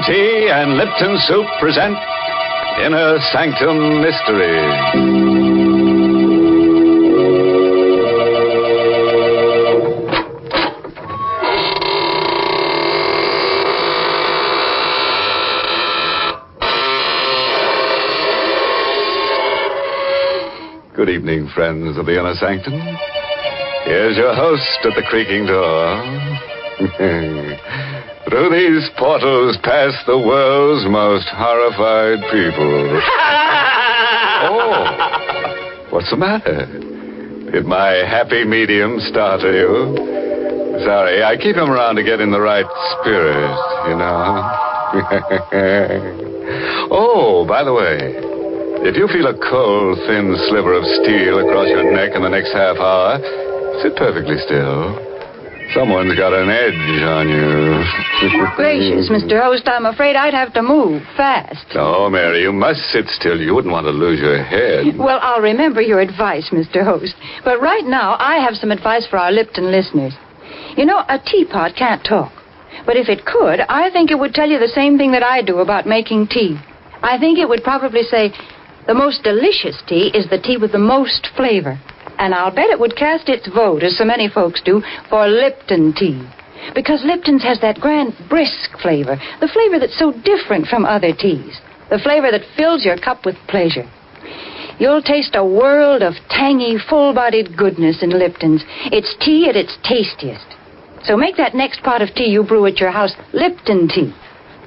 Tea and Lipton Soup present Inner Sanctum Mysteries. Good evening, friends of the Inner Sanctum. Here's your host at the creaking door. Through these portals pass the world's most horrified people. Oh, what's the matter? Did my happy medium startle you? Sorry, I keep him around to get in the right spirit, you know. Oh, by the way, if you feel a cold, thin sliver of steel across your neck in the next half hour, sit perfectly still. Someone's got an edge on you. Gracious, Mr. Host, I'm afraid I'd have to move fast. No, Mary, you must sit still. You wouldn't want to lose your head. Well, I'll remember your advice, Mr. Host. But right now, I have some advice for our Lipton listeners. You know, a teapot can't talk. But if it could, I think it would tell you the same thing that I do about making tea. I think it would probably say, the most delicious tea is the tea with the most flavor. And I'll bet it would cast its vote, as so many folks do, for Lipton tea. Because Lipton's has that grand, brisk flavor, the flavor that's so different from other teas, the flavor that fills your cup with pleasure. You'll taste a world of tangy, full-bodied goodness in Lipton's. It's tea at its tastiest. So make that next pot of tea you brew at your house Lipton tea.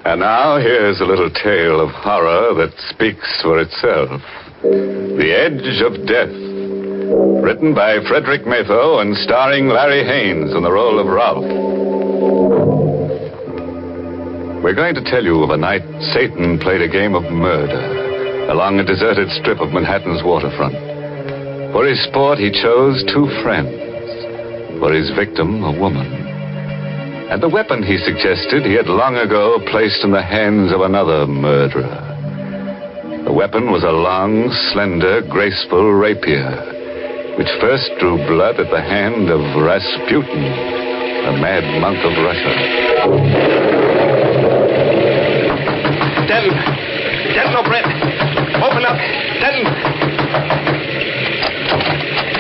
And now here's a little tale of horror that speaks for itself. The Edge of Death. Written by Frederick Matho and starring Larry Haynes in the role of Ralph. We're going to tell you of a night Satan played a game of murder along a deserted strip of Manhattan's waterfront. For his sport, he chose two friends. For his victim, a woman. And the weapon he suggested he had long ago placed in the hands of another murderer. The weapon was a long, slender, graceful rapier, which first drew blood at the hand of Rasputin, the mad monk of Russia. Denton O'Brien, open up, Denton.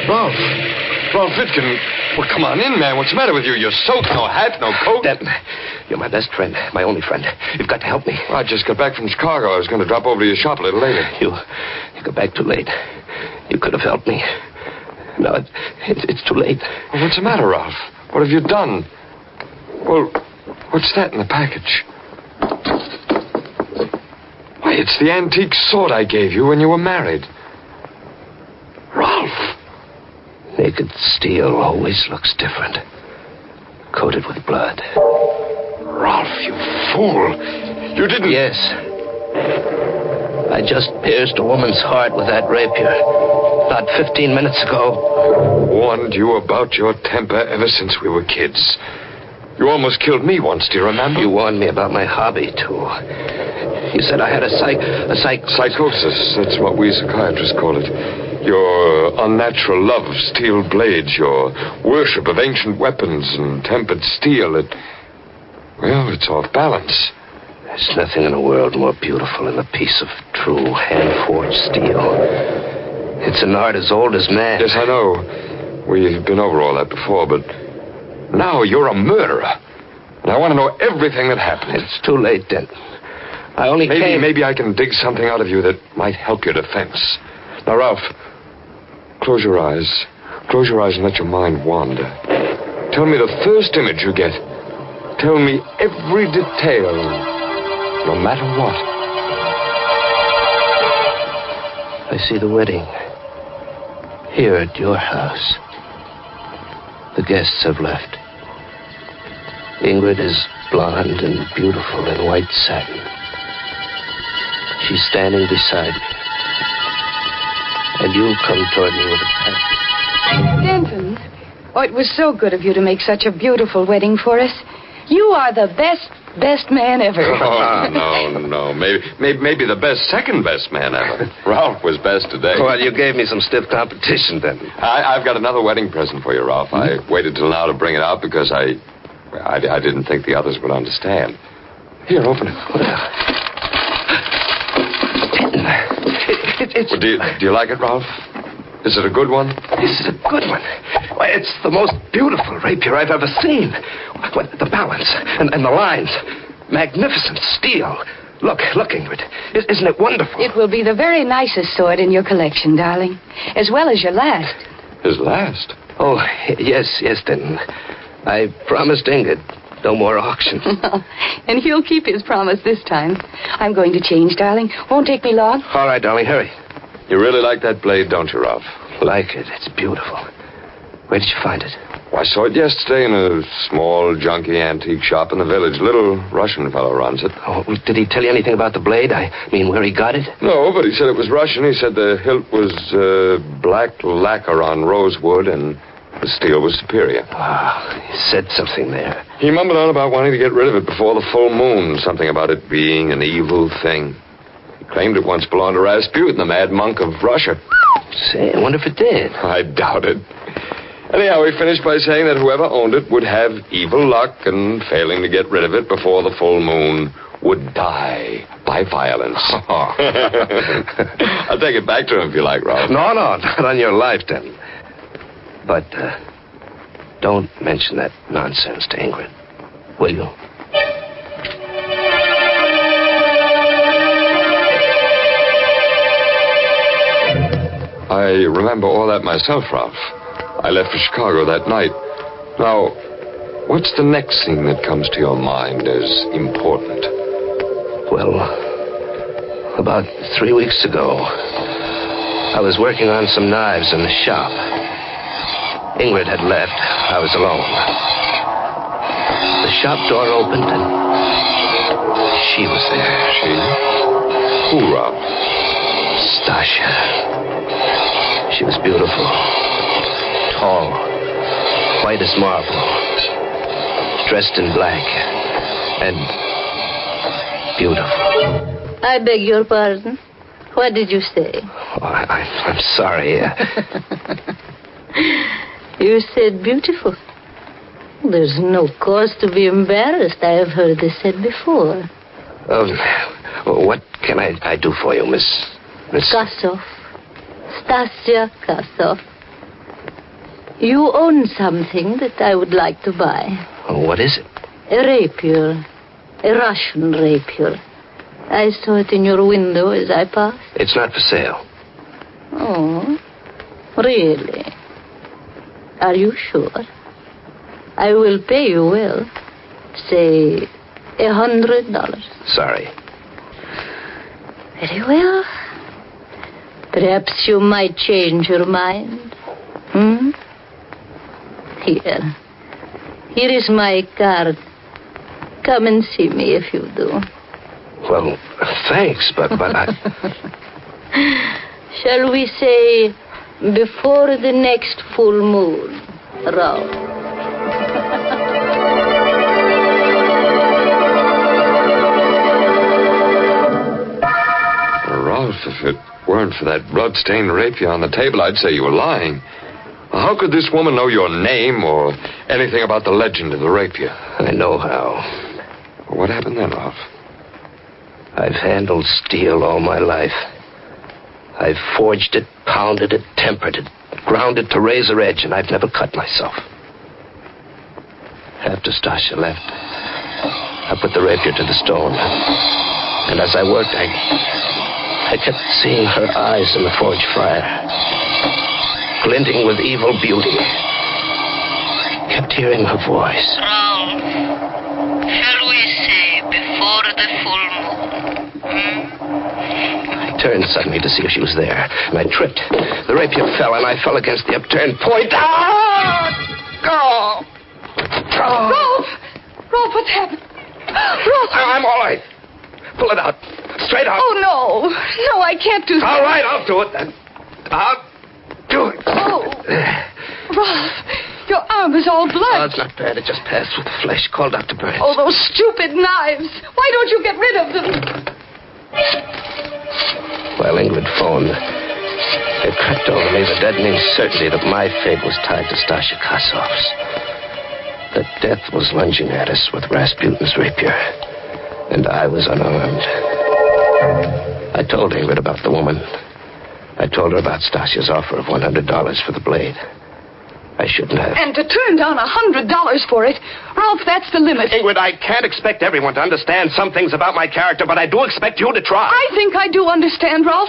Ralph Litkin, well, come on in, man. What's the matter with you? You're soaked, no hat, no coat. Denton, you're my best friend, my only friend. You've got to help me. Well, I just got back from Chicago. I was going to drop over to your shop a little later. You got back too late. You could have helped me. No, it's too late. Well, what's the matter, Ralph? What have you done? Well, what's that in the package? Why, it's the antique sword I gave you when you were married. Ralph! Naked steel always looks different. Coated with blood. Ralph, you fool! You didn't... Yes. I just pierced a woman's heart with that rapier. About 15 minutes ago. Warned you about your temper ever since we were kids. You almost killed me once, do you remember? You warned me about my hobby, too. You said I had a psychosis. That's what we psychiatrists call it. Your unnatural love of steel blades, your worship of ancient weapons and tempered steel. It's off balance. There's nothing in the world more beautiful than a piece of true hand-forged steel. It's an art as old as man. Yes, I know. We've been over all that before, but now you're a murderer. And I want to know everything that happened. It's too late, Denton. I only came... Maybe I can dig something out of you that might help your defense. Now, Ralph, close your eyes. Close your eyes and let your mind wander. Tell me the first image you get. Tell me every detail, no matter what. I see the wedding. Here at your house. The guests have left. Ingrid is blonde and beautiful in white satin. She's standing beside me. And you come toward me with a package. Denton, oh, it was so good of you to make such a beautiful wedding for us. You are the best man ever. Oh, no. Maybe the second best man ever. Ralph was best today. Well, you gave me some stiff competition, then. I've got another wedding present for you, Ralph. I waited till now to bring it out because I didn't think the others would understand. Here, open it. Well, do you like it, Ralph? Is it a good one? This is a good one. Why, it's the most beautiful rapier I've ever seen. The balance and the lines. Magnificent steel. Look, Ingrid. Isn't it wonderful? It will be the very nicest sword in your collection, darling. As well as your last. His last? Oh, yes, Denton. I promised Ingrid no more auctions. And he'll keep his promise this time. I'm going to change, darling. Won't take me long. All right, darling, hurry. You really like that blade, don't you, Ralph? Like it. It's beautiful. Where did you find it? Well, I saw it yesterday in a small, junky antique shop in the village. Little Russian fellow runs it. Oh, did he tell you anything about the blade? I mean, where he got it? No, but he said it was Russian. He said the hilt was black lacquer on rosewood and the steel was superior. He said something there. He mumbled on about wanting to get rid of it before the full moon. Something about it being an evil thing. He claimed it once belonged to Rasputin, the mad monk of Russia. Say, I wonder if it did. I doubt it. Anyhow, he finished by saying that whoever owned it would have evil luck, and failing to get rid of it before the full moon, would die by violence. I'll take it back to him if you like, Ralph. No, not on your life, then. But don't mention that nonsense to Ingrid, will you? I remember all that myself, Ralph. I left for Chicago that night. Now, what's the next thing that comes to your mind as important? Well, about 3 weeks ago, I was working on some knives in the shop. Ingrid had left. I was alone. The shop door opened, and she was there. She? Who, Ralph? Stasha. She was beautiful. Tall. White as marble. Dressed in black. And beautiful. I beg your pardon. What did you say? Oh, I'm sorry. You said beautiful. There's no cause to be embarrassed. I have heard this said before. What can I do for you, Miss... Kasov. Stasya Kasov. You own something that I would like to buy. What is it? A rapier. A Russian rapier. I saw it in your window as I passed. It's not for sale. Oh, really? Are you sure? I will pay you well. Say $100. Sorry. Very well. Perhaps you might change your mind. Here is my card. Come and see me if you do. Well, thanks, but I... Shall we say before the next full moon, Ralph? Ralph, if it weren't for that blood-stained rapier on the table, I'd say you were lying. How could this woman know your name or anything about the legend of the rapier? I know how. What happened then, Ralph? I've handled steel all my life. I've forged it, pounded it, tempered it, ground it to razor edge, and I've never cut myself. After Stasha left, I put the rapier to the stone. And as I worked, I kept seeing her eyes in the forge fire, glinting with evil beauty. Kept hearing her voice. Ralph, shall we say before the full moon? I turned suddenly to see if she was there, and I tripped. The rapier fell, and I fell against the upturned point. Ah! Rolf! Rolf, what's happened? Rolf! I'm all right. Pull it out. Straight out. Oh, no. No, I can't do that. All right, I'll do it then. I'll do it. Oh. Rolf, your arm is all Oh, blood. it's not bad. It just passed through the flesh. Call Dr. Burns. Oh, those stupid knives. Why don't you get rid of them? While Ingrid phoned, it crept over me the deadening certainty that my fate was tied to Stasha Kasov's. That death was lunging at us with Rasputin's rapier. And I was unarmed. I told Ingrid about the woman. I told her about Stasia's offer of $100 for the blade. I shouldn't have. And to turn down $100 for it, Ralph, that's the limit. Ingrid, I can't expect everyone to understand some things about my character, but I do expect you to try. I think I do understand, Ralph.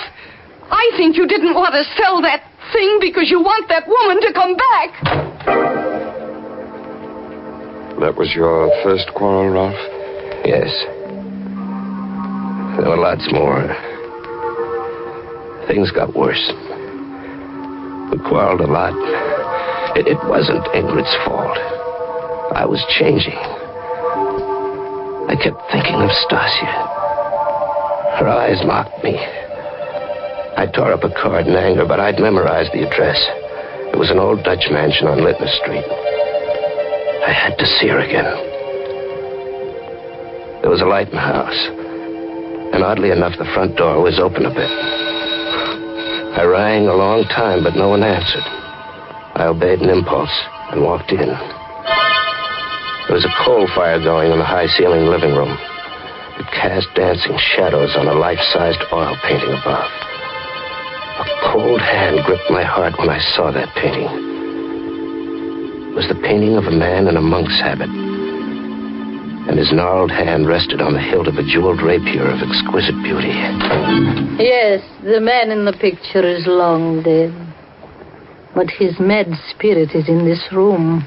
I think you didn't want to sell that thing because you want that woman to come back. That was your first quarrel, Ralph? Yes. There were lots more. Things got worse. We quarreled a lot. It wasn't Ingrid's fault. I was changing. I kept thinking of Stasia. Her eyes mocked me. I tore up a card in anger, but I'd memorized the address. It was an old Dutch mansion on Litmus Street. I had to see her again. There was a light in the house. And oddly enough, the front door was open a bit. I rang a long time, but no one answered. I obeyed an impulse and walked in. There was a coal fire going in the high-ceiling living room. It cast dancing shadows on a life-sized oil painting above. A cold hand gripped my heart when I saw that painting. It was the painting of a man in a monk's habit. And his gnarled hand rested on the hilt of a jeweled rapier of exquisite beauty. Yes, the man in the picture is long dead. But his mad spirit is in this room.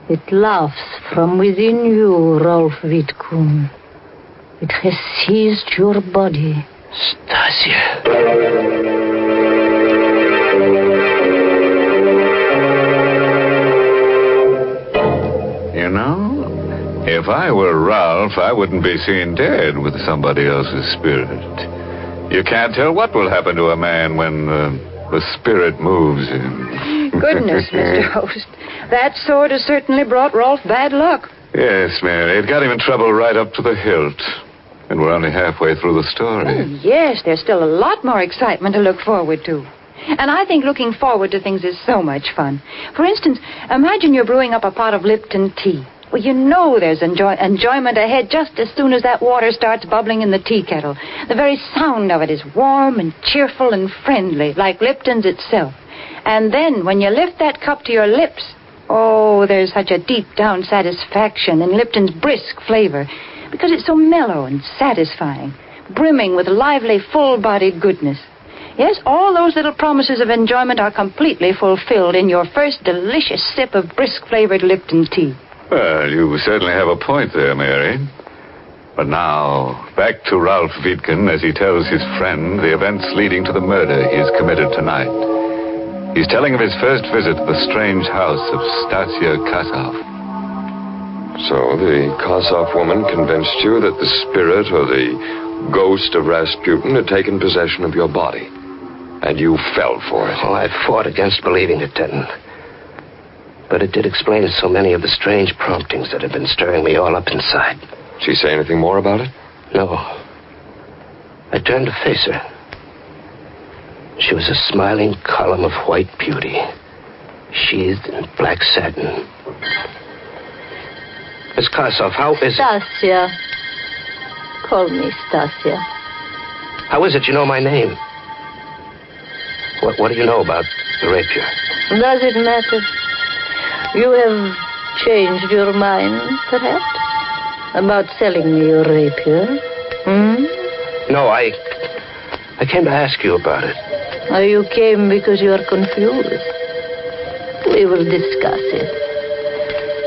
It laughs from within you, Rolf Wittkuhn. It has seized your body. Stasia. You know, if I were Ralph, I wouldn't be seen dead with somebody else's spirit. You can't tell what will happen to a man when the spirit moves him. Goodness, Mr. Host. That sword has certainly brought Rolf bad luck. Yes, Mary. It got him in trouble right up to the hilt. And we're only halfway through the story. Oh, yes, there's still a lot more excitement to look forward to. And I think looking forward to things is so much fun. For instance, imagine you're brewing up a pot of Lipton tea. Well, you know there's enjoyment ahead just as soon as that water starts bubbling in the tea kettle. The very sound of it is warm and cheerful and friendly, like Lipton's itself. And then, when you lift that cup to your lips, oh, there's such a deep-down satisfaction in Lipton's brisk flavor, because it's so mellow and satisfying, brimming with lively, full-bodied goodness. Yes, all those little promises of enjoyment are completely fulfilled in your first delicious sip of brisk-flavored Lipton tea. Well, you certainly have a point there, Mary. But now, back to Ralph Wittgen as he tells his friend the events leading to the murder he has committed tonight. He's telling of his first visit to the strange house of Stasia Kassow. So the Kassow woman convinced you that the spirit or the ghost of Rasputin had taken possession of your body. And you fell for it. Oh, I fought against believing it, Denton. But it did explain so many of the strange promptings that had been stirring me all up inside. She say anything more about it? No. I turned to face her. She was a smiling column of white beauty, sheathed in black satin. Miss Kassow, how is it? Stasia. Call me Stasia. How is it you know my name? What do you know about the rapier? Does it matter? You have changed your mind, perhaps? About selling me your rapier? No, I came to ask you about it. Or you came because you are confused? We will discuss it.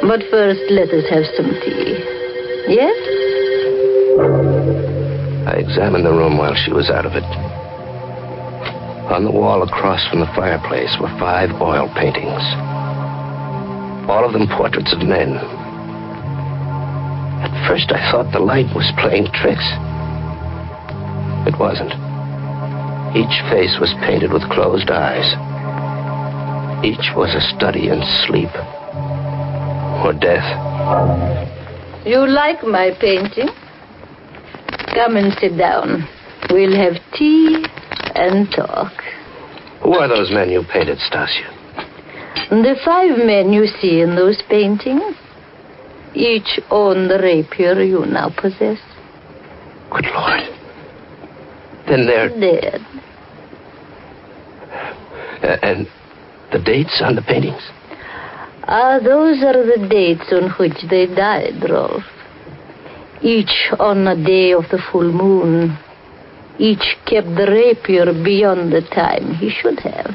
But first, let us have some tea. Yes? I examined the room while she was out of it. On the wall across from the fireplace were 5 oil paintings. All of them portraits of men. At first, I thought the light was playing tricks. It wasn't. Each face was painted with closed eyes. Each was a study in sleep or death. You like my painting? Come and sit down. We'll have tea and talk. Who are those men you painted, Stasia? The 5 men you see in those paintings, each own the rapier you now possess. Good Lord. Then they're... Dead. And the dates on the paintings? Those are the dates on which they died, Rolf. Each on a day of the full moon. Each kept the rapier beyond the time he should have.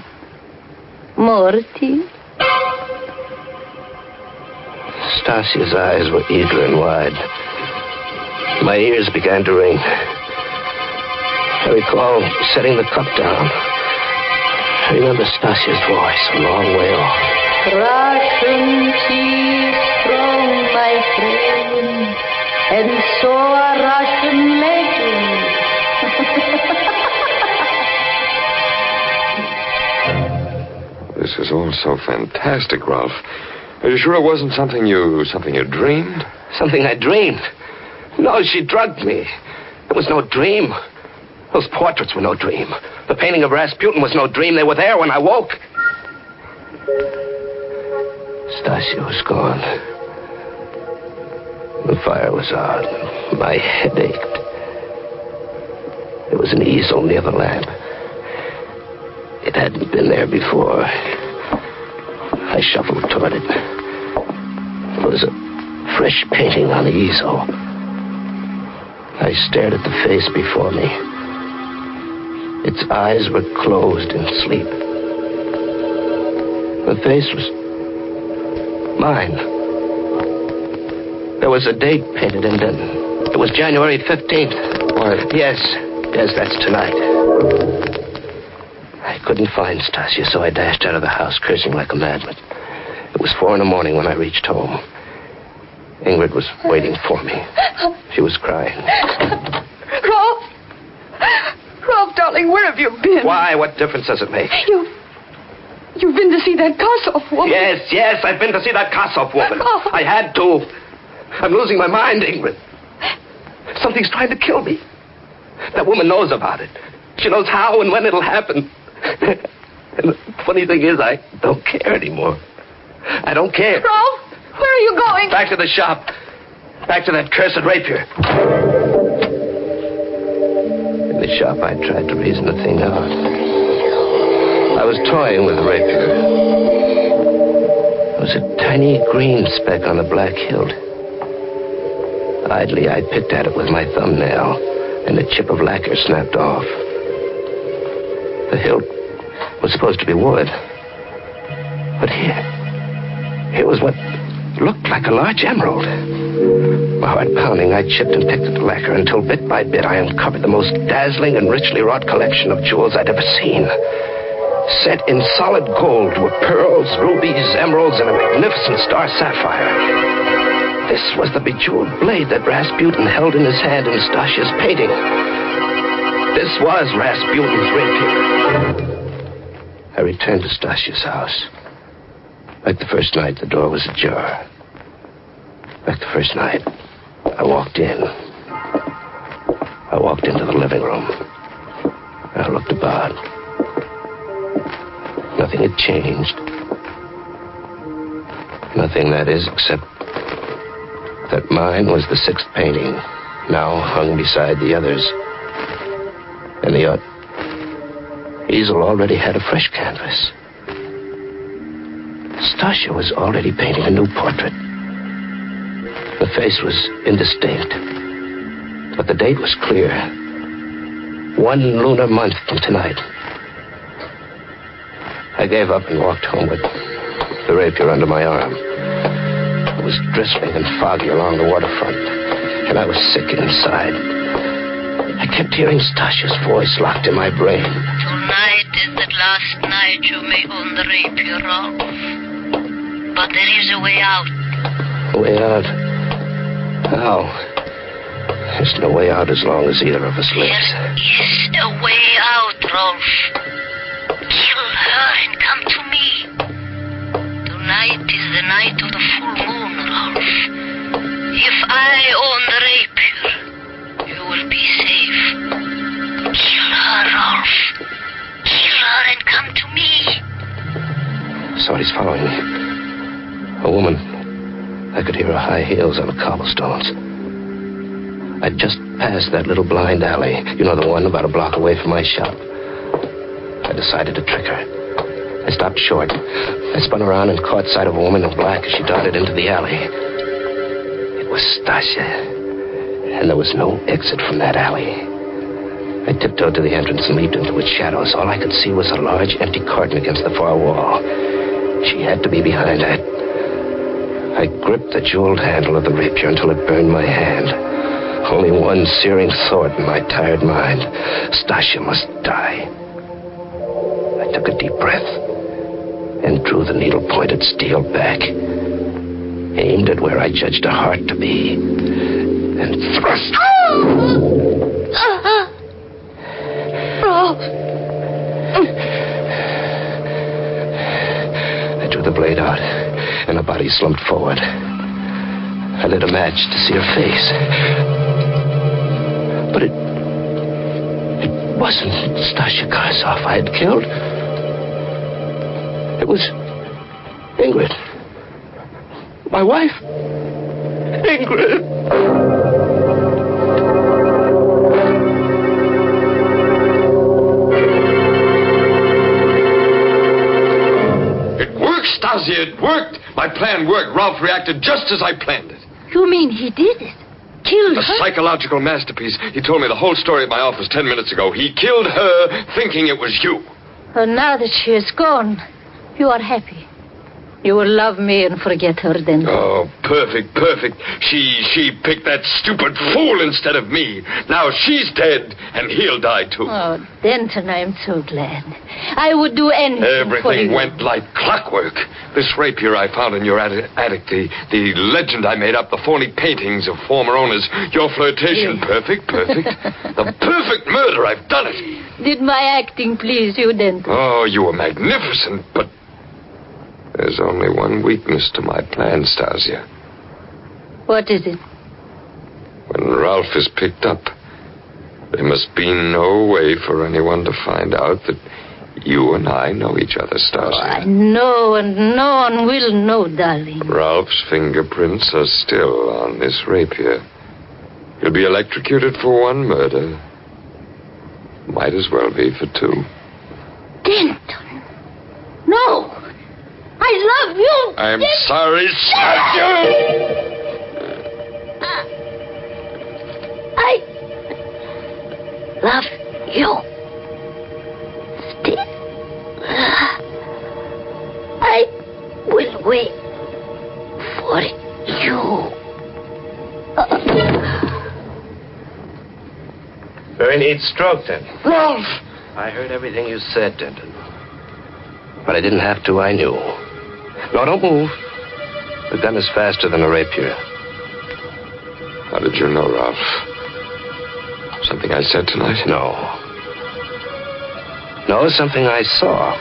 Morty? Stasia's eyes were eager and wide. My ears began to ring. I recall setting the cup down. I remember Stasia's voice a long way off. Russian tea is strong, my friend, and so are Russian legends. This is all so fantastic, Ralph. Are you sure it wasn't something you dreamed? Something I dreamed? No, she drugged me. It was no dream. Those portraits were no dream. The painting of Rasputin was no dream. They were there when I woke. Stasia was gone. The fire was out. My head ached. There was an easel near the lamp. It hadn't been there before. I shuffled toward it. There was a fresh painting on the easel. I stared at the face before me. Its eyes were closed in sleep. The face was mine. There was a date painted in it. It was January 15th. Why? Yes, that's tonight. I couldn't find Stasia, so I dashed out of the house, cursing like a madman. It was 4 a.m. when I reached home. Ingrid was waiting for me. She was crying. Rolf! Rolf, darling, where have you been? Why? What difference does it make? You've been to see that Kossoff woman. Yes, I've been to see that Kossoff woman. Oh. I had to. I'm losing my mind, Ingrid. Something's trying to kill me. That woman knows about it. She knows how and when it'll happen. And the funny thing is, I don't care anymore. I don't care. Rolf, where are you going? Back to the shop. Back to that cursed rapier. In the shop, I tried to reason the thing out. I was toying with the rapier. There was a tiny green speck on the black hilt. Idly, I picked at it with my thumbnail, and a chip of lacquer snapped off. The hilt was supposed to be wood. But here was what looked like a large emerald. My heart pounding, I chipped and picked at the lacquer until bit by bit I uncovered the most dazzling and richly wrought collection of jewels I'd ever seen. Set in solid gold were pearls, rubies, emeralds, and a magnificent star sapphire. This was the bejeweled blade that Rasputin held in his hand in Stasia's painting. This was Rasputin's rapier. I returned to Stasia's house. Like the first night, the door was ajar. Like the first night, I walked in. I walked into the living room. I looked about. Nothing had changed. Nothing, that is, except that mine was the 6th painting, now hung beside the others. And the easel already had a fresh canvas. Stasia was already painting a new portrait. The face was indistinct, but the date was clear. 1 lunar month from tonight. I gave up and walked home with the rapier under my arm. It was drizzling and foggy along the waterfront, and I was sick inside. I kept hearing Stasia's voice locked in my brain. Tonight is the last night you may own the rapier, Rolf. But there is a way out. A way out? How? There's no way out as long as either of us lives. There is a way out, Rolf. Kill her and come to me. Tonight is the night of the full moon, Rolf. If I own the rapier, you will be safe. Kill her, Rolf. Kill her and come to me. Somebody's following me. A woman. I could hear her high heels on the cobblestones. I'd just passed that little blind alley. You know, the one about a block away from my shop. I decided to trick her. I stopped short. I spun around and caught sight of a woman in black as she darted into the alley. It was Stasia. And there was no exit from that alley. I tiptoed to the entrance and leaped into its shadows. All I could see was a large, empty carton against the far wall. She had to be behind that. I gripped the jeweled handle of the rapier until it burned my hand. Only one searing thought in my tired mind. Stasia must die. I took a deep breath and drew the needle-pointed steel back, aimed at where I judged her heart to be, and thrust. Rolf! I drew the blade out, and her body slumped forward. I lit a match to see her face. But it wasn't Stasia Karsov I had killed. It was Ingrid. My wife. Ingrid. Stasia, it worked. My plan worked. Ralph reacted just as I planned it. You mean he did it? Killed A her? psychological masterpiece. He told me the whole story at my office 10 minutes ago. He killed her thinking it was you. And now that she is gone, you are happy. You will love me and forget her then. Oh, perfect. She picked that stupid fool instead of me. Now she's dead, and he'll die too. Oh, Denton, I'm so glad. I would do anything for Everything you. went like clockwork. This rapier I found in your attic, the legend I made up, the phony paintings of former owners, your flirtation, perfect. The perfect murder, I've done it. Did my acting please you, Denton? Oh, you were magnificent, but there's only one weakness to my plan, Stasia. What is it? When Ralph is picked up, there must be no way for anyone to find out that you and I know each other, Stasia. I know, and no one will know, darling. Ralph's fingerprints are still on this rapier. He'll be electrocuted for one murder. Might as well be for two. Denton! No! I love you! I'm sorry, Stasia! I love you. Still. I will wait for you. Very neat stroke, Denton. Ralph! I heard everything you said, Denton. But I didn't have to, I knew. No, don't move. The gun is faster than a rapier. How did you know, Ralph? Something I said tonight? No. No, something I saw.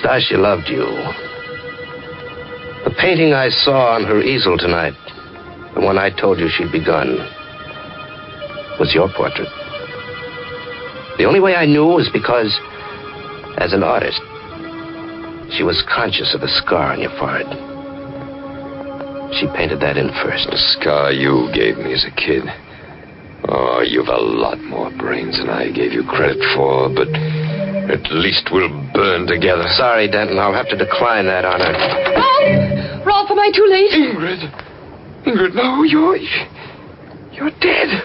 Stasia loved you. The painting I saw on her easel tonight, the one I told you she'd begun, was your portrait. The only way I knew was because, as an artist, she was conscious of the scar on your forehead. She painted that in first. The scar you gave me as a kid. Oh, you've a lot more brains than I gave you credit for, but at least we'll burn together. Sorry, Denton, I'll have to decline that honor. Ralph! Ralph, am I too late? Ingrid, no, you're dead.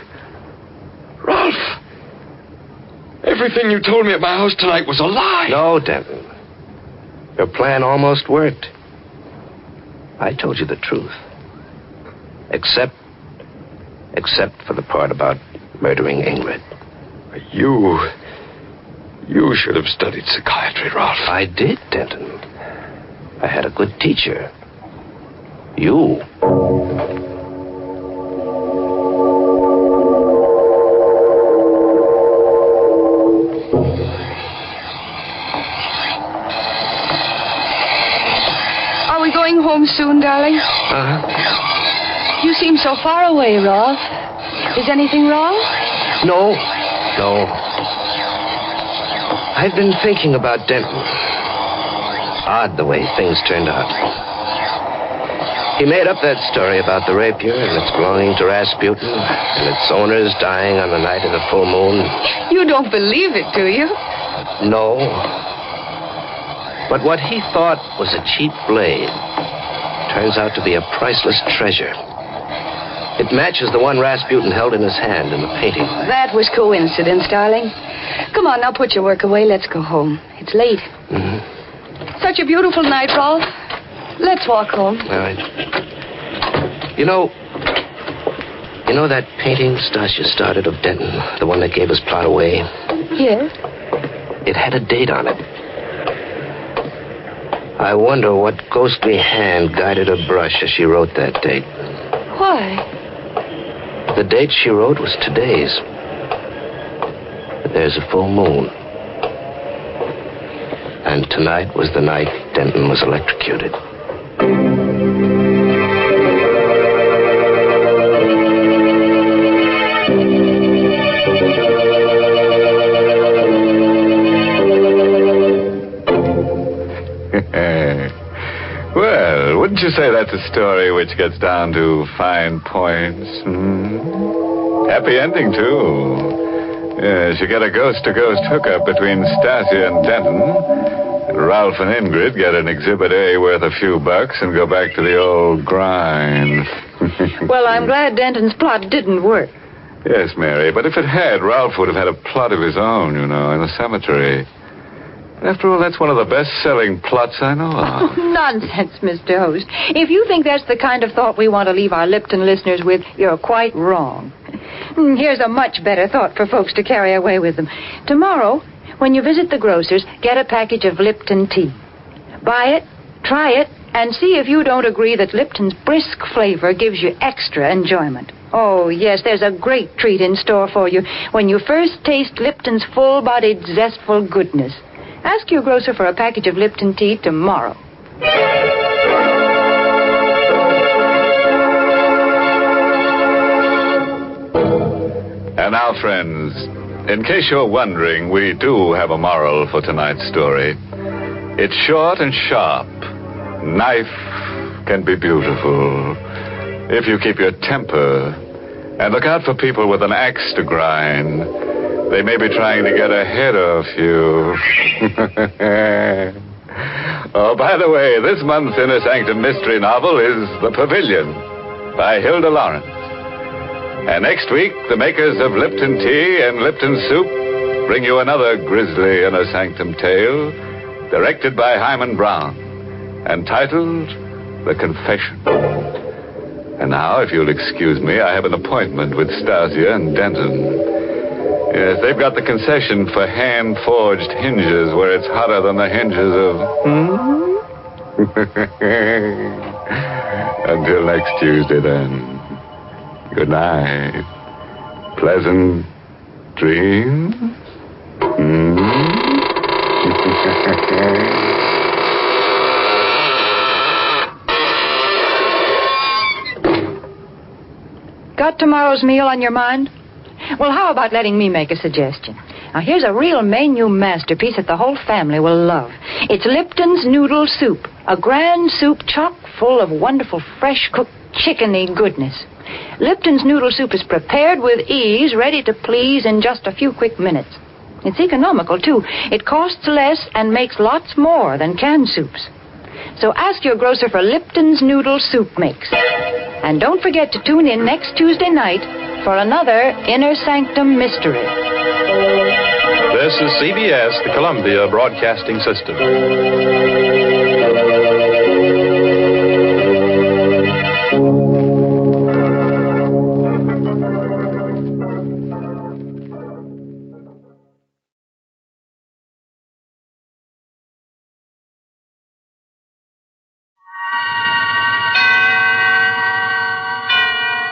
Ralph! Everything you told me at my house tonight was a lie. No, Denton. Your plan almost worked. I told you the truth. Except for the part about murdering Ingrid. You should have studied psychiatry, Ralph. I did, Denton. I had a good teacher. You. Are we going home soon, darling? You seem so far away, Rolf. Is anything wrong? No. I've been thinking about Denton. Odd the way things turned out. He made up that story about the rapier and its belonging to Rasputin and its owners dying on the night of the full moon. You don't believe it, do you? No. But what he thought was a cheap blade turns out to be a priceless treasure. It matches the one Rasputin held in his hand in the painting. That was coincidence, darling. Come on, now put your work away. Let's go home. It's late. Mm-hmm. Such a beautiful night, Rolf. Let's walk home. All right. You know that painting Stasia started of Denton, the one that gave his plot away? Yes? It had a date on it. I wonder what ghostly hand guided her brush as she wrote that date. Why? The date she wrote was today's. There's a full moon. And tonight was the night Denton was electrocuted. Well, wouldn't you say that's a story which gets down to fine points? Happy ending, too. Yes, you get a ghost-to-ghost hookup between Stasia and Denton. Ralph and Ingrid get an Exhibit A worth a few bucks and go back to the old grind. Well, I'm glad Denton's plot didn't work. Yes, Mary, but if it had, Ralph would have had a plot of his own, in the cemetery. After all, that's one of the best-selling plots I know of. Oh, nonsense, Mr. Host. If you think that's the kind of thought we want to leave our Lipton listeners with, you're quite wrong. Here's a much better thought for folks to carry away with them. Tomorrow, when you visit the grocer's, get a package of Lipton tea. Buy it, try it, and see if you don't agree that Lipton's brisk flavor gives you extra enjoyment. Oh, yes, there's a great treat in store for you when you first taste Lipton's full-bodied, zestful goodness. Ask your grocer for a package of Lipton tea tomorrow. And now, friends, in case you're wondering, we do have a moral for tonight's story. It's short and sharp. Knife can be beautiful if you keep your temper. And look out for people with an axe to grind. They may be trying to get ahead of you. Oh, by the way, this month's Inner Sanctum mystery novel is The Pavilion by Hilda Lawrence. And next week, the makers of Lipton tea and Lipton soup bring you another grisly Inner Sanctum tale, directed by Hyman Brown, and titled The Confession. And now, if you'll excuse me, I have an appointment with Stasia and Denton. Yes, they've got the concession for hand-forged hinges where it's hotter than the hinges of... Until next Tuesday, then. Good night. Pleasant dreams. Got tomorrow's meal on your mind? Well, how about letting me make a suggestion? Now, here's a real menu masterpiece that the whole family will love. It's Lipton's Noodle Soup, a grand soup chock full of wonderful, fresh-cooked, chickeny goodness. Lipton's Noodle Soup is prepared with ease, ready to please in just a few quick minutes. It's economical, too. It costs less and makes lots more than canned soups. So ask your grocer for Lipton's Noodle Soup Mix. And don't forget to tune in next Tuesday night for another Inner Sanctum mystery. This is CBS, the Columbia Broadcasting System.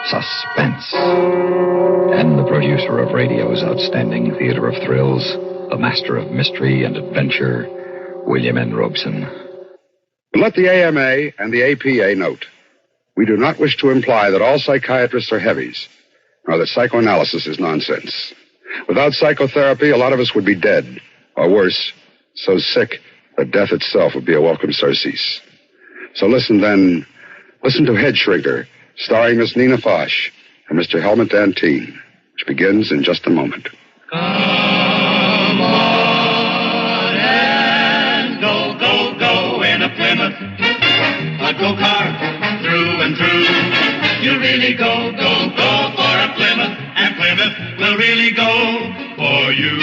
Suspense. And the producer of radio's outstanding theater of thrills, the master of mystery and adventure, William N. Robeson. Let the AMA and the APA note, we do not wish to imply that all psychiatrists are heavies, nor that psychoanalysis is nonsense. Without psychotherapy, a lot of us would be dead, or worse, so sick that death itself would be a welcome surcease. So listen, then, Listen to HEADSHRINKER, starring Miss Nina Foch and Mr. Helmut Dantine, which begins in just a moment. Come on and go, go, go in a Plymouth, a go-kart through and through. You really go, go, go for a Plymouth, and Plymouth will really go for you.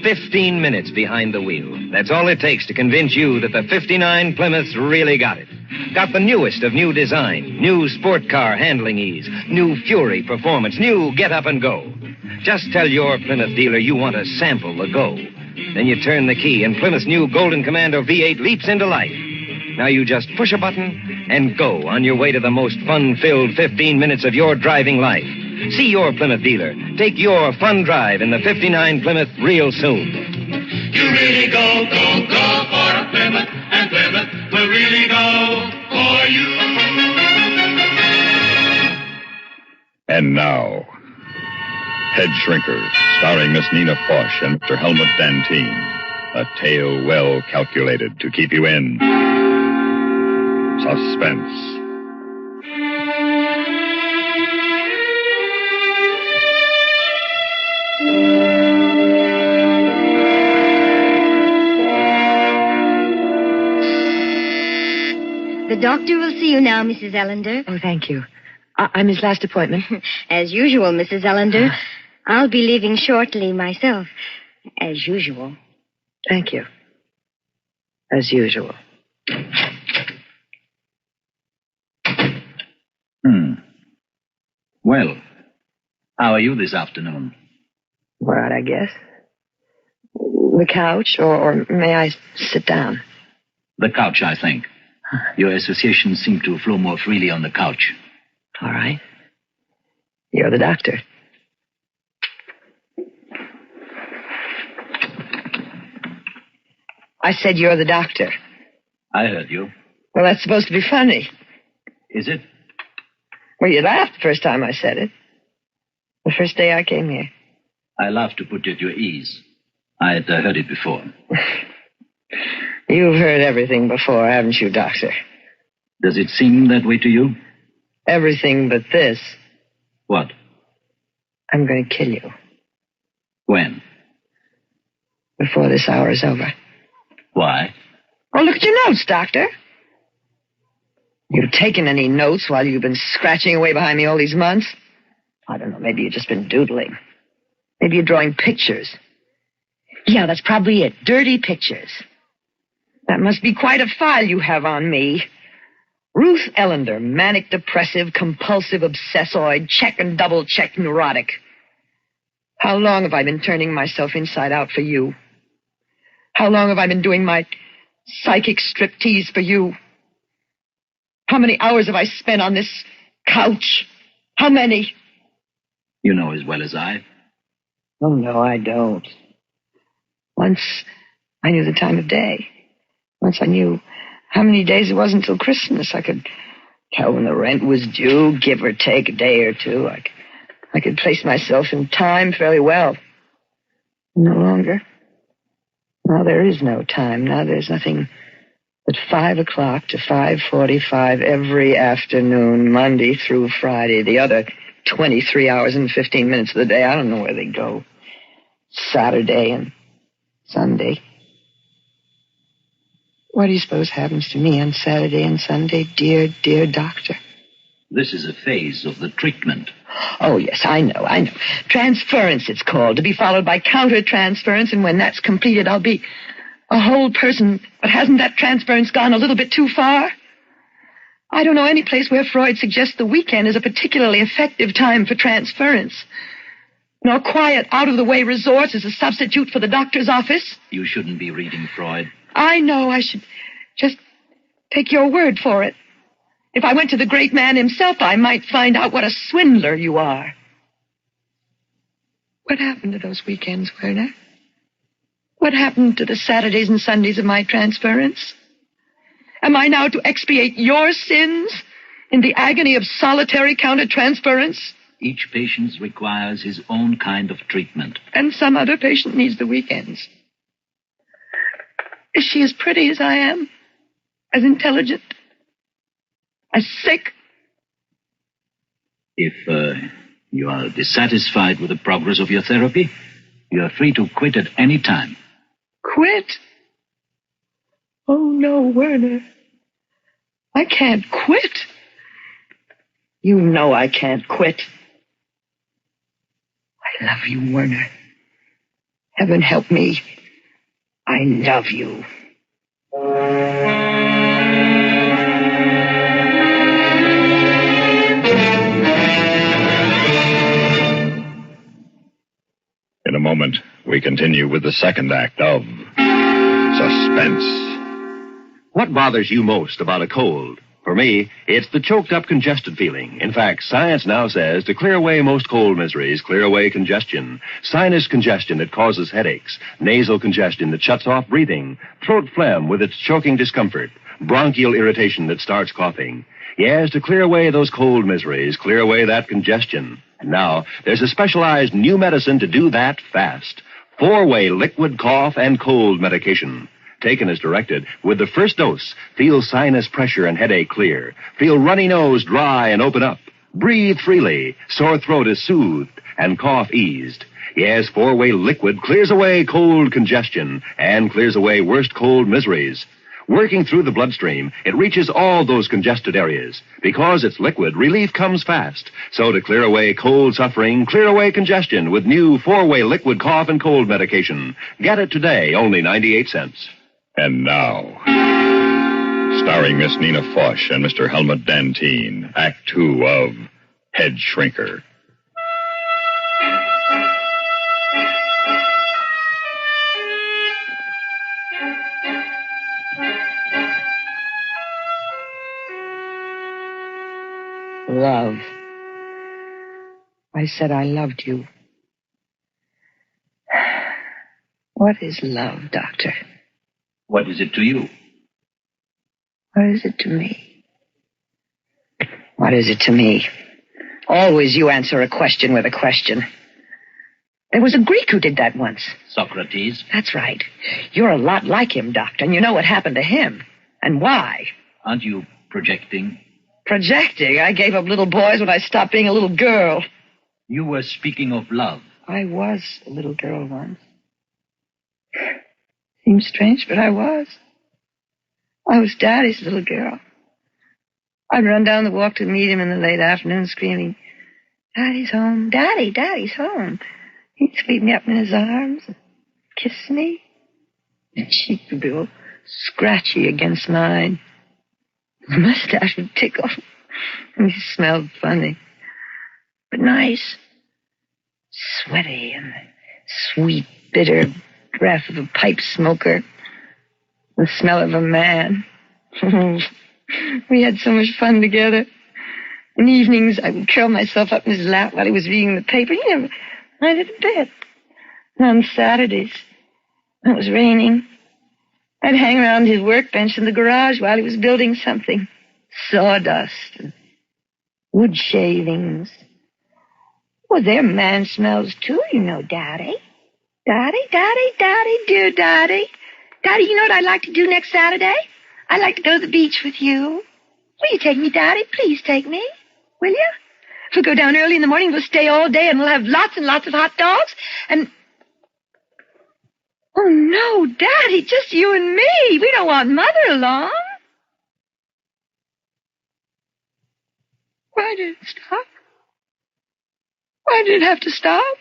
15 minutes behind the wheel. That's all it takes to convince you that the 59 Plymouth's really got it. Got the newest of new design, new sport car handling ease, new Fury performance, new get up and go. Just tell your Plymouth dealer you want to sample the go. Then you turn the key and Plymouth's new Golden Commando V8 leaps into life. Now you just push a button and go on your way to the most fun-filled 15 minutes of your driving life. See your Plymouth dealer. Take your fun drive in the 59 Plymouth real soon. You really go, go, go for a Plymouth, and Plymouth will really go for you. And now, HEADSHRINKER, starring Miss Nina Foch and Mr. Helmut Dantine. A tale well calculated to keep you in suspense. The doctor will see you now, Mrs. Ellender. Oh, thank you. I'm his last appointment. As usual, Mrs. Ellender. I'll be leaving shortly myself. As usual. Thank you. As usual. Well, how are you this afternoon? All right, I guess. The couch, or may I sit down? The couch, I think. Your associations seem to flow more freely on the couch. All right. You're the doctor. I said you're the doctor. I heard you. Well, that's supposed to be funny. Is it? Well, you laughed the first time I said it. The first day I came here. I laughed to put you at your ease. I had heard it before. You've heard everything before, haven't you, Doctor? Does it seem that way to you? Everything but this. What? I'm going to kill you. When? Before this hour is over. Why? Oh, look at your notes, Doctor. You've taken any notes while you've been scratching away behind me all these months? I don't know, maybe you've just been doodling. Maybe you're drawing pictures. Yeah, that's probably it. Dirty pictures. That must be quite a file you have on me. Ruth Ellender, manic depressive, compulsive, obsessoid, check and double check neurotic. How long have I been turning myself inside out for you? How long have I been doing my psychic striptease for you? How many hours have I spent on this couch? How many? You know as well as I. Oh, no, I don't. Once I knew the time of day. Once I knew how many days it was until Christmas. I could tell when the rent was due, give or take a day or two. I could place myself in time fairly well. No longer. Now there is no time. Now there's nothing but 5 o'clock to 5:45 every afternoon, Monday through Friday. The other 23 hours and 15 minutes of the day, I don't know where they go. Saturday and Sunday. What do you suppose happens to me on Saturday and Sunday, dear, dear doctor? This is a phase of the treatment. Oh, yes, I know. Transference, it's called, to be followed by counter-transference, and when that's completed, I'll be a whole person. But hasn't that transference gone a little bit too far? I don't know any place where Freud suggests the weekend is a particularly effective time for transference. Nor quiet, out-of-the-way resorts as a substitute for the doctor's office. You shouldn't be reading Freud. I know. I should just take your word for it. If I went to the great man himself, I might find out what a swindler you are. What happened to those weekends, Werner? What happened to the Saturdays and Sundays of my transference? Am I now to expiate your sins in the agony of solitary counter-transference? Each patient requires his own kind of treatment. And some other patient needs the weekends. Is she as pretty as I am? As intelligent? sick. If you are dissatisfied with the progress of your therapy, you are free to quit at any time. Quit? Oh, no, Werner. I can't quit. You know I can't quit. I love you, Werner. Heaven help me. I love you. In a moment, we continue with the second act of Suspense. What bothers you most about a cold? For me, it's the choked-up, congested feeling. In fact, science now says to clear away most cold miseries, clear away congestion. Sinus congestion that causes headaches, nasal congestion that shuts off breathing, throat phlegm with its choking discomfort, bronchial irritation that starts coughing. Yes, to clear away those cold miseries, clear away that congestion. And now, there's a specialized new medicine to do that fast. 4-way liquid cough and cold medication. Taken as directed, with the first dose, feel sinus pressure and headache clear. Feel runny nose dry and open up. Breathe freely. Sore throat is soothed and cough eased. Yes, 4-way liquid clears away cold congestion and clears away worst cold miseries. Working through the bloodstream, it reaches all those congested areas. Because it's liquid, relief comes fast. So to clear away cold suffering, clear away congestion with new 4-way liquid cough and cold medication. Get it today, only 98 cents. And now, starring Miss Nina Foch and Mr. Helmut Dantine, Act 2 of HEADSHRINKER. Love. I said I loved you. What is love, Doctor? What is it to you? What is it to me? What is it to me? Always you answer a question with a question. There was a Greek who did that once. Socrates? That's right. You're a lot like him, Doctor, and you know what happened to him. And why. Aren't you projecting? Projecting? I gave up little boys when I stopped being a little girl. You were speaking of love. I was a little girl once. Seems strange, but I was. I was Daddy's little girl. I'd run down the walk to meet him in the late afternoon screaming, Daddy's home, Daddy, Daddy's home. He'd sweep me up in his arms and kiss me. His cheek would be all scratchy against mine. His mustache would tickle. And he smelled funny, but nice. Sweaty and sweet, bitter breath of a pipe smoker. The smell of a man. We had so much fun together. In evenings, I would curl myself up in his lap while he was reading the paper. He never minded a bit. And on Saturdays, when it was raining, I'd hang around his workbench in the garage while he was building something. Sawdust and wood shavings. Well, they're man smells, too, you know, Daddy. Daddy, Daddy, Daddy, dear Daddy. Daddy, you know what I'd like to do next Saturday? I'd like to go to the beach with you. Will you take me, Daddy? Please take me. Will you? If we go down early in the morning, we'll stay all day and we'll have lots and lots of hot dogs and... Oh, no, Daddy, just you and me. We don't want Mother along. Why did it stop? Why did it have to stop?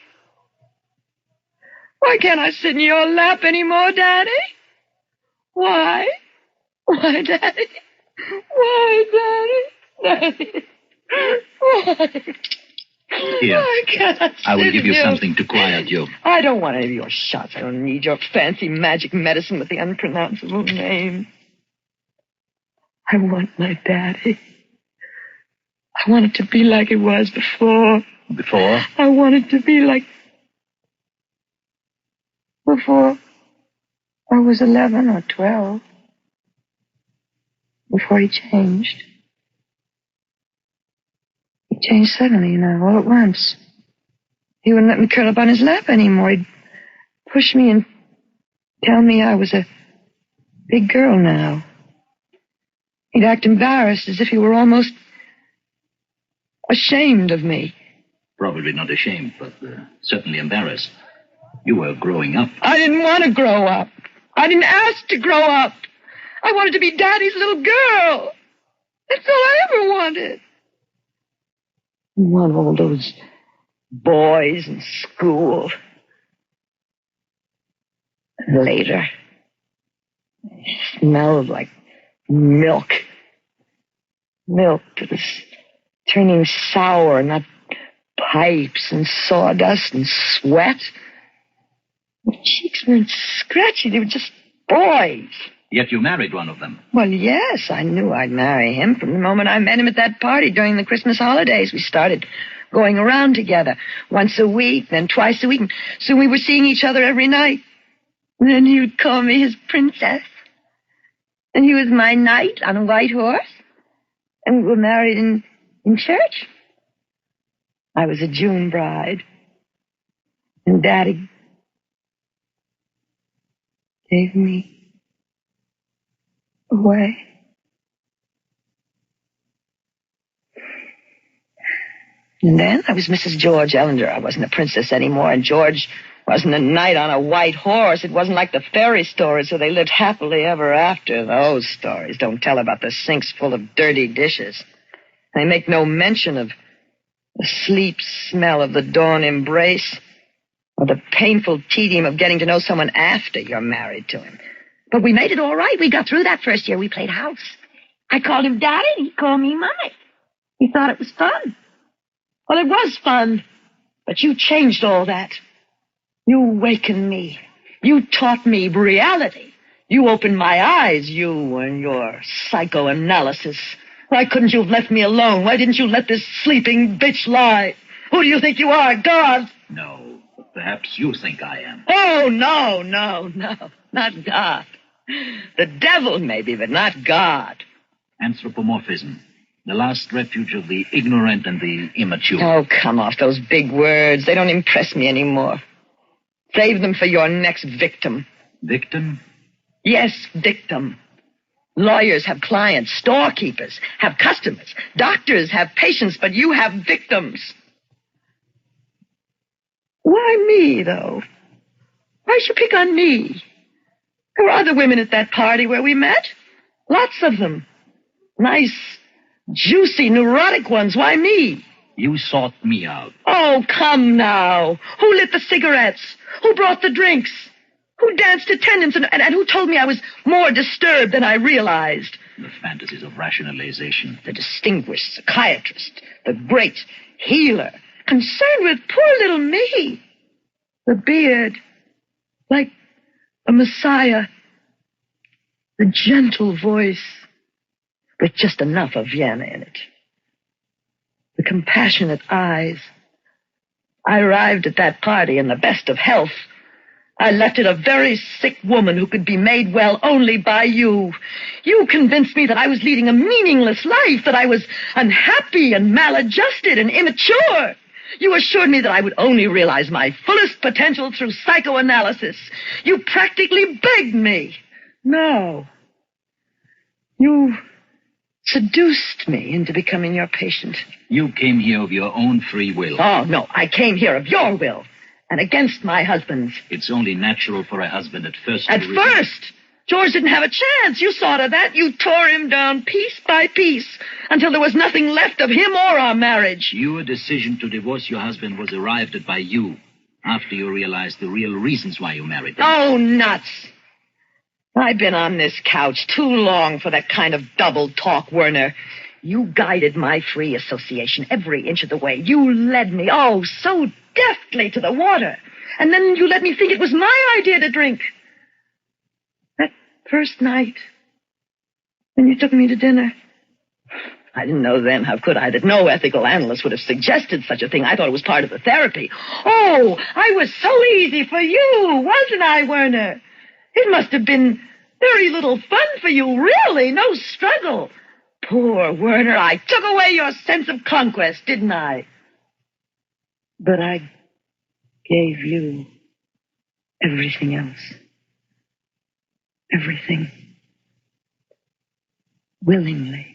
Why can't I sit in your lap anymore, Daddy? Why? Why, Daddy? Why, Daddy? Daddy? Why? Here, Why can't I sit I will give you here? something to quiet you. I don't want any of your shots. I don't need your fancy magic medicine with the unpronounceable name. I want my Daddy. I want it to be like it was before. Before? I want it to be like... Before I was 11 or 12. Before he changed. He changed suddenly, you know, all at once. He wouldn't let me curl up on his lap anymore. He'd push me and tell me I was a big girl now. He'd act embarrassed, as if he were almost ashamed of me. Probably not ashamed, but certainly embarrassed. You were growing up. I didn't want to grow up. I didn't ask to grow up. I wanted to be Daddy's little girl. That's all I ever wanted. I want all those boys in school. And later, it smelled like milk. Milk that was turning sour, not pipes and sawdust and sweat. My cheeks weren't scratchy. They were just boys. Yet you married one of them. Well, yes, I knew I'd marry him from the moment I met him at that party during the Christmas holidays. We started going around together once a week, then twice a week. And so we were seeing each other every night. And then he would call me his princess. And he was my knight on a white horse. And we were married in church. I was a June bride. And Daddy gave me away. And then I was Mrs. George Ellender. I wasn't a princess anymore, and George wasn't a knight on a white horse. It wasn't like the fairy stories where they lived happily ever after. Those stories don't tell about the sinks full of dirty dishes. They make no mention of the sleep smell of the dawn embrace or the painful tedium of getting to know someone after you're married to him. But we made it all right. We got through that first year. We played house. I called him Daddy, and he called me Mommy. He thought it was fun. Well, it was fun. But you changed all that. You awakened me. You taught me reality. You opened my eyes, you and your psychoanalysis. Why couldn't you have left me alone? Why didn't you let this sleeping bitch lie? Who do you think you are, God? No, but perhaps you think I am. Oh, no, not God. The devil, maybe, but not God. Anthropomorphism. The last refuge of the ignorant and the immature. Oh, come off those big words. They don't impress me anymore. Save them for your next victim. Victim? Yes, victim. Lawyers have clients. Storekeepers have customers. Doctors have patients, but you have victims. Why me, though? Why'd you pick on me? There were other women at that party where we met. Lots of them. Nice, juicy, neurotic ones. Why me? You sought me out. Oh, come now. Who lit the cigarettes? Who brought the drinks? Who danced attendance and who told me I was more disturbed than I realized? The fantasies of rationalization. The distinguished psychiatrist, the great healer, concerned with poor little me. The beard, like a messiah. The gentle voice, with just enough of Vienna in it. The compassionate eyes. I arrived at that party in the best of health. I left it a very sick woman who could be made well only by you. You convinced me that I was leading a meaningless life, that I was unhappy and maladjusted and immature. You assured me that I would only realize my fullest potential through psychoanalysis. You practically begged me. No. You seduced me into becoming your patient. You came here of your own free will. Oh, no, I came here of your will. And against my husband's. It's only natural for a husband at first. At first? George didn't have a chance. You saw to that. You tore him down piece by piece until there was nothing left of him or our marriage. Your decision to divorce your husband was arrived at by you after you realized the real reasons why you married him. Oh, nuts. I've been on this couch too long for that kind of double talk, Werner. You guided my free association every inch of the way. You led me, oh, so deftly to the water. And then you let me think it was my idea to drink. That first night, when you took me to dinner. I didn't know then, how could I, that no ethical analyst would have suggested such a thing. I thought it was part of the therapy. Oh, I was so easy for you, wasn't I, Werner? It must have been very little fun for you, really, no struggle. Poor Werner, I took away your sense of conquest, didn't I? But I gave you everything else. Everything. willingly.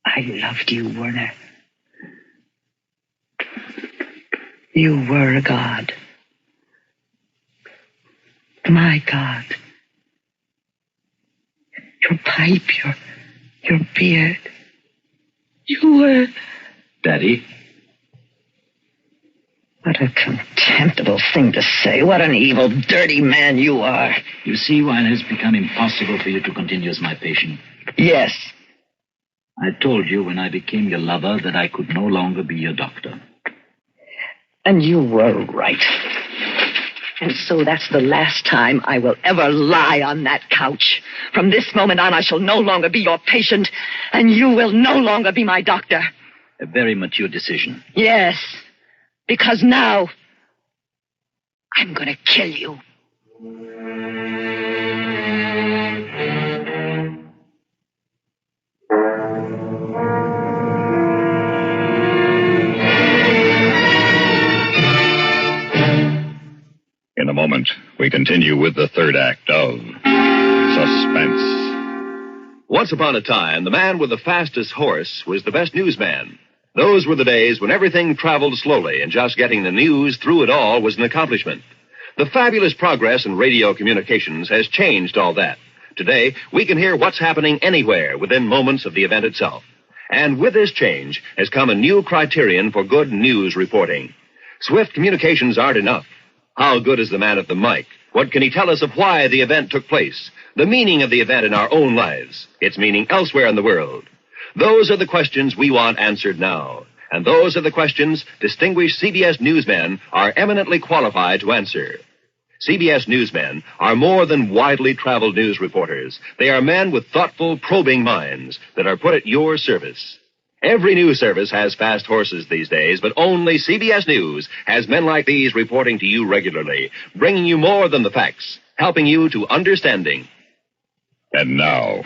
I loved you, Werner. You were a god. My God. Your pipe, your beard. You were... Daddy? What a contemptible thing to say. What an evil, dirty man you are. You see why it has become impossible for you to continue as my patient? Yes. I told you when I became your lover that I could no longer be your doctor. And you were right. And so that's the last time I will ever lie on that couch. From this moment on, I shall no longer be your patient, and you will no longer be my doctor. A very mature decision. Yes, because now I'm going to kill you. In a moment, we continue with the third act of Suspense. Once upon a time, the man with the fastest horse was the best newsman. Those were the days when everything traveled slowly, and just getting the news through it all was an accomplishment. The fabulous progress in radio communications has changed all that. Today, we can hear what's happening anywhere within moments of the event itself. And with this change has come a new criterion for good news reporting. Swift communications aren't enough. How good is the man at the mic? What can he tell us of why the event took place? The meaning of the event in our own lives. Its meaning elsewhere in the world. Those are the questions we want answered now. And those are the questions distinguished CBS newsmen are eminently qualified to answer. CBS newsmen are more than widely traveled news reporters. They are men with thoughtful, probing minds that are put at your service. Every news service has fast horses these days, but only CBS News has men like these reporting to you regularly, bringing you more than the facts, helping you to understanding. And now,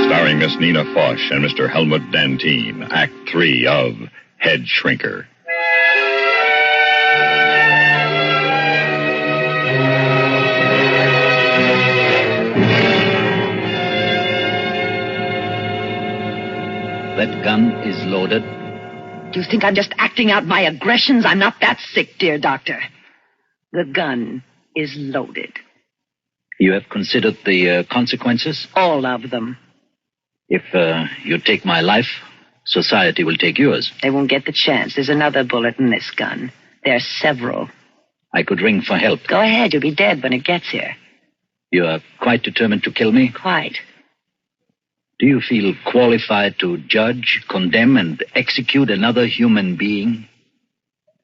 starring Miss Nina Foch and Mr. Helmut Dantine, Act 3 of HEADSHRINKER. That gun is loaded. Do you think I'm just acting out my aggressions? I'm not that sick, dear doctor. The gun is loaded. You have considered the consequences? All of them. If you take my life, society will take yours. They won't get the chance. There's another bullet in this gun. There are several. I could ring for help. Go ahead. You'll be dead when it gets here. You are quite determined to kill me? Quite. Do you feel qualified to judge, condemn, and execute another human being?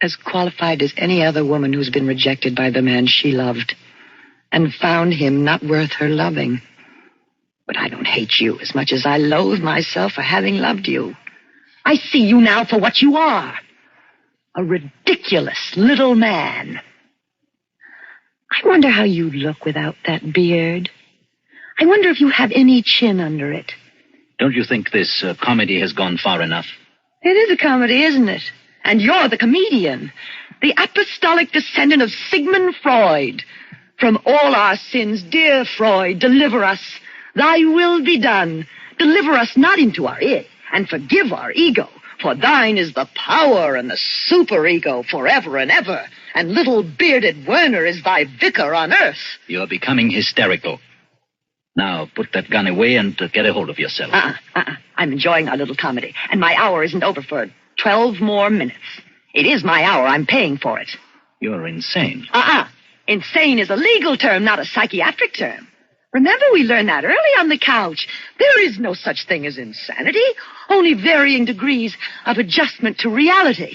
As qualified as any other woman who's been rejected by the man she loved and found him not worth her loving. But I don't hate you as much as I loathe myself for having loved you. I see you now for what you are. A ridiculous little man. I wonder how you look without that beard. I wonder if you have any chin under it. Don't you think this comedy has gone far enough? It is a comedy, isn't it? And you're the comedian. The apostolic descendant of Sigmund Freud. From all our sins, dear Freud, deliver us. Thy will be done. Deliver us not into our id, and forgive our ego. For thine is the power and the superego forever and ever. And little bearded Werner is thy vicar on earth. You're becoming hysterical. Now, put that gun away and get a hold of yourself. I'm enjoying our little comedy. And my hour isn't over for 12 more minutes. It is my hour. I'm paying for it. You're insane. Insane is a legal term, not a psychiatric term. Remember, we learned that early on the couch. There is no such thing as insanity, only varying degrees of adjustment to reality.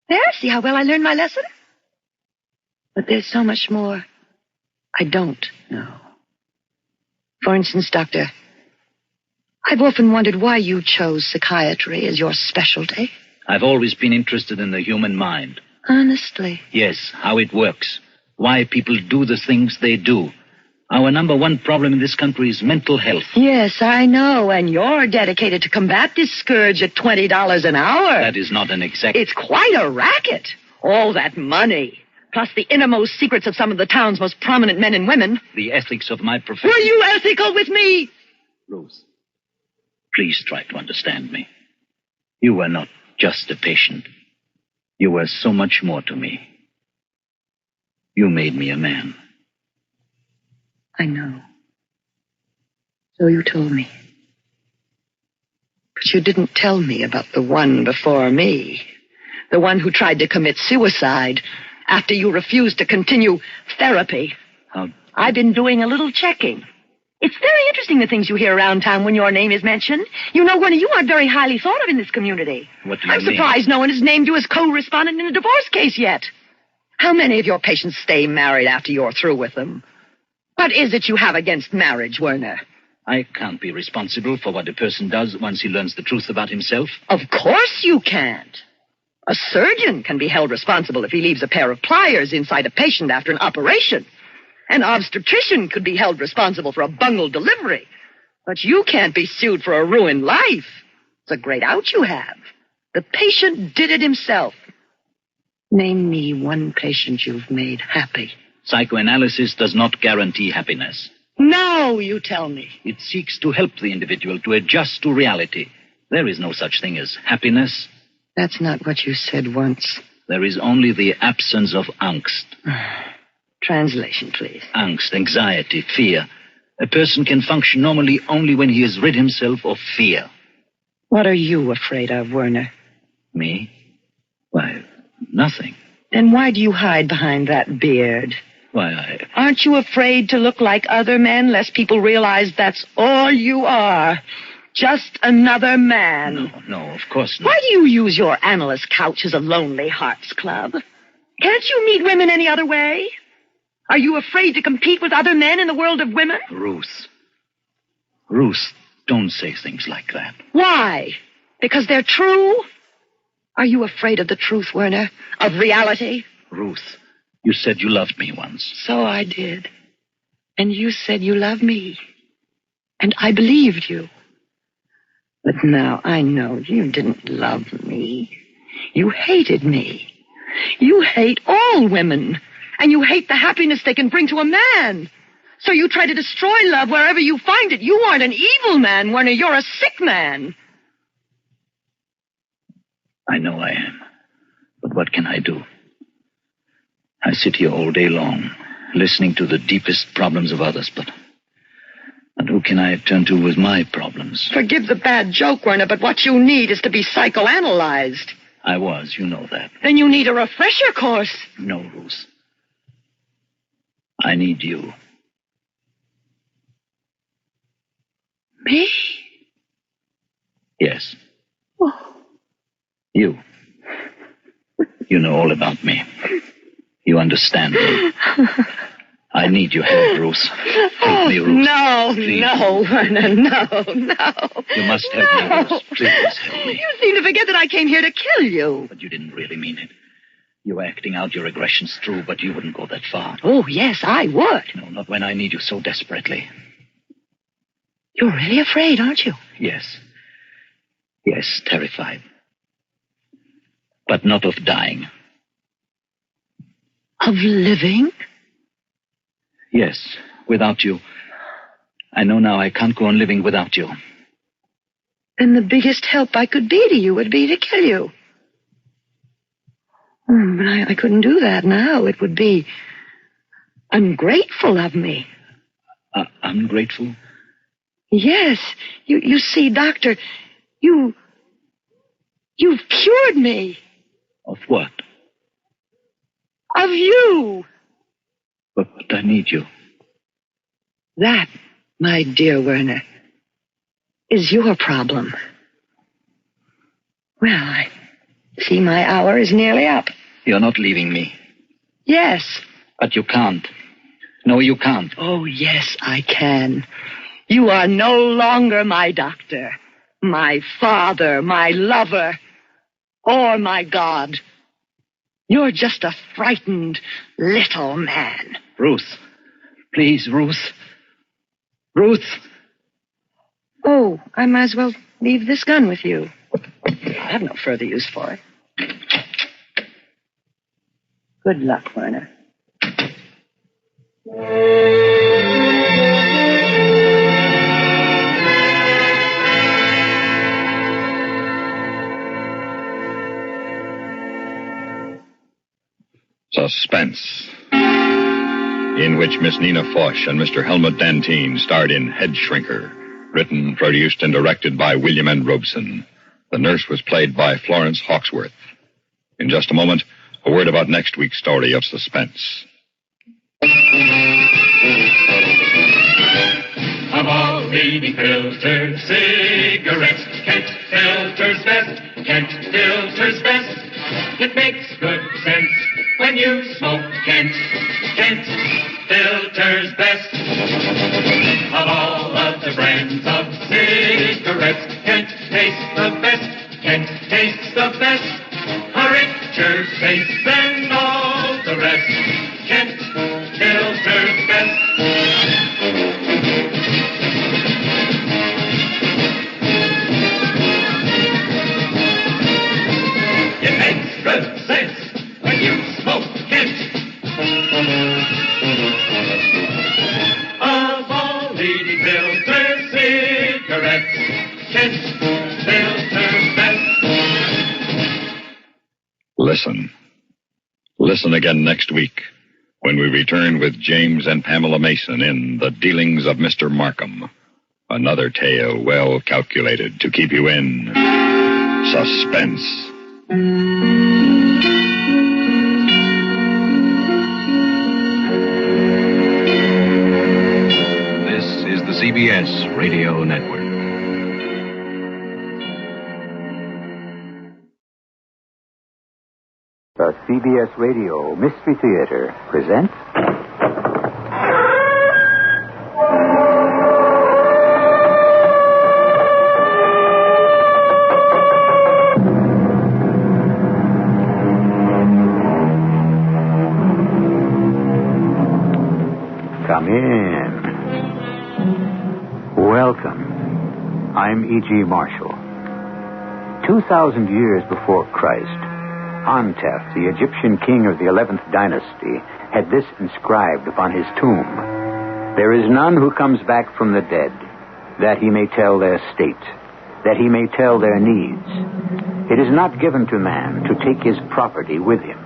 There, see how well I learned my lesson? But there's so much more I don't know. For instance, Doctor, I've often wondered why you chose psychiatry as your specialty. I've always been interested in the human mind. Honestly? Yes, how it works. Why people do the things they do. Our number one problem in this country is mental health. Yes, I know, and you're dedicated to combat this scourge at $20 an hour. That is not an exact... It's quite a racket. All that money, plus the innermost secrets of some of the town's most prominent men and women. The ethics of my profession... Were you ethical with me? Ruth, please try to understand me. You were not just a patient. You were so much more to me. You made me a man. I know. So you told me. But you didn't tell me about the one before me. The one who tried to commit suicide after you refused to continue therapy. I've been doing a little checking. It's very interesting the things you hear around town when your name is mentioned. You know, Werner, you aren't very highly thought of in this community. What do you I'm mean? surprised no one has named you as co-respondent in a divorce case yet. How many of your patients stay married after you're through with them? What is it you have against marriage, Werner? I can't be responsible for what a person does once he learns the truth about himself. Of course you can't. A surgeon can be held responsible if he leaves a pair of pliers inside a patient after an operation. An obstetrician could be held responsible for a bungled delivery. But you can't be sued for a ruined life. It's a great out you have. The patient did it himself. Name me one patient you've made happy. Psychoanalysis does not guarantee happiness. No, you tell me. It seeks to help the individual to adjust to reality. There is no such thing as happiness. That's not what you said once. There is only the absence of angst. Translation, please. Angst, anxiety, fear. A person can function normally only when he has rid himself of fear. What are you afraid of, Werner? Me? Why, nothing. Then why do you hide behind that beard? Why, Aren't you afraid to look like other men, lest people realize that's all you are? Just another man. No, of course not. Why do you use your analyst couch as a lonely hearts club? Can't you meet women any other way? Are you afraid to compete with other men in the world of women? Ruth, don't say things like that. Why? Because they're true? Are you afraid of the truth, Werner? Of reality? Ruth, you said you loved me once. So I did. And you said you loved me. And I believed you. But now I know you didn't love me. You hated me. You hate all women. And you hate the happiness they can bring to a man. So you try to destroy love wherever you find it. You aren't an evil man, Werner. You're a sick man. I know I am. But what can I do? I sit here all day long, listening to the deepest problems of others, but who can I turn to with my problems? Forgive the bad joke, Werner, but what you need is to be psychoanalyzed. I was, you know that. Then you need a refresher course. No, Ruth. I need you. Me? Yes. Oh. You. You know all about me. You understand me. I need your help, Ruth. Help me, Ruth. No, Please. no, Werner, no. You must help me, Ruth. Please help me. You seem to forget that I came here to kill you. But you didn't really mean it. You were acting out your aggressions true, but you wouldn't go that far. Oh, yes, I would. No, not when I need you so desperately. You're really afraid, aren't you? Yes. Yes, terrified. But not of dying. Of living? Yes, without you. I know now I can't go on living without you. Then the biggest help I could be to you would be to kill you. But I couldn't do that now. It would be ungrateful of me. Ungrateful? Yes. You see, Doctor, you've cured me. Of what? Of you. But I need you. That, my dear Werner, is your problem. Well, I see my hour is nearly up. You're not leaving me. Yes. But you can't. No, you can't. Oh, yes, I can. You are no longer my doctor, my father, my lover, or my God. You're just a frightened little man. Ruth. Please, Ruth. Ruth. Oh, I might as well leave this gun with you. I have no further use for it. Good luck, Werner. Suspense, in which Miss Nina Foch and Mr. Helmut Dantine starred in HEADSHRINKER, written, produced, and directed by William N. Robeson. The nurse was played by Florence Hawksworth. In just a moment, a word about next week's story of Suspense. Of all leading filtered cigarettes, Kent filters best. Kent filters best. It makes good sense when you smoke Kent. Kent filters best. Of all of the brands of cigarettes, Kent tastes the best. Kent tastes the best. A richer taste than all the rest. Kent filters best. It makes good sense when you smoke Kent. Of all leading filter cigarettes, Kent filters best. Listen. Listen again next week when we return with James and Pamela Mason in The Dealings of Mr. Markham. Another tale well calculated to keep you in suspense. This is the CBS Radio Network. The CBS Radio Mystery Theater presents... Come in. Welcome. I'm E.G. Marshall. 2,000 years before Christ, Antef, the Egyptian king of the 11th dynasty, had this inscribed upon his tomb: "There is none who comes back from the dead, that he may tell their state, that he may tell their needs. It is not given to man to take his property with him,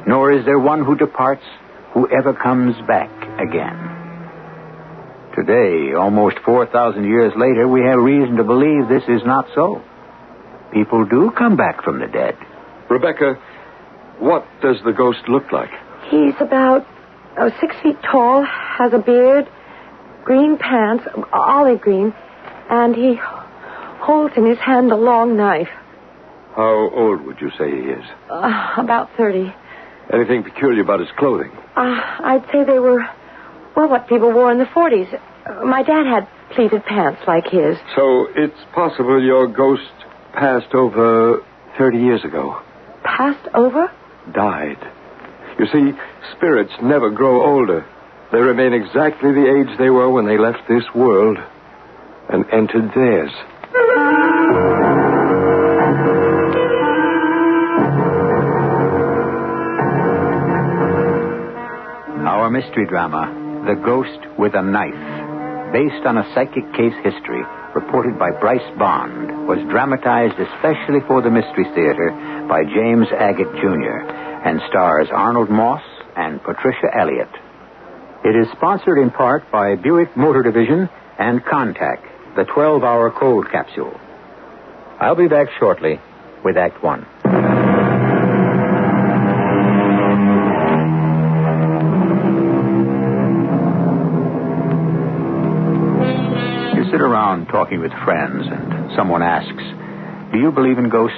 nor is there one who departs who ever comes back again." Today, almost 4,000 years later, we have reason to believe this is not so. People do come back from the dead. Rebecca, what does the ghost look like? He's about 6 feet tall, has a beard, green pants, olive green, and he holds in his hand a long knife. How old would you say he is? About 30. Anything peculiar about his clothing? I'd say they were, what people wore in the 40s. My dad had pleated pants like his. So it's possible your ghost passed over 30 years ago. Passed over? Died. You see, spirits never grow older. They remain exactly the age they were when they left this world and entered theirs. Our mystery drama, The Ghost with a Knife, based on a psychic case history reported by Bryce Bond, was dramatized especially for the Mystery Theater by James Agate, Jr., and stars Arnold Moss and Patricia Elliott. It is sponsored in part by Buick Motor Division and Contact, the 12-hour cold capsule. I'll be back shortly with Act One. Sit around talking with friends and someone asks, "Do you believe in ghosts?"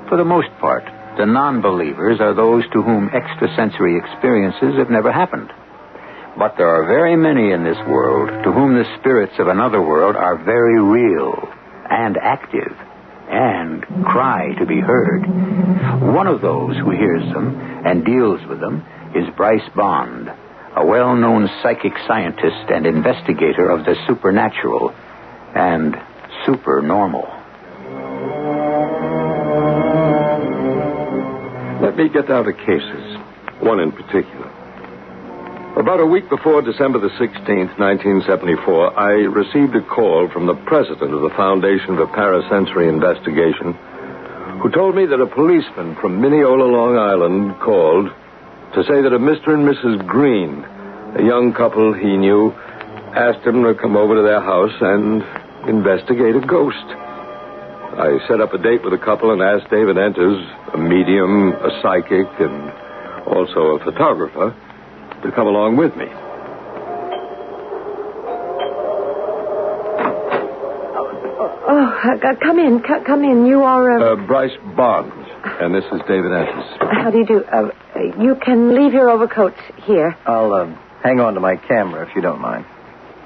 For the most part, the non-believers are those to whom extrasensory experiences have never happened. But there are very many in this world to whom the spirits of another world are very real and active and cry to be heard. One of those who hears them and deals with them is Bryce Bond, a well-known psychic scientist and investigator of the supernatural and supernormal. Let me get down to cases, one in particular. About a week before December the 16th, 1974, I received a call from the president of the Foundation for Parasensory Investigation, who told me that a policeman from Mineola, Long Island, called to say that a Mr. and Mrs. Green, a young couple he knew, asked him to come over to their house and investigate a ghost. I set up a date with the couple and asked David Enters, a medium, a psychic, and also a photographer, to come along with me. Come in. You are... Bryce Barnes, and this is David Enters. How do you do? You can leave your overcoats here. I'll hang on to my camera if you don't mind.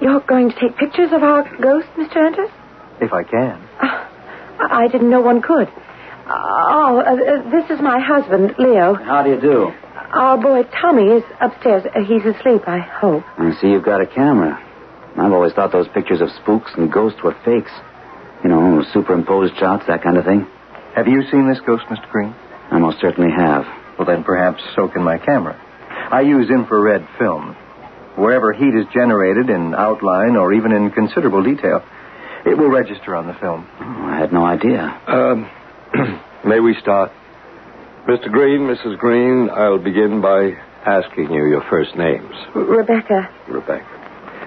You're going to take pictures of our ghost, Mr. Enters? If I can. I didn't know one could. This is my husband, Leo. How do you do? Our boy Tommy is upstairs. He's asleep, I hope. I see you've got a camera. I've always thought those pictures of spooks and ghosts were fakes. You know, superimposed shots, that kind of thing. Have you seen this ghost, Mr. Green? I most certainly have. Well, then perhaps so can my camera. I use infrared film. Wherever heat is generated in outline or even in considerable detail, it will register on the film. Oh, I had no idea. May we start? Mr. Green, Mrs. Green, I'll begin by asking you your first names. Rebecca.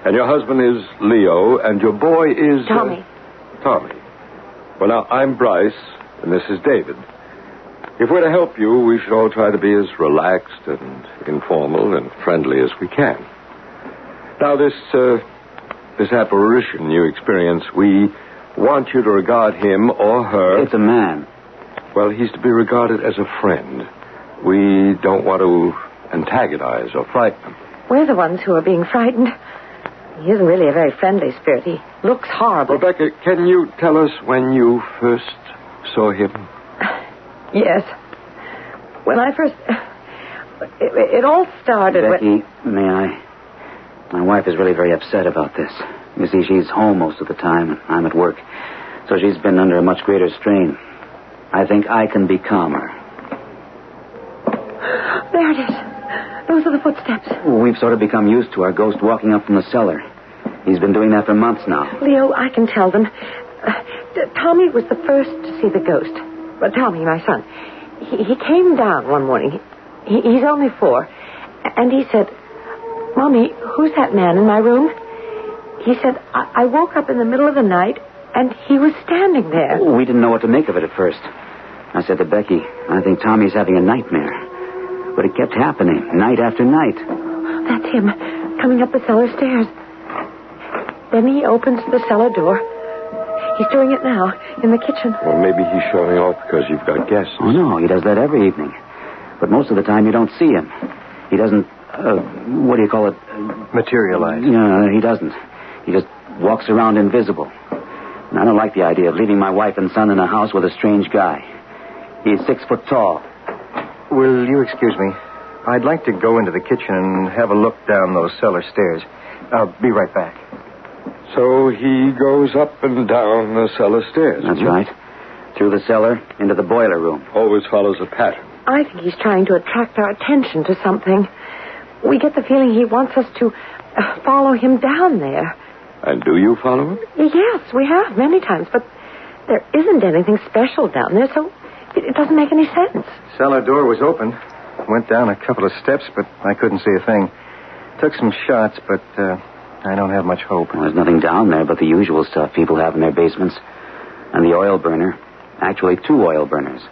And your husband is Leo, and your boy is... Tommy. Tommy. Well, now, I'm Bryce, and this is David. If we're to help you, we should all try to be as relaxed and informal and friendly as we can. Now, this apparition you experience, we want you to regard him or her... It's a man. Well, he's to be regarded as a friend. We don't want to antagonize or frighten him. We're the ones who are being frightened. He isn't really a very friendly spirit. He looks horrible. Rebecca, can you tell us when you first saw him? Yes. When I first... It all started Becky, may I? My wife is really very upset about this. You see, she's home most of the time, and I'm at work. So she's been under a much greater strain. I think I can be calmer. There it is. Those are the footsteps. We've sort of become used to our ghost walking up from the cellar. He's been doing that for months now. Leo, I can tell them. Tommy was the first to see the ghost. Tommy, my son. He came down one morning. He's only 4. And he said, Mommy, who's that man in my room? He said, I woke up in the middle of the night, and he was standing there. We didn't know what to make of it at first. I said to Becky, I think Tommy's having a nightmare. But it kept happening, night after night. That's him, coming up the cellar stairs. Then he opens the cellar door. He's doing it now, in the kitchen. Well, maybe he's showing off because you've got guests. Oh, no, he does that every evening. But most of the time you don't see him. He doesn't, what do you call it? Materialize. No, he doesn't. He just walks around invisible. And I don't like the idea of leaving my wife and son in a house with a strange guy. He's 6 foot tall. Will you excuse me? I'd like to go into the kitchen and have a look down those cellar stairs. I'll be right back. So he goes up and down the cellar stairs. That's right. Through the cellar, into the boiler room. Always follows a pattern. I think he's trying to attract our attention to something. We get the feeling he wants us to follow him down there. And do you follow him? Yes, we have many times, but there isn't anything special down there, so it doesn't make any sense. Cellar door was open. Went down a couple of steps, but I couldn't see a thing. Took some shots, but I don't have much hope. Well, there's nothing down there but the usual stuff people have in their basements. And the oil burner. Actually, 2 oil burners.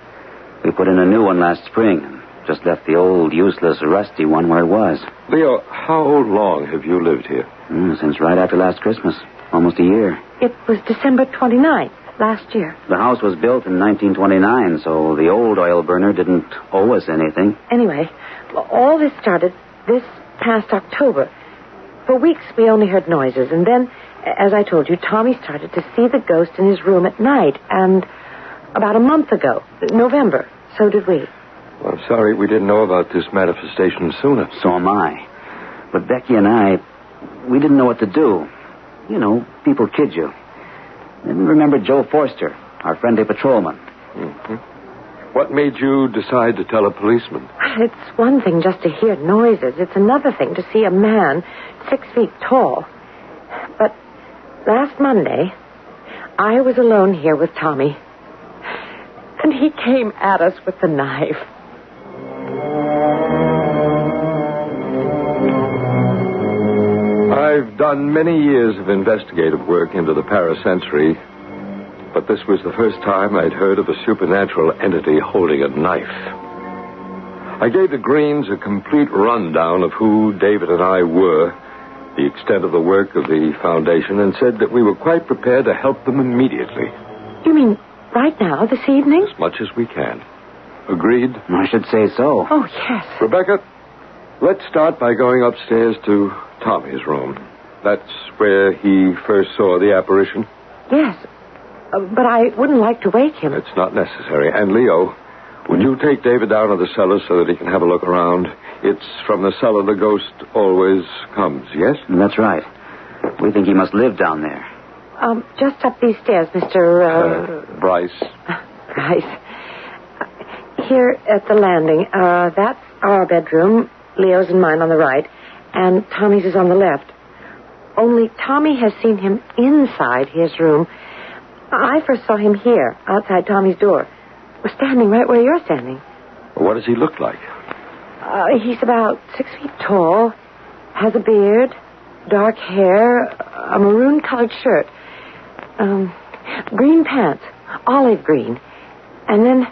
We put in a new one last spring and just left the old, useless, rusty one where it was. Leo, how long have you lived here? Since right after last Christmas. Almost a year. It was December 29th, last year. The house was built in 1929, so the old oil burner didn't owe us anything. Anyway, all this started this past October. For weeks, we only heard noises, and then, as I told you, Tommy started to see the ghost in his room at night, and about a month ago, November, so did we. Well, I'm sorry we didn't know about this manifestation sooner. So am I. But Becky and I, we didn't know what to do. You know, people kid you. And remember Joe Forster, our friendly patrolman. Mm-hmm. What made you decide to tell a policeman? It's one thing just to hear noises. It's another thing to see a man 6 feet tall. But last Monday, I was alone here with Tommy. And he came at us with the knife. I've done many years of investigative work into the parasensory, but this was the first time I'd heard of a supernatural entity holding a knife. I gave the Greens a complete rundown of who David and I were, the extent of the work of the foundation, and said that we were quite prepared to help them immediately. You mean right now, this evening? As much as we can. Agreed? I should say so. Oh, yes. Rebecca, let's start by going upstairs to Tommy's room. That's where he first saw the apparition. Yes, but I wouldn't like to wake him. It's not necessary. And Leo, would you take David down to the cellar so that he can have a look around? It's from the cellar the ghost always comes, yes? That's right. We think he must live down there. Just up these stairs, Mr. Bryce. Bryce. Here at the landing. That's our bedroom. Leo's and mine on the right. And Tommy's is on the left. Only Tommy has seen him inside his room. I first saw him here, outside Tommy's door. We're standing right where you're standing. What does he look like? He's about 6 feet tall, has a beard, dark hair, a maroon-colored shirt, green pants, olive green. And then,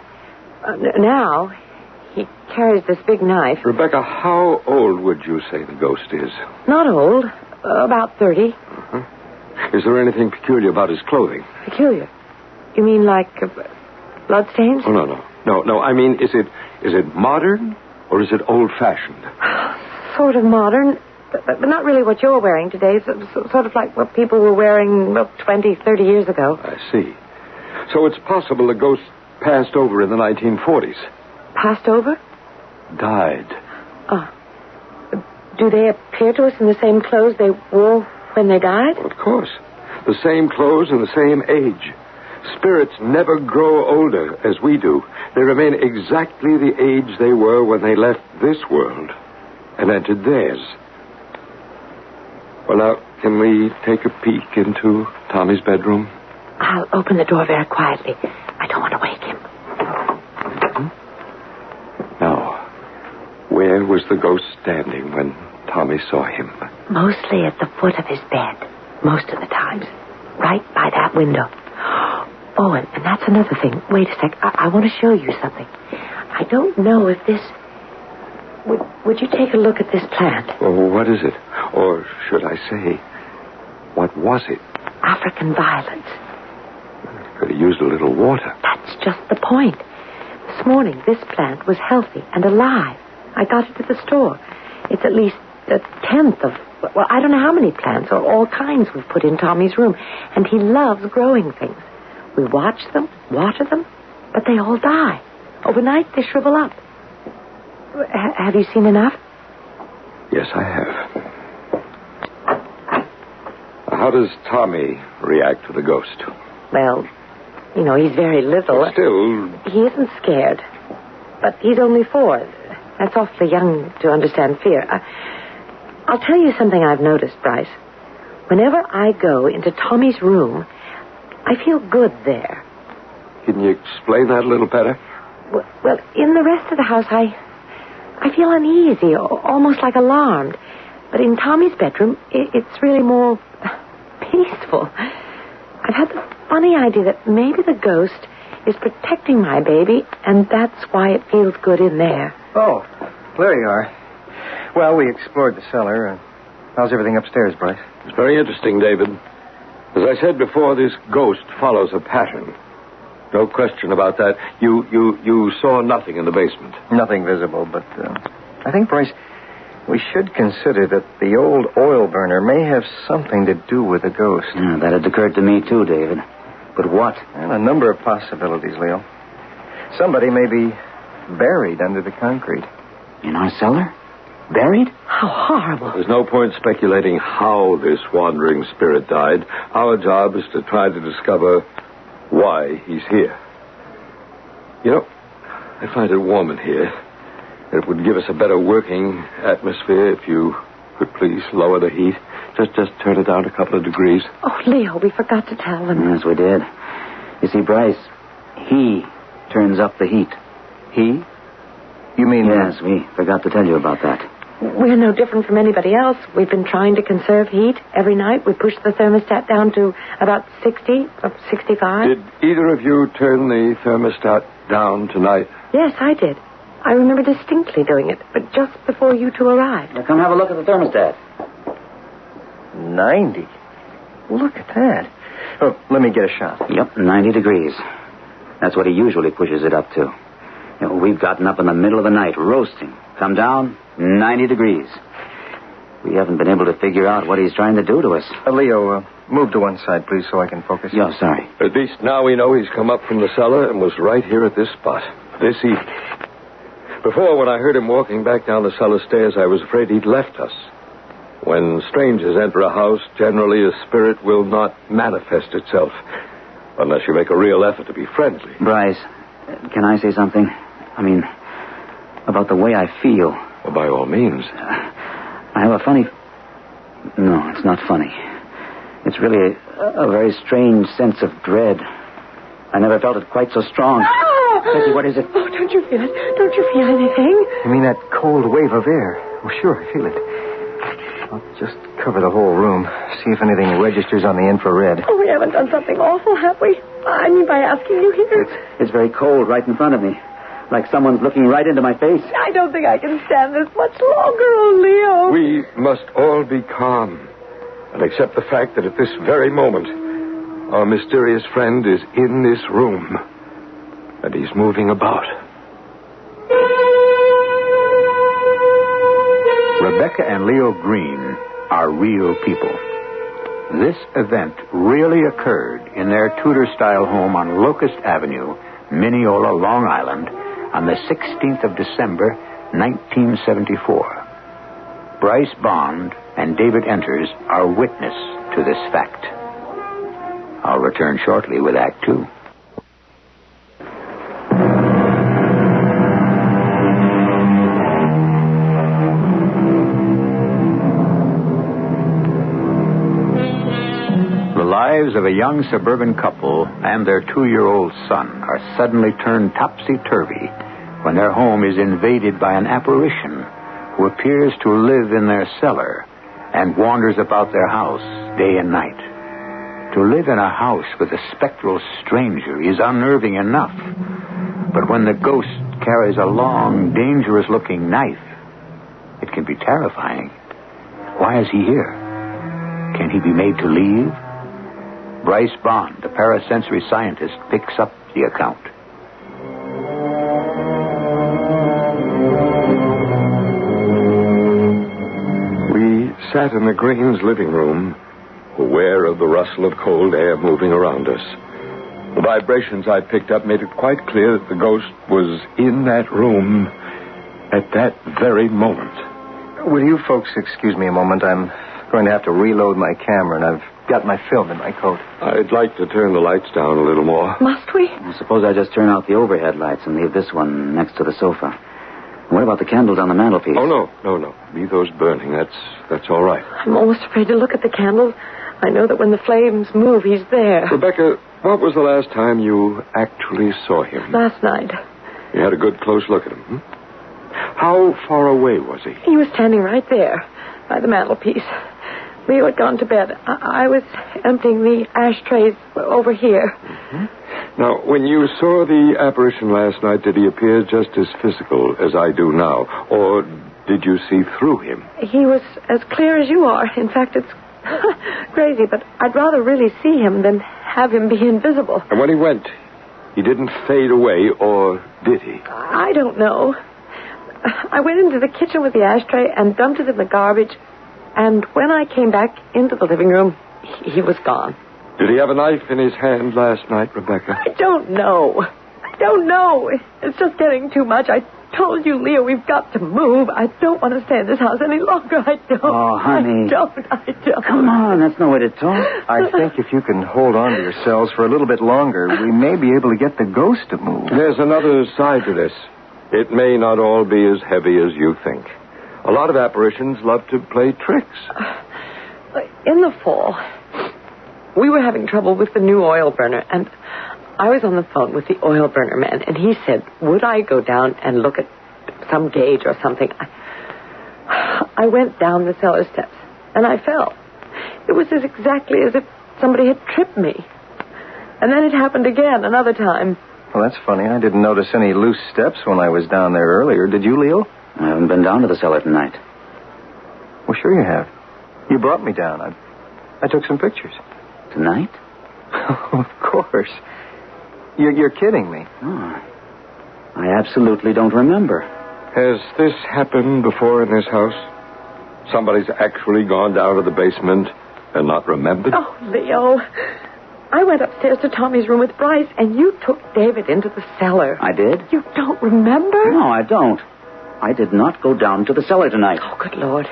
now, he carries this big knife. Rebecca, how old would you say the ghost is? Not old, about 30. Is there anything peculiar about his clothing? Peculiar? You mean like bloodstains? Oh, no. I mean, is it modern or is it old-fashioned? Sort of modern, but not really what you're wearing today. Sort of like what people were wearing 20, 30 years ago. I see. So it's possible the ghost passed over in the 1940s. Passed over? Died. Do they appear to us in the same clothes they wore when they died? Well, of course. The same clothes and the same age. Spirits never grow older as we do. They remain exactly the age they were when they left this world and entered theirs. Well, now, can we take a peek into Tommy's bedroom? I'll open the door very quietly. I don't want to wake him. Now, where was the ghost standing when Tommy saw him? Mostly at the foot of his bed. Most of the times. Right by that window. Oh, and that's another thing. Wait a sec. I want to show you something. I don't know if this... Would you take a look at this plant? Oh, what is it? Or should I say, what was it? African violets. Could have used a little water. That's just the point. This morning, this plant was healthy and alive. I got it at the store. It's at least a tenth of... Well, I don't know how many plants or all kinds we've put in Tommy's room. And he loves growing things. We watch them, water them, but they all die. Overnight, they shrivel up. Have you seen enough? Yes, I have. How does Tommy react to the ghost? Well, he's very little. But still... He isn't scared. But he's only 4. That's awfully young to understand fear. I'll tell you something I've noticed, Bryce. Whenever I go into Tommy's room, I feel good there. Can you explain that a little better? Well, in the rest of the house, I feel uneasy, almost like alarmed. But in Tommy's bedroom, it's really more peaceful. I've had the funny idea that maybe the ghost is protecting my baby, and that's why it feels good in there. Oh, there you are. Well, we explored the cellar. How's everything upstairs, Bryce? It's very interesting, David. As I said before, this ghost follows a pattern. No question about that. You saw nothing in the basement. Nothing visible, but I think, Bryce, we should consider that the old oil burner may have something to do with the ghost. Yeah, that had occurred to me too, David. But what? Well, a number of possibilities, Leo. Somebody may be buried under the concrete. In our cellar? Buried? How horrible. There's no point speculating how this wandering spirit died. Our job is to try to discover why he's here. I find it warm in here. It would give us a better working atmosphere if you could please lower the heat. Just turn it down a couple of degrees. Oh, Leo, we forgot to tell them. Yes, we did. You see, Bryce, he turns up the heat. He? You mean... Yes, we forgot to tell you about that. We're no different from anybody else. We've been trying to conserve heat every night. We push the thermostat down to about 60 or 65. Did either of you turn the thermostat down tonight? Yes, I did. I remember distinctly doing it, but just before you two arrived. Now come have a look at the thermostat. 90. Look at that. Oh, let me get a shot. Yep, 90 degrees. That's what he usually pushes it up to. You know, we've gotten up in the middle of the night, roasting. Come down, 90 degrees. We haven't been able to figure out what he's trying to do to us. Leo, move to one side, please, so I can focus. Yeah, sorry. At least now we know he's come up from the cellar and was right here at this spot, this evening. Before, when I heard him walking back down the cellar stairs, I was afraid he'd left us. When strangers enter a house, generally a spirit will not manifest itself unless you make a real effort to be friendly. Bryce, can I say something? I mean, about the way I feel. Well, by all means. I have a funny... No, it's not funny. It's really a very strange sense of dread. I never felt it quite so strong. Becky, what is it? Oh, don't you feel it? Don't you feel anything? You mean that cold wave of air? Oh, sure, I feel it. I'll just cover the whole room, see if anything registers on the infrared. Oh, we haven't done something awful, have we? I mean, by asking you here. It's very cold right in front of me. Like someone's looking right into my face. I don't think I can stand this much longer, oh, Leo. We must all be calm and accept the fact that at this very moment, our mysterious friend is in this room. And he's moving about. Rebecca and Leo Green are real people. This event really occurred in their Tudor-style home on Locust Avenue, Mineola, Long Island, on the 16th of December, 1974. Bryce Bond and David Enters are witness to this fact. I'll return shortly with Act Two. The lives of a young suburban couple and their 2-year-old son are suddenly turned topsy-turvy when their home is invaded by an apparition who appears to live in their cellar and wanders about their house day and night. To live in a house with a spectral stranger is unnerving enough, but when the ghost carries a long, dangerous-looking knife, it can be terrifying. Why is he here? Can he be made to leave? Bryce Bond, a parasensory scientist, picks up the account. We sat in the Greens' living room, aware of the rustle of cold air moving around us. The vibrations I picked up made it quite clear that the ghost was in that room at that very moment. Will you folks excuse me a moment? I'm going to have to reload my camera, and I've got my film in my coat. I'd like to turn the lights down a little more. Must we? Well, suppose I just turn out the overhead lights and leave this one next to the sofa. What about the candles on the mantelpiece? Oh, no. Leave those burning. That's all right. I'm almost afraid to look at the candles. I know that when the flames move, he's there. Rebecca, what was the last time you actually saw him? Last night. You had a good close look at him, hmm? How far away was he? He was standing right there by the mantelpiece. Leo had gone to bed. I was emptying the ashtrays over here. Mm-hmm. Now, when you saw the apparition last night, did he appear just as physical as I do now? Or did you see through him? He was as clear as you are. In fact, it's crazy, but I'd rather really see him than have him be invisible. And when he went, he didn't fade away, or did he? I don't know. I went into the kitchen with the ashtray and dumped it in the garbage, and when I came back into the living room, he was gone. Did he have a knife in his hand last night, Rebecca? I don't know. It's just getting too much. I told you, Leo, we've got to move. I don't want to stay in this house any longer. I don't. Oh, honey. I don't. Come on, that's no way to talk. I think if you can hold on to yourselves for a little bit longer, we may be able to get the ghost to move. There's another side to this. It may not all be as heavy as you think. A lot of apparitions love to play tricks. In the fall, we were having trouble with the new oil burner, and I was on the phone with the oil burner man, and he said, would I go down and look at some gauge or something? I went down the cellar steps, and I fell. It was exactly as if somebody had tripped me. And then it happened again, another time. Well, that's funny. I didn't notice any loose steps when I was down there earlier. Did you, Leo? I haven't been down to the cellar tonight. Well, sure you have. You brought me down. I took some pictures. Tonight? Of course. You're kidding me. Oh, I absolutely don't remember. Has this happened before in this house? Somebody's actually gone down to the basement and not remembered? Oh, Leo. I went upstairs to Tommy's room with Bryce, and you took David into the cellar. I did? You don't remember? No, I don't. I did not go down to the cellar tonight. Oh, good Lord.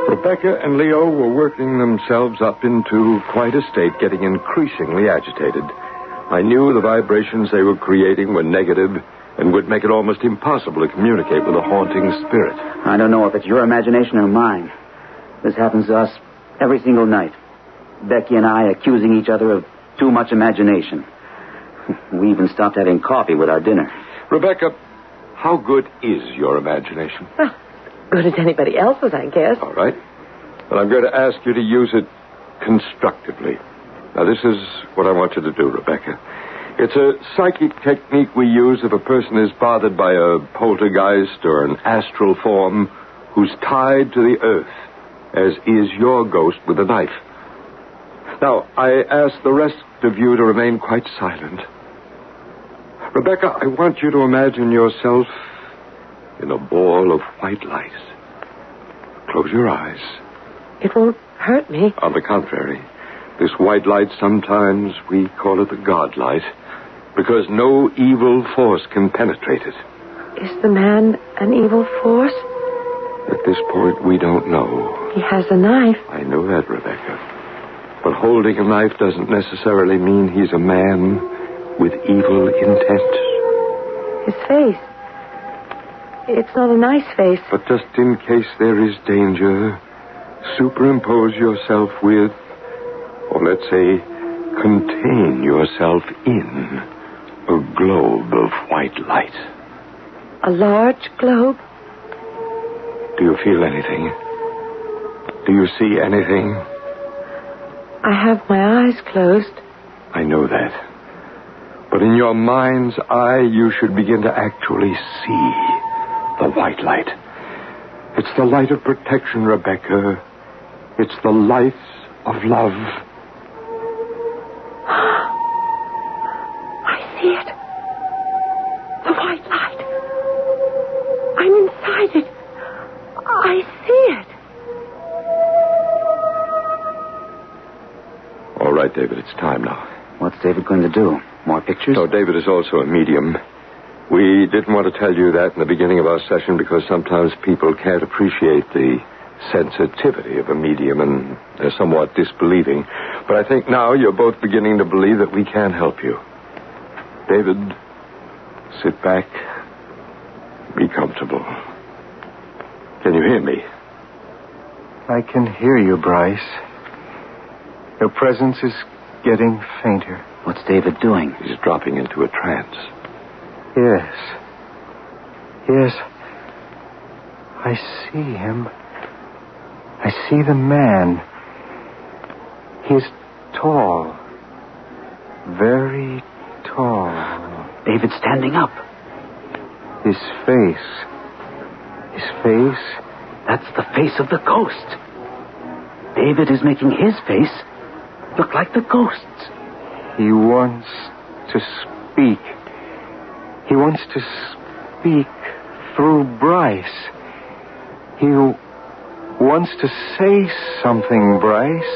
Rebecca and Leo were working themselves up into quite a state, getting increasingly agitated. I knew the vibrations they were creating were negative and would make it almost impossible to communicate with a haunting spirit. I don't know if it's your imagination or mine. This happens to us every single night. Becky and I accusing each other of too much imagination. We even stopped having coffee with our dinner. Rebecca, how good is your imagination? Well, good as anybody else's, I guess. All right. Well, I'm going to ask you to use it constructively. Now, this is what I want you to do, Rebecca. It's a psychic technique we use if a person is bothered by a poltergeist or an astral form who's tied to the earth, as is your ghost with a knife. Now, I ask the rest of you to remain quite silent. Rebecca, I want you to imagine yourself in a ball of white light. Close your eyes. It won't hurt me. On the contrary, this white light, sometimes we call it the God light, because no evil force can penetrate it. Is the man an evil force? At this point, we don't know. He has a knife. I know that, Rebecca. But holding a knife doesn't necessarily mean he's a man with evil intent. His face. It's not a nice face. But just in case there is danger, superimpose yourself with, or let's say, contain yourself in a globe of white light. A large globe? Do you feel anything? Do you see anything? I have my eyes closed. I know that. But in your mind's eye, you should begin to actually see the white light. It's the light of protection, Rebecca. It's the light of love. I see it. The white light. I'm inside it. I see it. All right, David, it's time now. What's David going to do? More pictures? So David is also a medium. We didn't want to tell you that in the beginning of our session because sometimes people can't appreciate the sensitivity of a medium and they're somewhat disbelieving. But I think now you're both beginning to believe that we can help you. David, sit back. Be comfortable. Can you hear me? I can hear you, Bryce. Your presence is getting fainter. What's David doing? He's dropping into a trance. Yes. Yes. I see him. I see the man. He's tall. Very tall. David's standing up. His face. His face? That's the face of the ghost. David is making his face look like the ghost's. He wants to speak. He wants to speak through Bryce. He wants to say something, Bryce.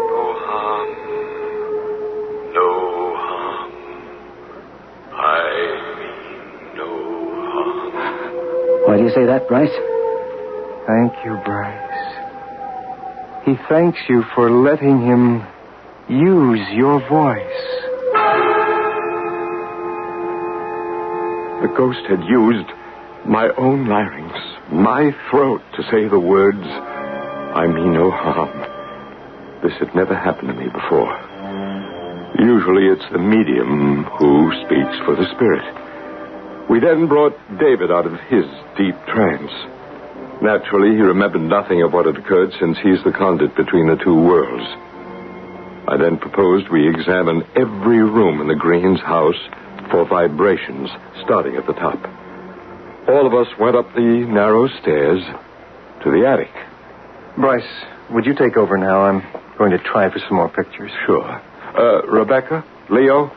No harm. No harm. I mean no harm. Why do you say that, Bryce? Thank you, Bryce. He thanks you for letting him use your voice. The ghost had used my own larynx, my throat, to say the words, I mean no harm. This had never happened to me before. Usually it's the medium who speaks for the spirit. We then brought David out of his deep trance. Naturally, he remembered nothing of what had occurred since he's the conduit between the two worlds. I then proposed we examine every room in the Greens' house for vibrations, starting at the top. All of us went up the narrow stairs to the attic. Bryce, would you take over now? I'm going to try for some more pictures. Sure. Rebecca, Leo,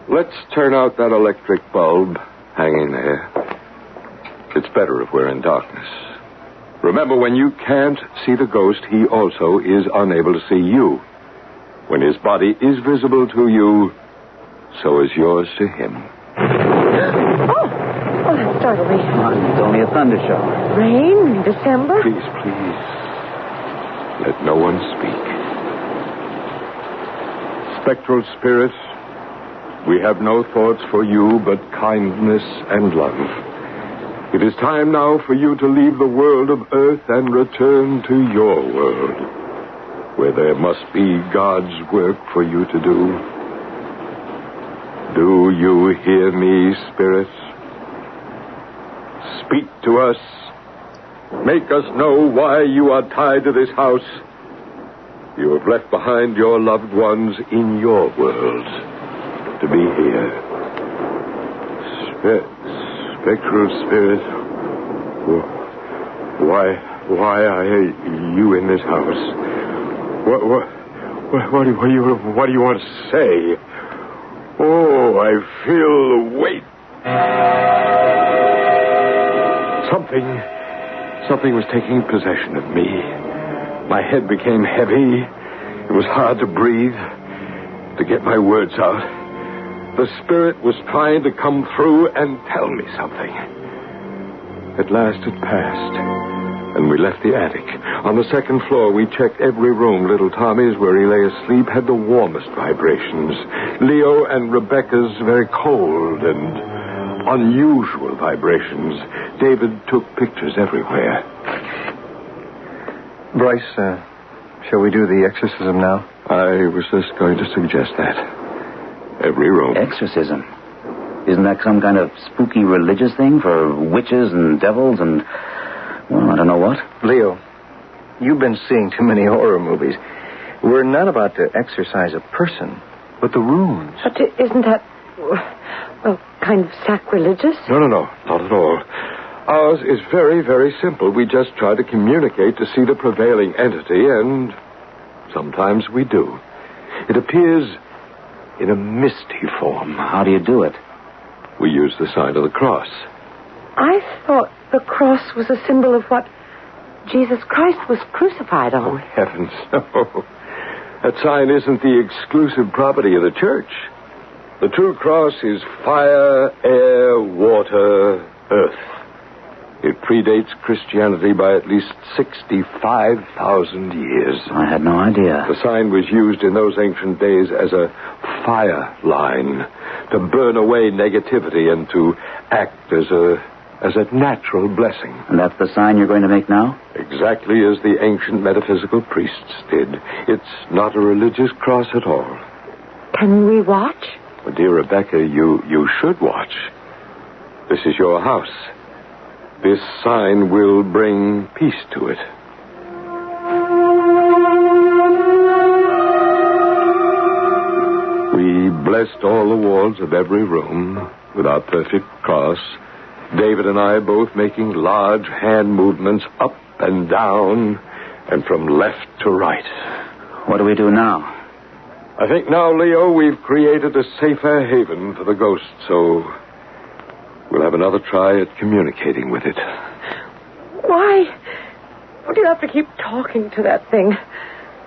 let's turn out that electric bulb hanging there. It's better if we're in darkness. Remember, when you can't see the ghost, he also is unable to see you. When his body is visible to you, so is yours to him. Oh, that startled me. It's only a thunder shower. Rain in December? Please, please. Let no one speak. Spectral spirits, we have no thoughts for you but kindness and love. It is time now for you to leave the world of earth and return to your world, where there must be God's work for you to do. Do you hear me, spirits? Speak to us. Make us know why you are tied to this house. You have left behind your loved ones in your world to be here. Spectral spirit, why are you in this house? What do you want to say? Oh, I feel the weight. Something was taking possession of me. My head became heavy. It was hard to breathe, to get my words out. The spirit was trying to come through and tell me something. At last it passed, and we left the attic. On the second floor, we checked every room. Little Tommy's, where he lay asleep, had the warmest vibrations. Leo and Rebecca's very cold and unusual vibrations. David took pictures everywhere. Bryce, shall we do the exorcism now? I was just going to suggest that. Every room. Exorcism? Isn't that some kind of spooky religious thing for witches and devils and, well, I don't know what? Leo, you've been seeing too many horror movies. We're not about to exorcise a person, but the rooms. But isn't that, well, kind of sacrilegious? No, not at all. Ours is very, very simple. We just try to communicate to see the prevailing entity, and sometimes we do. It appears in a misty form. How do you do it? We use the sign of the cross. I thought the cross was a symbol of what Jesus Christ was crucified on. Oh, heavens, no. That sign isn't the exclusive property of the church. The true cross is fire, air, water, earth. It predates Christianity by at least 65,000 years. I had no idea. The sign was used in those ancient days as a fire line to burn away negativity and to act as a natural blessing. And that's the sign you're going to make now? Exactly as the ancient metaphysical priests did. It's not a religious cross at all. Can we watch? Well, dear Rebecca, you should watch. This is your house. This sign will bring peace to it. We blessed all the walls of every room with our perfect cross. David and I both making large hand movements up and down and from left to right. What do we do now? I think now, Leo, we've created a safer haven for the ghost, so we'll have another try at communicating with it. Why do you have to keep talking to that thing?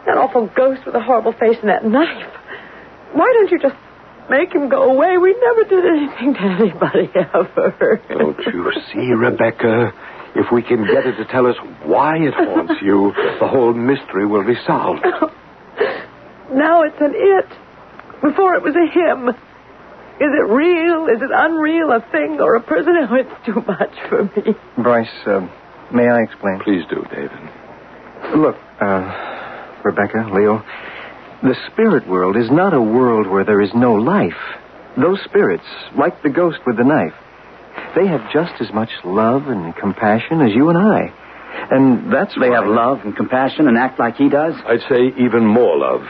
That awful ghost with a horrible face and that knife. Why don't you just make him go away? We never did anything to anybody ever. Don't you see, Rebecca? If we can get it to tell us why it haunts you, the whole mystery will be solved. Now it's an it. Before it was a him. Is it real? Is it unreal? A thing or a person? Oh, it's too much for me. Bryce, may I explain? Please do, David. Look, Rebecca, Leo, the spirit world is not a world where there is no life. Those spirits, like the ghost with the knife, They have just as much love and compassion as you and I. And that's They have love and compassion and act like he does? I'd say even more love.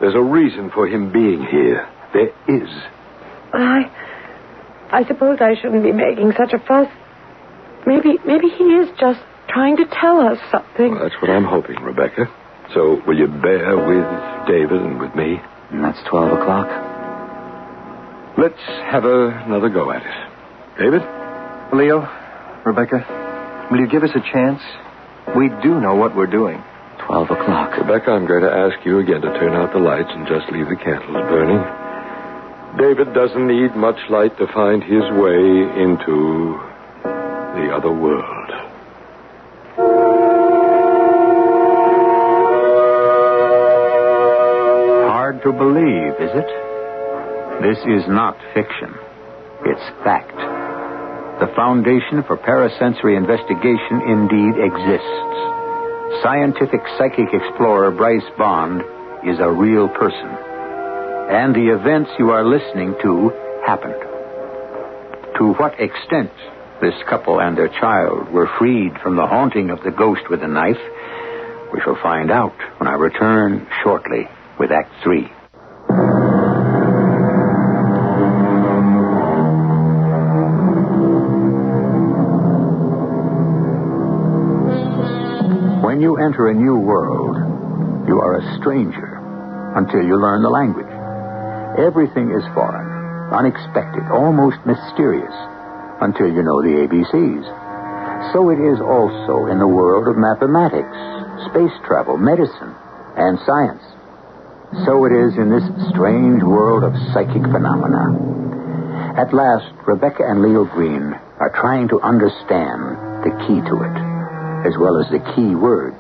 There's a reason for him being here. There is. I suppose I shouldn't be making such a fuss. Maybe he is just trying to tell us something. Well, that's what I'm hoping, Rebecca. So will you bear with David and with me? And that's 12 o'clock. Let's have another go at it. David? Leo, Rebecca, will you give us a chance? We do know what we're doing. 12 o'clock. Rebecca, I'm going to ask you again to turn out the lights and just leave the candles burning. David doesn't need much light to find his way into the other world. Hard to believe, is it? This is not fiction. It's fact. The foundation for parasensory investigation indeed exists. Scientific psychic explorer Bryce Bond is a real person. And the events you are listening to happened. To what extent this couple and their child were freed from the haunting of the ghost with a knife, we shall find out when I return shortly with Act 3. When you enter a new world, you are a stranger until you learn the language. Everything is foreign, unexpected, almost mysterious, until you know the ABCs. So it is also in the world of mathematics, space travel, medicine, and science. So it is in this strange world of psychic phenomena. At last, Rebecca and Leo Green are trying to understand the key to it, as well as the key words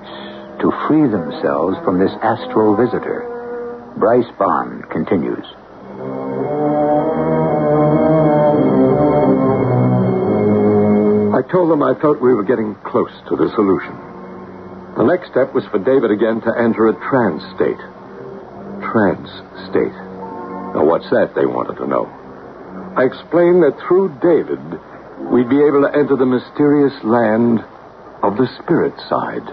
to free themselves from this astral visitor. Bryce Bond continues. I told them I felt we were getting close to the solution. The next step was for David again to enter a trance state. Trance state. Now, what's that, they wanted to know. I explained that through David, we'd be able to enter the mysterious land of the spirit side.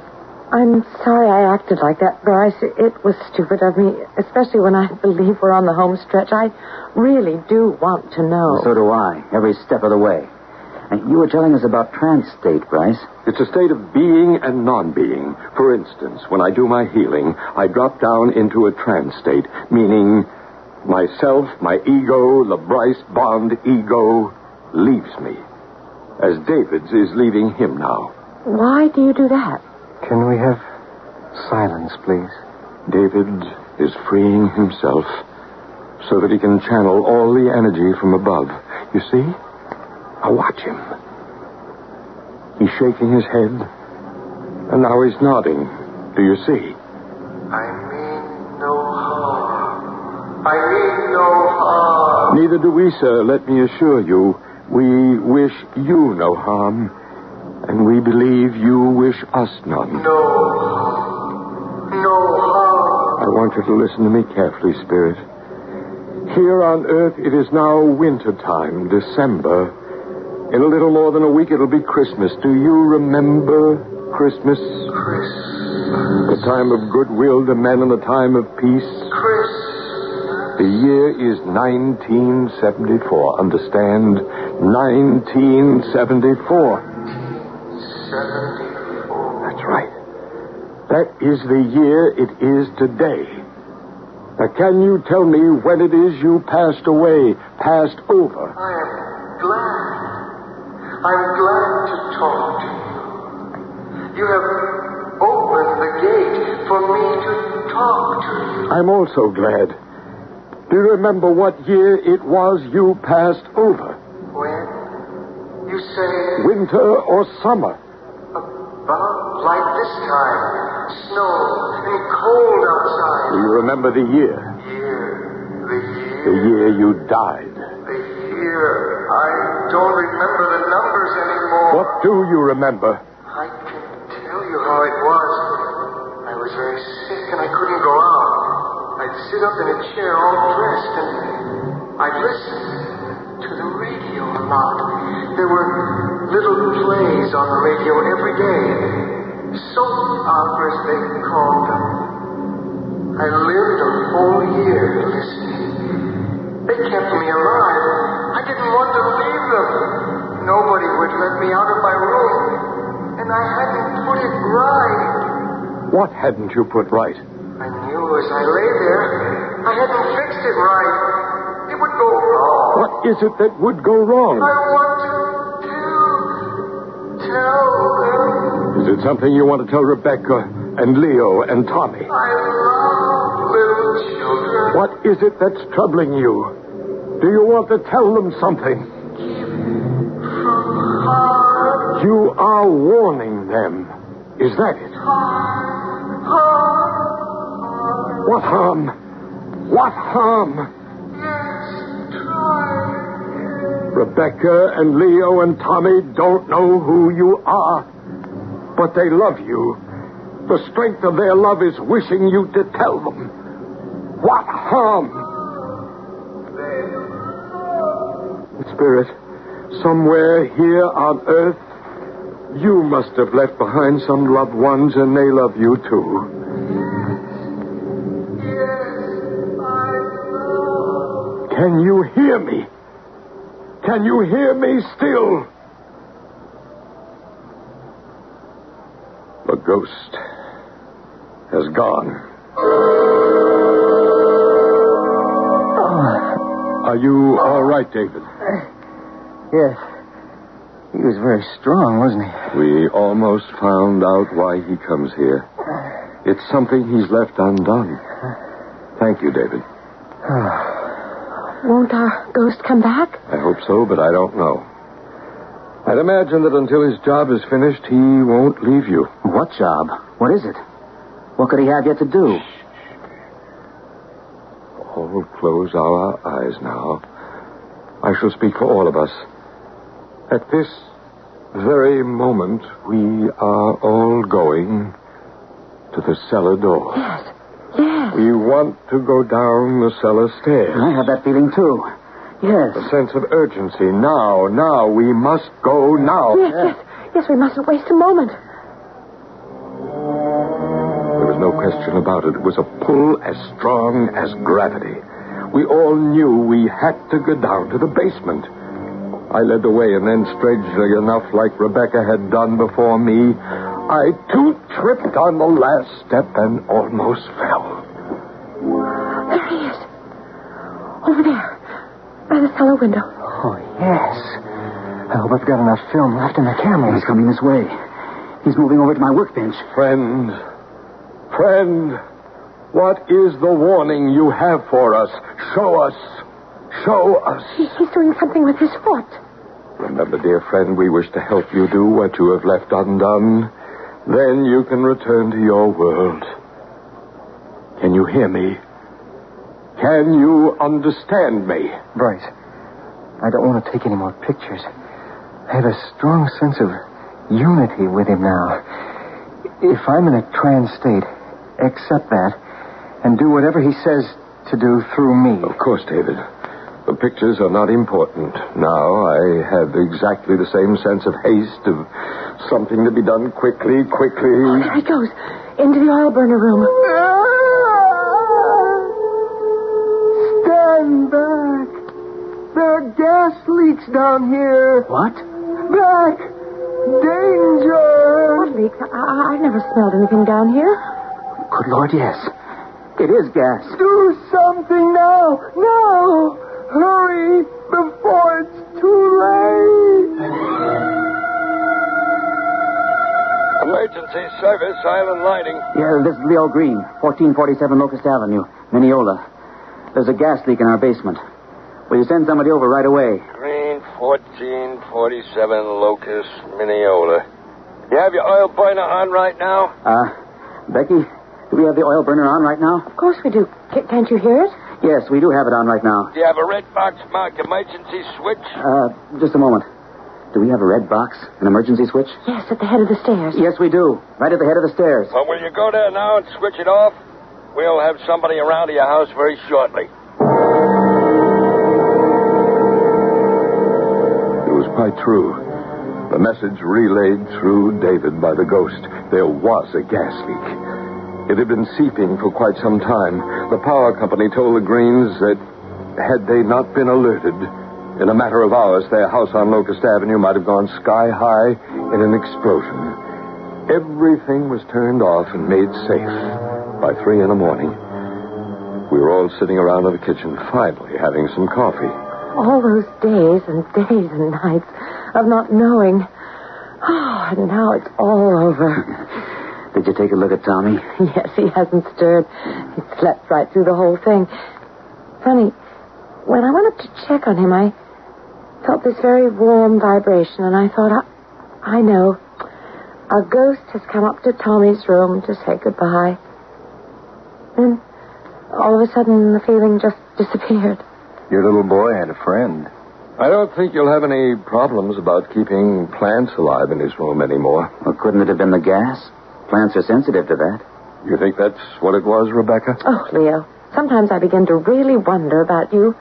I'm sorry I acted like that, Bryce. It was stupid of me, especially when I believe we're on the home stretch. I really do want to know. So do I, every step of the way. And you were telling us about trance state, Bryce. It's a state of being and non-being. For instance, when I do my healing, I drop down into a trance state, meaning myself, my ego, the Bryce Bond ego, leaves me, as David's is leaving him now. Why do you do that? Can we have silence, please? David is freeing himself so that he can channel all the energy from above. You see? Now watch him. He's shaking his head, and now he's nodding. Do you see? I mean no harm. I mean no harm. Neither do we, sir, let me assure you. We wish you no harm, and we believe you wish us none. No harm. No harm. I want you to listen to me carefully, Spirit. Here on Earth, it is now winter time, December. In a little more than a week, it'll be Christmas. Do you remember Christmas? Christmas. The time of goodwill to men and the time of peace. Christmas. The year is 1974. Understand? 1974. 74. That's right. That is the year it is today. Now, can you tell me when it is you passed away, passed over? I am glad. I'm glad to talk to you. You have opened the gate for me to talk to you. I'm also glad. Do you remember what year it was you passed over? When? You say... Winter or summer? About like this time. Snow and cold outside. Do you remember the year? The year you died. I don't remember the numbers anymore. What do you remember? I can tell you how it was. I was very sick and I couldn't go out. I'd sit up in a chair all dressed and I'd listen to the radio a lot. There were little plays on the radio every day. Soap operas, they called them. I lived a whole year listening. They kept me alive. I didn't want to leave them. Nobody would let me out of my room. And I hadn't put it right. What hadn't you put right? I knew as I lay there, I hadn't fixed it right. It would go wrong. What is it that would go wrong? I want to tell them. Is it something you want to tell Rebecca and Leo and Tommy? I love little children. What is it that's troubling you? Do you want to tell them something? You are warning them. Is that it? What harm? What harm? Rebecca and Leo and Tommy don't know who you are, but they love you. The strength of their love is wishing you to tell them. What harm? Spirit, somewhere here on earth, you must have left behind some loved ones, and they love you too. Can you hear me? Can you hear me still? The ghost has gone. Are you all right, David? Yes. He was very strong, wasn't he? We almost found out why he comes here. It's something he's left undone. Thank you, David. Won't our ghost come back? I hope so, but I don't know. I'd imagine that until his job is finished, he won't leave you. What job? What is it? What could he have yet to do? All close our eyes now. I shall speak for all of us. At this very moment, we are all going to the cellar door. Yes. Yes. We want to go down the cellar stairs. I have that feeling, too. Yes. A sense of urgency. Now, we must go now. Yes, we mustn't waste a moment. There was no question about it. It was a pull as strong as gravity. We all knew we had to go down to the basement. I led the way, and then, strangely enough, like Rebecca had done before me, I too tripped on the last step and almost fell. There he is. Over there. By the cellar window. Oh, yes. I hope I've got enough film left in the camera. He's coming this way. He's moving over to my workbench. Friend, what is the warning you have for us? Show us. He's doing something with his foot. Remember, dear friend, we wish to help you do what you have left undone. Then you can return to your world. Can you hear me? Can you understand me? Bryce, I don't want to take any more pictures. I have a strong sense of unity with him now. If I'm in a trance state, accept that and do whatever he says to do through me. Of course, David. The pictures are not important. Now I have exactly the same sense of haste, of something to be done quickly. Oh, there he goes. Into the oil burner room. Stand back. There are gas leaks down here. What? Back. Danger. What leaks? I've never smelled anything down here. Good Lord, yes. It is gas. Do something now. Now. Hurry before it's too late. Emergency service, Island Lighting. Yeah, this is Leo Green, 1447 Locust Avenue, Mineola. There's a gas leak in our basement. Will you send somebody over right away? Green, 1447 Locust, Mineola. You have your oil burner on right now? Becky, do we have the oil burner on right now? Of course we do. Can't you hear it? Yes, we do have it on right now. Do you have a red box marked emergency switch? Just a moment. Do we have a red box, an emergency switch? Yes, at the head of the stairs. Yes, we do. Right at the head of the stairs. Well, will you go there now and switch it off? We'll have somebody around to your house very shortly. It was Quite true. The message relayed through David by the ghost. There was a gas leak. It had been seeping for quite some time. The power company told the Greens that had they not been alerted, in a matter of hours, their house on Locust Avenue might have gone sky high in an explosion. Everything was turned off and made safe by 3 a.m. We were all sitting around in the kitchen, finally having some coffee. All those days and nights of not knowing. Oh, and now it's all over. Did you take a look at Tommy? Yes, he hasn't stirred. He slept right through the whole thing. Funny, when I went up to check on him, I felt this very warm vibration, and I thought, I know. A ghost has come up to Tommy's room to say goodbye. Then, all of a sudden, the feeling just disappeared. Your little boy had a friend. I don't think you'll have any problems about keeping plants alive in his room anymore. Well, couldn't it have been the gas? Plants are sensitive to that. You think that's what it was, Rebecca? Oh, Leo, sometimes I begin to really wonder about you.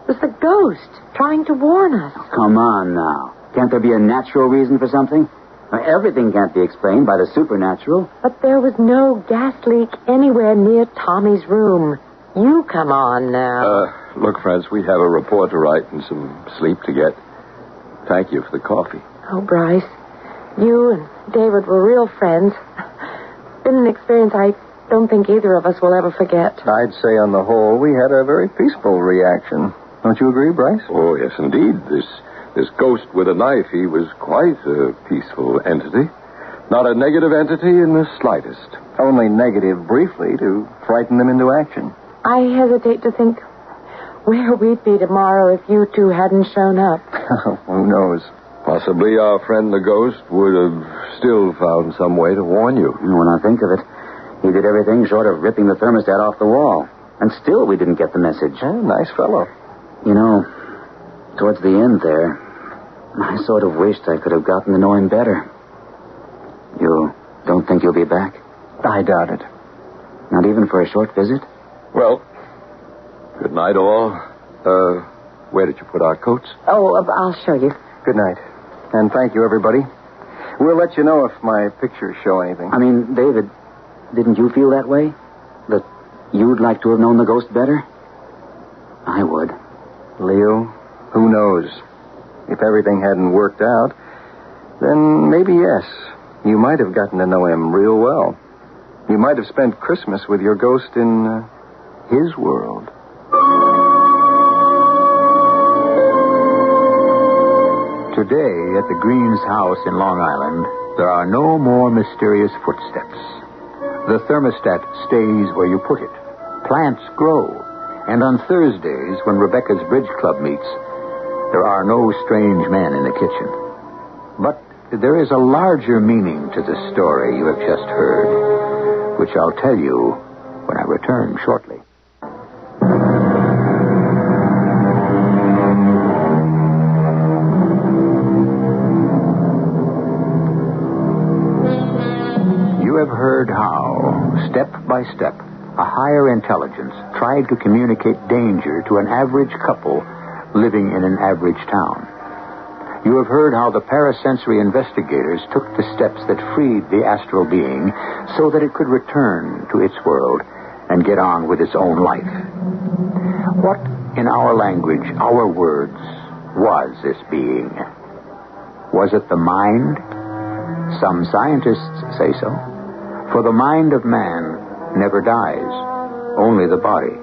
It was the ghost trying to warn us. Oh, come on now. Can't there be a natural reason for something? Everything can't be explained by the supernatural. But there was no gas leak anywhere near Tommy's room. You come on now. Look, friends, we have a report to write and some sleep to get. Thank you for the coffee. Oh, Bryce, you and David were real friends. Been an experience I don't think either of us will ever forget. I'd say on the whole, we had a very peaceful reaction. Don't you agree, Bryce? Oh, yes, indeed. This ghost with a knife, he was quite a peaceful entity. Not a negative entity in the slightest. Only negative briefly to frighten them into action. I hesitate to think where we'd be tomorrow if you two hadn't shown up. Who knows? Possibly our friend the ghost would have still found some way to warn you. When I think of it, he did everything short of ripping the thermostat off the wall. And still we didn't get the message. Nice fellow. You know, towards the end there, I sort of wished I could have gotten to know him better. You don't think you'll be back? I doubt it. Not even for a short visit? Well, good night, all. Where did you put our coats? Oh, I'll show you. Good night. And thank you, everybody. We'll let you know if my pictures show anything. I mean, David, didn't you feel that way? That you'd like to have known the ghost better? I would. Leo, who knows? If everything hadn't worked out, then maybe yes. You might have gotten to know him real well. You might have spent Christmas with your ghost in his world. Today, at the Greens' house in Long Island, there are no more mysterious footsteps. The thermostat stays where you put it. Plants grow. And on Thursdays, when Rebecca's Bridge Club meets, there are no strange men in the kitchen. But there is a larger meaning to the story you have just heard, which I'll tell you when I return shortly. You have heard how, step by step, a higher intelligence tried to communicate danger to an average couple living in an average town. You have heard how the parasensory investigators took the steps that freed the astral being so that it could return to its world and get on with its own life. What, in our language, our words, was this being? Was it the mind? Some scientists say so. For the mind of man never dies, only the body.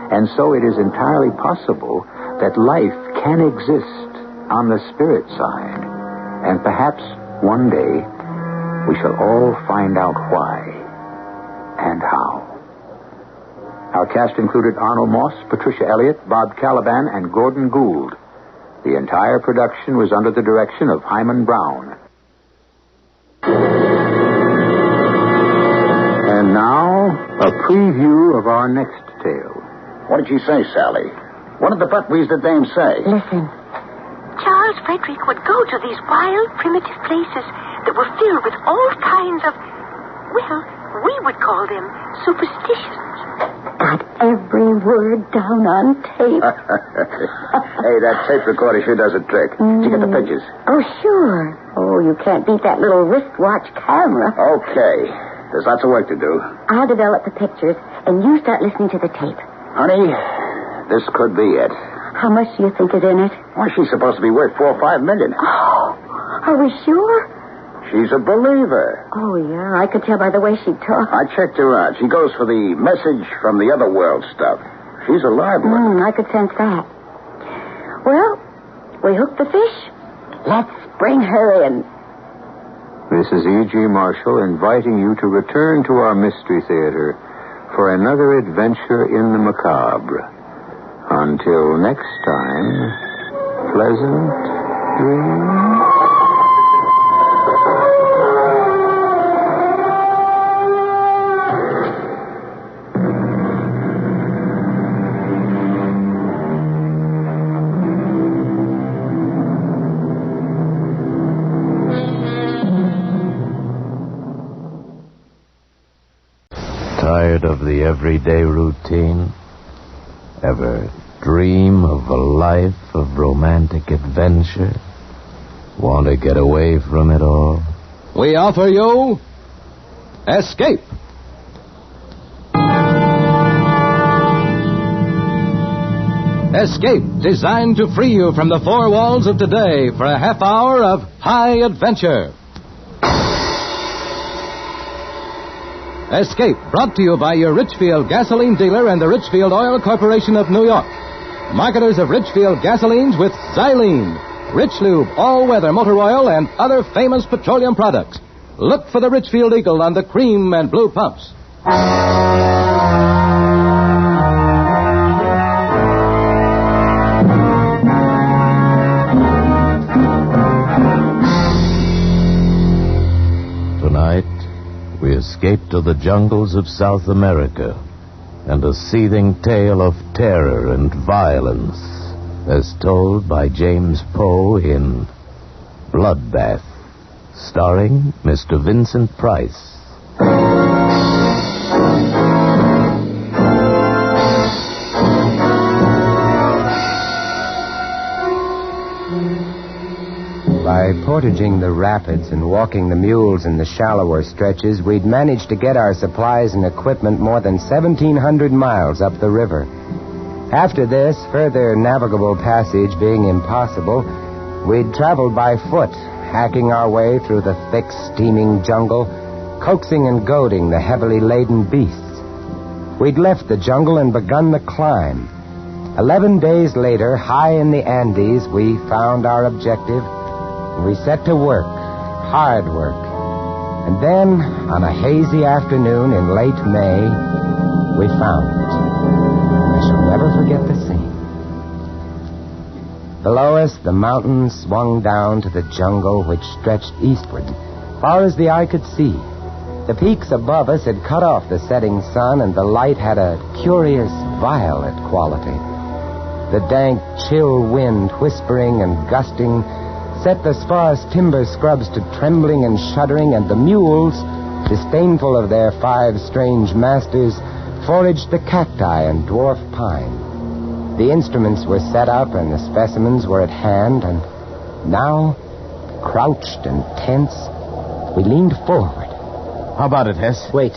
And so it is entirely possible that life can exist on the spirit side. And perhaps one day we shall all find out why and how. Our cast included Arnold Moss, Patricia Elliott, Bob Caliban, and Gordon Gould. The entire production was under the direction of Hyman Brown. And now, a preview of our next tale. What did she say, Sally? What did the butt-wheezed dame say? Listen. Charles Frederick would go to these wild, primitive places that were filled with all kinds of, well, we would call them superstitions. At every every word down on tape. Hey, that tape recorder sure does a trick. Did you get the pictures? Oh, sure. Oh, you can't beat that little wristwatch camera. Okay. There's lots of work to do. I'll develop the pictures, and you start listening to the tape. Honey, this could be it. How much do you think is in it? Well, she's supposed to be worth $4 or $5 million. Oh, are we sure? She's a believer. Oh, yeah, I could tell by the way she talks. I checked her out. She goes for the message from the other world stuff. She's a live one. I could sense that. Well, we hooked the fish. Let's bring her in. This is E.G. Marshall inviting you to return to our Mystery Theater for another adventure in the macabre. Until next time, pleasant dreams. Tired of the everyday routine? Ever dream of a life of romantic adventure? Want to get away from it all? We offer you Escape. Escape, designed to free you from the four walls of today for a half hour of high adventure. Escape, brought to you by your Richfield gasoline dealer and the Richfield Oil Corporation of New York. Marketers of Richfield gasolines with Xylene, Rich Lube, all-weather motor oil, and other famous petroleum products. Look for the Richfield Eagle on the cream and blue pumps. Tonight, we escape to the jungles of South America and a seething tale of terror and violence as told by James Poe in Bloodbath, starring Mr. Vincent Price. By portaging the rapids and walking the mules in the shallower stretches, we'd managed to get our supplies and equipment more than 1,700 miles up the river. After this, further navigable passage being impossible, we'd traveled by foot, hacking our way through the thick, steaming jungle, coaxing and goading the heavily laden beasts. We'd left the jungle and begun the climb. 11 days later, high in the Andes, we found our objective. We set to work, hard work. And then, on a hazy afternoon in late May, we found it. I shall never forget the scene. Below us, the mountains swung down to the jungle which stretched eastward, far as the eye could see. The peaks above us had cut off the setting sun, and the light had a curious violet quality. The dank, chill wind, whispering and gusting, set the sparse timber scrubs to trembling and shuddering, and the mules, disdainful of their 5 strange masters, foraged the cacti and dwarf pine. The instruments were set up and the specimens were at hand, and now, crouched and tense, we leaned forward. How about it, Hess? Wait.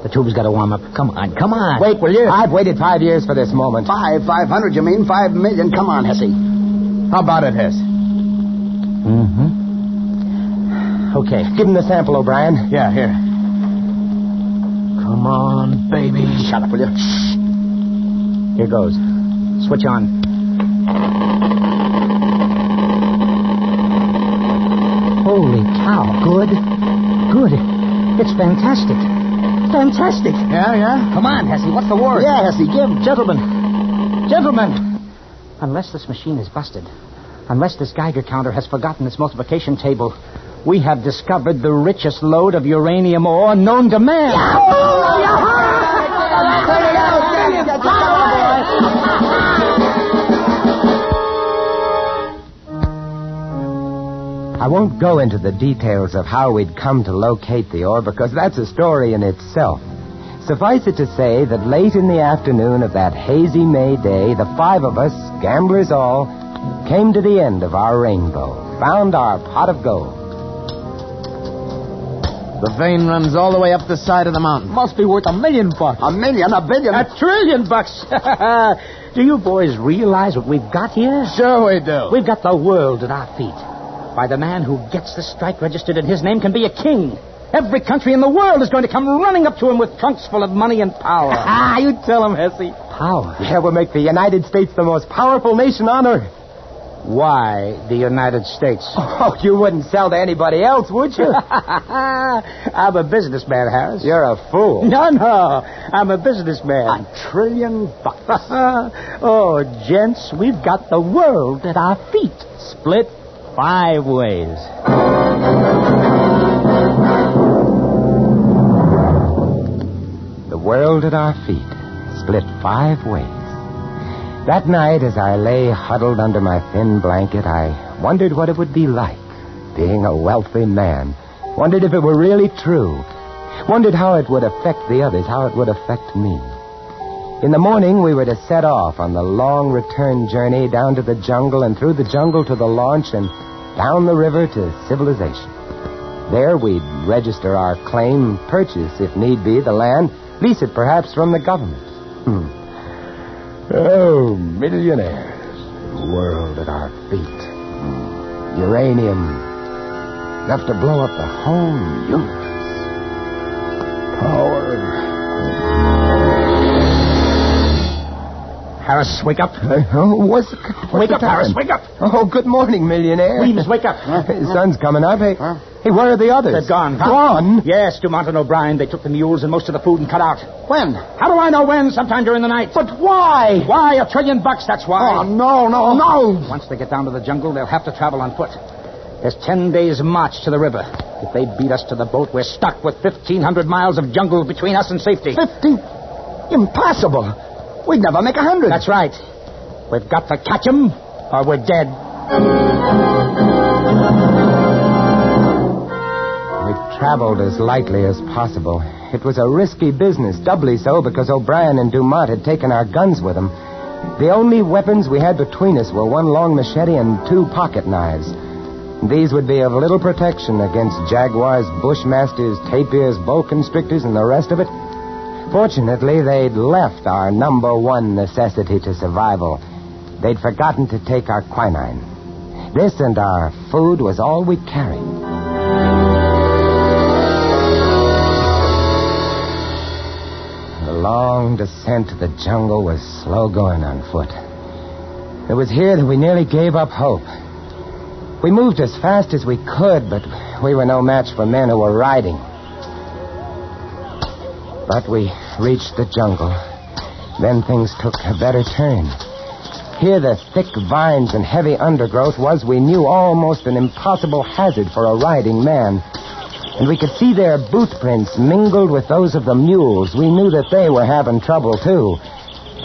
The tube's got to warm up. Come on, come on. Wait, will you? I've waited 5 years for this moment. 500, you mean? 5 million. Come on, Hessie. How about it, Hess? Okay, give him the sample, O'Brien. Yeah, here. Come on, baby. Shut up, will you? Shh. Here goes. Switch on. Holy cow. Good. Good. It's fantastic. Fantastic. Yeah? Come on, Hessie. What's the word? Yeah, Hessie, give. Gentlemen. Unless this machine is busted, unless this Geiger counter has forgotten its multiplication table, we have discovered the richest lode of uranium ore known to man. I won't go into the details of how we'd come to locate the ore, because that's a story in itself. Suffice it to say that late in the afternoon of that hazy May day, the 5 of us, gamblers all, came to the end of our rainbow, found our pot of gold. The vein runs all the way up the side of the mountain. Must be worth $1 million. $1 million, $1 billion. $1 trillion. Do you boys realize what we've got here? Sure we do. We've got the world at our feet. Why, the man who gets the strike registered in his name can be a king. Every country in the world is going to come running up to him with trunks full of money and power. You tell him, Hesse. Power? Yeah, we'll make the United States the most powerful nation on earth. Why the United States? Oh, you wouldn't sell to anybody else, would you? I'm a businessman, Harris. You're a fool. No, I'm a businessman. $1 trillion. Oh, gents, we've got the world at our feet. Split 5 ways. The world at our feet, split 5 ways. That night, as I lay huddled under my thin blanket, I wondered what it would be like, being a wealthy man. Wondered if it were really true. Wondered how it would affect the others, how it would affect me. In the morning, we were to set off on the long return journey down to the jungle and through the jungle to the launch and down the river to civilization. There, we'd register our claim, purchase, if need be, the land, lease it perhaps from the government. Oh, millionaires. World at our feet. Uranium. Enough to blow up the whole universe. Power. Harris, wake up. What's wake up, the time? Harris, wake up. Oh, good morning, millionaire. Please, wake up. The sun's coming up. Hey, where are the others? They're gone. Gone? Yes, Dumont and O'Brien. They took the mules and most of the food and cut out. When? How do I know when? Sometime during the night. But why? Why? $1 trillion, that's why. Oh, no. Once they get down to the jungle, they'll have to travel on foot. There's 10 days' march to the river. If they beat us to the boat, we're stuck with 1,500 miles of jungle between us and safety. 50? Impossible. We'd never make 100. That's right. We've got to catch them, or we're dead. We traveled as lightly as possible. It was a risky business, doubly so because O'Brien and Dumont had taken our guns with them. The only weapons we had between us were 1 long machete and 2 pocket knives. These would be of little protection against jaguars, bushmasters, tapirs, boa constrictors, and the rest of it. Fortunately, they'd left our number 1 necessity to survival. They'd forgotten to take our quinine. This and our food was all we carried. The long descent to the jungle was slow going on foot. It was here that we nearly gave up hope. We moved as fast as we could, but we were no match for men who were riding. But we reached the jungle. Then things took a better turn. Here, the thick vines and heavy undergrowth was, we knew, almost an impossible hazard for a riding man. And we could see their boot prints mingled with those of the mules. We knew that they were having trouble, too.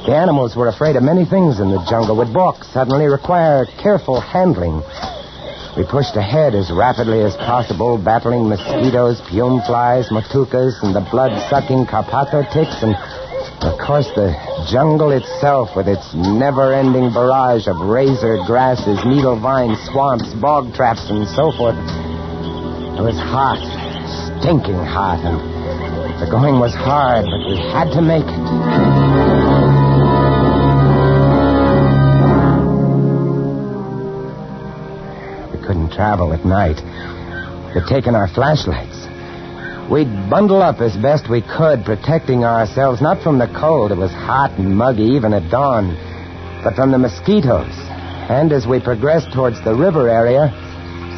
The animals were afraid of many things in the jungle, would balk suddenly, require careful handling. We pushed ahead as rapidly as possible, battling mosquitoes, pume flies, matukas, and the blood-sucking carpato ticks, and, of course, the jungle itself with its never-ending barrage of razor grasses, needle vines, swamps, bog traps, and so forth. It was hot, stinking hot, and the going was hard, but we had to make it. Couldn't travel at night. They'd taken our flashlights. We'd bundle up as best we could, protecting ourselves not from the cold. It was hot and muggy even at dawn, but from the mosquitoes. And as we progressed towards the river area,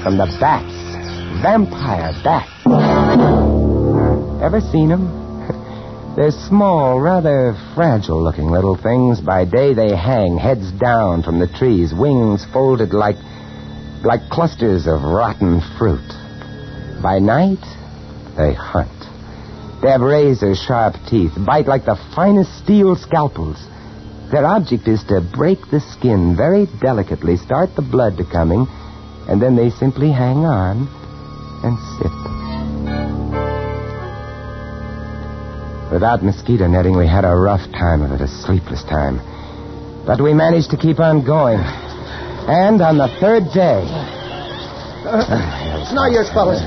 from the bats. Vampire bats. Ever seen them? They're small, rather fragile-looking little things. By day they hang, heads down from the trees, wings folded like clusters of rotten fruit. By night, they hunt. They have razor-sharp teeth, bite like the finest steel scalpels. Their object is to break the skin very delicately, start the blood to coming, and then they simply hang on and sip. Without mosquito netting, we had a rough time of it, a sleepless time. But we managed to keep on going. And on the third day... It's no use, fellas.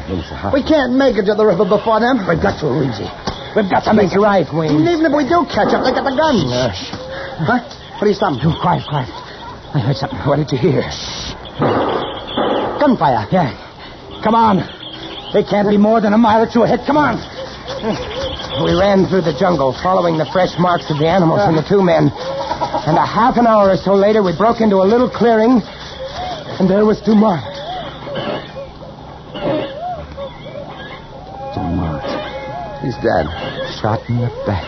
We can't make it to the river before them. We've got to, Luigi. We've got to make it. right, Wings. And even if we do catch up, they got the guns. Huh? What are you stopping? Oh, quiet. I heard something. What did you hear? Gunfire. Yeah. Come on. They can't be more than a mile or two ahead. Come on. We ran through the jungle, following the fresh marks of the animals and the two men. And a half an hour or so later, we broke into a little clearing, and there was Dumont. He's dead. Shot in the back.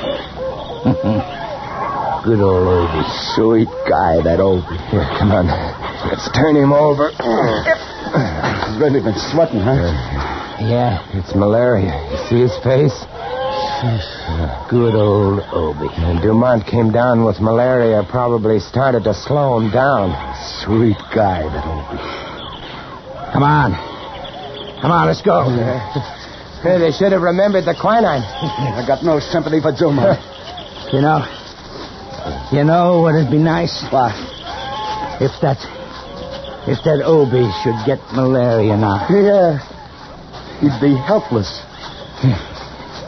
Good old Obie. Sweet guy, that Obie. Here, come on. Let's turn him over. He's really been sweating, huh? Yeah, it's malaria. You see his face? Good old Obie. And Dumont came down with malaria, probably started to slow him down. Sweet guy, that Obie. Come on, let's go. Hey, they should have remembered the quinine. I got no sympathy for Dumont. You know what'd be nice? What? If that Obie should get malaria now. Yeah. He'd be helpless.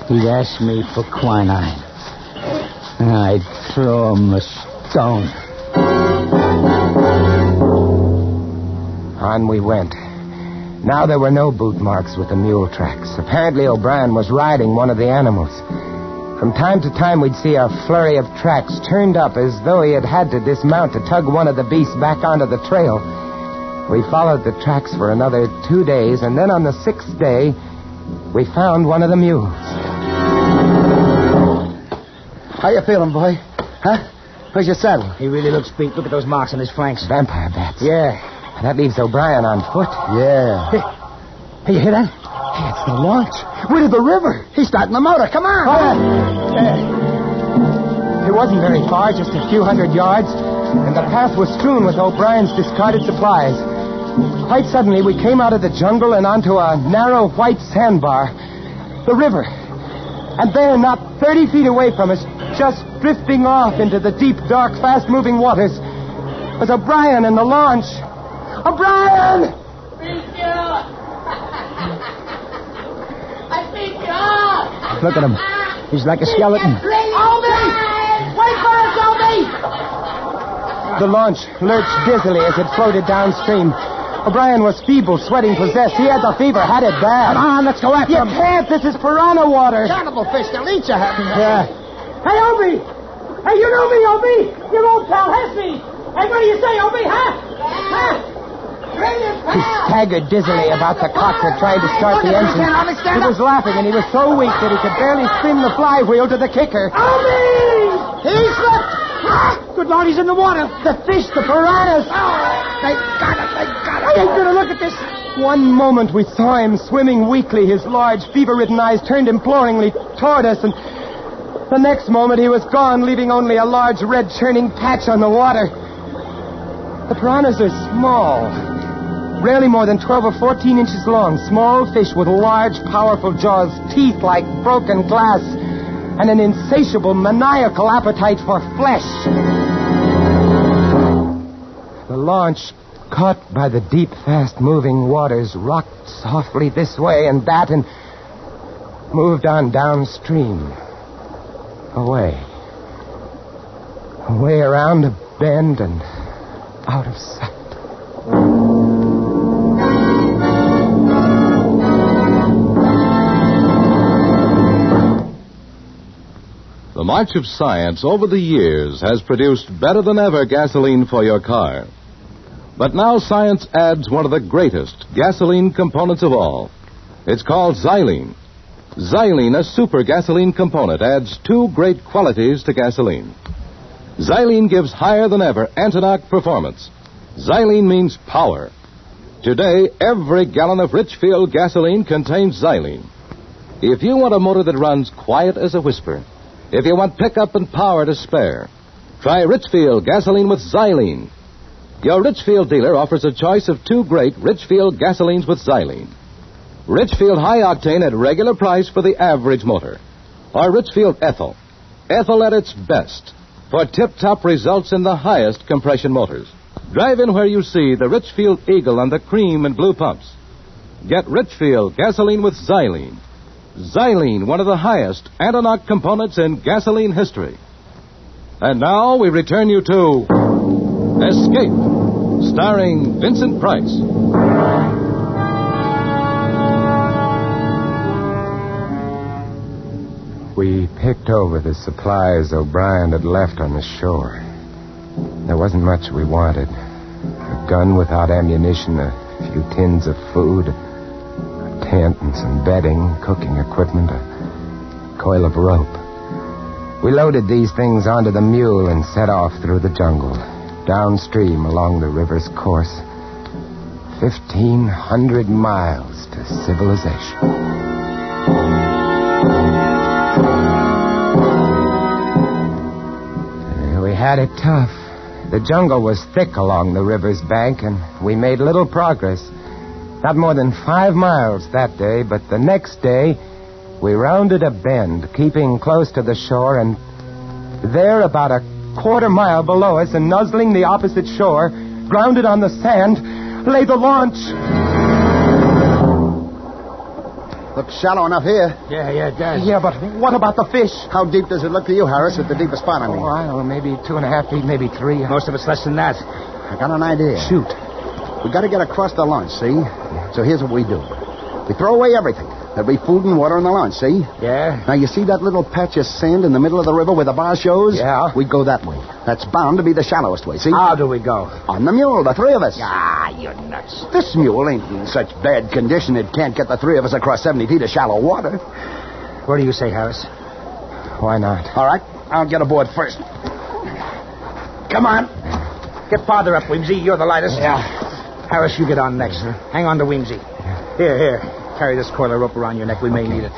He'd ask me for quinine. And I'd throw him a stone. On we went. Now there were no boot marks with the mule tracks. Apparently O'Brien was riding one of the animals. From time to time we'd see a flurry of tracks turned up as though he had to dismount to tug one of the beasts back onto the trail. We followed the tracks for another 2 days, and then on the 6th day, we found one of the mules. How you feeling, boy? Huh? Where's your saddle? He really looks beat. Look at those marks on his flanks. Vampire bats. Yeah. That leaves O'Brien on foot. Yeah. Hey, you hear that? Hey, it's the launch. We're to the river. He's starting the motor. Come on. It wasn't very far, just a few hundred yards, and the path was strewn with O'Brien's discarded supplies. Quite suddenly, we came out of the jungle and onto a narrow white sandbar. The river. And there, not 30 feet away from us, just drifting off into the deep, dark, fast-moving waters, was O'Brien and the launch. O'Brien! I beat you up! Look at him. He's like a skeleton. Obie! Wait for us, Obie! The launch lurched dizzily as it floated downstream. O'Brien was feeble, sweating, possessed. He had the fever, had it bad. Come on, let's go after him. You can't. This is piranha water. Cannibal fish. They'll eat you, haven't they? Yeah. Hey, Obie! Hey, you know me, Obie! Your old pal has me! Hey, what do you say, Obie, huh? Huh? He staggered dizzily about the cockpit, trying to start the engine. He was laughing, and he was so weak that he could barely spin the flywheel to the kicker. Obie! He slipped! Good Lord, he's in the water. The fish, the piranhas. They got it. I ain't gonna look at this. One moment we saw him swimming weakly, his large, fever-ridden eyes turned imploringly toward us, and the next moment he was gone, leaving only a large red churning patch on the water. The piranhas are small, rarely more than 12 or 14 inches long, small fish with large, powerful jaws, teeth like broken glass, and an insatiable, maniacal appetite for flesh. The launch, caught by the deep, fast-moving waters, rocked softly this way and that and moved on downstream. Away around a bend and out of sight. The march of science over the years has produced better than ever gasoline for your car. But now science adds one of the greatest gasoline components of all. It's called xylene. Xylene, a super gasoline component, adds two great qualities to gasoline. Xylene gives higher than ever anti-knock performance. Xylene means power. Today, every gallon of Richfield gasoline contains xylene. If you want a motor that runs quiet as a whisper, if you want pickup and power to spare, try Richfield gasoline with xylene. Your Richfield dealer offers a choice of two great Richfield gasolines with xylene. Richfield High Octane at regular price for the average motor. or Richfield Ethyl. Ethyl at its best for tip-top results in the highest compression motors. Drive in where you see the Richfield Eagle and the cream and blue pumps. Get Richfield gasoline with xylene. Xylene, one of the highest anti-knock components in gasoline history. And now we return you to Escape, starring Vincent Price. We picked over the supplies O'Brien had left on the shore. There wasn't much we wanted. A gun without ammunition, a few tins of food, a tent and some bedding, cooking equipment, a coil of rope. We loaded these things onto the mule and set off through the jungle, downstream along the river's course. 1,500 miles to civilization. We had it tough. The jungle was thick along the river's bank, and we made little progress. Not more than 5 miles that day, but the next day, we rounded a bend, keeping close to the shore, and there, about a quarter mile below us and nuzzling the opposite shore, grounded on the sand, lay the launch. Looks shallow enough here. Yeah, it does. Yeah, but what about the fish? How deep does it look to you, Harris, at the deepest spot, I mean? Oh, I don't know, maybe 2.5 feet, maybe 3. Most of it's less than that. I got an idea. Shoot. We got to get across the launch, see? So here's what we do. We throw away everything. There'll be food and water on the launch, see? Yeah? Now, you see that little patch of sand in the middle of the river where the bar shows? Yeah. We go that way. That's bound to be the shallowest way, see? How do we go? On the mule, the 3 of us. Ah, you're nuts. This mule ain't in such bad condition it can't get the 3 of us across 70 feet of shallow water. What do you say, Harris? Why not? All right, I'll get aboard first. Come on. Get farther up, Weemsy. You're the lightest. Yeah. Harris, you get on next. Hang on to Weemsy. Here. Carry this coil of rope around your neck. We may need it.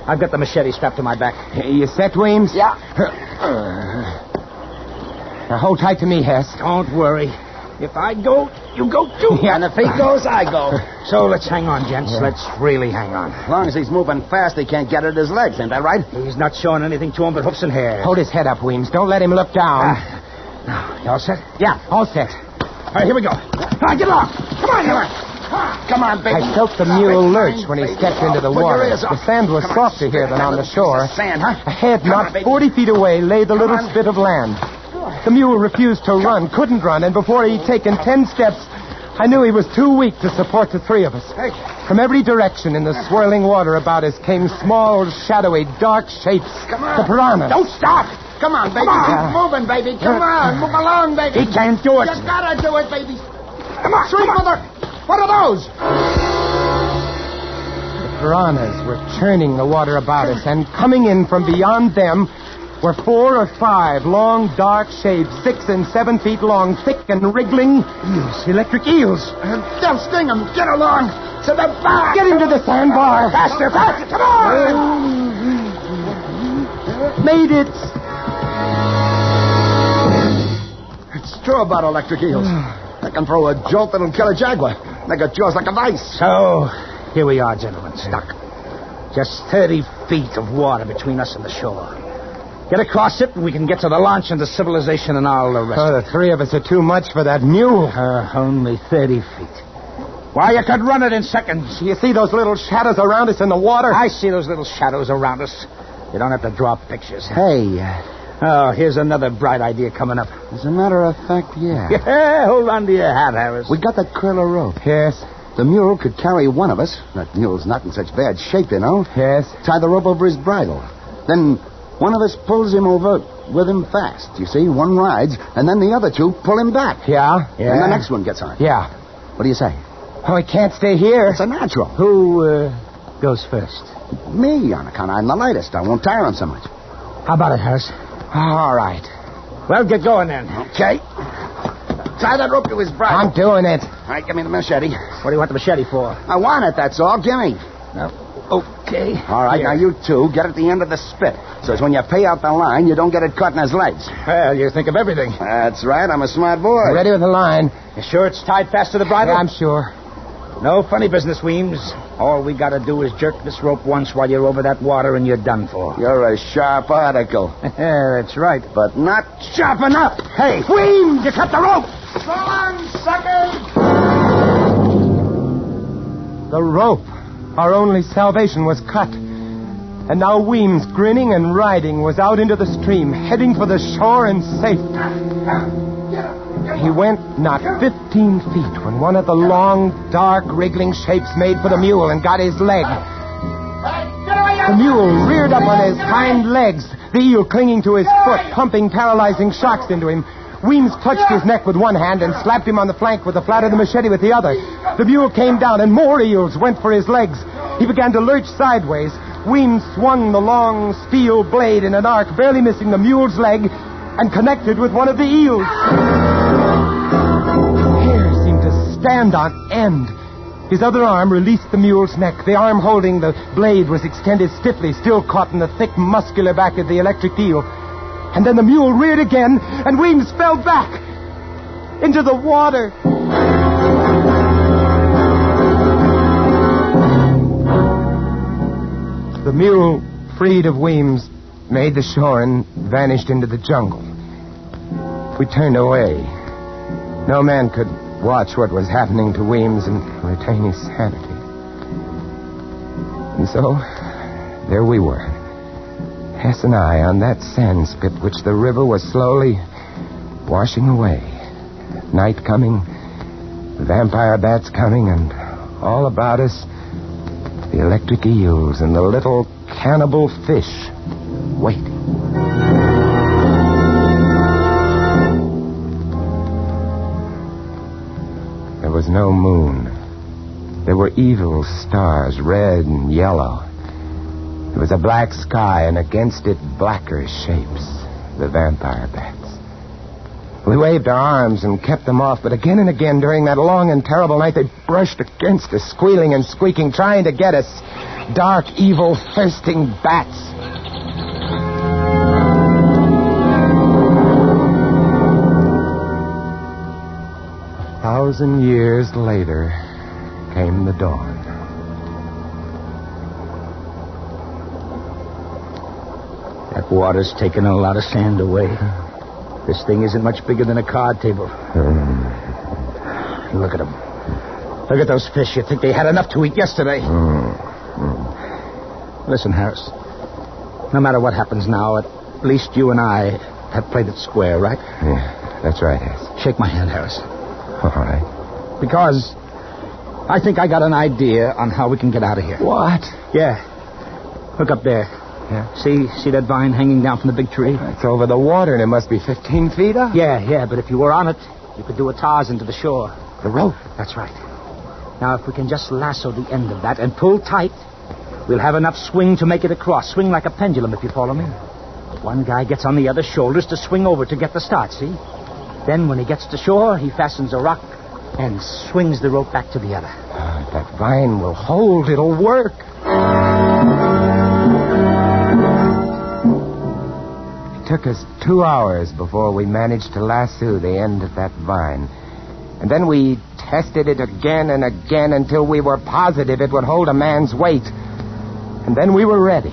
I've got the machete strapped to my back. You set, Weems? Yeah. Now hold tight to me, Hess. Don't worry. If I go, you go too. Yeah, and if he goes, I go. So let's hang on, gents. Yeah. Let's really hang on. As long as he's moving fast, he can't get at his legs. Ain't that right? He's not showing anything to him but hoofs and hair. Hold his head up, Weems. Don't let him look down. Now, you all set? Yeah, all set. All right, here we go. All right, get along. Come on, Hiller. Come on, baby. I felt the mule lurch when he stepped into the water. The sand was softer here than on the shore. Sand, huh? Ahead, not 40 feet away, lay the little spit of land. The mule refused to run, couldn't run, and before he'd taken 10 steps, I knew he was too weak to support the 3 of us. From every direction in the swirling water about us came small, shadowy, dark shapes. Come on. The piranhas. Don't stop. Come on, baby. Keep moving, baby. Come on. Move along, baby. He can't do it. You gotta do it, baby. Come on. Sweet mother. What are those? The piranhas were churning the water about us, and coming in from beyond them were 4 or 5 long, dark shapes, 6 and 7 feet long, thick and wriggling eels, electric eels. They'll sting him. Get along to the bar. Get him to the sandbar. Faster. Come on. Made it. It's true about electric eels. They can throw a jolt that'll kill a jaguar. They got jaws like a vice. So, here we are, gentlemen, stuck. Just 30 feet of water between us and the shore. Get across it, and we can get to the launch and to civilization and all the rest. Oh, the 3 of us are too much for that mule. Only 30 feet. Why, you could run it in seconds. You see those little shadows around us in the water? I see those little shadows around us. You don't have to draw pictures. Hey. Oh, here's another bright idea coming up. As a matter of fact, yeah. Yeah, hold on to your hat, Harris. We got that coil of rope. Yes. The mule could carry one of us. That mule's not in such bad shape, you know. Yes. Tie the rope over his bridle. Then one of us pulls him over with him fast. You see, one rides, and then the other 2 pull him back. Yeah? And the next one gets on. Yeah. What do you say? Oh, he can't stay here. It's a natural. Who goes first? Me, on account I'm the lightest. I won't tire him so much. How about it, Harris? All right. Well, get going then. Okay. Tie that rope to his bridle. I'm doing it. All right, give me the machete. What do you want the machete for? I want it, that's all. Give me. Okay. All right, now you 2 get at the end of the spit. So as when you pay out the line, you don't get it caught in his legs. Well, you think of everything. That's right. I'm a smart boy. Ready with the line. You sure it's tied fast to the bridle? Yeah, I'm sure. No funny business, Weems. All we gotta do is jerk this rope once while you're over that water and you're done for. You're a sharp article. That's right. But not sharp enough. Hey, Weems, you cut the rope! Go on, suckers! The rope. Our only salvation was cut. And now Weems, grinning and riding, was out into the stream, heading for the shore in safety. He went not 15 feet when one of the long, dark, wriggling shapes made for the mule and got his leg. The mule reared up on his hind legs, the eel clinging to his foot, pumping paralyzing shocks into him. Weems clutched his neck with one hand and slapped him on the flank with the flat of the machete with the other. The mule came down, and more eels went for his legs. He began to lurch sideways. Weems swung the long steel blade in an arc, barely missing the mule's leg, and connected with one of the eels. Hair seemed to stand on end. His other arm released the mule's neck. The arm holding the blade was extended stiffly, still caught in the thick, muscular back of the electric eel. And then the mule reared again, and Weems fell back into the water. The mule, freed of Weems, made the shore and vanished into the jungle. We turned away. No man could watch what was happening to Weems and retain his sanity. And so, there we were. Hess and I on that sand spit which the river was slowly washing away. Night coming, the vampire bats coming, and all about us, the electric eels and the little cannibal fish waiting. There was no moon. There were evil stars, red and yellow. It was a black sky, and against it, blacker shapes, the vampire bats. We waved our arms and kept them off, but again and again during that long and terrible night, they brushed against us, squealing and squeaking, trying to get us. Dark, evil, thirsting bats. A 1,000 years later came the dawn. That water's taken a lot of sand away. This thing isn't much bigger than a card table. Look at them. Look at those fish. You'd think they had enough to eat yesterday. Listen, Harris. No matter what happens now, at least you and I have played it square, right? Yeah, that's right, Harris. Shake my hand, Harris. All right. Because I think I got an idea on how we can get out of here. What? Yeah. Look up there. Yeah. See that vine hanging down from the big tree? It's over the water, and it must be 15 feet up. Yeah, but if you were on it, you could do a Tarzan to the shore. The rope? That's right. Now, if we can just lasso the end of that and pull tight, we'll have enough swing to make it across. Swing like a pendulum, if you follow me. One guy gets on the other's shoulders to swing over to get the start, see? Then, when he gets to shore, he fastens a rock and swings the rope back to the other. That vine will hold. It'll work. It took us 2 hours before we managed to lasso the end of that vine. And then we tested it again and again until we were positive it would hold a man's weight. And then we were ready.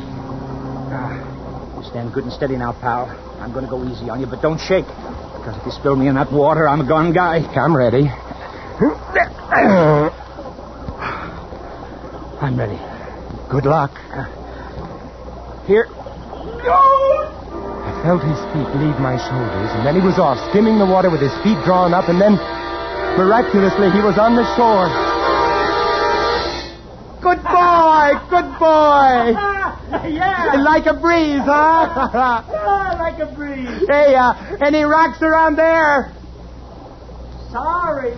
Stand good and steady now, pal. I'm going to go easy on you, but don't shake. Because if you spill me in that water, I'm a gone guy. I'm ready. I'm ready. Good luck. Here. I felt his feet leave my shoulders, and then he was off, skimming the water with his feet drawn up, and then, miraculously, he was on the shore. Good boy! Good boy! Yeah. Like a breeze, huh? Yeah, like a breeze. Hey, any rocks around there? Sorry.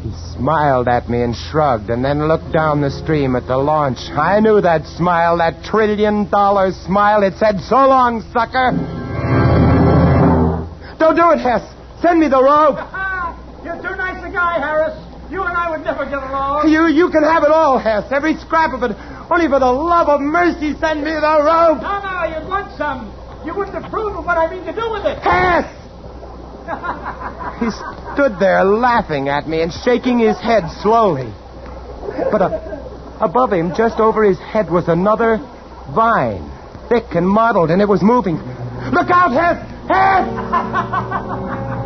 He smiled at me and shrugged, and then looked down the stream at the launch. I knew that smile, that $1 trillion smile. It said, "So long, sucker." Don't do it, Hess. Send me the rope. You're too nice a guy, Harris. You and I would never get along. You can have it all, Hess. Every scrap of it. Only for the love of mercy, send me the rope. No, you'd want some. You wouldn't approve of what I mean to do with it. Hess! He stood there laughing at me and shaking his head slowly. But above him, just over his head, was another vine, thick and mottled, and it was moving. Look out, Hess! Hess!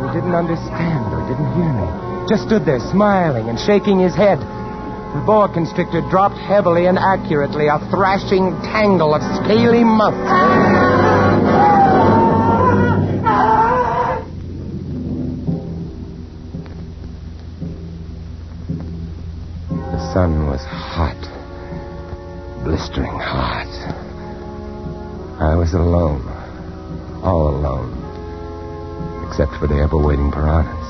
He didn't understand or didn't hear me. Just stood there smiling and shaking his head. The boa constrictor dropped heavily and accurately, a thrashing tangle of scaly muscles. The sun was hot, blistering hot. I was alone, all alone, except for the ever-waiting piranhas.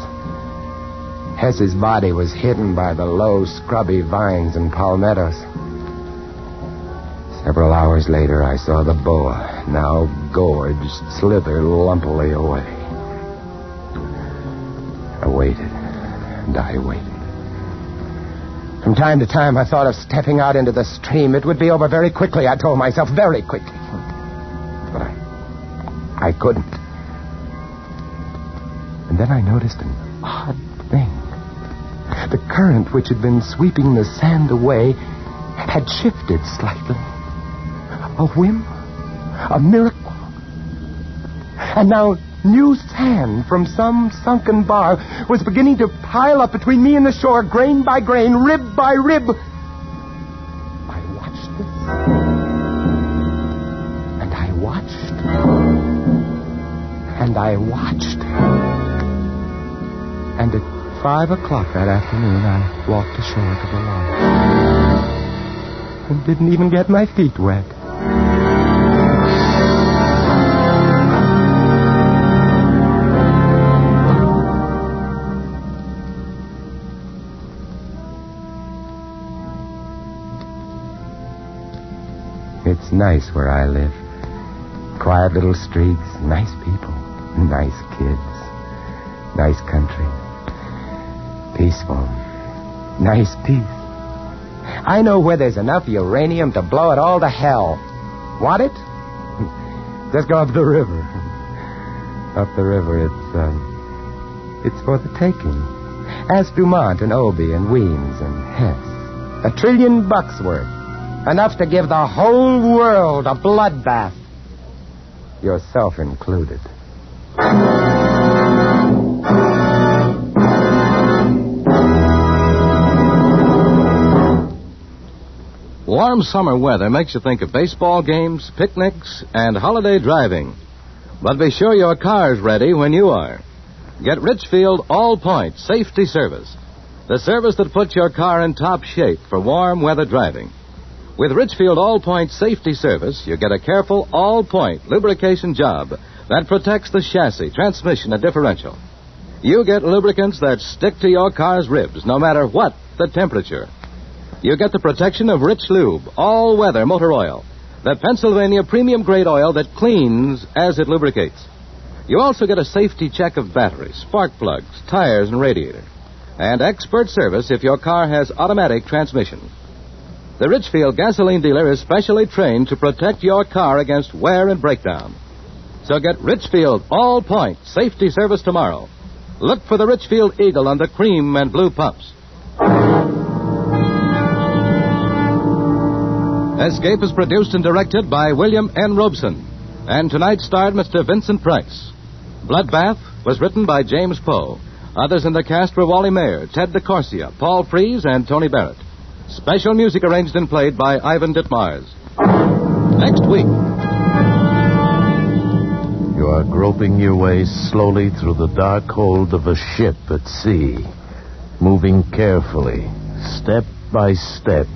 Hess's body was hidden by the low, scrubby vines and palmettos. Several hours later, I saw the boa, now gorged, slither lumpily away. I waited, and I waited. From time to time, I thought of stepping out into the stream. It would be over very quickly, I told myself, very quickly. But I couldn't. And then I noticed an odd thing. The current which had been sweeping the sand away had shifted slightly. A whim, a miracle. And now new sand from some sunken bar was beginning to pile up between me and the shore, grain by grain, rib by rib. I watched this. And I watched. And I watched. And at 5 o'clock that afternoon, I walked ashore to the lawn. And didn't even get my feet wet. It's nice where I live. Quiet little streets, nice people, nice kids, nice country. Peaceful. Nice peace. I know where there's enough uranium to blow it all to hell. Want it? Just go up the river. Up the river, it's for the taking. Ask Dumont and Obie and Weems and Hess. $1 trillion worth. Enough to give the whole world a bloodbath. Yourself included. Warm summer weather makes you think of baseball games, picnics, and holiday driving. But be sure your car's ready when you are. Get Richfield All-Point Safety Service, the service that puts your car in top shape for warm weather driving. With Richfield All-Point Safety Service, you get a careful all-point lubrication job that protects the chassis, transmission, and differential. You get lubricants that stick to your car's ribs no matter what the temperature. You get the protection of Rich Lube, all-weather motor oil, the Pennsylvania premium-grade oil that cleans as it lubricates. You also get a safety check of batteries, spark plugs, tires, and radiator, and expert service if your car has automatic transmission. The Richfield gasoline dealer is specially trained to protect your car against wear and breakdown. So get Richfield All-Point Safety Service tomorrow. Look for the Richfield Eagle on the cream and blue pumps. Escape is produced and directed by William N. Robeson. And tonight starred Mr. Vincent Price. Bloodbath was written by James Poe. Others in the cast were Wally Mayer, Ted DeCorsia, Paul Freese, and Tony Barrett. Special music arranged and played by Ivan Ditmars. Next week. You are groping your way slowly through the dark hold of a ship at sea, moving carefully, step by step,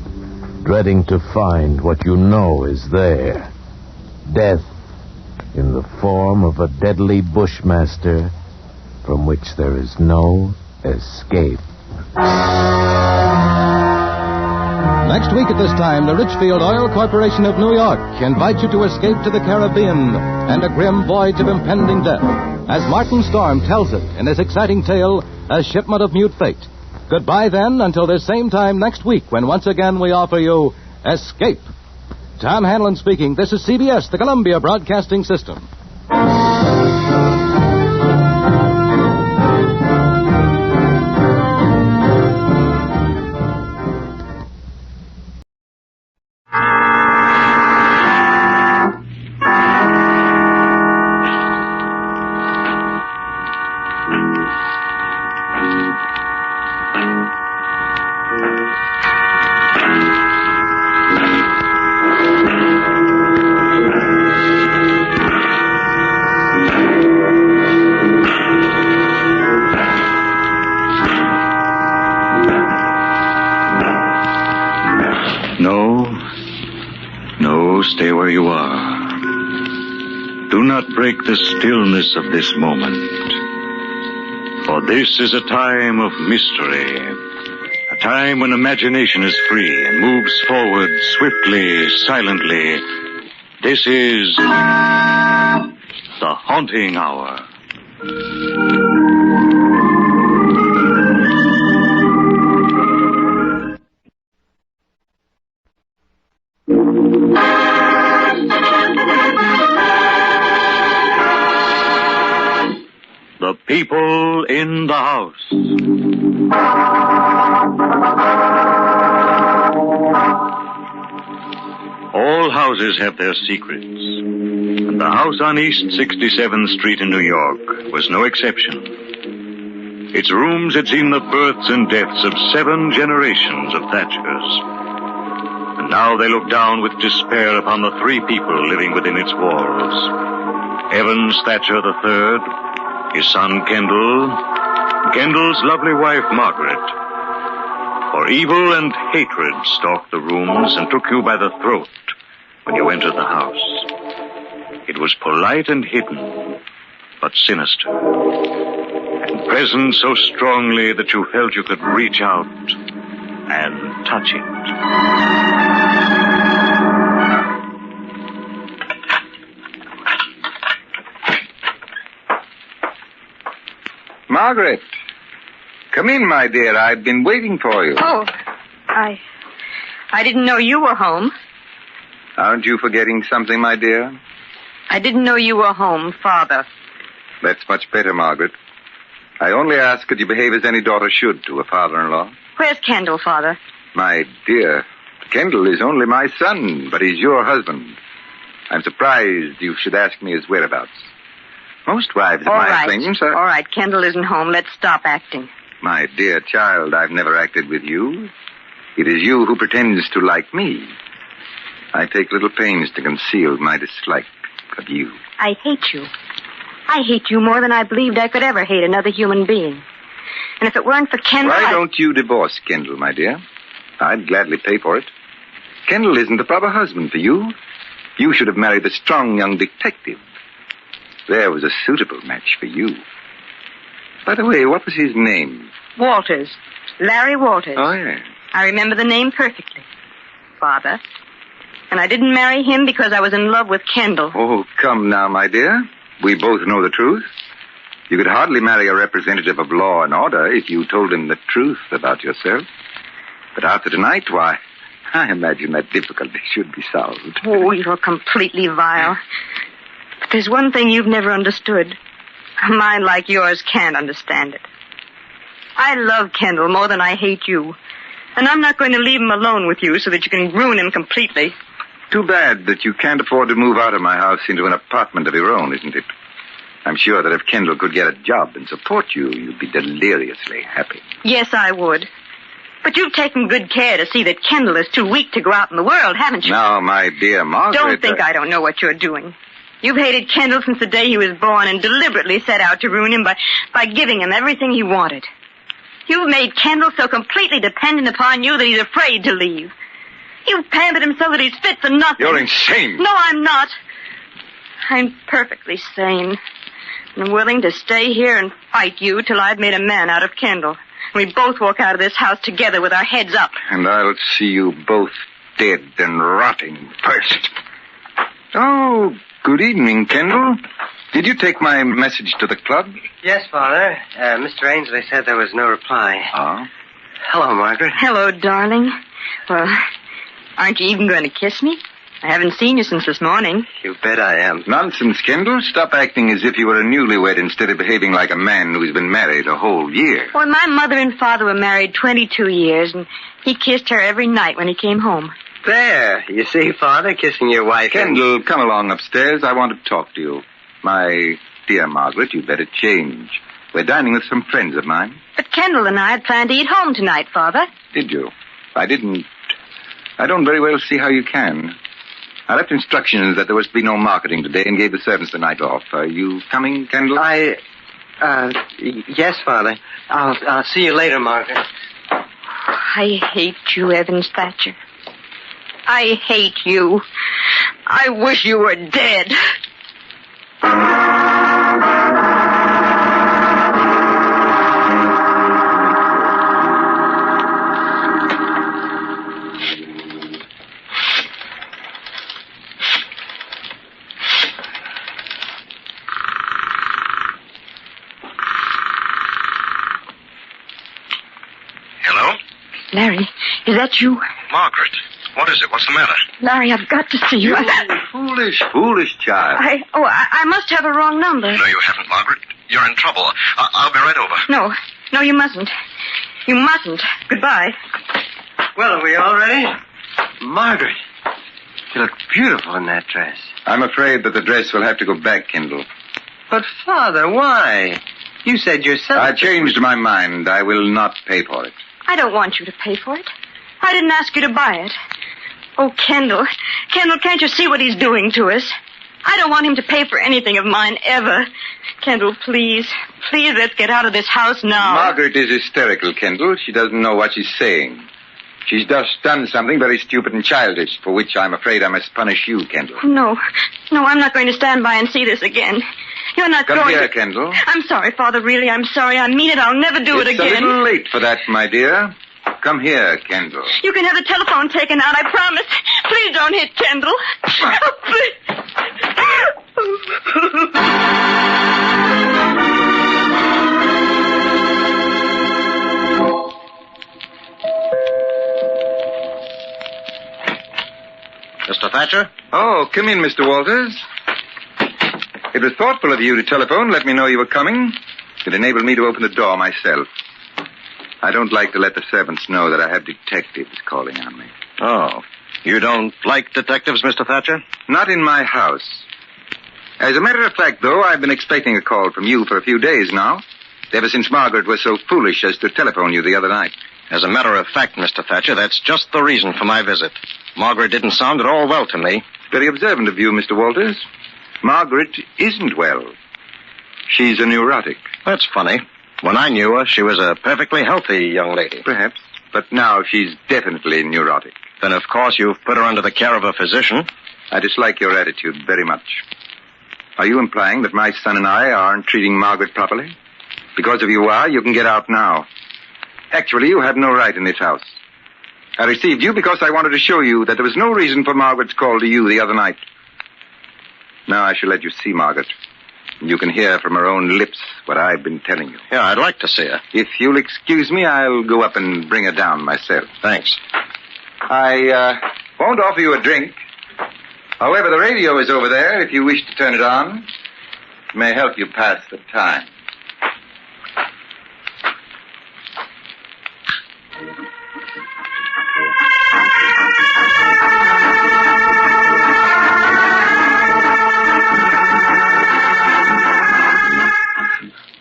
dreading to find what you know is there. Death in the form of a deadly bushmaster from which there is no escape. Next week at this time, the Richfield Oil Corporation of New York invites you to escape to the Caribbean and a grim voyage of impending death, as Martin Storm tells it in his exciting tale, A Shipment of Mute Fate. Goodbye, then, until this same time next week, when once again we offer you Escape. Tom Hanlon speaking. This is CBS, the Columbia Broadcasting System. break the stillness of this moment. For this is a time of mystery. A time when imagination is free and moves forward swiftly, silently. This is the Haunting Hour. The people in the house. All houses have their secrets, and the house on East 67th Street in New York was no exception. Its rooms had seen the births and deaths of 7 generations of Thatchers. And now they look down with despair upon the 3 people living within its walls. Evans Thatcher III, his son Kendall, Kendall's lovely wife Margaret. For evil and hatred stalked the rooms and took you by the throat when you entered the house. It was polite and hidden, but sinister, and present so strongly that you felt you could reach out and touch it. Margaret, come in, my dear. I've been waiting for you. Oh, I didn't know you were home. Aren't you forgetting something, my dear? I didn't know you were home, Father. That's much better, Margaret. I only ask that you behave as any daughter should to a father-in-law. Where's Kendall, Father? My dear, Kendall is only my son, but he's your husband. I'm surprised you should ask me his whereabouts. Most wives of my acquaintance are... All right, Kendall isn't home. Let's stop acting. My dear child, I've never acted with you. It is you who pretends to like me. I take little pains to conceal my dislike of you. I hate you. I hate you more than I believed I could ever hate another human being. And if it weren't for Kendall... Why don't you divorce Kendall, my dear? I'd gladly pay for it. Kendall isn't the proper husband for you. You should have married a strong young detective. There was a suitable match for you. By the way, what was his name? Walters. Larry Walters. Oh, yeah. I remember the name perfectly. Father. And I didn't marry him because I was in love with Kendall. Oh, come now, my dear. We both know the truth. You could hardly marry a representative of law and order if you told him the truth about yourself. But after tonight, why, I imagine that difficulty should be solved. Oh, you're completely vile. But there's one thing you've never understood. A mind like yours can't understand it. I love Kendall more than I hate you. And I'm not going to leave him alone with you so that you can ruin him completely. Too bad that you can't afford to move out of my house into an apartment of your own, isn't it? I'm sure that if Kendall could get a job and support you, you'd be deliriously happy. Yes, I would. But you've taken good care to see that Kendall is too weak to go out in the world, haven't you? Now, my dear Margaret... Don't think I don't know what you're doing. You've hated Kendall since the day he was born and deliberately set out to ruin him by giving him everything he wanted. You've made Kendall so completely dependent upon you that he's afraid to leave. You've pampered him so that he's fit for nothing. You're insane. No, I'm not. I'm perfectly sane. I'm willing to stay here and fight you till I've made a man out of Kendall. And we both walk out of this house together with our heads up. And I'll see you both dead and rotting first. Oh, good evening, Kendall. Did you take my message to the club? Yes, Father. Mr. Ainsley said there was no reply. Oh? Hello, Margaret. Hello, darling. Well, aren't you even going to kiss me? I haven't seen you since this morning. You bet I am. Nonsense, Kendall. Stop acting as if you were a newlywed instead of behaving like a man who's been married a whole year. Well, my mother and father were married 22 years, and he kissed her every night when he came home. There. You see, Father, kissing your wife. Kendall, come along upstairs. I want to talk to you. My dear Margaret, you'd better change. We're dining with some friends of mine. But Kendall and I had planned to eat home tonight, Father. Did you? I didn't. I don't very well see how you can. I left instructions that there was to be no marketing today and gave the servants the night off. Are you coming, Kendall? Yes, Father. I'll see you later, Margaret. I hate you, Evans Thatcher. I hate you. I wish you were dead. Larry, is that you? Margaret, what is it? What's the matter? Larry, I've got to see you. Foolish child. I must have a wrong number. No, you haven't, Margaret. You're in trouble. I'll be right over. No, you mustn't. You mustn't. Goodbye. Well, are we all ready? Margaret, you look beautiful in that dress. I'm afraid that the dress will have to go back, Kendall. But, Father, why? You said yourself... I changed my mind. I will not pay for it. I don't want you to pay for it. I didn't ask you to buy it. Oh, Kendall. Kendall, can't you see what he's doing to us? I don't want him to pay for anything of mine, ever. Kendall, please. Please, let's get out of this house now. Margaret is hysterical, Kendall. She doesn't know what she's saying. She's just done something very stupid and childish, for which I'm afraid I must punish you, Kendall. No, I'm not going to stand by and see this again. You're not Come going here, to... Kendall. I'm sorry, Father, really, I'm sorry. I mean it. I'll never do it again. It's a little late for that, my dear. Come here, Kendall. You can have the telephone taken out, I promise. Please don't hit Kendall. Oh, please. Mr. Thatcher? Oh, come in, Mr. Walters. It was thoughtful of you to telephone, let me know you were coming. It enabled me to open the door myself. I don't like to let the servants know that I have detectives calling on me. Oh. You don't like detectives, Mr. Thatcher? Not in my house. As a matter of fact, though, I've been expecting a call from you for a few days now. Ever since Margaret was so foolish as to telephone you the other night. As a matter of fact, Mr. Thatcher, that's just the reason for my visit. Margaret didn't sound at all well to me. Very observant of you, Mr. Walters. Margaret isn't well. She's a neurotic. That's funny. When I knew her, she was a perfectly healthy young lady. Perhaps. But now she's definitely neurotic. Then, of course, you've put her under the care of a physician. I dislike your attitude very much. Are you implying that my son and I aren't treating Margaret properly? Because if you are, you can get out now. Actually, you have no right in this house. I received you because I wanted to show you that there was no reason for Margaret's call to you the other night. Now I shall let you see Margaret. You can hear from her own lips what I've been telling you. Yeah, I'd like to see her. If you'll excuse me, I'll go up and bring her down myself. Thanks. I won't offer you a drink. However, the radio is over there if you wish to turn it on. It may help you pass the time.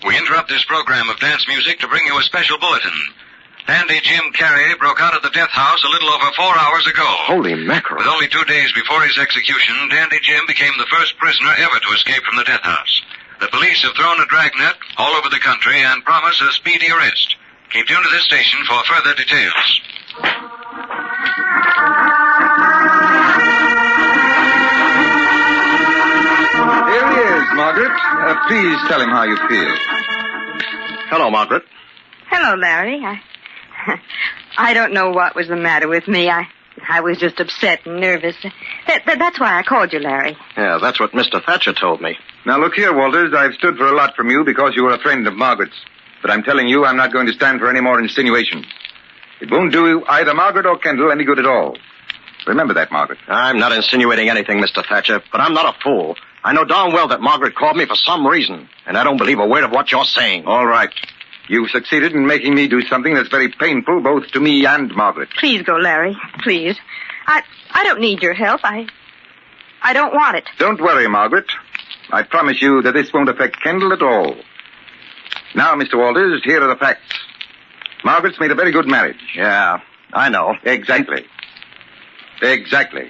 We interrupt this program of dance music to bring you a special bulletin. Dandy Jim Carey broke out of the death house a little over 4 hours ago. Holy mackerel. With only 2 days before his execution, Dandy Jim became the first prisoner ever to escape from the death house. The police have thrown a dragnet all over the country and promise a speedy arrest. Keep tuned to this station for further details. Here he is, Margaret. Please tell him how you feel. Hello, Margaret. Hello, Larry. I don't know what was the matter with me. I was just upset and nervous. That's why I called you, Larry. Yeah, that's what Mr. Thatcher told me. Now, look here, Walters. I've stood for a lot from you because you were a friend of Margaret's. But I'm telling you, I'm not going to stand for any more insinuations. It won't do either Margaret or Kendall any good at all. Remember that, Margaret. I'm not insinuating anything, Mr. Thatcher, but I'm not a fool. I know darn well that Margaret called me for some reason, and I don't believe a word of what you're saying. All right. You've succeeded in making me do something that's very painful both to me and Margaret. Please go, Larry. Please. I don't need your help. I don't want it. Don't worry, Margaret. I promise you that this won't affect Kendall at all. Now, Mr. Walters, here are the facts. Margaret's made a very good marriage. Yeah, I know. Exactly. Exactly.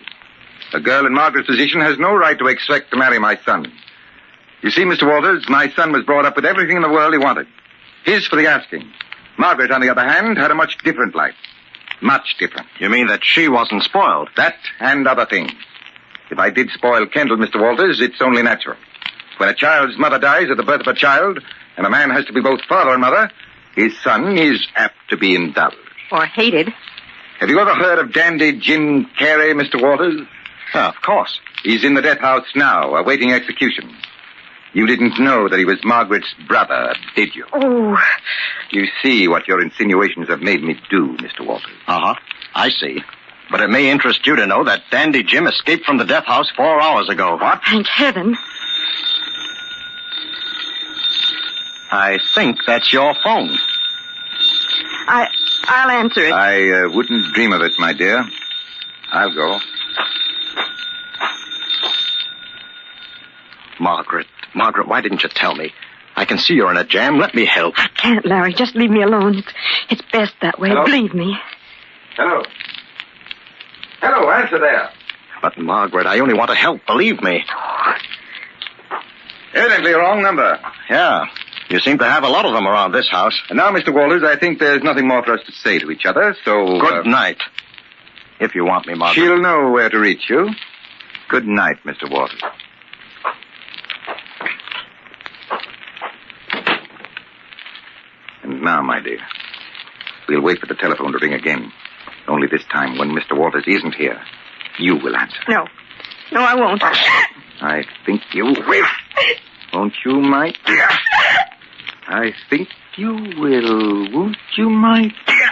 A girl in Margaret's position has no right to expect to marry my son. You see, Mr. Walters, my son was brought up with everything in the world he wanted. His for the asking. Margaret, on the other hand, had a much different life. Much different. You mean that she wasn't spoiled? That and other things. If I did spoil Kendall, Mr. Walters, it's only natural. When a child's mother dies at the birth of a child, and a man has to be both father and mother, his son is apt to be indulged. Or hated. Have you ever heard of Dandy Jim Carey, Mr. Walters? Of course. He's in the death house now, awaiting execution. You didn't know that he was Margaret's brother, did you? Oh, You see what your insinuations have made me do, Mr. Walters. Uh-huh. I see. But it may interest you to know that Dandy Jim escaped from the death house 4 hours ago. What? Thank heaven. I think that's your phone. I'll answer it. I wouldn't dream of it, my dear. I'll go. Margaret, why didn't you tell me? I can see you're in a jam. Let me help. I can't, Larry. Just leave me alone. It's best that way. Hello? Believe me. Hello. Hello, answer there. But, Margaret, I only want to help. Believe me. Evidently wrong number. Yeah. You seem to have a lot of them around this house. And now, Mr. Walters, I think there's nothing more for us to say to each other, so... Good night. If you want me, Margaret. She'll know where to reach you. Good night, Mr. Walters. And now, my dear, we'll wait for the telephone to ring again. Only this time, when Mr. Walters isn't here, you will answer. No, I won't. I think you will. Won't you, my dear? I think you will. Won't you, my dear?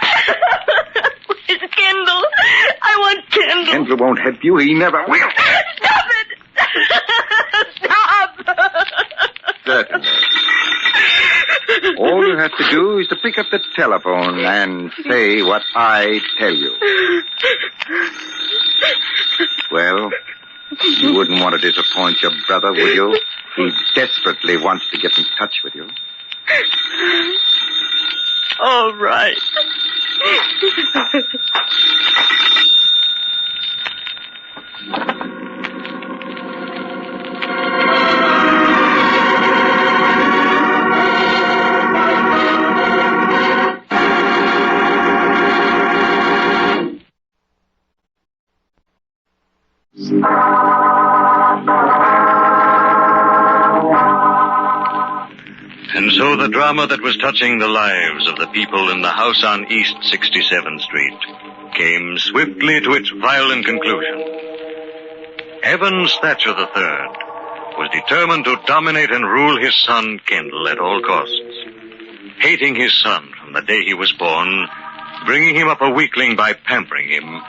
Where's Kendall? I want Kendall. Kendall won't help you. He never will. Stop it! Stop! Certainly. All you have to do is to pick up the telephone and say what I tell you. Well, you wouldn't want to disappoint your brother, would you? He desperately wants to get in touch with you. All right. And so the drama that was touching the lives of the people in the house on East 67th Street came swiftly to its violent conclusion. Evans Thatcher III was determined to dominate and rule his son Kendall at all costs. Hating his son from the day he was born, bringing him up a weakling by pampering him,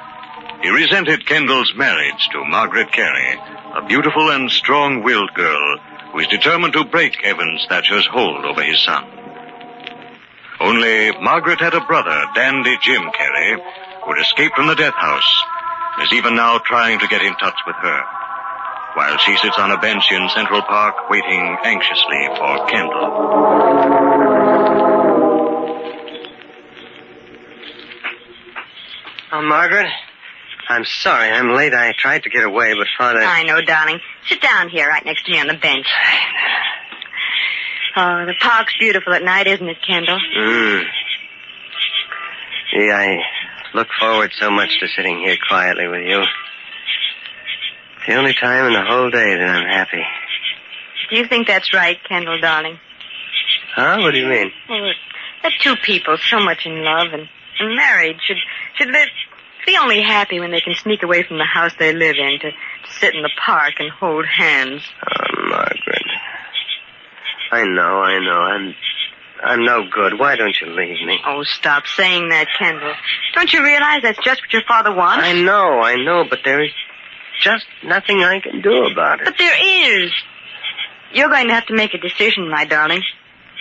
he resented Kendall's marriage to Margaret Carey, a beautiful and strong-willed girl who was determined to break Evans Thatcher's hold over his son. Only Margaret had a brother, Dandy Jim Carey, who had escaped from the death house and is even now trying to get in touch with her, while she sits on a bench in Central Park waiting anxiously for Kendall. Oh, Margaret, I'm sorry I'm late. I tried to get away, but Father... I know, darling. Sit down here right next to me on the bench. Oh, the park's beautiful at night, isn't it, Kendall? Gee, I look forward so much to sitting here quietly with you. It's the only time in the whole day that I'm happy. Do you think that's right, Kendall, darling? Huh? What do you mean? Well, that two people so much in love and married should live... be only happy when they can sneak away from the house they live in to sit in the park and hold hands. Oh, Margaret. I know. I'm no good. Why don't you leave me? Oh, stop saying that, Kendall. Don't you realize that's just what your father wants? I know, but there is just nothing I can do about it. But there is. You're going to have to make a decision, my darling.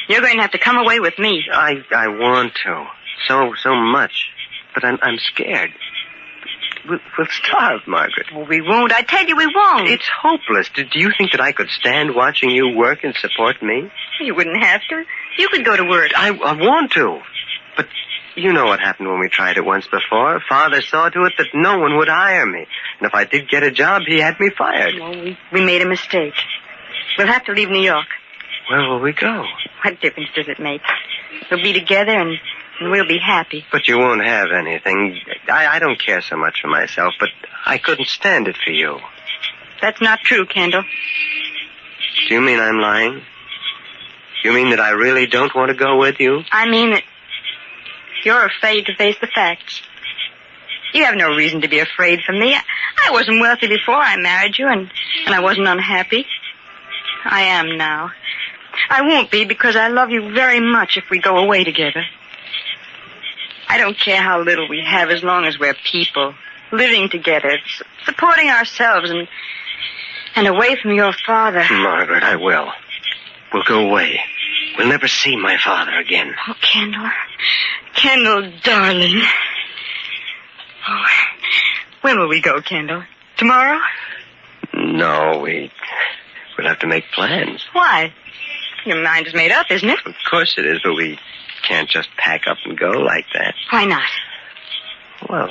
You're going to have to come away with me. I want to. So much. But I'm scared. We'll starve, Margaret. Well, we won't. I tell you, we won't. It's hopeless. Do you think that I could stand watching you work and support me? You wouldn't have to. You could go to work. I want to. But you know what happened when we tried it once before. Father saw to it that no one would hire me. And if I did get a job, he had me fired. Well, we made a mistake. We'll have to leave New York. Where will we go? What difference does it make? We'll be together and we'll be happy. But you won't have anything. I don't care so much for myself, but I couldn't stand it for you. That's not true, Kendall. Do you mean I'm lying? You mean that I really don't want to go with you? I mean that you're afraid to face the facts. You have no reason to be afraid for me. I wasn't wealthy before I married you, and I wasn't unhappy. I am now. I won't be because I love you very much if we go away together. I don't care how little we have as long as we're people, living together, supporting ourselves and away from your father. Margaret, I will. We'll go away. We'll never see my father again. Oh, Kendall. Kendall, darling. Oh, when will we go, Kendall? Tomorrow? No, we'll have to make plans. Why? Your mind is made up, isn't it? Of course it is, but we can't just pack up and go like that. Why not? Well,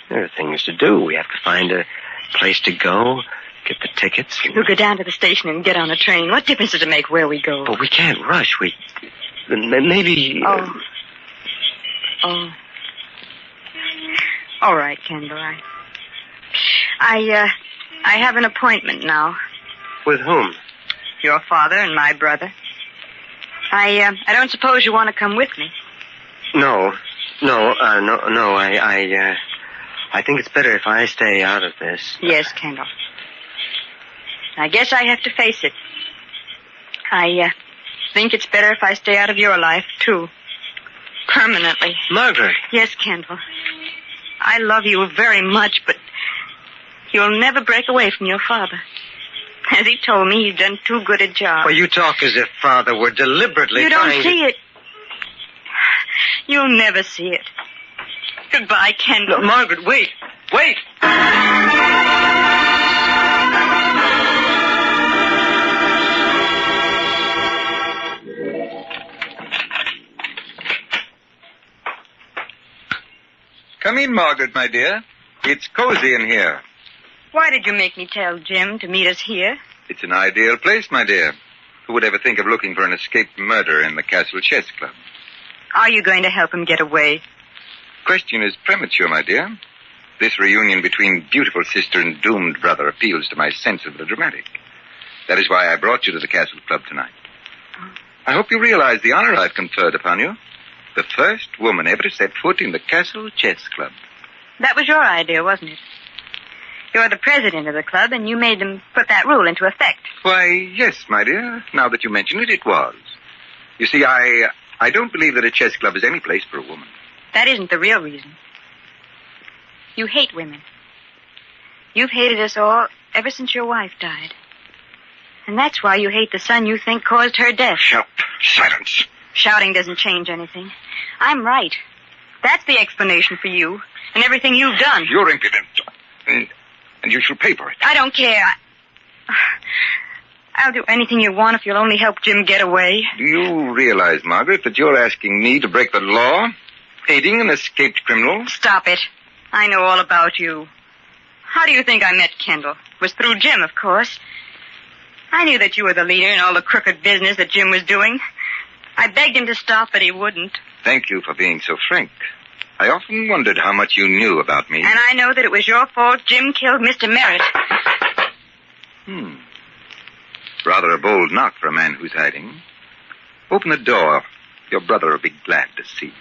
there are things to do. We have to find a place to go, get the tickets. We'll go down to the station and get on a train. What difference does it make where we go? But we can't rush. Maybe... Oh. All right, Kendall. I have an appointment now. With whom? Your father and my brother. I don't suppose you want to come with me. No. I think it's better if I stay out of this. Yes, Kendall. I guess I have to face it. I think it's better if I stay out of your life, too. Permanently. Margaret. Yes, Kendall. I love you very much, but you'll never break away from your father. As he told me, he's done too good a job. Well, you talk as if Father were deliberately trying You don't see it. You'll never see it. Goodbye, Kendall. No, Margaret, wait. Wait! Come in, Margaret, my dear. It's cozy in here. Why did you make me tell Jim to meet us here? It's an ideal place, my dear. Who would ever think of looking for an escaped murderer in the Castle Chess Club? Are you going to help him get away? Question is premature, my dear. This reunion between beautiful sister and doomed brother appeals to my sense of the dramatic. That is why I brought you to the Castle Club tonight. I hope you realize the honor I've conferred upon you. The first woman ever to set foot in the Castle Chess Club. That was your idea, wasn't it? You're the president of the club, and you made them put that rule into effect. Why, yes, my dear. Now that you mention it, it was. You see, I don't believe that a chess club is any place for a woman. That isn't the real reason. You hate women. You've hated us all ever since your wife died. And that's why you hate the son you think caused her death. Shut up. Silence. Shouting doesn't change anything. I'm right. That's the explanation for you and everything you've done. You're impudent. And you shall pay for it. I don't care. I'll do anything you want if you'll only help Jim get away. Do you realize, Margaret, that you're asking me to break the law? Aiding an escaped criminal? Stop it. I know all about you. How do you think I met Kendall? It was through Jim, of course. I knew that you were the leader in all the crooked business that Jim was doing. I begged him to stop, but he wouldn't. Thank you for being so frank. I often wondered how much you knew about me. And I know that it was your fault Jim killed Mr. Merritt. Rather a bold knock for a man who's hiding. Open the door. Your brother will be glad to see you.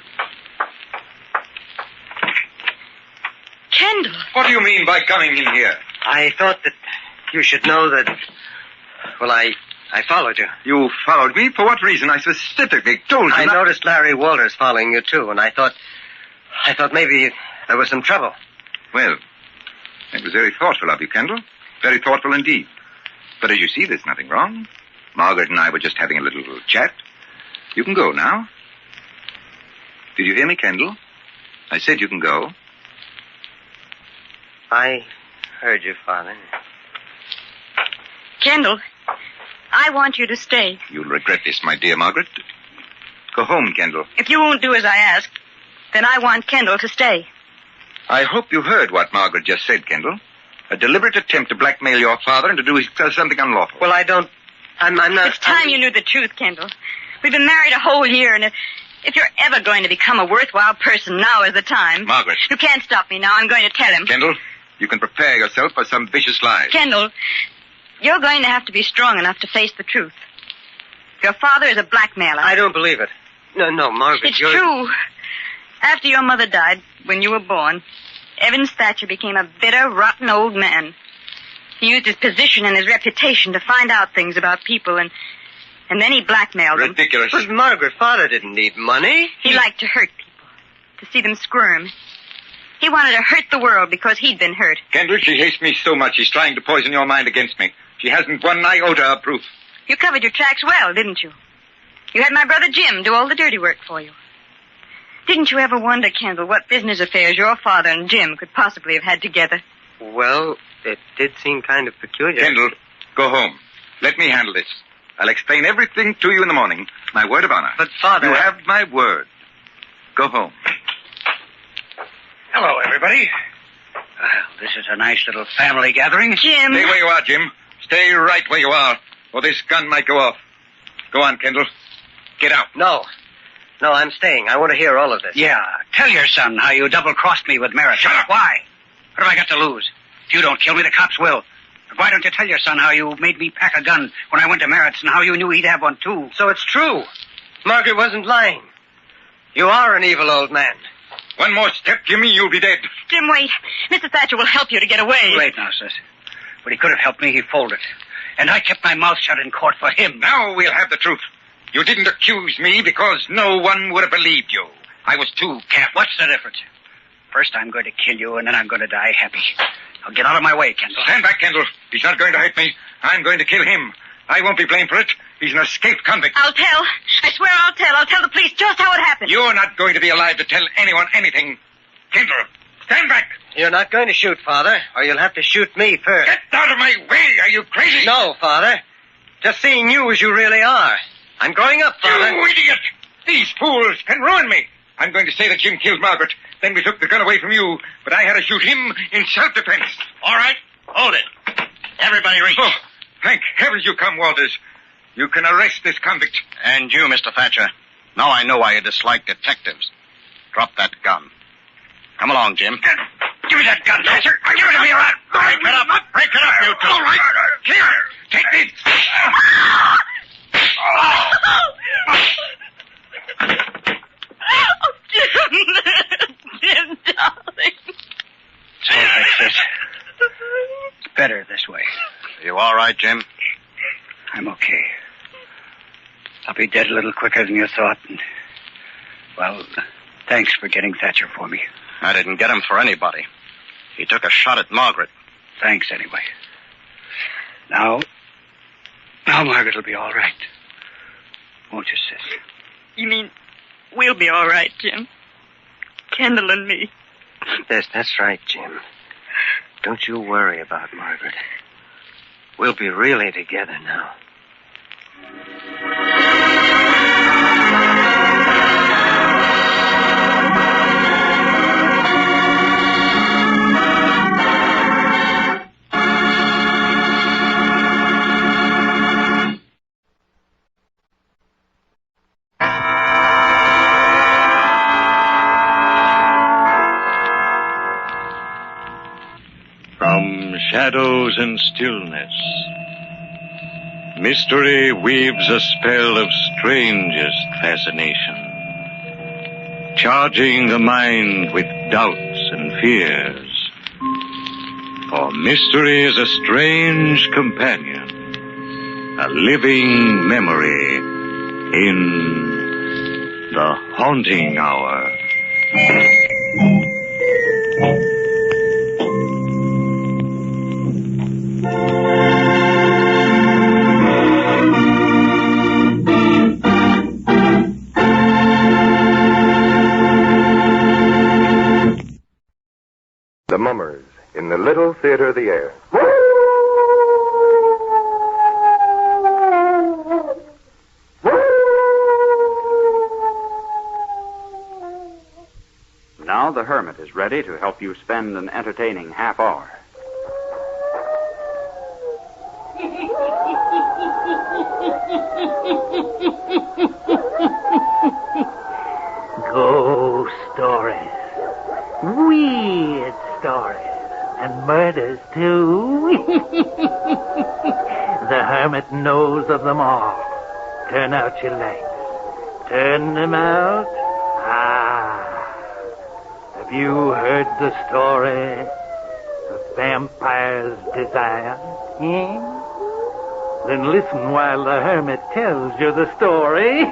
Kendall. What do you mean by coming in here? I thought that you should know that... Well, I followed you. You followed me? For what reason? I specifically told you I noticed Larry Walters following you, too, and I thought maybe there was some trouble. Well, it was very thoughtful of you, Kendall. Very thoughtful indeed. But as you see, there's nothing wrong. Margaret and I were just having a little chat. You can go now. Did you hear me, Kendall? I said you can go. I heard you, Father. Kendall, I want you to stay. You'll regret this, my dear Margaret. Go home, Kendall. If you won't do as I ask, then I want Kendall to stay. I hope you heard what Margaret just said, Kendall. A deliberate attempt to blackmail your father and to do something unlawful. Well, I'm not... It's time you knew the truth, Kendall. We've been married a whole year, and if you're ever going to become a worthwhile person, now is the time. Margaret. You can't stop me now. I'm going to tell him. Kendall, you can prepare yourself for some vicious lies. Kendall, you're going to have to be strong enough to face the truth. Your father is a blackmailer. I don't believe it. No, Margaret, It's true. After your mother died, when you were born, Evans Thatcher became a bitter, rotten old man. He used his position and his reputation to find out things about people, and then he blackmailed them. Ridiculous. But, Margaret, Father didn't need money. He liked to hurt people, to see them squirm. He wanted to hurt the world because he'd been hurt. Kendall, she hates me so much she's trying to poison your mind against me. She hasn't one iota of proof. You covered your tracks well, didn't you? You had my brother Jim do all the dirty work for you. Didn't you ever wonder, Kendall, what business affairs your father and Jim could possibly have had together? Well, it did seem kind of peculiar. Kendall, go home. Let me handle this. I'll explain everything to you in the morning. My word of honor. But, Father... You have my word. Go home. Hello, everybody. Well, this is a nice little family gathering. Jim. Stay where you are, Jim. Stay right where you are, or this gun might go off. Go on, Kendall. Get out. No, I'm staying. I want to hear all of this. Yeah, tell your son how you double-crossed me with Merritt. Shut up. Why? What have I got to lose? If you don't kill me, the cops will. But why don't you tell your son how you made me pack a gun when I went to Merritt's and how you knew he'd have one, too? So it's true. Margaret wasn't lying. You are an evil old man. One more step, Jimmy, you'll be dead. Jim, wait. Mr. Thatcher will help you to get away. Too late now, sis. But he could have helped me. He folded. And I kept my mouth shut in court for him. Now we'll have the truth. You didn't accuse me because no one would have believed you. I was too careful. What's the difference? First I'm going to kill you, and then I'm going to die happy. Now get out of my way, Kendall. Stand back, Kendall. He's not going to hurt me. I'm going to kill him. I won't be blamed for it. He's an escaped convict. I'll tell. I swear I'll tell. I'll tell the police just how it happened. You're not going to be alive to tell anyone anything. Kendall, stand back. You're not going to shoot, Father, or you'll have to shoot me first. Get out of my way. Are you crazy? No, Father. Just seeing you as you really are. I'm growing up, Father. You idiot! These fools can ruin me. I'm going to say that Jim killed Margaret. Then we took the gun away from you, but I had to shoot him in self-defense. All right. Hold it. Everybody reach. Oh, thank heavens you come, Walters. You can arrest this convict. And you, Mr. Thatcher. Now I know why you dislike detectives. Drop that gun. Come along, Jim. Give me that gun, Thatcher. Give it to me, all right. Break it up. Break it up, you two. All right. Here, take this. Oh, Jim, darling. So that's it. It's better this way. You all right, Jim? I'm okay. I'll be dead a little quicker than you thought. And, well, thanks for getting Thatcher for me. I didn't get him for anybody. He took a shot at Margaret. Thanks anyway. Now Margaret will be all right. Won't you, sis? You mean we'll be all right, Jim? Kendall and me. Yes, that's right, Jim. Don't you worry about Margaret. We'll be really together now. From shadows and stillness, mystery weaves a spell of strangest fascination, charging the mind with doubts and fears. For mystery is a strange companion, a living memory in the haunting hour. The Mummers in the Little Theater of the Air. Now the Hermit is ready to help you spend an entertaining half hour. Ghost stories. Weird stories. And murders, too. The Hermit knows of them all. Turn out your lights. Turn them out. Have you heard the story A vampire's desire? Yeah? Then listen while the hermit tells you the story.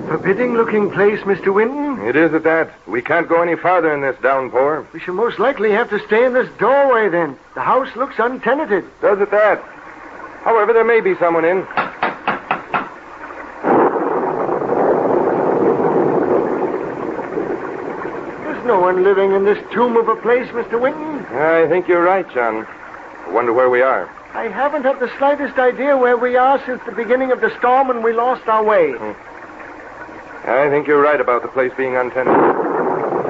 Forbidding-looking place, Mr. Winton. It is at that. We can't go any farther in this downpour. We shall most likely have to stay in this doorway, then. The house looks untenanted. Does it that? However, there may be someone in. There's no one living in this tomb of a place, Mr. Winton. I think you're right, John. I wonder where we are. I haven't had the slightest idea where we are since the beginning of the storm when we lost our way. I think you're right about the place being untenanted.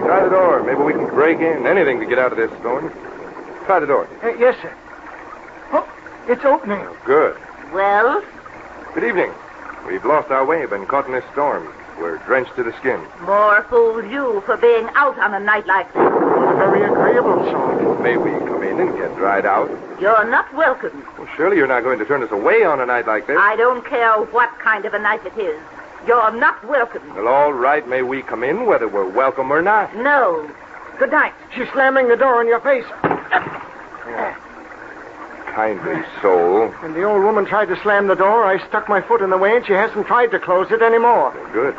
Try the door. Maybe we can break in. Anything to get out of this storm. Try the door. Yes, sir. Oh, it's opening. Oh, good. Well? Good evening. We've lost our way, been caught in this storm. We're drenched to the skin. More fools you for being out on a night like this. Very agreeable, sir. May we come in and get dried out? You're not welcome. Well, surely you're not going to turn us away on a night like this. I don't care what kind of a night it is. You're not welcome. Well, all right. May we come in, whether we're welcome or not? No. Good night. She's slamming the door in your face. Kindly soul. When the old woman tried to slam the door, I stuck my foot in the way, and she hasn't tried to close it anymore. Good.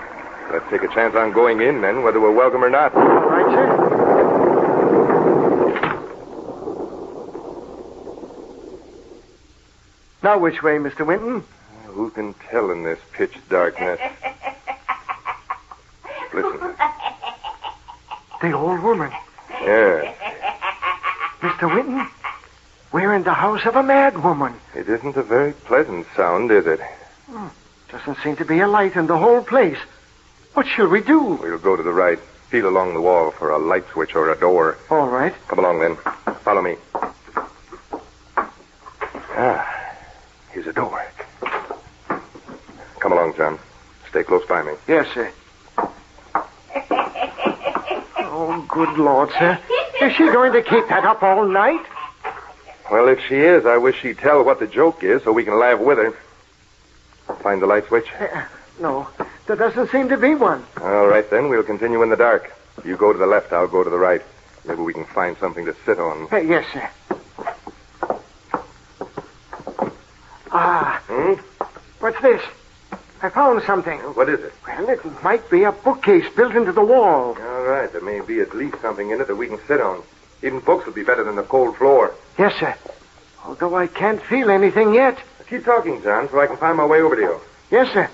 Let's take a chance on going in, then, whether we're welcome or not. All right, sir. Now, which way, Mr. Winton? Who can tell in this pitch darkness? Listen. The old woman. Yeah. Mr. Winton, we're in the house of a mad woman. It isn't a very pleasant sound, is it? Doesn't seem to be a light in the whole place. What shall we do? We'll go to the right. Feel along the wall for a light switch or a door. All right. Come along, then. Follow me. Here's a door. Come along, John. Stay close by me. Yes, sir. Oh, good Lord, sir. Is she going to keep that up all night? Well, if she is, I wish she'd tell what the joke is so we can laugh with her. Find the light switch? No, there doesn't seem to be one. All right, then. We'll continue in the dark. You go to the left, I'll go to the right. Maybe we can find something to sit on. Yes, sir. What's this? I found something. What is it? Well, it might be a bookcase built into the wall. All right, there may be at least something in it that we can sit on. Even books would be better than the cold floor. Yes, sir. Although I can't feel anything yet. Keep talking, John, so I can find my way over to you. Yes, sir.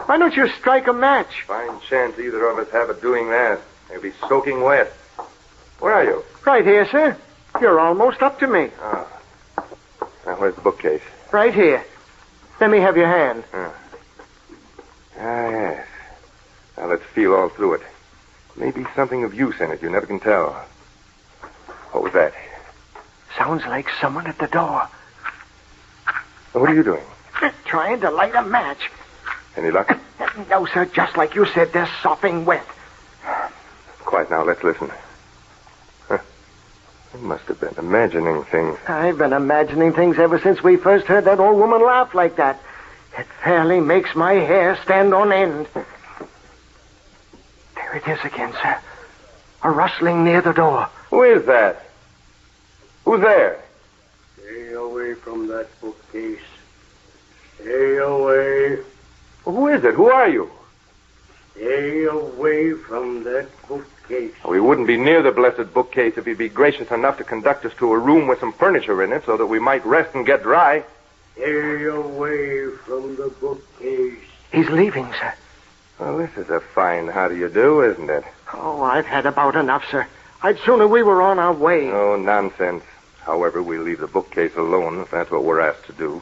Why don't you strike a match? Fine chance either of us have of doing that. They'll be soaking wet. Where are you? Right here, sir. You're almost up to me. Now, where's the bookcase? Right here. Let me have your hand. Yes. Now, let's feel all through it. Maybe something of use in it. You never can tell. What was that? Sounds like someone at the door. What are you doing? Trying to light a match. Any luck? No, sir. Just like you said, they're sopping wet. Quiet now. Let's listen. You must have been imagining things. I've been imagining things ever since we first heard that old woman laugh like that. It fairly makes my hair stand on end. There it is again, sir. A rustling near the door. Who is that? Who's there? Stay away from that bookcase. Stay away. Who is it? Who are you? Stay away from that bookcase. We wouldn't be near the blessed bookcase if he'd be gracious enough to conduct us to a room with some furniture in it so that we might rest and get dry. Stay away from the bookcase. He's leaving, sir. Well, this is a fine how do you do, isn't it? Oh, I've had about enough, sir. I'd sooner we were on our way. Oh, nonsense. However, we'll leave the bookcase alone if that's what we're asked to do.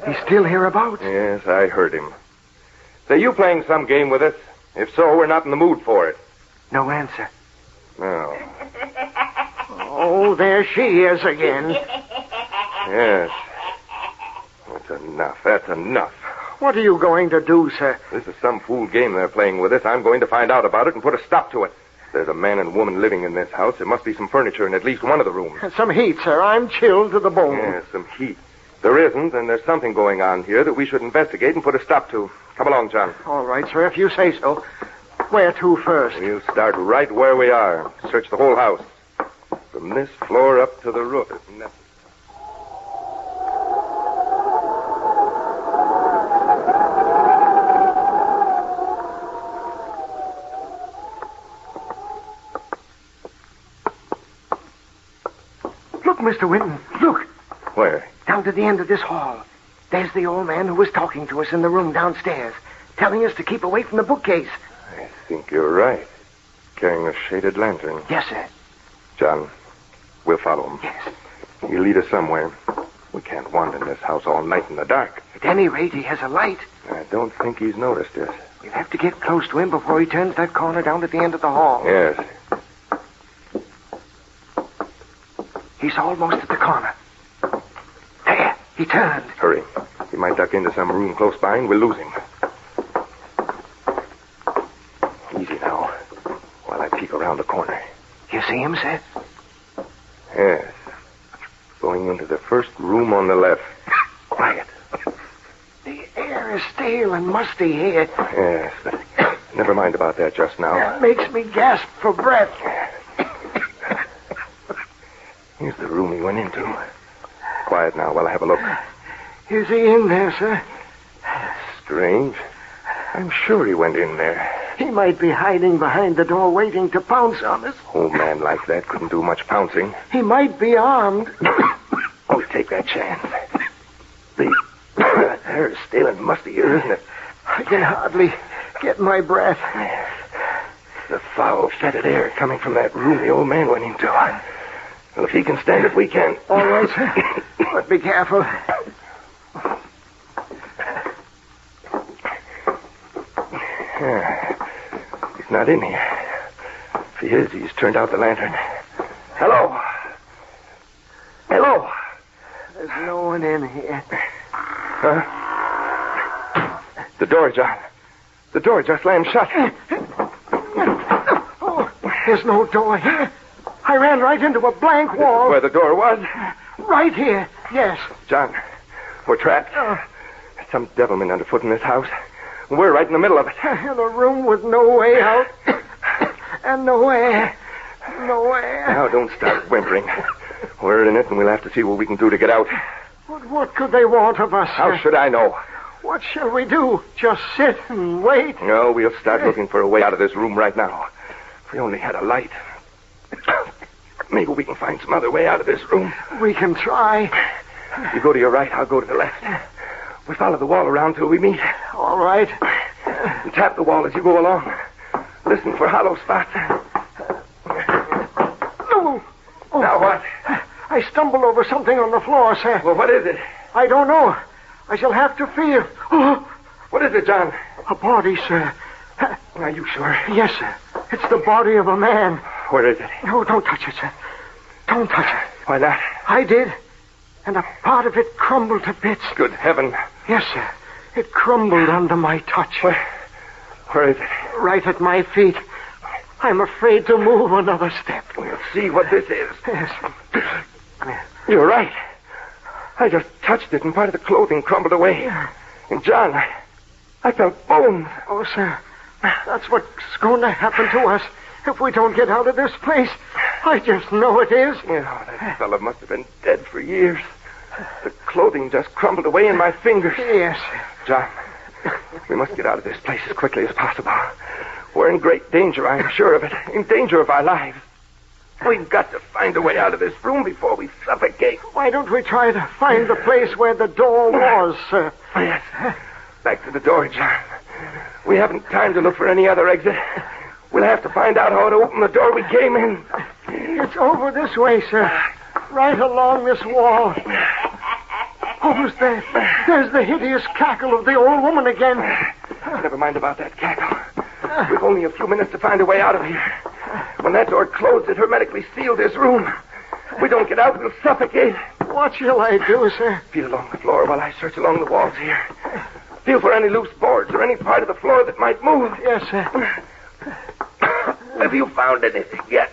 He's still hereabouts? Yes, I heard him. Say, you playing some game with us? If so, we're not in the mood for it. No answer. No. Oh, there she is again. Yes. That's enough. That's enough. What are you going to do, sir? This is some fool game they're playing with us. I'm going to find out about it and put a stop to it. there's a man and woman living in this house, there must be some furniture in at least one of the rooms. Some heat, sir. I'm chilled to the bone. Yes, some heat. There isn't, and there's something going on here that we should investigate and put a stop to. Come along, John. All right, sir, if you say so. Where to first? We'll start right where we are. Search the whole house. From this floor up to the roof. Look, Mr. Winton, look. Where? Down to the end of this hall. There's the old man who was talking to us in the room downstairs, telling us to keep away from the bookcase. I think you're right. Carrying a shaded lantern. Yes, sir. John, we'll follow him. Yes. He'll lead us somewhere. We can't wander in this house all night in the dark. At any rate, he has a light. I don't think he's noticed us. We'll have to get close to him before he turns that corner down at the end of the hall. Yes. He's almost at the corner. There, he turned. Hurry. He might duck into some room close by and we'll lose him. Easy now, while I peek around the corner. You see him, sir? Yes. Going into the first room on the left. Quiet. The air is stale and musty here. Yes, but never mind about that just now. That makes me gasp for breath. Here's the room he went into. Quiet now while I have a look. Is he in there, sir? Strange. I'm sure he went in there. He might be hiding behind the door waiting to pounce on us. Old man like that couldn't do much pouncing. He might be armed. Always take that chance. The air is stale and musty here, isn't it? I can hardly get my breath. The foul, fetid air coming from that room the old man went into. Well, if he can stand it, we can. All right, sir. But be careful. He's not in here. If he is, he's turned out the lantern. Hello. Hello. There's no one in here. Huh? The door, John. The door just slammed shut. Oh, there's no door here. I ran right into a blank wall. Where the door was? Right here, yes. John, we're trapped. There's some devilment underfoot in this house. We're right in the middle of it. In a room with no way out. And no air. No air. Now, don't start whimpering. We're in it, and we'll have to see what we can do to get out. But what could they want of us? How should I know? What shall we do? Just sit and wait? No, we'll start looking for a way out of this room right now. If we only had a light. Maybe we can find some other way out of this room. We can try. You go to your right, I'll go to the left. We follow the wall around till we meet. All right. And tap the wall as you go along. Listen for hollow spots. No. Oh, now what? I stumbled over something on the floor, sir. Well, what is it? I don't know. I shall have to feel. Oh. What is it, John? A body, sir. Are you sure? Yes, sir. It's the body of a man. Where is it? No, don't touch it, sir. Don't touch it. Why not? I did. And a part of it crumbled to bits. Good heaven. Yes, sir. It crumbled under my touch. Where is it? Right at my feet. I'm afraid to move another step. We'll see what this is. Yes. You're right. I just touched it and part of the clothing crumbled away. And John, I felt bones. Oh, sir. That's what's going to happen to us if we don't get out of this place. I just know it is. That fellow must have been dead for years. The clothing just crumbled away in my fingers. Yes. John, we must get out of this place as quickly as possible. We're in great danger, I'm sure of it. In danger of our lives. We've got to find a way out of this room before we suffocate. Why don't we try to find the place where the door was, sir? Yes. Back to the door, John. We haven't time to look for any other exit. We'll have to find out how to open the door we came in. It's over this way, sir. Right along this wall. Oh, who's there? There's the hideous cackle of the old woman again. Never mind about that cackle. We've only a few minutes to find a way out of here. When that door closed, it hermetically sealed this room. If we don't get out, we'll suffocate. What shall I do, sir? Feel along the floor while I search along the walls here. Feel for any loose boards or any part of the floor that might move. Yes, sir. Have you found anything yet?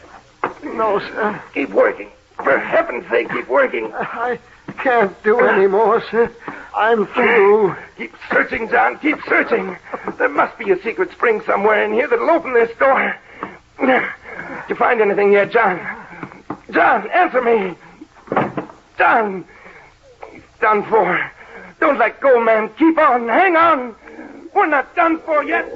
No, sir. Keep working. For heaven's sake, keep working. I can't do any more, sir. I'm through. Keep searching, John. Keep searching. There must be a secret spring somewhere in here that'll open this door. Did you find anything yet, John? John, answer me. John. He's done for. Don't let go, man. Keep on. Hang on. We're not done for yet.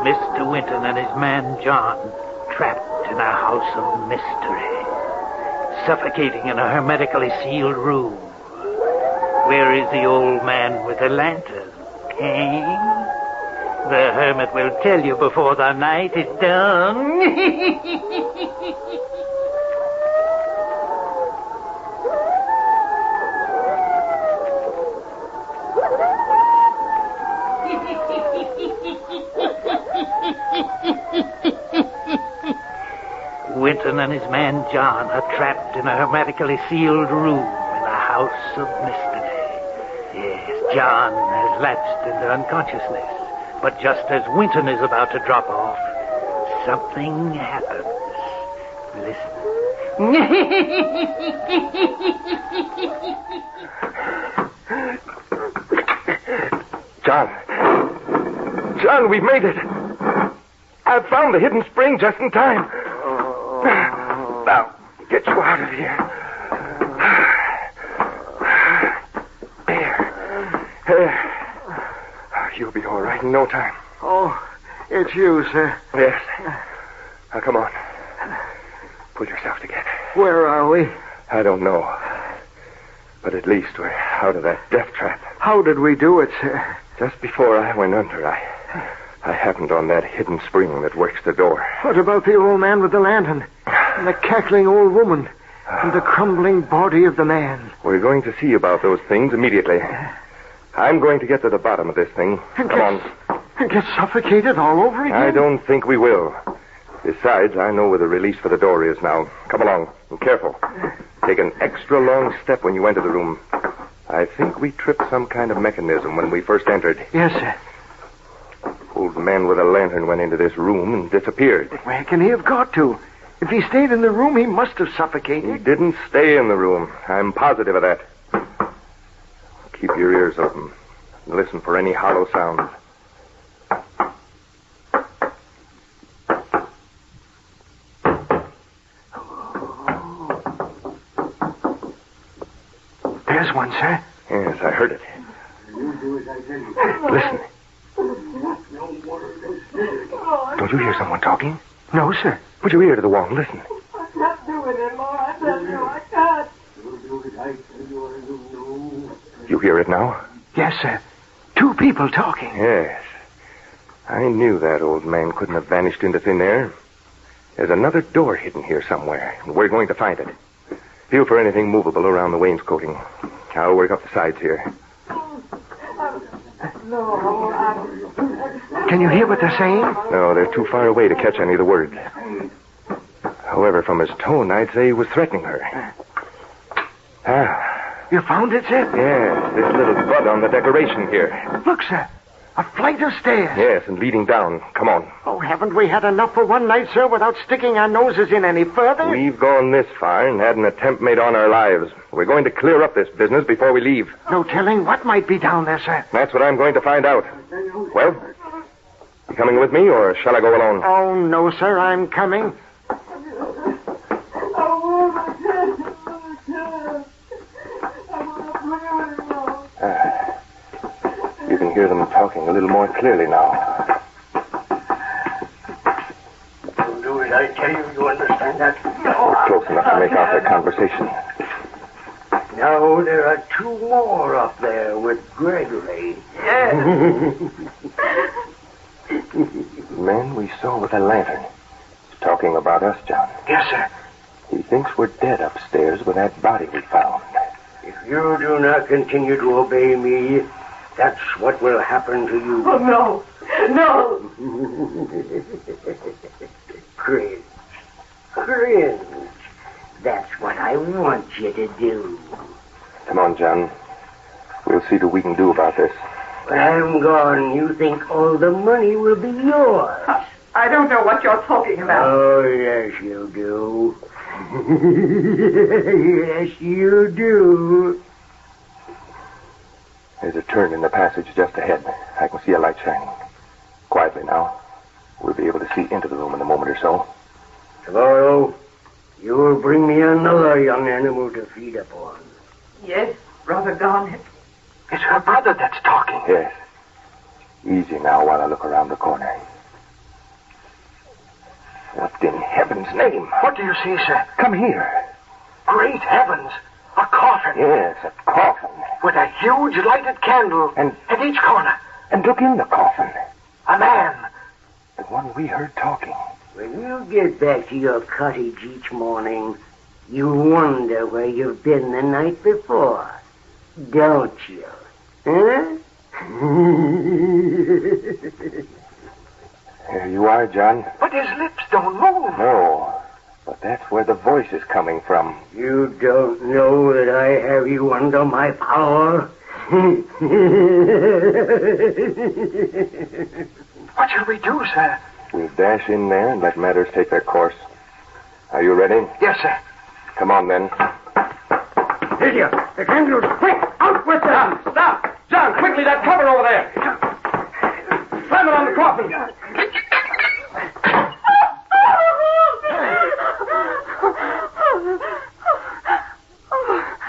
Mr. Winton and his man John trapped in a house of mystery, suffocating in a hermetically sealed room. Where is the old man with the lantern? The hermit will tell you before the night is done. Winton and his man John are trapped in a hermetically sealed room in a house of mystery. Yes, John has lapsed into unconsciousness. But just as Winton is about to drop off, something happens. Listen. John, we've made it. I've found the hidden spring just in time. Now, get you out of here. There. You'll be all right in no time. Oh, it's you, sir. Yes. Now, come on. Pull yourself together. Where are we? I don't know. But at least we're out of that death trap. How did we do it, sir? Just before I went under, I happened on that hidden spring that works the door. What about the old man with the lantern? And the cackling old woman? And the crumbling body of the man? We're going to see about those things immediately. I'm going to get to the bottom of this thing. Come on. And get suffocated all over again? I don't think we will. Besides, I know where the release for the door is now. Come along. And careful. Take an extra long step when you enter the room. I think we tripped some kind of mechanism when we first entered. Yes, sir. Old man with a lantern went into this room and disappeared. Where can he have got to? If he stayed in the room, he must have suffocated. He didn't stay in the room. I'm positive of that. Keep your ears open and listen for any hollow sounds. There's one, sir. Yes, I heard it. Listen. Don't you hear someone talking? No, sir. Put your ear to the wall and listen. I can't do it anymore. I tell you, I can't. You hear it now? Yes, sir. Two people talking. Yes. I knew that old man couldn't have vanished into thin air. There's another door hidden here somewhere, and we're going to find it. Feel for anything movable around the wainscoting. I'll work up the sides here. Can you hear what they're saying? No, they're too far away to catch any of the words. However, from his tone, I'd say he was threatening her. You found it, sir? Yes, this little bud on the decoration here. Look, sir. A flight of stairs. Yes, and leading down. Come on. Oh, haven't we had enough for one night, sir, without sticking our noses in any further? We've gone this far and had an attempt made on our lives. We're going to clear up this business before we leave. No telling what might be down there, sir. That's what I'm going to find out. Well, you coming with me, or shall I go alone? Oh, no, sir, I'm coming. You can hear them talking a little more clearly now. You'll do as I tell you, you understand that? Close enough to make out their conversation. Now there are two more up there with Gregory. The man we saw with a lantern is talking about us, John. Yes, sir. He thinks we're dead upstairs with that body we found. If you do not continue to obey me, that's what will happen to you. Oh, no. No. Grin. Grin. That's what I want you to do. Come on, John. We'll see what we can do about this. When I'm gone, you think all the money will be yours. I don't know what you're talking about. Oh, yes, you do. Yes, you do. There's a turn in the passage just ahead. I can see a light shining. Quietly now. We'll be able to see into the room in a moment or so. Tomorrow, you will bring me another young animal to feed upon. Yes, Brother Garnet. It's her brother that's talking. Yes. Easy now while I look around the corner. What in heaven's name? What do you see, sir? Come here. Great heavens. A coffin. Yes, a coffin. With a huge lighted candle. And at each corner. And look in the coffin. A man. The one we heard talking. When you get back to your cottage each morning, you wonder where you've been the night before. Don't you? Huh? Here you are, John. But his lips don't move. No, but that's where the voice is coming from. You don't know that I have you under my power? What shall we do, sir? We'll dash in there and let matters take their course. Are you ready? Yes, sir. Come on, then. Lydia, the candles. Quick, out with them. Stop. John, quickly, that cover over there. Slam it on the coffin.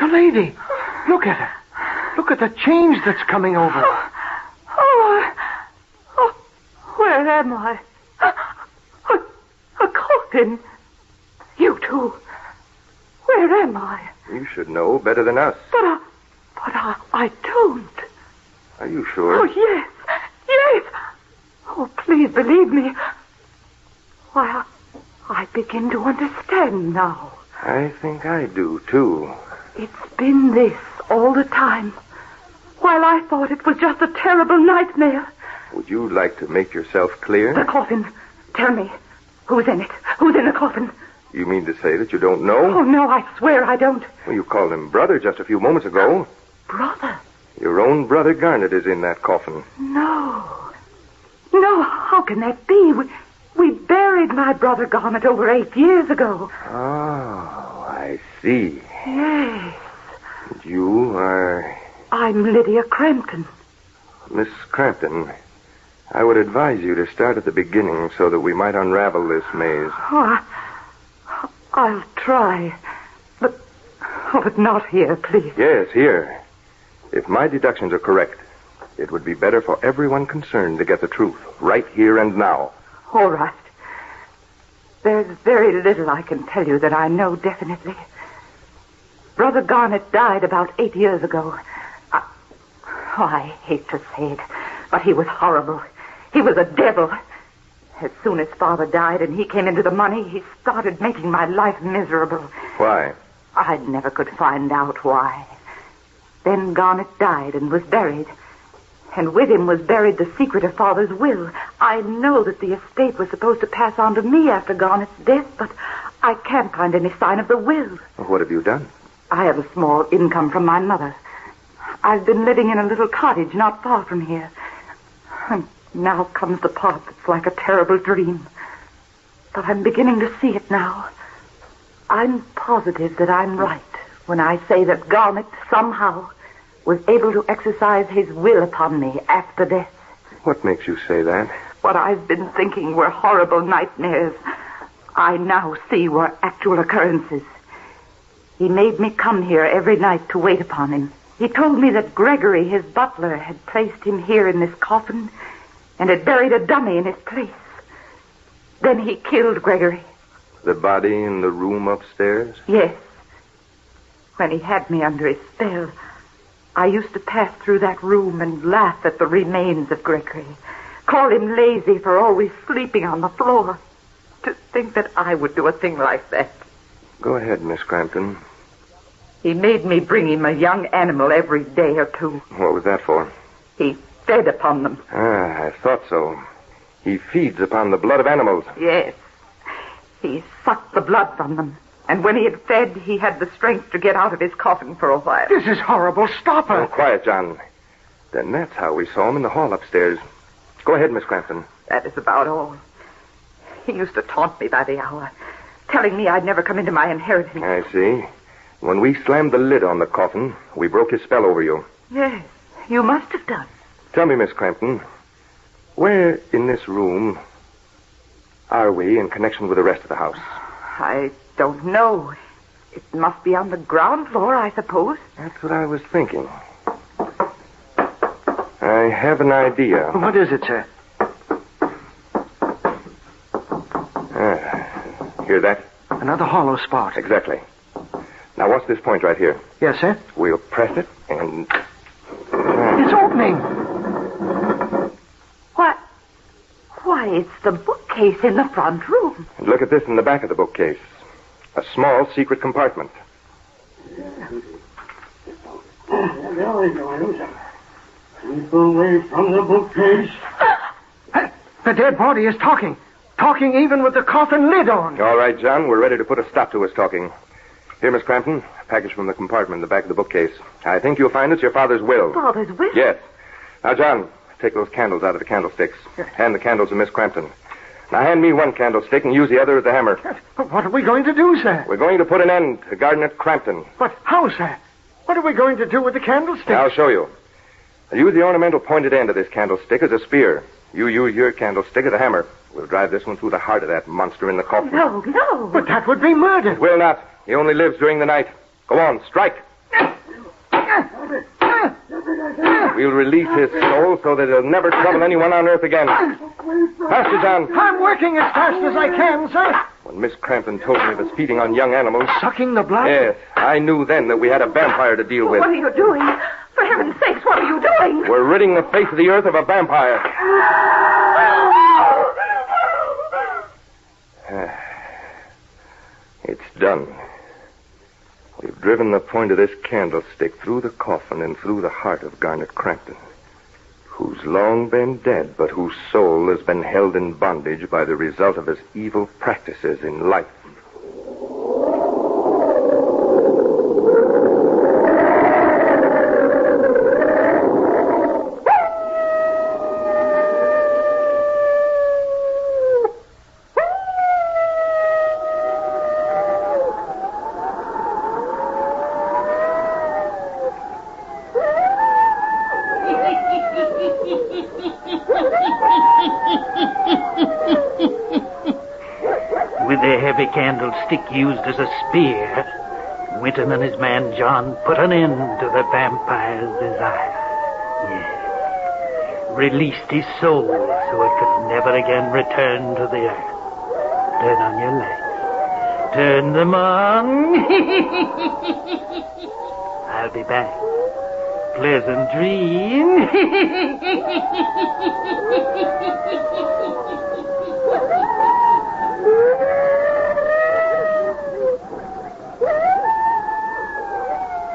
The lady. Look at her. Look at the change that's coming over. Where am I? A coffin. You too. Where am I? You should know better than us. But I don't. Are you sure? Oh, yes. Yes. Oh, please believe me. Why, I begin to understand now. I think I do, too. It's been this all the time. While I thought it was just a terrible nightmare. Would you like to make yourself clear? The coffin. Tell me. Who's in it? Who's in the coffin? You mean to say that you don't know? Oh, no, I swear I don't. Well, you called him brother just a few moments ago. Brother? Your own brother Garnet is in that coffin. No. No, how can that be? We buried my brother Garnet over 8 years ago. Oh, I see. Yes. You are... I'm Lydia Crampton. Miss Crampton, I would advise you to start at the beginning so that we might unravel this maze. Oh, I'll try. But not here, please. Yes, here. If my deductions are correct, it would be better for everyone concerned to get the truth right here and now. All right. There's very little I can tell you that I know definitely. Brother Garnet died about 8 years ago. I hate to say it, but he was horrible. He was a devil. As soon as Father died and he came into the money, he started making my life miserable. Why? I never could find out why. Then Garnet died and was buried. And with him was buried the secret of Father's will. I know that the estate was supposed to pass on to me after Garnet's death, but I can't find any sign of the will. What have you done? I have a small income from my mother. I've been living in a little cottage not far from here. And now comes the part that's like a terrible dream. But I'm beginning to see it now. I'm positive that I'm right when I say that Garnet somehow was able to exercise his will upon me after death. What makes you say that? What I've been thinking were horrible nightmares, I now see were actual occurrences. He made me come here every night to wait upon him. He told me that Gregory, his butler, had placed him here in this coffin and had buried a dummy in his place. Then he killed Gregory. The body in the room upstairs? Yes. When he had me under his spell, I used to pass through that room and laugh at the remains of Gregory. Call him lazy for always sleeping on the floor. To think that I would do a thing like that. Go ahead, Miss Crampton. He made me bring him a young animal every day or two. What was that for? He fed upon them. Ah, I thought so. He feeds upon the blood of animals. Yes. He sucked the blood from them. And when he had fed, he had the strength to get out of his coffin for a while. This is horrible. Stop her. Oh, quiet, John. Then that's how we saw him in the hall upstairs. Go ahead, Miss Crampton. That is about all. He used to taunt me by the hour, telling me I'd never come into my inheritance. I see. When we slammed the lid on the coffin, we broke his spell over you. Yes, you must have done. Tell me, Miss Crampton, where in this room are we in connection with the rest of the house? I don't know. It must be on the ground floor, I suppose. That's what I was thinking. I have an idea. What is it, sir? Hear that? Another hollow spot. Exactly. Now watch this point right here. Yes, sir? We'll press it and... It's opening. Why, it's the bookcase in the front room. And look at this in the back of the bookcase. A small secret compartment. There we go. Keep away from the bookcase. The dead body is talking. Talking even with the coffin lid on. All right, John. We're ready to put a stop to his talking. Here, Miss Crampton. A package from the compartment in the back of the bookcase. I think you'll find it's your father's will. Father's will? Yes. Now, John, take those candles out of the candlesticks. Hand the candles to Miss Crampton. Now, hand me one candlestick and use the other as the hammer. But what are we going to do, sir? We're going to put an end to Garnet Crampton. But how, sir? What are we going to do with the candlestick? I'll show you. I'll use the ornamental pointed end of this candlestick as a spear. You use your candlestick as a hammer. We'll drive this one through the heart of that monster in the coffin. No. But that would be murder. It will not. He only lives during the night. Go on, strike. We'll release his soul so that he'll never trouble anyone on earth again. Faster, John. I'm working as fast as I can, sir. When Miss Crampton told me of his feeding on young animals... Sucking the blood? Yes, I knew then that we had a vampire to deal with. What are you doing? For heaven's sakes, what are you doing? We're ridding the face of the earth of a vampire. It's done. We've driven the point of this candlestick through the coffin and through the heart of Garnet Crampton, who's long been dead, but whose soul has been held in bondage by the result of his evil practices in life. With a heavy candlestick used as a spear, Winton and his man John put an end to the vampire's desire. Yes. Released his soul so it could never again return to the earth. Turn on your lights. Turn them on. I'll be back. Pleasant dream.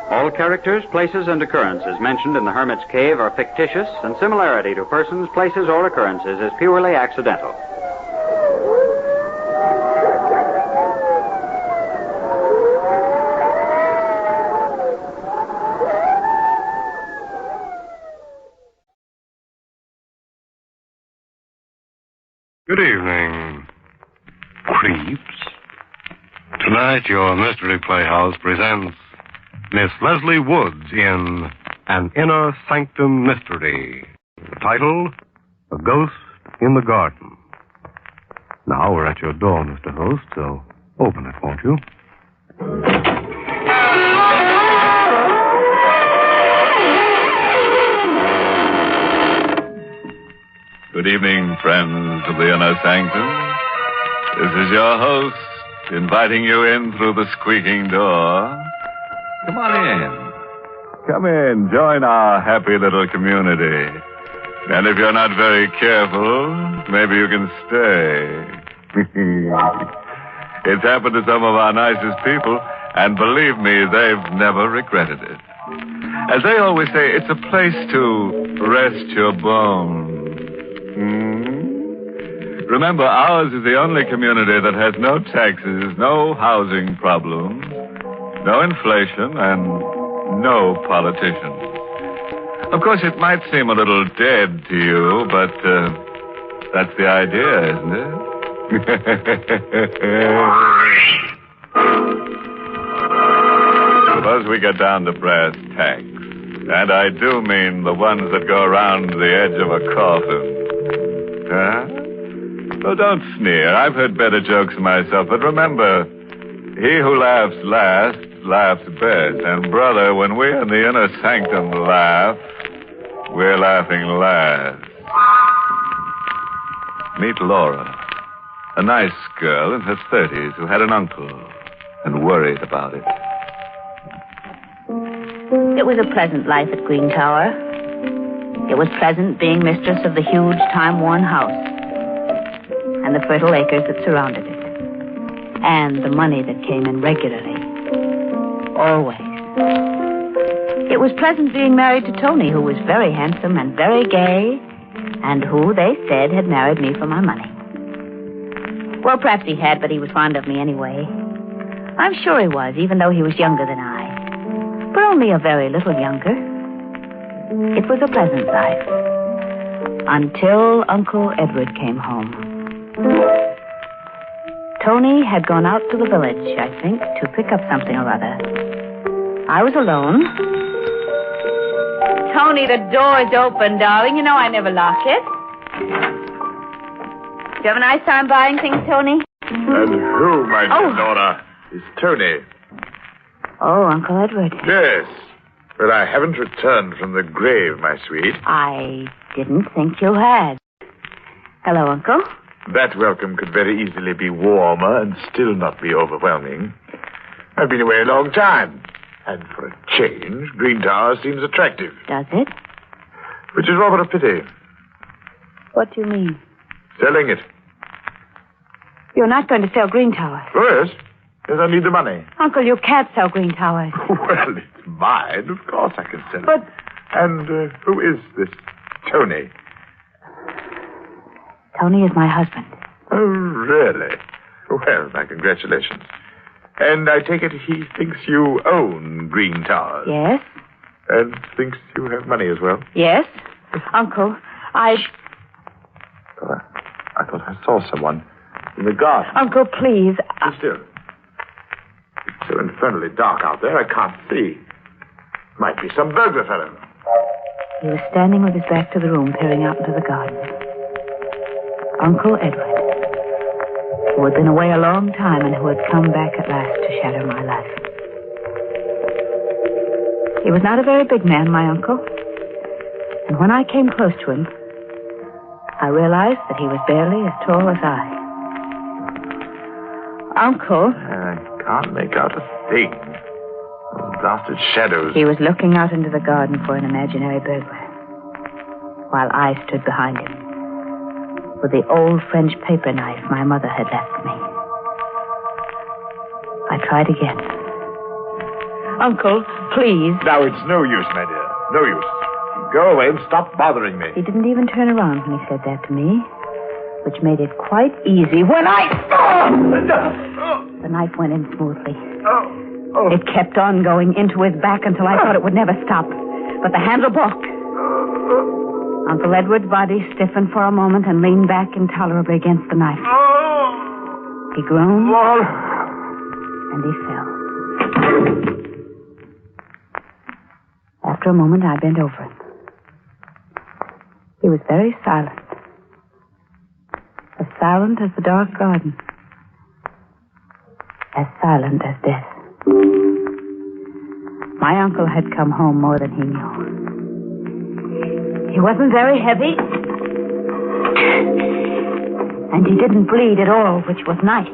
All characters, places, and occurrences mentioned in the Hermit's Cave are fictitious, and similarity to persons, places, or occurrences is purely accidental. Good evening, creeps. Tonight, your Mystery Playhouse presents Miss Leslie Woods in An Inner Sanctum Mystery. The title, A Ghost in the Garden. Now we're at your door, Mr. Host, so open it, won't you? Good evening, friends of the Inner Sanctum. This is your host, inviting you in through the squeaking door. Come on in. Come in, join our happy little community. And if you're not very careful, maybe you can stay. It's happened to some of our nicest people. And believe me, they've never regretted it. As they always say, it's a place to rest your bones. Remember, ours is the only community that has no taxes, no housing problems, no inflation, and no politicians. Of course, it might seem a little dead to you, but that's the idea, isn't it? Suppose we get down to brass tacks. And I do mean the ones that go around the edge of a coffin. Huh? Oh, don't sneer. I've heard better jokes myself. But remember, he who laughs last laughs best. And, brother, when we in the inner sanctum laugh, we're laughing last. Meet Laura, a nice girl in her 30s who had an uncle and worried about it. It was a pleasant life at Green Tower. It was pleasant being mistress of the huge, time-worn house and the fertile acres that surrounded it, and the money that came in regularly. Always. It was pleasant being married to Tony, who was very handsome and very gay, and who, they said, had married me for my money. Well, perhaps he had, but he was fond of me anyway. I'm sure he was, even though he was younger than I. But only a very little younger. It was a pleasant life. Until Uncle Edward came home. Tony had gone out to the village, I think, to pick up something or other. I was alone. Tony, the door's open, darling. You know I never lock it. Do you have a nice time buying things, Tony? And who, my dear Nora, is Tony? Oh, Uncle Edward. Yes, but I haven't returned from the grave, my sweet. I didn't think you had. Hello, Uncle. That welcome could very easily be warmer and still not be overwhelming. I've been away a long time, and for a change, Green Tower seems attractive. Does it? Which is rather a pity. What do you mean? Selling it. You're not going to sell Green Tower? Oh, yes. Yes, I need the money. Uncle, you can't sell Green Towers. Well, it's mine. Of course I can sell it. But... And who is this Tony? Tony is my husband. Oh, really? Well, my congratulations. And I take it he thinks you own Green Towers? Yes. And thinks you have money as well? Yes. Uncle, I thought I saw someone in the garden. Uncle, please. Sit still. It's so infernally dark out there, I can't see. Might be some burglar fellow. He was standing with his back to the room, peering out into the garden. Uncle Edward, who had been away a long time and who had come back at last to shatter my life. He was not a very big man, my uncle. And when I came close to him, I realized that he was barely as tall as I. Uncle... I can't make out a thing. Those blasted shadows. He was looking out into the garden for an imaginary burglar, while I stood behind him with the old French paper knife my mother had left me. I tried again. Uncle, please. Now, it's no use, my dear. No use. Go away and stop bothering me. He didn't even turn around when he said that to me, which made it quite easy when I... The knife went in smoothly. It kept on going into his back until I thought it would never stop. But the handle balked. Uncle Edward's body stiffened for a moment and leaned back intolerably against the knife. He groaned, and he fell. After a moment, I bent over him. He was very silent. As silent as the dark garden. As silent as death. My uncle had come home more than he knew. He wasn't very heavy. And he didn't bleed at all, which was nice.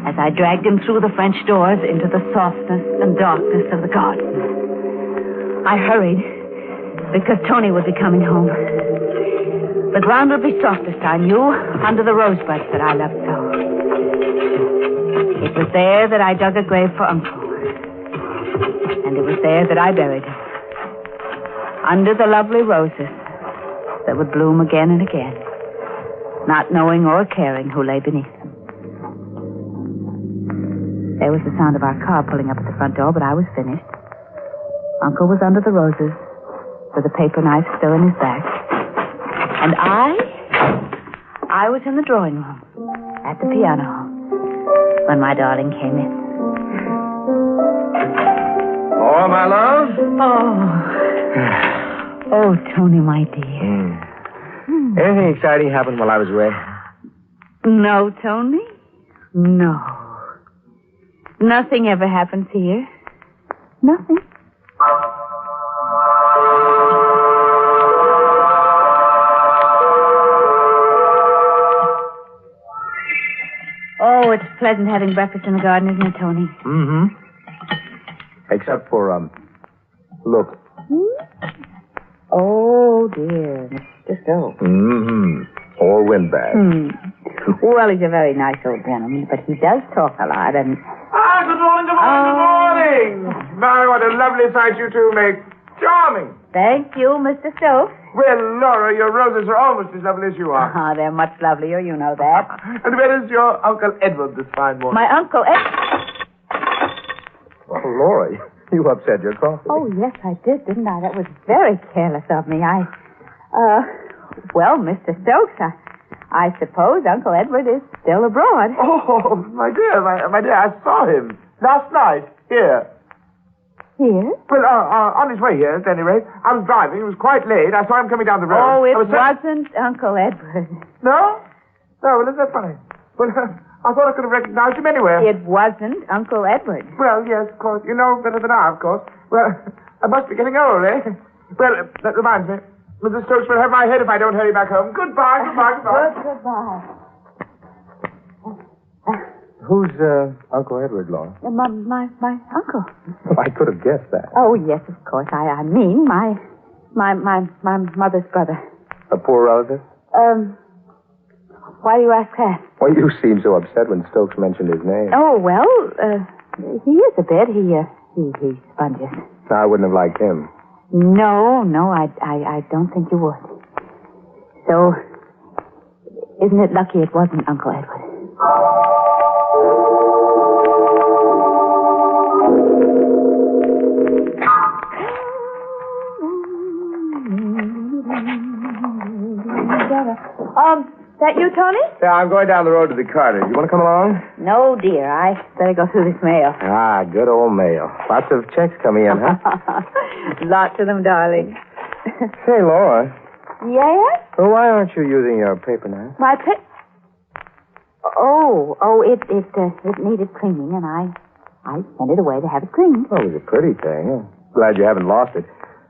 As I dragged him through the French doors into the softness and darkness of the garden. I hurried, because Tony would be coming home. The ground would be softest, I knew, under the rosebuds that I loved so. It was there that I dug a grave for Uncle. And it was there that I buried him. Under the lovely roses that would bloom again and again, not knowing or caring who lay beneath them. There was the sound of our car pulling up at the front door, but I was finished. Uncle was under the roses, with a paper knife still in his back. And I was in the drawing room, at the piano, when my darling came in. Oh, my love? Oh, Tony, my dear. Anything exciting happened while I was away? No, Tony. No. Nothing ever happens here. Nothing. Oh, it's pleasant having breakfast in the garden, isn't it, Tony? Mm-hmm. Except for, look. Oh, dear. Mr. Stokes. Mm-hmm. Or windbag. Well, he's a very nice old gentleman, but he does talk a lot, and... Ah, good morning, good morning, good morning. My, what a lovely sight you two make. Charming. Thank you, Mr. Stokes. Well, Laura, your roses are almost as lovely as you are. They're much lovelier, you know that. And where is your Uncle Edward this fine morning? My Uncle Edward... Oh, Laura, you upset your coffee. Oh, yes, I did, didn't I? That was very careless of me. Well, Mr. Stokes, I suppose Uncle Edward is still abroad. Oh, my dear, I saw him last night here. Here? Well, on his way here, at any rate. I was driving. It was quite late. I saw him coming down the road. Oh, it wasn't Uncle Edward. No? No, well, isn't that funny? Well, I thought I could have recognized him anywhere. It wasn't Uncle Edward. Well, yes, of course. You know better than I, of course. Well, I must be getting old, eh? Well, that reminds me. Mrs. Stokes will have my head if I don't hurry back home. Goodbye. Goodbye. Who's, Uncle Edward, Laura? My uncle. Oh, I could have guessed that. Oh, yes, of course. I mean, my mother's brother. A poor relative? Why do you ask that? Well, you seemed so upset when Stokes mentioned his name. Oh, well, he is a bit. He sponges. I wouldn't have liked him. No, I don't think you would. So, isn't it lucky it wasn't Uncle Edward? That you, Tony? Yeah, I'm going down the road to the Carters. You want to come along? No, dear. I better go through this mail. Ah, good old mail. Lots of checks coming in, huh? Lots of them, darling. Say, Laura. Yes? Well, why aren't you using your paper knife? My it needed cleaning, and I sent it away to have it cleaned. Oh, it was a pretty thing. Yeah. Glad you haven't lost it.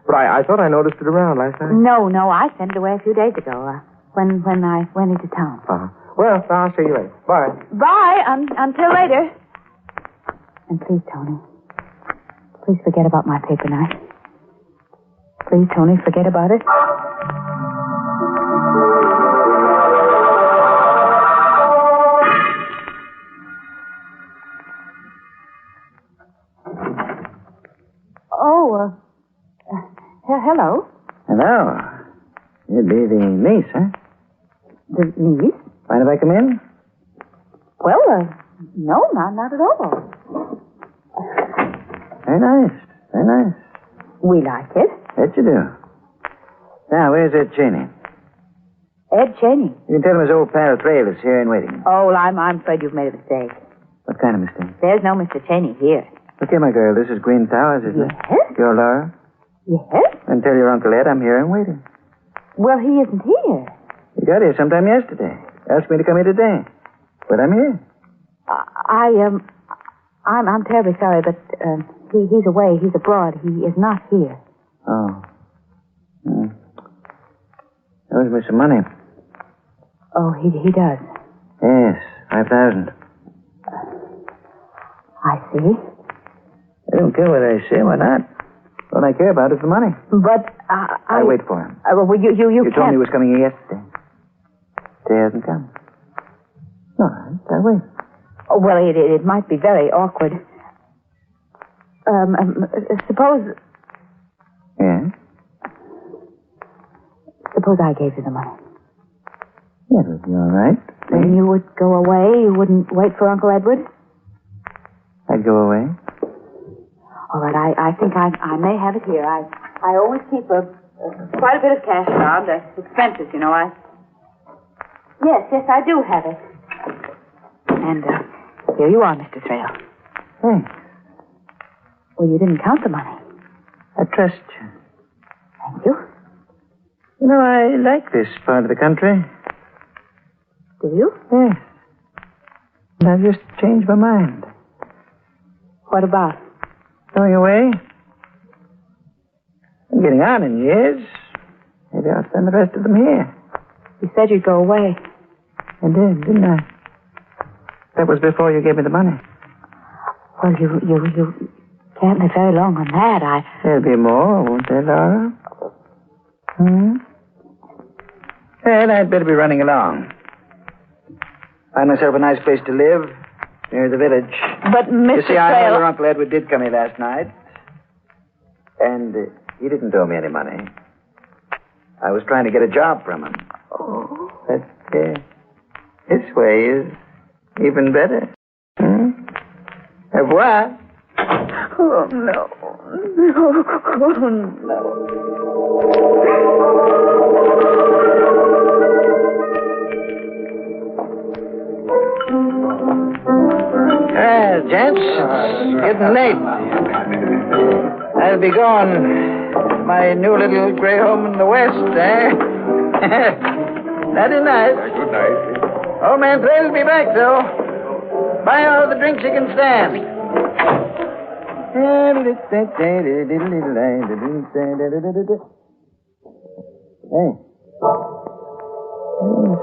But I thought I noticed it around last night. No, I sent it away a few days ago, when I went into town. Uh-huh. Well, I'll see you later. Bye. Bye, until later. And please, Tony, please forget about my paper knife. Please, Tony, forget about it. Hello. Hello. You'd be the niece, huh? The niece? Mind if I come in? Well, no, not at all. Very nice. Very nice. We like it. Bet you do. Now, where's Ed Cheney? Ed Cheney? You can tell him his old pal Trail is here and waiting. Oh, well, I'm afraid you've made a mistake. What kind of mistake? There's no Mr. Cheney here. Look here, my girl. This is Green Towers, isn't it? Yes? You're Laura? Yes? And tell your Uncle Ed I'm here and waiting. Well, he isn't here. He got here sometime yesterday. Asked me to come here today. But I'm here. I'm terribly sorry, but he's away. He's abroad. He is not here. Oh. Owes me some money. Oh, he does? Yes, 5,000. I see. I don't care what I say. Why not? All I care about is the money. But I'll wait for him. Well, you told me he was coming here yesterday. Today hasn't come. All right, I'll wait. Oh, well, it might be very awkward. Suppose... Yes? Suppose I gave you the money. That would be all right. Then you would go away? You wouldn't wait for Uncle Edward? I'd go away. All right, I think I may have it here. I always keep quite a bit of cash around. Expenses, you know. Yes, I do have it. And here you are, Mr. Thrale. Thanks. Well, you didn't count the money. I trust you. Thank you. You know, I like this part of the country. Do you? Yes. And I've just changed my mind. What about? Going away. I'm getting on in years. Maybe I'll spend the rest of them here. You said you'd go away. I did, didn't I? That was before you gave me the money. Well, you can't live very long on that. There'll be more, won't there, Laura? Well, I'd better be running along. Find myself a nice place to live near the village. But, Mr. You see, I know Thrale... your Uncle Edward did come here last night. And he didn't owe me any money. I was trying to get a job from him. Oh. But this way is even better. Au revoir. Oh, no. Oh, no. Well, gents, it's getting late. I'll be going to my new little gray home in the west, eh? Nighty night. Good night. Old man Thrale will be back, though. Buy all the drinks you can stand. Hey. I didn't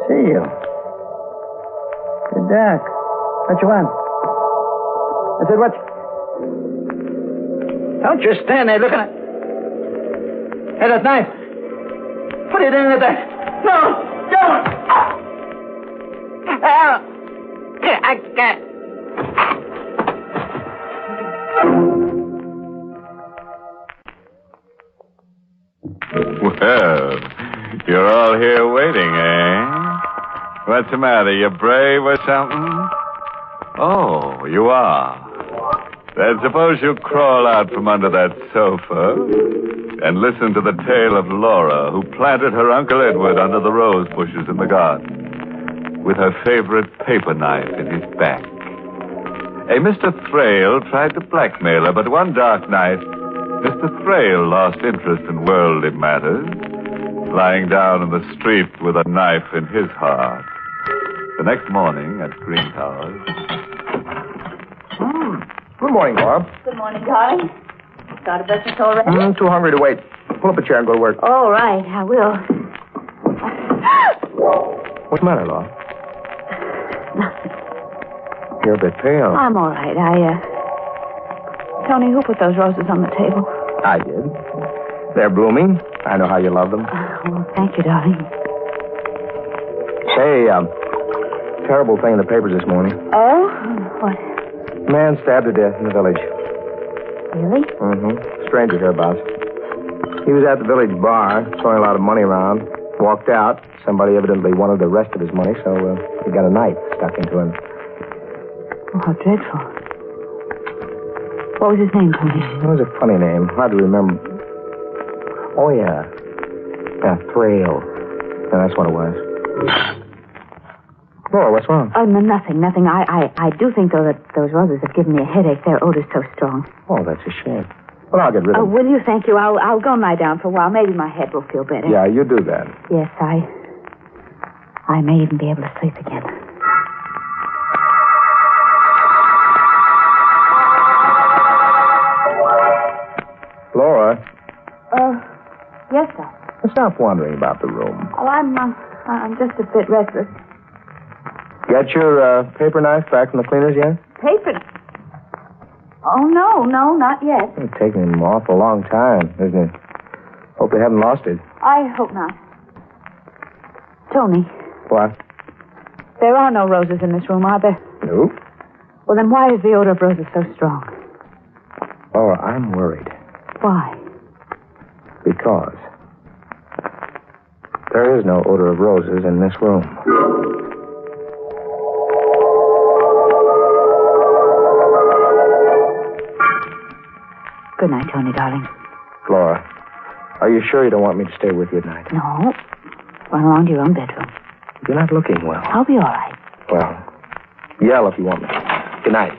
see you. You're dark. What you want? I said, what? Don't you stand there looking at... Hey, that knife. Put it in there. No, don't. I can't. Well, you're all here waiting, eh? What's the matter? You brave or something? Oh, you are. Then suppose you crawl out from under that sofa and listen to the tale of Laura, who planted her Uncle Edward under the rose bushes in the garden with her favorite paper knife in his back. A Mr. Thrale tried to blackmail her, but one dark night, Mr. Thrale lost interest in worldly matters, lying down in the street with a knife in his heart. The next morning at Green Towers... Good morning, Laura. Good morning, darling. Started breakfast already? Too hungry to wait. Pull up a chair and go to work. All right, I will. What's the matter, Laura? Nothing. You're a bit pale. I'm all right. Tony, who put those roses on the table? I did. They're blooming. I know how you love them. Oh, thank you, darling. Say, terrible thing in the papers this morning. Oh? What? Man stabbed to death in the village. Really? Mm-hmm. Stranger hereabouts. He was at the village bar, throwing a lot of money around. Walked out. Somebody evidently wanted the rest of his money, so he got a knife stuck into him. Oh, how dreadful. What was his name, Tony? It was a funny name. Hard to remember. Oh, yeah. Yeah, Thrale. Yeah, that's what it was. Oh, what's wrong? Oh, no, nothing. I do think, though, that those roses have given me a headache. Their odor's so strong. Oh, that's a shame. Well, I'll get rid of them. Will you? Thank you. I'll go and lie down for a while. Maybe my head will feel better. Yeah, you do that. Yes, I may even be able to sleep again. Laura? Yes, sir. Stop wandering about the room. Oh, I'm just a bit restless. Got your paper knife back from the cleaners yet? Paper? Oh, no, not yet. It's taking an awful long time, isn't it? Hope they haven't lost it. I hope not. Tony. What? There are no roses in this room, are there? No. Well, then why is the odor of roses so strong? Laura, I'm worried. Why? Because there is no odor of roses in this room. Good night, Tony, darling. Laura, are you sure you don't want me to stay with you tonight? No. Run along to your own bedroom. You're not looking well. I'll be all right. Well, yell if you want me. Good night.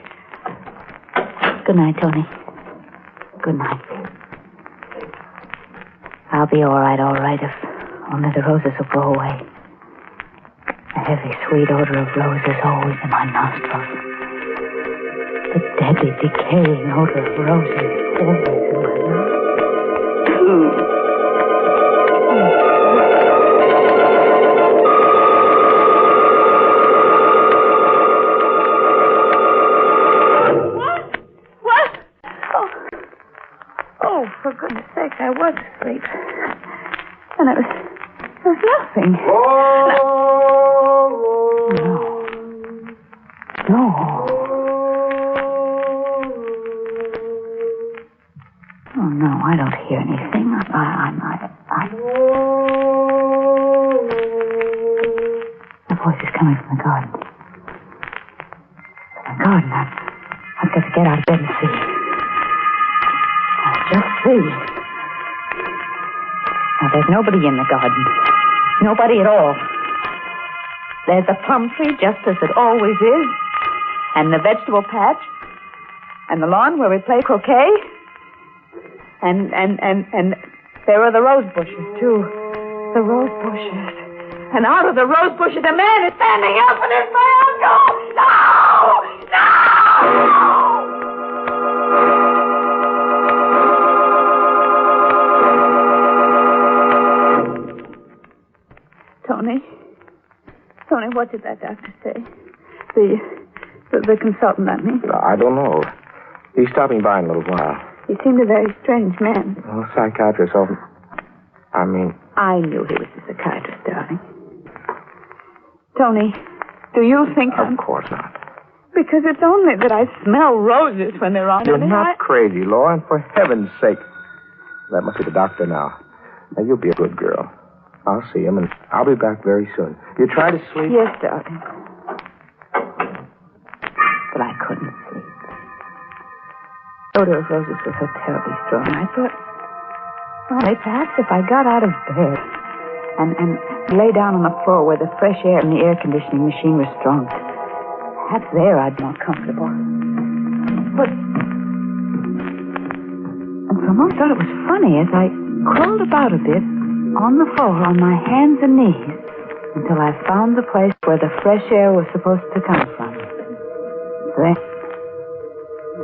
Good night, Tony. Good night. I'll be all right, if only the roses will go away. The heavy, sweet odor of roses always in my nostrils. The deadly, decaying odor of roses always in my nostrils. For goodness sake, I was asleep. And it was nothing. No. Oh, no, I don't hear anything. The voice is coming from the garden. I've got to get out of bed and see. Just see. Now, there's nobody in the garden. Nobody at all. There's the plum tree, just as it always is. And the vegetable patch. And the lawn where we play croquet. And there are the rose bushes, too. The rose bushes. And out of the rose bushes, a man is standing up, and it's my uncle! No! Tony, what did that doctor say? The consultant, I mean. I don't know. He's stopping by in a little while. He seemed a very strange man. Well, psychiatrist often... I knew he was a psychiatrist, darling. Tony, do you think Of course not. Because it's only that I smell roses when they're on. You're not crazy, Laura, and for heaven's sake. That must be the doctor now. Now, you'll be a good girl. I'll see him, and I'll be back very soon. You try to sleep? Yes, darling. But I couldn't sleep. The odor of roses was so terribly strong. I thought, perhaps if I got out of bed and lay down on the floor where the fresh air and the air conditioning machine were strong, perhaps there I'd be more comfortable. But and for a moment I thought it was funny as I crawled about a bit on the floor on my hands and knees until I found the place where the fresh air was supposed to come from.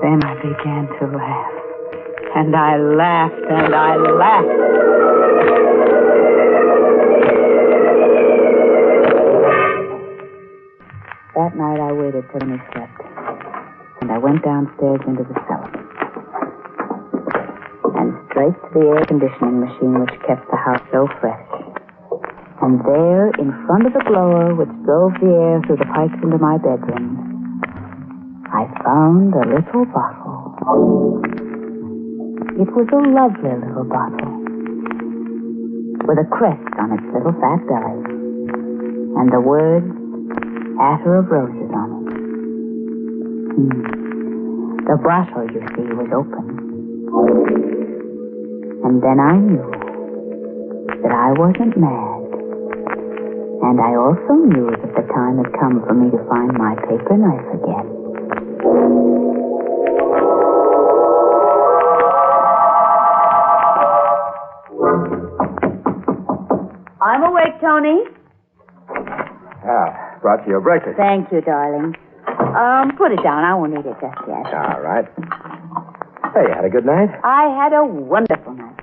Then I began to laugh. And I laughed and I laughed. That night I waited till he slept. And I went downstairs into the cellar. And straight to the air conditioning machine which kept the house so fresh. And there, in front of the blower which drove the air through the pipes into my bedroom, I found a little bottle. It was a lovely little bottle with a crest on its little fat belly and the words, Attar of Roses on it. The bottle, you see, was open. And then I knew that I wasn't mad. And I also knew that the time had come for me to find my paper knife again. I'm awake, Tony. Brought you your breakfast. Thank you, darling. Put it down. I won't eat it just yet. All right. Hey, you had a good night? I had a wonderful night.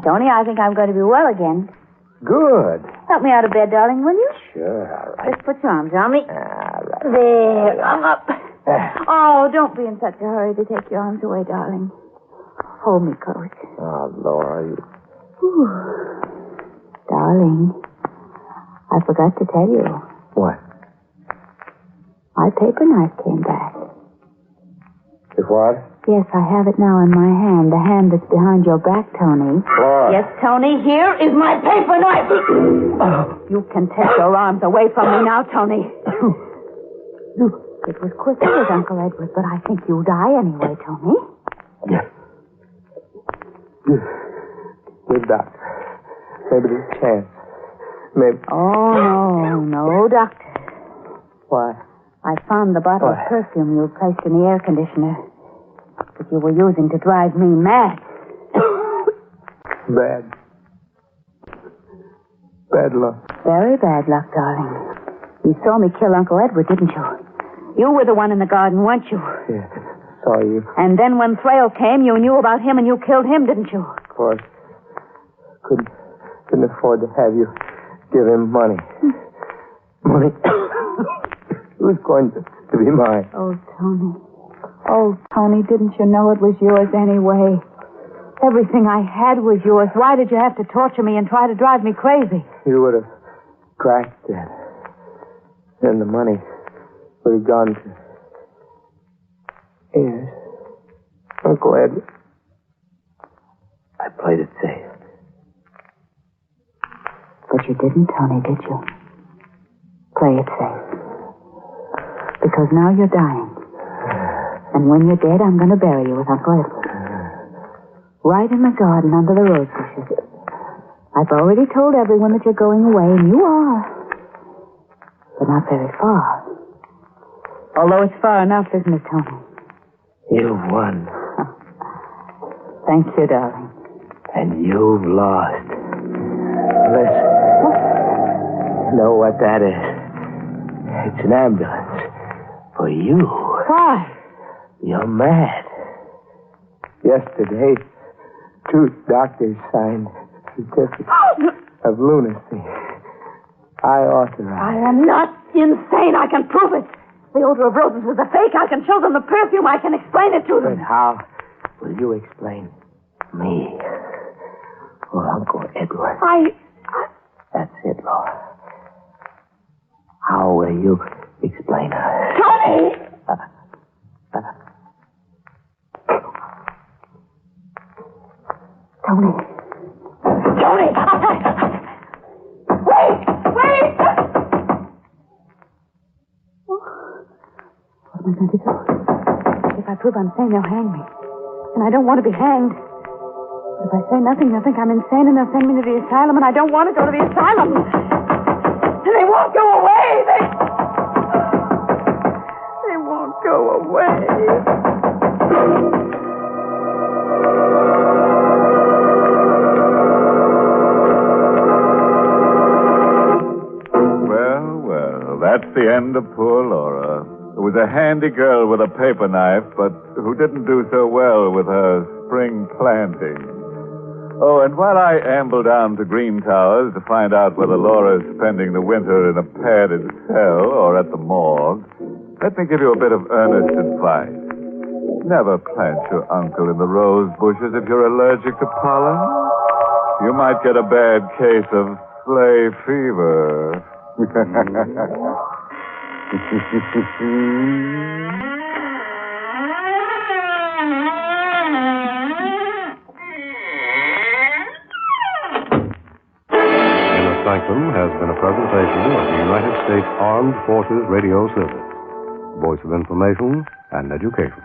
Tony, I think I'm going to be well again. Good. Help me out of bed, darling, will you? Sure, all right. Just put your arms on me. All right. There, I'm up. Oh, don't be in such a hurry to take your arms away, darling. Hold me close. Oh, Laura, you... Ooh. Darling, I forgot to tell you. What? My paper knife came back. The what? Yes, I have it now in my hand. The hand that's behind your back, Tony. What? Yes, Tony, here is my paper knife. You can take your arms away from me now, Tony. It was quicker with Uncle Edward, but I think you'll die anyway, Tony. Good doctor. Maybe there's a chance. Maybe. Oh, no, doctor. Why? I found the bottle of perfume you placed in the air conditioner that you were using to drive me mad. Bad. Bad luck. Very bad luck, darling. You saw me kill Uncle Edward, didn't you? You were the one in the garden, weren't you? Yeah, saw you. And then when Thrale came, you knew about him and you killed him, didn't you? Of course. Couldn't afford to have you give him money. Money. It was going to be mine. Oh, Tony. Oh, Tony, didn't you know it was yours anyway? Everything I had was yours. Why did you have to torture me and try to drive me crazy? You would have cracked it. Then the money would have gone to... Yes. Uncle Edward. I played it safe. But you didn't, Tony, did you? Play it safe. Because now you're dying. And when you're dead, I'm going to bury you with Uncle Edward. Right in the garden under the rose bushes. I've already told everyone that you're going away, and you are. But not very far. Although it's far enough, isn't it, Tony? You've won. Thank you, darling. And you've lost. Listen. You know what that is? It's an ambulance. For you. Why? You're mad. Yesterday, 2 doctors signed certificates of lunacy. I authorized. I am not insane. I can prove it. The odor of roses was a fake. I can show them the perfume. I can explain it to them. But how will you explain me or Uncle Edward? That's it, Laura. How will you explain us? Tony! Tony. Tony! Wait! Wait! What am I going to do? If I prove I'm sane, they'll hang me. And I don't want to be hanged. But if I say nothing, they'll think I'm insane and they'll send me to the asylum, and I don't want to go to the asylum. And they won't go away. They won't go away. Well, that's the end of poor Laura, who was a handy girl with a paper knife, but who didn't do so well with her spring planting. Oh, and while I amble down to Green Towers to find out whether Laura's spending the winter in a padded cell or at the morgue, let me give you a bit of earnest advice. Never plant your uncle in the rose bushes if you're allergic to pollen. You might get a bad case of sleigh fever. SANCTUM has been a presentation of the United States Armed Forces Radio Service. Voice of information and education.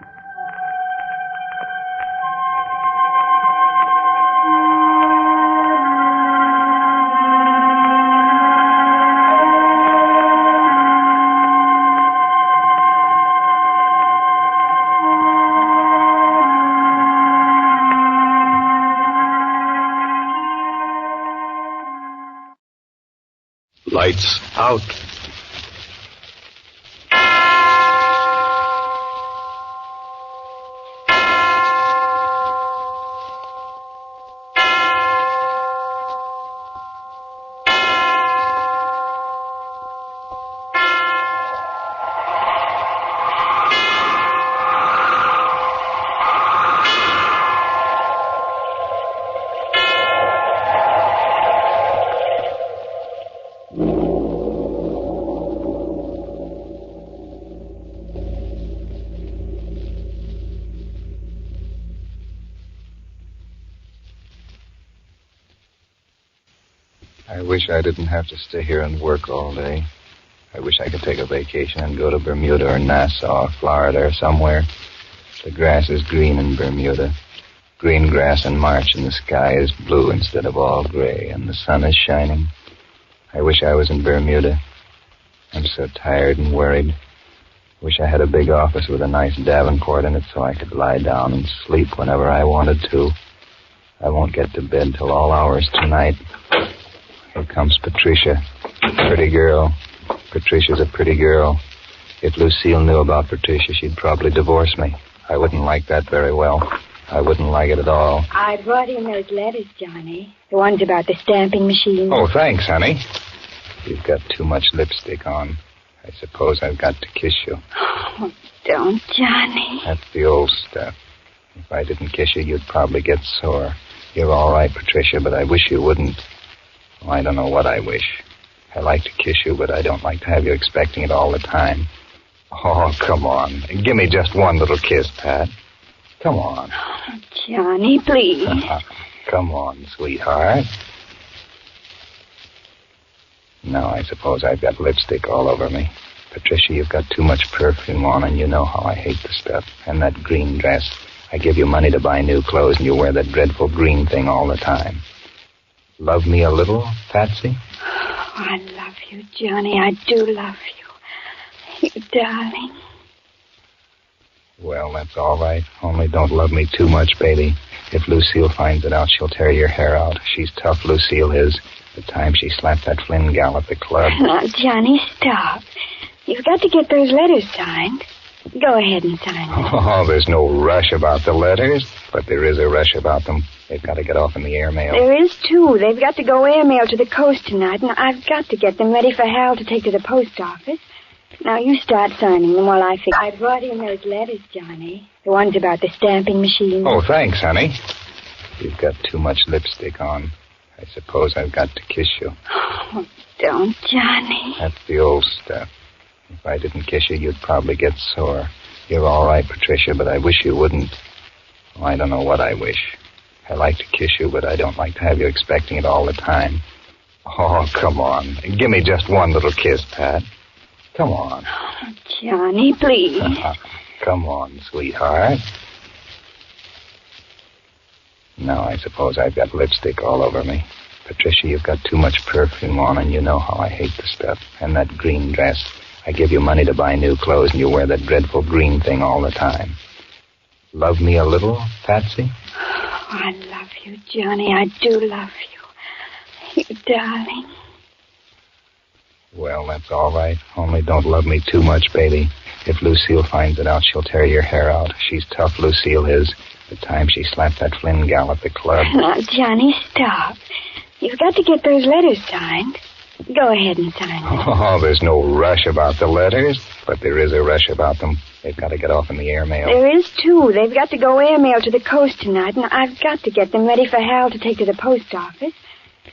Lights out. I wish I didn't have to stay here and work all day. I wish I could take a vacation and go to Bermuda or Nassau or Florida or somewhere. The grass is green in Bermuda. Green grass in March, and the sky is blue instead of all gray, and the sun is shining. I wish I was in Bermuda. I'm so tired and worried. Wish I had a big office with a nice Davenport in it so I could lie down and sleep whenever I wanted to. I won't get to bed till all hours tonight. Here comes Patricia. Pretty girl. Patricia's a pretty girl. If Lucille knew about Patricia, she'd probably divorce me. I wouldn't like that very well. I wouldn't like it at all. I brought in those letters, Johnny. The ones about the stamping machine. Oh, thanks, honey. You've got too much lipstick on. I suppose I've got to kiss you. Oh, don't, Johnny. That's the old stuff. If I didn't kiss you, you'd probably get sore. You're all right, Patricia, but I wish you wouldn't. Oh, I don't know what I wish. I like to kiss you, but I don't like to have you expecting it all the time. Oh, come on. Give me just one little kiss, Pat. Come on. Oh, Johnny, please. Come on, sweetheart. Now I suppose I've got lipstick all over me. Patricia, you've got too much perfume on, and you know how I hate the stuff. And that green dress. I give you money to buy new clothes, and you wear that dreadful green thing all the time. Love me a little, Patsy? Oh, I love you, Johnny. I do love you. You darling. Well, that's all right. Only don't love me too much, baby. If Lucille finds it out, she'll tear your hair out. She's tough, Lucille is. The time she slapped that Flynn gal at the club. Now, Johnny, stop. You've got to get those letters signed. Go ahead and sign them. Oh, there's no rush about the letters, but there is a rush about them. They've got to get off in the airmail. There is, too. They've got to go airmail to the coast tonight, and I've got to get them ready for Hal to take to the post office. Now, you start signing them while I fix. I brought in those letters, Johnny. The ones about the stamping machine. Oh, thanks, honey. You've got too much lipstick on. I suppose I've got to kiss you. Oh, don't, Johnny. That's the old stuff. If I didn't kiss you, you'd probably get sore. You're all right, Patricia, but I wish you wouldn't. Oh, I don't know what I wish. I like to kiss you, but I don't like to have you expecting it all the time. Oh, come on. Give me just one little kiss, Pat. Come on. Oh, Johnny, please. Come on, sweetheart. Now I suppose I've got lipstick all over me. Patricia, you've got too much perfume on, and you know how I hate the stuff. And that green dress. I give you money to buy new clothes, and you wear that dreadful green thing all the time. Love me a little, Patsy? Oh, I love you, Johnny. I do love you. You darling. Well, that's all right. Only don't love me too much, baby. If Lucille finds it out, she'll tear your hair out. She's tough, Lucille is. The time she slapped that Flynn gal at the club. Now, Johnny, stop. You've got to get those letters signed. Go ahead and sign them. Oh, there's no rush about the letters, but there is a rush about them. They've got to get off in the airmail. There is, too. They've got to go airmail to the coast tonight, and I've got to get them ready for Hal to take to the post office.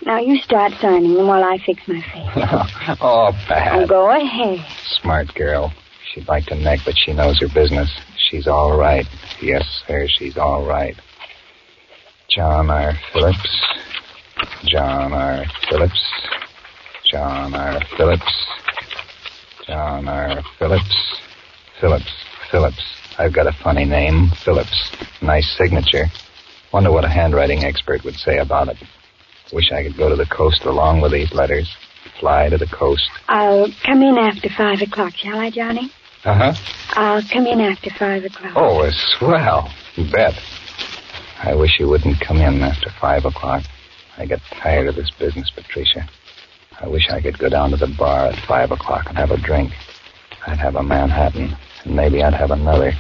Now, you start signing them while I fix my face. Oh, Pat. Oh, go ahead. Smart girl. She'd like to neck, but she knows her business. She's all right. Yes, sir, she's all right. John R. Phillips. John R. Phillips. John R. Phillips. John R. Phillips. Phillips. I've got a funny name, Phillips. Nice signature. Wonder what a handwriting expert would say about it. Wish I could go to the coast along with these letters. Fly to the coast. I'll come in after 5 o'clock, shall I, Johnny? Uh-huh. I'll come in after 5 o'clock. Oh, swell. You bet. I wish you wouldn't come in after 5 o'clock. I get tired of this business, Patricia. I wish I could go down to the bar at 5 o'clock and have a drink. I'd have a Manhattan, and maybe I'd have another.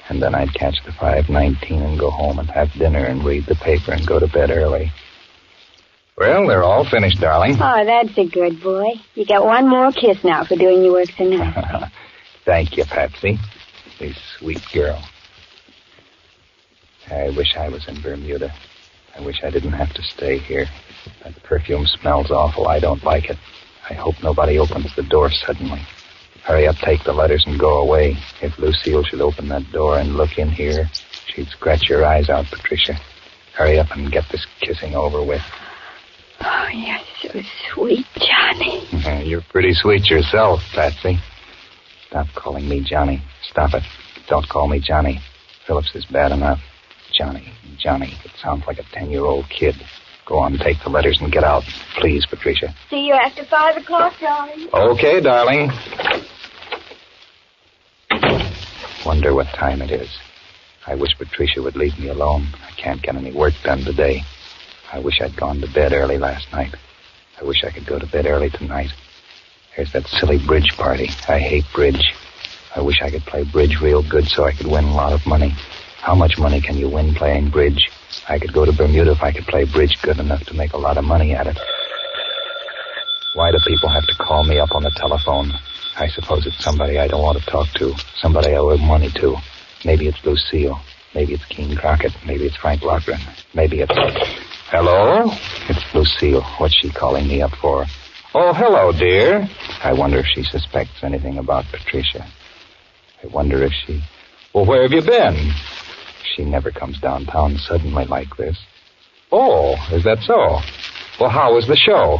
And then I'd catch the 5:19 and go home and have dinner and read the paper and go to bed early. Well, they're all finished, darling. Oh, that's a good boy. You got one more kiss now for doing your work so nice. Thank you, Patsy. You sweet girl. I wish I was in Bermuda. I wish I didn't have to stay here. That perfume smells awful. I don't like it. I hope nobody opens the door suddenly. Hurry up, take the letters and go away. If Lucille should open that door and look in here, she'd scratch your eyes out, Patricia. Hurry up and get this kissing over with. Oh, you're so sweet, Johnny. You're pretty sweet yourself, Patsy. Stop calling me Johnny. Stop it. Don't call me Johnny. Phillips is bad enough. Johnny. It sounds like a 10-year-old kid. Go on, take the letters and get out. Please, Patricia. See you after 5 o'clock, darling. Okay, darling. Wonder what time it is. I wish Patricia would leave me alone. I can't get any work done today. I wish I'd gone to bed early last night. I wish I could go to bed early tonight. There's that silly bridge party. I hate bridge. I wish I could play bridge real good so I could win a lot of money. How much money can you win playing bridge? I could go to Bermuda if I could play bridge good enough to make a lot of money at it. Why do people have to call me up on the telephone? I suppose it's somebody I don't want to talk to. Somebody I owe money to. Maybe it's Lucille. Maybe it's Keene Crockett. Maybe it's Frank Loughran. Maybe it's... Hello? It's Lucille. What's she calling me up for? Oh, hello, dear. I wonder if she suspects anything about Patricia. I wonder if she... Well, where have you been? She never comes downtown suddenly like this. Oh, is that so? Well, how was the show?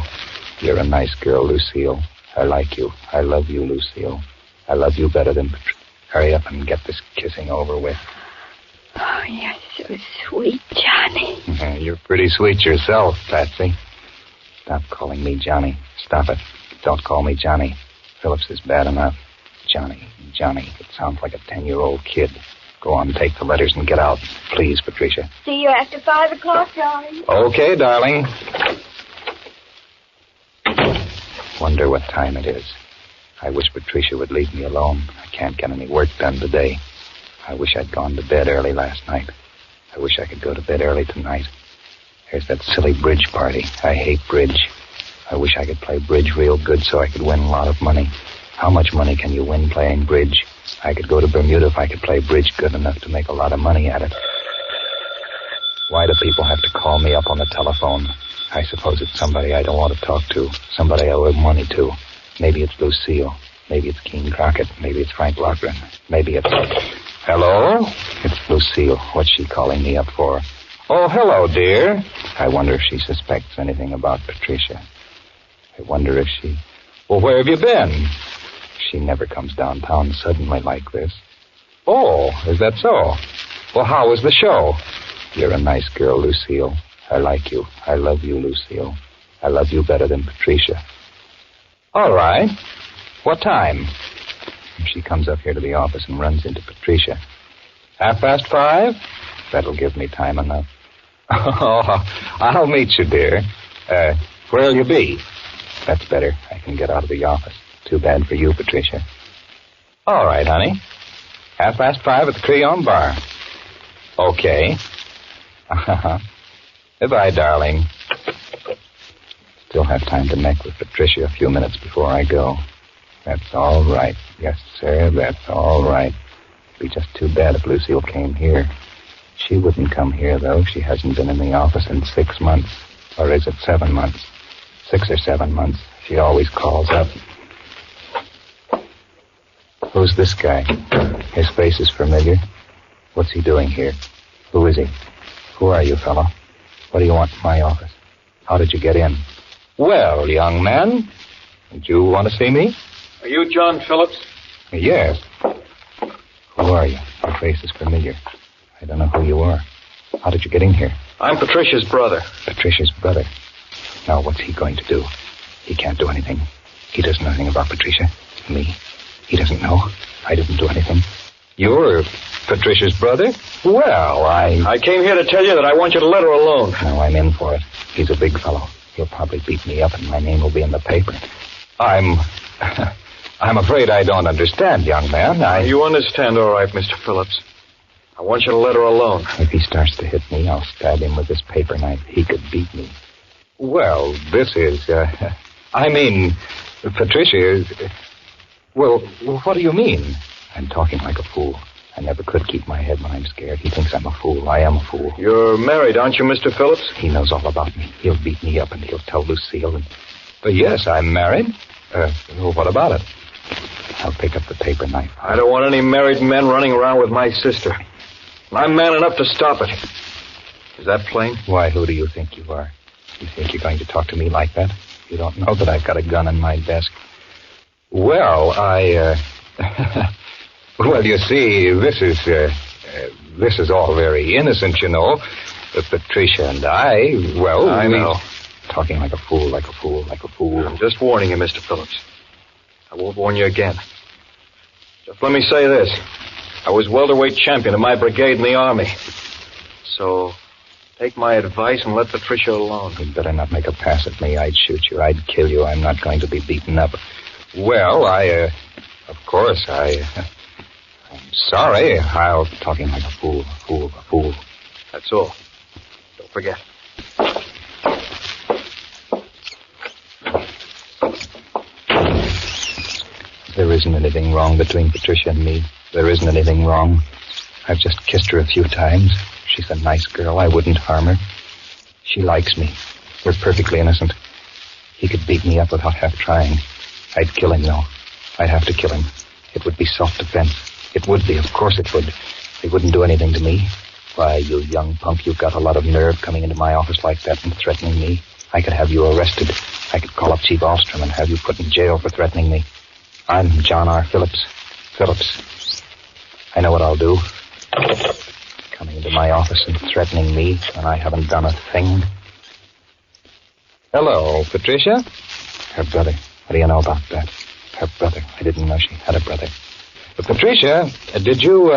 You're a nice girl, Lucille. I like you. I love you, Lucille. I love you better than Patricia. Hurry up and get this kissing over with. Oh, you're so sweet, Johnny. You're pretty sweet yourself, Patsy. Stop calling me Johnny. Stop it. Don't call me Johnny. Phillips is bad enough. Johnny. It sounds like a 10-year-old kid. Go on, take the letters and get out. Please, Patricia. See you after 5 o'clock, darling. Okay, darling. Wonder what time it is. I wish Patricia would leave me alone. I can't get any work done today. I wish I'd gone to bed early last night. I wish I could go to bed early tonight. There's that silly bridge party. I hate bridge. I wish I could play bridge real good so I could win a lot of money. How much money can you win playing bridge? I could go to Bermuda if I could play bridge good enough to make a lot of money at it. Why do people have to call me up on the telephone? I suppose it's somebody I don't want to talk to. Somebody I owe money to. Maybe it's Lucille. Maybe it's Keene Crockett. Maybe it's Frank Loughran. Maybe it's... Hello? It's Lucille. What's she calling me up for? Oh, hello, dear. I wonder if she suspects anything about Patricia. I wonder if she... Well, where have you been? She never comes downtown suddenly like this. Oh, is that so? Well, how was the show? You're a nice girl, Lucille. I like you. I love you, Lucille. I love you better than Patricia. All right. What time? She comes up here to the office and runs into Patricia. 5:30? That'll give me time enough. Oh, I'll meet you, dear. Where'll you be? That's better. I can get out of the office. Too bad for you, Patricia. All right, honey. 5:30 at the Creole Bar. Okay. Goodbye, darling. Still have time to neck with Patricia a few minutes before I go. That's all right. Yes, sir, that's all right. It'd be just too bad if Lucille came here. She wouldn't come here, though. She hasn't been in the office in 6 months. Or is it 7 months? 6 or 7 months. She always calls up. Who's this guy? His face is familiar. What's he doing here? Who is he? Who are you, fellow? What do you want in my office? How did you get in? Well, young man, did you want to see me? Are you John Phillips? Yes. Who are you? Your face is familiar. I don't know who you are. How did you get in here? I'm Patricia's brother. Patricia's brother. Now, what's he going to do? He can't do anything. He does nothing about Patricia. Me. He doesn't know. I didn't do anything. You're Patricia's brother? Well, I came here to tell you that I want you to let her alone. No, I'm in for it. He's a big fellow. He'll probably beat me up and my name will be in the paper. I'm afraid I don't understand, young man. You understand all right, Mr. Phillips. I want you to let her alone. If he starts to hit me, I'll stab him with this paper knife. He could beat me. Well, this is, Patricia is... Well, what do you mean? I'm talking like a fool. I never could keep my head when I'm scared. He thinks I'm a fool. I am a fool. You're married, aren't you, Mr. Phillips? He knows all about me. He'll beat me up and he'll tell Lucille. Yes, I'm married. What about it? I'll pick up the paper knife. I don't want any married men running around with my sister. I'm man enough to stop it. Is that plain? Why, who do you think you are? You think you're going to talk to me like that? You don't know that I've got a gun in my desk. Well, well, you see, this is all very innocent, you know. Patricia and I, well... I know. Talking like a fool, like a fool, like a fool. I'm just warning you, Mr. Phillips. I won't warn you again. Just let me say this. I was welterweight champion of my brigade in the Army. So, take my advice and let Patricia alone. You'd better not make a pass at me. I'd shoot you. I'd kill you. I'm not going to be beaten up. Well, I'm sorry. I'm talking like a fool, a fool. That's all. Don't forget. There isn't anything wrong between Patricia and me. There isn't anything wrong. I've just kissed her a few times. She's a nice girl. I wouldn't harm her. She likes me. We're perfectly innocent. He could beat me up without half trying. I'd kill him, though. I'd have to kill him. It would be self-defense. It would be. Of course it would. He wouldn't do anything to me. Why, you young punk, you've got a lot of nerve coming into my office like that and threatening me. I could have you arrested. I could call up Chief Alstrom and have you put in jail for threatening me. I'm John R. Phillips. I know what I'll do. Coming into my office and threatening me when I haven't done a thing. Hello, Patricia? Her brother. What do you know about that? Her brother. I didn't know she had a brother. But Patricia, did you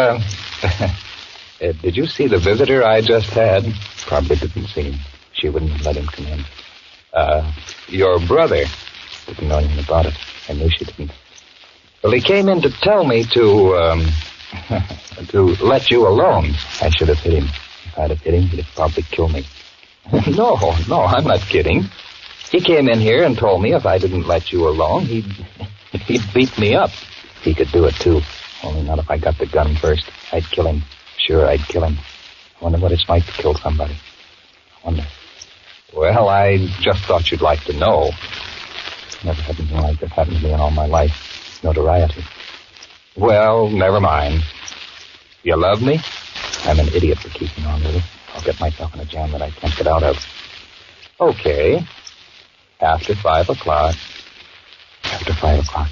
see the visitor I just had? Probably didn't see him. She wouldn't let him come in. Your brother. Didn't know anything about it. I knew she didn't. Well, he came in to tell me to let you alone. I should have hit him. If I'd have hit him, he'd have probably killed me. No, I'm not kidding. He came in here and told me if I didn't let you alone, he'd beat me up. He could do it, too. Only not if I got the gun first. I'd kill him. Sure, I'd kill him. I wonder what it's like to kill somebody. I wonder. Well, I just thought you'd like to know. Never had anything like this happen to me in all my life. Notoriety. Well, never mind. You love me? I'm an idiot for keeping on with it. I'll get myself in a jam that I can't get out of. Okay. After 5 o'clock. After 5 o'clock.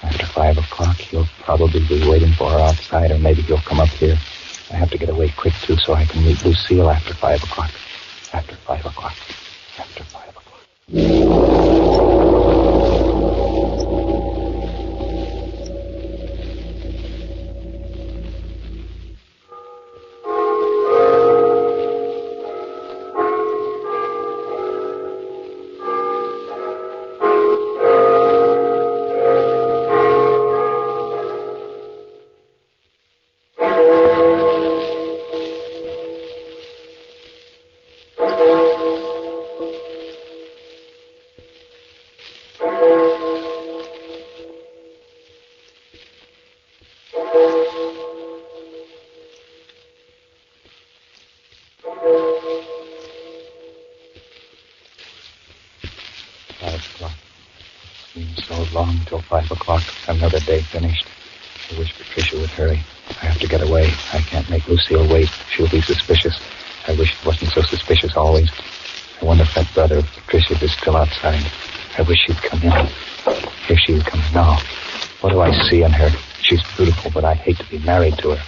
After 5 o'clock, you'll probably be waiting for her outside, or maybe you'll come up here. I have to get away quick, too, so I can meet Lucille after 5 o'clock. After 5 o'clock. After 5 o'clock. Till 5 o'clock. Another day finished. I wish Patricia would hurry. I have to get away. I can't make Lucille wait. She'll be suspicious. I wish it wasn't so suspicious always. I wonder if that brother of Patricia's is still outside. I wish she'd come in. Here she is coming now. What do I see in her? She's beautiful, but I'd hate to be married to her.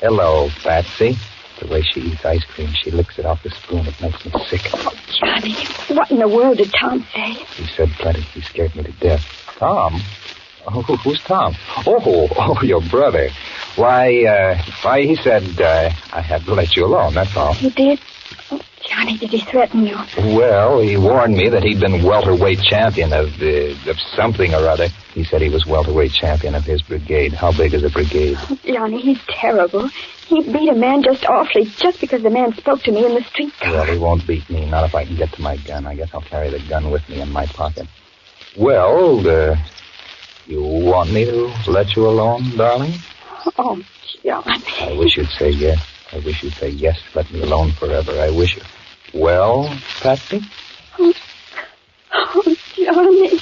Hello, Patsy. The way she eats ice cream, she licks it off the spoon. It makes me sick. Oh, Johnny, what in the world did Tom say? He said plenty. He scared me to death. Tom? Oh, who's Tom? Oh, your brother. Why, he said I had to let you alone, that's all. He did? Oh, Johnny, did he threaten you? Well, he warned me that he'd been welterweight champion of something or other. He said he was welterweight champion of his brigade. How big is a brigade? Oh, Johnny, he's terrible. He beat a man just awfully, just because the man spoke to me in the streetcar. Well, he won't beat me, not if I can get to my gun. I guess I'll carry the gun with me in my pocket. Well, you want me to let you alone, darling? Oh, Johnny. I wish you'd say yes. I wish you'd say yes, let me alone forever. I wish you... Well, Patsy? Oh, Johnny.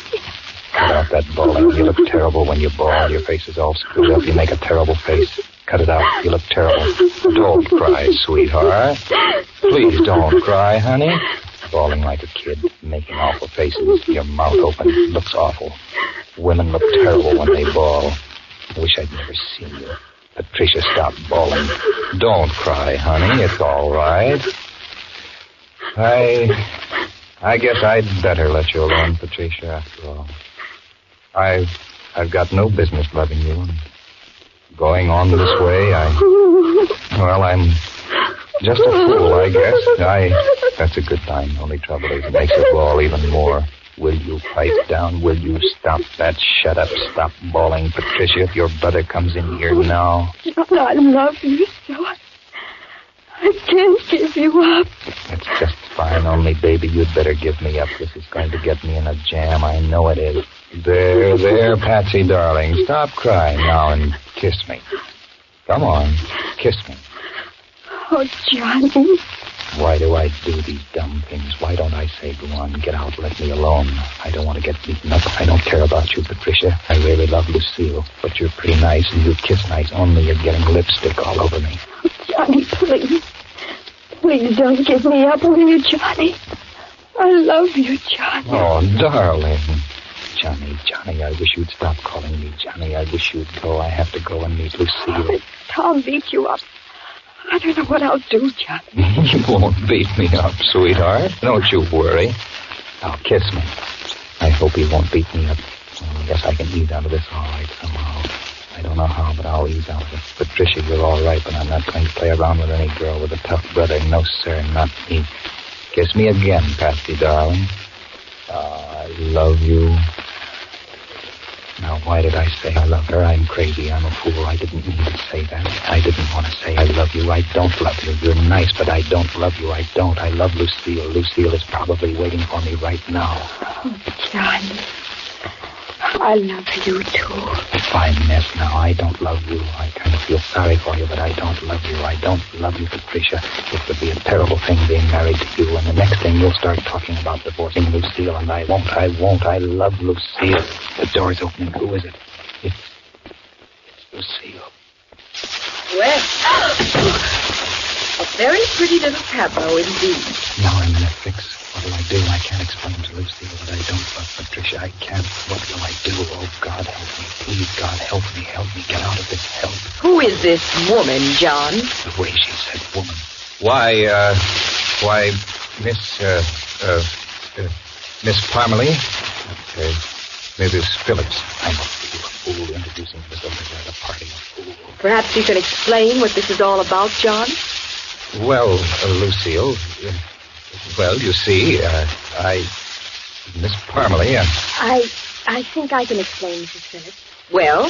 Cut out that bawling. You look terrible when you bawl. Your face is all screwed up. You make a terrible face. Cut it out. You look terrible. Don't cry, sweetheart. Please don't cry, honey. bawling like a kid, making awful faces, your mouth open. It looks awful. Women look terrible when they bawl. I wish I'd never seen you. Patricia, stop bawling. Don't cry, honey. It's all right. I guess I'd better let you alone, Patricia, after all. I've got no business loving you. And going on this way, I'm just a fool, I guess. That's a good time. The only trouble is it makes it bawl even more. Will you pipe down? Will you stop that? Shut up. Stop bawling, Patricia. If your brother comes in here now. John, I love you so. I can't give you up. It's just fine. Only, baby, you'd better give me up. This is going to get me in a jam. I know it is. There, Patsy, darling. Stop crying now and kiss me. Come on. Kiss me. Oh, Johnny. Why do I do these dumb things? Why don't I say, go on, get out, let me alone? I don't want to get beaten up. I don't care about you, Patricia. I really love Lucille. But you're pretty nice and you kiss nice, only you're getting lipstick all over me. Oh, Johnny, please. Please don't give me up, will you, Johnny? I love you, Johnny. Oh, darling. Johnny, I wish you'd stop calling me Johnny. I wish you'd go. I have to go and meet Lucille. Oh, Tom beat you up. I don't know what I'll do, Johnny. You won't beat me up, sweetheart. Don't you worry. Now, kiss me. I hope he won't beat me up. Well, I guess I can ease out of this all right somehow. I don't know how, but I'll ease out of it. Patricia, you're all right, but I'm not going to play around with any girl with a tough brother. No, sir, not me. Kiss me again, Patsy, darling. I love you. Now, why did I say I love her? I'm crazy. I'm a fool. I didn't mean to say that. I didn't want to say I love you. I don't love you. You're nice, but I don't love you. I don't. I love Lucille. Lucille is probably waiting for me right now. Oh, Johnny. I love you, too. Fine mess now. I don't love you. I kind of feel sorry for you, but I don't love you. I don't love you, Patricia. It would be a terrible thing being married to you, and the next thing you'll start talking about divorcing Lucille, and I won't. I love Lucille. The door's opening. Who is it? It's Lucille. Well, a very pretty little tableau indeed. Now I'm in a fix. What do I do? I can't explain to Lucille that I don't love Patricia. I can't. What will I do? Oh, God, help me. Please, God, help me. Help me get out of this. Help. Who is this woman, John? The way she said woman. Why, Miss Parmalee? Mrs. Phillips. I'm a fool introducing myself at a party. A fool. Perhaps you can explain what this is all about, John? Well, Lucille, you see, Miss Parmalee, I think I can explain, Mrs. Phillips. Well?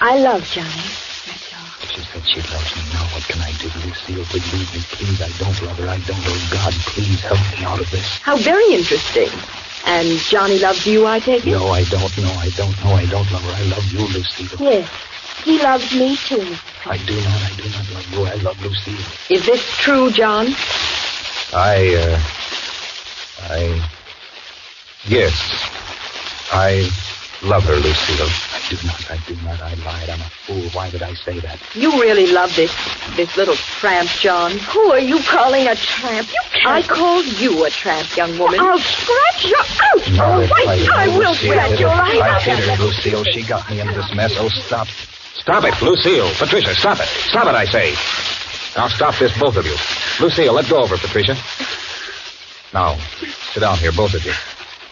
I love Johnny. That's all. She said she loves me. Now what can I do? Lucille, believe me, please. I don't love her. I don't. Oh, God, please help me out of this. How very interesting. And Johnny loves you, I take it? No, I don't. No, I don't. No, I don't love her. I love you, Lucille. Yes, he loves me, too. I do not love you. I love Lucille. Is this true, John? Yes. I love her, Lucille. I do not. I lied. I'm a fool. Why did I say that? You really love this little tramp, John. Who are you calling a tramp? You can't. I called you a tramp, young woman. I'll scratch you out. No, wait, I will scratch your eyes out. I hate her, Lucille. She got me into this mess. Oh, stop. Stop it, Lucille. Patricia, stop it. Stop it, I say. Now stop this, both of you. Lucille, let go of her, Patricia. Now, sit down here, both of you.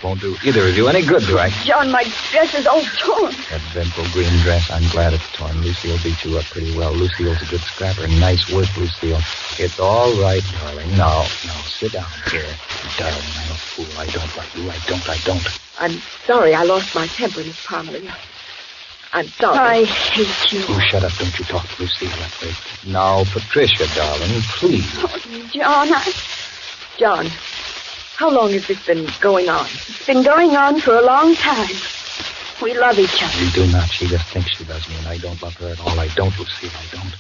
Won't do either of you any good, do I? John, my dress is all torn. That dreadful green dress, I'm glad it's torn. Lucille beat you up pretty well. Lucille's a good scrapper. Nice work, Lucille. It's all right, darling. Now, sit down here. Darling, I'm a fool. I don't like you. I don't. I'm sorry I lost my temper, Miss Parmalee. I'm sorry. I hate you. You shut up. Don't you talk to Lucille that way. Now, Patricia, darling, please. Oh, John, how long has this been going on? It's been going on for a long time. We love each other. We do not. She just thinks she loves me, and I don't love her at all. I don't, Lucille. I don't.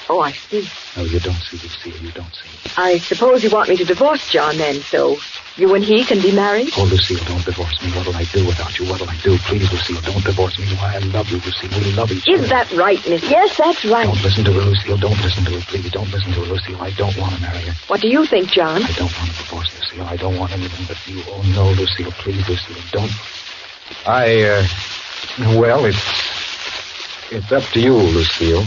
Oh, I see. No, you don't see, Lucille. You don't see. I suppose you want me to divorce John then, so you and he can be married? Oh, Lucille, don't divorce me. What'll I do without you? What'll I do? Please, Lucille, don't divorce me. Why, I love you, Lucille. We love each other. Is that right, Miss? Yes, that's right. Don't listen to her, Lucille. Don't listen to her, please. Don't listen to her, Lucille. I don't want to marry her. What do you think, John? I don't want a divorce, Lucille. I don't want anything but you. Oh, no, Lucille. Please, Lucille, don't. Well, it's up to you, Lucille.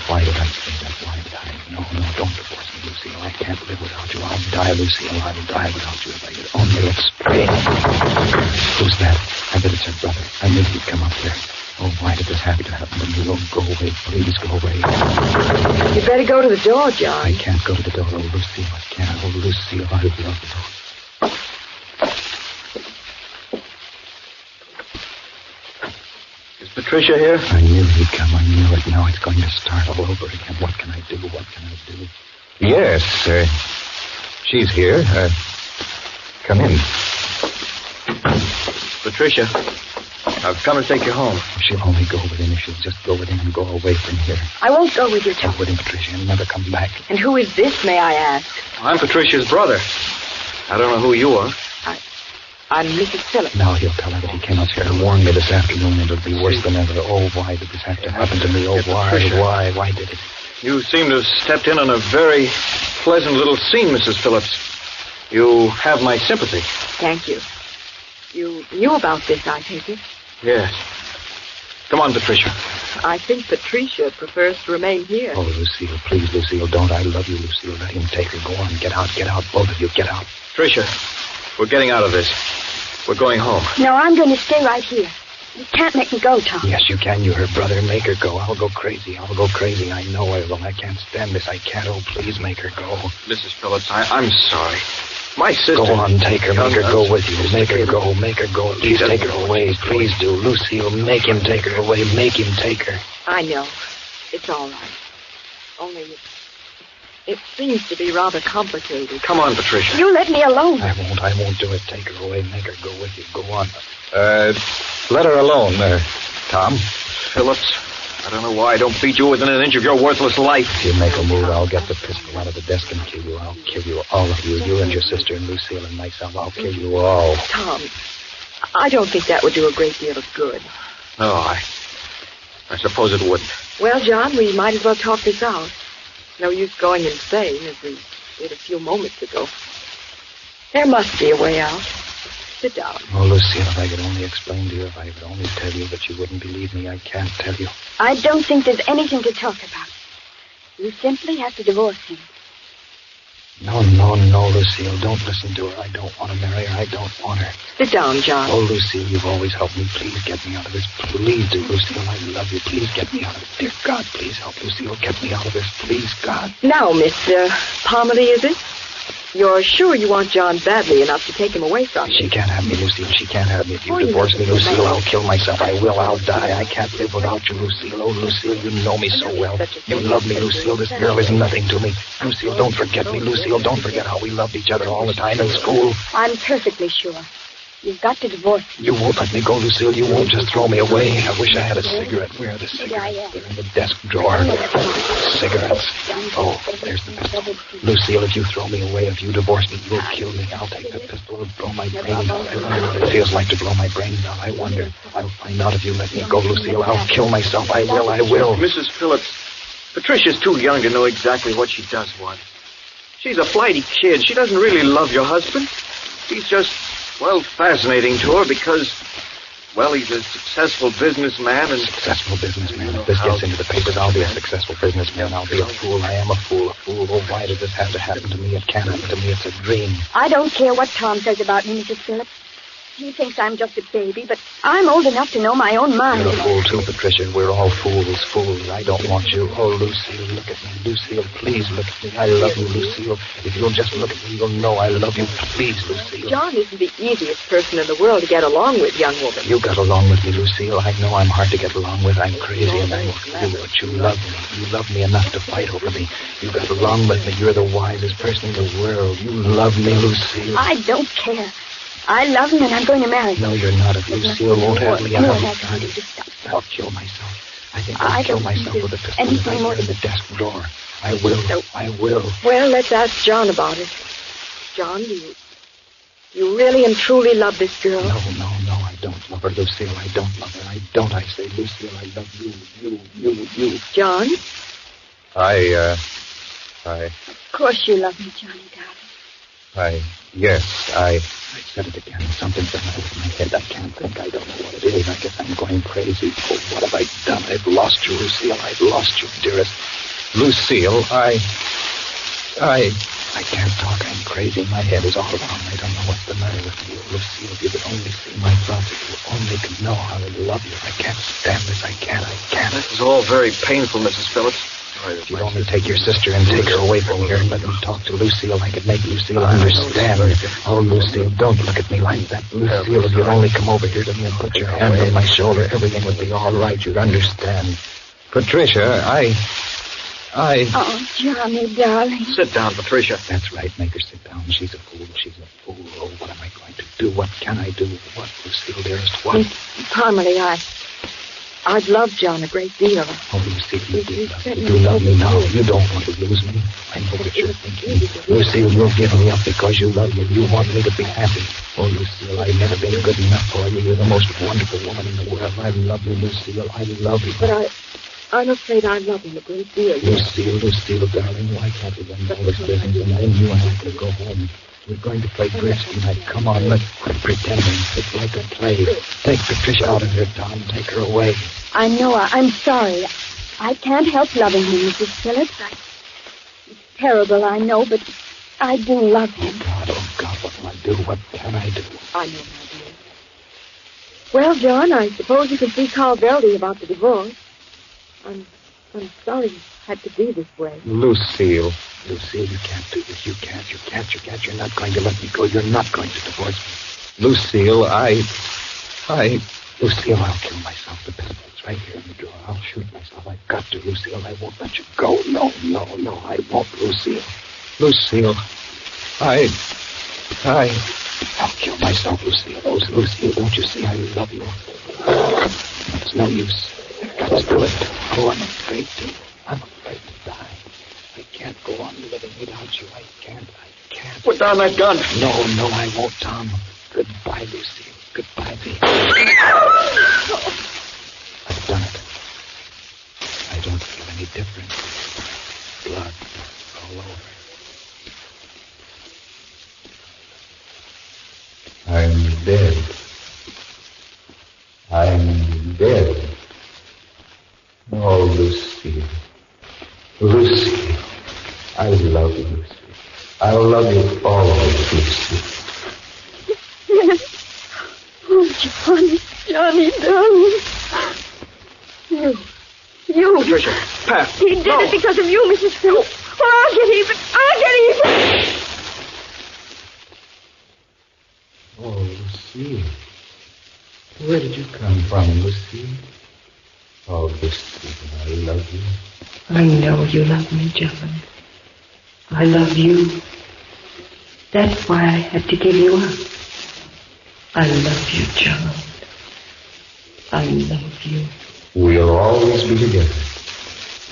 Why did I say that? Why did I? No, don't divorce me, Lucille. I can't live without you. I'll die, Lucille. I'll die without you if I could only explain. Who's that? I bet it's her brother. I knew he'd come up there. Oh, why did this have to happen to me? Oh, go away. Please go away. You better go to the door, John. I can't go to the door. Oh, Lucille, I can't. Oh, Lucille, I love you. Is Patricia here? I knew he'd come. I knew it. Now it's going to start all over again. What can I do? What can I do? Yes, she's here. Come in. Patricia, I've come to take you home. She'll only go within. If she'll just go within and go away from here. I won't go with you, Tom. Go within, Patricia, and never come back. And who is this, may I ask? I'm Patricia's brother. I don't know who you are. I'm Mrs. Phillips. Now he'll tell her that he came up here and warned me this afternoon. It'll be worse than ever. Oh, why did this have to happen to me? Oh, why? Why did it? You seem to have stepped in on a very pleasant little scene, Mrs. Phillips. You have my sympathy. Thank you. You knew about this, I take it? Yes. Come on, Patricia. I think Patricia prefers to remain here. Oh, Lucille, please, Lucille, don't. I love you, Lucille. Let him take her. Go on. Get out, both of you. Get out. Patricia, we're getting out of this. We're going home. No, I'm going to stay right here. You can't make me go, Tom. Yes, you can. You're her brother. Make her go. I'll go crazy. I know I will. I can't stand this. I can't. Oh, please make her go. Mrs. Phillips, I'm sorry. My sister... Go on, take her. Make her go with you. Make her go. At least take her away. Please do. Lucille, make him take her away. Make him take her. I know. It's all right. Only it seems to be rather complicated. Come on, Patricia. You let me alone. I won't do it. Take her away. Make her go with you. Go on. Let her alone, Tom. Phillips, I don't know why I beat you within an inch of your worthless life. If you make a move, I'll get the pistol out of the desk and kill you. I'll kill you, all of you. You and your sister and Lucille and myself. I'll kill you all. Tom, I don't think that would do a great deal of good. No, I suppose it wouldn't. Well, John, we might as well talk this out. No use going insane, as we did a few moments ago. There must be a way out. Sit down. Oh, Lucille, if I could only explain to you, if I could only tell you, but you wouldn't believe me. I can't tell you. I don't think there's anything to talk about. You simply have to divorce him. No, Lucille. Don't listen to her. I don't want to marry her. I don't want her. Sit down, John. Oh, Lucille, you've always helped me. Please get me out of this. Please do, Lucille. I love you. Please get me out of it. Dear God, please help Lucille. Get me out of this. Please, God. Now, Mr. Parmalee, is it? You're sure you want John badly enough to take him away from you? She can't have me, Lucille. She can't have me. If you divorce me, Lucille, I'll kill myself. I will. I'll die. I can't live without you, Lucille. Oh, Lucille, you know me so well. You love me, Lucille. This girl is nothing to me. Lucille, don't forget me. Lucille, don't forget how we loved each other all the time in school. I'm perfectly sure. You've got to divorce me. You won't let me go, Lucille. You won't just throw me away. I wish I had a cigarette. Where are the cigarettes? They're in the desk drawer. Cigarettes. Oh, there's the pistol. Lucille, if you throw me away, if you divorce me, you'll kill me. I'll take the pistol and blow my brains out. It feels like to blow my brains out. I wonder. I'll find out if you let me go, Lucille. I'll kill myself. I will. Mrs. Phillips, Patricia's too young to know exactly what she does want. She's a flighty kid. She doesn't really love your husband. He's just... well, fascinating to her because, well, he's a successful businessman and... Successful businessman. If this gets into the papers, I'll be a successful businessman. I'll be a fool. I am a fool. Oh, why did this have to happen to me? It can't happen to me. It's a dream. I don't care what Tom says about me, Mrs. Phillips. He thinks I'm just a baby, but I'm old enough to know my own mind. You're a fool, too, Patricia. We're all fools. I don't want you. Oh, Lucille, look at me. Lucille, please look at me. I love you, Lucille. If you'll just look at me, you'll know I love you. Please, Lucille. John isn't the easiest person in the world to get along with, young woman. You got along with me, Lucille. I know I'm hard to get along with. I'm crazy and I'm cruel, but you love me. You love me enough to fight over me. You got along with me. You're the wisest person in the world. You love me, Lucille. I don't care. I love him and I'm going to marry him. No, you're not. If Lucille won't have me, I'll kill myself. I think I'll kill myself with a pistol right here in the desk drawer. I will. I will. Well, let's ask John about it. John, do you really and truly love this girl? No, I don't love her, Lucille. I don't love her. I don't, I say, Lucille, I love you. John? Of course you love me, Johnny, darling. Yes, I said it again. Something's the matter with my head. I can't think. I don't know what it is. I guess I'm going crazy. Oh, what have I done? I've lost you, Lucille. I've lost you, dearest. Lucille, I can't talk. I'm crazy. My head is all wrong. I don't know what's the matter with you, Lucille. If you could only see my thoughts, if you only could know how I love you. I can't stand this. I can't. This is all very painful, Mrs. Phillips. If you'd only take your sister and take her away from here and let me talk to Lucille, I could make Lucille understand. Oh, Lucille, don't look at me like that. Lucille, if you'd only come over here to me and put your hand on my shoulder, everything would be all right. You'd understand. Patricia, Oh, Johnny, darling. Sit down, Patricia. That's right. Make her sit down. She's a fool. Oh, what am I going to do? What can I do? What, Lucille, dearest? What? Miss Parmalee, I've loved John a great deal. Oh, Lucille, you do love me. You love me now. You don't want to lose me. I know what you're thinking. Lucille, you'll give me up because you love me. You want me to be happy. Oh, Lucille, I've never been good enough for you. You're the most wonderful woman in the world. I love you, Lucille. I love you. But I'm afraid I love him a great deal. Lucille, darling, why can't we run all this business and then you and I can go home? We're going to play bridge tonight. Come on, let's quit pretending. It's like a play. Take Patricia out of here, Tom. Take her away. I know. I'm sorry. I can't help loving him, Mrs. Phillips. It's terrible, I know, but I do love him. Oh, God, what will I do? What can I do? I know, my dear. Well, John, I suppose you can see Carl Beldy about the divorce. I'm sorry it had to be this way. Lucille, you can't do this. You can't. You're not going to let me go. You're not going to divorce me. Lucille, Lucille, I'll kill myself. The pistol's right here in the drawer. I'll shoot myself. I've got to, Lucille. I won't let you go. No, I won't, Lucille. Lucille, I'll kill myself, Lucille. Oh, Lucille, don't you see I love you? It's no use. I've got to do it. Oh, I'm afraid to. I'm afraid to die. I can't go on living without you. I can't. Put down that gun. No, I won't, Tom. Goodbye, Lucille. Goodbye, baby. I've done it. I don't feel any different. Blood all over. I'm dead. Oh, Lucille. I love you, Lucille. I'll love you always, Lucille. Oh, Johnny, darling. You. Patricia, Pat. He did it because of you, Mrs. Phillips. Oh, I'll get even. Oh, Lucille. Where did you come from, Lucille? Oh, Lucille, I love you. I know you love me, John. I love you. That's why I had to give you up. I love you, John. I love you. We'll always be together.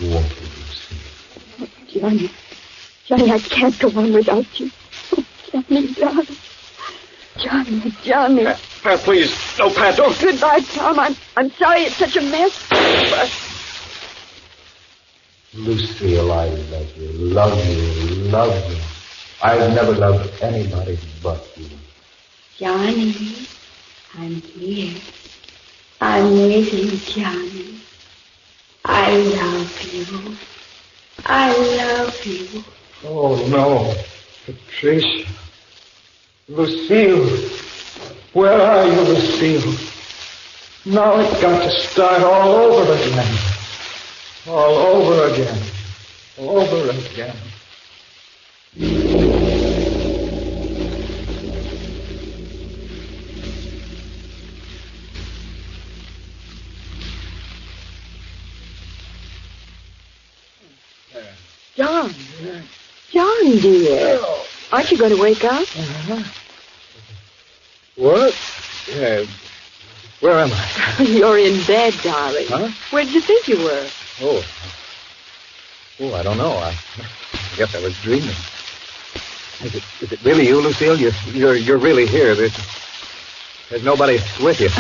Won't we, Lucille? Johnny, I can't go on without you. Oh, Johnny, darling. Johnny. Pat, please. No, Pat, don't. Goodbye, Tom. I'm sorry it's such a mess. But... Lucille, I love you. Love you. I've never loved anybody but you. Johnny, I'm here. I'm with you, Johnny. I love you. Oh, no. Patricia. Lucille. Where are you, Lucille? Now it's got to start all over again. All over again. John, dear. Aren't you going to wake up? What? Yeah. Where am I? You're in bed, darling. Huh? Where did you think you were? Oh, I don't know. I guess I was dreaming. Is it really you, Lucille? You're really here. There's nobody with you.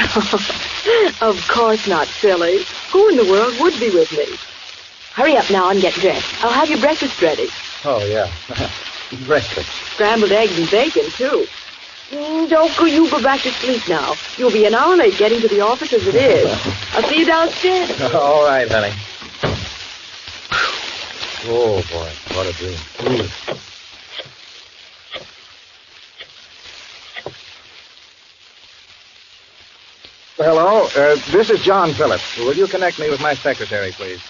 Of course not, silly. Who in the world would be with me? Hurry up now and get dressed. I'll have your breakfast ready. Oh, yeah. Breakfast. Scrambled eggs and bacon, too. Don't you go back to sleep now. You'll be an hour late getting to the office as it is. I'll see you downstairs. All right, honey. Oh, boy, what a dream. Hello, this is John Phillips. Will you connect me with my secretary, please?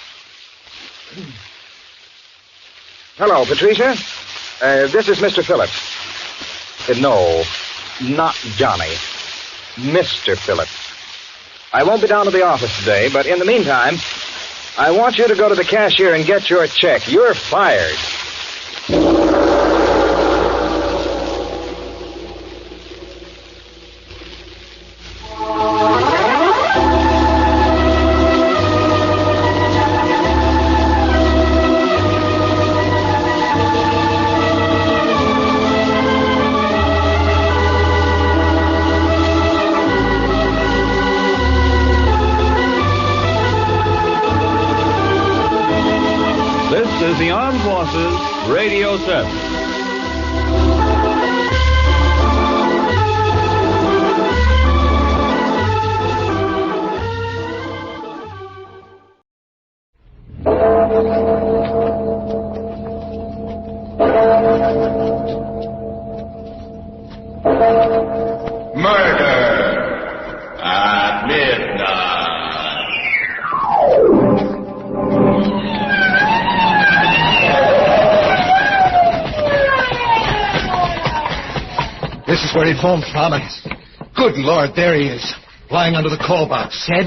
Hello, Patricia. This is Mr. Phillips. No, not Johnny. Mr. Phillips. I won't be down to the office today, but in the meantime, I want you to go to the cashier and get your check. You're fired. This is the Armed Forces Radio Service. Murder at midnight. This is where he phoned from. Good Lord, there he is, lying under the call box. Dead?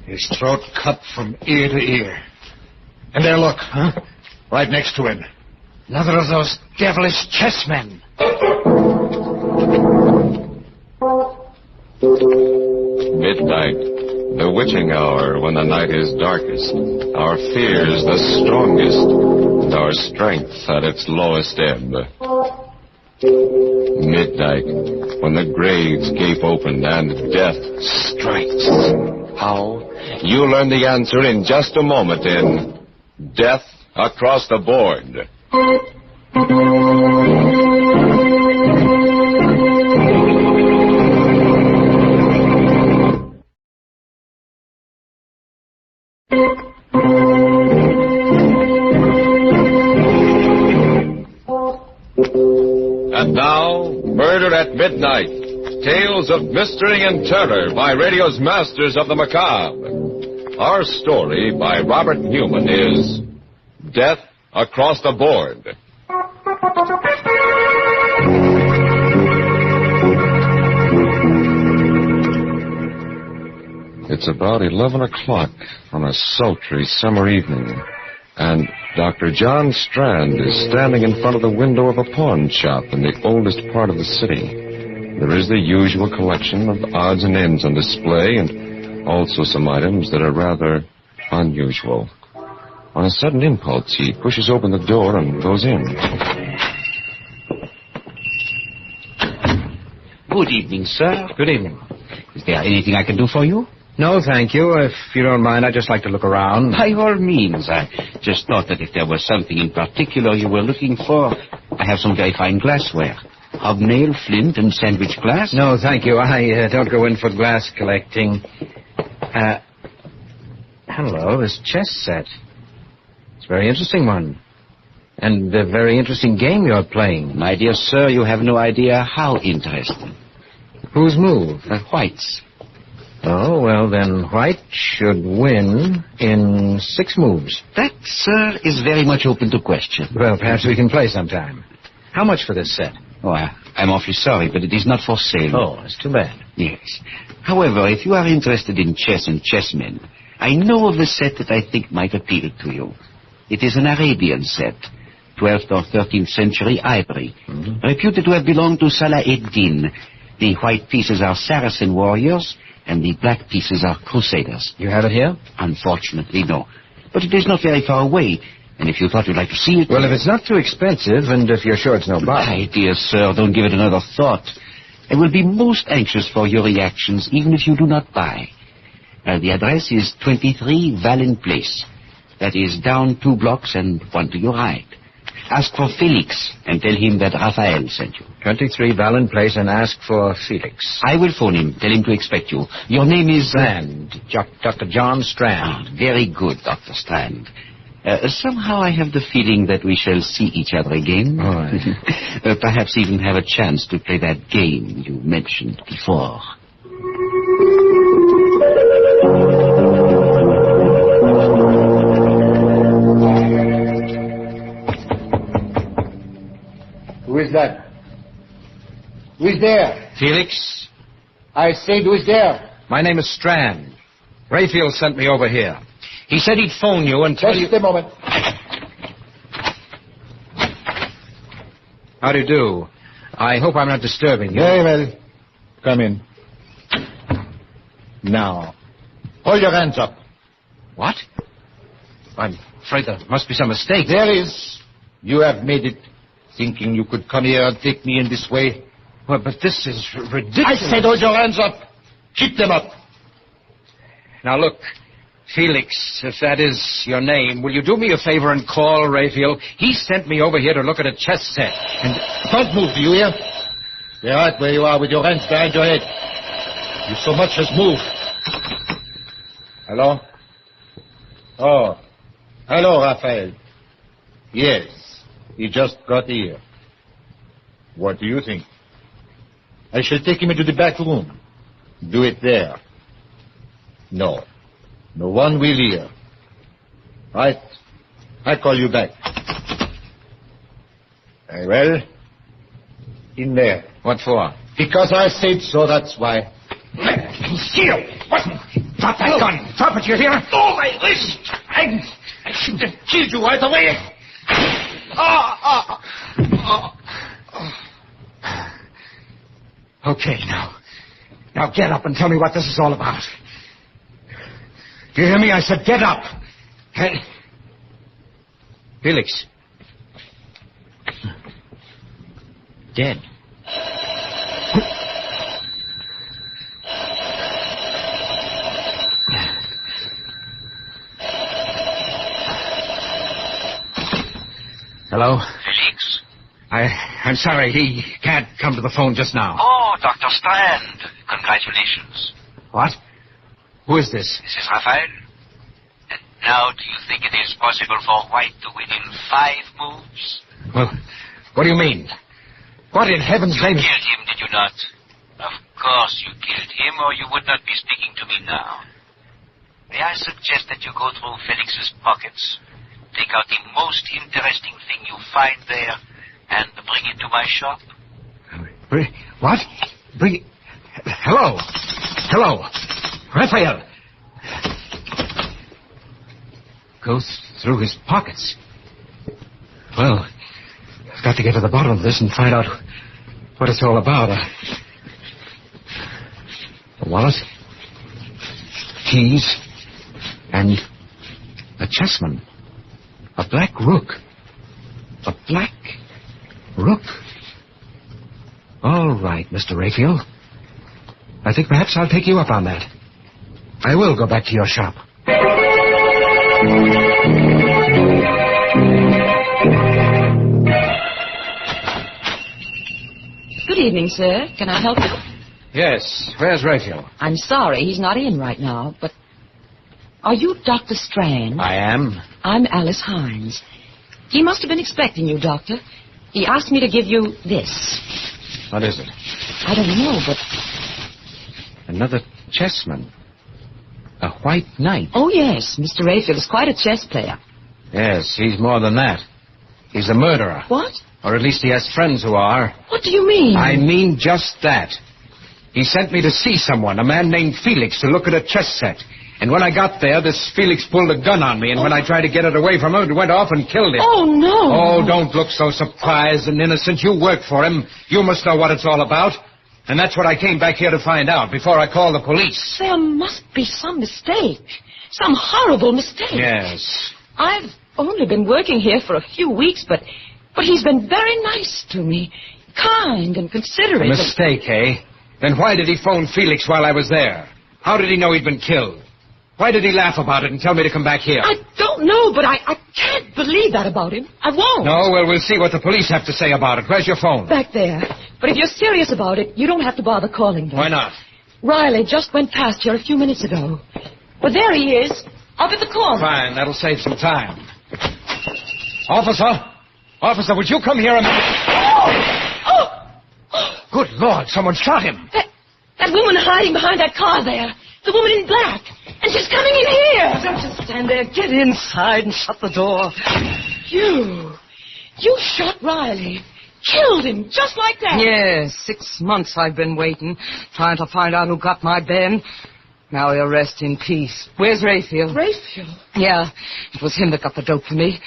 His throat cut from ear to ear. And there, look, right next to him. Another of those devilish chessmen. Midnight, the witching hour when the night is darkest, our fears the strongest, and our strength at its lowest ebb. Midnight, when the graves gape open and death strikes. How? You'll learn the answer in just a moment in Death Across the Board. And now, Murder at Midnight, Tales of Mystery and Terror by radio's masters of the macabre. Our story by Robert Newman is Death Across the Board. It's about 11 o'clock on a sultry summer evening, and Dr. John Strand is standing in front of the window of a pawn shop in the oldest part of the city. There is the usual collection of odds and ends on display, and also some items that are rather unusual. On a sudden impulse, he pushes open the door and goes in. Good evening, sir. Good evening. Is there anything I can do for you? No, thank you. If you don't mind, I'd just like to look around. By all means. I just thought that if there was something in particular you were looking for, I have some very fine glassware. Hobnail, flint, and sandwich glass. No, thank you. I don't go in for glass collecting. Hello, this chess set. It's a very interesting one. And a very interesting game you're playing. My dear sir, you have no idea how interesting. Whose move? White's. Oh, well, then White should win in 6 moves. That, sir, is very much open to question. Well, perhaps we can play sometime. How much for this set? Oh, I'm awfully sorry, but it is not for sale. Oh, that's too bad. Yes. However, if you are interested in chess and chessmen, I know of a set that I think might appeal to you. It is an Arabian set, 12th or 13th century ivory, reputed to have belonged to Salah ed-Din, The white pieces are Saracen warriors, and the black pieces are Crusaders. You have it here? Unfortunately, no. But it is not very far away, and if you thought you'd like to see it... Well, if it's not too expensive, and if you're sure it's no bother... My dear sir, don't give it another thought. I will be most anxious for your reactions, even if you do not buy. The address is 23 Vallon Place. That is down 2 blocks and 1 to your right. Ask for Felix and tell him that Raphael sent you. 23 Vallon Place and ask for Felix. I will phone him. Tell him to expect you. Your name is... Strand. Dr. John Strand. Very good, Dr. Strand. Somehow I have the feeling that we shall see each other again. All right. Perhaps even have a chance to play that game you mentioned before. Who is that? Who is there? Felix? I said, who is there? My name is Strand. Raphael sent me over here. He said he'd phone you and tell you... Just a moment. How do you do? I hope I'm not disturbing you. Very well. Come in. Now, hold your hands up. What? I'm afraid there must be some mistake. There is. You have made it, thinking you could come here and take me in this way. Well, but this is ridiculous. I said hold your hands up. Keep them up. Now, look, Felix, if that is your name, will you do me a favor and call Raphael? He sent me over here to look at a chess set. And don't move, do you hear? Stay right where you are with your hands behind your head. You so much as move. Hello? Oh. Hello, Raphael. Yes, he just got here. What do you think? I shall take him into the back room. Do it there. No. No one will hear. Right. I'll call you back. Very well. In there. What for? Because I said so, that's why. Steal! What? Drop that gun! Drop it, you hear? Oh, my wrist! I should have killed you right away. Okay, now. Now get up and tell me what this is all about. Do you hear me? I said get up. Hey. Felix. Dead. Hello? Felix? I'm sorry, he can't come to the phone just now. Oh, Dr. Strand. Congratulations. What? Who is this? This is Raphael. And now do you think it is possible for White to win in 5 moves? Well, what do you mean? What in heaven's name... You killed him, did you not? Of course you killed him, or you would not be speaking to me now. May I suggest that you go through Felix's pockets, take out the most interesting thing you find there, and bring it to my shop? What? Bring it... Hello? Hello? Raphael! Goes through his pockets. Well, I've got to get to the bottom of this and find out what it's all about. A wallet, keys, and a chessman. A black rook. A black rook. All right, Mr. Raphael. I think perhaps I'll take you up on that. I will go back to your shop. Good evening, sir. Can I help you? Yes. Where's Raphael? I'm sorry, he's not in right now, but... Are you Dr. Strand? I am. I'm Alice Hines. He must have been expecting you, Doctor. He asked me to give you this. What is it? I don't know, but... Another chessman. A white knight. Oh, yes. Mr. Raphael is quite a chess player. Yes, he's more than that. He's a murderer. What? Or at least he has friends who are. What do you mean? I mean just that. He sent me to see someone, a man named Felix, to look at a chess set. And when I got there, this Felix pulled a gun on me, and when I tried to get it away from him, it went off and killed him. Oh, no. Oh, don't look so surprised and innocent. You work for him. You must know what it's all about. And that's what I came back here to find out before I called the police. There must be some mistake. Some horrible mistake. Yes. I've only been working here for a few weeks, but he's been very nice to me. Kind and considerate. A mistake, eh? Then why did he phone Felix while I was there? How did he know he'd been killed? Why did he laugh about it and tell me to come back here? I don't know, but I can't believe that about him. I won't. No, well, we'll see what the police have to say about it. Where's your phone? Back there. But if you're serious about it, you don't have to bother calling them. Why not? Riley just went past here a few minutes ago. But there he is, up at the corner. Fine, that'll save some time. Officer, would you come here a minute? Good Lord, someone shot him. That woman hiding behind that car there. The woman in black. And she's coming in here. Don't just stand there. Get inside and shut the door. You shot Riley. Killed him, just like that. Yes, 6 months I've been waiting, trying to find out who got my Ben. Now he'll rest in peace. Where's Raphael? Raphael? Yeah, it was him that got the dope for me.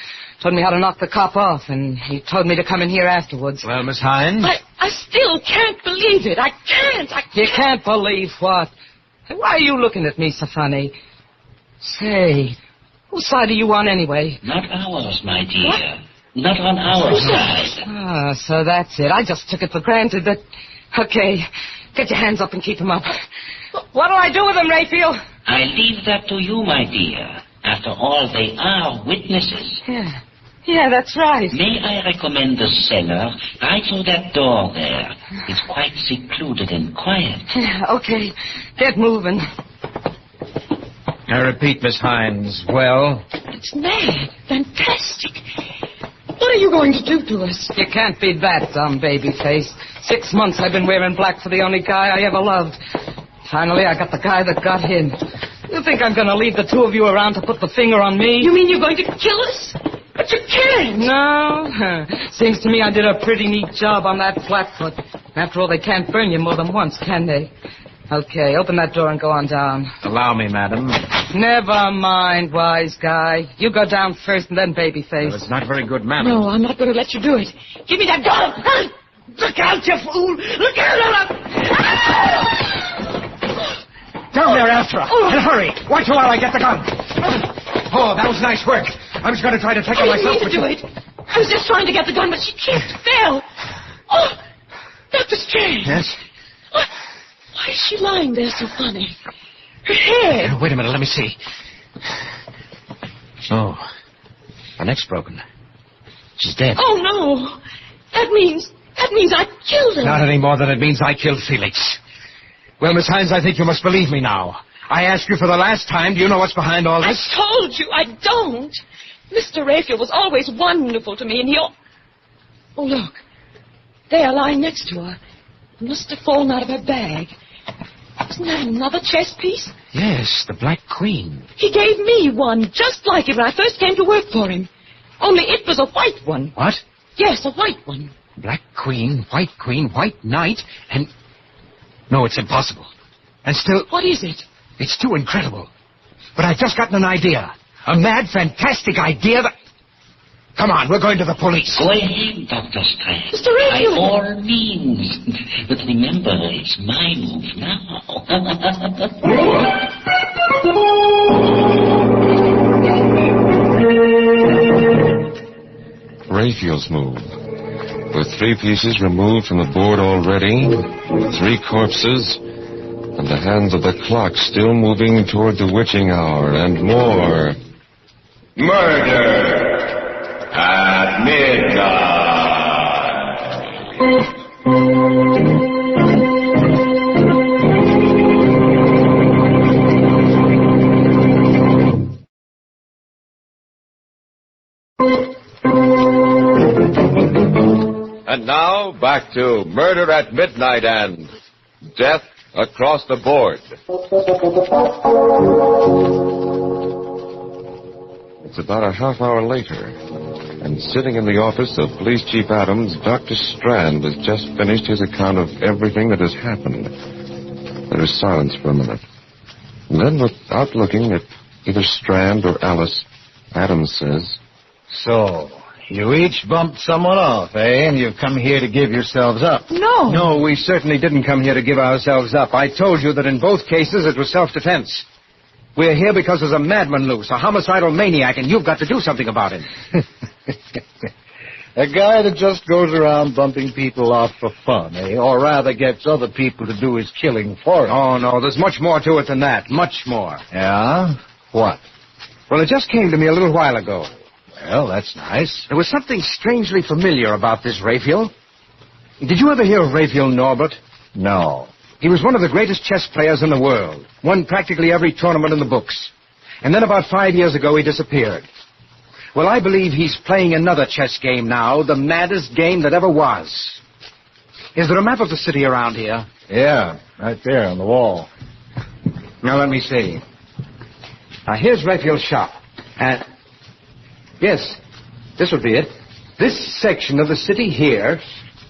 Told me how to knock the cop off, and he told me to come in here afterwards. Well, Miss Hines? I still can't believe it. I can't. You can't believe what? Why are you looking at me so funny? Say, whose side are you on anyway? Not ours, my dear. What? Not on our side. Ah, so that's it. I just took it for granted that... Okay, get your hands up and keep them up. What'll I do with them, Raphael? I leave that to you, my dear. After all, they are witnesses. Yeah, that's right. May I recommend the cellar right through that door there? It's quite secluded and quiet. Okay, get moving. I repeat, Miss Hines, well? It's mad. Fantastic. What are you going to do to us? You can't be that dumb, babyface. 6 months I've been wearing black for the only guy I ever loved. Finally, I got the guy that got him. You think I'm going to leave the two of you around to put the finger on me? You mean you're going to kill us? But you can't. No. Seems to me I did a pretty neat job on that flatfoot. After all, they can't burn you more than once, can they? Okay, open that door and go on down. Allow me, madam. Never mind, wise guy. You go down first and then babyface. Well, it's not very good manners. No, I'm not going to let you do it. Give me that gun. Look out, you fool. Look out. Down there after her. And hurry. Watch while I get the gun. Oh, that was nice work. I was going to try to take her myself. I didn't mean to do it. I was just trying to get the gun, but she tripped, fell. Oh, Dr. Strange. Yes? Why is she lying there so funny? Her head. Wait a minute, let me see. Oh, her neck's broken. She's dead. Oh, no. That means I killed her. Not any more than it means I killed Felix. Well, Miss Hines, I think you must believe me now. I asked you for the last time. Do you know what's behind all this? I told you I don't. Mr. Raphael was always wonderful to me, and he'll... Oh, look. There, lying next to her. It must have fallen out of her bag. Isn't that another chess piece? Yes, the Black Queen. He gave me one just like it when I first came to work for him. Only it was a white one. What? Yes, a white one. Black Queen, White Knight, and... No, it's impossible. And still... What is it? It's too incredible. But I've just gotten an idea. A mad, fantastic idea that... Come on, we're going to the police. Go ahead, Dr. Strange. Mr. Raphael. By all means. But remember, it's my move now. Raphael's move. With 3 pieces removed from the board already, 3 corpses, and the hands of the clock still moving toward the witching hour, and more. Murder at midnight. And now, back to Murder at Midnight and Death Across the Board. It's about a half hour later, and sitting in the office of Police Chief Adams, Dr. Strand has just finished his account of everything that has happened. There is silence for a minute. And then, without looking at either Strand or Alice, Adams says, So, You each bumped someone off, eh? And you've come here to give yourselves up. No. No, we certainly didn't come here to give ourselves up. I told you that in both cases it was self-defense. We're here because there's a madman loose, a homicidal maniac, and you've got to do something about it. A guy that just goes around bumping people off for fun, eh? Or rather gets other people to do his killing for him. Oh, no, there's much more to it than that. Much more. Yeah? What? Well, it just came to me a little while ago. Well, that's nice. There was something strangely familiar about this Raphael. Did you ever hear of Raphael Norbert? No. He was one of the greatest chess players in the world. Won practically every tournament in the books. And then about 5 years ago, he disappeared. Well, I believe he's playing another chess game now, the maddest game that ever was. Is there a map of the city around here? Yeah, right there on the wall. Now, let me see. Now, here's Raphael's shop. And... yes, this would be it. This section of the city here,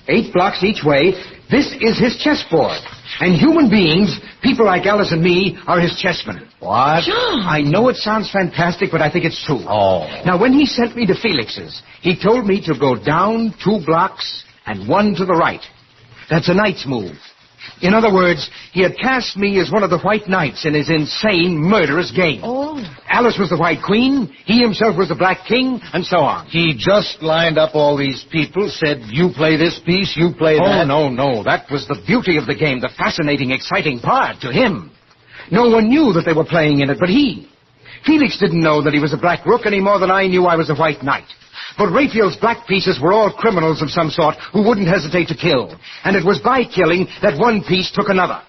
8 blocks each way, this is his chessboard. And human beings, people like Alice and me, are his chessmen. What? John! I know it sounds fantastic, but I think it's true. Oh. Now, when he sent me to Felix's, he told me to go down 2 blocks and 1 to the right. That's a knight's move. In other words, he had cast me as one of the white knights in his insane, murderous game. Oh. Alice was the white queen, he himself was the black king, and so on. He just lined up all these people, said, you play this piece, you play that. Oh, no. That was the beauty of the game, the fascinating, exciting part to him. No one knew that they were playing in it but he. Felix didn't know that he was a black rook any more than I knew I was a white knight. But Raphael's black pieces were all criminals of some sort who wouldn't hesitate to kill. And it was by killing that one piece took another.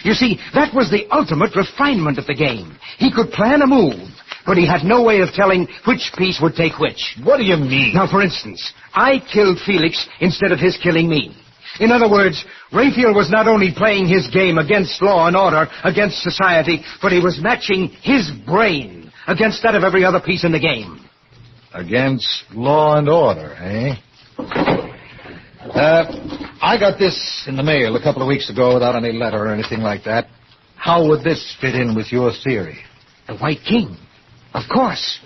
You see, that was the ultimate refinement of the game. He could plan a move, but he had no way of telling which piece would take which. What do you mean? Now, for instance, I killed Felix instead of his killing me. In other words, Raphael was not only playing his game against law and order, against society, but he was matching his brain against that of every other piece in the game. Against law and order, eh? I got this in the mail a couple of weeks ago without any letter or anything like that. How would this fit in with your theory? The White King. Of course.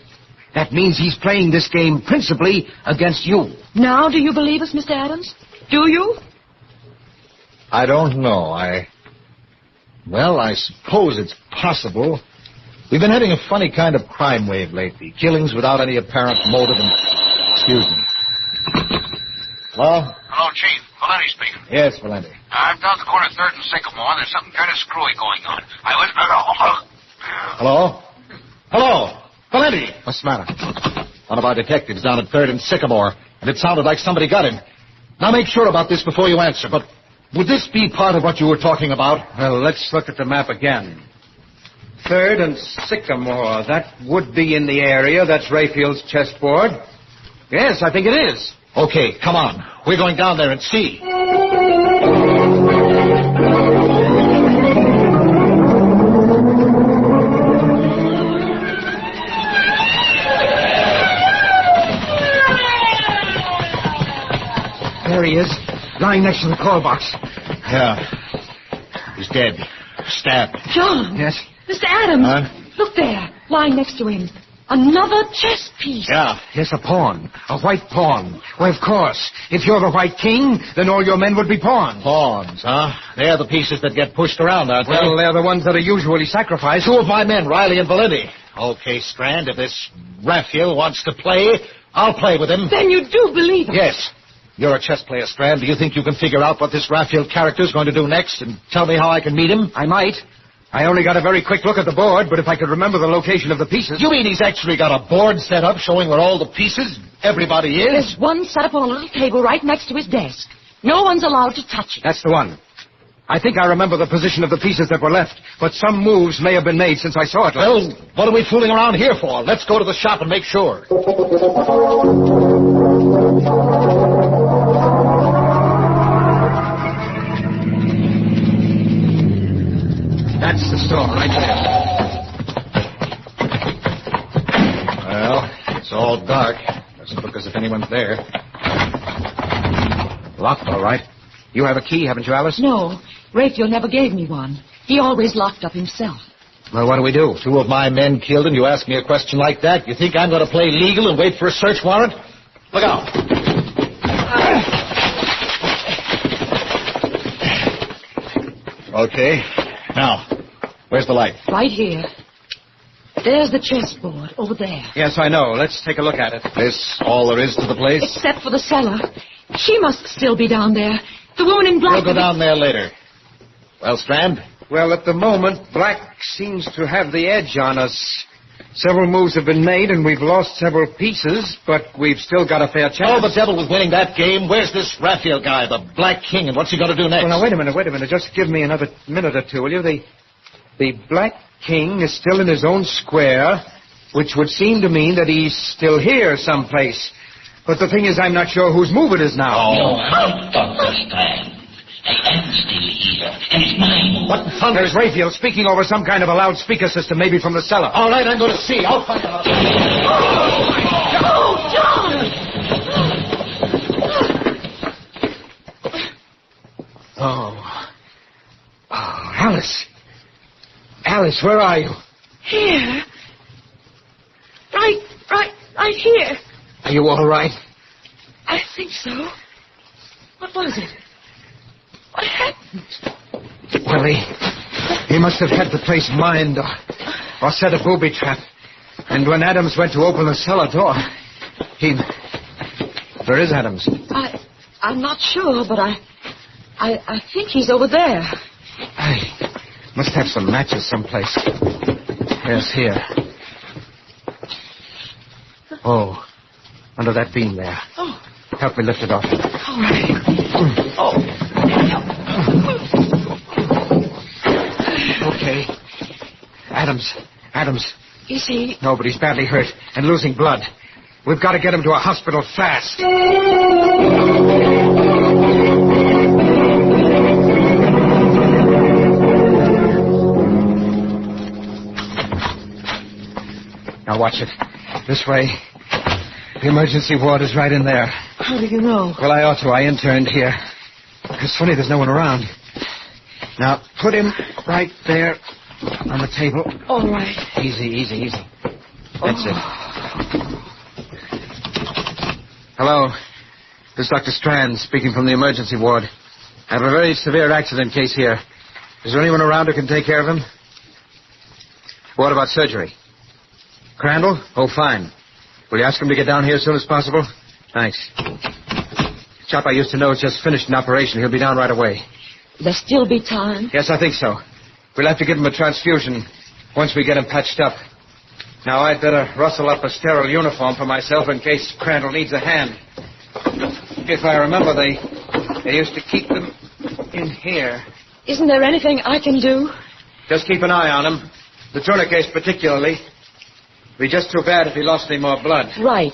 That means he's playing this game principally against you. Now, do you believe us, Mr. Adams? Do you? I don't know. Well, I suppose it's possible. We've been having a funny kind of crime wave lately. Killings without any apparent motive and... Excuse me. Hello? Hello, Chief. Valenti speaking. Yes, Valenti. I'm down the corner 3rd and Sycamore, and there's something kind of screwy going on. I was... Hello? Hello? Valenti! What's the matter? One of our detectives down at 3rd and Sycamore, and it sounded like somebody got him. Now make sure about this before you answer, but would this be part of what you were talking about? Well, let's look at the map again. 3rd and Sycamore. That would be in the area. That's Raphael's chessboard. Yes, I think it is. Okay, come on. We're going down there and see. There he is, lying next to the call box. Yeah. He's dead. Stabbed. John! Yes? Mr. Adams! Huh? Look there, lying next to him. Another chess piece. Yeah. Yes, a pawn. A white pawn. Well, of course. If you're the White King, then all your men would be pawns. Pawns, huh? They're the pieces that get pushed around, aren't they? Well, they're the ones that are usually sacrificed. 2 of my men, Riley and Valenti. Okay, Strand, if this Raphael wants to play, I'll play with him. Then you do believe it? Yes. You're a chess player, Strand. Do you think you can figure out what this Raphael character's going to do next and tell me how I can meet him? I might. I only got a very quick look at the board, but if I could remember the location of the pieces... You mean he's actually got a board set up showing where all the pieces, everybody is? There's one set up on a little table right next to his desk. No one's allowed to touch it. That's the one. I think I remember the position of the pieces that were left, but some moves may have been made since I saw it. Well, what are we fooling around here for? Let's go to the shop and make sure. That's the store, right there. Well, it's all dark. Doesn't look as if anyone's there. Locked, all right. You have a key, haven't you, Alice? No, Raphael never gave me one. He always locked up himself. Well, what do we do? 2 of my men killed, and you ask me a question like that? You think I'm going to play legal and wait for a search warrant? Look out. Okay. Now, where's the light? Right here. There's the chessboard over there. Yes, I know. Let's take a look at it. This all there is to the place? Except for the cellar. She must still be down there. The woman in black... We'll go down there later. Well, Strand? Well, at the moment, Black seems to have the edge on us. Several moves have been made, and we've lost several pieces, but we've still got a fair chance. Oh, the devil was winning that game. Where's this Raphael guy, the Black King, and what's he going to do next? Well, now, wait a minute. Just give me another minute or two, will you? The Black King is still in his own square, which would seem to mean that he's still here someplace. But the thing is, I'm not sure whose move it is now. You're right, Dr. Strand. I am still here, and it's my move. What the thunder? There's Raphael speaking over some kind of a loudspeaker system, maybe from the cellar. All right, I'm going to see. I'll find out. Oh, John! Oh, Alice. Alice, where are you? Here. Right here. Are you all right? I think so. What was it? What happened? Well, he must have had the place mined or set a booby trap. And when Adams went to open the cellar door, Where is Adams? I'm not sure, but I think he's over there. I must have some matches someplace. Yes, here. Oh, under that beam there. Oh. Help me lift it off. All right. Oh. Okay. Adams. Is he? No, but he's badly hurt and losing blood. We've got to get him to a hospital fast. Now watch it. This way. The emergency ward is right in there. How do you know? Well, I ought to. I interned here. It's funny there's no one around. Now, put him right there on the table. All right. Easy. That's it. Hello. This is Dr. Strand speaking from the emergency ward. I have a very severe accident case here. Is there anyone around who can take care of him? What about surgery? Crandall? Oh, fine. Will you ask him to get down here as soon as possible? Thanks. The chap I used to know has just finished an operation. He'll be down right away. There'll still be time? Yes, I think so. We'll have to give him a transfusion once we get him patched up. Now, I'd better rustle up a sterile uniform for myself in case Crandall needs a hand. If I remember, they used to keep them in here. Isn't there anything I can do? Just keep an eye on him. The tourniquet particularly. It'd be just too bad if he lost any more blood. Right.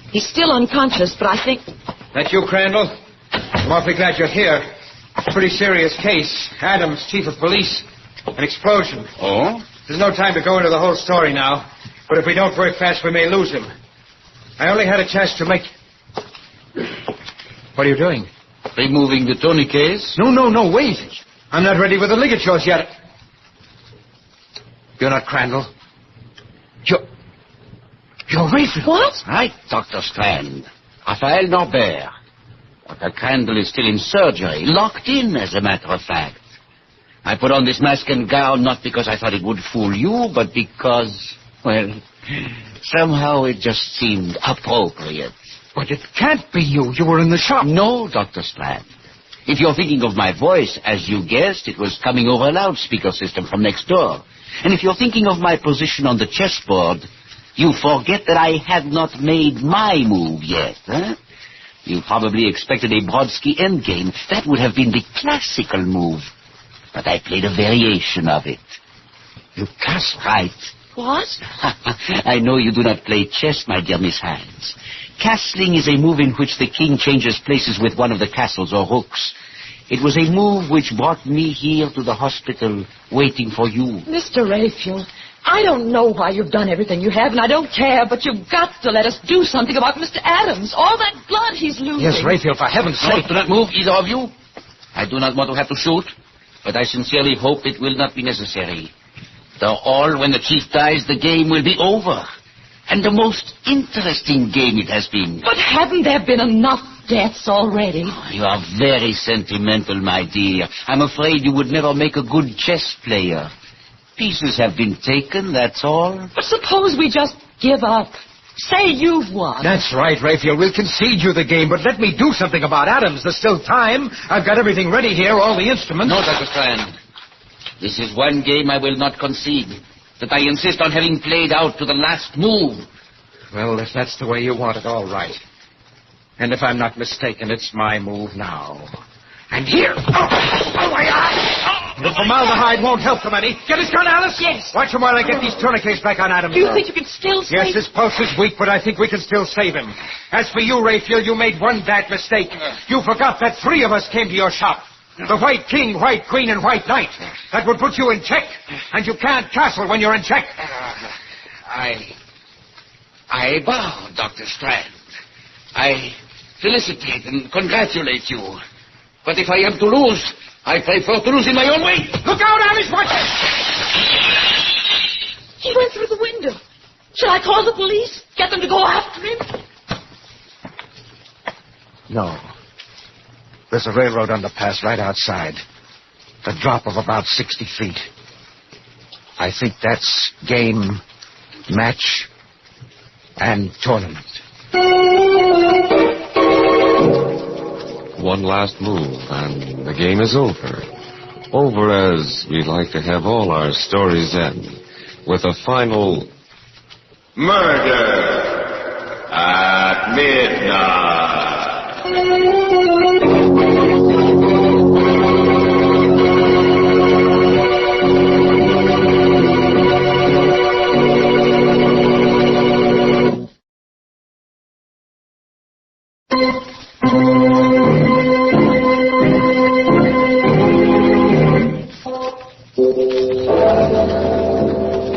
He's still unconscious, but I think... That you, Crandall? I'm awfully glad you're here. Pretty serious case. Adams, chief of police. An explosion. Oh? There's no time to go into the whole story now. But if we don't work fast, we may lose him. I only had a chance to make... What are you doing? Removing the tourniquets? No, wait. I'm not ready with the ligatures yet. You're not Crandall. You're Raphael. What? Right, Dr. Strand. Raphael Norbert. Dr. Crandall is still in surgery, locked in, as a matter of fact. I put on this mask and gown not because I thought it would fool you, but because, well, somehow it just seemed appropriate. But it can't be you. You were in the shop. No, Dr. Strand. If you're thinking of my voice, as you guessed, it was coming over a loudspeaker system from next door. And if you're thinking of my position on the chessboard, you forget that I had not made my move yet, huh? You probably expected a Brodsky endgame. That would have been the classical move. But I played a variation of it. You cast right. What? I know you do not play chess, my dear Miss Hines. Castling is a move in which the king changes places with one of the castles or rooks. It was a move which brought me here to the hospital, waiting for you. Mr. Raphael, I don't know why you've done everything you have, and I don't care, but you've got to let us do something about Mr. Adams. All that blood he's losing. Yes, Raphael, for heaven's sake. Do not move, either of you. I do not want to have to shoot, but I sincerely hope it will not be necessary. Though all, when the chief dies, the game will be over. And the most interesting game it has been. But haven't there been enough deaths already? You are very sentimental, my dear. I'm afraid you would never make a good chess player. Pieces have been taken, that's all. But suppose we just give up. Say you've won. That's right, Raphael. We'll concede you the game, but let me do something about Adams. There's still time. I've got everything ready here, all the instruments. No, Dr. Strand. This is one game I will not concede. That I insist on having played out to the last move. Well, if that's the way you want it, all right. And if I'm not mistaken, it's my move now. And here! Oh my God! The formaldehyde won't help them any. Get his gun, Alice? Yes. Watch him while I get these tourniquets back on Adams. Do you think you can still save Yes, his pulse is weak, but I think we can still save him. As for you, Raphael, you made one bad mistake. You forgot that 3 of us came to your shop. The White King, White Queen, and White Knight. That would put you in check. And you can't castle when you're in check. I bow, Dr. Strand. I felicitate and congratulate you. But if I am to lose, I prefer to lose in my own way. Look out, Alice! Watch it! He went through the window. Shall I call the police? Get them to go after him? No. There's a railroad underpass right outside. A drop of about 60 feet. I think that's game, match, and tournament. One last move, and the game is over. Over as we like to have all our stories end, with a final Murder at midnight.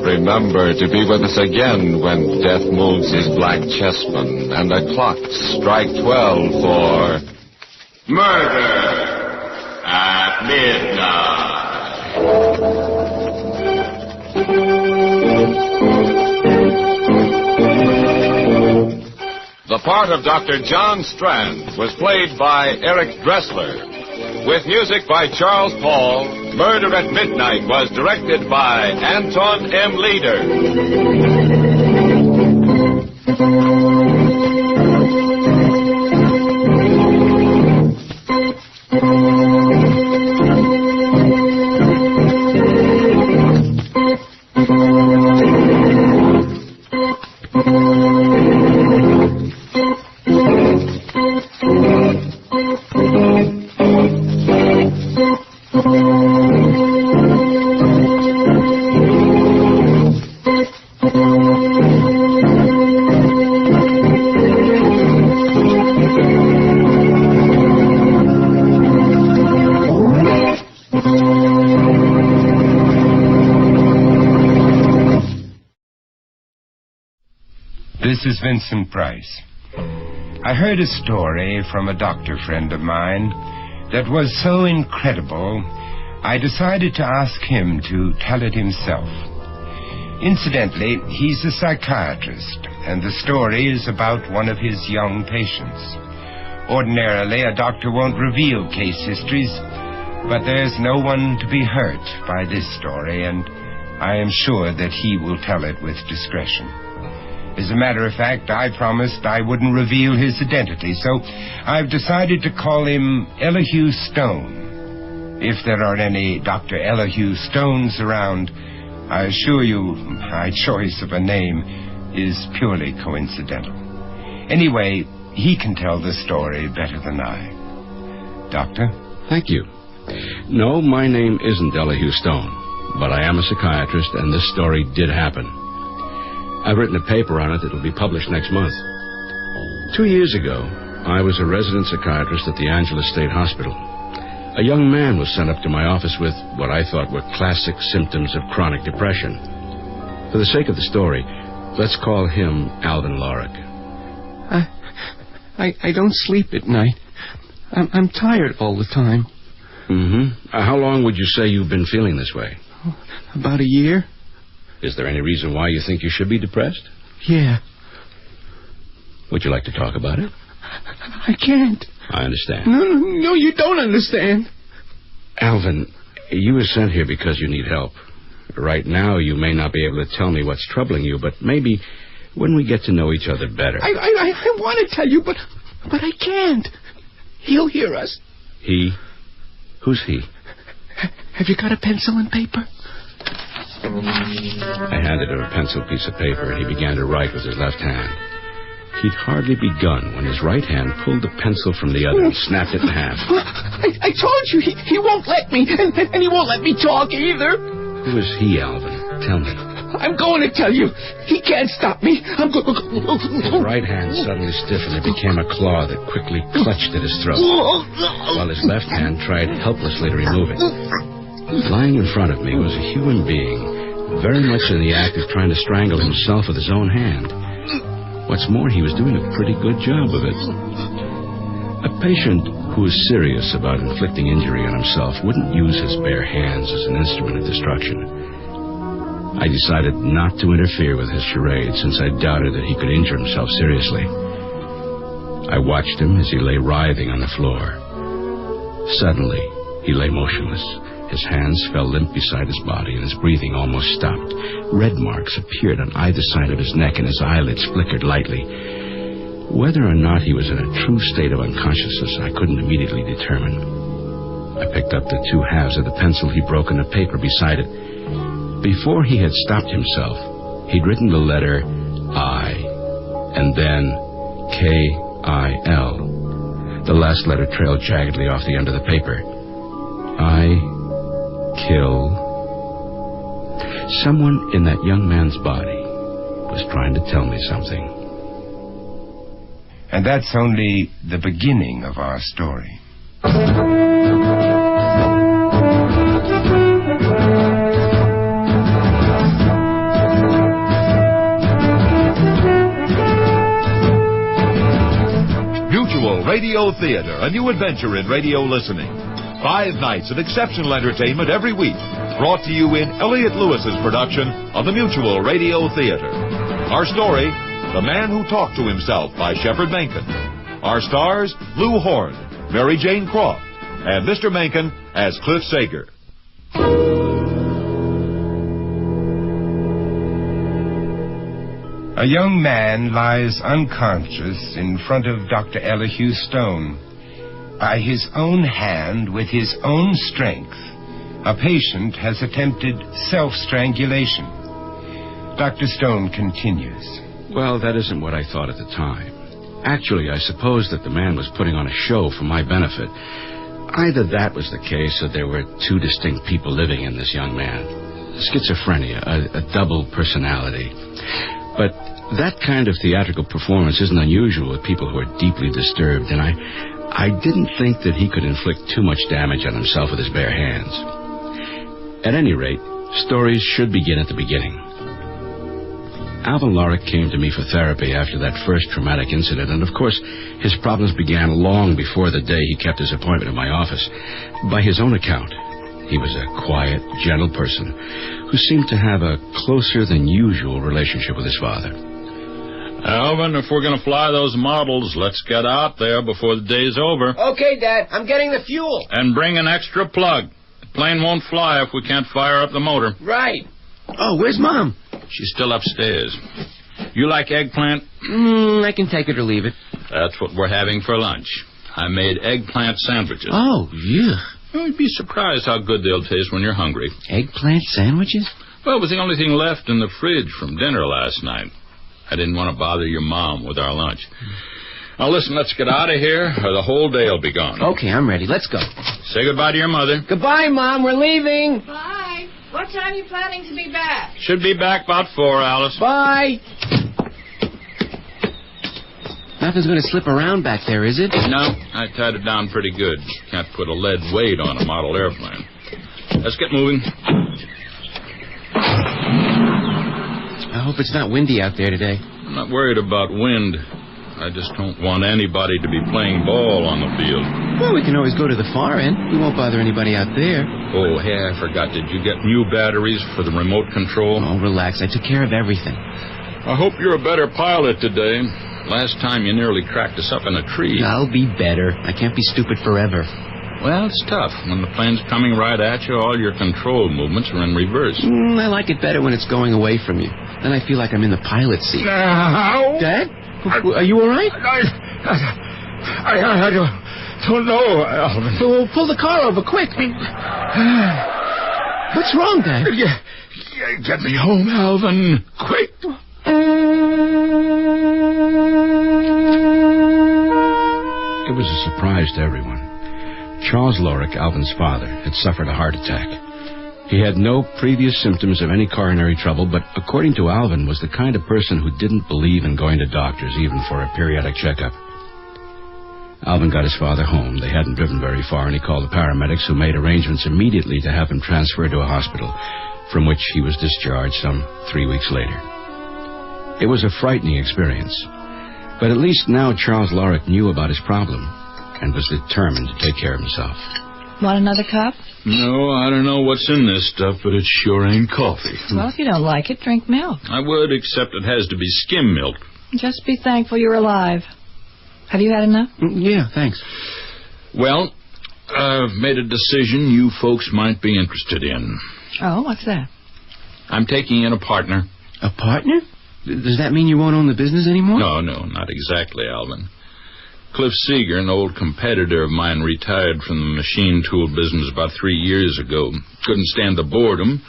Remember to be with us again when death moves his black chessmen and the clocks strike 12 for Murder at midnight. The part of Dr. John Strand was played by Eric Dressler. With music by Charles Paul, Murder at Midnight was directed by Anton M. Leader. This is Vincent Price. I heard a story from a doctor friend of mine that was so incredible, I decided to ask him to tell it himself. Incidentally, he's a psychiatrist, and the story is about one of his young patients. Ordinarily, a doctor won't reveal case histories, but there's no one to be hurt by this story, and I am sure that he will tell it with discretion. As a matter of fact, I promised I wouldn't reveal his identity, so I've decided to call him Elihu Stone. If there are any Dr. Elihu Stones around, I assure you my choice of a name is purely coincidental. Anyway, he can tell the story better than I. Doctor? Thank you. No, my name isn't Elihu Stone, but I am a psychiatrist, and this story did happen. I've written a paper on it that will be published next month. 2 years ago, I was a resident psychiatrist at the Angeles State Hospital. A young man was sent up to my office with what I thought were classic symptoms of chronic depression. For the sake of the story, let's call him Alvin Lorick. I don't sleep at night. I'm tired all the time. Mm-hmm. How long would you say you've been feeling this way? About a year. Is there any reason why you think you should be depressed? Yeah. Would you like to talk about it? I can't. I understand. No, you don't understand. Alvin, you were sent here because you need help. Right now, you may not be able to tell me what's troubling you, but maybe when we get to know each other better. I want to tell you, but I can't. He'll hear us. He? Who's he? Have you got a pencil and paper? I handed him a pencil piece of paper, and he began to write with his left hand. He'd hardly begun when his right hand pulled the pencil from the other and snapped it in half. I told you, he won't let me, and he won't let me talk either. Who is he, Alvin? Tell me. I'm going to tell you. He can't stop me. His right hand suddenly stiffened and became a claw that quickly clutched at his throat, while his left hand tried helplessly to remove it. Lying in front of me was a human being, very much in the act of trying to strangle himself with his own hand. What's more, he was doing a pretty good job of it. A patient who is serious about inflicting injury on himself wouldn't use his bare hands as an instrument of destruction. I decided not to interfere with his charade since I doubted that he could injure himself seriously. I watched him as he lay writhing on the floor. Suddenly, he lay motionless. His hands fell limp beside his body, and his breathing almost stopped. Red marks appeared on either side of his neck, and his eyelids flickered lightly. Whether or not he was in a true state of unconsciousness, I couldn't immediately determine. I picked up the two halves of the pencil he broke in the paper beside it. Before he had stopped himself, he'd written the letter I, and then K-I-L. The last letter trailed jaggedly off the end of the paper. I kill. Someone in that young man's body was trying to tell me something. And that's only the beginning of our story. Mutual Radio Theater, a new adventure in radio listening. 5 nights of exceptional entertainment every week, brought to you in Elliot Lewis's production of the Mutual Radio Theater. Our story, The Man Who Talked to Himself by Shepard Menken. Our stars, Lou Horn, Mary Jane Croft, and Mr. Menken as Cliff Sager. A young man lies unconscious in front of Dr. Elihu Stone. By his own hand, with his own strength, a patient has attempted self-strangulation. Dr. Stone continues. Well, that isn't what I thought at the time. Actually, I supposed that the man was putting on a show for my benefit. Either that was the case, or there were two distinct people living in this young man. Schizophrenia, a double personality. But that kind of theatrical performance isn't unusual with people who are deeply disturbed, and I didn't think that he could inflict too much damage on himself with his bare hands. At any rate, stories should begin at the beginning. Alvin Lorick came to me for therapy after that first traumatic incident, and of course, his problems began long before the day he kept his appointment in my office. By his own account, he was a quiet, gentle person who seemed to have a closer than usual relationship with his father. Alvin, if we're going to fly those models, let's get out there before the day's over. Okay, Dad. I'm getting the fuel. And bring an extra plug. The plane won't fly if we can't fire up the motor. Right. Oh, where's Mom? She's still upstairs. You like eggplant? I can take it or leave it. That's what we're having for lunch. I made eggplant sandwiches. Oh, yeah. You'd be surprised how good they'll taste when you're hungry. Eggplant sandwiches? Well, it was the only thing left in the fridge from dinner last night. I didn't want to bother your mom with our lunch. Now, listen, let's get out of here, or the whole day will be gone. Okay, I'm ready. Let's go. Say goodbye to your mother. Goodbye, Mom. We're leaving. Bye. What time are you planning to be back? Should be back about 4, Alice. Bye. Nothing's going to slip around back there, is it? No, I tied it down pretty good. Can't put a lead weight on a model airplane. Let's get moving. I hope it's not windy out there today. I'm not worried about wind. I just don't want anybody to be playing ball on the field. Well, we can always go to the far end. We won't bother anybody out there. Oh, hey, I forgot. Did you get new batteries for the remote control? Oh, relax. I took care of everything. I hope you're a better pilot today. Last time you nearly cracked us up in a tree. I'll be better. I can't be stupid forever. Well, it's tough. When the plane's coming right at you, all your control movements are in reverse. I like it better when it's going away from you. Then I feel like I'm in the pilot's seat. Dad? Are you all right? I don't know, Alvin. Well, pull the car over, quick. What's wrong, Dad? Get me home, Alvin. Quick. It was a surprise to everyone. Charles Lorick, Alvin's father, had suffered a heart attack. He had no previous symptoms of any coronary trouble, but according to Alvin, was the kind of person who didn't believe in going to doctors, even for a periodic checkup. Alvin got his father home. They hadn't driven very far, and he called the paramedics, who made arrangements immediately to have him transferred to a hospital, from which he was discharged some 3 weeks later. It was a frightening experience, but at least now Charles Lorick knew about his problem and was determined to take care of himself. Want another cup? No, I don't know what's in this stuff, but it sure ain't coffee. Well, if you don't like it, drink milk. I would, except it has to be skim milk. Just be thankful you're alive. Have you had enough? Yeah, thanks. Well, I've made a decision you folks might be interested in. Oh, what's that? I'm taking in a partner. A partner? Does that mean you won't own the business anymore? No, not exactly, Alvin. Cliff Seeger, an old competitor of mine, retired from the machine tool business about 3 years ago. Couldn't stand the boredom,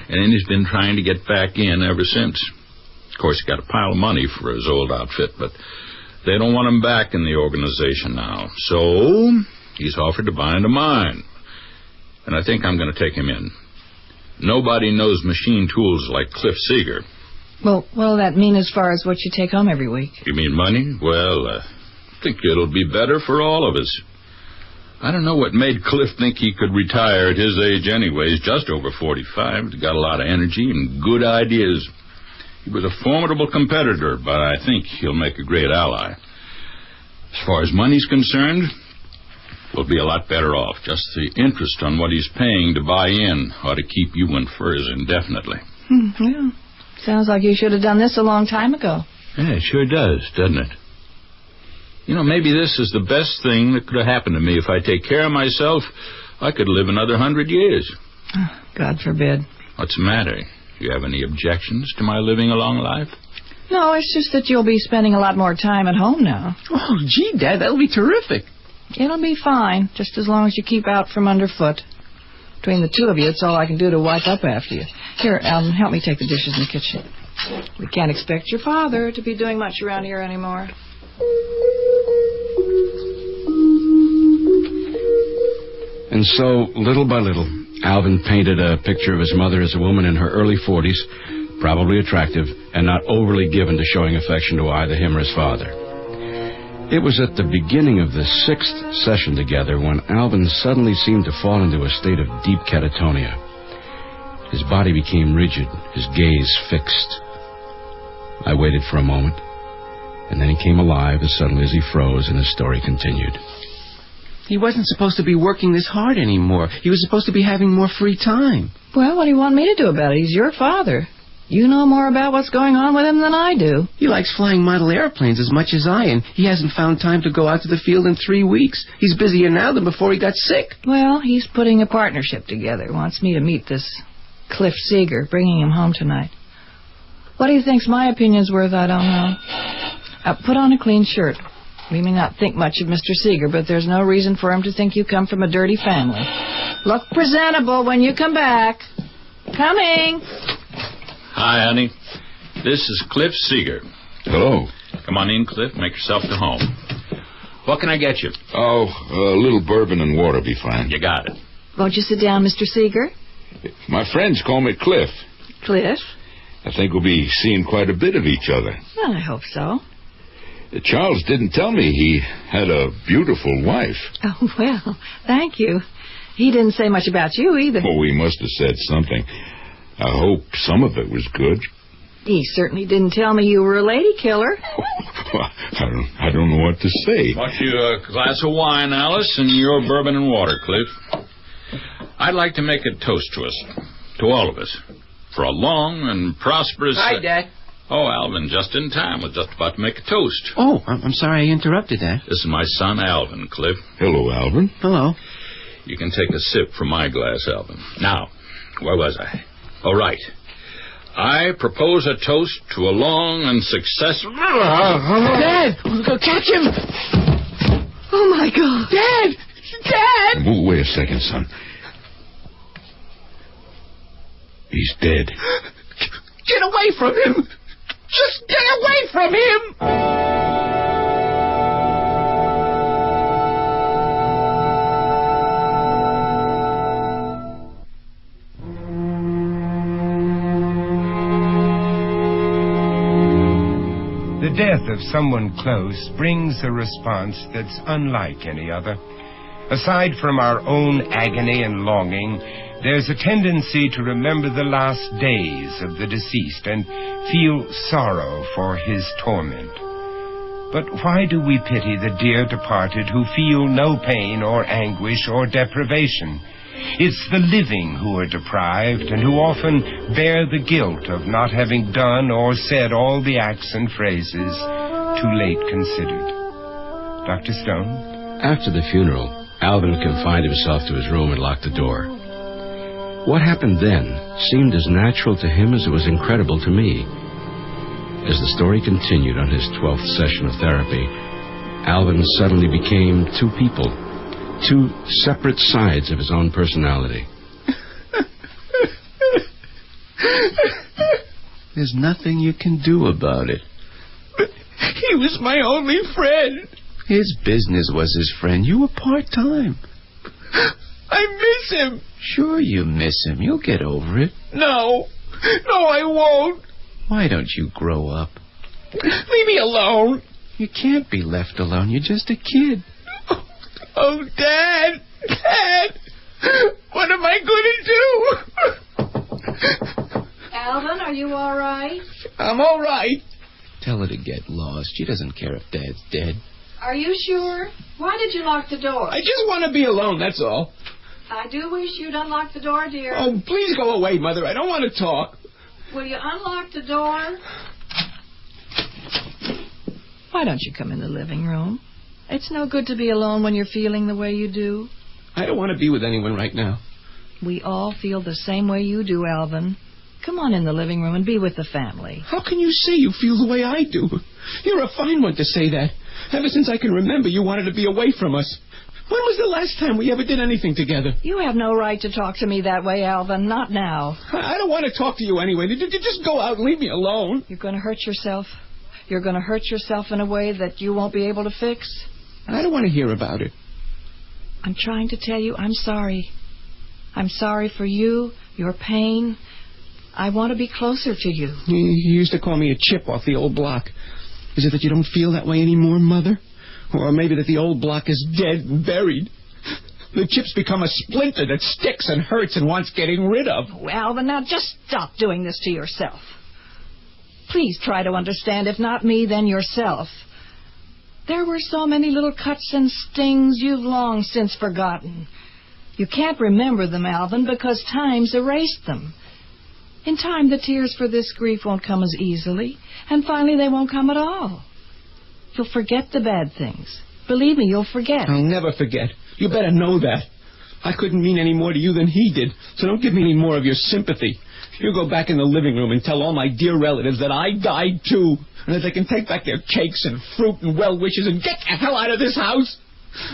and he's been trying to get back in ever since. Of course, he got a pile of money for his old outfit, but they don't want him back in the organization now. So he's offered to buy into mine, and I think I'm going to take him in. Nobody knows machine tools like Cliff Seeger. Well, what'll that mean as far as what you take home every week? You mean money? Well, I think it'll be better for all of us. I don't know what made Cliff think he could retire at his age anyways, just over 45. He's got a lot of energy and good ideas. He was a formidable competitor, but I think he'll make a great ally. As far as money's concerned, we'll be a lot better off. Just the interest on what he's paying to buy in ought to keep you in furs indefinitely. Yeah. Sounds like you should have done this a long time ago. Yeah, it sure does, doesn't it? You know, maybe this is the best thing that could have happened to me. If I take care of myself, I could live another 100 years. God forbid. What's the matter? Do you have any objections to my living a long life? No, it's just that you'll be spending a lot more time at home now. Oh, gee, Dad, that'll be terrific. It'll be fine, just as long as you keep out from underfoot. Between the two of you, it's all I can do to wipe up after you. Here, Alvin, help me take the dishes in the kitchen. We can't expect your father to be doing much around here anymore. And so, little by little, Alvin painted a picture of his mother as a woman in her early 40s, probably attractive, and not overly given to showing affection to either him or his father. It was at the beginning of the 6th session together when Alvin suddenly seemed to fall into a state of deep catatonia. His body became rigid, his gaze fixed. I waited for a moment, and then he came alive as suddenly as he froze, and his story continued. He wasn't supposed to be working this hard anymore. He was supposed to be having more free time. Well, what do you want me to do about it? He's your father. You know more about what's going on with him than I do. He likes flying model airplanes as much as I, and he hasn't found time to go out to the field in 3 weeks. He's busier now than before he got sick. Well, he's putting a partnership together. Wants me to meet this Cliff Seeger, bringing him home tonight. What he thinks my opinion's worth, I don't know. Put on a clean shirt. We may not think much of Mr. Seeger, but there's no reason for him to think you come from a dirty family. Look presentable when you come back. Coming. Hi, honey. This is Cliff Seeger. Hello. Come on in, Cliff. Make yourself to home. What can I get you? Oh, a little bourbon and water be fine. You got it. Won't you sit down, Mr. Seeger? My friends call me Cliff. Cliff? I think we'll be seeing quite a bit of each other. Well, I hope so. Charles didn't tell me he had a beautiful wife. Oh, well, thank you. He didn't say much about you either. Oh, he must have said something. I hope some of it was good. He certainly didn't tell me you were a lady killer. I don't know what to say. Want you a glass of wine, Alice, and your bourbon and water, Cliff. I'd like to make a toast to us, to all of us, for a long and prosperous... Hi, Dad. Oh, Alvin, just in time. Was just about to make a toast. Oh, I'm sorry I interrupted that. This is my son, Alvin, Cliff. Hello, Alvin. Hello. You can take a sip from my glass, Alvin. Now, where was I? Oh, right. I propose a toast to a long and successful... Dad! Catch him! Oh, my God. Dad! Dad! Wait a second, son. He's dead. Get away from him! Just get away from him! The death of someone close brings a response that's unlike any other. Aside from our own agony and longing, there's a tendency to remember the last days of the deceased and feel sorrow for his torment. But why do we pity the dear departed who feel no pain or anguish or deprivation? It's the living who are deprived and who often bear the guilt of not having done or said all the acts and phrases too late considered. Dr. Stone? After the funeral, Alvin confined himself to his room and locked the door. What happened then seemed as natural to him as it was incredible to me. As the story continued on his 12th session of therapy, Alvin suddenly became two people, two separate sides of his own personality. There's nothing you can do about it. But he was my only friend. His business was his friend. You were part-time. I miss him. Sure you miss him. You'll get over it. No, I won't. Why don't you grow up? Leave me alone. You can't be left alone. You're just a kid. Oh, Dad! What am I going to do? Alvin, are you all right? I'm all right. Tell her to get lost. She doesn't care if Dad's dead. Are you sure? Why did you lock the door? I just want to be alone, that's all. I do wish you'd unlock the door, dear. Oh, please go away, Mother. I don't want to talk. Will you unlock the door? Why don't you come in the living room? It's no good to be alone when you're feeling the way you do. I don't want to be with anyone right now. We all feel the same way you do, Alvin. Come on in the living room and be with the family. How can you say you feel the way I do? You're a fine one to say that. Ever since I can remember, you wanted to be away from us. When was the last time we ever did anything together? You have no right to talk to me that way, Alvin. Not now. I don't want to talk to you anyway. Just go out and leave me alone. You're going to hurt yourself. You're going to hurt yourself in a way that you won't be able to fix. I don't want to hear about it. I'm trying to tell you I'm sorry. I'm sorry for you, your pain. I want to be closer to you. You used to call me a chip off the old block. Is it that you don't feel that way anymore, Mother? Or maybe that the old block is dead and buried? The chip's become a splinter that sticks and hurts and wants getting rid of. Oh, Alvin, now just stop doing this to yourself. Please try to understand, if not me, then yourself. There were so many little cuts and stings you've long since forgotten. You can't remember them, Alvin, because time's erased them. In time, the tears for this grief won't come as easily, and finally they won't come at all. You'll forget the bad things. Believe me, you'll forget. I'll never forget. You better know that. I couldn't mean any more to you than he did, so don't give me any more of your sympathy. You go back in the living room and tell all my dear relatives that I died too, and that they can take back their cakes and fruit and well wishes and get the hell out of this house.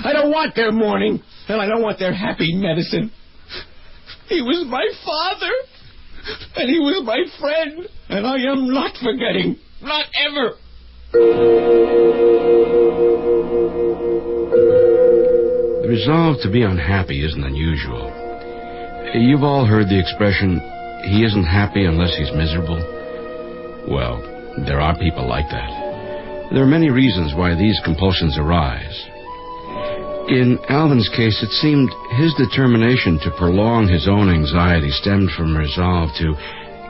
I don't want their mourning, and I don't want their happy medicine. He was my father, and he was my friend, and I am not forgetting. Not ever. The resolve to be unhappy isn't unusual. You've all heard the expression, he isn't happy unless he's miserable. Well, there are people like that. There are many reasons why these compulsions arise. In Alvin's case, it seemed his determination to prolong his own anxiety stemmed from resolve to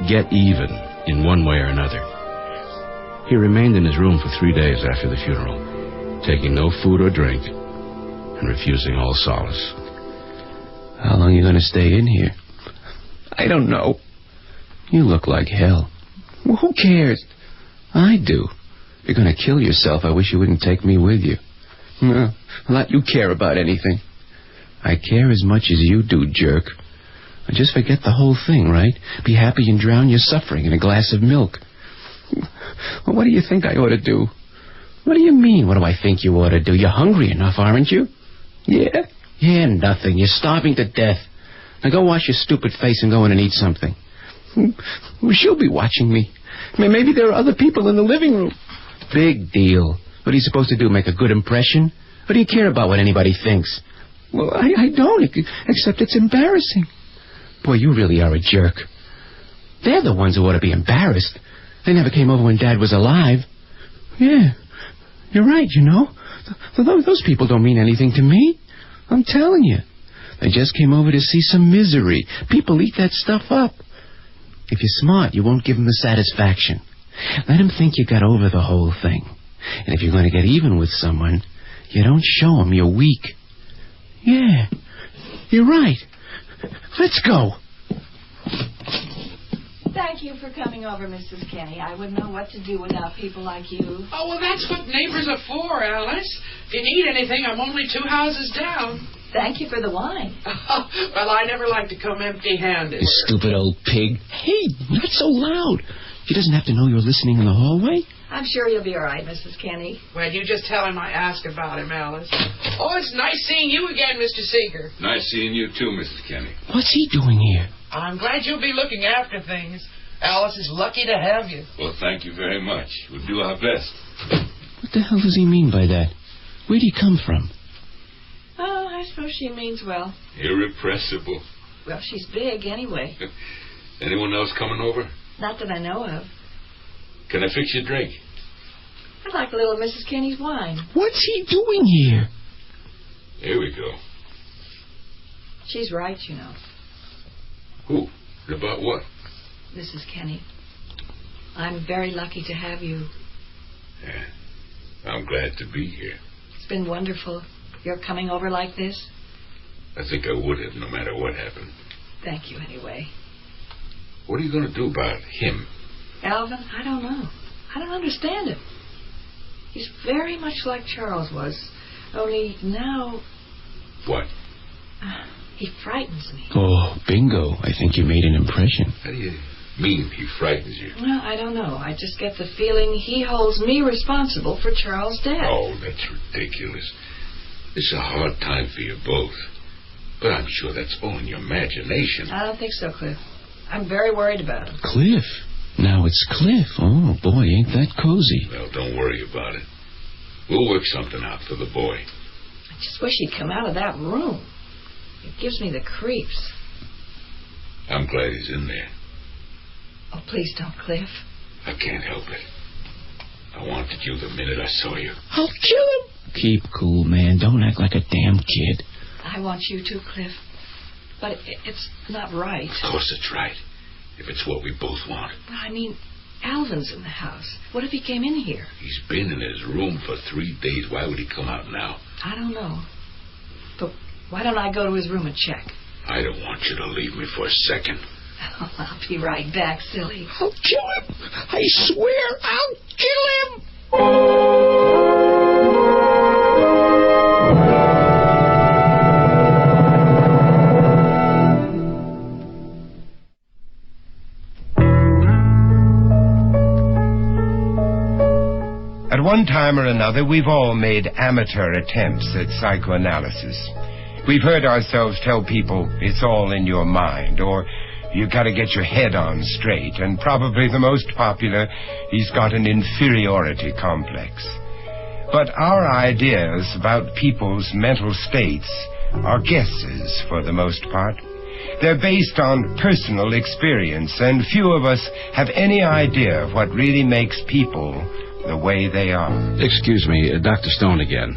get even in one way or another. He remained in his room for 3 days after the funeral, taking no food or drink and refusing all solace. How long are you going to stay in here? I don't know. You look like hell. Well, who cares? I do. If you're going to kill yourself, I wish you wouldn't take me with you. No, not you care about anything. I care as much as you do, jerk. I just forget the whole thing, right? Be happy and drown your suffering in a glass of milk. Well, what do you think I ought to do? What do you mean, what do I think you ought to do? You're hungry enough, aren't you? Yeah? Yeah, nothing. You're starving to death. Now go wash your stupid face and go in and eat something. Well, she'll be watching me. I mean, maybe there are other people in the living room. Big deal. What are you supposed to do, make a good impression? What do you care about what anybody thinks? Well, I don't, except it's embarrassing. Boy, you really are a jerk. They're the ones who ought to be embarrassed. They never came over when Dad was alive. Yeah, you're right, you know. Those people don't mean anything to me. I'm telling you. They just came over to see some misery. People eat that stuff up. If you're smart, you won't give them the satisfaction. Let them think you got over the whole thing. And if you're going to get even with someone, you don't show them you're weak. Yeah, you're right. Let's go. Thank you for coming over, Mrs. Kenny. I wouldn't know what to do without people like you. Oh, well, that's what neighbors are for, Alice. If you need anything, I'm only 2 houses down. Thank you for the wine. Well, I never like to come empty-handed. You stupid old pig. Hey, not so loud. She doesn't have to know you're listening in the hallway. I'm sure you'll be all right, Mrs. Kenny. Well, you just tell him I asked about him, Alice. Oh, it's nice seeing you again, Mr. Seeger. Nice seeing you too, Mrs. Kenny. What's he doing here? I'm glad you'll be looking after things. Alice is lucky to have you. Well, thank you very much. We'll do our best. What the hell does he mean by that? Where'd he come from? Oh, I suppose she means well. Irrepressible. Well, she's big anyway. Anyone else coming over? Not that I know of. Can I fix you a drink? I'd like a little Mrs. Kenny's wine. What's he doing here? Here we go. She's right, you know. Who? About what? Mrs. Kenny. I'm very lucky to have you. Yeah. I'm glad to be here. It's been wonderful. You're coming over like this? I think I would have, no matter what happened. Thank you, anyway. What are you going to do about him? Alvin, I don't know. I don't understand it. He's very much like Charles was. Only now... What? He frightens me. Oh, bingo. I think you made an impression. How do you mean he frightens you? Well, I don't know. I just get the feeling he holds me responsible for Charles' death. Oh, that's ridiculous. It's a hard time for you both. But I'm sure that's all in your imagination. I don't think so, Cliff. I'm very worried about him. Cliff? Now it's Cliff. Oh, boy, ain't that cozy. Well, don't worry about it. We'll work something out for the boy. I just wish he'd come out of that room. It gives me the creeps. I'm glad he's in there. Oh, please don't, Cliff. I can't help it. I wanted you the minute I saw you. I'll kill him. Keep cool, man. Don't act like a damn kid. I want you to, Cliff. But it's not right. Of course it's right. If it's what we both want. But I mean, Alvin's in the house. What if he came in here? He's been in his room for 3 days. Why would he come out now? I don't know. But why don't I go to his room and check? I don't want you to leave me for a second. Oh, I'll be right back, silly. I'll kill him. I swear I'll kill him. At one time or another, we've all made amateur attempts at psychoanalysis. We've heard ourselves tell people it's all in your mind, or you gotta get your head on straight, and probably the most popular, he's got an inferiority complex. But our ideas about people's mental states are guesses for the most part. They're based on personal experience, and few of us have any idea of what really makes people the way they are. Excuse me, Dr. Stone again.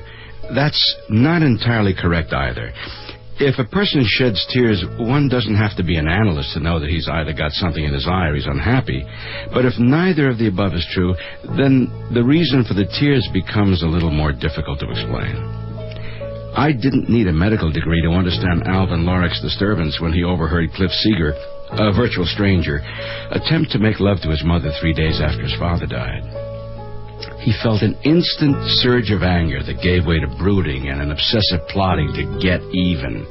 That's not entirely correct either. If a person sheds tears, one doesn't have to be an analyst to know that he's either got something in his eye or he's unhappy. But if neither of the above is true, then the reason for the tears becomes a little more difficult to explain. I didn't need a medical degree to understand Alvin Lorrick's disturbance when he overheard Cliff Seeger, a virtual stranger, attempt to make love to his mother 3 days after his father died. he felt an instant surge of anger that gave way to brooding and an obsessive plotting to get even.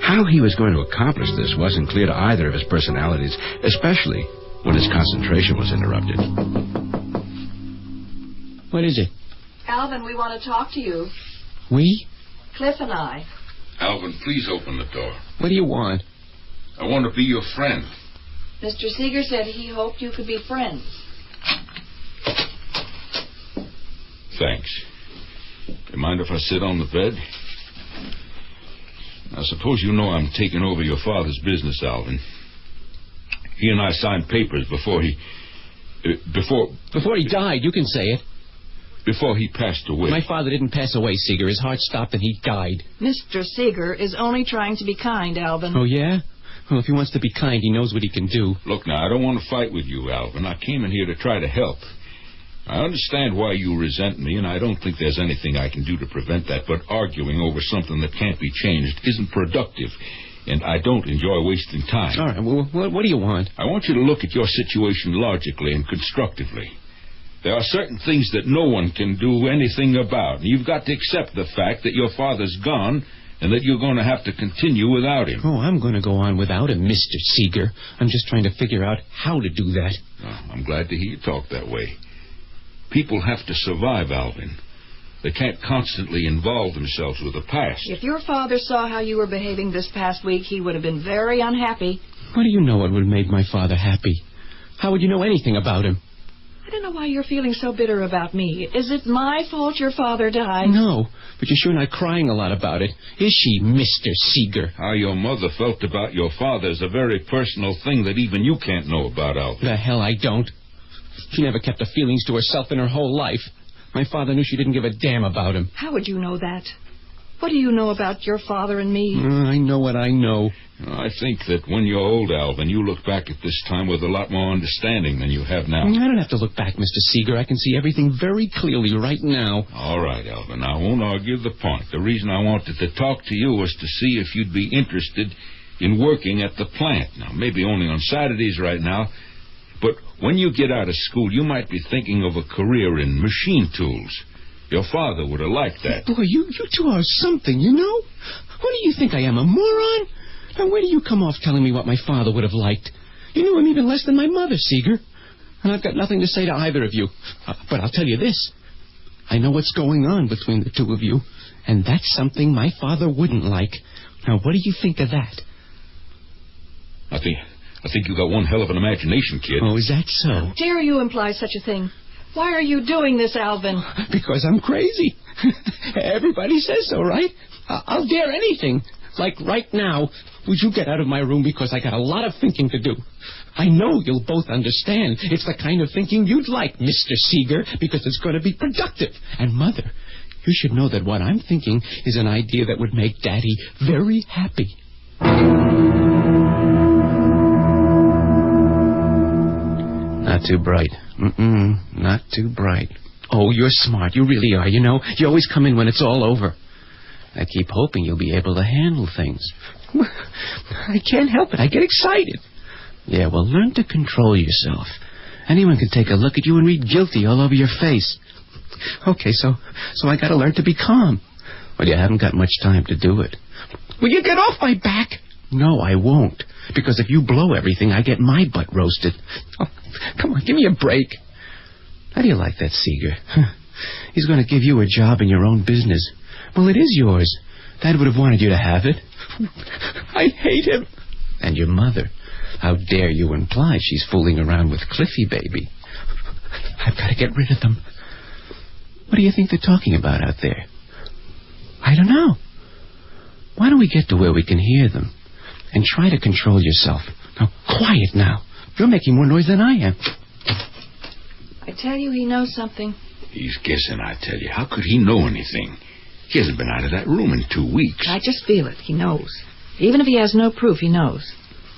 How he was going to accomplish this wasn't clear to either of his personalities, especially when his concentration was interrupted. What is it? Alvin, we want to talk to you. We? Cliff and I. Alvin, please open the door. What do you want? I want to be your friend. Mr. Seeger said he hoped you could be friends. Thanks. You mind if I sit on the bed? I suppose you know I'm taking over your father's business, Alvin. He and I signed papers before he... Before he died, you can say it. Before he passed away. My father didn't pass away, Seeger. His heart stopped and he died. Mr. Seeger is only trying to be kind, Alvin. Oh, yeah? Well, if he wants to be kind, he knows what he can do. Look, now, I don't want to fight with you, Alvin. I came in here to try to help. I understand why you resent me, and I don't think there's anything I can do to prevent that, but arguing over something that can't be changed isn't productive, and I don't enjoy wasting time. All right, well, what do you want? I want you to look at your situation logically and constructively. There are certain things that no one can do anything about, and you've got to accept the fact that your father's gone and that you're going to have to continue without him. Oh, I'm going to go on without him, Mr. Seeger. I'm just trying to figure out how to do that. Oh, I'm glad to hear you talk that way. People have to survive, Alvin. They can't constantly involve themselves with the past. If your father saw how you were behaving this past week, he would have been very unhappy. What do you know what would have made my father happy? How would you know anything about him? I don't know why you're feeling so bitter about me. Is it my fault your father died? No, but you're sure not crying a lot about it. Is she, Mr. Seeger? How your mother felt about your father is a very personal thing that even you can't know about, Alvin. The hell I don't. She never kept her feelings to herself in her whole life. My father knew she didn't give a damn about him. How would you know that? What do you know about your father and me? I know what I know. I think that when you're old, Alvin, you look back at this time with a lot more understanding than you have now. I don't have to look back, Mr. Seeger. I can see everything very clearly right now. All right, Alvin. I won't argue the point. The reason I wanted to talk to you was to see if you'd be interested in working at the plant. Now, maybe only on Saturdays right now, but when you get out of school, you might be thinking of a career in machine tools. Your father would have liked that. Boy, you two are something, you know? What do you think I am, a moron? Now, where do you come off telling me what my father would have liked? You knew him even less than my mother, Seeger. And I've got nothing to say to either of you. But I'll tell you this. I know what's going on between the two of you, and that's something my father wouldn't like. Now, what do you think of that? I think you got one hell of an imagination, kid. Oh, is that so? How dare you imply such a thing? Why are you doing this, Alvin? Because I'm crazy. Everybody says so, right? I'll dare anything. Like right now, would you get out of my room because I got a lot of thinking to do? I know you'll both understand. It's the kind of thinking you'd like, Mr. Seeger, because it's going to be productive. And, Mother, you should know that what I'm thinking is an idea that would make Daddy very happy. Not too bright. Not too bright. Oh, you're smart. You really are, you know. You always come in when it's all over. I keep hoping you'll be able to handle things. I can't help it. I get excited. Yeah, well, learn to control yourself. Anyone can take a look at you and read guilty all over your face. Okay, so I gotta learn to be calm. Well, you haven't got much time to do it. Will you get off my back? No, I won't. Because if you blow everything, I get my butt roasted. Oh, come on, give me a break. How do you like that, Seeger? He's going to give you a job in your own business. Well, it is yours. Dad would have wanted you to have it. I hate him. And your mother. How dare you imply she's fooling around with Cliffy, baby? I've got to get rid of them. What do you think they're talking about out there? I don't know. Why don't we get to where we can hear them? And try to control yourself. Now, quiet now. You're making more noise than I am. I tell you, he knows something. He's guessing, I tell you. How could he know anything? He hasn't been out of that room in 2 weeks. I just feel it. He knows. Even if he has no proof, he knows.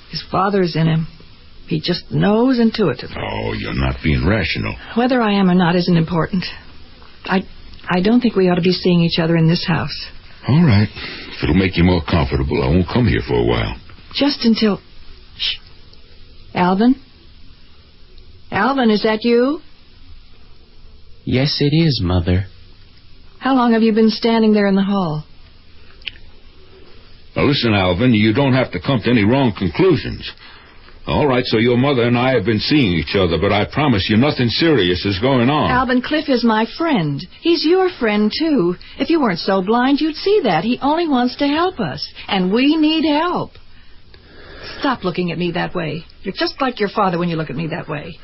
His father's in him. He just knows intuitively. Oh, you're not being rational. Whether I am or not isn't important. I don't think we ought to be seeing each other in this house. All right. If it'll make you more comfortable, I won't come here for a while. Just until... Shh. Alvin? Alvin, is that you? Yes, it is, Mother. How long have you been standing there in the hall? Now, listen, Alvin, you don't have to come to any wrong conclusions. All right, so your mother and I have been seeing each other, but I promise you nothing serious is going on. Alvin, Cliff is my friend. He's your friend, too. If you weren't so blind, you'd see that. He only wants to help us, and we need help. Stop looking at me that way. You're just like your father when you look at me that way.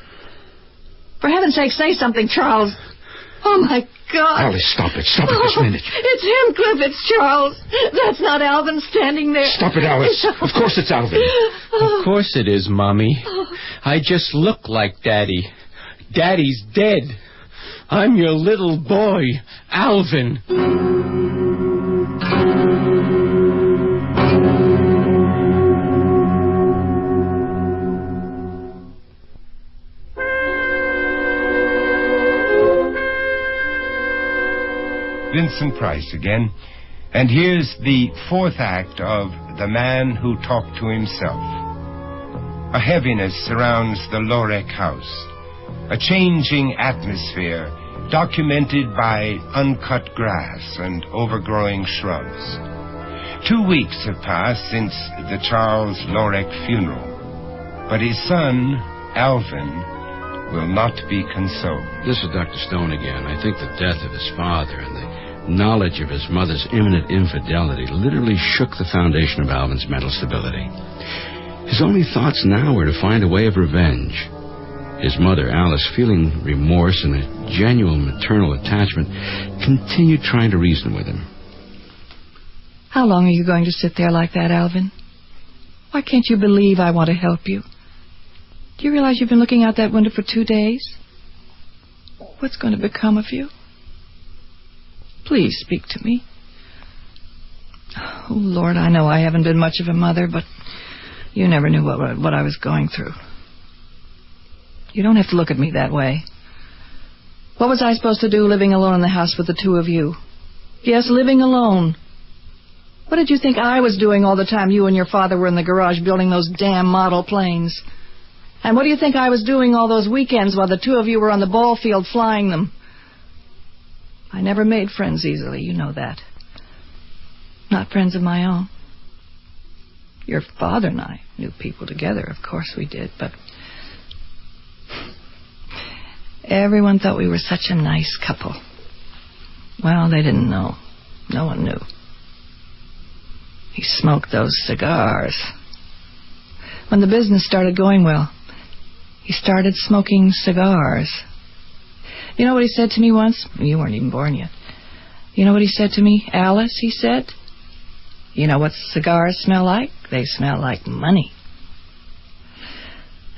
For heaven's sake, say something, Charles. Oh, my God. Alice, stop it. Stop it this minute. It's him, Cliff. It's Charles. That's not Alvin standing there. Stop it, Alice. Of course it's Alvin. Of course it is, Mommy. I just look like Daddy. Daddy's dead. I'm your little boy, Alvin. Vincent Price again. And here's the fourth act of The Man Who Talked to Himself. A heaviness surrounds the Lorek house. A changing atmosphere documented by uncut grass and overgrowing shrubs. 2 weeks have passed since the Charles Lorek funeral. But his son, Alvin, will not be consoled. This is Dr. Stone again. I think the death of his father and the knowledge of his mother's imminent infidelity literally shook the foundation of Alvin's mental stability. His only thoughts now were to find a way of revenge. His mother, Alice, feeling remorse and a genuine maternal attachment, continued trying to reason with him. How long are you going to sit there like that, Alvin? Why can't you believe I want to help you? Do you realize you've been looking out that window for 2 days? What's going to become of you? Please speak to me. Oh, Lord, I know I haven't been much of a mother, but you never knew what I was going through. You don't have to look at me that way. What was I supposed to do living alone in the house with the two of you? Yes, living alone. What did you think I was doing all the time you and your father were in the garage building those damn model planes? And what do you think I was doing all those weekends while the two of you were on the ball field flying them? I never made friends easily, you know that. Not friends of my own. Your father and I knew people together, of course we did, but everyone thought we were such a nice couple. Well, they didn't know. No one knew. He smoked those cigars. When the business started going well, he started smoking cigars. You know what he said to me once? You weren't even born yet. You know what he said to me? Alice, he said, you know what cigars smell like? They smell like money.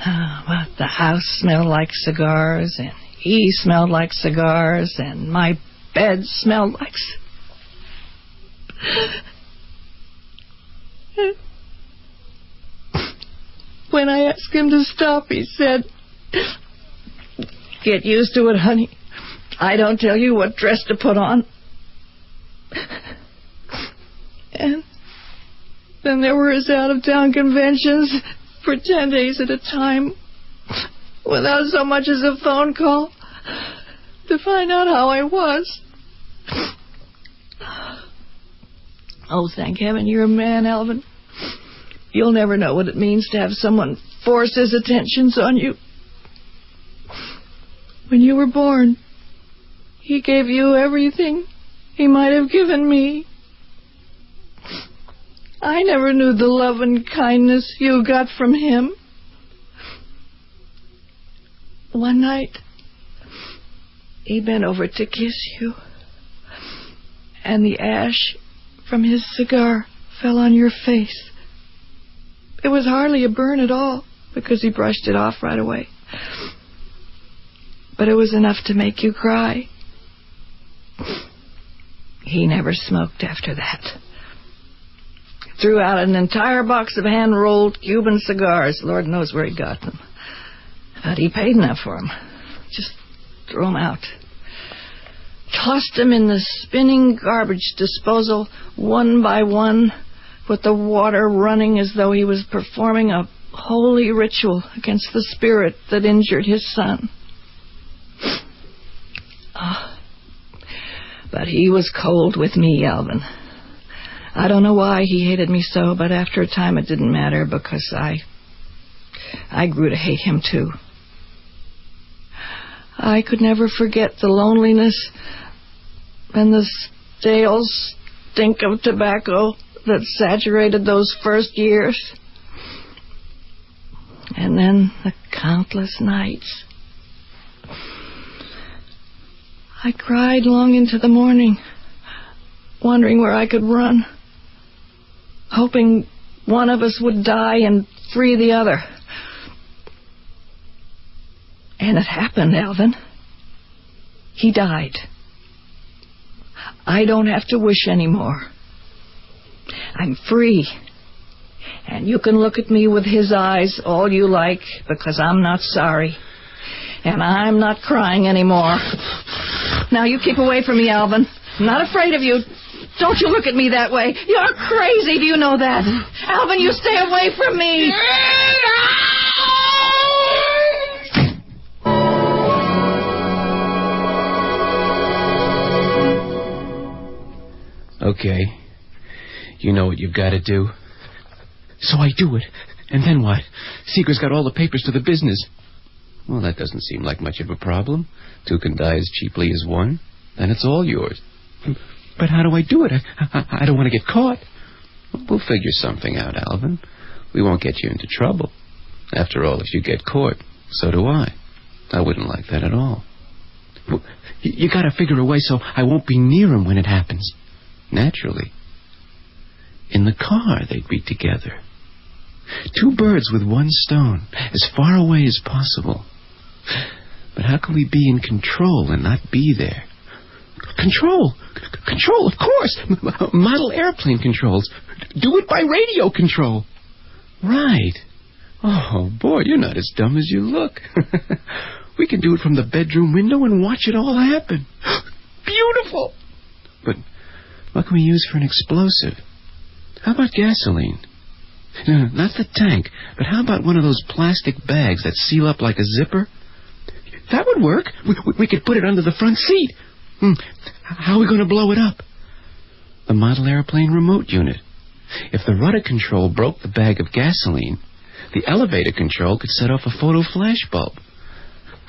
Well, the house smelled like cigars, and he smelled like cigars, and my bed smelled like When I asked him to stop, he said, get used to it, honey. I don't tell you what dress to put on. And then there were his out-of-town conventions for 10 days at a time without so much as a phone call to find out how I was. Oh, thank heaven you're a man, Alvin. You'll never know what it means to have someone force his attentions on you. When you were born, he gave you everything he might have given me. I never knew the love and kindness you got from him. One night, he bent over to kiss you, and the ash from his cigar fell on your face. It was hardly a burn at all, because he brushed it off right away. But it was enough to make you cry. He never smoked after that. Threw out an entire box of hand-rolled Cuban cigars. Lord knows where he got them. But he paid enough for them. Just threw them out. Tossed them in the spinning garbage disposal one by one, with the water running as though he was performing a holy ritual against the spirit that injured his son. But he was cold with me, Alvin. I don't know why he hated me so, but after a time it didn't matter because I grew to hate him too. I could never forget the loneliness and the stale stink of tobacco that saturated those first years. And then the countless nights. I cried long into the morning, wondering where I could run, hoping one of us would die and free the other. And it happened, Alvin. He died. I don't have to wish anymore. I'm free. And you can look at me with his eyes all you like, because I'm not sorry. And I'm not crying anymore. Now you keep away from me, Alvin. I'm not afraid of you. Don't you look at me that way. You're crazy, do you know that? Alvin, you stay away from me. Okay. You know what you've got to do. So I do it. And then what? Seeger's got all the papers to the business. Well, that doesn't seem like much of a problem. Two can die as cheaply as one. Then it's all yours. But how do I do it? I don't want to get caught. We'll figure something out, Alvin. We won't get you into trouble. After all, if you get caught, so do I. I wouldn't like that at all. Well, you got to figure a way so I won't be near him when it happens. Naturally. In the car, they'd be together. Two birds with one stone, as far away as possible. But how can we be in control and not be there? Control! Control, of course! Model airplane controls. Do it by radio control. Right. Oh, boy, you're not as dumb as you look. We can do it from the bedroom window and watch it all happen. Beautiful! But what can we use for an explosive? How about gasoline? No, not the tank, but how about one of those plastic bags that seal up like a zipper? That would work. We could put it under the front seat. How are we going to blow it up? The model airplane remote unit. If the rudder control broke the bag of gasoline, the elevator control could set off a photo flash bulb.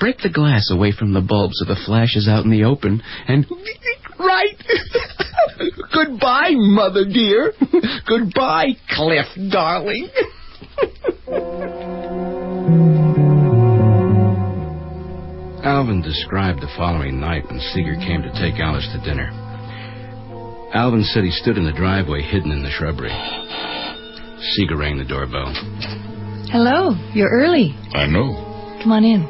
Break the glass away from the bulb so the flash is out in the open, and... Right! Goodbye, Mother dear. Goodbye, Cliff, darling. Alvin described the following night when Seeger came to take Alice to dinner. Alvin said he stood in the driveway hidden in the shrubbery. Seeger rang the doorbell. Hello, you're early. I know. Come on in.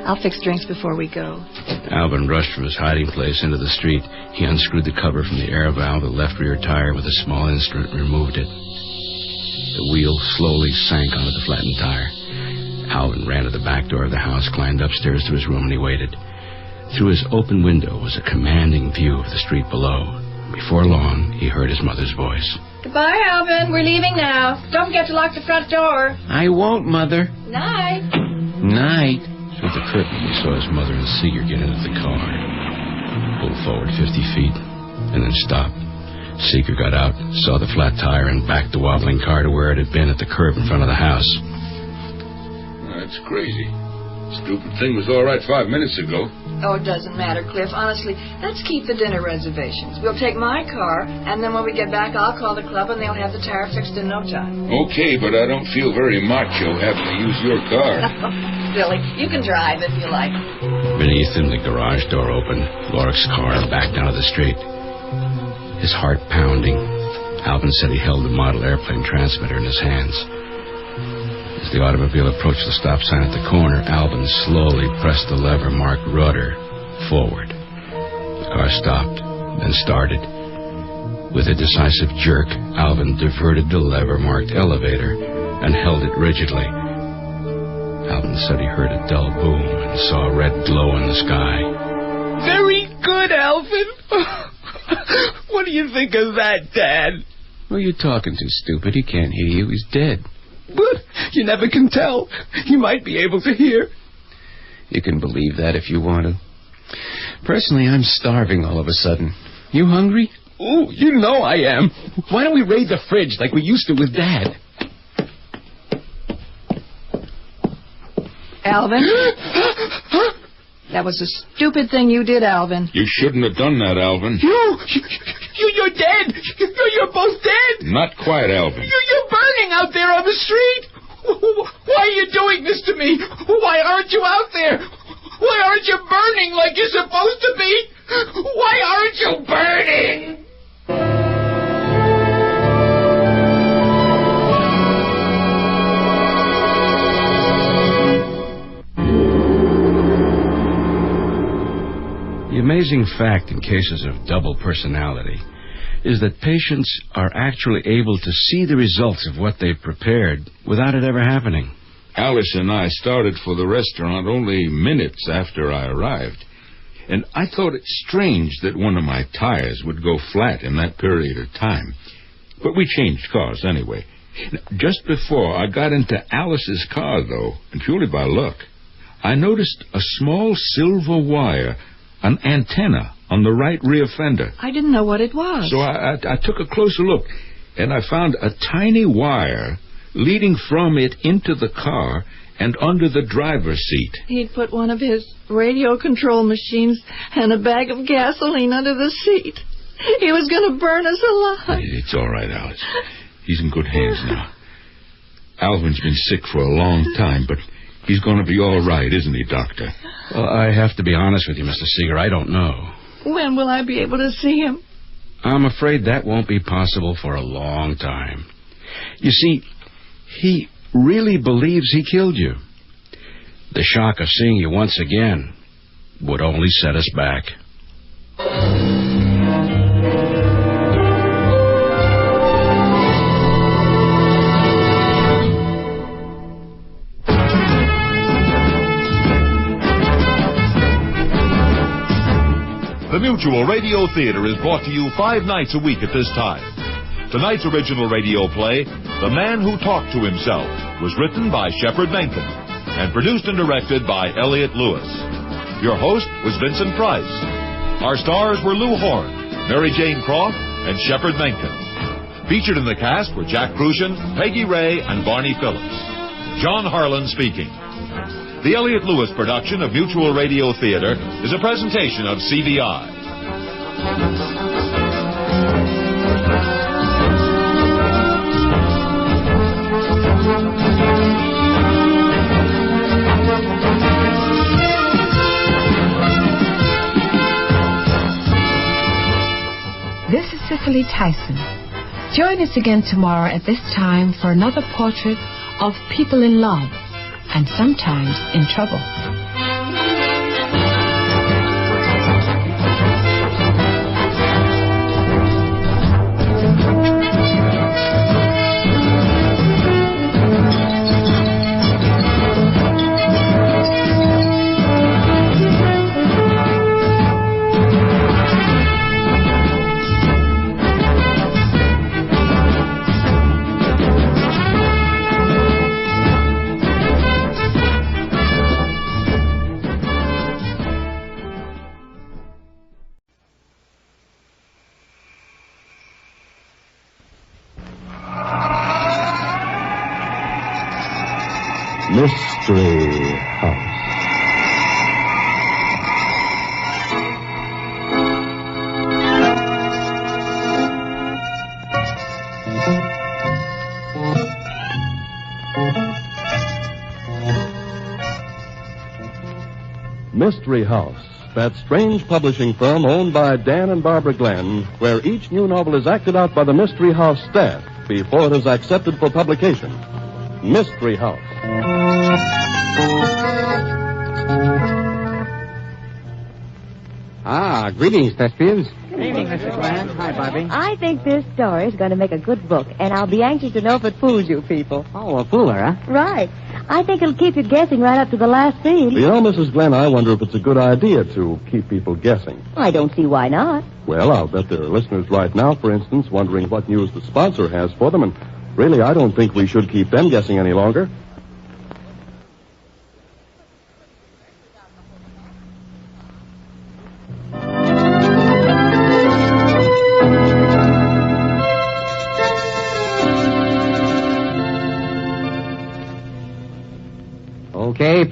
I'll fix drinks before we go. Alvin rushed from his hiding place into the street. He unscrewed the cover from the air valve of the left rear tire with a small instrument and removed it. The wheel slowly sank onto the flattened tire. Alvin ran to the back door of the house, climbed upstairs to his room, and he waited. Through his open window was a commanding view of the street below. Before long, he heard his mother's voice. Goodbye, Alvin. We're leaving now. Don't forget to lock the front door. I won't, Mother. Night. Night. Through the curtain, he saw his mother and Seeger get into the car. Pulled forward 50 feet, and then stopped. Seeger got out, saw the flat tire, and backed the wobbling car to where it had been at the curb in front of the house. That's crazy. Stupid thing was all right 5 minutes ago. Oh, it doesn't matter, Cliff. Honestly, let's keep the dinner reservations. We'll take my car, and then when we get back, I'll call the club, and they'll have the tire fixed in no time. Okay, but I don't feel very macho having to use your car. Silly. You can drive if you like. Beneath him, the garage door opened. Lorik's car backed down to the street. His heart pounding. Alvin said he held the model airplane transmitter in his hands. As the automobile approached the stop sign at the corner, Alvin slowly pressed the lever marked rudder forward. The car stopped, then started. With a decisive jerk, Alvin diverted the lever marked elevator and held it rigidly. Alvin said he heard a dull boom and saw a red glow in the sky. Very good, Alvin. What do you think of that, Dad? Who are you talking to, stupid? He can't hear you. He's dead. But you never can tell. He might be able to hear. You can believe that if you want to. Personally, I'm starving all of a sudden. You hungry? Oh, you know I am. Why don't we raid the fridge like we used to with Dad? Alvin? That was a stupid thing you did, Alvin. You shouldn't have done that, Alvin. You're dead. You're both dead. Not quite, Alvin. You're burning out there on the street. Why are you doing this to me? Why aren't you out there? Why aren't you burning like you're supposed to be? Why aren't you burning? The amazing fact in cases of double personality is that patients are actually able to see the results of what they've prepared without it ever happening. Alice and I started for the restaurant only minutes after I arrived, and I thought it strange that one of my tires would go flat in that period of time. But we changed cars anyway. Just before I got into Alice's car, though, and purely by luck, I noticed a small silver wire, an antenna on the right rear fender. I didn't know what it was. So I took a closer look, and I found a tiny wire leading from it into the car and under the driver's seat. He'd put one of his radio control machines and a bag of gasoline under the seat. He was going to burn us alive. It's all right, Alice. He's in good hands now. Alvin's been sick for a long time, but he's going to be all right, isn't he, Doctor? Well, I have to be honest with you, Mr. Seeger. I don't know. When will I be able to see him? I'm afraid that won't be possible for a long time. You see, he really believes he killed you. The shock of seeing you once again would only set us back. The Mutual Radio Theater is brought to you 5 nights a week at this time. Tonight's original radio play, The Man Who Talked to Himself, was written by Shepard Menken and produced and directed by Elliott Lewis. Your host was Vincent Price. Our stars were Lou Horn, Mary Jane Croft, and Shepard Menken. Featured in the cast were Jack Crucian, Peggy Ray, and Barney Phillips. John Harlan speaking. The Elliott Lewis production of Mutual Radio Theater is a presentation of CBI. This is Cicely Tyson. Join us again tomorrow at this time for another portrait of people in love and sometimes in trouble. Mystery House. Mystery House, that strange publishing firm owned by Dan and Barbara Glenn, where each new novel is acted out by the Mystery House staff before it is accepted for publication. Mystery House. Greetings, thespians. Good evening, Mr. Glenn. Hi, Bobby. I think this story is going to make a good book, and I'll be anxious to know if it fools you people. Oh, a fooler, huh? Right. I think it'll keep you guessing right up to the last scene. You know, Mrs. Glenn, I wonder if it's a good idea to keep people guessing. I don't see why not. Well, I'll bet there are listeners right now, for instance, wondering what news the sponsor has for them, and really, I don't think we should keep them guessing any longer.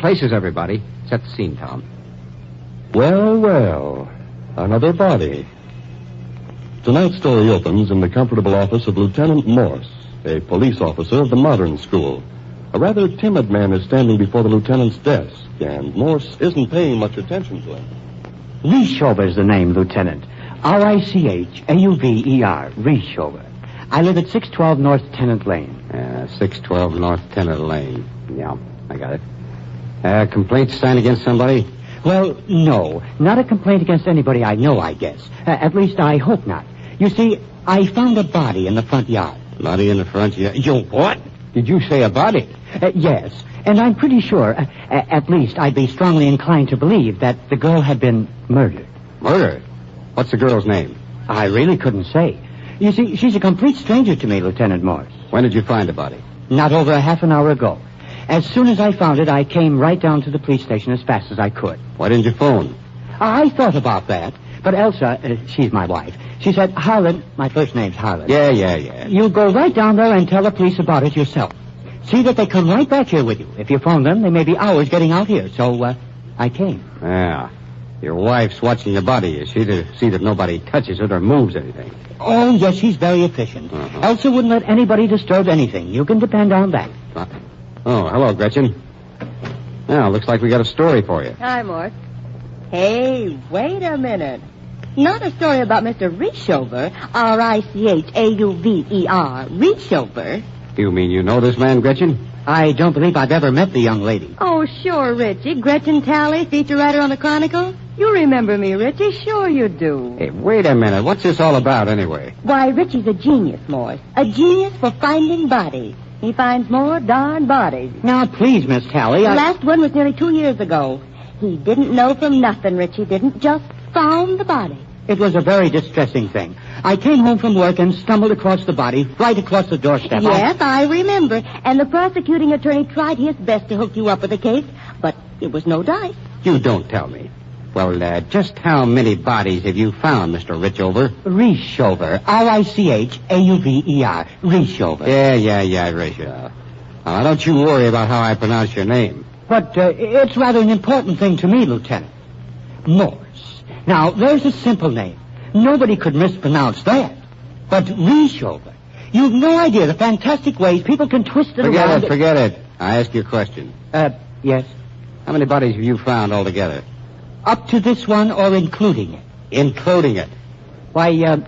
places, everybody. Set the scene, Tom. Well, well. Another body. Tonight's story opens in the comfortable office of Lieutenant Morse, a police officer of the modern school. A rather timid man is standing before the lieutenant's desk, and Morse isn't paying much attention to him. Richover's the name, Lieutenant. Richauver. Richover. I live at 612 North Tennant Lane. 612 North Tennant Lane. Yeah, I got it. Complaint signed against somebody? Well, no. Not a complaint against anybody I know, I guess. At least I hope not. You see, I found a body in the front yard. Body in the front yard? You what? Did you say a body? Yes. And I'm pretty sure, at least I'd be strongly inclined to believe that the girl had been murdered. Murdered? What's the girl's name? I really couldn't say. You see, she's a complete stranger to me, Lieutenant Morse. When did you find the body? Not over a half an hour ago. As soon as I found it, I came right down to the police station as fast as I could. Why didn't you phone? I thought about that. But Elsa, she's my wife, she said, Harlan, my first name's Harlan. Yeah. You go right down there and tell the police about it yourself. See that they come right back here with you. If you phone them, they may be hours getting out here. So, I came. Yeah. Your wife's watching the body, is she, to see that nobody touches it or moves anything? Oh, yes, she's very efficient. Elsa wouldn't let anybody disturb anything. You can depend on that. Oh, hello, Gretchen. Now, looks like we got a story for you. Hi, Morse. Hey, wait a minute. Not a story about Mr. Richover. Richauver. Richover. You mean you know this man, Gretchen? I don't believe I've ever met the young lady. Oh, sure, Richie. Gretchen Talley, feature writer on the Chronicle. You remember me, Richie. Sure you do. Hey, wait a minute. What's this all about, anyway? Why, Richie's a genius, Morse. A genius for finding bodies. He finds more darn bodies. Now, please, Miss Talley, The last one was nearly 2 years ago. He didn't know from nothing, Richie didn't. Just found the body. It was a very distressing thing. I came home from work and stumbled across the body right across the doorstep. Yes, I remember. And the prosecuting attorney tried his best to hook you up with the case, but it was no dice. You don't tell me. Well, just how many bodies have you found, Mr. Richover? Richover. Richauver. Richover. Yeah, Richover. Now, don't you worry about how I pronounce your name. But it's rather an important thing to me, Lieutenant. Morse. Now, there's a simple name. Nobody could mispronounce that. But Richover. You've no idea the fantastic ways people can twist it around. Forget it. I ask you a question. Yes? How many bodies have you found altogether? Up to this one or including it? Including it? Why,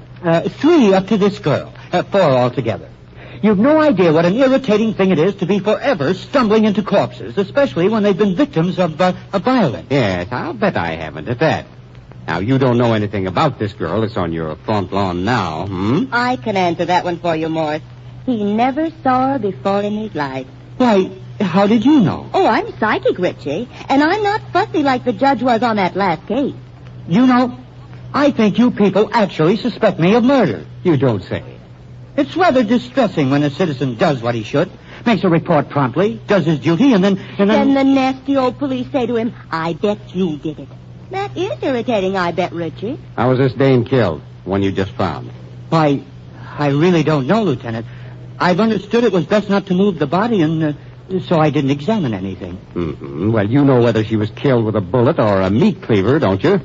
3 up to this girl. 4 altogether. You've no idea what an irritating thing it is to be forever stumbling into corpses, especially when they've been victims of violence. Yes, I'll bet I haven't at that. Now, you don't know anything about this girl that's on your front lawn now, I can answer that one for you, Morse. He never saw her before in his life. Why, how did you know? Oh, I'm psychic, Richie, and I'm not fussy like the judge was on that last case. You know, I think you people actually suspect me of murder. You don't say. It's rather distressing when a citizen does what he should, makes a report promptly, does his duty, and then... Then the nasty old police say to him, I bet you did it. That is irritating, I bet, Richie. How was this dame killed, one you just found? Why, I really don't know, Lieutenant. I've understood it was best not to move the body, and so I didn't examine anything. Mm-hmm. Well, you know whether she was killed with a bullet or a meat cleaver, don't you?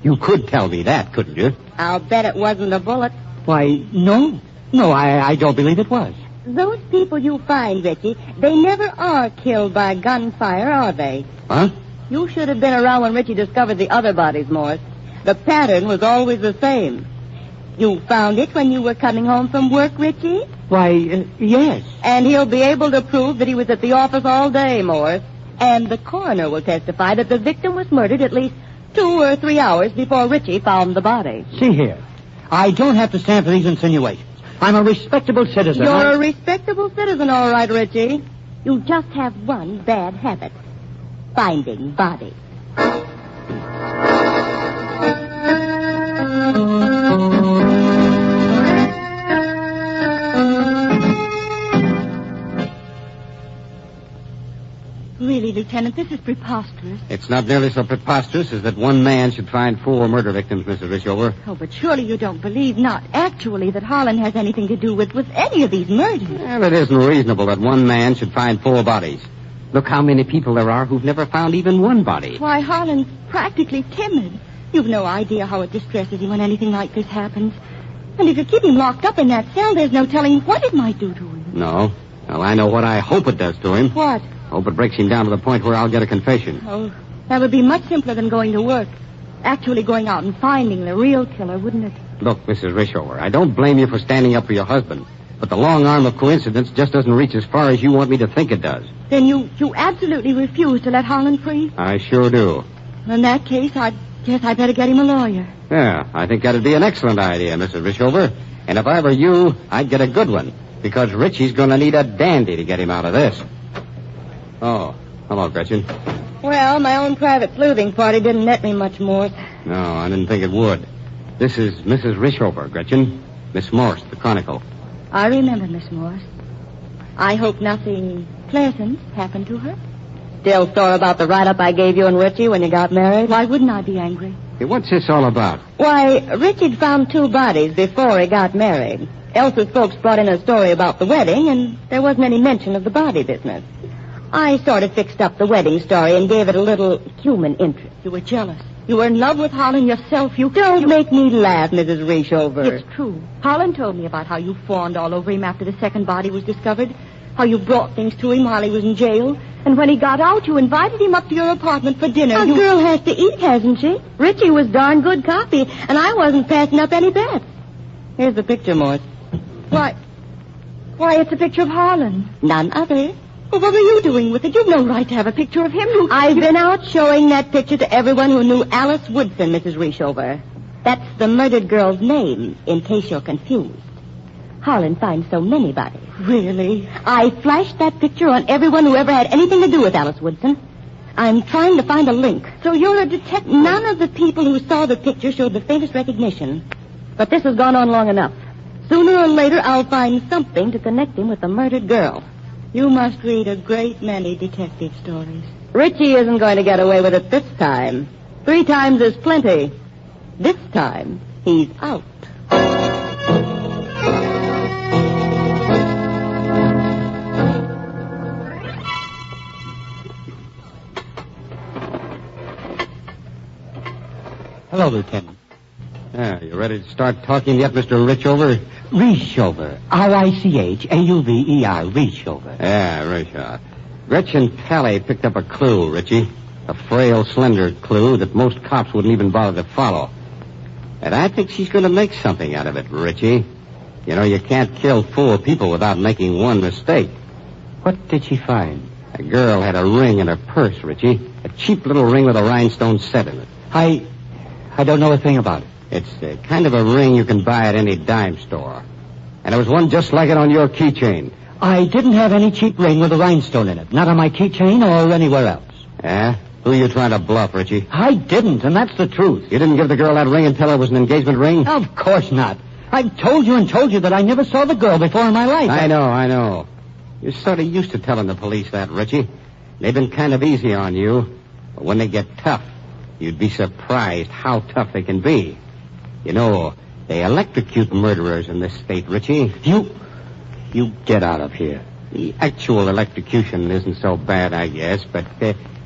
You could tell me that, couldn't you? I'll bet it wasn't a bullet. Why, no. No, I don't believe it was. Those people you find, Richie, they never are killed by gunfire, are they? Huh? You should have been around when Richie discovered the other bodies, Morse. The pattern was always the same. You found it when you were coming home from work, Richie? Why, yes. And he'll be able to prove that he was at the office all day, Morse. And the coroner will testify that the victim was murdered at least 2 or 3 hours before Richie found the body. See here. I don't have to stand for these insinuations. I'm a respectable citizen. You're a respectable citizen, all right, Richie. You just have one bad habit. Finding bodies. Really, Lieutenant, this is preposterous. It's not nearly so preposterous as that one man should find 4 murder victims, Mrs. Richover. Oh, but surely you don't believe, not actually, that Harlan has anything to do with any of these murders. Well, it isn't reasonable that one man should find 4 bodies. Look how many people there are who've never found even one body. Why, Harlan's practically timid. You've no idea how it distresses him when anything like this happens. And if you keep him locked up in that cell, there's no telling what it might do to him. No. Well, I know what I hope it does to him. What? Hope it breaks him down to the point where I'll get a confession. Oh, that would be much simpler than going to work. Actually going out and finding the real killer, wouldn't it? Look, Mrs. Rishover, I don't blame you for standing up for your husband. But the long arm of coincidence just doesn't reach as far as you want me to think it does. Then you absolutely refuse to let Harlan free? I sure do. In that case, I guess I'd better get him a lawyer. Yeah, I think that'd be an excellent idea, Mrs. Rishover. And if I were you, I'd get a good one. Because Richie's going to need a dandy to get him out of this. Oh, hello, Gretchen. Well, my own private sleuthing party didn't net me much more. No, I didn't think it would. This is Mrs. Rishover, Gretchen. Miss Morse, the Chronicle. I remember Miss Morse. I hope nothing pleasant happened to her. Still sore about the write-up I gave you and Richie when you got married? Why wouldn't I be angry? Hey, what's this all about? Why, Richie'd found 2 bodies before he got married. Elsa's folks brought in a story about the wedding, and there wasn't any mention of the body business. I sort of fixed up the wedding story and gave it a little human interest. You were jealous. You were in love with Harlan yourself. Don't make me laugh, Mrs. Rishover. It's true. Harlan told me about how you fawned all over him after the second body was discovered, how you brought things to him while he was in jail, and when he got out, you invited him up to your apartment for dinner. A girl has to eat, hasn't she? Richie was darn good copy, and I wasn't passing up any bets. Here's the picture, Morse. Why, it's a picture of Harlan. None other. Well, what are you doing with it? You've no right to have a picture of him. I've been out showing that picture to everyone who knew Alice Woodson, Mrs. Rishover. That's the murdered girl's name, in case you're confused. Harlan finds so many bodies. Really? I flashed that picture on everyone who ever had anything to do with Alice Woodson. I'm trying to find a link. So you're a detective? None of the people who saw the picture showed the faintest recognition. But this has gone on long enough. Sooner or later, I'll find something to connect him with the murdered girl. You must read a great many detective stories. Richie isn't going to get away with it this time. 3 times is plenty. This time, he's out. Hello, Lieutenant. You ready to start talking yet, Mr. Rishover? Rishover. R-I-C-H-A-U-V-E-R. Rishover. Yeah, Rishover. Gretchen Talley picked up a clue, Richie. A frail, slender clue that most cops wouldn't even bother to follow. And I think she's going to make something out of it, Richie. You know, you can't kill 4 people without making one mistake. What did she find? A girl had a ring in her purse, Richie. A cheap little ring with a rhinestone set in it. I don't know a thing about it. It's the kind of a ring you can buy at any dime store. And there was one just like it on your keychain. I didn't have any cheap ring with a rhinestone in it. Not on my keychain or anywhere else. Yeah? Who are you trying to bluff, Richie? I didn't, and that's the truth. You didn't give the girl that ring and tell her it was an engagement ring? Of course not. I've told you that I never saw the girl before in my life. I know. You're sort of used to telling the police that, Richie. They've been kind of easy on you. But when they get tough, you'd be surprised how tough they can be. You know, they electrocute murderers in this state, Richie. You get out of here. The actual electrocution isn't so bad, I guess, but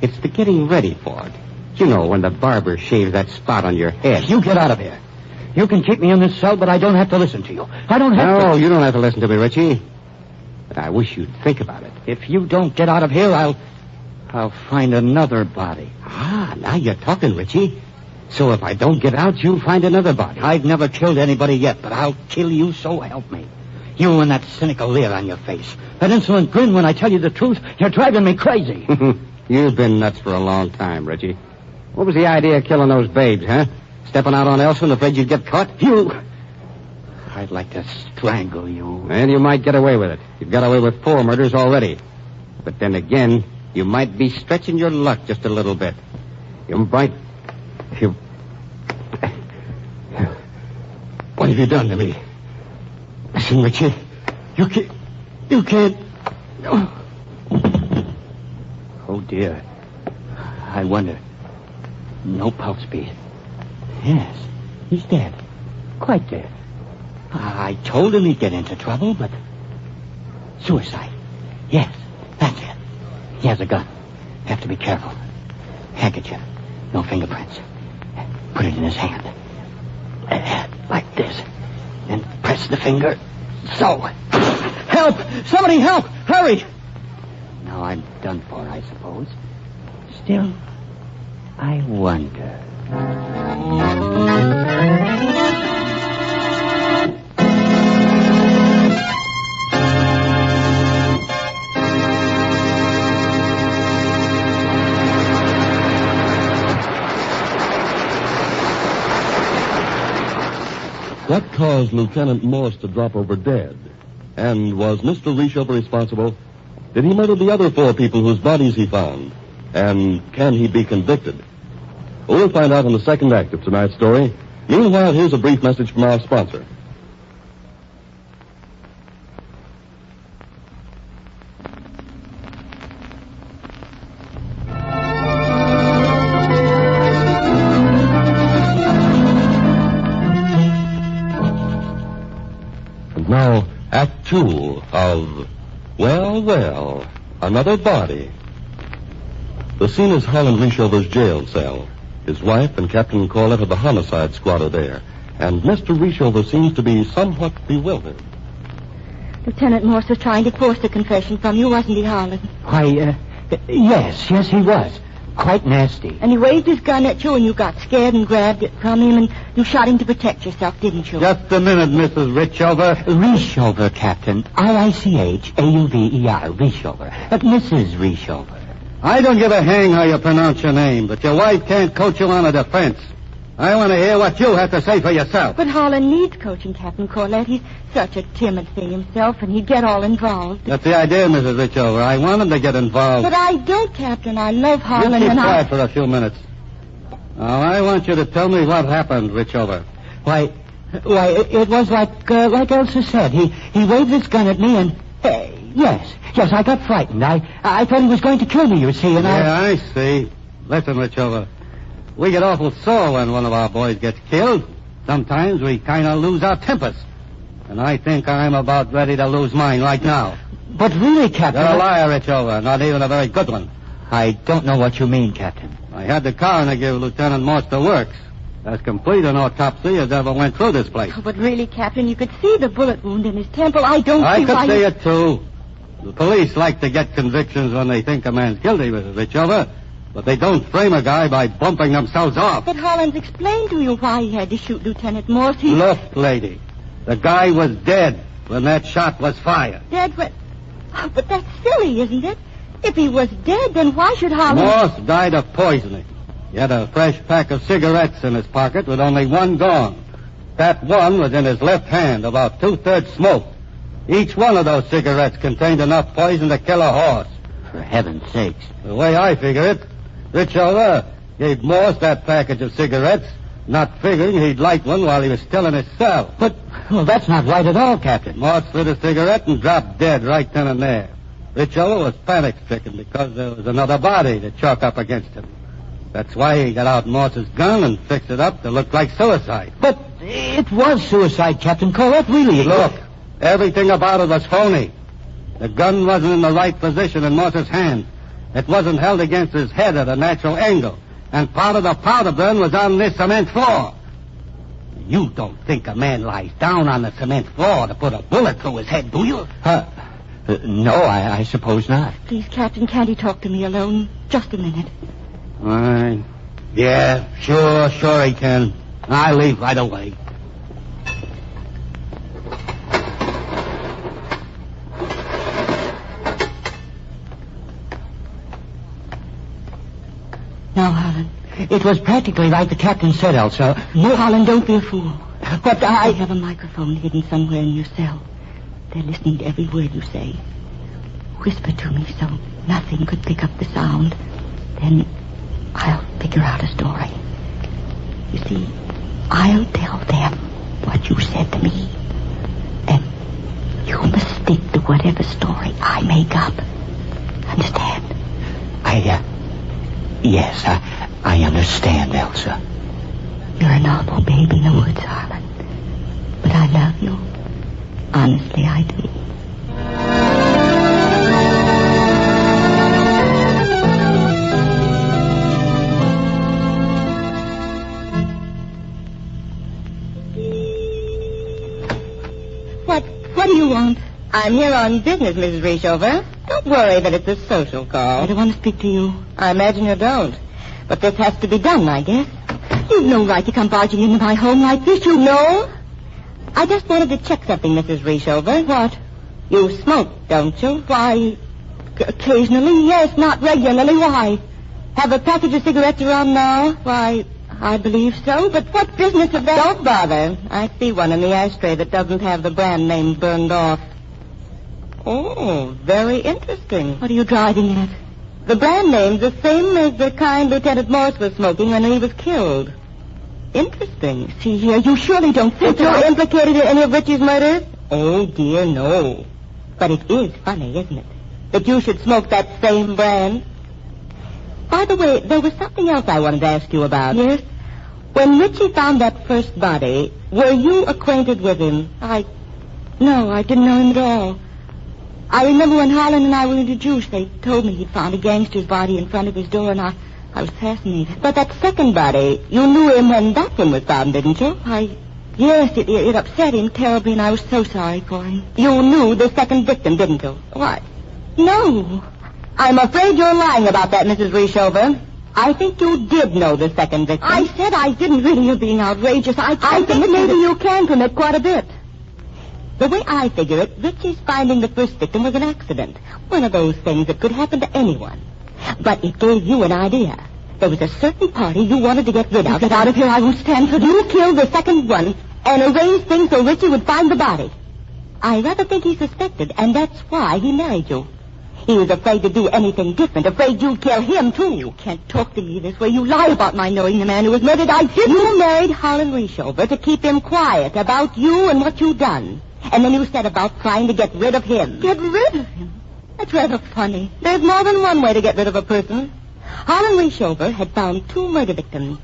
it's the getting ready for it. You know, when the barber shaves that spot on your head. You get out of here. You can keep me in this cell, but I don't have to listen to you. I don't have to... No, you don't have to listen to me, Richie. But I wish you'd think about it. If you don't get out of here, I'll find another body. Now you're talking, Richie. So if I don't get out, you'll find another body. I've never killed anybody yet, but I'll kill you, so help me. You and that cynical leer on your face. That insolent grin when I tell you the truth. You're driving me crazy. You've been nuts for a long time, Richie. What was the idea of killing those babes, huh? Stepping out on Elsa and afraid you'd get caught? I'd like to strangle you. And you might get away with it. You've got away with 4 murders already. But then again, you might be stretching your luck just a little bit. What have you done to me? Listen, Richie. You can't... Oh, dear. I wonder. No pulse beat. Yes, he's dead. Quite dead. I told him he'd get into trouble, but... Suicide. Yes, that's it. He has a gun. Have to be careful. Handkerchief. No fingerprints. Put it in his hand. Like this. Then press the finger. So. Help! Somebody help! Hurry! Now I'm done for, I suppose. Still, I wonder. What caused Lieutenant Morse to drop over dead? And was Mr. Reshover responsible? Did he murder the other 4 people whose bodies he found? And can he be convicted? Well, we'll find out in the second act of tonight's story. Meanwhile, here's a brief message from our sponsor. And now, Act 2 of Well, Another Body. The scene is Harlan Reshover's jail cell. His wife and Captain Corlett of the homicide squad are there, and Mr. Reshover seems to be somewhat bewildered. Lieutenant Morse was trying to force the confession from you, wasn't he, Harlan? Why, yes, he was. Quite nasty. And he waved his gun at you, and you got scared and grabbed it from him, and you shot him to protect yourself, didn't you? Just a minute, Mrs. Richover. Reshover, Captain. Richauver. Reshover. Mrs. Reshover. I don't give a hang how you pronounce your name, but your wife can't coach you on a defense. I want to hear what you have to say for yourself. But Harlan needs coaching, Captain Corlett. He's such a timid thing himself, and he'd get all involved. That's the idea, Mrs. Richover. I want him to get involved. But I don't, Captain. I love Harlan, You keep and quiet for a few minutes. Now, I want you to tell me what happened, Richover. Why, it was like Elsa said. He waved his gun at me, and... Yes, I got frightened. I thought he was going to kill me, you see, and I see. Listen, Richover. We get awful sore when one of our boys gets killed. Sometimes we kind of lose our tempers. And I think I'm about ready to lose mine right now. But really, Captain... You're a liar, Richover. Not even a very good one. I don't know what you mean, Captain. I had the coroner give Lieutenant Morse the works. As complete an autopsy as ever went through this place. Oh, but really, Captain, you could see the bullet wound in his temple. I don't see why... I could see it, too. The police like to get convictions when they think a man's guilty, Mrs. Richover. But they don't frame a guy by bumping themselves off. But Holland's explained to you why he had to shoot Lieutenant Morse. Look, lady, the guy was dead when that shot was fired. Dead when... Oh, but that's silly, isn't it? If he was dead, then why should Holland... Morse died of poisoning. He had a fresh pack of cigarettes in his pocket with only one gone. That one was in his left hand, about 2/3 smoked. Each one of those cigarettes contained enough poison to kill a horse. For heaven's sakes. The way I figure it, Richover gave Morse that package of cigarettes, not figuring he'd light one while he was still in his cell. But, well, that's not right at all, Captain. Morse lit a cigarette and dropped dead right then and there. Richover was panic-stricken because there was another body to chalk up against him. That's why he got out Morse's gun and fixed it up to look like suicide. But it was suicide, Captain Corlett, really. Look, everything about it was phony. The gun wasn't in the right position in Morse's hand. It wasn't held against his head at a natural angle. And part of the powder burn was on this cement floor. You don't think a man lies down on the cement floor to put a bullet through his head, do you? No, I suppose not. Please, Captain, can't he talk to me alone? Just a minute. Yeah, sure he can. I'll leave right away. Now, Harlan, it was practically like the captain said, Elsa. No, Harlan, don't be a fool. But I have a microphone hidden somewhere in your cell. They're listening to every word you say. Whisper to me so nothing could pick up the sound. Then I'll figure out a story. You see, I'll tell them what you said to me. And you must stick to whatever story I make up. Understand? Yes, I understand, Elsa. You're an awful babe in the woods, Harlan. But I love you. Honestly, I do. you want? I'm here on business, Mrs. Reeshover. Don't worry that it's a social call. I don't want to speak to you. I imagine you don't. But this has to be done, I guess. You've no right to come barging into my home like this, you know. I just wanted to check something, Mrs. Reeshover. What? You smoke, don't you? Why, occasionally, yes, not regularly. Why? Have a package of cigarettes around now? Why, I believe so, but what business of that? Don't bother. I see one in the ashtray that doesn't have the brand name burned off. Oh, very interesting. What are you driving at? The brand name's the same as the kind Lieutenant Morse was smoking when he was killed. Interesting. See here, you surely don't think you're implicated in any of Richie's murders? Oh, dear, no. But it is funny, isn't it? That you should smoke that same brand. By the way, there was something else I wanted to ask you about. Yes? When Richie found that first body, were you acquainted with him? No, I didn't know him at all. I remember when Harlan and I were introduced, they told me he'd found a gangster's body in front of his door, and I was fascinated. But that second body, you knew him when that one was found, didn't you? Yes, it upset him terribly, and I was so sorry for him. You knew the second victim, didn't you? What? No. I'm afraid you're lying about that, Mrs. Reeshover. I think you did know the second victim. I said I didn't really. You're being outrageous. I think maybe you can commit quite a bit. The way I figure it, Richie's finding the first victim was an accident. One of those things that could happen to anyone. But it gave you an idea. There was a certain party you wanted to get rid of. Get out of here, I won't stand for it. You killed the second one and arranged things so Richie would find the body. I rather think he suspected, and that's why he married you. He was afraid to do anything different, afraid you'd kill him, too. You can't talk to me this way. You lie about my knowing the man who was murdered. I didn't. You married Harlan Reeshover to keep him quiet about you and what you'd done. And then you set about trying to get rid of him. Get rid of him? That's rather funny. There's more than one way to get rid of a person. Harlan Reeshover had found 2 murder victims.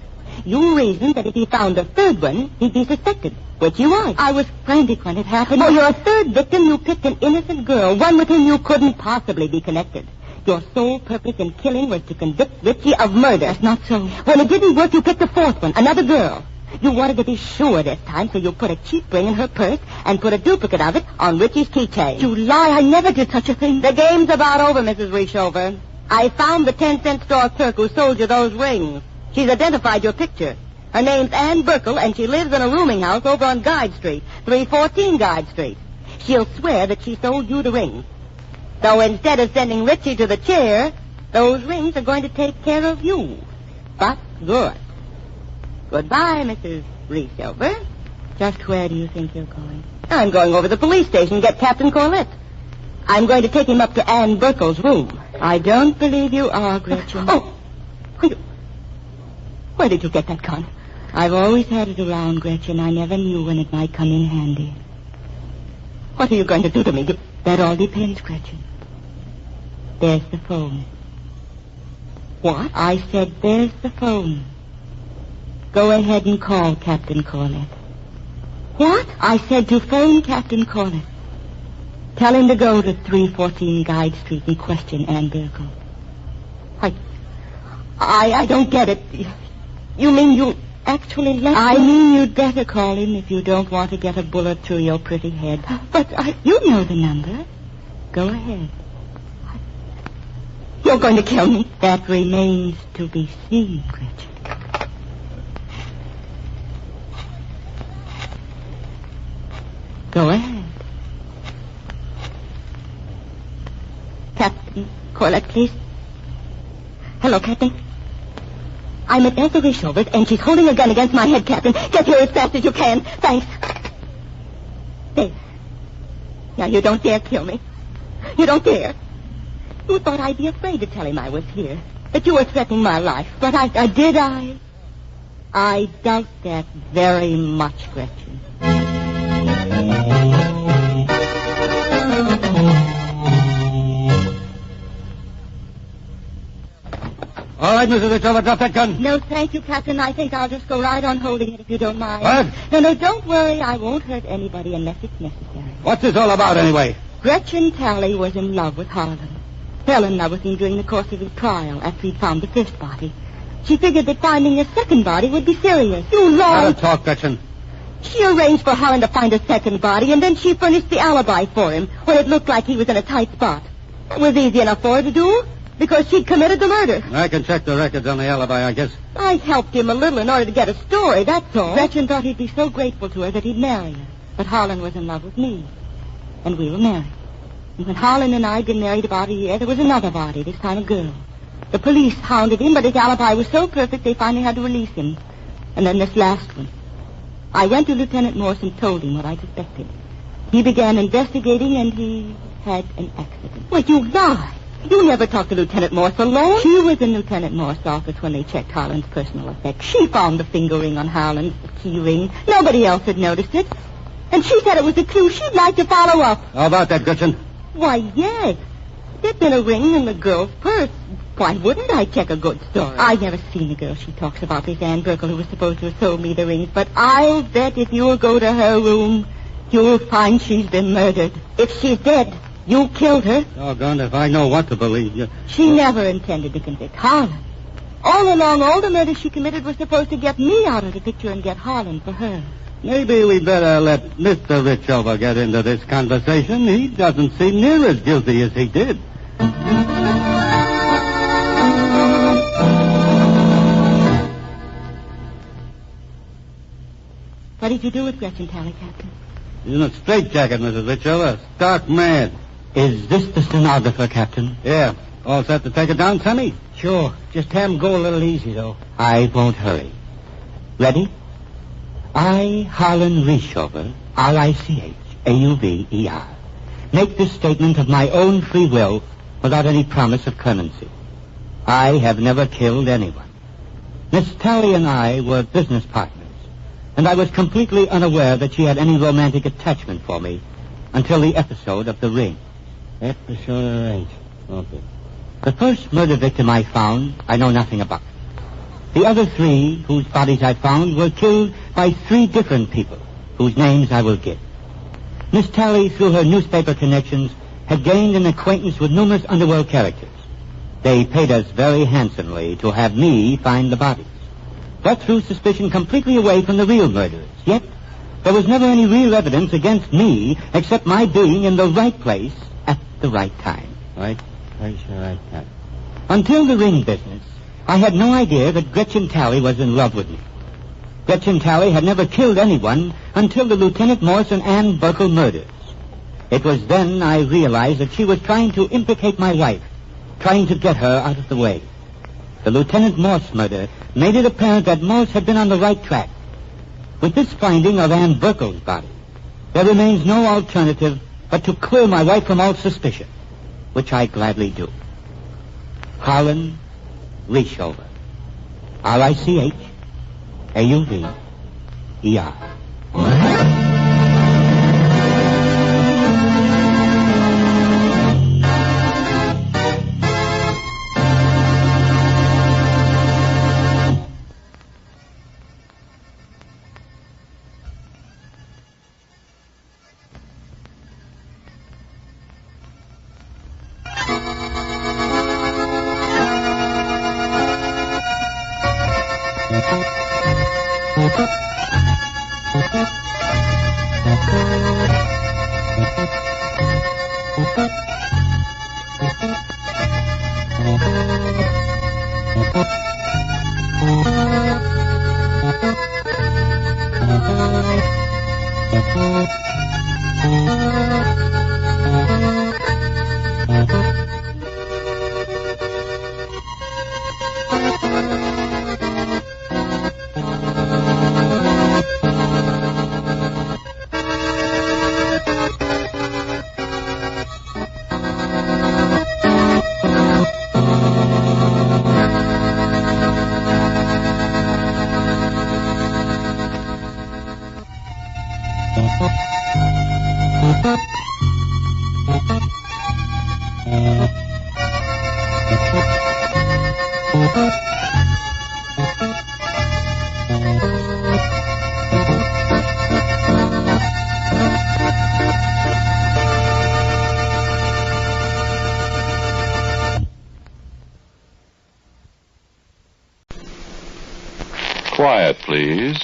You reasoned that if he found a third one, he'd be suspected, which he was. I was frantic when it happened. For your third victim, you picked an innocent girl, one with whom you couldn't possibly be connected. Your sole purpose in killing was to convict Richie of murder. That's not so. When it didn't work, you picked a fourth one, another girl. You wanted to be sure this time, so you put a cheap ring in her purse and put a duplicate of it on Richie's keychain. You lie. I never did such a thing. The game's about over, Mrs. Reeshover. I found the 10-cent store clerk who sold you those rings. She's identified your picture. Her name's Ann Burkle, and she lives in a rooming house over on Guide Street, 314 Guide Street. She'll swear that she sold you the rings. So instead of sending Richie to the chair, those rings are going to take care of you. But good. Goodbye, Mrs. Reeshover. Just where do you think you're going? I'm going over to the police station to get Captain Corlett. I'm going to take him up to Ann Burkle's room. I don't believe you are, Gretchen. Oh! Where did you get that gun? I've always had it around, Gretchen. I never knew when it might come in handy. What are you going to do to me? That all depends, Gretchen. There's the phone. What? I said there's the phone. Go ahead and call Captain Corlett. What? I said to phone Captain Corlett. Tell him to go to 314 Guide Street and question Ann Burkle. I don't get it. You mean you actually left I mean you'd better call him if you don't want to get a bullet through your pretty head. But you know the number. Go ahead. You're going to kill me? That remains to be seen, Gretchen. Go ahead. Captain Corlett, please. Hello, Captain. I'm at Elsa Reeshover's, and she's holding a gun against my head, Captain. Get here as fast as you can. Thanks. There. Now, you don't dare kill me. You don't dare. You thought I'd be afraid to tell him I was here, that you were threatening my life. But I did. I doubt that very much, Gretchen. All right, Mrs. Reeshover, drop that gun. No, thank you, Captain. I think I'll just go right on holding it if you don't mind. What? No, don't worry. I won't hurt anybody unless it's necessary. What's this all about, anyway? Gretchen Talley was in love with Harlan. Fell in love with him during the course of his trial after he'd found the first body. She figured that finding a second body would be serious. You lie. Now talk, Gretchen. She arranged for Holland to find a second body, and then she furnished the alibi for him when it looked like he was in a tight spot. It was easy enough for her to do, because she'd committed the murder. I can check the records on the alibi, I guess. I helped him a little in order to get a story, that's all. Gretchen thought he'd be so grateful to her that he'd marry her. But Holland was in love with me, and we were married. And when Holland and I had been married about a year, there was another body, this time a girl. The police hounded him, but his alibi was so perfect they finally had to release him. And then this last one. I went to Lieutenant Morse and told him what I suspected. He began investigating, and he had an accident. Well, you lie. You never talked to Lieutenant Morse alone. She was in Lieutenant Morse's office when they checked Holland's personal effects. She found the finger ring on Holland's key ring. Nobody else had noticed it. And she said it was a clue she'd like to follow up. How about that, Gretchen? Why, yes. There'd been a ring in the girl's purse. Why wouldn't I check a good story? I've never seen the girl she talks about, this Ann Burkle, who was supposed to have sold me the rings. But I'll bet if you'll go to her room, you'll find she's been murdered. If she's dead, you killed her. Doggone if I know what to believe. She never intended to convict Holland. All along, all the murders she committed were supposed to get me out of the picture and get Holland for her. Maybe we better let Mr. Richover get into this conversation. He doesn't seem near as guilty as he did. What did you do with Gretchen Talley, Captain? He's in a straitjacket, Mrs. Richover. Stark mad. Is this the stenographer, Captain? Yeah. All set to take it down, Sammy? Sure. Just have him go a little easy, though. I won't hurry. Ready? I, Harlan Richover, R-I-C-H-A-U-V-E-R, make this statement of my own free will without any promise of clemency. I have never killed anyone. Miss Talley and I were business partners, and I was completely unaware that she had any romantic attachment for me until the episode of the ring. Episode of the ring. Okay. The first murder victim I found, I know nothing about. The other three whose bodies I found were killed by three different people, whose names I will give. Miss Talley, through her newspaper connections, had gained an acquaintance with numerous underworld characters. They paid us very handsomely to have me find the bodies. That threw suspicion completely away from the real murderers. Yet, there was never any real evidence against me except my being in the right place at the right time. Right place, right time. Until the ring business, I had no idea that Gretchen Talley was in love with me. Gretchen Talley had never killed anyone until the Lieutenant Morse and Ann Burkle murders. It was then I realized that she was trying to implicate my wife, trying to get her out of the way. The Lieutenant Morse murder made it apparent that Morse had been on the right track. With this finding of Ann Burkle's body, there remains no alternative but to clear my wife from all suspicion, which I gladly do. Harlan Richover, R-I-C-H-A-U-V-E-R. Quiet, please.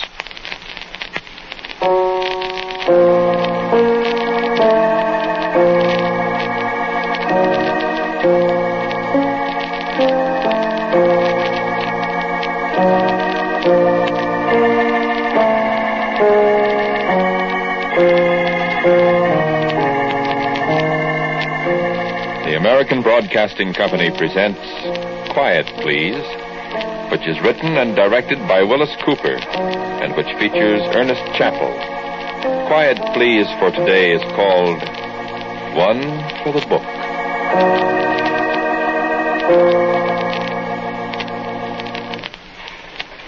American Broadcasting Company presents Quiet, Please, which is written and directed by Willis Cooper and which features Ernest Chappell. Quiet, Please for today is called One for the Book.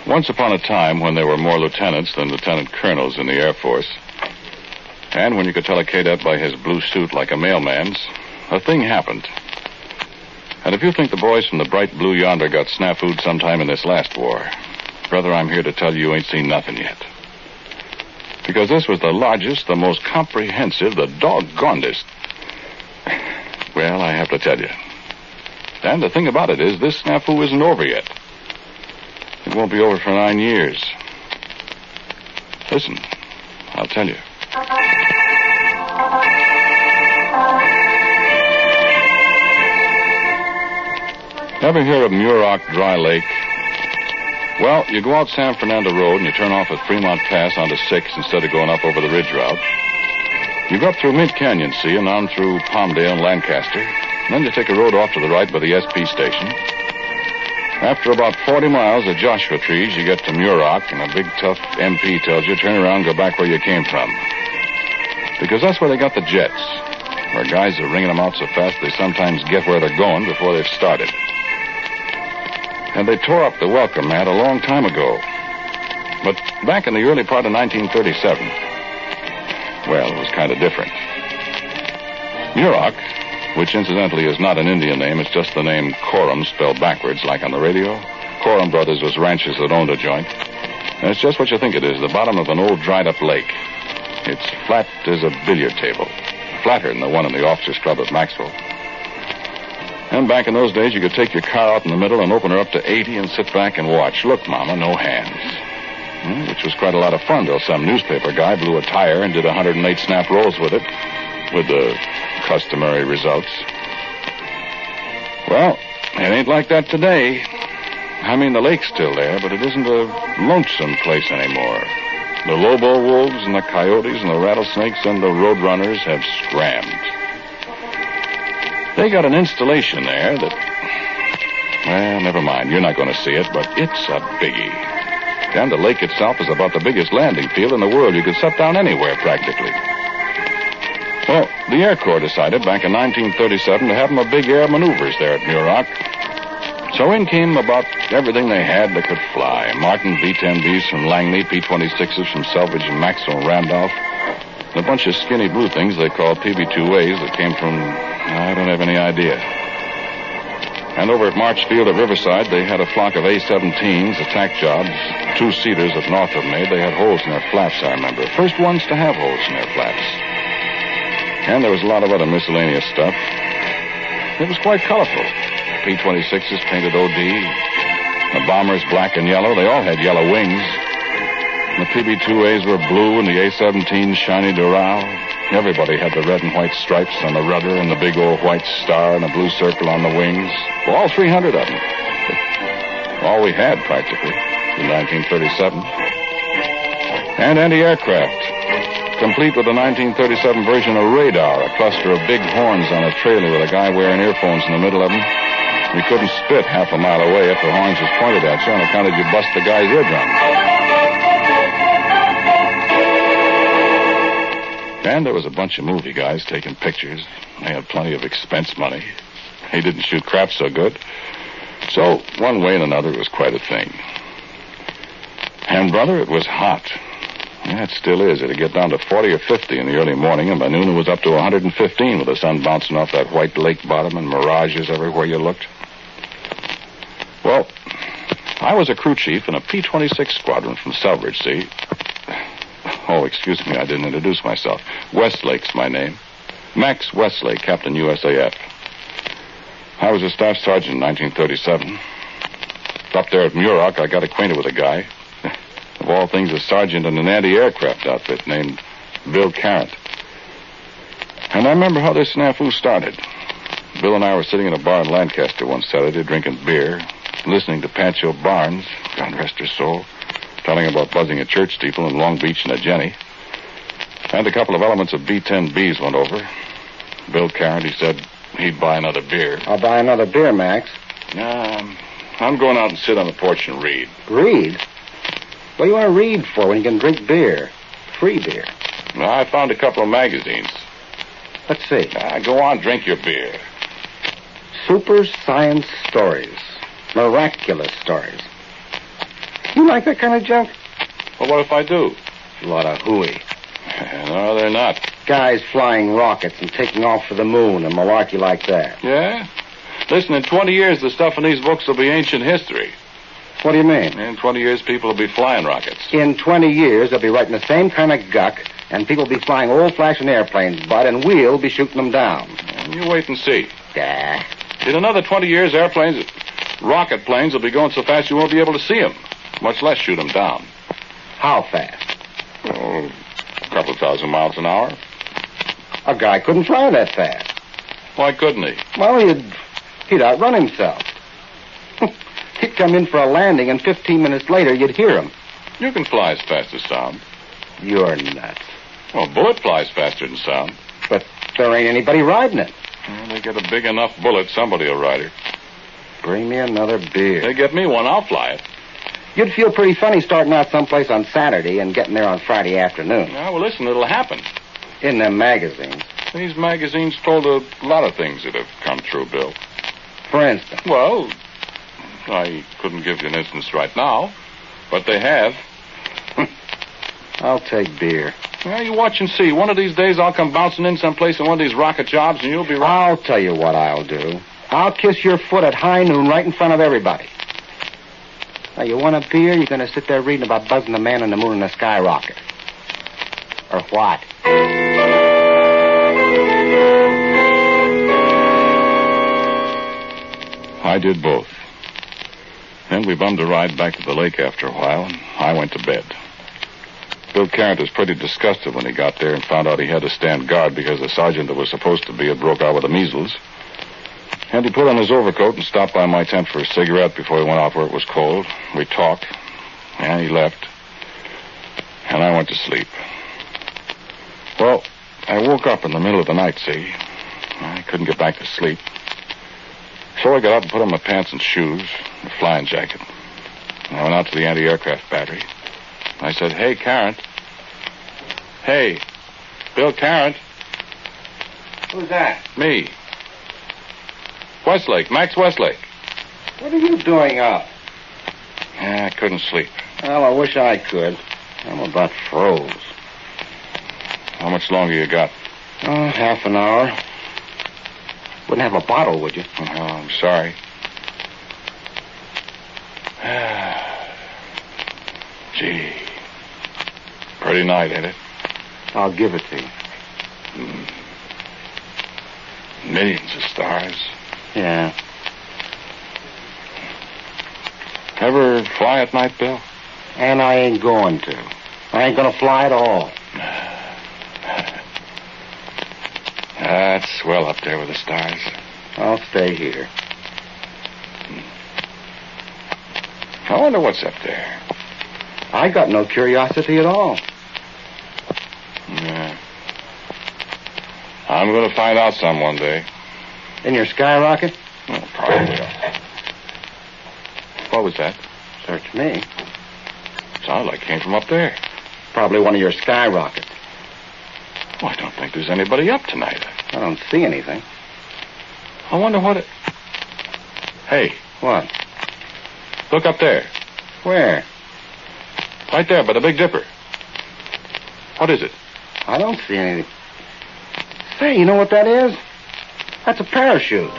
Once upon a time when there were more lieutenants than lieutenant colonels in the Air Force, and when you could tell a cadet by his blue suit like a mailman's, a thing happened. And if you think the boys from the bright blue yonder got snafu'd sometime in this last war, brother, I'm here to tell you ain't seen nothing yet. Because this was the largest, the most comprehensive, the doggonedest. Well, I have to tell you. And the thing about it is, this snafu isn't over yet. It won't be over for 9 years. Listen, I'll tell you. Ever hear of Muroc Dry Lake? Well, you go out San Fernando Road and you turn off at Fremont Pass onto 6 instead of going up over the ridge route. You go up through Mint Canyon, see, and on through Palmdale and Lancaster. And then you take a road off to the right by the SP station. After about 40 miles of Joshua trees, you get to Muroc, and a big, tough MP tells you, turn around and go back where you came from. Because that's where they got the jets, where guys are ringing them out so fast they sometimes get where they're going before they've started. And they tore up the welcome mat a long time ago. But back in the early part of 1937, well, it was kind of different. Muroc, which incidentally is not an Indian name, it's just the name Coram spelled backwards like on the radio. Coram Brothers was ranchers that owned a joint. And it's just what you think it is, the bottom of an old dried-up lake. It's flat as a billiard table, flatter than the one in the officers' club at Maxwell. And back in those days, you could take your car out in the middle and open her up to 80 and sit back and watch. Look, Mama, no hands. Which was quite a lot of fun till some newspaper guy blew a tire and did 108 snap rolls with it, with the customary results. Well, it ain't like that today. I mean, the lake's still there, but it isn't a lonesome place anymore. The lobo wolves and the coyotes and the rattlesnakes and the roadrunners have scrammed. They got an installation there that... Well, never mind. You're not going to see it, but it's a biggie. And the lake itself is about the biggest landing field in the world. You could set down anywhere, practically. Well, the Air Corps decided back in 1937 to have them a big air maneuvers there at Muroc. So in came about everything they had that could fly. Martin B-10Bs from Langley, P-26s from Selvage and Maxwell and Randolph, and a bunch of skinny blue things they called PB-2As that came from, I don't have any idea. And over at March Field at Riverside, they had a flock of A-17s, attack jobs, 2-seaters that Northrop made. They had holes in their flaps, I remember. First ones to have holes in their flaps. And there was a lot of other miscellaneous stuff. It was quite colorful. P-26s painted OD. The bombers black and yellow. They all had yellow wings. The PB-2As were blue and the A-17s shiny Doral. Everybody had the red and white stripes on the rudder and the big old white star and a blue circle on the wings. Well, all 300 of them. All we had, practically, in 1937. And anti-aircraft, complete with the 1937 version of radar, a cluster of big horns on a trailer with a guy wearing earphones in the middle of them. You couldn't spit half a mile away if the horns was pointed at you on account of you bust the guy's eardrum. And there was a bunch of movie guys taking pictures. They had plenty of expense money. They didn't shoot crap so good. So, one way and another, it was quite a thing. And, brother, it was hot. Yeah, it still is. It'd get down to 40 or 50 in the early morning, and by noon it was up to 115 with the sun bouncing off that white lake bottom and mirages everywhere you looked. Well, I was a crew chief in a P-26 squadron from Selvage, see? Oh, excuse me, I didn't introduce myself. Westlake's my name. Max Westlake, Captain USAF. I was a staff sergeant in 1937. Up there at Muroc, I got acquainted with a guy. Of all things, a sergeant in an anti-aircraft outfit named Bill Carrant. And I remember how this snafu started. Bill and I were sitting in a bar in Lancaster one Saturday drinking beer, listening to Pancho Barnes, God rest her soul, telling about buzzing a church steeple in Long Beach and a Jenny. And a couple of elements of B-10Bs went over. Bill Carrant, he said, he'd buy another beer. I'll buy another beer, Max. I'm going out and sit on the porch and read. Read? What do you want to read for when you can drink beer? Free beer. Well, I found a couple of magazines. Let's see. Go on, drink your beer. Super science stories. Miraculous stories. You like that kind of junk? Well, what if I do? A lot of hooey. No, they're not. Guys flying rockets and taking off for the moon and malarkey like that. Yeah? Listen, in 20 years, the stuff in these books will be ancient history. What do you mean? In 20 years, people will be flying rockets. In 20 years, they'll be writing the same kind of guck, and people will be flying old-fashioned airplanes, Bud, and we'll be shooting them down. And you wait and see. Yeah. In another 20 years, rocket planes will be going so fast you won't be able to see them, much less shoot them down. How fast? Oh, a couple of 1,000 miles an hour. A guy couldn't fly that fast. Why couldn't he? Well, he'd outrun himself. He'd come in for a landing, and 15 minutes later, you'd hear him. You can fly as fast as sound. You're nuts. Well, a bullet flies faster than sound. But there ain't anybody riding it. Well, they get a big enough bullet, somebody will ride it. Bring me another beer. They get me one, I'll fly it. You'd feel pretty funny starting out someplace on Saturday and getting there on Friday afternoon. Yeah, well, listen, it'll happen. In them magazines. These magazines told a lot of things that have come true, Bill. For instance? Well, I couldn't give you an instance right now, but they have. I'll take beer. Yeah, you watch and see. One of these days I'll come bouncing in someplace in one of these rocket jobs and you'll be right. I'll tell you what I'll do. I'll kiss your foot at high noon right in front of everybody. Now, you want a beer? You're going to sit there reading about buzzing the man on the moon in a skyrocket. Or what? I did both. Then we bummed a ride back to the lake after a while, and I went to bed. Bill Carrot was pretty disgusted when he got there and found out he had to stand guard because the sergeant that was supposed to be had broke out with the measles. And he put on his overcoat and stopped by my tent for a cigarette before he went off where it was cold. We talked, and he left. And I went to sleep. Well, I woke up in the middle of the night, see? I couldn't get back to sleep. So I got up and put on my pants and shoes, and a flying jacket. And I went out to the anti-aircraft battery. I said, "Hey, Carrot." "Hey, Bill Carrot." Who's that? "Me. Westlake, Max Westlake." What are you doing up? I couldn't sleep. Well, I wish I could. I'm about froze. How much longer you got? Half an hour. Wouldn't have a bottle, would you? Oh, I'm sorry. Gee. Pretty night, ain't it? I'll give it to you. Millions of stars. Yeah. Ever fly at night, Bill? And I ain't going to. I ain't going to fly at all. That's swell up there with the stars. I'll stay here. I wonder what's up there. I got no curiosity at all. Yeah. I'm going to find out some one day. In your skyrocket? Oh, probably. What was that? Search me. Sounded like it came from up there. Probably one of your skyrockets. Well, I don't think there's anybody up tonight. I don't see anything. I wonder what it... Hey. What? Look up there. Where? Right there by the Big Dipper. What is it? I don't see anything. Say, you know what that is? That's a parachute.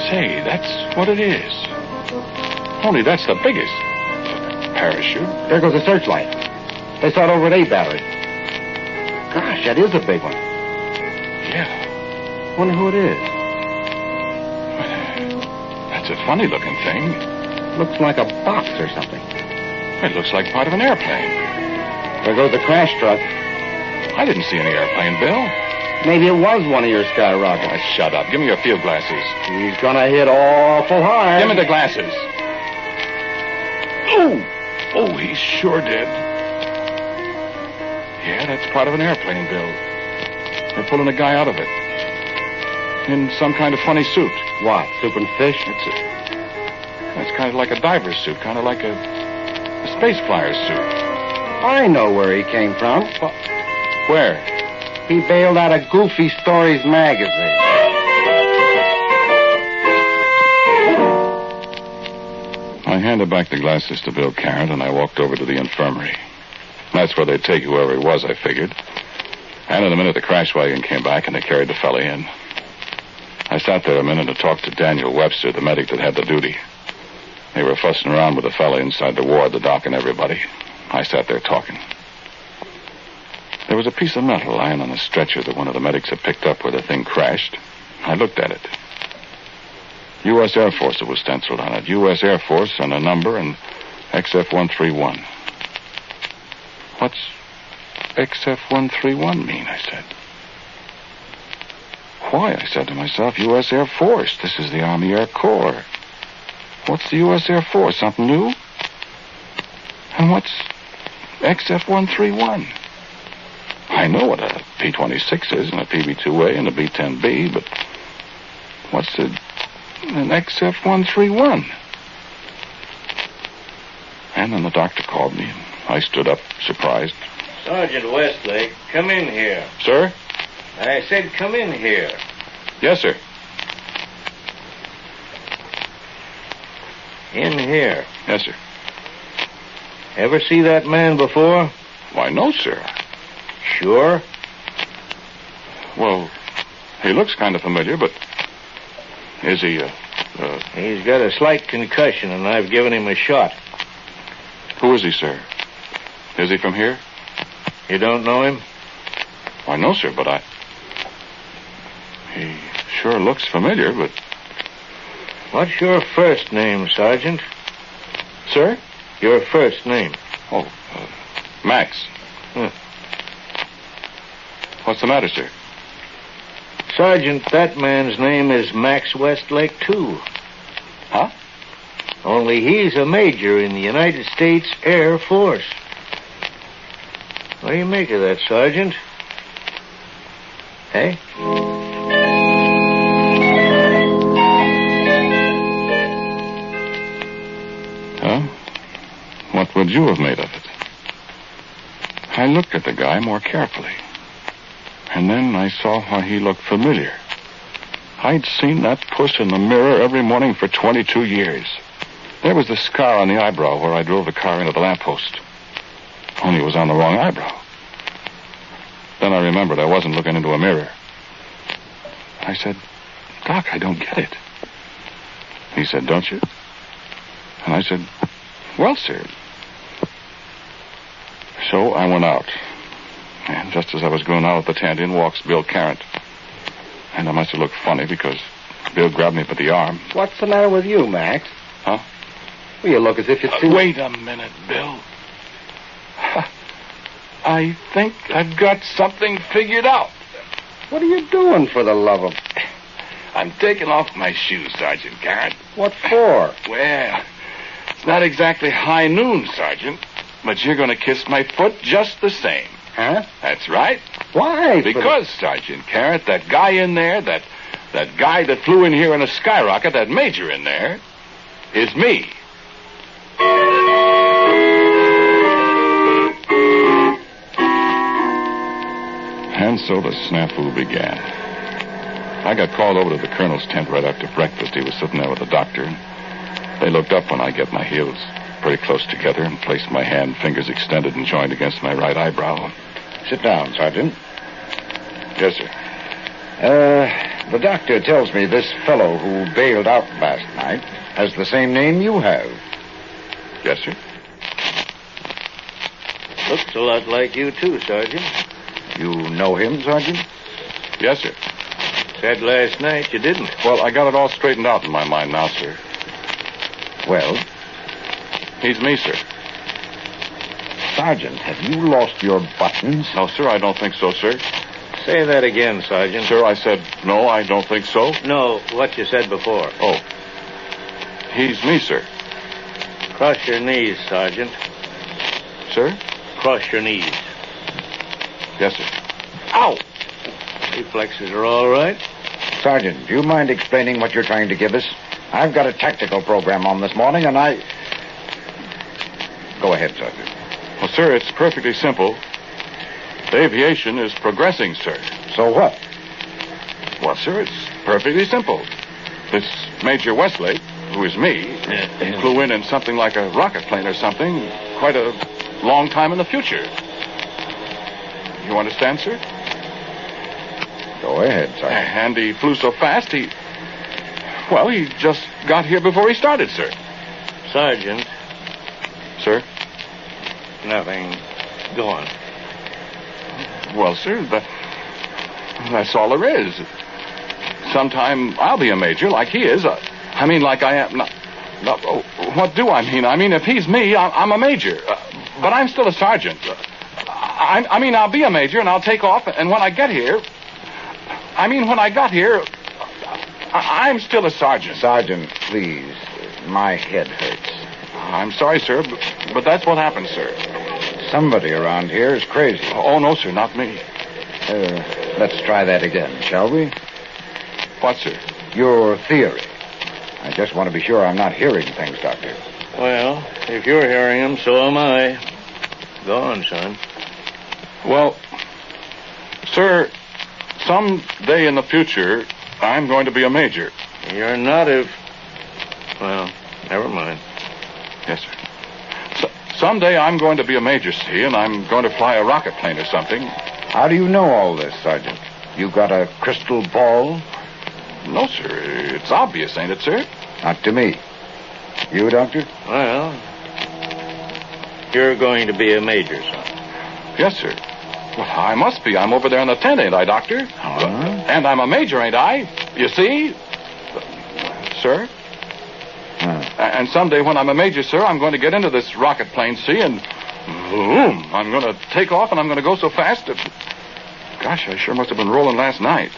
Say, that's what it is. Only that's the biggest. Parachute. There goes the searchlight. They saw it over at A battery. Gosh, that is a big one. Yeah. Wonder who it is. That's a funny-looking thing. Looks like a box or something. It looks like part of an airplane. There goes the crash truck. I didn't see any airplane, Bill. Maybe it was one of your skyrockets. Oh, shut up. Give me your field glasses. He's gonna hit awful hard. Give me the glasses. Oh, he sure did. Yeah, that's part of an airplane, Bill. They're pulling a guy out of it. In some kind of funny suit. What, soup and fish? It's kind of like a diver's suit, kind of like a space flyer's suit. I know where he came from. Where? He bailed out of Goofy Stories magazine. I handed back the glasses to Bill Carrot, and I walked over to the infirmary. That's where they'd take whoever he was, I figured. And in a minute, the crash wagon came back, and they carried the fella in. I sat there a minute and talked to Daniel Webster, the medic that had the duty. They were fussing around with the fella inside the ward, the doc, and everybody. I sat there talking. There was a piece of metal lying on a stretcher that one of the medics had picked up where the thing crashed. I looked at it. U.S. Air Force, it was stenciled on it. U.S. Air Force and a number and XF-131. What's XF-131 mean, I said. Why, I said to myself, U.S. Air Force. This is the Army Air Corps. What's the U.S. Air Force? Something new? And what's XF-131? I know what a P-26 is and a PB-2A and a B-10B, but what's an XF-131? And then the doctor called me, and I stood up, surprised. Sergeant Westlake, come in here. Sir? I said come in here. Yes, sir. In here. Yes, sir. Ever see that man before? Why, no, sir. Sure? Well, he looks kind of familiar, but is he, He's got a slight concussion, and I've given him a shot. Who is he, sir? Is he from here? You don't know him? Why, no, sir, but he sure looks familiar, but... What's your first name, Sergeant? Sir? Your first name. Oh, Max. What's the matter, sir? Sergeant, that man's name is Max Westlake, too. Huh? Only he's a major in the United States Air Force. What do you make of that, Sergeant? Hey? Huh? What would you have made of it? I looked at the guy more carefully. And then I saw how he looked familiar. I'd seen that puss in the mirror every morning for 22 years. There was the scar on the eyebrow where I drove the car into the lamppost. Only it was on the wrong eyebrow. Then I remembered I wasn't looking into a mirror. I said, Doc, I don't get it. He said, don't you? And I said, well, sir. So I went out. And just as I was going out of the tent, in walks Bill Carrot. And I must have looked funny because Bill grabbed me by the arm. What's the matter with you, Max? Huh? Well, you look as if you'd seen... Wait a minute, Bill. I think I've got something figured out. What are you doing, for the love of... I'm taking off my shoes, Sergeant Carrot. What for? Well, it's not exactly high noon, Sergeant, but you're going to kiss my foot just the same. Huh? That's right. Why? Because, Sergeant Carrot, that guy in there, that guy that flew in here in a skyrocket, that major in there, is me. And so the snafu began. I got called over to the colonel's tent right after breakfast. He was sitting there with the doctor. They looked up when I get my heels pretty close together and placed my hand, fingers extended and joined against my right eyebrow. Sit down, Sergeant. Yes, sir. The doctor tells me this fellow who bailed out last night has the same name you have. Yes, sir. Looks a lot like you, too, Sergeant. You know him, Sergeant? Yes, sir. Said last night you didn't. Well, I got it all straightened out in my mind now, sir. Well? He's me, sir. Sergeant, have you lost your buttons? No, sir, I don't think so, sir. Say that again, Sergeant. Sir, I said, no, I don't think so. No, what you said before. Oh. He's me, sir. Cross your knees, Sergeant. Sir? Cross your knees. Yes, sir. Ow! Reflexes are all right. Sergeant, do you mind explaining what you're trying to give us? I've got a tactical program on this morning, and I... Go ahead, Sergeant. Well, sir, it's perfectly simple. Aviation is progressing, sir. So what? Well, sir, it's perfectly simple. This Major Westlake, who is me, flew in something like a rocket plane or something quite a long time in the future. You understand, sir? Go ahead, Sergeant. And he flew so fast, he just got here before he started, sir. Sergeant. Sir? Nothing. Go on. Well, sir, that's all there is. Sometime I'll be a major like he is. I mean, like I am. What do I mean? I mean, if he's me, I'm a major. But I'm still a sergeant. I mean, I'll be a major and I'll take off. And when I get here, I'm still a sergeant. Sergeant, please. My head hurts. I'm sorry, sir, but that's what happened, sir. Somebody around here is crazy. Oh, no, sir, not me. Let's try that again, shall we? What, sir? Your theory. I just want to be sure I'm not hearing things, Doctor. Well, if you're hearing them, so am I. Go on, son. Well, sir, someday in the future, I'm going to be a major. You're not if... Well, never mind. Yes, sir. Someday I'm going to be a major, see, and I'm going to fly a rocket plane or something. How do you know all this, Sergeant? You got a crystal ball? No, sir. It's obvious, ain't it, sir? Not to me. You, Doctor? Well, you're going to be a major, son. Yes, sir. Well, I must be. I'm over there in the tent, ain't I, Doctor? And I'm a major, ain't I? You see? Sir? And someday when I'm a major, sir, I'm going to get into this rocket plane, see, and boom, I'm going to take off and I'm going to go so fast that... Gosh, I sure must have been rolling last night.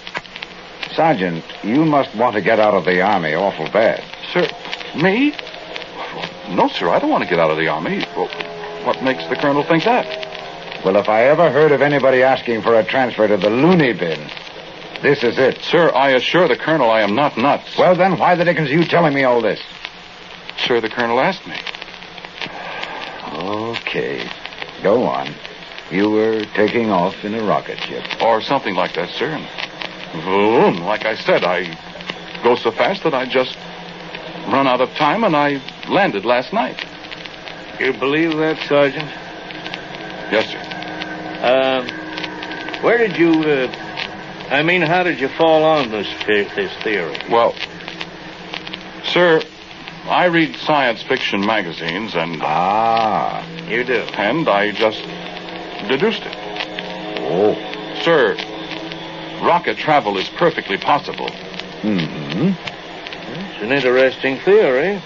Sergeant, you must want to get out of the Army awful bad. Sir, me? No, sir, I don't want to get out of the Army. Well, what makes the colonel think that? Well, if I ever heard of anybody asking for a transfer to the loony bin, this is it. Sir, I assure the colonel I am not nuts. Well, then why the dickens are you telling me all this? Sir, the colonel asked me. Okay. Go on. You were taking off in a rocket ship. Or something like that, sir. And boom, like I said, I go so fast that I just run out of time and I landed last night. You believe that, Sergeant? Yes, sir. Where did you, how did you fall on this theory? Well, sir, I read science fiction magazines and... You do? And I just deduced it. Oh. Sir, rocket travel is perfectly possible. Mm-hmm. It's an interesting theory.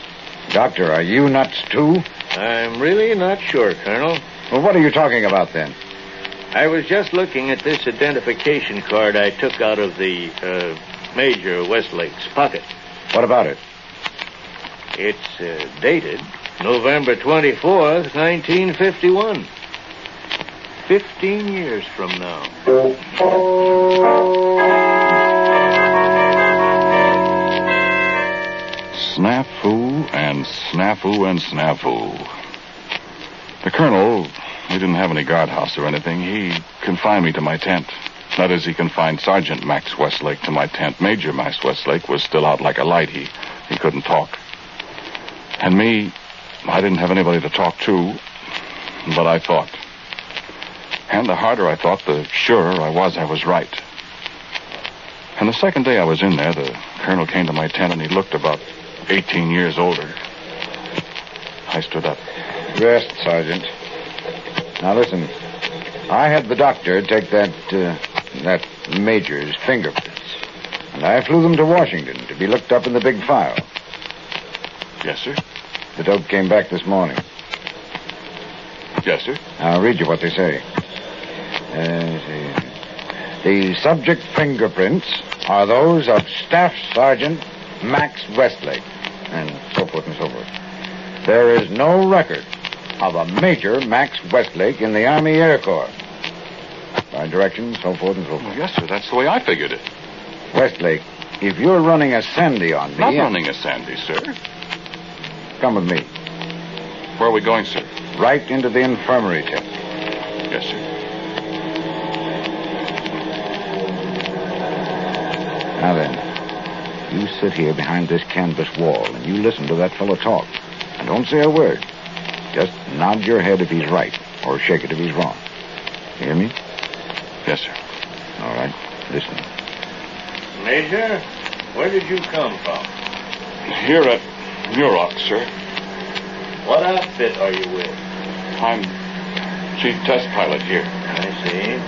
Doctor, are you nuts, too? I'm really not sure, Colonel. Well, what are you talking about, then? I was just looking at this identification card I took out of the Major Westlake's pocket. What about it? It's dated November 24th, 1951. 15 years from now. Snafu and snafu and snafu. The colonel, he didn't have any guardhouse or anything. He confined me to my tent. That is, he confined Sergeant Max Westlake to my tent. Major Max Westlake was still out like a light. He couldn't talk. And me, I didn't have anybody to talk to, but I thought. And the harder I thought, the surer I was right. And the second day I was in there, the colonel came to my tent and he looked about 18 years older. I stood up. Rest, Sergeant. Now listen, I had the doctor take that major's fingerprints, and I flew them to Washington to be looked up in the big file. Yes, sir. The dope came back this morning. Yes, sir. I'll read you what they say. The subject fingerprints are those of Staff Sergeant Max Westlake, and so forth and so forth. There is no record of a Major Max Westlake in the Army Air Corps. by directions, so forth and so forth. Yes, sir. That's the way I figured it. Westlake, if you're running a Sandy on me... Not running a Sandy, sir. Come with me. Where are we going, sir? Right into the infirmary tip. Yes, sir. Now then, you sit here behind this canvas wall and you listen to that fellow talk. And don't say a word. Just nod your head if he's right, or shake it if he's wrong. You hear me? Yes, sir. All right, listen. Major, where did you come from? Here at Muroc, sir. What outfit are you with? I'm chief test pilot here. I see.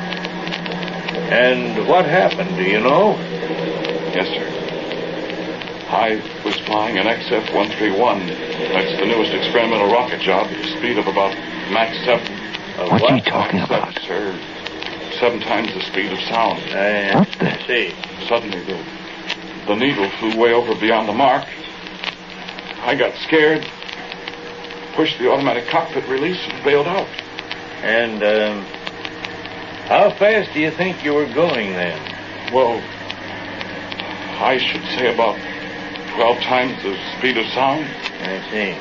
And what happened, do you know? Yes, sir. I was flying an XF-131. That's the newest experimental rocket job at a speed of about Mach 7. What's he talking about? Sir, 7 times the speed of sound. What the? See. Suddenly, the needle flew way over beyond the mark. I got scared, pushed the automatic cockpit release, and bailed out. And, how fast do you think you were going then? Well, I should say about 12 times the speed of sound. I see.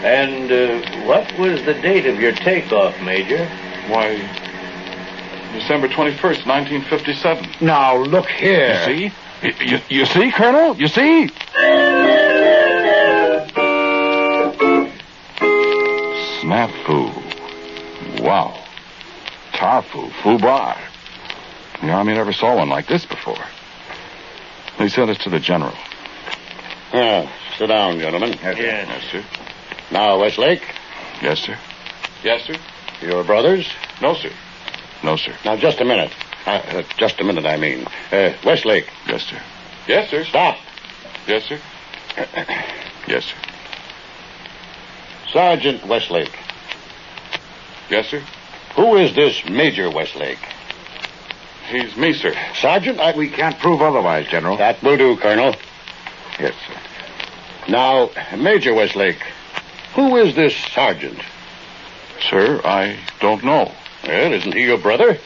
And what was the date of your takeoff, Major? Why, December 21st, 1957. Now, look here. You see? You see, Colonel? You see? Snafu. Wow. Tarfu. Fubar. The Army never saw one like this before. They sent us to the general. Sit down, gentlemen. Yes, sir. Now, Westlake. Yes, sir. Yes, sir. Your brothers? No, sir. No, sir. Now, just a minute. Just a minute, I mean. Westlake. Yes, sir. Yes, sir. Stop. Yes, sir. Yes, sir. Sergeant Westlake. Yes, sir. Who is this Major Westlake? He's me, sir. Sergeant, We can't prove otherwise, General. That will do, Colonel. Yes, sir. Now, Major Westlake, who is this sergeant? Sir, I don't know. Well, isn't he your brother?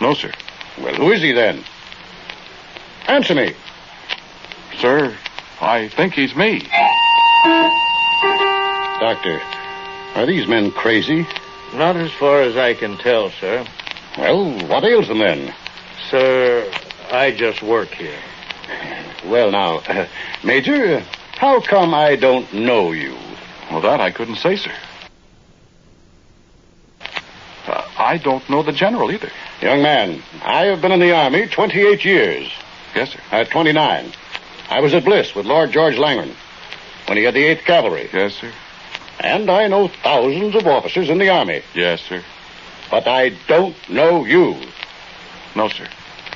No, sir. Well, who is he then? Answer me. Sir, I think he's me. Doctor, are these men crazy? Not as far as I can tell, sir. Well, what ails them then? Sir, I just work here. Well, now, Major, how come I don't know you? Well, that I couldn't say, sir. I don't know the general either. Young man, I have been in the Army 28 years. Yes, sir. At 29. I was at Bliss with Lord George Langren when he had the 8th Cavalry. Yes, sir. And I know thousands of officers in the Army. Yes, sir. But I don't know you. No, sir.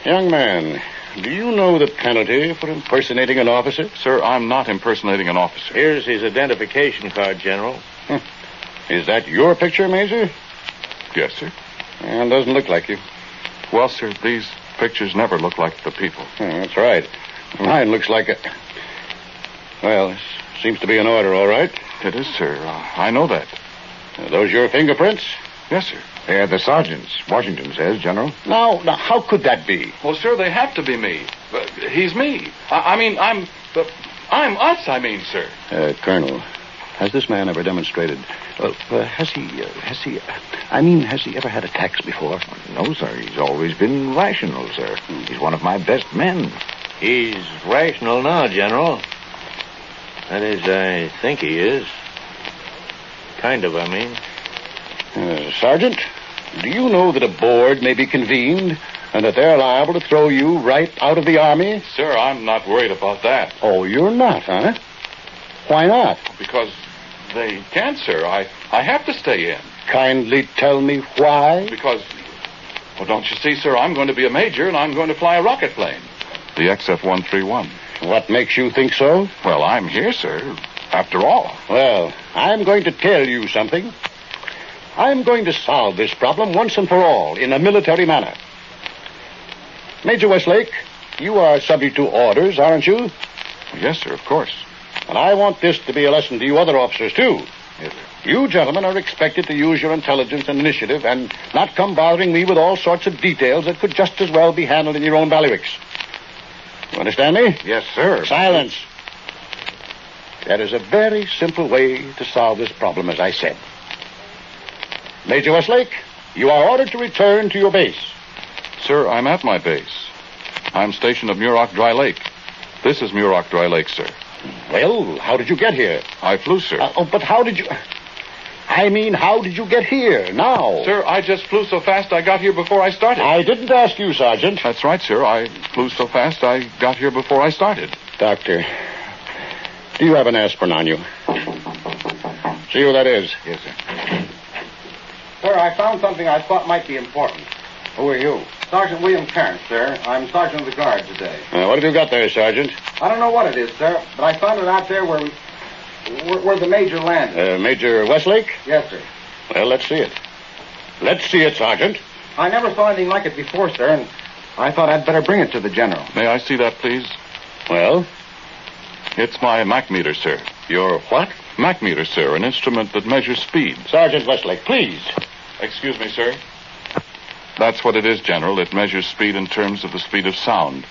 Young man, do you know the penalty for impersonating an officer? Sir, I'm not impersonating an officer. Here's his identification card, General. Is that your picture, Major? Yes, sir. Well, doesn't look like you. Well, sir, these pictures never look like the people. That's right. Mine looks like a... Well, this seems to be in order, all right. It is, sir. I know that. Are those your fingerprints? Yes, sir. They're the sergeant's, Washington says, General. Now, how could that be? Well, sir, they have to be me. He's me. I'm us, sir. Colonel, has this man ever demonstrated... has he ever had attacks before? No, sir. He's always been rational, sir. He's one of my best men. He's rational now, General. That is, I think he is. Kind of, I mean. Sergeant, do you know that a board may be convened and that they're liable to throw you right out of the Army? Sir, I'm not worried about that. Oh, you're not, huh? Why not? Because they can't, sir. I have to stay in. Kindly tell me why. Because, well, don't you see, sir, I'm going to be a major and I'm going to fly a rocket plane. The XF-131. What makes you think so? Well, I'm here, sir, after all. Well, I'm going to tell you something. I'm going to solve this problem once and for all in a military manner. Major Westlake, you are subject to orders, aren't you? Yes, sir, of course. And I want this to be a lesson to you other officers, too. Yes, sir. You gentlemen are expected to use your intelligence and initiative and not come bothering me with all sorts of details that could just as well be handled in your own bailiwicks. You understand me? Yes, sir. Silence. That is a very simple way to solve this problem, as I said. Major Westlake, you are ordered to return to your base. Sir, I'm at my base. I'm stationed at Muroc Dry Lake. This is Muroc Dry Lake, sir. Well, how did you get here? I flew, sir. But how did you... I mean, how did you get here, now? Sir, I just flew so fast I got here before I started. I didn't ask you, Sergeant. That's right, sir. I flew so fast I got here before I started. Doctor, do you have an aspirin on you? See who that is? Yes, sir. Sir, I found something I thought might be important. Who are you? Sergeant William Carrance, sir. I'm Sergeant of the Guard today. What have you got there, Sergeant? I don't know what it is, sir, but I found it out there where the Major landed. Major Westlake? Yes, sir. Well, let's see it. Let's see it, Sergeant. I never saw anything like it before, sir, and I thought I'd better bring it to the General. May I see that, please? Well? It's my Mach meter, sir. Your what? Mach meter, sir, an instrument that measures speed. Sergeant Westlake, please. Excuse me, sir. That's what it is, General. It measures speed in terms of the speed of sound.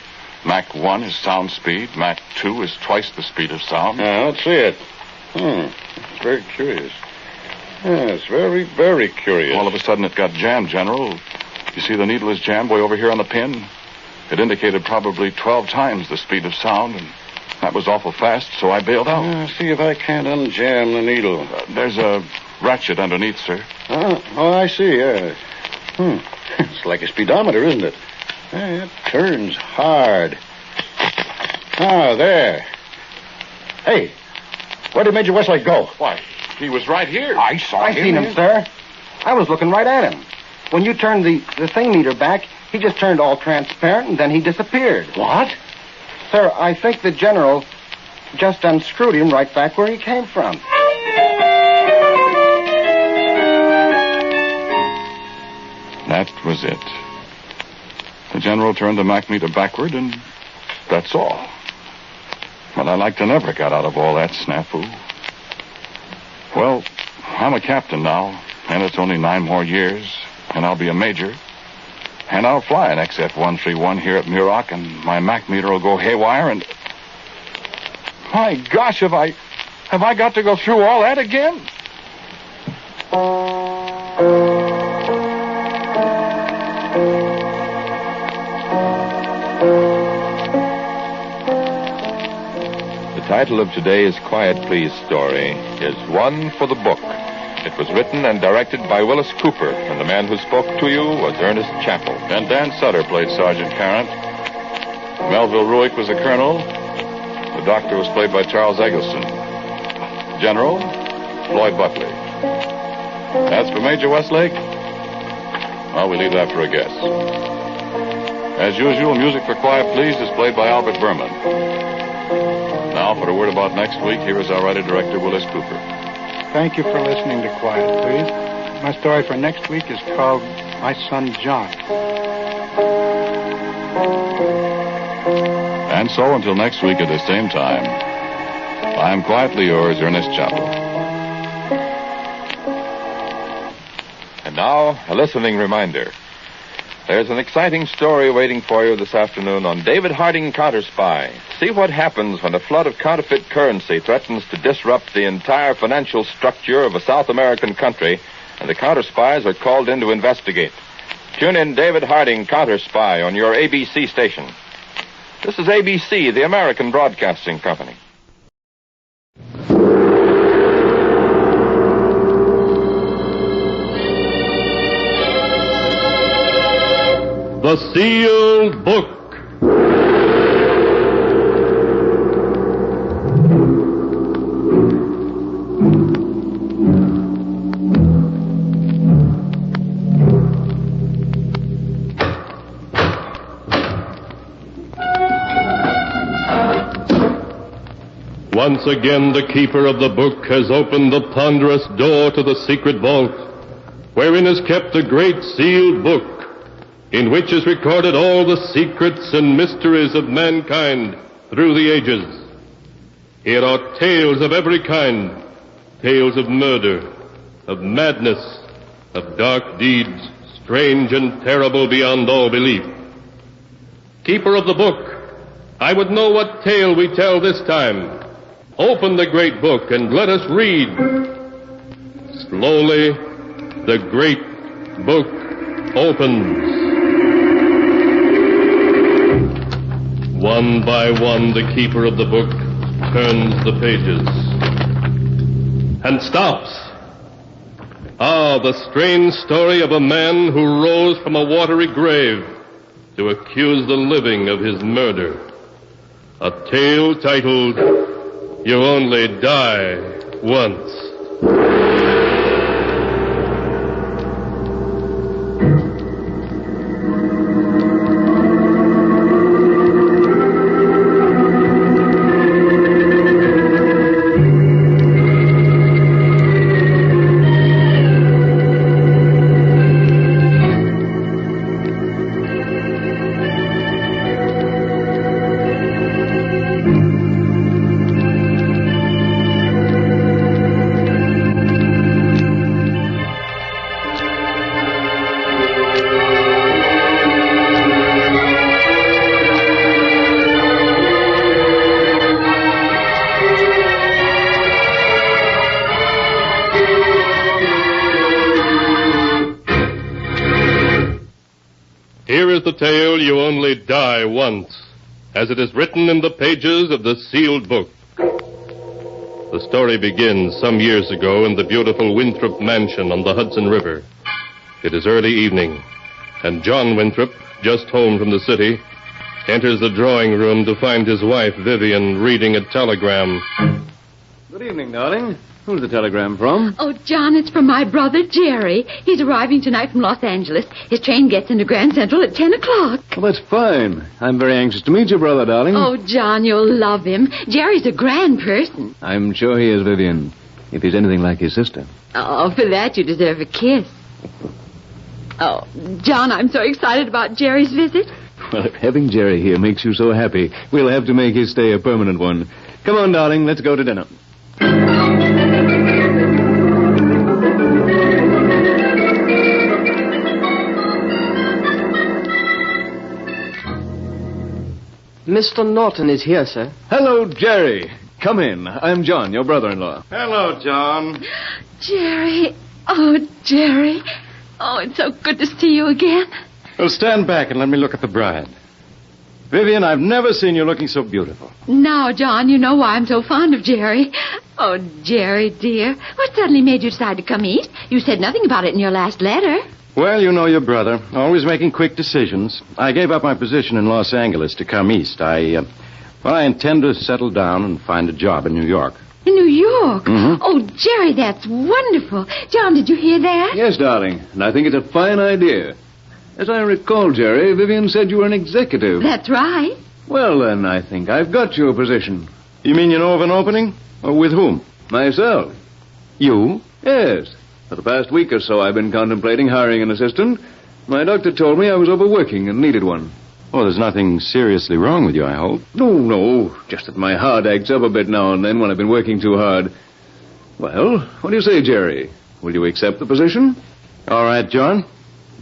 Mach 1 is sound speed. Mach 2 is twice the speed of sound. Let's see it. It's very curious. Yes, very, very curious. All of a sudden it got jammed, General. You see the needle is jammed way over here on the pin? It indicated probably 12 times the speed of sound, and that was awful fast, so I bailed out. See if I can't unjam the needle. There's a ratchet underneath, sir. Oh, I see, yes. It's like a speedometer, isn't it? It turns hard. There. Hey, where did Major Westlake go? Why, he was right here. I saw I seen him, sir. I was looking right at him. When you turned the thing meter back, he just turned all transparent, and then he disappeared. What? Sir, I think the General just unscrewed him right back where he came from. That was it. The General turned the Mach meter backward, and that's all. But I like to never got out of all that snafu. Well, I'm a captain now, and it's only 9 more years, and I'll be a major. And I'll fly an XF-131 here at Muroc, and my Mach meter will go haywire, and... My gosh, have I got to go through all that again? The title of today's Quiet Please story is One for the Book. It was written and directed by Willis Cooper, and the man who spoke to you was Ernest Chappell. And Dan Sutter played Sergeant Carrant. Melville Ruick was the colonel. The doctor was played by Charles Eggleston. General, Floyd Buckley. As for Major Westlake, well, we leave that for a guess. As usual, music for Quiet Please is played by Albert Berman. Now, for a word about next week, here is our writer-director, Willis Cooper. Thank you for listening to Quiet Please. My story for next week is called My Son John. And so, until next week at the same time, I'm quietly yours, Ernest Chappell. And now, a listening reminder. There's an exciting story waiting for you this afternoon on David Harding Counter-Spy. See what happens when a flood of counterfeit currency threatens to disrupt the entire financial structure of a South American country, and the counter-spies are called in to investigate. Tune in David Harding Counter-Spy on your ABC station. This is ABC, the American Broadcasting Company. The Sealed Book. Once again, the keeper of the book has opened the ponderous door to the secret vault, wherein is kept a great sealed book, in which is recorded all the secrets and mysteries of mankind through the ages. Here are tales of every kind, tales of murder, of madness, of dark deeds, strange and terrible beyond all belief. Keeper of the book, I would know what tale we tell this time. Open the great book and let us read. Slowly, the great book opens. One by one, the keeper of the book turns the pages and stops. Ah, the strange story of a man who rose from a watery grave to accuse the living of his murder. A tale titled, You Only Die Once. Here is the tale, You Only Die Once, as it is written in the pages of the sealed book. The story begins some years ago in the beautiful Winthrop mansion on the Hudson River. It is early evening, and John Winthrop, just home from the city, enters the drawing room to find his wife, Vivian, reading a telegram. Good evening, darling. Who's the telegram from? Oh, John, it's from my brother, Jerry. He's arriving tonight from Los Angeles. His train gets into Grand Central at 10 o'clock. Well, that's fine. I'm very anxious to meet your brother, darling. Oh, John, you'll love him. Jerry's a grand person. I'm sure he is, Vivian. If he's anything like his sister. Oh, for that you deserve a kiss. Oh, John, I'm so excited about Jerry's visit. Well, if having Jerry here makes you so happy, we'll have to make his stay a permanent one. Come on, darling, let's go to dinner. Mr. Norton is here, sir. Hello, Jerry. Come in. I'm John, your brother-in-law. Hello, John. Jerry. Oh, Jerry. Oh, it's so good to see you again. Well, stand back and let me look at the bride. Vivian, I've never seen you looking so beautiful. Now, John, you know why I'm so fond of Jerry. Oh, Jerry, dear. What suddenly made you decide to come east? You said nothing about it in your last letter. Well, you know your brother, always making quick decisions. I gave up my position in Los Angeles to come east. I intend to settle down and find a job in New York. In New York? Mm-hmm. Oh, Jerry, that's wonderful. John, did you hear that? Yes, darling, and I think it's a fine idea. As I recall, Jerry, Vivian said you were an executive. That's right. Well, then, I think I've got you a position. You mean you know of an opening? Or with whom? Myself. You? Yes. For the past week or so, I've been contemplating hiring an assistant. My doctor told me I was overworking and needed one. Well, there's nothing seriously wrong with you, I hope. No. Just that my heart acts up a bit now and then when I've been working too hard. Well, what do you say, Jerry? Will you accept the position? All right, John.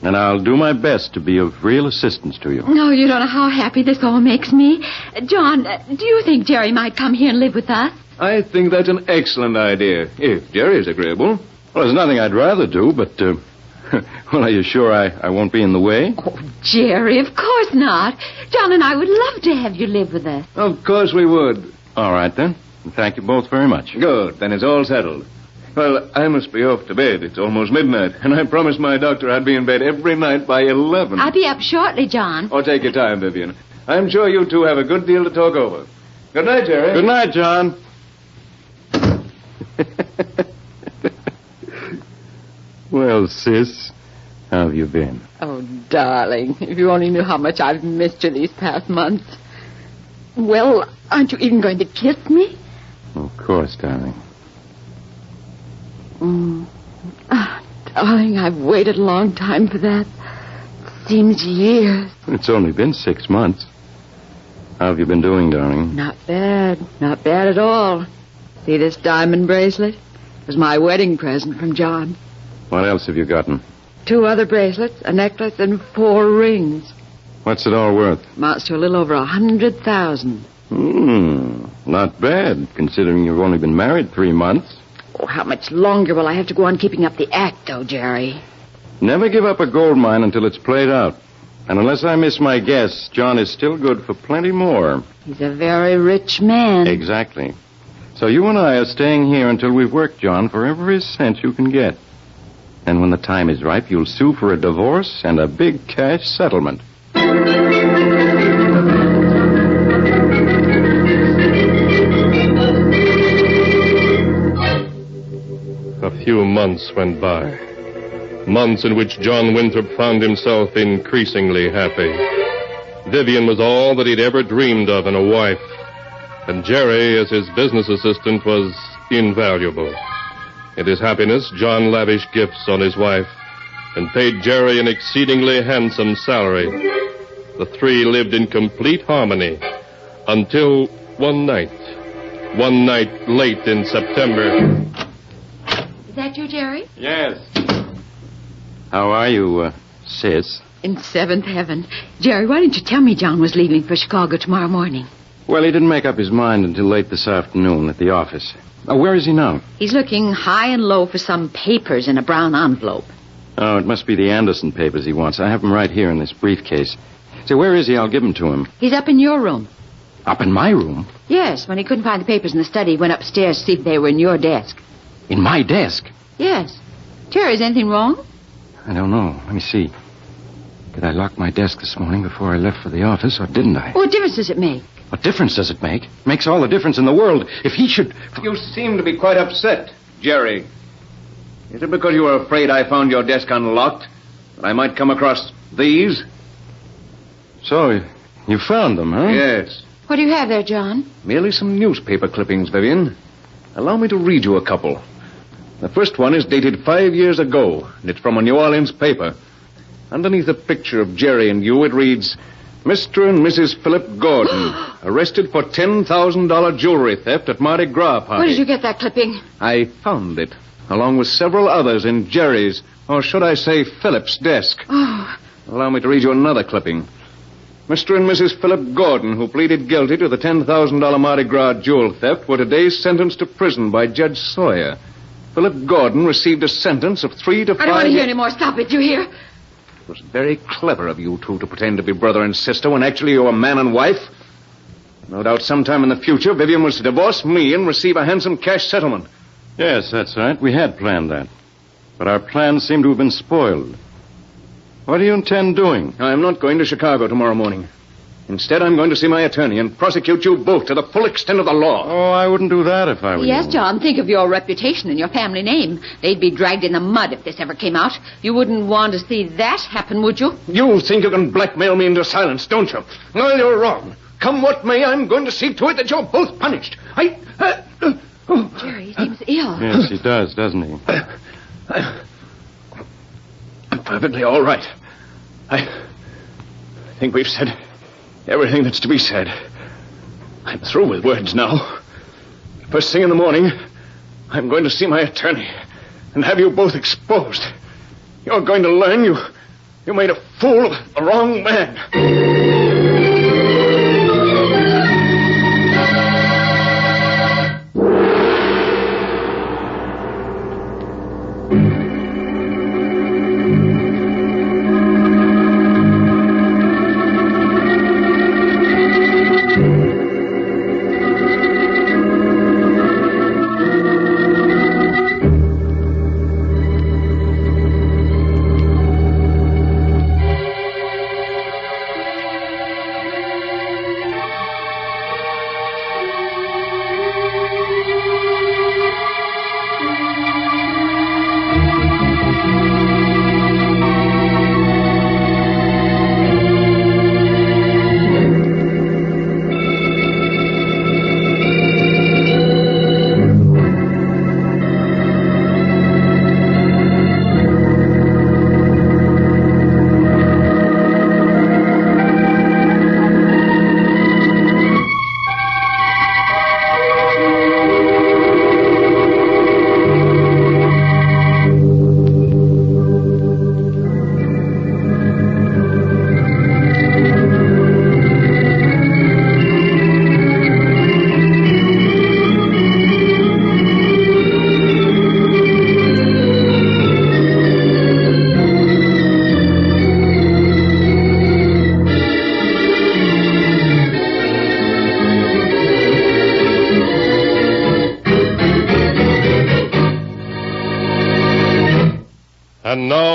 And I'll do my best to be of real assistance to you. No, you don't know how happy this all makes me. John, do you think Jerry might come here and live with us? I think that's an excellent idea, if Jerry's agreeable. Well, there's nothing I'd rather do, but, well, are you sure I won't be in the way? Oh, Jerry, of course not. John and I would love to have you live with us. Of course we would. All right, then. Thank you both very much. Good. Then it's all settled. Well, I must be off to bed. It's almost midnight, and I promised my doctor I'd be in bed every night by 11. I'll be up shortly, John. Oh, take your time, Vivian. I'm sure you two have a good deal to talk over. Good night, Jerry. Good night, John. Well, sis, how have you been? Oh, darling, if you only knew how much I've missed you these past months. Well, aren't you even going to kiss me? Of course, darling. Darling, I've waited a long time for that. Seems years. It's only been 6 months. How have you been doing, darling? Not bad. Not bad at all. See this diamond bracelet? was my wedding present from John. What else have you gotten? 2 other bracelets, a necklace, and 4 rings. What's it all worth? Amounts to a little over 100,000. Not bad, considering you've only been married 3 months. Oh, how much longer will I have to go on keeping up the act, though, Jerry? Never give up a gold mine until it's played out. And unless I miss my guess, John is still good for plenty more. He's a very rich man. Exactly. So you and I are staying here until we've worked John for every cent you can get. And when the time is ripe, you'll sue for a divorce and a big cash settlement. A few months went by. Months in which John Winthrop found himself increasingly happy. Vivian was all that he'd ever dreamed of in a wife. And Jerry, as his business assistant, was invaluable. In his happiness, John lavished gifts on his wife and paid Jerry an exceedingly handsome salary. The 3 lived in complete harmony until one night late in September. Is that you, Jerry? Yes. How are you, sis? In 7th heaven. Jerry, why didn't you tell me John was leaving for Chicago tomorrow morning? Well, he didn't make up his mind until late this afternoon at the office. Where is he now? He's looking high and low for some papers in a brown envelope. Oh, it must be the Anderson papers he wants. I have them right here in this briefcase. Say, where is he? I'll give them to him. He's up in your room. Up in my room? Yes, when he couldn't find the papers in the study, he went upstairs to see if they were in your desk. In my desk? Yes. Jerry, is anything wrong? I don't know. Let me see. Did I lock my desk this morning before I left for the office, or didn't I? What difference does it make? What difference does it make? It makes all the difference in the world. If he should... You seem to be quite upset, Jerry. Is it because you were afraid I found your desk unlocked? That I might come across these? So, you found them, huh? Yes. What do you have there, John? Merely some newspaper clippings, Vivian. Allow me to read you a couple. The first one is dated 5 years ago, and it's from a New Orleans paper. Underneath the picture of Jerry and you, it reads, Mr. and Mrs. Philip Gordon, arrested for $10,000 jewelry theft at Mardi Gras party. Where did you get that clipping? I found it, along with several others in Jerry's, or should I say Philip's desk. Oh. Allow me to read you another clipping. Mr. and Mrs. Philip Gordon, who pleaded guilty to the $10,000 Mardi Gras jewel theft, were today sentenced to prison by Judge Sawyer. Philip Gordon received a sentence of 3 to 5... I don't want to hear any more. Stop it. You hear? It was very clever of you two to pretend to be brother and sister when actually you were man and wife. No doubt sometime in the future, Vivian was to divorce me and receive a handsome cash settlement. Yes, that's right. We had planned that. But our plans seem to have been spoiled. What do you intend doing? I'm not going to Chicago tomorrow morning. Instead, I'm going to see my attorney and prosecute you both to the full extent of the law. Oh, I wouldn't do that if I were Yes, you. John, think of your reputation and your family name. They'd be dragged in the mud if this ever came out. You wouldn't want to see that happen, would you? You think you can blackmail me into silence, don't you? Well, you're wrong. Come what may, I'm going to see to it that you're both punished. Jerry, he seems ill. Yes, he does, doesn't he? I'm perfectly all right. I think we've said everything that's to be said. I'm through with words now. First thing in the morning, I'm going to see my attorney and have you both exposed. You're going to learn you made a fool of the wrong man.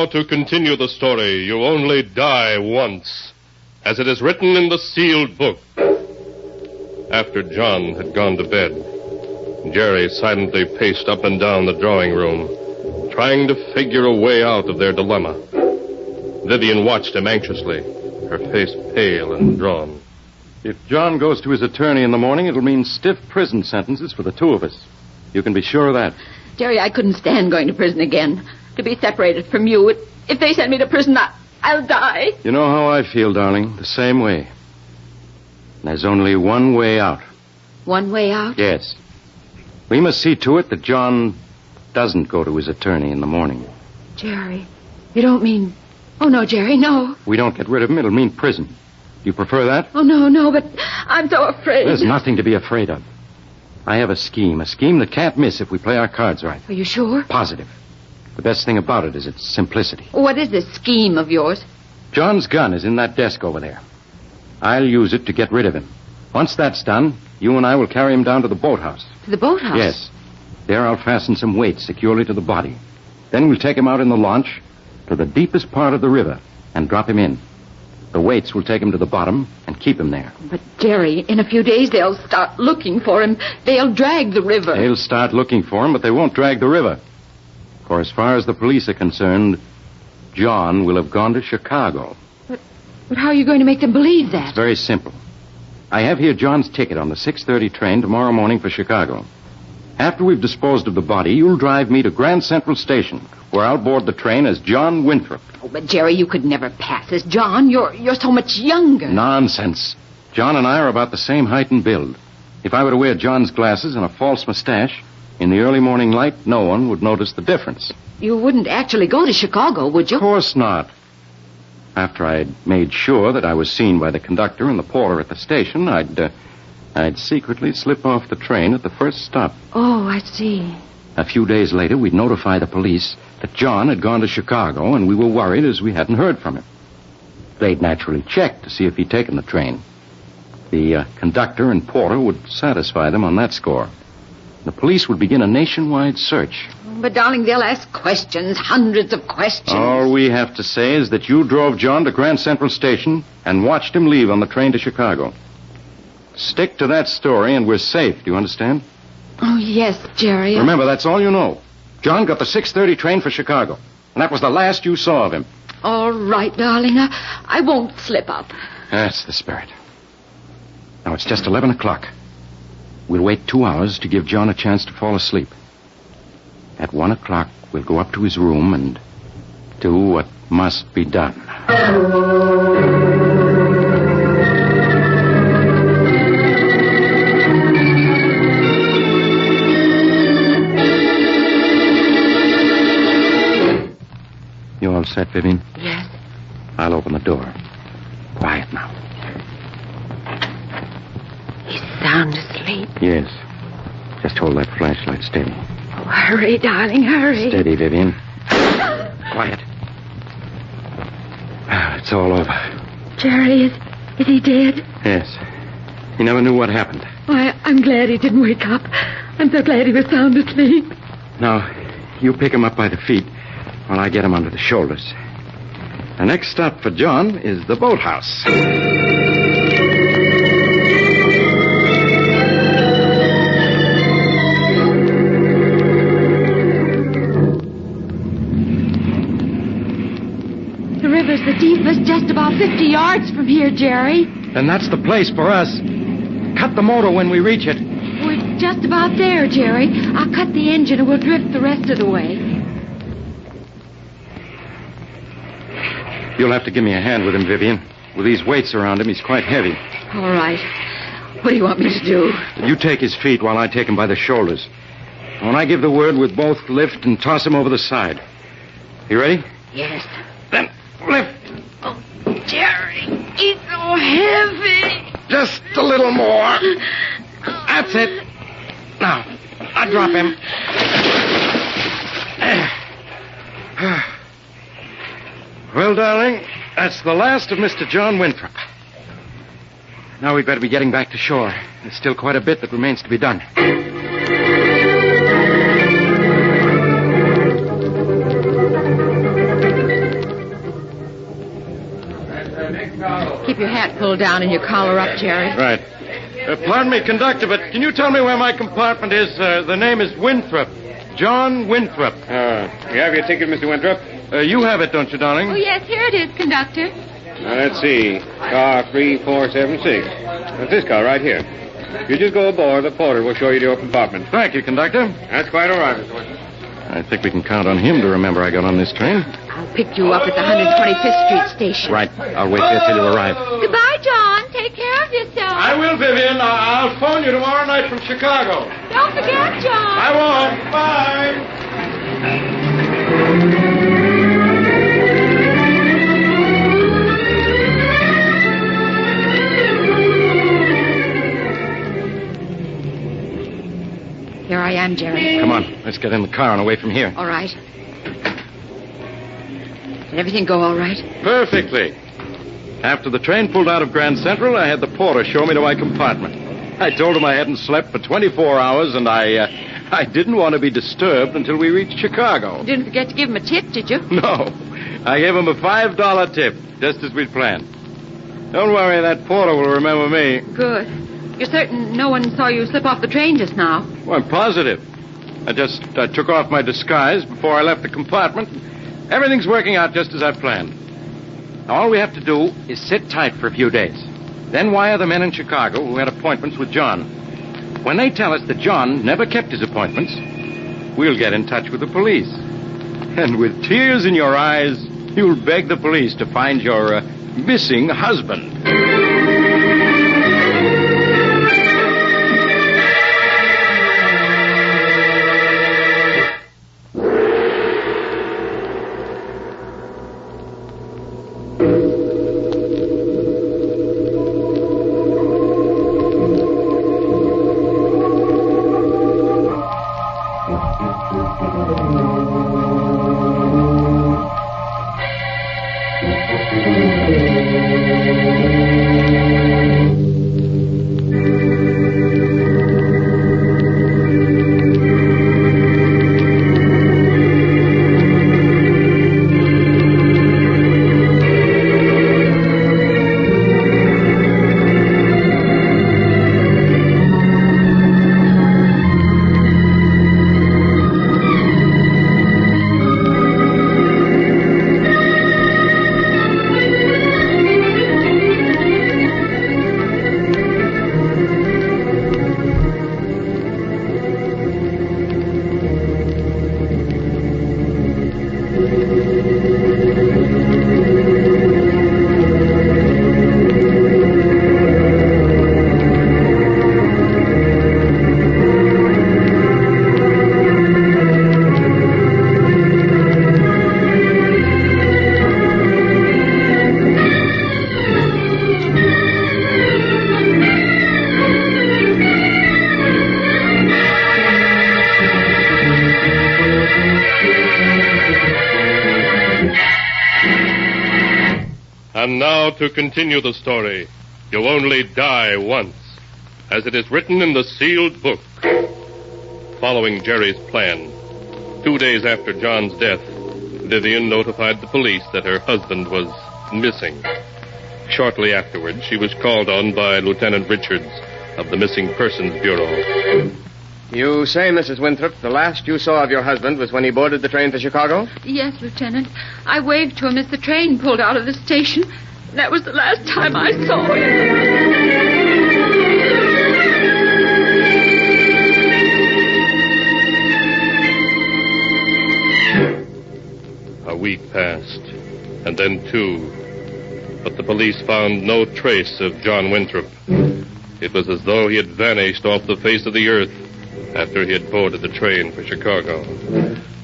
now to continue the story, You Only Die Once, as it is written in the sealed book. After John had gone to bed, Jerry silently paced up and down the drawing room, trying to figure a way out of their dilemma. Vivian watched him anxiously, her face pale and drawn. If John goes to his attorney in the morning, it'll mean stiff prison sentences for the two of us. You can be sure of that. Jerry, I couldn't stand going to prison again. To be separated from you. If they send me to prison, I'll die. You know how I feel, darling. The same way. There's only one way out. One way out? Yes. We must see to it that John doesn't go to his attorney in the morning. Jerry, you don't mean... Oh, no, Jerry, no. We don't get rid of him, it'll mean prison. You prefer that? Oh, no, but I'm so afraid. There's nothing to be afraid of. I have a scheme that can't miss if we play our cards right. Are you sure? Positive. The best thing about it is its simplicity. What is this scheme of yours? John's gun is in that desk over there. I'll use it to get rid of him. Once that's done, you and I will carry him down to the boathouse. To the boathouse? Yes. There I'll fasten some weights securely to the body. Then we'll take him out in the launch to the deepest part of the river and drop him in. The weights will take him to the bottom and keep him there. But, Jerry, in a few days they'll start looking for him. They'll drag the river. They'll start looking for him, but they won't drag the river. For as far as the police are concerned, John will have gone to Chicago. But how are you going to make them believe that? It's very simple. I have here John's ticket on the 6:30 train tomorrow morning for Chicago. After we've disposed of the body, you'll drive me to Grand Central Station, where I'll board the train as John Winthrop. Oh, but, Jerry, you could never pass as John. You're so much younger. Nonsense. John and I are about the same height and build. If I were to wear John's glasses and a false mustache, in the early morning light, no one would notice the difference. You wouldn't actually go to Chicago, would you? Of course not. After I'd made sure that I was seen by the conductor and the porter at the station, I'd secretly slip off the train at the first stop. Oh, I see. A few days later, we'd notify the police that John had gone to Chicago, and we were worried as we hadn't heard from him. They'd naturally check to see if he'd taken the train. The conductor and porter would satisfy them on that score. The police would begin a nationwide search. But, darling, they'll ask questions, hundreds of questions. All we have to say is that you drove John to Grand Central Station and watched him leave on the train to Chicago. Stick to that story and we're safe, do you understand? Oh, yes, Jerry. Remember, that's all you know. John got the 6:30 train for Chicago, and that was the last you saw of him. All right, darling. I won't slip up. That's the spirit. Now, it's just 11 o'clock. We'll wait 2 hours to give John a chance to fall asleep. At 1 o'clock, we'll go up to his room and do what must be done. You all set, Vivian? Yes. I'll open the door. Quiet now. He's sound asleep. Yes. Just hold that flashlight steady. Oh, hurry, darling, hurry. Steady, Vivian. Quiet. It's all over. Jerry, is he dead? Yes. He never knew what happened. Why, I'm glad he didn't wake up. I'm so glad he was sound asleep. Now, you pick him up by the feet while I get him under the shoulders. The next stop for John is the boathouse. The river's the deepest, just about 50 yards from here, Jerry. Then that's the place for us. Cut the motor when we reach it. We're just about there, Jerry. I'll cut the engine and we'll drift the rest of the way. You'll have to give me a hand with him, Vivian. With these weights around him, he's quite heavy. All right. What do you want me to do? You take his feet while I take him by the shoulders. When I give the word, we'll both lift and toss him over the side. You ready? Yes. Then lift. Oh, Jerry, he's so heavy. Just a little more. That's it. Now, I'll drop him. Well, darling, that's the last of Mr. John Winthrop. Now we'd better be getting back to shore. There's still quite a bit that remains to be done. Keep your hat pulled down and your collar up, Jerry. Right. Pardon me, conductor, but can you tell me where my compartment is? The name is Winthrop. John Winthrop. You have your ticket, Mr. Winthrop? You have it, don't you, darling? Oh, yes, here it is, conductor. Now, let's see. Car 3476. That's this car right here. You just go aboard. The porter will show you to your compartment. Thank you, conductor. That's quite all right, Mr. Winthrop. I think we can count on him to remember I got on this train. I'll pick you up at the 125th Street station. Right. I'll wait there till you arrive. Goodbye, John. Take care of yourself. I will, Vivian. I'll phone you tomorrow night from Chicago. Don't forget, John. I won't. Bye. Here I am, Jerry. Come on. Let's get in the car and away from here. All right. Did everything go all right? Perfectly. After the train pulled out of Grand Central, I had the porter show me to my compartment. I told him I hadn't slept for 24 hours, and I didn't want to be disturbed until we reached Chicago. You didn't forget to give him a tip, did you? No. I gave him a $5 tip, just as we'd planned. Don't worry, that porter will remember me. Good. You're certain no one saw you slip off the train just now? Well, I'm positive. I took off my disguise before I left the compartment. Everything's working out just as I planned. Now, all we have to do is sit tight for a few days. Then wire the men in Chicago who had appointments with John. When they tell us that John never kept his appointments, we'll get in touch with the police. And with tears in your eyes, you'll beg the police to find your missing husband. And now to continue the story. You only die once, as it is written in the sealed book. Following Jerry's plan, 2 days after John's death, Vivian notified the police that her husband was missing. Shortly afterwards, she was called on by Lieutenant Richards of the Missing Persons Bureau. You say, Mrs. Winthrop, the last you saw of your husband was when he boarded the train for Chicago? Yes, Lieutenant. I waved to him as the train pulled out of the station. That was the last time I saw him. A week passed, and then 2. But the police found no trace of John Winthrop. It was as though he had vanished off the face of the earth after he had boarded the train for Chicago.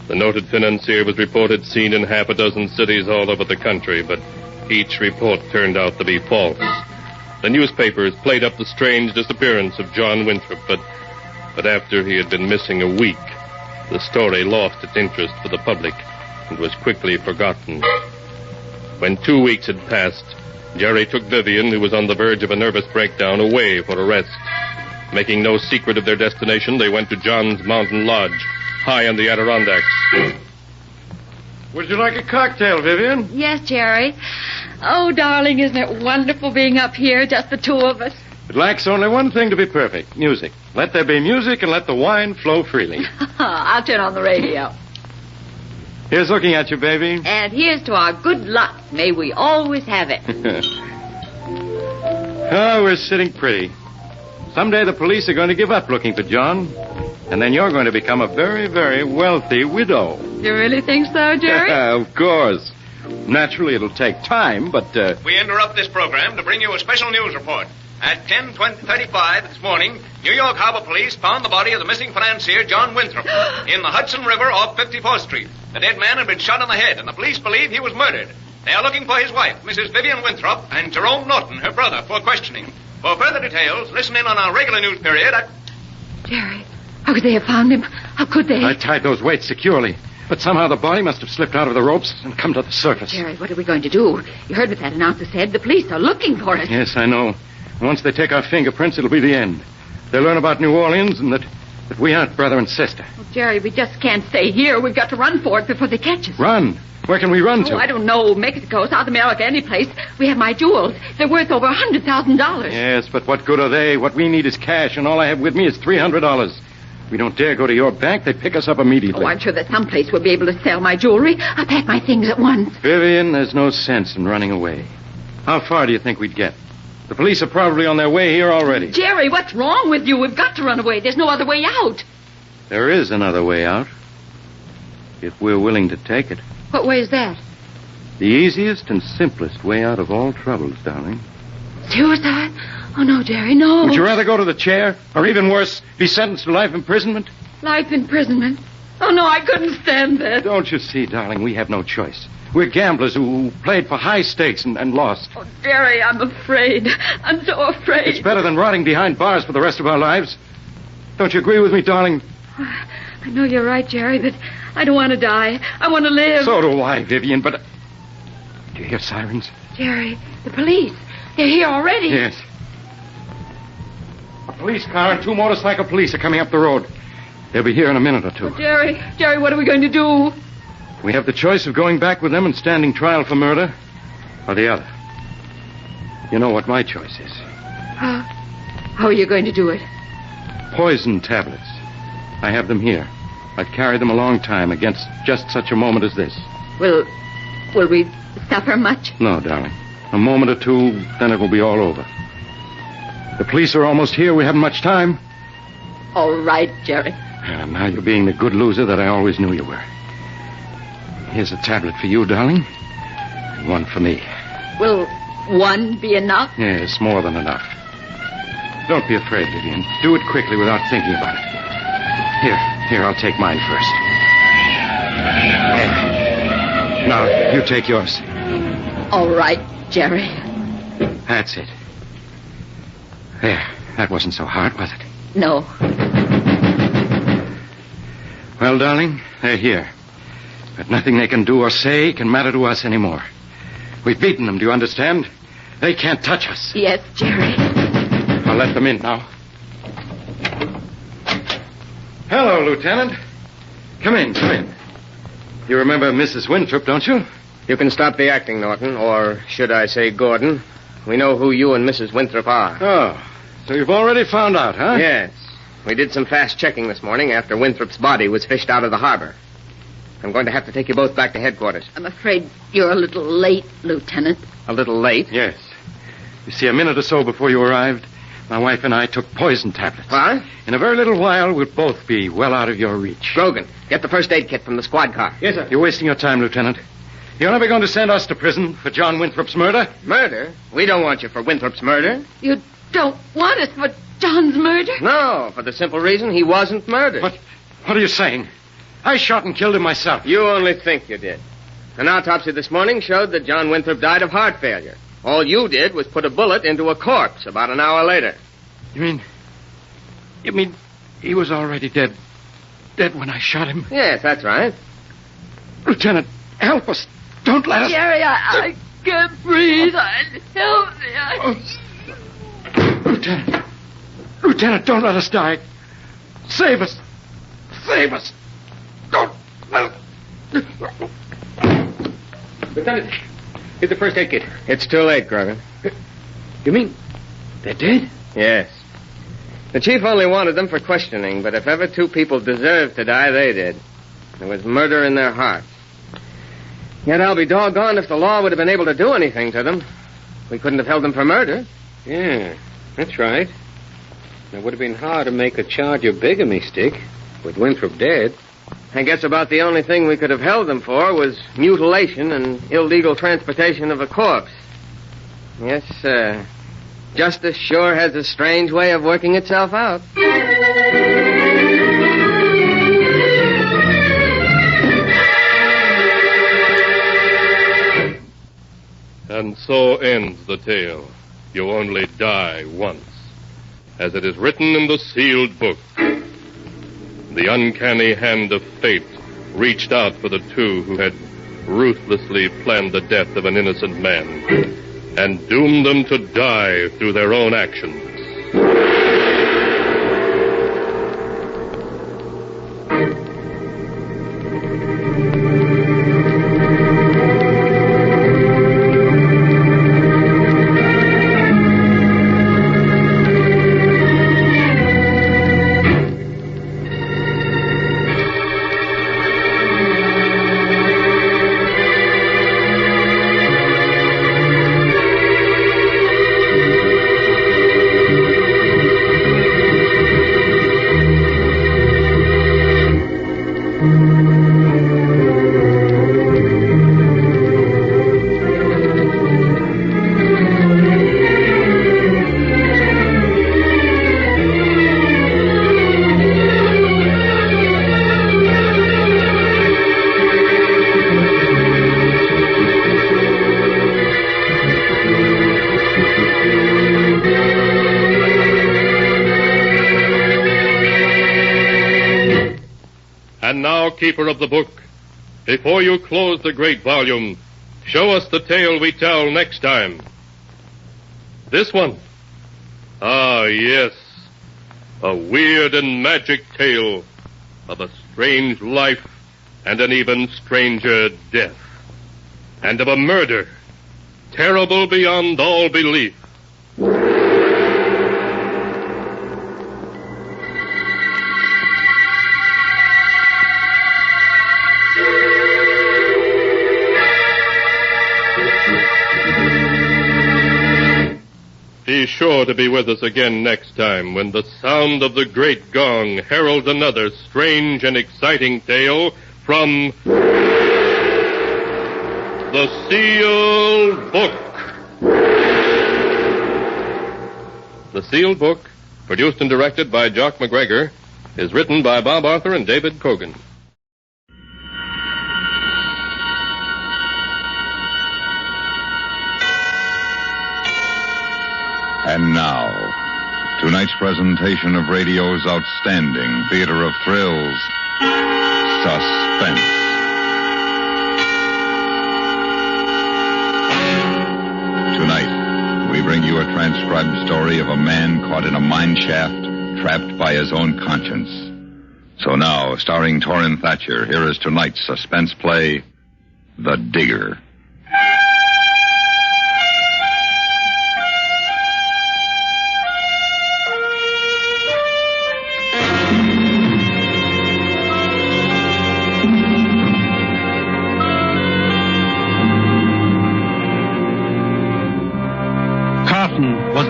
The noted financier was reported seen in half a dozen cities all over the country, but each report turned out to be false. The newspapers played up the strange disappearance of John Winthrop, but after he had been missing a week, the story lost its interest for the public and was quickly forgotten. When 2 weeks had passed, Jerry took Vivian, who was on the verge of a nervous breakdown, away for a rest. Making no secret of their destination, they went to John's mountain lodge, high in the Adirondacks. Would you like a cocktail, Vivian? Yes, Jerry. Oh, darling, isn't it wonderful being up here, just the two of us? It lacks only one thing to be perfect, music. Let there be music and let the wine flow freely. I'll turn on the radio. Here's looking at you, baby. And here's to our good luck. May we always have it. Oh, we're sitting pretty. Someday the police are going to give up looking for John, and then you're going to become a very, very wealthy widow. You really think so, Jerry? Of course. Naturally, it'll take time, but... We interrupt this program to bring you a special news report. At 10:35 this morning, New York Harbor Police found the body of the missing financier, John Winthrop, in the Hudson River off 54th Street. The dead man had been shot in the head, and the police believe he was murdered. They are looking for his wife, Mrs. Vivian Winthrop, and Jerome Norton, her brother, for questioning. For further details, listen in on our regular news period at... Jerry, how could they have found him? How could they? I tied those weights securely, but somehow the body must have slipped out of the ropes and come to the surface. Jerry, what are we going to do? You heard what that announcer said. The police are looking for it. Yes, I know. Once they take our fingerprints, it'll be the end. They'll learn about New Orleans and that we aren't brother and sister. Oh, Jerry, we just can't stay here. We've got to run for it before they catch us. Run? Where can we run to? Oh, I don't know. Mexico, South America, any place. We have my jewels. They're worth over $100,000. Yes, but what good are they? What we need is cash, and all I have with me is $300. We don't dare go to your bank. They pick us up immediately. Oh, I'm sure that someplace we'll be able to sell my jewelry. I'll pack my things at once. Vivian, there's no sense in running away. How far do you think we'd get? The police are probably on their way here already. Jerry, what's wrong with you? We've got to run away. There's no other way out. There is another way out. If we're willing to take it. What way is that? The easiest and simplest way out of all troubles, darling. Suicide? Oh, no, Jerry, no. Would you rather go to the chair? Or even worse, be sentenced to life imprisonment? Life imprisonment? Oh, no, I couldn't stand that. Don't you see, darling, we have no choice. We're gamblers who played for high stakes and lost. Oh, Jerry, I'm afraid. I'm so afraid. It's better than rotting behind bars for the rest of our lives. Don't you agree with me, darling? I know you're right, Jerry, but I don't want to die. I want to live. So do I, Vivian, but... Do you hear sirens? Jerry, the police. They're here already. Yes. A police car and 2 motorcycle police are coming up the road. They'll be here in a minute or two. Oh, Jerry, what are we going to do? We have the choice of going back with them and standing trial for murder, or the other. You know what my choice is. How are you going to do it? Poison tablets. I have them here. I've carried them a long time against just such a moment as this. Will we suffer much? No, darling. A moment or two, then it will be all over. The police are almost here. We haven't much time. All right, Jerry. Now you're being the good loser that I always knew you were. Here's a tablet for you, darling. And one for me. Will one be enough? Yes, more than enough. Don't be afraid, Vivian. Do it quickly without thinking about it. Here, I'll take mine first. There. Now, you take yours. All right, Jerry. That's it. There. That wasn't so hard, was it? No. Well, darling, they're here. But nothing they can do or say can matter to us anymore. We've beaten them, do you understand? They can't touch us. Yes, Jerry. I'll let them in now. Hello, Lieutenant. Come in. You remember Mrs. Winthrop, don't you? You can stop the acting, Norton, or should I say Gordon. We know who you and Mrs. Winthrop are. Oh, so you've already found out, huh? Yes. We did some fast checking this morning after Winthrop's body was fished out of the harbor. I'm going to have to take you both back to headquarters. I'm afraid you're a little late, Lieutenant. A little late? Yes. You see, a minute or so before you arrived, my wife and I took poison tablets. What? In a very little while, we'll both be well out of your reach. Grogan, get the first aid kit from the squad car. Yes, sir. You're wasting your time, Lieutenant. You're never going to send us to prison for John Winthrop's murder? Murder? We don't want you for Winthrop's murder. You don't want us for John's murder? No, for the simple reason he wasn't murdered. What are you saying? I shot and killed him myself. You only think you did. An autopsy this morning showed that John Winthrop died of heart failure. All you did was put a bullet into a corpse about an hour later. You mean he was already dead? Dead when I shot him? Yes, that's right. Lieutenant, help us. Don't let us... Jerry, I can't breathe. Help me. Lieutenant, don't let us die. Save us. Don't let us... Lieutenant, here's the first aid kit. It's too late, Grogan. You mean they're dead? Yes. The chief only wanted them for questioning, but if ever two people deserved to die, they did. There was murder in their hearts. Yet I'll be doggone if the law would have been able to do anything to them. We couldn't have held them for murder. Yeah, that's right. It would have been hard to make a charge of bigamy stick with Winthrop dead. I guess about the only thing we could have held them for was mutilation and illegal transportation of a corpse. Yes, justice sure has a strange way of working itself out. And so ends the tale. You only die once, as it is written in the sealed book. The uncanny hand of fate reached out for the two who had ruthlessly planned the death of an innocent man and doomed them to die through their own actions. And now, keeper of the book, before you close the great volume, show us the tale we tell next time. This one. Ah, yes. A weird and magic tale of a strange life and an even stranger death. And of a murder terrible beyond all belief. Be sure to be with us again next time when the sound of the great gong heralds another strange and exciting tale from the Sealed Book. The Sealed Book, produced and directed by Jock McGregor, is written by Bob Arthur and David Cogan. And now, tonight's presentation of radio's outstanding theater of thrills, Suspense. Tonight, we bring you a transcribed story of a man caught in a mine shaft, trapped by his own conscience. So now, starring Torrin Thatcher, here is tonight's suspense play, The Digger.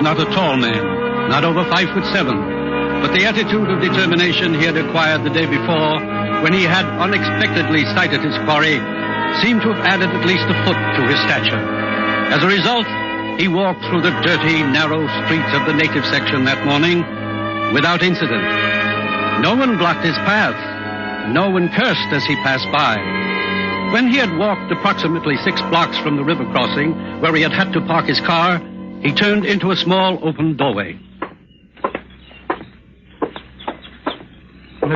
Not a tall man, not over 5'7", but the attitude of determination he had acquired the day before, when he had unexpectedly sighted his quarry, seemed to have added at least a foot to his stature. As a result, he walked through the dirty, narrow streets of the native section that morning without incident. No one blocked his path. No one cursed as he passed by. When he had walked approximately 6 blocks from the river crossing, where he had to park his car, he turned into a small open doorway.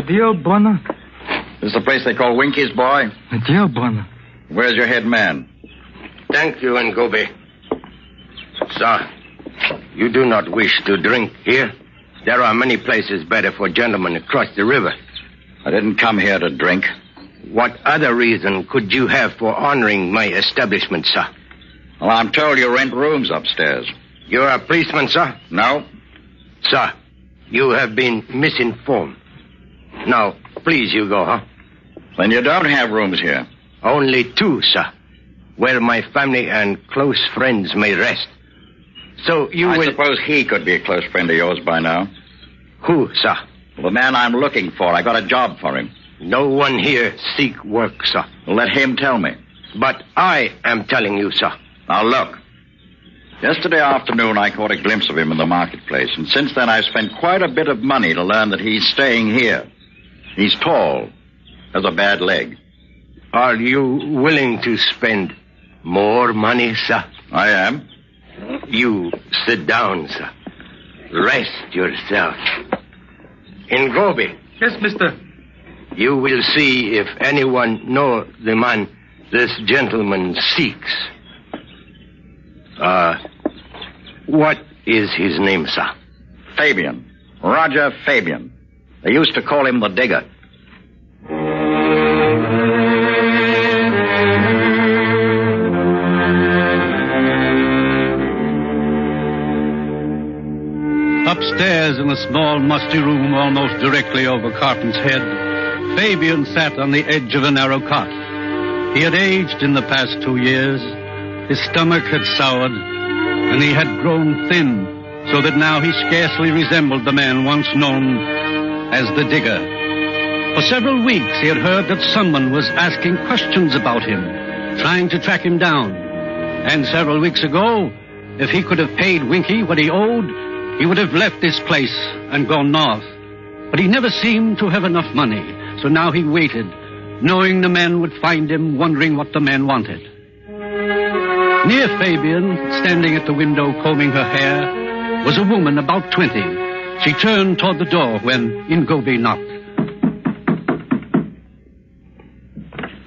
Dear Bonner. This is the place they call Winky's, boy? Dear Bonner. Where's your head man? Thank you, Ngobe. Sir, you do not wish to drink here? There are many places better for gentlemen to cross the river. I didn't come here to drink. What other reason could you have for honoring my establishment, sir? Well, I'm told you rent rooms upstairs. You're a policeman, sir? No. Sir, you have been misinformed. Now, please, you go, huh? Then you don't have rooms here. Only 2, sir, where my family and close friends may rest. So you I will... suppose he could be a close friend of yours by now. Who, sir? Well, the man I'm looking for. I got a job for him. No one here seek work, sir. Well, let him tell me. But I am telling you, sir. Now, look. Yesterday afternoon, I caught a glimpse of him in the marketplace, and since then I've spent quite a bit of money to learn that he's staying here. He's tall, has a bad leg. Are you willing to spend more money, sir? I am. You sit down, sir. Rest yourself. In Gobi. Yes, mister. You will see if anyone know the man this gentleman seeks. What is his name, sir? Fabian. Roger Fabian. They used to call him the Digger. Upstairs in a small, musty room almost directly over Carton's head, Fabian sat on the edge of a narrow cot. He had aged in the past 2 years. His stomach had soured, and he had grown thin, so that now he scarcely resembled the man once known as the Digger. For several weeks he had heard that someone was asking questions about him, trying to track him down. And several weeks ago, if he could have paid Winky what he owed, he would have left this place and gone north. But he never seemed to have enough money, so now he waited, knowing the man would find him, wondering what the man wanted. Near Fabian, standing at the window combing her hair, was a woman about 20. She turned toward the door when Ngobi knocked.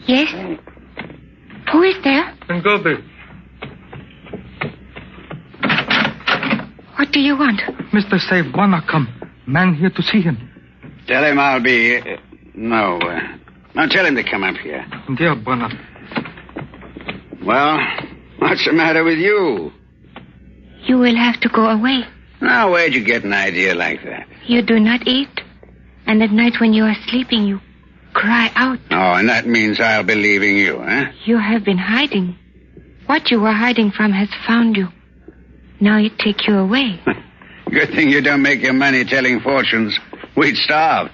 Yes? Who is there? Ngobi. What do you want? Mr. Save wanna come. Man here to see him. Tell him I'll be... No, tell him to come up here. Yeah, Bwana. Well, what's the matter with you? You will have to go away. Now, where'd you get an idea like that? You do not eat. And at night when you are sleeping, you cry out. Oh, and that means I'll be leaving you, huh? You have been hiding. What you were hiding from has found you. Now it take you away. Good thing you don't make your money telling fortunes. We'd starve.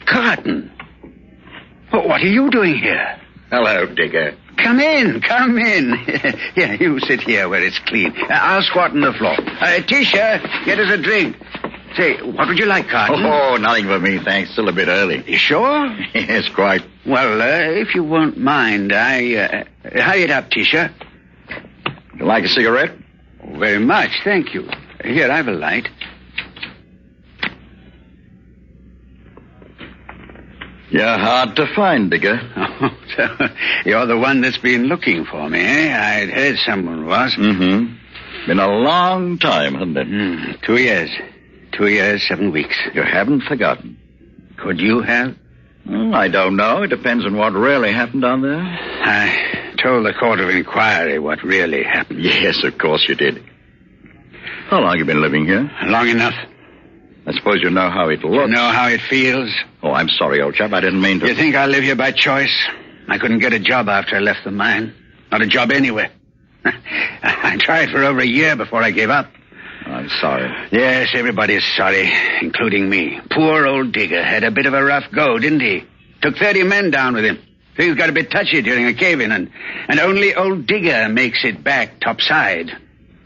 Carton. Well, what are you doing here? Hello, Digger. Come in. Yeah, you sit here where it's clean. I'll squat on the floor. Tisha, get us a drink. Say, what would you like, Carton? Oh, nothing for me, thanks. Still a bit early. You sure? Yes, quite. Well, if you won't mind, hurry it up, Tisha. You like a cigarette? Oh, very much, thank you. Here, I've a light. You're hard to find, Digger. Oh, so you're the one that's been looking for me, eh? I'd heard someone was. Mm-hmm. Been a long time, hasn't it? 2 years. 2 years, 7 weeks. You haven't forgotten. Could you have? I don't know. It depends on what really happened down there. I told the court of inquiry what really happened. Yes, of course you did. How long have you been living here? Long enough. I suppose you know how it looks. You know how it feels? Oh, I'm sorry, old chap. I didn't mean to... You think I live here by choice? I couldn't get a job after I left the mine. Not a job anywhere. I tried for over a year before I gave up. I'm sorry. Yes, everybody's sorry, including me. Poor old Digger had a bit of a rough go, didn't he? Took 30 men down with him. Things got a bit touchy during a cave-in, and only old Digger makes it back topside.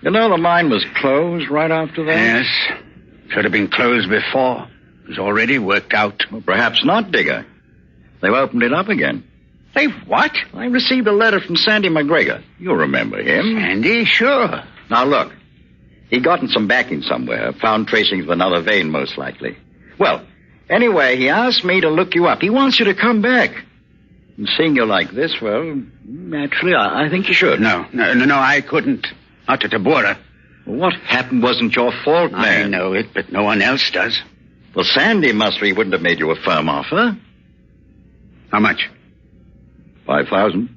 You know the mine was closed right after that? Yes. Should have been closed before. It was already worked out. Well, perhaps not, Digger. They've opened it up again. They've what? I received a letter from Sandy McGregor. You'll remember him. Sandy? Sure. Now, look. He'd gotten some backing somewhere, found tracings of another vein, most likely. Well, anyway, he asked me to look you up. He wants you to come back. And seeing you like this, well, naturally, I think you should. No, I couldn't. Not to Tabora. What happened wasn't your fault, man. I know it, but no one else does. Well, Sandy must be wouldn't have made you a firm offer. How much? 5,000.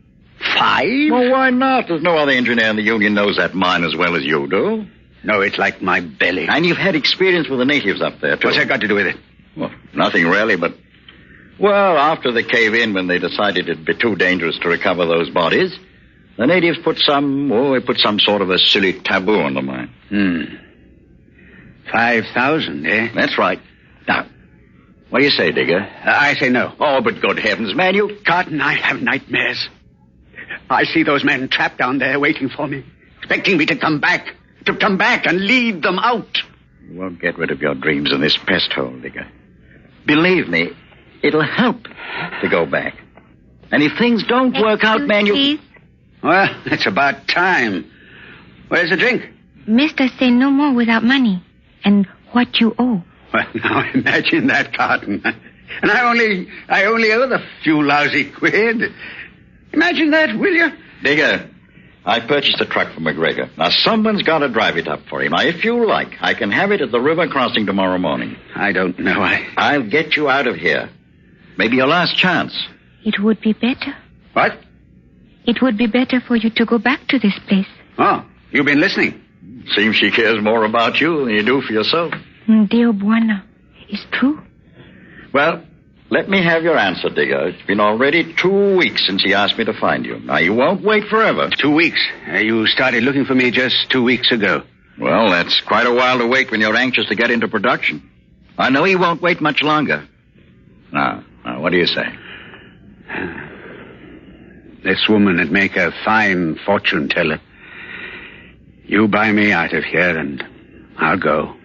5? Well, why not? There's no other engineer in the Union knows that mine as well as you do. No, it's like my belly. And you've had experience with the natives up there, too. What's that got to do with it? Well, nothing really, but... Well, after the cave-in, when they decided it'd be too dangerous to recover those bodies, the natives put some sort of a silly taboo on the mine. 5,000, eh? That's right. Now, what do you say, Digger? I say no. Oh, but good heavens, man, you... Cotton, I have nightmares. I see those men trapped down there waiting for me, expecting me to come back and lead them out. You won't get rid of your dreams in this pest hole, Digger. Believe me, it'll help to go back. And if things don't work out, man, you... Well, it's about time. Where's the drink? Mister say no more without money. And what you owe. Well, now imagine that, Cotton. And I only owe the few lousy quid. Imagine that, will you? Digger, I purchased a truck from McGregor. Now, someone's got to drive it up for him. Now, if you like, I can have it at the river crossing tomorrow morning. I don't know. I'll get you out of here. Maybe your last chance. It would be better. What? It would be better for you to go back to this place. Oh, you've been listening. Seems she cares more about you than you do for yourself. Dear Buana, it's true. Well, let me have your answer, Digger. It's been already 2 weeks since he asked me to find you. Now, you won't wait forever. 2 weeks? You started looking for me just 2 weeks ago. Well, that's quite a while to wait when you're anxious to get into production. I know he won't wait much longer. Now, what do you say? This woman would make a fine fortune teller. You buy me out of here and I'll go.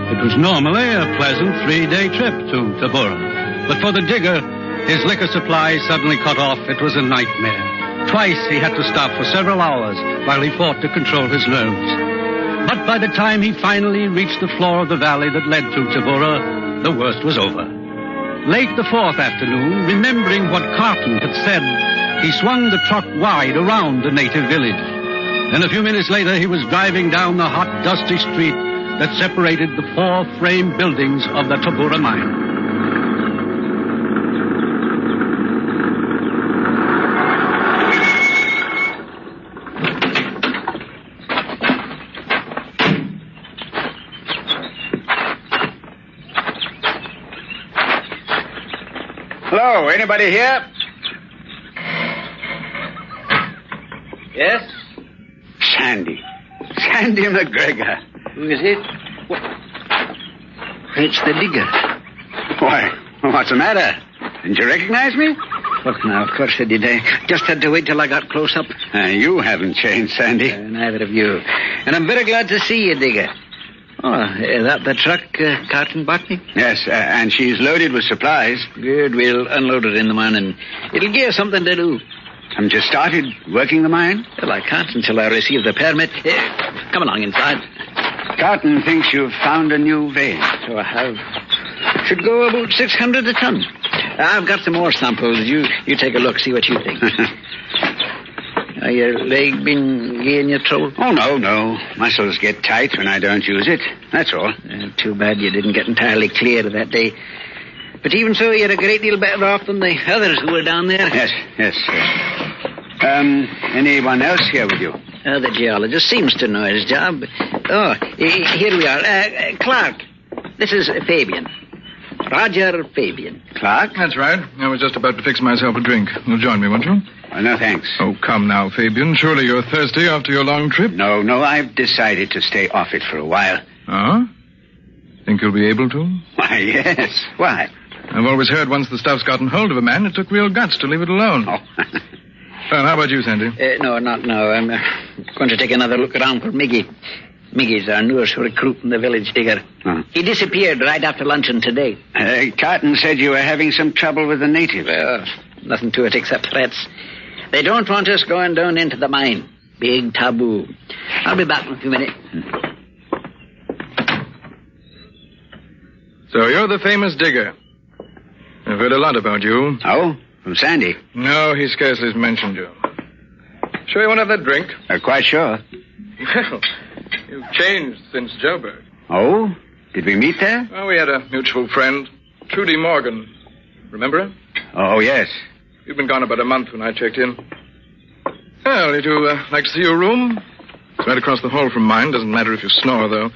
It was normally a pleasant 3-day trip to Tabora. But for the digger, his liquor supply suddenly cut off. It was a nightmare. Twice he had to stop for several hours while he fought to control his nerves. But by the time he finally reached the floor of the valley that led to Tabora, the worst was over. Late the 4th afternoon, remembering what Carton had said, he swung the truck wide around the native village. Then a few minutes later, he was driving down the hot, dusty street that separated the 4 frame buildings of the Tabora mine. Hello, anybody here? Yes? Sandy McGregor. Who is it? It's the digger. Why, what's the matter? Didn't you recognize me? What now? Of course I did. I just had to wait till I got close up. You haven't changed, Sandy. Neither have you. And I'm very glad to see you, digger. Oh, is that the truck Carton bought me? Yes, and she's loaded with supplies. Good, we'll unload it in the mine and it'll give us something to do. Haven't you started working the mine? Well, I can't until I receive the permit. Come along inside. Carton thinks you've found a new vein. So I have. Should go about 600 a ton. I've got some more samples. You take a look, see what you think. Your leg been giving you trouble? Oh, no. Muscles get tight when I don't use it. That's all. Too bad you didn't get entirely clear that day. But even so, you're a great deal better off than the others who were down there. Yes. Anyone else here with you? The geologist seems to know his job. Oh, here we are. Clark, this is Fabian. Roger Fabian. Clark? That's right. I was just about to fix myself a drink. You'll join me, won't you? No, thanks. Oh, come now, Fabian. Surely you're thirsty after your long trip? No, I've decided to stay off it for a while. Oh? Think you'll be able to? Why, yes. Why? I've always heard once the stuff's gotten hold of a man, it took real guts to leave it alone. Oh. Well, how about you, Sandy? No, not now. I'm going to take another look around for Miggy. Miggy's our newest recruit in the village, digger. Huh. He disappeared right after luncheon today. Carton said you were having some trouble with the natives. Well, nothing to it except threats. They don't want us going down into the mine. Big taboo. I'll be back in a few minutes. So you're the famous digger. I've heard a lot about you. Oh? From Sandy? No, he scarcely mentioned you. Sure you won't have that drink? Quite sure. Well, you've changed since Joburg. Oh? Did we meet there? Well, we had a mutual friend, Trudy Morgan. Remember her? Oh, yes. You'd been gone about a month when I checked in. Well, would you like to see your room? It's right across the hall from mine. Doesn't matter if you snore, though.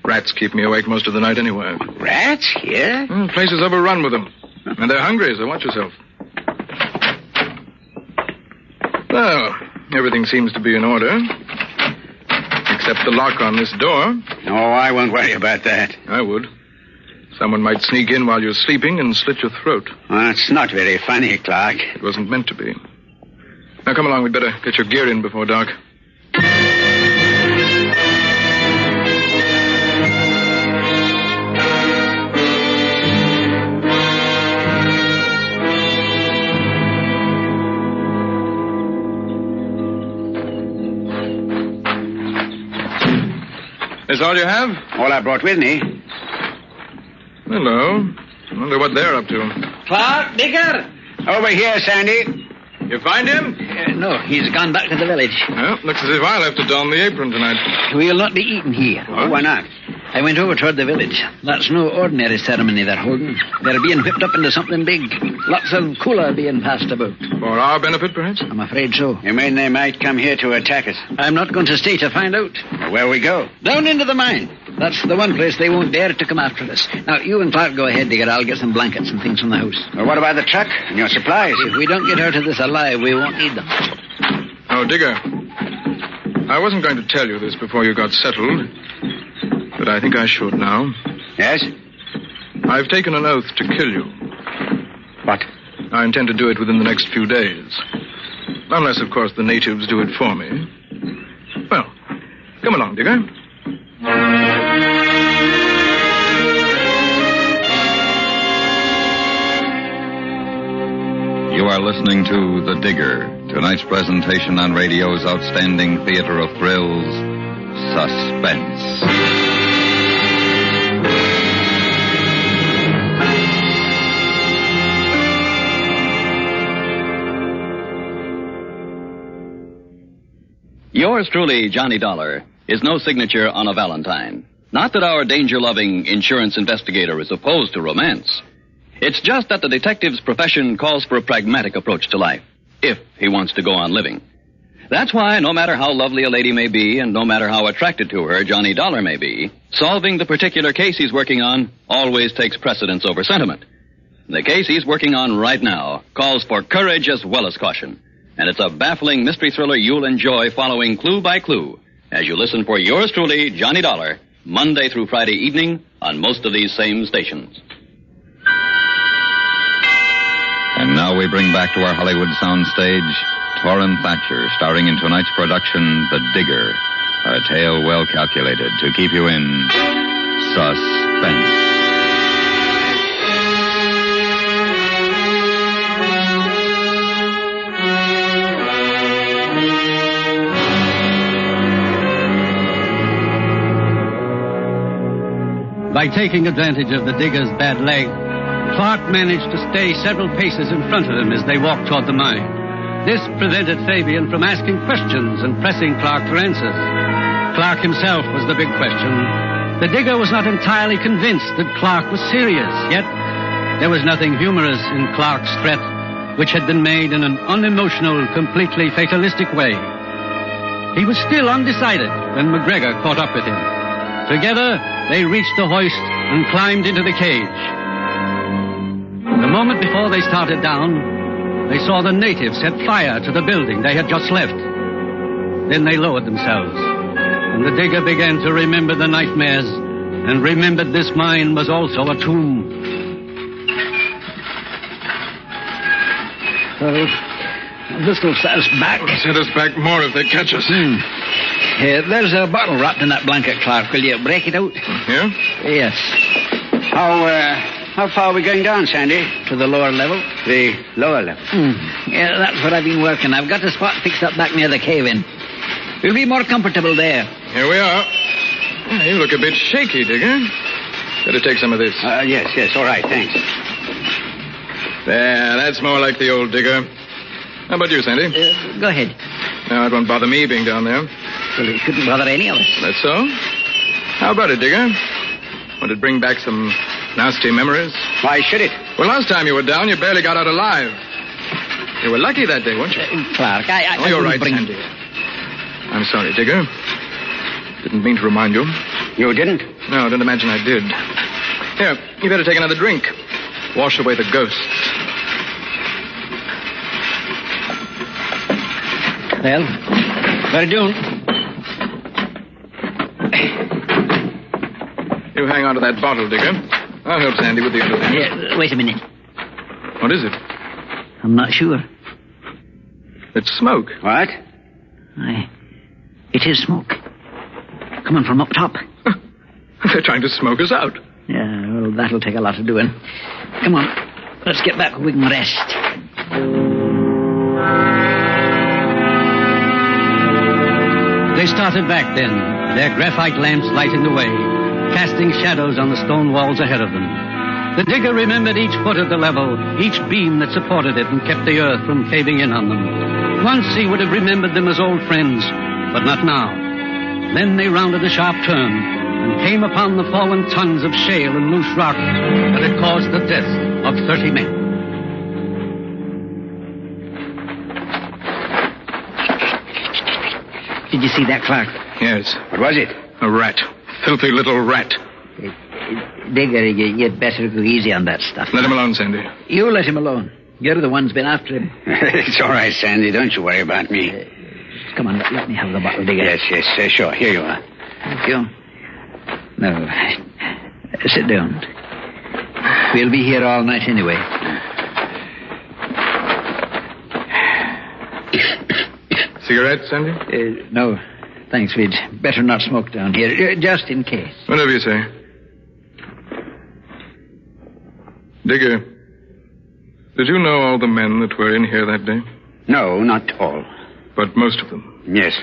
Rats keep me awake most of the night anyway. Rats here? The place is overrun with them. And they're hungry, so watch yourself. Well, everything seems to be in order. Except the lock on this door. Oh, I won't worry about that. I would. Someone might sneak in while you're sleeping and slit your throat. Well, it's not very funny, Clark. It wasn't meant to be. Now, come along. We'd better get your gear in before dark. Is all you have? All I brought with me. Hello. Wonder what they're up to. Clark, Digger! Over here, Sandy. You find him? No, he's gone back to the village. Well, looks as if I'll have to don the apron tonight. We'll not be eating here. What? Why not? I went over toward the village. That's no ordinary ceremony they're holding. They're being whipped up into something big. Lots of cooler being passed about. For our benefit, perhaps? I'm afraid so. You mean they might come here to attack us? I'm not going to stay to find out. Well, where we go? Down into the mine. That's the one place they won't dare to come after us. Now, you and Clark go ahead, Digger. I'll get some blankets and things from the house. Well, what about the truck and your supplies? If we don't get out of this alive, we won't need them. Oh, Digger. I wasn't going to tell you this before you got settled, but I think I should now. Yes? I've taken an oath to kill you. What? I intend to do it within the next few days. Unless, of course, the natives do it for me. Well, come along, Digger. You are listening to The Digger, tonight's presentation on radio's outstanding theater of thrills, Suspense. Yours truly, Johnny Dollar, is no signature on a Valentine. Not that our danger-loving insurance investigator is opposed to romance. It's just that the detective's profession calls for a pragmatic approach to life, if he wants to go on living. That's why, no matter how lovely a lady may be, and no matter how attracted to her Johnny Dollar may be, solving the particular case he's working on always takes precedence over sentiment. The case he's working on right now calls for courage as well as caution. And it's a baffling mystery thriller you'll enjoy following clue by clue as you listen for yours truly, Johnny Dollar, Monday through Friday evening on most of these same stations. And now we bring back to our Hollywood soundstage Torrin Thatcher, starring in tonight's production, The Digger, a tale well calculated to keep you in suspense. By taking advantage of the digger's bad leg, Clark managed to stay several paces in front of them as they walked toward the mine. This prevented Fabian from asking questions and pressing Clark for answers. Clark himself was the big question. The digger was not entirely convinced that Clark was serious, yet there was nothing humorous in Clark's threat, which had been made in an unemotional, completely fatalistic way. He was still undecided when McGregor caught up with him. Together, they reached the hoist and climbed into the cage. The moment before they started down, they saw the natives set fire to the building they had just left. Then they lowered themselves, and the digger began to remember the nightmares and remembered this mine was also a tomb. This will set us back. Set us back more if they catch us. There's a bottle wrapped in that blanket, Clark. Will you break it out? Here? Yes. How far are we going down, Sandy? To the lower level. The lower level? Yeah, that's where I've been working. I've got a spot fixed up back near the cave-in. We'll be more comfortable there. Here we are. You look a bit shaky, Digger. Better take some of this. Yes. All right, thanks. There, that's more like the old Digger. How about you, Sandy? Go ahead. No, it won't bother me being down there. Well, it shouldn't bother any of us. That's so? How about it, Digger? Would it bring back some nasty memories? Why should it? Well, last time you were down, you barely got out alive. You were lucky that day, weren't you? Clark, Oh, you're right, Sandy. I'm sorry, Digger. Didn't mean to remind you. You didn't? No, don't imagine I did. Here, you better take another drink. Wash away the ghosts. Well, very doing. You hang on to that bottle, Digger. I'll help Sandy with the other thing. Yeah, wait a minute. What is it? I'm not sure. It's smoke. What? It is smoke. Coming from up top. They're trying to smoke us out. Yeah, well, that'll take a lot of doing. Come on, let's get back where we can rest. They started back then, their graphite lamps lighting the way, casting shadows on the stone walls ahead of them. The digger remembered each foot of the level, each beam that supported it and kept the earth from caving in on them. Once he would have remembered them as old friends, but not now. Then they rounded a sharp turn and came upon the fallen tons of shale and loose rock that had caused the death of 30 men. Did you see that, Clark? Yes. What was it? A rat. Filthy little rat. Digger, you'd better go easy on that stuff. Let him alone, Sandy. You let him alone. You're the one's been after him. It's all right, Sandy. Don't you worry about me. Come on, let me have the bottle, Digger. Yes, sure. Here you are. Thank you. No. Sit down. We'll be here all night anyway. Cigarette, Sandy? No. Thanks, we'd better not smoke down here, just in case. Whatever you say. Digger, did you know all the men that were in here that day? No, not all. But most of them? Yes.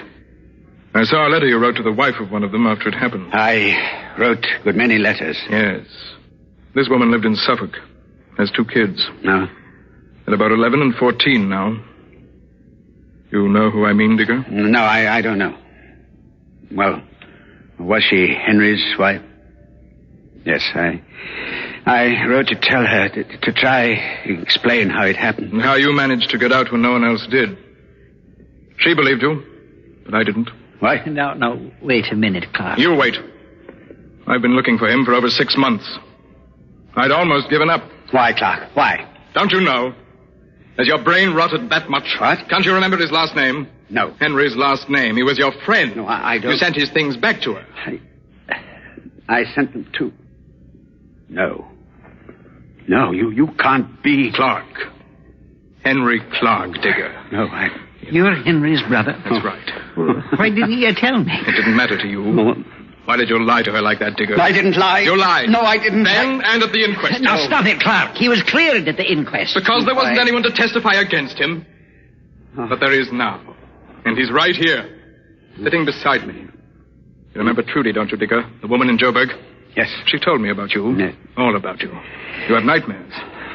I saw a letter you wrote to the wife of one of them after it happened. I wrote a good many letters. Yes. This woman lived in Suffolk. Has 2 kids. No. At about 11 and 14 now. You know who I mean, Digger? No, I don't know. Well, was she Henry's wife? Yes, I wrote to tell her to try explain how it happened. And how you managed to get out when no one else did. She believed you, but I didn't. What? No, wait a minute, Clark. You wait. I've been looking for him for over 6 months. I'd almost given up. Why, Clark? Why? Don't you know? Has your brain rotted that much? What? Can't you remember his last name? No. Henry's last name. He was your friend. No, I don't. You sent his things back to her. I sent them too. No. No, you can't be... Clark. Henry Clark, Digger. No, You're Henry's brother? That's right. Well, why didn't you tell me? It didn't matter to you. No. Why did you lie to her like that, Digger? I didn't lie. You lied. No, I didn't. Then and at the inquest. Now, stop it, Clark. He was cleared at the inquest. Because there wasn't anyone to testify against him. Oh. But there is now. And he's right here, sitting beside me. You remember Trudy, don't you, Digger? The woman in Joburg? Yes. She told me about you. Yes. All about you. You have nightmares.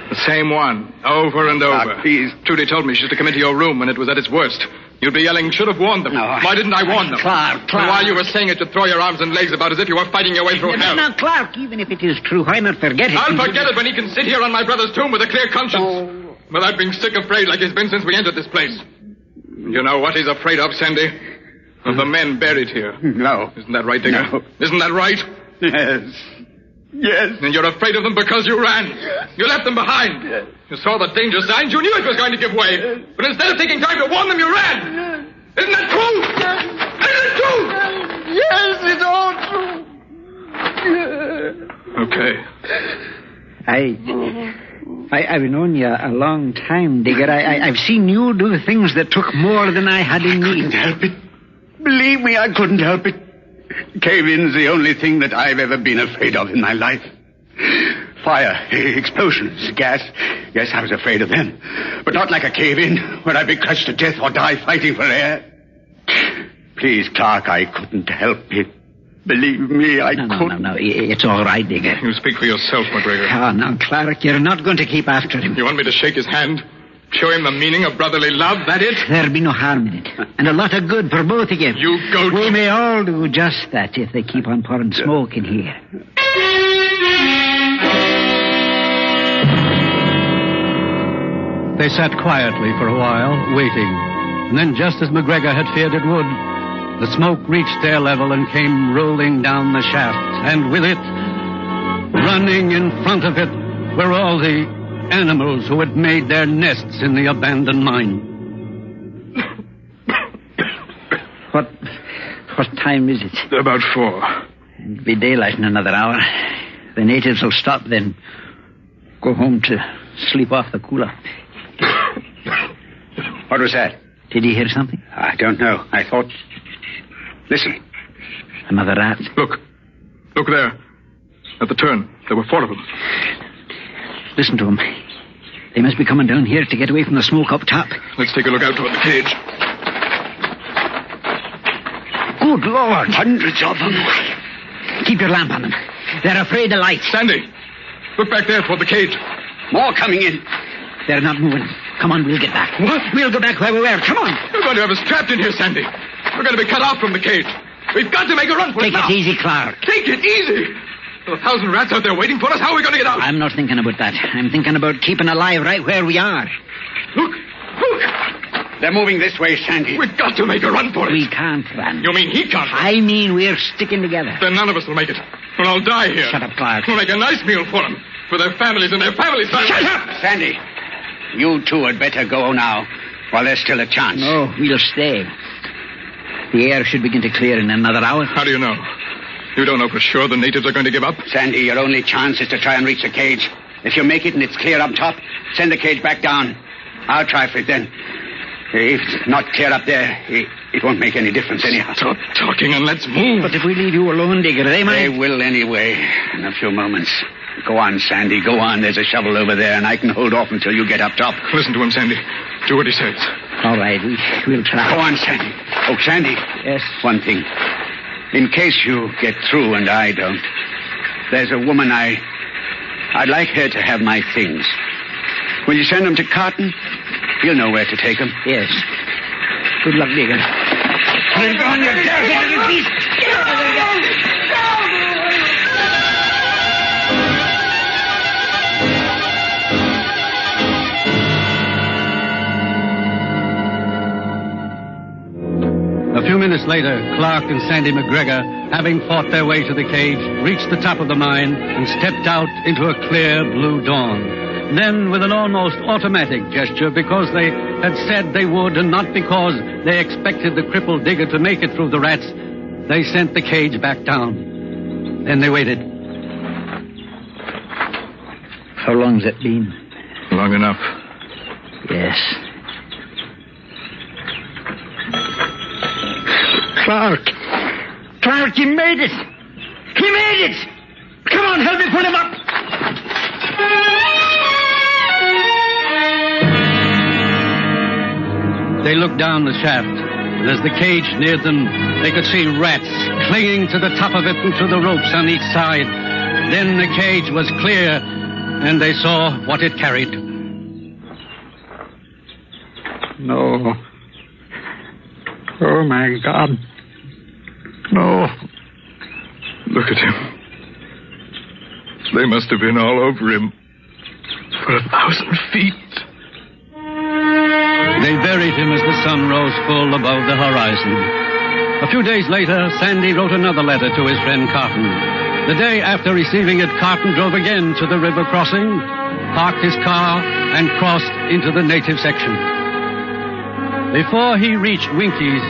The same one, over and over. Please. Trudy told me she used to come into your room when it was at its worst. You'd be yelling, should have warned them. No, Why didn't I warn them? Clark. And while you were saying it, you'd throw your arms and legs about as if you were fighting your way through hell. Now, Clark, even if it is true, why not forget it? I'll forget it when he can sit here on my brother's tomb with a clear conscience. Without being sick afraid like he's been since we entered this place. You know what he's afraid of, Sandy? Of the men buried here. No. Isn't that right, Digger? No. Isn't that right? Yes. Yes. And you're afraid of them because you ran. You left them behind. Yes. You saw the danger signs. You knew it was going to give way. But instead of taking time to warn them, you ran. Isn't that true? Isn't it true? Yes, it's all true. Okay. I've known you a long time, Digger. I've seen you do things that took more than I had in me. I couldn't help it. Believe me, I couldn't help it. Cave-in's the only thing that I've ever been afraid of in my life. Fire, explosions, gas. Yes, I was afraid of them. But not like a cave-in, where I'd be crushed to death or die fighting for air. Please, Clark, I couldn't help it. Believe me, I couldn't. No. It's all right, Digger. You speak for yourself, McGregor. Oh, now, Clark, you're not going to keep after him. You want me to shake his hand? Show him the meaning of brotherly love, that it? There'll be no harm in it. And a lot of good for both of you. You go to... We may all do just that if they keep on pouring smoke in here. They sat quietly for a while, waiting. And then, just as McGregor had feared it would, the smoke reached their level and came rolling down the shaft. And with it, running in front of it, were all the animals who had made their nests in the abandoned mine. What time is it? About 4. It'll be daylight in another hour. The natives will stop, then go home to sleep off the cooler. What was that? Did you hear something? I don't know. I thought... Listen. Another rat. Look there. At the turn. There were 4 of them. Listen to them. They must be coming down here to get away from the smoke up top. Let's take a look out toward the cage. Good Lord. Hundreds of them. Keep your lamp on them. They're afraid of light. Sandy, look back there toward the cage. More coming in. They're not moving. Come on, we'll get back. What? We'll go back where we were. Come on. You're going to have us trapped in here, Sandy. We're going to be cut off from the cage. We've got to make a run for it now. Take it easy, Clark. Take it easy. There are 1,000 rats out there waiting for us. How are we going to get out? I'm not thinking about that. I'm thinking about keeping alive right where we are. Look. They're moving this way, Sandy. We've got to make a run for it. We can't run. You mean he can't run? I mean we're sticking together. Then none of us will make it. We'll all die here. Shut up, Clark. We'll make a nice meal for them. For their families and their families' families. Shut up, Sandy. You two had better go now, while there's still a chance. No, we'll stay. The air should begin to clear in another hour. How do you know? You don't know for sure the natives are going to give up? Sandy, your only chance is to try and reach the cage. If you make it and it's clear up top, send the cage back down. I'll try for it then. If it's not clear up there, it won't make any difference anyhow. Stop talking and let's move. But if we leave you alone, Digger, they might... They will anyway, in a few moments. Go on, Sandy, go on. There's a shovel over there, and I can hold off until you get up top. Listen to him, Sandy. Do what he says. All right, we'll try. Go on, Sandy. Oh, Sandy. Yes? One thing. In case you get through and I don't, there's a woman I'd like her to have my things. Will you send them to Carton? He'll know where to take them. Yes. Good luck, Digger. Go on, you dirty little beast. A few minutes later, Clark and Sandy McGregor, having fought their way to the cage, reached the top of the mine and stepped out into a clear blue dawn. Then, with an almost automatic gesture, because they had said they would and not because they expected the crippled Digger to make it through the rats, they sent the cage back down. Then they waited. How long's it been? Long enough. Yes. Clark, he made it! He made it! Come on, help me pull him up! They looked down the shaft, and as the cage neared them, they could see rats clinging to the top of it and to the ropes on each side. Then the cage was clear, and they saw what it carried. No. Oh, my God. No. Look at him. They must have been all over him for 1,000 feet. They buried him as the sun rose full above the horizon. A few days later, Sandy wrote another letter to his friend Carton. The day after receiving it, Carton drove again to the river crossing, parked his car, and crossed into the native section. Before he reached Winky's,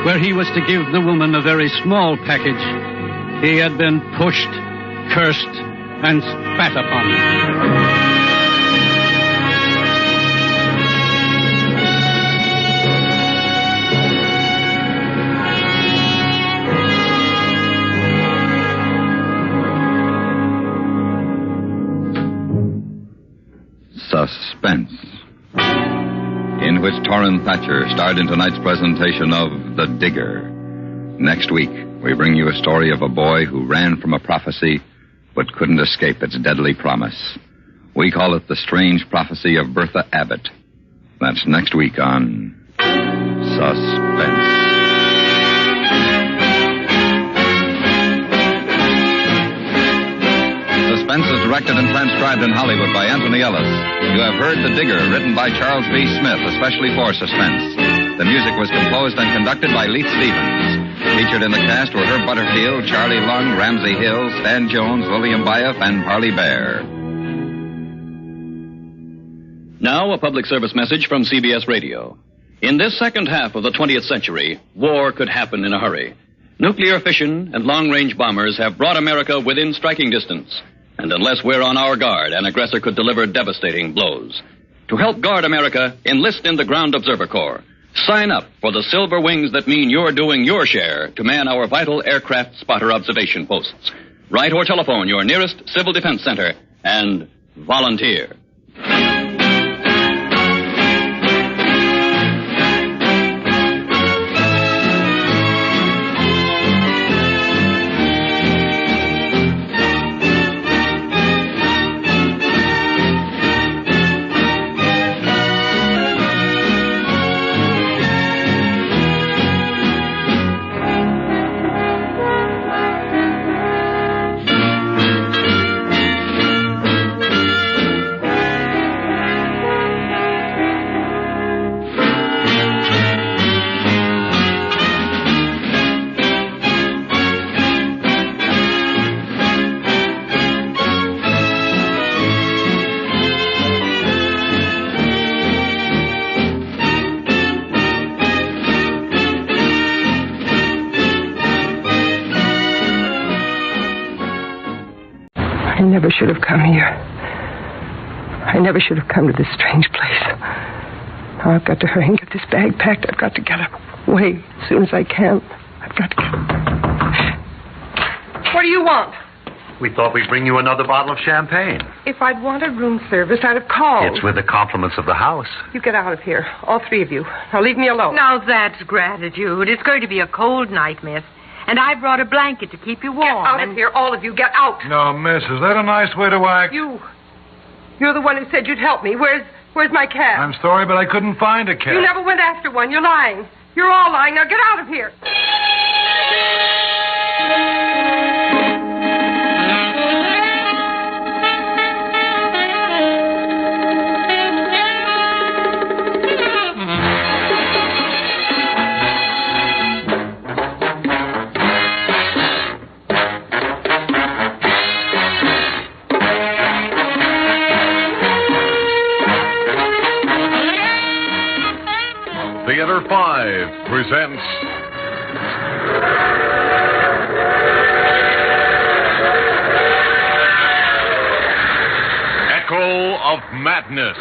where he was to give the woman a very small package, he had been pushed, cursed, and spat upon. Suspense, in which Torrin Thatcher starred in tonight's presentation of The Digger. Next week, we bring you a story of a boy who ran from a prophecy but couldn't escape its deadly promise. We call it The Strange Prophecy of Bertha Abbott. That's next week on Suspense. Suspense is directed and transcribed in Hollywood by Anthony Ellis. You have heard The Digger, written by Charles B. Smith, especially for Suspense. The music was composed and conducted by Leith Stevens. Featured in the cast were Herb Butterfield, Charlie Lung, Ramsey Hill, Stan Jones, William Byoff, and Parley Bear. Now, a public service message from CBS Radio. In this second half of the 20th century, war could happen in a hurry. Nuclear fission and long-range bombers have brought America within striking distance. And unless we're on our guard, an aggressor could deliver devastating blows. To help guard America, enlist in the Ground Observer Corps. Sign up for the silver wings that mean you're doing your share to man our vital aircraft spotter observation posts. Write or telephone your nearest Civil Defense Center and volunteer. I never should have come here. I never should have come to this strange place. Now I've got to hurry and get this bag packed. I've got to get away as soon as I can. I've got to get... What do you want? We thought we'd bring you another bottle of champagne. If I'd wanted room service, I'd have called. It's with the compliments of the house. You get out of here, all three of you. Now leave me alone. Now that's gratitude. It's going to be a cold night, miss. And I brought a blanket to keep you warm. Get out of here, all of you. Get out. No, miss, is that a nice way to act? You're the one who said you'd help me. Where's my cab? I'm sorry, but I couldn't find a cab. You never went after one. You're lying. You're all lying. Now get out of here. Theater 5 presents Echo of Madness.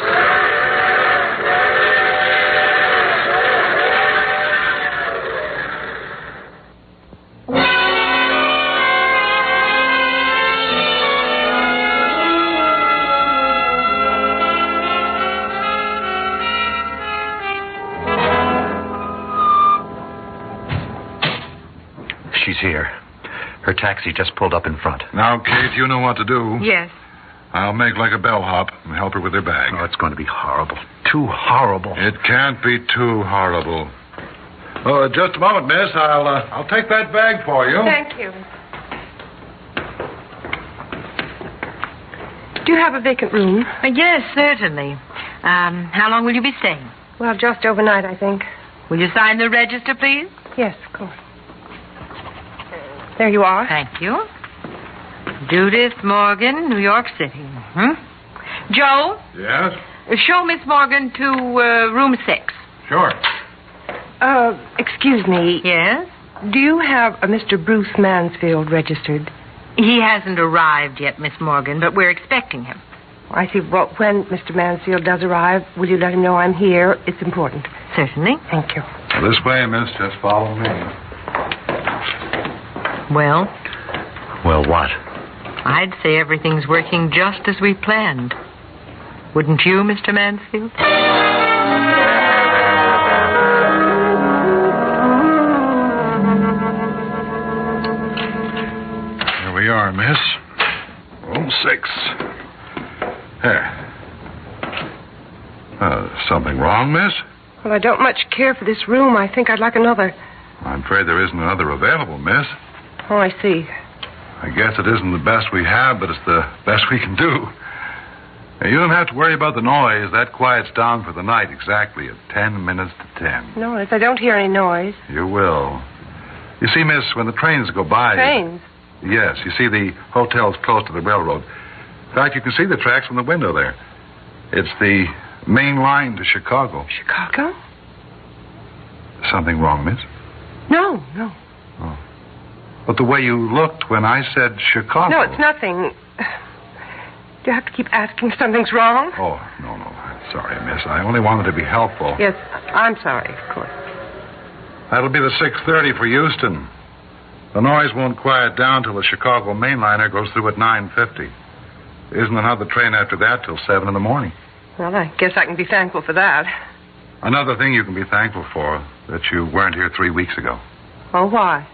She's here. Her taxi just pulled up in front. Now, Kate, you know what to do. Yes. I'll make like a bellhop and help her with her bag. Oh, it's going to be horrible. Too horrible. It can't be too horrible. Oh, just a moment, miss. I'll take that bag for you. Thank you. Do you have a vacant room? Yes, certainly. How long will you be staying? Well, just overnight, I think. Will you sign the register, please? Yes, of course. There you are. Thank you. Judith Morgan, New York City. Joe? Yes? Show Miss Morgan to room 6. Sure. Excuse me. Yes? Do you have a Mr. Bruce Mansfield registered? He hasn't arrived yet, Miss Morgan, but we're expecting him. I see. Well, when Mr. Mansfield does arrive, will you let him know I'm here? It's important. Certainly. Thank you. This way, miss. Just follow me. Well? Well, what? I'd say everything's working just as we planned. Wouldn't you, Mr. Mansfield? Here we are, miss. Room 6. There. Something wrong, miss? Well, I don't much care for this room. I think I'd like another. I'm afraid there isn't another available, miss. Oh, I see. I guess it isn't the best we have, but it's the best we can do. Now, you don't have to worry about the noise. That quiets down for the night exactly at 10 minutes to 10. No, if I don't hear any noise. You will. You see, miss, when the trains go by... Trains? Yes. You see, the hotel's close to the railroad. In fact, you can see the tracks from the window there. It's the main line to Chicago. Chicago? Something wrong, miss? No. Oh. But the way you looked when I said Chicago... No, it's nothing. Do you have to keep asking if something's wrong? Oh, no. I'm sorry, miss. I only wanted to be helpful. Yes, I'm sorry, of course. That'll be the 6:30 for Houston. The noise won't quiet down till the Chicago mainliner goes through at 9:50. There isn't another train after that till 7 in the morning. Well, I guess I can be thankful for that. Another thing you can be thankful for, that you weren't here 3 weeks ago. Oh, why?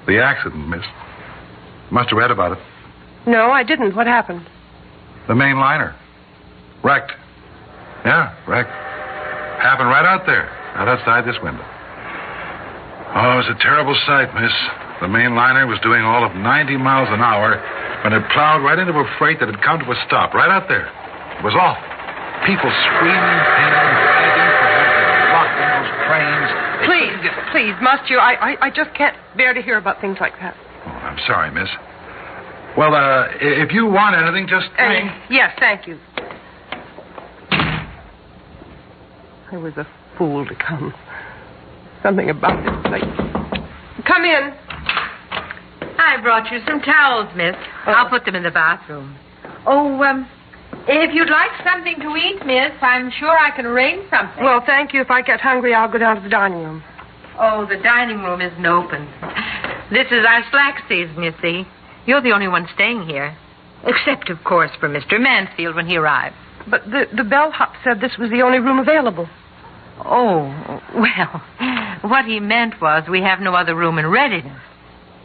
The accident, miss. Must have read about it. No, I didn't. What happened? The mainliner. Wrecked. Yeah, wrecked. Happened right out there, right outside this window. Oh, it was a terrible sight, miss. The mainliner was doing all of 90 miles an hour when it plowed right into a freight that had come to a stop right out there. It was off. People screaming, pain, begging for help. They were locked in those trains. Please, must you? I just can't bear to hear about things like that. Oh, I'm sorry, miss. Well, if you want anything, just ring. Yes, thank you. I was a fool to come. Something about this place. Come in. I brought you some towels, miss. I'll put them in the bathroom. Oh, if you'd like something to eat, miss, I'm sure I can arrange something. Well, thank you. If I get hungry, I'll go down to the dining room. Oh, the dining room isn't open. This is our slack season, you see. You're the only one staying here. Except, of course, for Mr. Mansfield when he arrives. But the bellhop said this was the only room available. Oh, well, what he meant was we have no other room in readiness.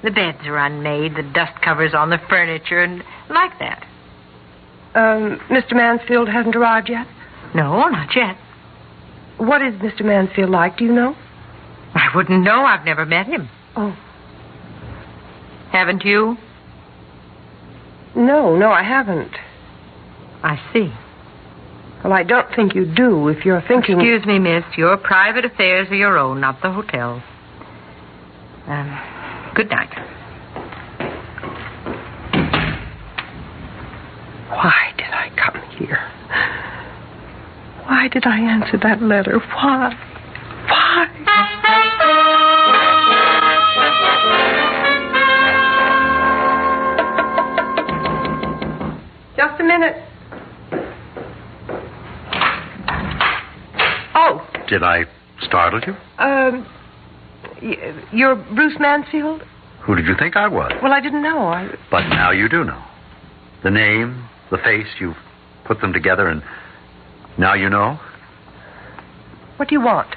The beds are unmade, the dust covers on the furniture, and like that. Mr. Mansfield hasn't arrived yet? No, not yet. What is Mr. Mansfield like, do you know? I wouldn't know. I've never met him. Oh. Haven't you? No, I haven't. I see. Well, I don't think you do if you're thinking... Excuse me, miss. Your private affairs are your own, not the hotel's. Good night. Why did I come here? Why did I answer that letter? Why? Just a minute. Oh. Did I startle you? You're Bruce Mansfield? Who did you think I was? Well, I didn't know. But now you do know. The name, the face, you've put them together, and now you know? What do you want?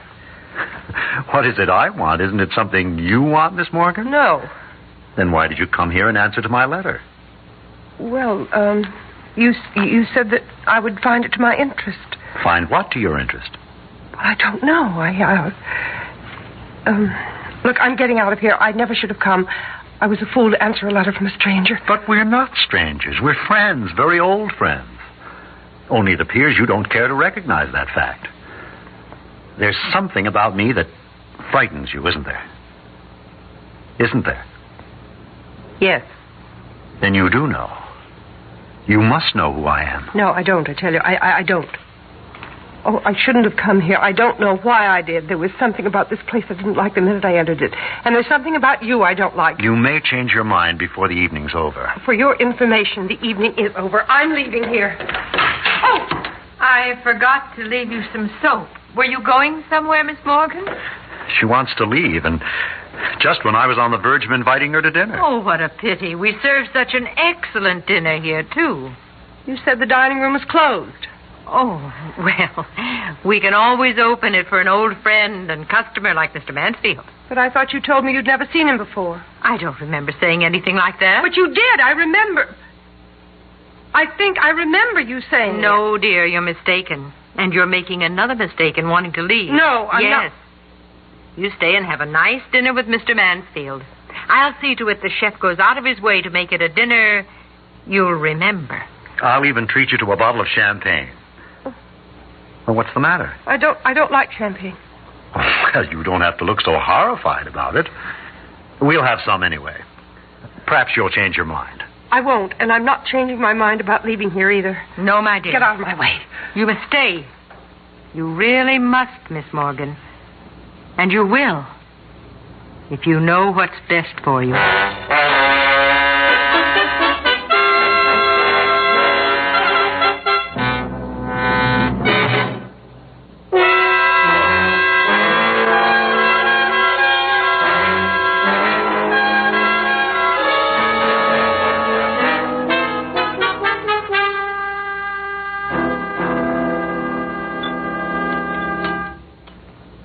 What is it I want? Isn't it something you want, Miss Morgan? No. Then why did you come here and answer to my letter? Well, you said that I would find it to my interest. Find what to your interest? Well, I don't know. Look, I'm getting out of here. I never should have come. I was a fool to answer a letter from a stranger. But we're not strangers. We're friends, very old friends. Only it appears you don't care to recognize that fact. There's something about me that frightens you, isn't there? Isn't there? Yes. Then you do know. You must know who I am. No, I don't, I tell you. I don't. Oh, I shouldn't have come here. I don't know why I did. There was something about this place I didn't like the minute I entered it. And there's something about you I don't like. You may change your mind before the evening's over. For your information, the evening is over. I'm leaving here. Oh, I forgot to leave you some soap. Were you going somewhere, Miss Morgan? She wants to leave, and just when I was on the verge of inviting her to dinner. Oh, what a pity. We serve such an excellent dinner here, too. You said the dining room was closed. Oh, well, we can always open it for an old friend and customer like Mr. Mansfield. But I thought you told me you'd never seen him before. I don't remember saying anything like that. But you did. I remember. I think I remember you saying No, dear, you're mistaken. And you're making another mistake in wanting to leave. No, I'm not. Yes. You stay and have a nice dinner with Mr. Mansfield. I'll see to it the chef goes out of his way to make it a dinner you'll remember. I'll even treat you to a bottle of champagne. Well, what's the matter? I don't like champagne. Well, you don't have to look so horrified about it. We'll have some anyway. Perhaps you'll change your mind. I won't, and I'm not changing my mind about leaving here either. No, my dear. Get out of my way. You must stay. You really must, Miss Morgan. And you will, if you know what's best for you.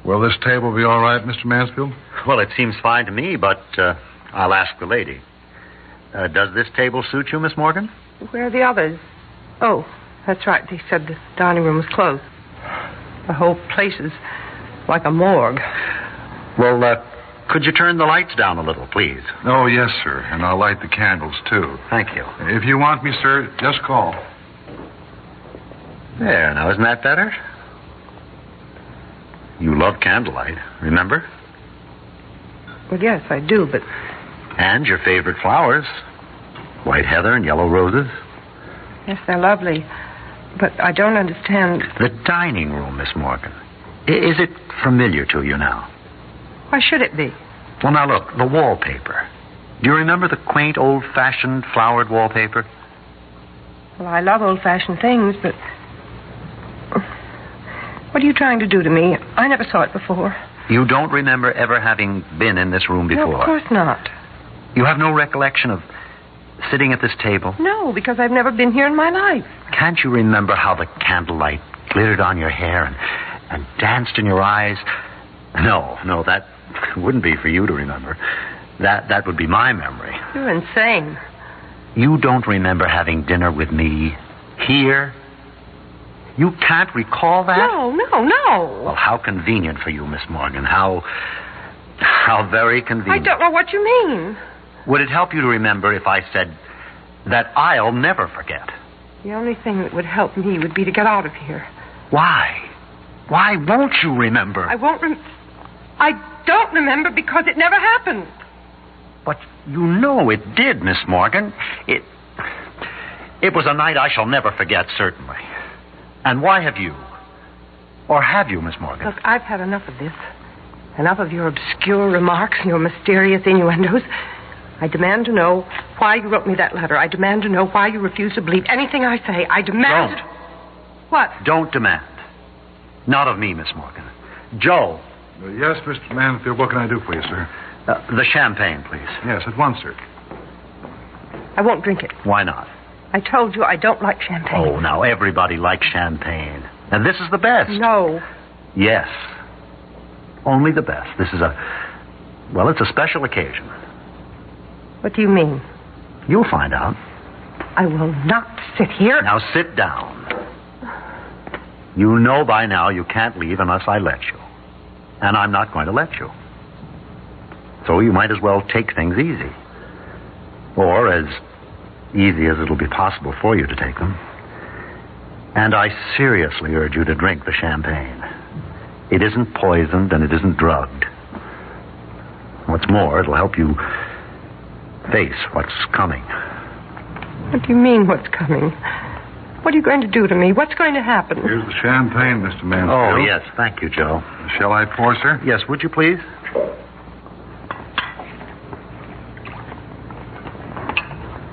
Will this table be all right, Mr. Mansfield? Well, it seems fine to me, but I'll ask the lady. Does this table suit you, Miss Morgan? Where are the others? Oh, that's right. They said the dining room was closed. The whole place is like a morgue. Well, could you turn the lights down a little, please? Oh, yes, sir. And I'll light the candles, too. Thank you. If you want me, sir, just call. There, now, isn't that better? You love candlelight, remember? Well, yes, I do, but... And your favorite flowers. White heather and yellow roses. Yes, they're lovely. But I don't understand... The dining room, Miss Morgan. Is it familiar to you now? Why should it be? Well, now, look, the wallpaper. Do you remember the quaint, old-fashioned flowered wallpaper? Well, I love old-fashioned things, but... What are you trying to do to me? I never saw it before. You don't remember ever having been in this room before? No, of course not. You have no recollection of sitting at this table? No, because I've never been here in my life. Can't you remember how the candlelight glittered on your hair and danced in your eyes? No, that wouldn't be for you to remember. That would be my memory. You're insane. You don't remember having dinner with me here? You can't recall that? No. Well, how convenient for you, Miss Morgan. How very convenient. I don't know what you mean. Would it help you to remember if I said that I'll never forget? The only thing that would help me would be to get out of here. Why? Why won't you remember? I don't remember because it never happened. But you know it did, Miss Morgan. It was a night I shall never forget, certainly. And why have you? Or have you, Miss Morgan? Look, I've had enough of this. Enough of your obscure remarks and your mysterious innuendos. I demand to know why you wrote me that letter. I demand to know why you refuse to believe anything I say. I demand... Don't. What? Don't demand. Not of me, Miss Morgan. Joe. Yes, Mr. Mansfield, what can I do for you, sir? The champagne, please. Yes, at once, sir. I won't drink it. Why not? I told you I don't like champagne. Oh, now everybody likes champagne. And this is the best. No. Yes. Only the best. This is it's a special occasion. What do you mean? You'll find out. I will not sit here. Now sit down. You know by now you can't leave unless I let you. And I'm not going to let you. So you might as well take things easy. Or as easy as it'll be possible for you to take them. And I seriously urge you to drink the champagne. It isn't poisoned and it isn't drugged. What's more, it'll help you face what's coming. What do you mean, what's coming? What are you going to do to me? What's going to happen? Here's the champagne, Mr. Mansfield. Oh, yes. Thank you, Joe. Shall I pour, sir? Yes, would you please?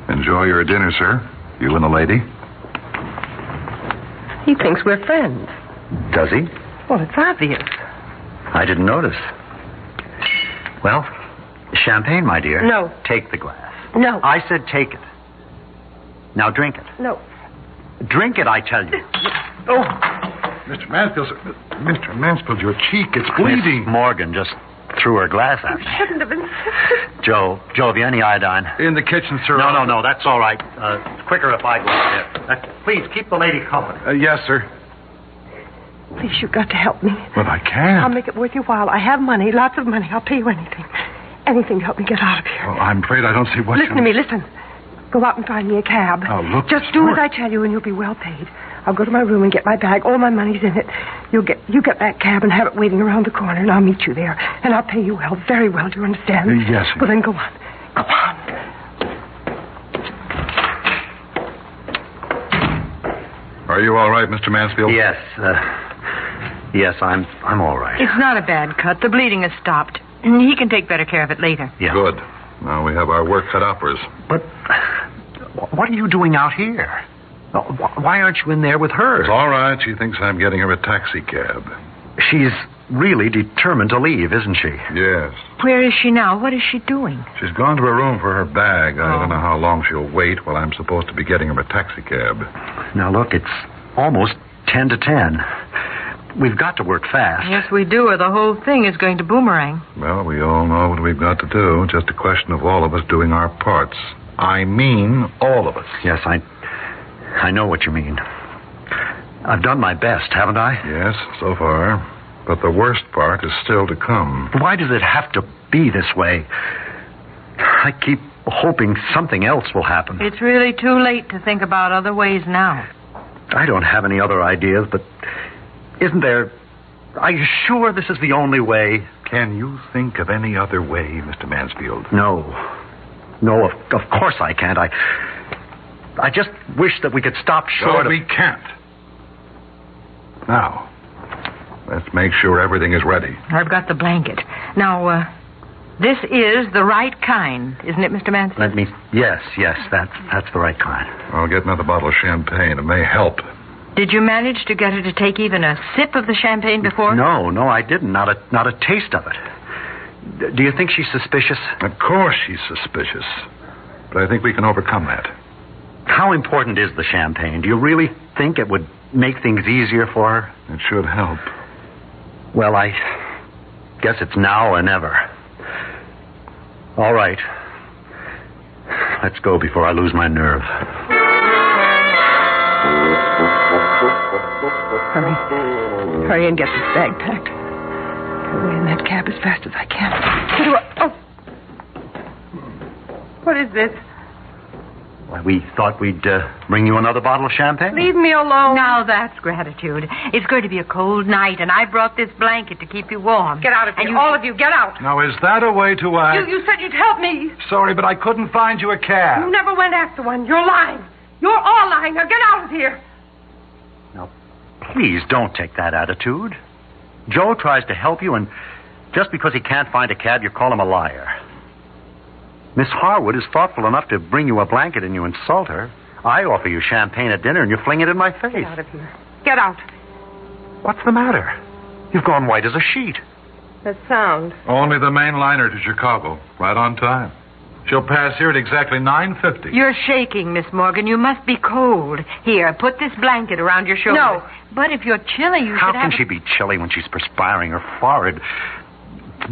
Enjoy your dinner, sir. You and the lady. He thinks we're friends. Does he? Well, it's obvious. I didn't notice. Well, champagne, my dear. No. Take the glass. No. I said take it. Now drink it. No. Drink it, I tell you. Oh, Mr. Mansfield, sir. Mr. Mansfield, your cheek, it's bleeding. Miss Morgan just threw her glass at me. You shouldn't have insisted. Joe, have you any iodine? In the kitchen, sir. No, that's all right. It's quicker if I go up there. Please, keep the lady company. Yes, sir. Please, you've got to help me. But I can't. I'll make it worth your while. I have money, lots of money. I'll pay you anything. Anything to help me get out of here. Well, I'm afraid I don't see what Listen to me, listen. Go out and find me a cab. Now, look, just do as I tell you and you'll be well paid. I'll go to my room and get my bag. All my money's in it. You get that cab and have it waiting around the corner, and I'll meet you there. And I'll pay you well, very well. Do you understand? Yes. Well, then go on. Go on. Are you all right, Mr. Mansfield? Yes. Yes, I'm all right. It's not a bad cut. The bleeding has stopped. He can take better care of it later. Yeah. Good. Now we have our work cut out for us. But what are you doing out here? Why aren't you in there with her? It's all right. She thinks I'm getting her a taxi cab. She's really determined to leave, isn't she? Yes. Where is she now? What is she doing? She's gone to her room for her bag. I don't know how long she'll wait while I'm supposed to be getting her a taxi cab. Now, look, it's almost 10 to 10. We've got to work fast. Yes, we do, or the whole thing is going to boomerang. Well, we all know what we've got to do. Just a question of all of us doing our parts. I mean all of us. Yes, I know what you mean. I've done my best, haven't I? Yes, so far. But the worst part is still to come. Why does it have to be this way? I keep hoping something else will happen. It's really too late to think about other ways now. I don't have any other ideas, but isn't there... Are you sure this is the only way? Can you think of any other way, Mr. Mansfield? No, of course I can't. I just wish that we could stop short of... we can't. Now, let's make sure everything is ready. I've got the blanket. Now, this is the right kind, isn't it, Mr. Mansfield? Yes, that's the right kind. I'll get another bottle of champagne. It may help. Did you manage to get her to take even a sip of the champagne before? No, I didn't. Not a taste of it. Do you think she's suspicious? Of course she's suspicious. But I think we can overcome that. How important is the champagne? Do you really think it would make things easier for her? It should help. Well, I guess it's now or never. All right. Let's go before I lose my nerve. Hurry and get this bag packed. Get away in that cab as fast as I can. What is this? Why, we thought we'd bring you another bottle of champagne. Leave me alone. Now that's gratitude. It's going to be a cold night, and I brought this blanket to keep you warm. Get out of here. All of you, get out. Now, is that a way to act? You said you'd help me. Sorry, but I couldn't find you a cab. You never went after one. You're lying. You're all lying. Now get out of here. Now, please don't take that attitude. Joe tries to help you, and just because he can't find a cab, you call him a liar. Miss Harwood is thoughtful enough to bring you a blanket and you insult her. I offer you champagne at dinner and you fling it in my face. Get out of here. Get out. What's the matter? You've gone white as a sheet. That sound. Only the main liner to Chicago. Right on time. She'll pass here at exactly 9:50. You're shaking, Miss Morgan. You must be cold. Here, put this blanket around your shoulders. No. But if you're chilly, you How should have... can she be chilly when she's perspiring? Her forehead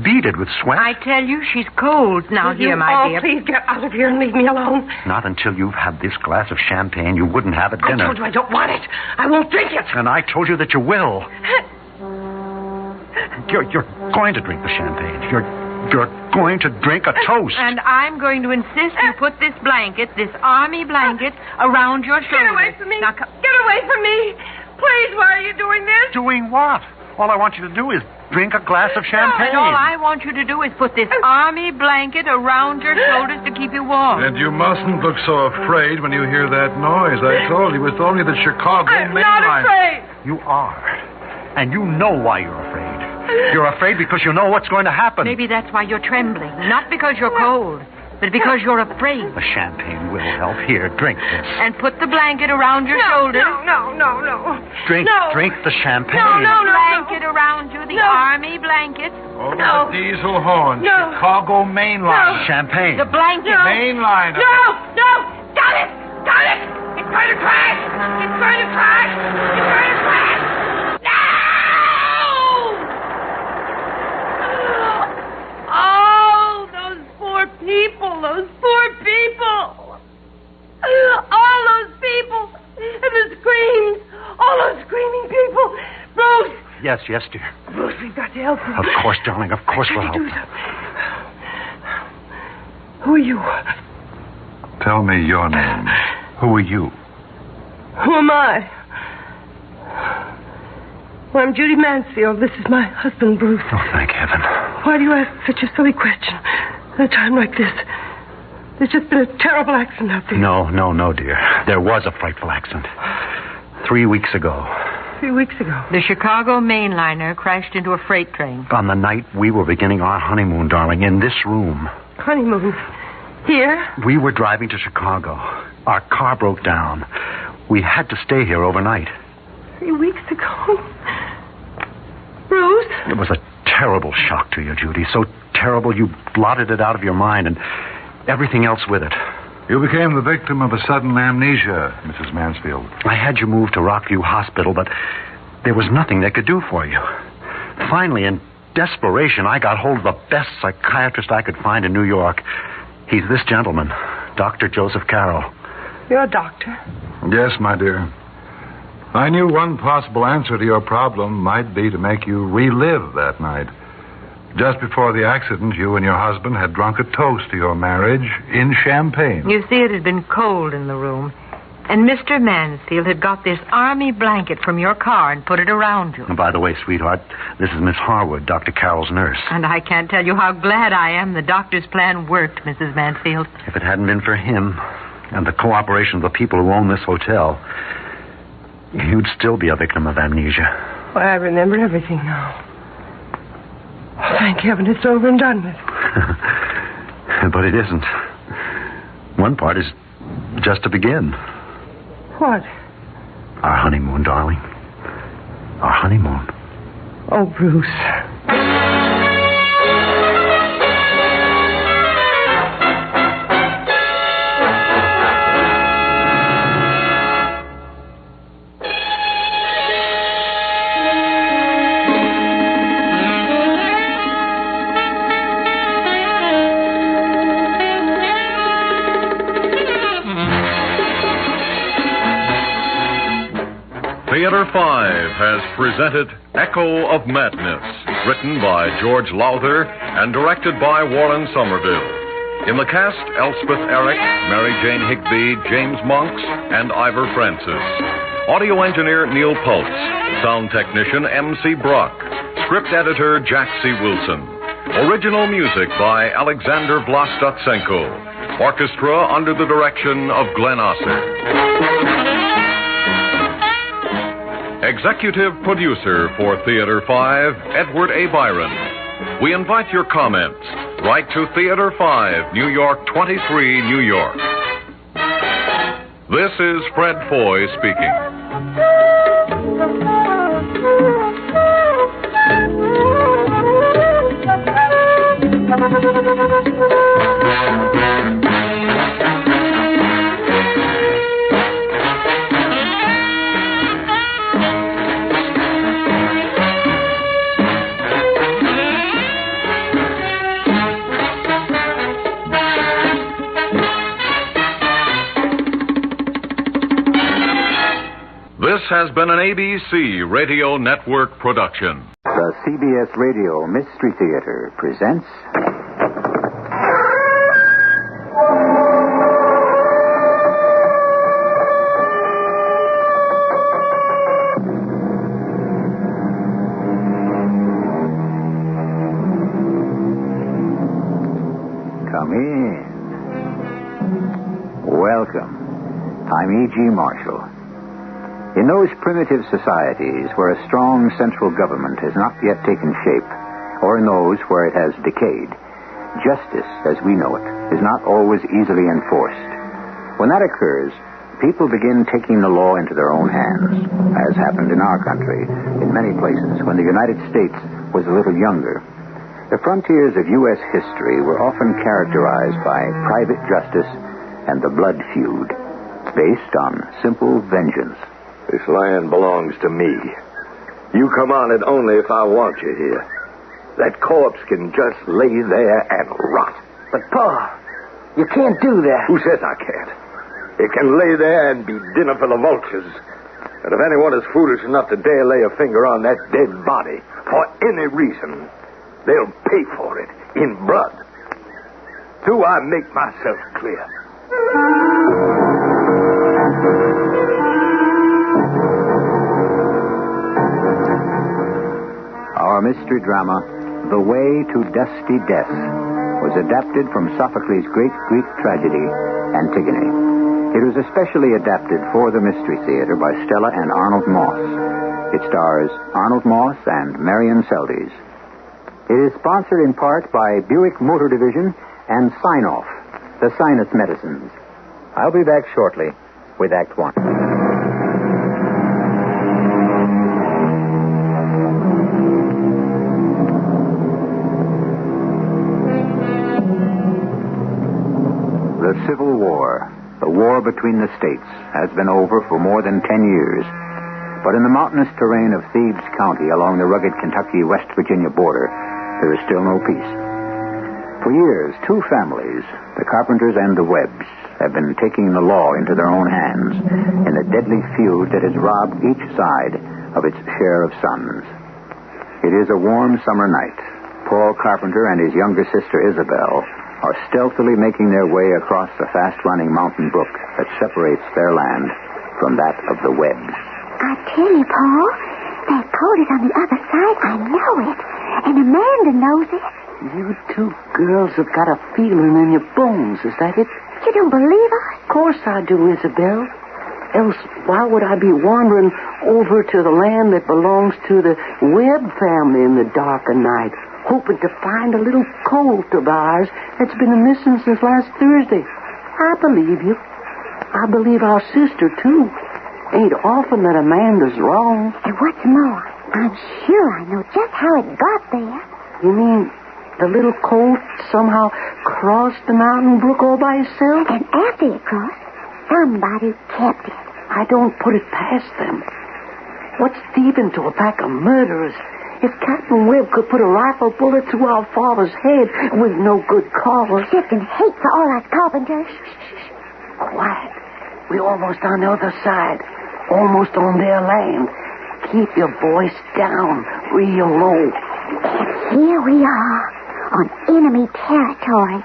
beaded with sweat. I tell you, she's cold. Now, here, my dear. Please get out of here and leave me alone. Not until you've had this glass of champagne. You wouldn't have at dinner. I told you I don't want it. I won't drink it. And I told you that you will. You're going to drink the champagne. You're going to drink a toast. And I'm going to insist you put this blanket, this army blanket, around your shoulders. Get away from me. Now, get away from me. Please, why are you doing this? Doing what? All I want you to do is drink a glass of champagne. No, all I want you to do is put this army blanket around your shoulders to keep you warm. And you mustn't look so afraid when you hear that noise. I told you, it's only the Chicago I'm main not line. afraid. You are. And you know why you're afraid. You're afraid because you know what's going to happen. Maybe that's why you're trembling. Not because you're cold, but because you're afraid. The champagne will help. Here, drink this. And put the blanket around your shoulders. No. Drink the champagne. No. Blanket around you, the army blanket. Oh, the diesel horn. No. Chicago main line. Champagne. The blanket. Main line. No. Got it. It's going to crash. It's going to crash. No! Oh, those poor people. All those people. And the screams. All those screaming people. Bruce, Yes, dear. Bruce, we've got to help him. Of course, darling. Of course we'll help do him. something. Who are you? Tell me your name. Who are you? Who am I? Well, I'm Judy Mansfield. This is my husband, Bruce. Oh, thank heaven. Why do you ask such a silly question at a time like this? There's just been a terrible accident out there. No, dear. There was a frightful accident. 3 weeks ago. 3 weeks ago. The Chicago mainliner crashed into a freight train. On the night we were beginning our honeymoon, darling, in this room. Honeymoon? Here? We were driving to Chicago. Our car broke down. We had to stay here overnight. 3 weeks ago? Bruce? It was a terrible shock to you, Judy. So terrible you blotted it out of your mind and everything else with it. You became the victim of a sudden amnesia, Mrs. Mansfield. I had you moved to Rockview Hospital, but there was nothing they could do for you. Finally, in desperation, I got hold of the best psychiatrist I could find in New York. He's this gentleman, Dr. Joseph Carroll. You're a doctor? Yes, my dear. I knew one possible answer to your problem might be to make you relive that night. Just before the accident, you and your husband had drunk a toast to your marriage in champagne. You see, it had been cold in the room. And Mr. Mansfield had got this army blanket from your car and put it around you. And by the way, sweetheart, this is Miss Harwood, Dr. Carroll's nurse. And I can't tell you how glad I am the doctor's plan worked, Mrs. Mansfield. If it hadn't been for him and the cooperation of the people who own this hotel, you'd still be a victim of amnesia. Why, I remember everything now. Oh, thank heaven it's over and done with. But it isn't. One part is just to begin. What? Our honeymoon, darling. Our honeymoon. Oh, Bruce. Theater 5 has presented Echo of Madness, written by George Lowther and directed by Warren Somerville. In the cast, Elspeth Eric, Mary Jane Higbee, James Monks, and Ivor Francis. Audio engineer Neil Pultz. Sound technician M.C. Brock. Script editor Jack C. Wilson. Original music by Alexander Vlastotsenko. Orchestra under the direction of Glenn Osser. Executive producer for Theater 5, Edward A. Byron. We invite your comments. Write to Theater 5, New York 23, New York. This is Fred Foy speaking. This has been an ABC Radio Network production. The CBS Radio Mystery Theater presents... Come in. Welcome. I'm E.G. Marshall. In those primitive societies where a strong central government has not yet taken shape, or in those where it has decayed, justice, as we know it, is not always easily enforced. When that occurs, people begin taking the law into their own hands, as happened in our country, in many places, when the United States was a little younger. The frontiers of U.S. history were often characterized by private justice and the blood feud, based on simple vengeance. This land belongs to me. You come on it only if I want you here. That corpse can just lay there and rot. But, Pa, you can't do that. Who says I can't? It can lay there and be dinner for the vultures. And if anyone is foolish enough to dare lay a finger on that dead body for any reason, they'll pay for it in blood. Do I make myself clear? Our mystery drama, The Way to Dusty Death, was adapted from Sophocles' great Greek tragedy, Antigone. It was especially adapted for the Mystery Theater by Stella and Arnold Moss. It stars Arnold Moss and Marion Seldes. It is sponsored in part by Buick Motor Division and Sign-Off, the sinus medicines. I'll be back shortly with Act One. The Civil War, the war between the states, has been over for more than 10 years. But in the mountainous terrain of Thebes County along the rugged Kentucky-West Virginia border, there is still no peace. For years, two families, the Carpenters and the Webbs, have been taking the law into their own hands in the deadly feud that has robbed each side of its share of sons. It is a warm summer night. Paul Carpenter and his younger sister Isabel are stealthily making their way across the fast-running mountain brook that separates their land from that of the Webbs. I tell you, Paul, that coat is on the other side. I know it. And Amanda knows it. You two girls have got a feeling in your bones, is that it? You don't believe us? Of course I do, Isabel. Else, why would I be wandering over to the land that belongs to the Webb family in the dark of night, hoping to find a little colt of ours that's been missing since last Thursday? I believe you. I believe our sister, too. Ain't often that Amanda's wrong. And what's more, I'm sure I know just how it got there. You mean the little colt somehow crossed the mountain brook all by itself? And after it crossed, somebody kept it. I don't put it past them. What's thieving to a pack of murderers? If Captain Webb could put a rifle bullet through our father's head with no good cause. Except in hate for all us carpenters. Quiet. We're almost on the other side. Almost on their land. Keep your voice down, real low. And here we are, on enemy territory.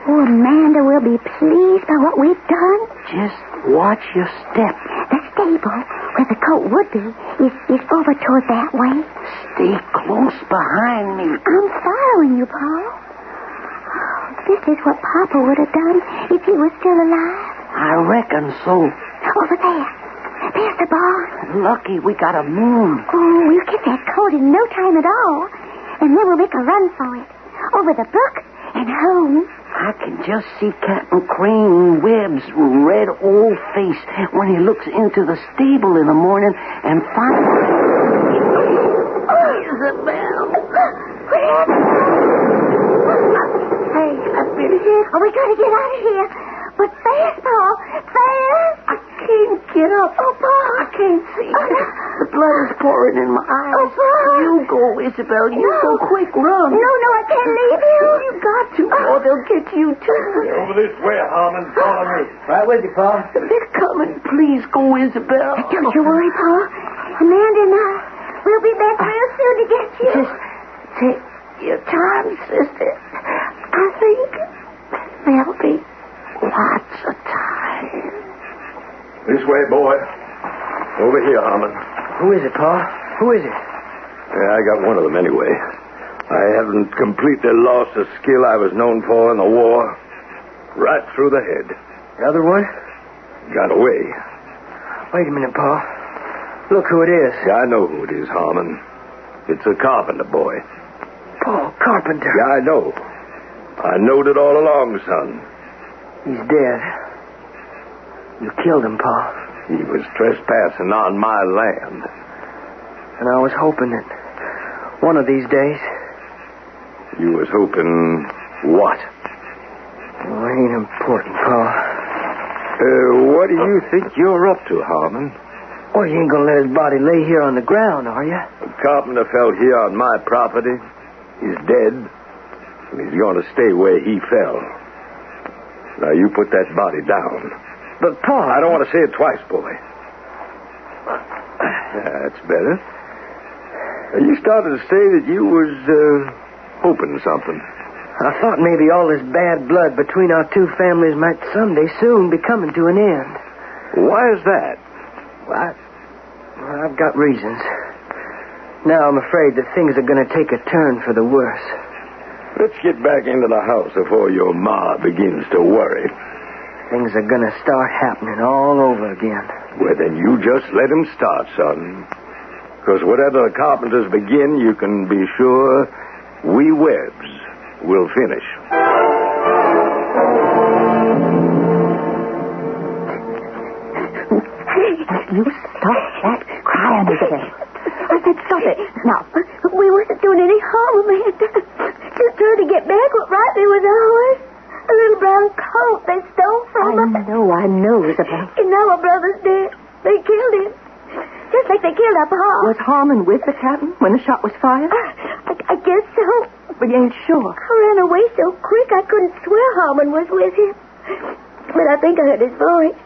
Oh, Amanda will be pleased by what we've done. Just watch your step. The stable, where the coat would be, is over toward that way. Stay close behind me. I'm following you, Paul. Oh, this is what Papa would have done if he was still alive. I reckon so. Over there. There's the barn. Lucky we got a moon. Oh, we'll get that coat in no time at all. And then we'll make a run for it. Over the brook and home. I can just see Captain Crane Webb's red old face when he looks into the stable in the morning and finds... Isabel! What happened? Hey, I've been hit. Oh, we gotta get out of here. But fast, Paul. Fast. I can't get up. Oh, Paul. I can't see. The blood is pouring in my eyes. Oh, Paul. You go, Isabel. You go quick. Run. No, I can't leave you. You got to, or they'll get you, too. Over this way, Harmon. Follow me. Right with you, Paul. They're coming. Please go, Isabel. Don't you worry, Paul. Amanda and I, we'll be back real soon to get you. Just take your time, sister. I think there'll be lots of time. This way, boy. Over here, Harmon. Who is it, Paul? Who is it? Yeah, I got one of them anyway. I haven't completely lost the skill I was known for in the war. Right through the head. The other one? Got away. Wait a minute, Paul. Look who it is. Yeah, I know who it is, Harmon. It's a carpenter boy. Paul Carpenter. Yeah, I know. I knowed it all along, son. He's dead. You killed him, Paul. He was trespassing on my land. And I was hoping that one of these days... You was hoping what? Oh, it ain't important, Paul. What do you think you're up to, Harmon? Oh, you ain't gonna let his body lay here on the ground, are you? The carpenter fell here on my property. He's dead. And he's gonna stay where he fell. Now, you put that body down. But, Paul... I don't want to say it twice, boy. That's better. You started to say that you was hoping something. I thought maybe all this bad blood between our two families might someday soon be coming to an end. Why is that? Well, I've got reasons. Now I'm afraid that things are going to take a turn for the worse. Let's get back into the house before your ma begins to worry. Things are going to start happening all over again. Well, then you just let them start, son. Because whatever the carpenters begin, you can be sure we Webbs will finish. You stop that crying over there. I said stop it. Now. We wasn't doing any harm, Amanda. Just trying to get back what rightly was ours. A little brown coat they stole from us. I know, Isabel. And now our brother's dead. They killed him. Just like they killed our pa. Was Harmon with the captain when the shot was fired? I guess so. But you ain't sure. I ran away so quick I couldn't swear Harmon was with him. But I think I heard his voice.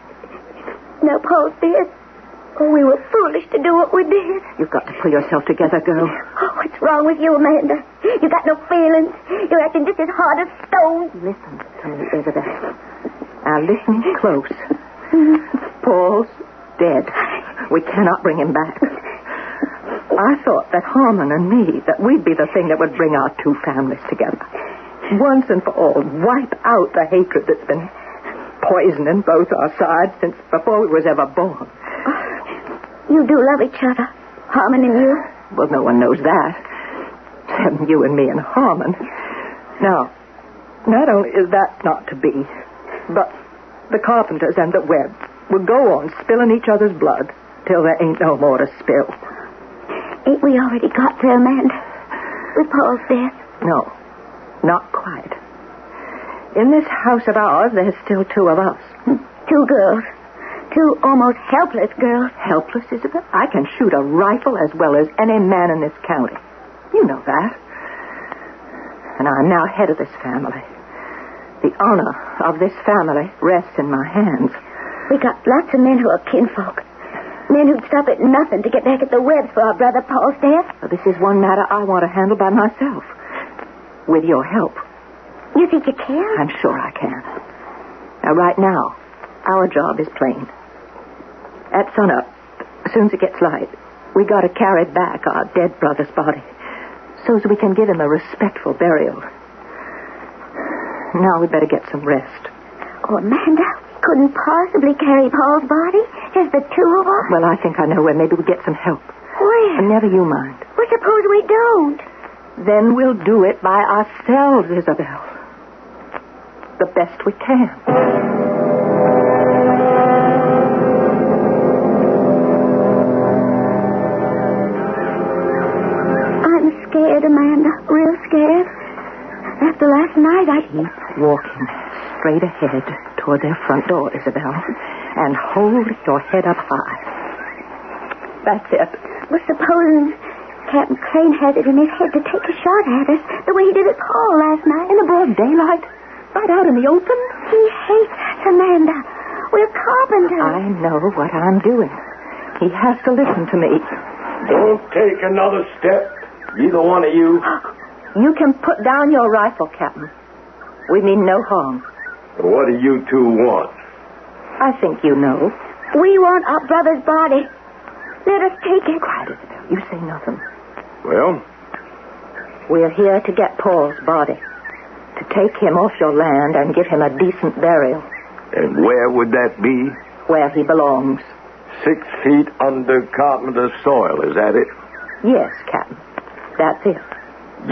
Now Paul's dead. Oh, we were foolish to do what we did. You've got to pull yourself together, girl. Oh, what's wrong with you, Amanda? You got no feelings. You're acting just as hard as stone. Listen to me, Isabel. Now listen close. Paul's dead. We cannot bring him back. I thought that Harmon and me, that we'd be the thing that would bring our two families together. Once and for all, wipe out the hatred that's been poisoning both our sides since before we was ever born. You do love each other, Harmon and you? Well, no one knows that. Except you and me and Harmon. Now, not only is that not to be, but the Carpenters and the Webbs will go on spilling each other's blood till there ain't no more to spill. Ain't we already got there, Amanda? With Paul's death? No, not quite. In this house of ours, there's still two of us. Two girls. Two almost helpless girls. Helpless, Isabel? I can shoot a rifle as well as any man in this county. You know that. And I'm now head of this family. The honor of this family rests in my hands. We got lots of men who are kinfolk. Men who'd stop at nothing to get back at the Webbs for our brother Paul's death. Well, this is one matter I want to handle by myself. With your help. You think you can? I'm sure I can. Now, right now, our job is plain. At sunup, as soon as it gets light, we got to carry back our dead brother's body so as we can give him a respectful burial. Now we'd better get some rest. Oh, Amanda, we couldn't possibly carry Paul's body. Just the two of us. Well, I think I know where. Maybe we'll get some help. Where? Never you mind. Well, suppose we don't. Then we'll do it by ourselves, Isabel. The best we can. I'm scared, Amanda. Real scared. After last night, I... Keep walking straight ahead toward their front door, Isabel. And hold your head up high. That's it. Well, supposing Captain Crane has it in his head to take a shot at us the way he did at Paul last night. In the broad daylight? Right out in the open? He hates us, Amanda. We're carpenters. I know what I'm doing. He has to listen to me. Don't take another step, either one of you. You can put down your rifle, Captain. We mean no harm. What do you two want? I think you know. We want our brother's body. Let us take it. Quiet, Isabel. You say nothing. Well? We're here to get Paul's body. To take him off your land and give him a decent burial. And where would that be? Where he belongs. 6 feet under Carpenter's soil, is that it? Yes, Captain. That's it.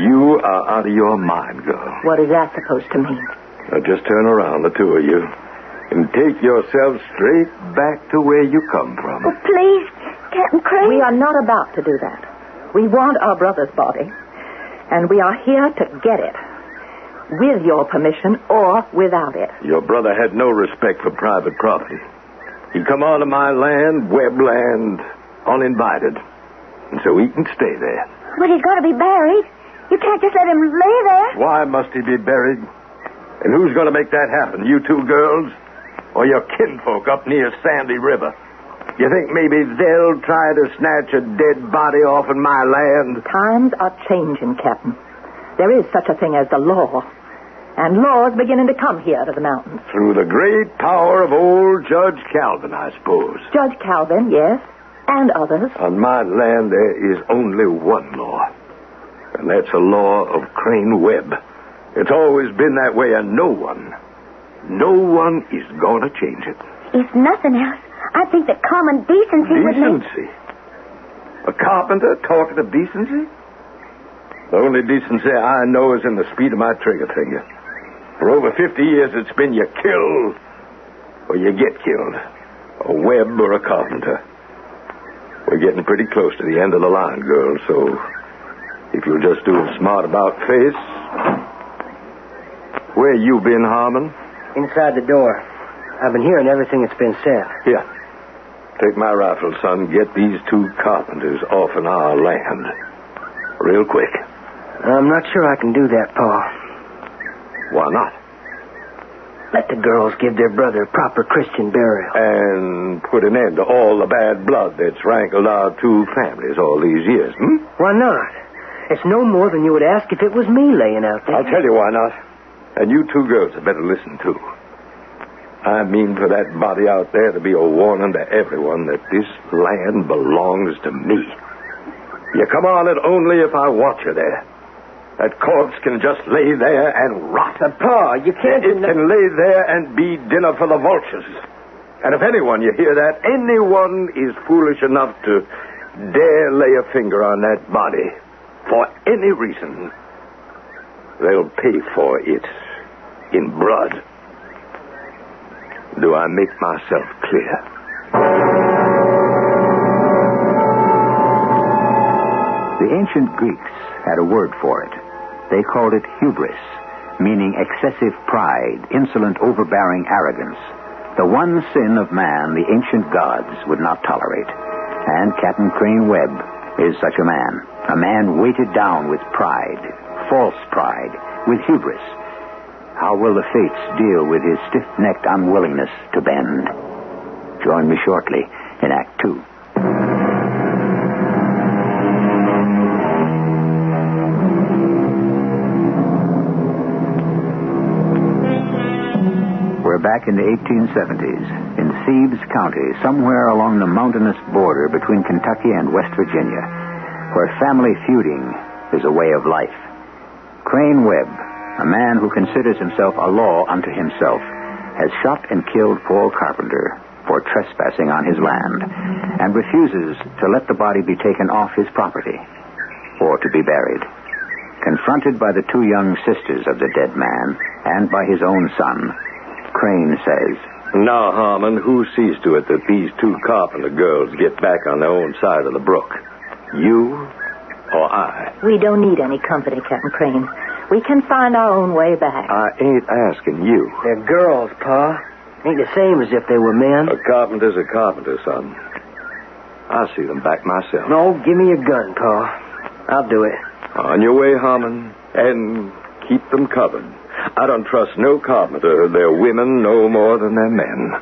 You are out of your mind, girl. What is that supposed to mean? Now just turn around, the two of you, and take yourselves straight back to where you come from. Oh, please, Captain Crane. We are not about to do that. We want our brother's body, and we are here to get it. With your permission or without it. Your brother had no respect for private property. He come onto my land, Webb land, uninvited. And so he can stay there. But he's got to be buried. You can't just let him lay there. Why must he be buried? And who's going to make that happen? You two girls? Or your kinfolk up near Sandy River? You think maybe they'll try to snatch a dead body off of my land? Times are changing, Captain. There is such a thing as the law. And law's beginning to come here to the mountains. Through the great power of old Judge Calvin, I suppose. Judge Calvin, yes, and others. On my land, there is only one law. And that's a law of Crane Webb. It's always been that way, and no one is going to change it. If nothing else, I think that common decency would make... Decency? A carpenter talking of decency? The only decency I know is in the speed of my trigger finger. For over 50 years, it's been you kill or you get killed. A Webb or a carpenter. We're getting pretty close to the end of the line, girl, so if you'll just do a smart about face. Where you been, Harmon? Inside the door. I've been hearing everything that's been said. Here. Take my rifle, son. Get these two carpenters off in our land. Real quick. I'm not sure I can do that, Pa. Why not? Let the girls give their brother proper Christian burial. And put an end to all the bad blood that's rankled our two families all these years, Why not? It's no more than you would ask if it was me laying out there. I'll tell you why not. And you two girls had better listen, too. I mean for that body out there to be a warning to everyone that this land belongs to me. You come on it only if I want you there. That corpse can just lay there and rot. Pa, you can't... It can lay there and be dinner for the vultures. And if anyone, you hear that, anyone is foolish enough to dare lay a finger on that body for any reason, they'll pay for it in blood. Do I make myself clear? The ancient Greeks had a word for it. They called it hubris, meaning excessive pride, insolent, overbearing arrogance. The one sin of man the ancient gods would not tolerate. And Captain Crane Webb is such a man weighted down with pride, false pride, with hubris. How will the fates deal with his stiff-necked unwillingness to bend? Join me shortly in Act 2. We're back in the 1870s, in Thebes County, somewhere along the mountainous border between Kentucky and West Virginia, where family feuding is a way of life. Crane Webb, a man who considers himself a law unto himself, has shot and killed Paul Carpenter for trespassing on his land, and refuses to let the body be taken off his property or to be buried. Confronted by the two young sisters of the dead man and by his own son, Crane says, Now, Harmon, who sees to it that these two carpenter girls get back on their own side of the brook? You or I? We don't need any company, Captain Crane. We can find our own way back. I ain't asking you. They're girls, Pa. Ain't the same as if they were men. A carpenter's a carpenter, son. I'll see them back myself. No, give me your gun, Pa. I'll do it. On your way, Harmon, and keep them covered. I don't trust no carpenter, their women, no more than their men.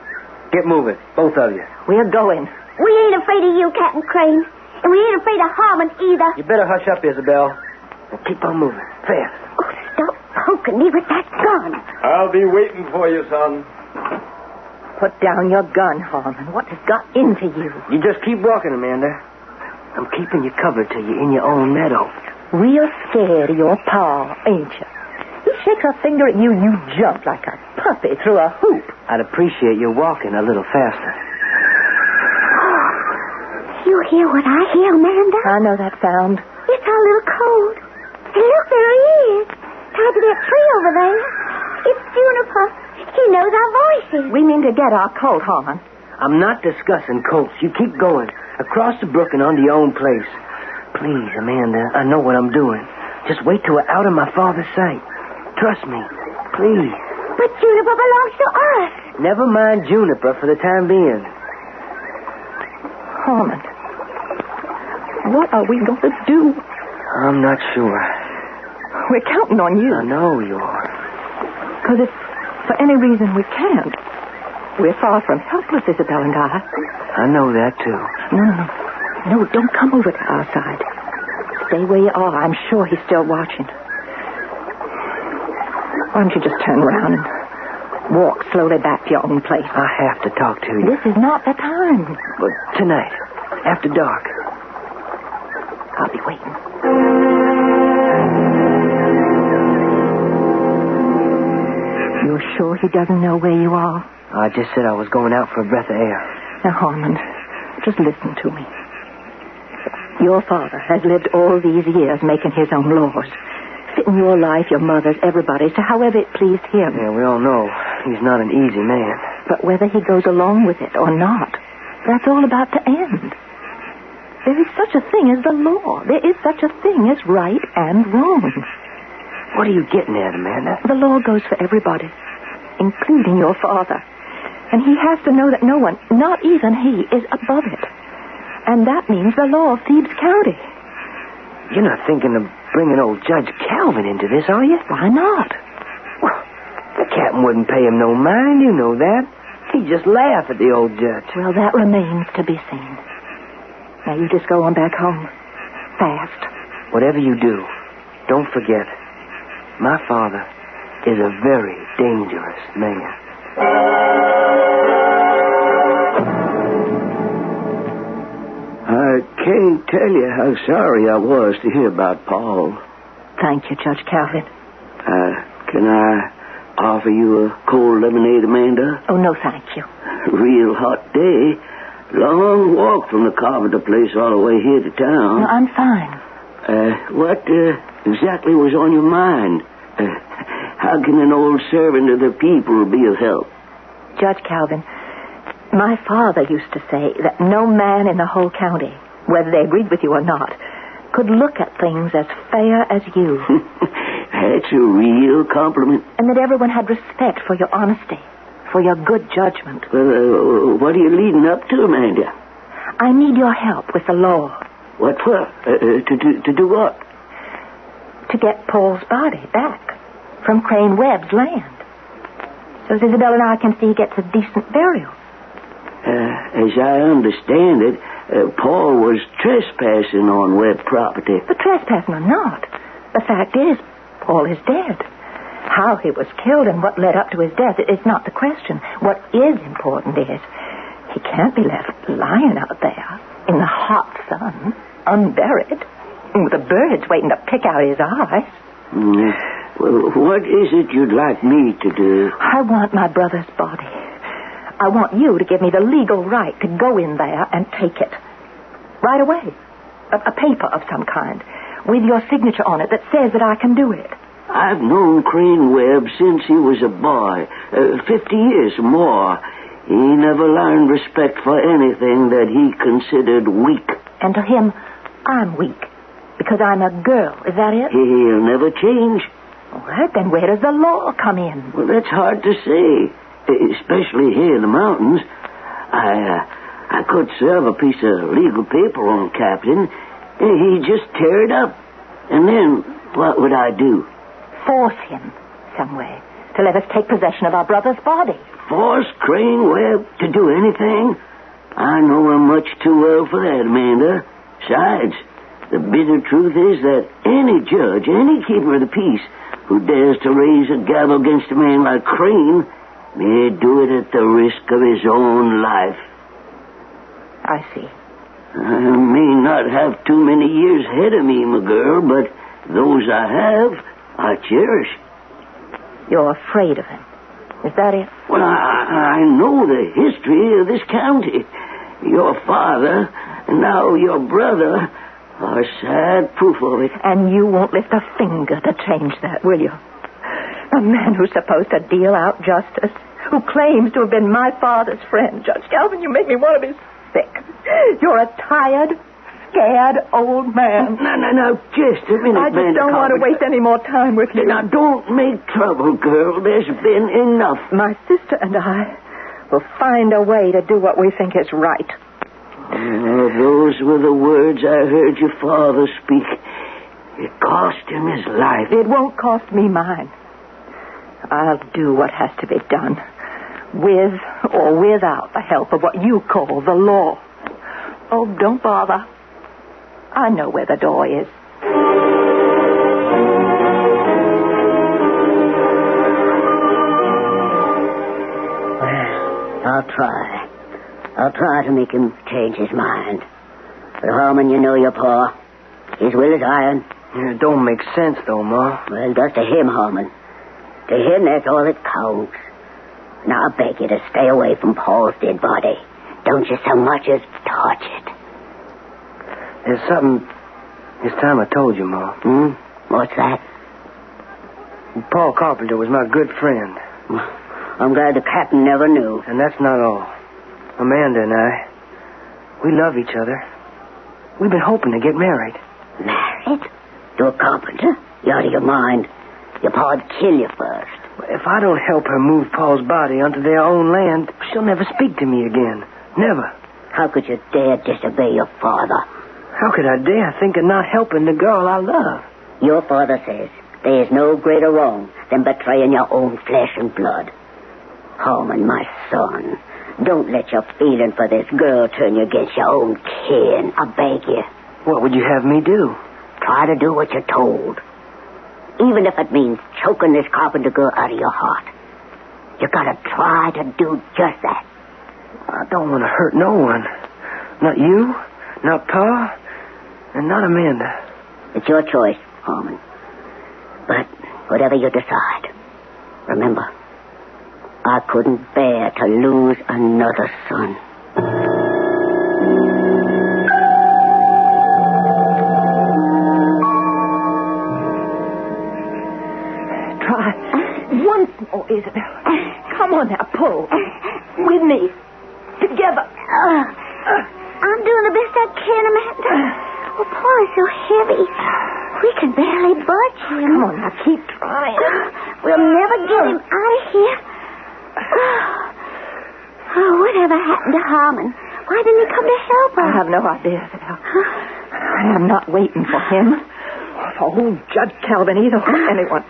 Get moving, both of you. We're going. We ain't afraid of you, Captain Crane. And we ain't afraid of Harmon either. You better hush up, Isabel. And keep on moving. Fast. Oh, stop poking me with that gun. I'll be waiting for you, son. Put down your gun, Harmon. What has got into you? You just keep walking, Amanda. I'm keeping you covered till you're in your own meadow. Real scared of your pa, ain't you? He shakes a finger at you, you jump like a puppy through a hoop. I'd appreciate you walking a little faster. You hear what I hear, Amanda? I know that sound. It's a little cold. Hey, look, there he is. Tied to that tree over there. It's Juniper. He knows our voices. We mean to get our colt, Harmon. I'm not discussing colts. You keep going. Across the brook and on to your own place. Please, Amanda, I know what I'm doing. Just wait till we're out of my father's sight. Trust me. Please. But Juniper belongs to us. Never mind Juniper for the time being. Harmon, what are we going to do? I'm not sure. We're counting on you. I know you are. Because if for any reason we can't, we're far from helpless, Isabel and I. I know that, too. No, don't come over to our side. Stay where you are. I'm sure he's still watching. Why don't you just turn around and walk slowly back to your own place? I have to talk to you. This is not the time. But tonight, after dark. I'll be waiting. You're sure he doesn't know where you are? I just said I was going out for a breath of air. Now, Harmon, just listen to me. Your father has lived all these years making his own laws. Fitting your life, your mother's, everybody's, to however it pleased him. Yeah, we all know he's not an easy man. But whether he goes along with it or not, that's all about to end. There is such a thing as the law. There is such a thing as right and wrong. What are you getting at, Amanda? The law goes for everybody, including your father. And he has to know that no one, not even he, is above it. And that means the law of Thebes County. You're not thinking of bringing old Judge Calvin into this, are you? Why not? Well, the captain wouldn't pay him no mind, you know that. He'd just laugh at the old judge. Well, that remains to be seen. Now, you just go on back home. Fast. Whatever you do, don't forget, my father is a very dangerous man. I can't tell you how sorry I was to hear about Paul. Thank you, Judge Calvin. Can I offer you a cold lemonade, Amanda? Oh, no, thank you. Real hot day. Long walk from the Carpenter place all the way here to town. No, I'm fine. What exactly was on your mind? How can an old servant of the people be of help? Judge Calvin, my father used to say that no man in the whole county, whether they agreed with you or not, could look at things as fair as you. That's a real compliment. And that everyone had respect for your honesty, for your good judgment. Well, what are you leading up to, Amanda? I need your help with the law. What for? To do what? To get Paul's body back from Crane Webb's land. So Isabel and I can see he gets a decent burial. As I understand it, Paul was trespassing on Webb property. But trespassing or not, the fact is, Paul is dead. How he was killed and what led up to his death is not the question. What is important is he can't be left lying out there in the hot sun, unburied, with the birds waiting to pick out his eyes. Well, what is it you'd like me to do? I want my brother's body. I want you to give me the legal right to go in there and take it. Right away. A paper of some kind with your signature on it that says that I can do it. I've known Crane Webb since he was a boy, 50 years or more. He never learned respect for anything that he considered weak. And to him, I'm weak because I'm a girl. Is that it? He'll never change. All right, then where does the law come in? Well, that's hard to say, especially here in the mountains. I could serve a piece of legal paper on Captain. He'd just tear it up. And then what would I do? Force him some way to let us take possession of our brother's body. Force Crane Webb to do anything? I know him much too well for that, Amanda. Besides, the bitter truth is that any judge, any keeper of the peace who dares to raise a gavel against a man like Crane may do it at the risk of his own life. I see. I may not have too many years ahead of me, my girl, but those I have, I cherish. You're afraid of him. Is that it? Well, I know the history of this county. Your father, and now your brother, are sad proof of it. And you won't lift a finger to change that, will you? A man who's supposed to deal out justice, who claims to have been my father's friend. Judge Calvin, you make me want to be sick. You're a tired, scared old man. No, just a minute, I just don't want to waste any more time with you. Now, don't make trouble, girl. There's been enough. My sister and I will find a way to do what we think is right. Those were the words I heard your father speak. It cost him his life. It won't cost me mine. I'll do what has to be done. with or without the help of what you call the law. Oh, don't bother. I know where the door is. I'll try to make him change his mind. But, Harmon, you know your pa. His will is iron. It don't make sense, though, Ma. Well, it does to him, Harmon. To him, that's all that counts. Now, I beg you to stay away from Paul's dead body. Don't you so much as touch it. There's something this time I told you, Ma. What's that? Paul Carpenter was my good friend. I'm glad the captain never knew. And that's not all. Amanda and I, we love each other. We've been hoping to get married. Married? To a carpenter? You're out of your mind. Your pa'd kill you first. If I don't help her move Paul's body onto their own land, she'll never speak to me again. Never. How could you dare disobey your father? How could I dare think of not helping the girl I love? Your father says there is no greater wrong than betraying your own flesh and blood. Harmon, my son, don't let your feeling for this girl turn you against your own kin. I beg you. What would you have me do? Try to do what you're told. Even if it means choking this carpenter girl out of your heart. You gotta try to do just that. I don't want to hurt no one. Not you, not Pa, and not Amanda. It's your choice, Harmon. But whatever you decide, remember, I couldn't bear to lose another son. Try once more, Isabel. Come on now, pull. With me. Together. I'm doing the best I can, Amanda. Oh, Paul is so heavy. We can barely budge him. Come on now, keep trying. We'll never get him out of here. Oh, whatever happened to Harmon? Why didn't he come to help us? I have no idea, Isabel. I am not waiting for him, or for old Judge Calvin either, or anyone.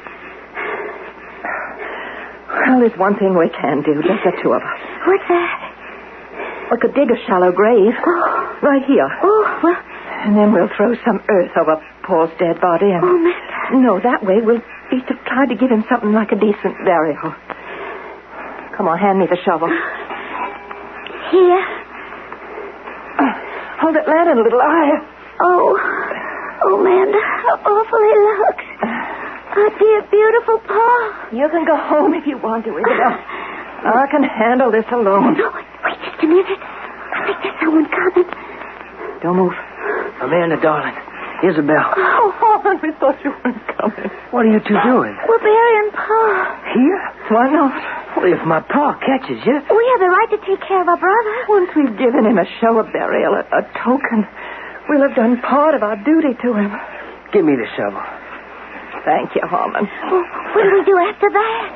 Well, there's one thing we can do, just the two of us. What's that? We could dig a shallow grave right here. Oh, well. And then we'll throw some earth over Paul's dead body. And no, that way we'll be to try to give him something like a decent burial. Come on, hand me the shovel. Here. Hold that lantern a little higher. Oh, Amanda, how awful he looks. Oh, dear, beautiful Paul. You can go home if you want to, Isabel. I can handle this alone. No, wait just a minute. I think there's someone coming. Don't move. Amanda, darling. Isabel. Oh, we thought you weren't coming. What are you two doing? We're burying Paul. Here? Why not? Well, if my pa catches you... We have the right to take care of our brother. Once we've given him a show of burial, a token, we'll have done part of our duty to him. Give me the shovel. Thank you, Harmon. Well, what do we do after that?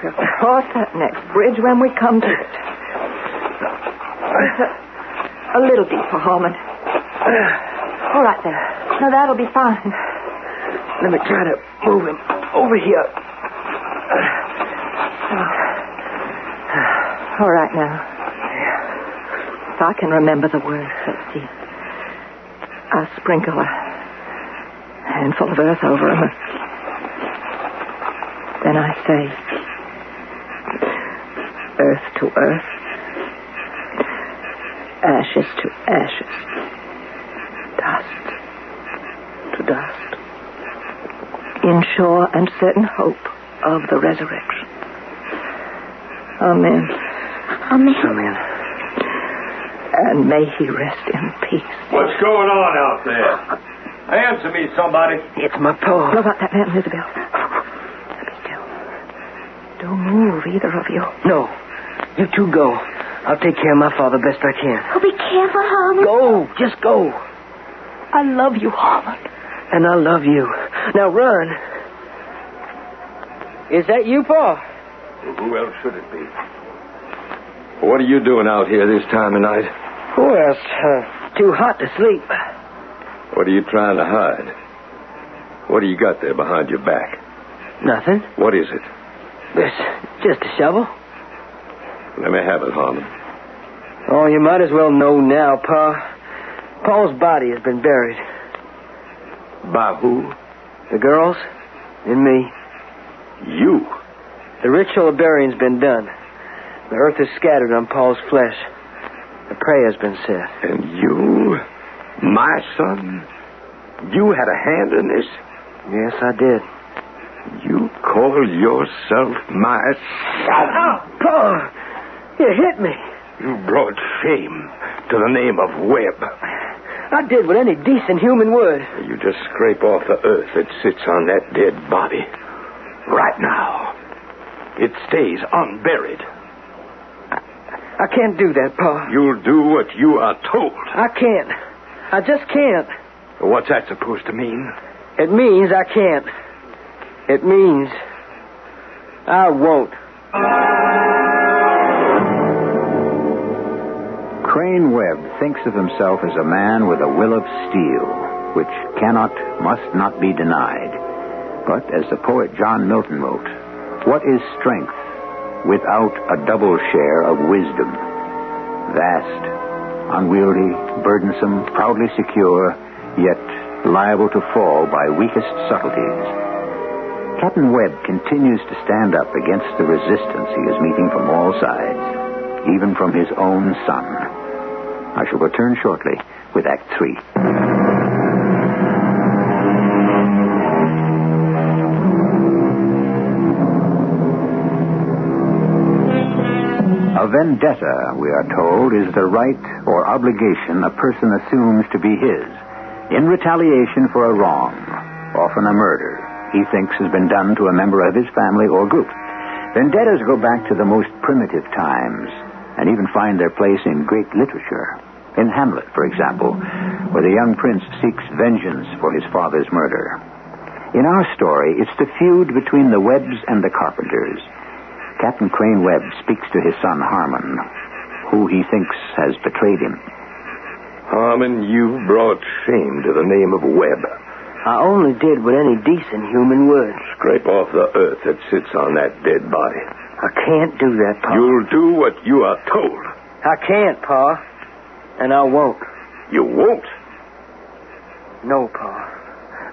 We'll cross that next bridge when we come to it. It's a little deeper, Harmon. All right, then. Now, that'll be fine. Let me try to move him over here. All right, now. If I can remember the words, let's see. I'll sprinkle a handful of earth over him. Then I say, earth to earth, ashes to ashes, dust to dust, in sure and certain hope of the resurrection. Amen. Amen. Amen. And may he rest in peace. What's going on out there? Answer me, somebody. It's my pa. Blow out that lamp, Isabel. Be still. Don't move, either of you. No. You two go. I'll take care of my father best I can. Oh, be careful, Harmon. Go. Just go. I love you, Harmon. And I love you. Now run. Is that you, Pa? Well, who else should it be? What are you doing out here this time of night? Well, it's too hot to sleep. What are you trying to hide? What do you got there behind your back? Nothing. What is it? It's just a shovel. Let me have it, Harmon. Oh, you might as well know now, Pa. Paul's body has been buried. By who? The girls and me. You? The ritual of burying's been done. The earth is scattered on Paul's flesh. The prayer's been said. And you, my son, you had a hand in this? Yes, I did. You call yourself my son? Oh, Paul! You hit me. You brought shame to the name of Webb. I did what any decent human would. You just scrape off the earth that sits on that dead body. Right now. It stays unburied. I can't do that, Pa. You'll do what you are told. I can't. I just can't. What's that supposed to mean? It means I can't. It means I won't. Crane Webb thinks of himself as a man with a will of steel, which must not be denied. But as the poet John Milton wrote, what is strength without a double share of wisdom? Vast, unwieldy, burdensome, proudly secure, yet liable to fall by weakest subtleties. Captain Webb continues to stand up against the resistance he is meeting from all sides, even from his own son. I shall return shortly with Act 3. A vendetta, we are told, is the right or obligation a person assumes to be his in retaliation for a wrong, often a murder, he thinks has been done to a member of his family or group. Vendettas go back to the most primitive times and even find their place in great literature. In Hamlet, for example, where the young prince seeks vengeance for his father's murder. In our story, it's the feud between the Webbs and the Carpenters. Captain Crane Webb speaks to his son Harmon, who he thinks has betrayed him. Harmon, you brought shame to the name of Webb. I only did what any decent human would. Scrape off the earth that sits on that dead body. I can't do that, Pa. You'll do what you are told. I can't, Pa. And I won't. You won't? No, Pa.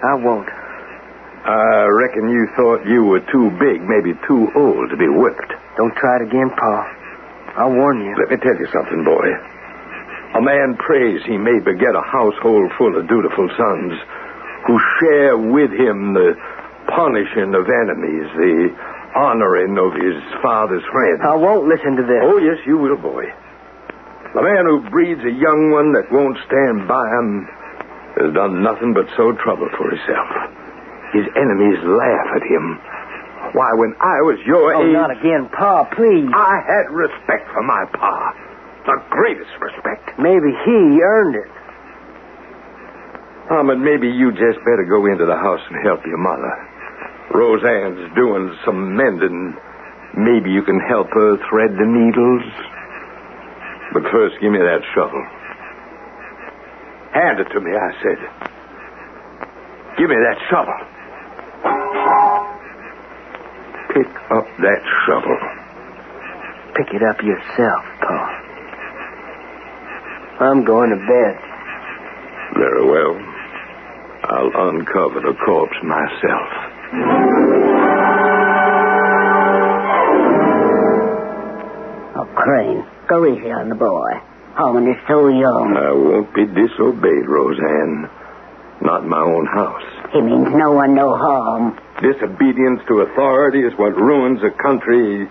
I won't. I reckon you thought you were too big, maybe too old to be whipped. Don't try it again, Pa. I'll warn you. Let me tell you something, boy. A man prays he may beget a household full of dutiful sons who share with him the punishing of enemies, the honoring of his father's friends. I won't listen to this. Oh, yes, you will, boy. A man who breeds a young one that won't stand by him has done nothing but sow trouble for himself. His enemies laugh at him. Why, when I was your age... Oh, not again, Pa, please. I had respect for my pa. The greatest respect. Maybe he earned it. Harmon, maybe you just better go into the house and help your mother. Roseanne's doing some mending. Maybe you can help her thread the needles. But first, give me that shovel. Hand it to me, I said. Give me that shovel. Pick up that shovel. Pick it up yourself, Pa. I'm going to bed. Very well. I'll uncover the corpse myself. Oh, Crane, go easy on the boy. Harmon is so young. I won't be disobeyed, Roseanne. Not in my own house. He means no one no harm. Disobedience to authority is what ruins a country,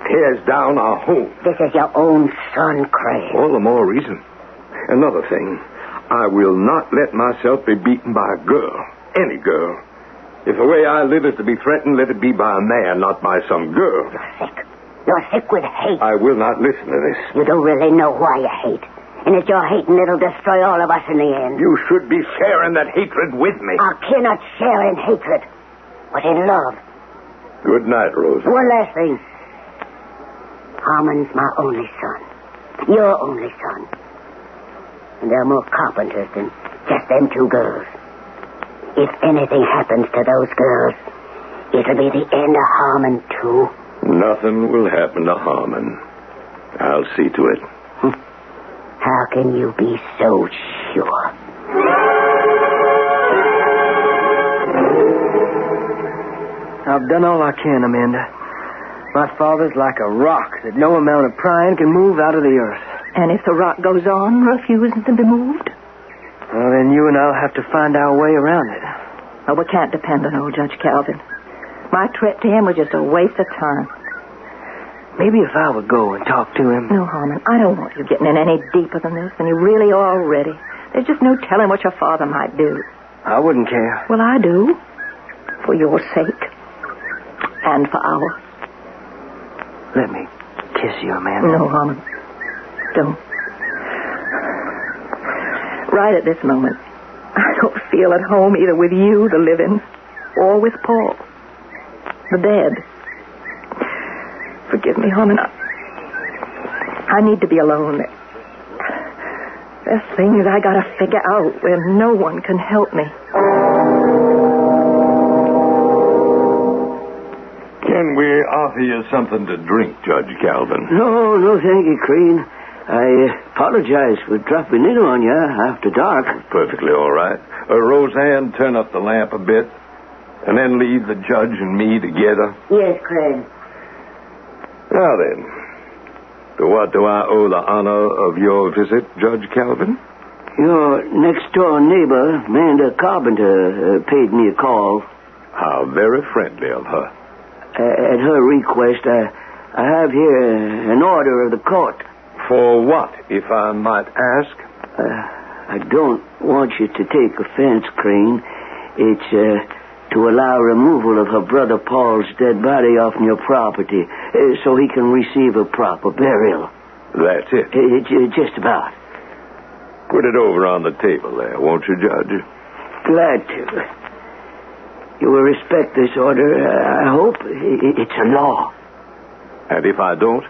tears down our home. This is your own son, Crane. All the more reason. Another thing, I will not let myself be beaten by a girl. Any girl. If the way I live is to be threatened, let it be by a man, not by some girl. You're sick. You're sick with hate. I will not listen to this. You don't really know why you hate. And it's your hating that'll destroy all of us in the end. You should be sharing that hatred with me. I cannot share in hatred, but in love. Good night, Rose. One last thing. Harmon's my only son. Your only son. And there are more carpenters than just them two girls. If anything happens to those girls, it'll be the end of Harmon, too. Nothing will happen to Harmon. I'll see to it. How can you be so sure? I've done all I can, Amanda. My father's like a rock that no amount of prying can move out of the earth. And if the rock goes on, refusing to be moved? Well, then you and I'll have to find our way around it. Oh, we can't depend on old Judge Calvin. My trip to him was just a waste of time. Maybe if I would go and talk to him. No, Harmon, I don't want you getting in any deeper than this than you really are already. There's just no telling what your father might do. I wouldn't care. Well, I do. For your sake. And for ours. Let me kiss you, Amanda. No, Harmon. Don't. Right at this moment, I don't feel at home either with you, the living, or with Paul, the dead. Forgive me, Harmon. I need to be alone. There's things I gotta figure out where no one can help me. Can we offer you something to drink, Judge Calvin? No, thank you, Crane. I apologize for dropping in on you after dark. Perfectly all right. Roseanne, turn up the lamp a bit, and then leave the judge and me together. Yes, Crane. Now then, to what do I owe the honor of your visit, Judge Calvin? Your next-door neighbor, Amanda Carpenter, paid me a call. How very friendly of her. At her request, I have here an order of the court. For what, if I might ask? I don't want you to take offense, Crane. It's to allow removal of her brother Paul's dead body off your property so he can receive a proper burial. That's it? Just about. Put it over on the table there, won't you, Judge? Glad to. You will respect this order, I hope. It's a law. And if I don't?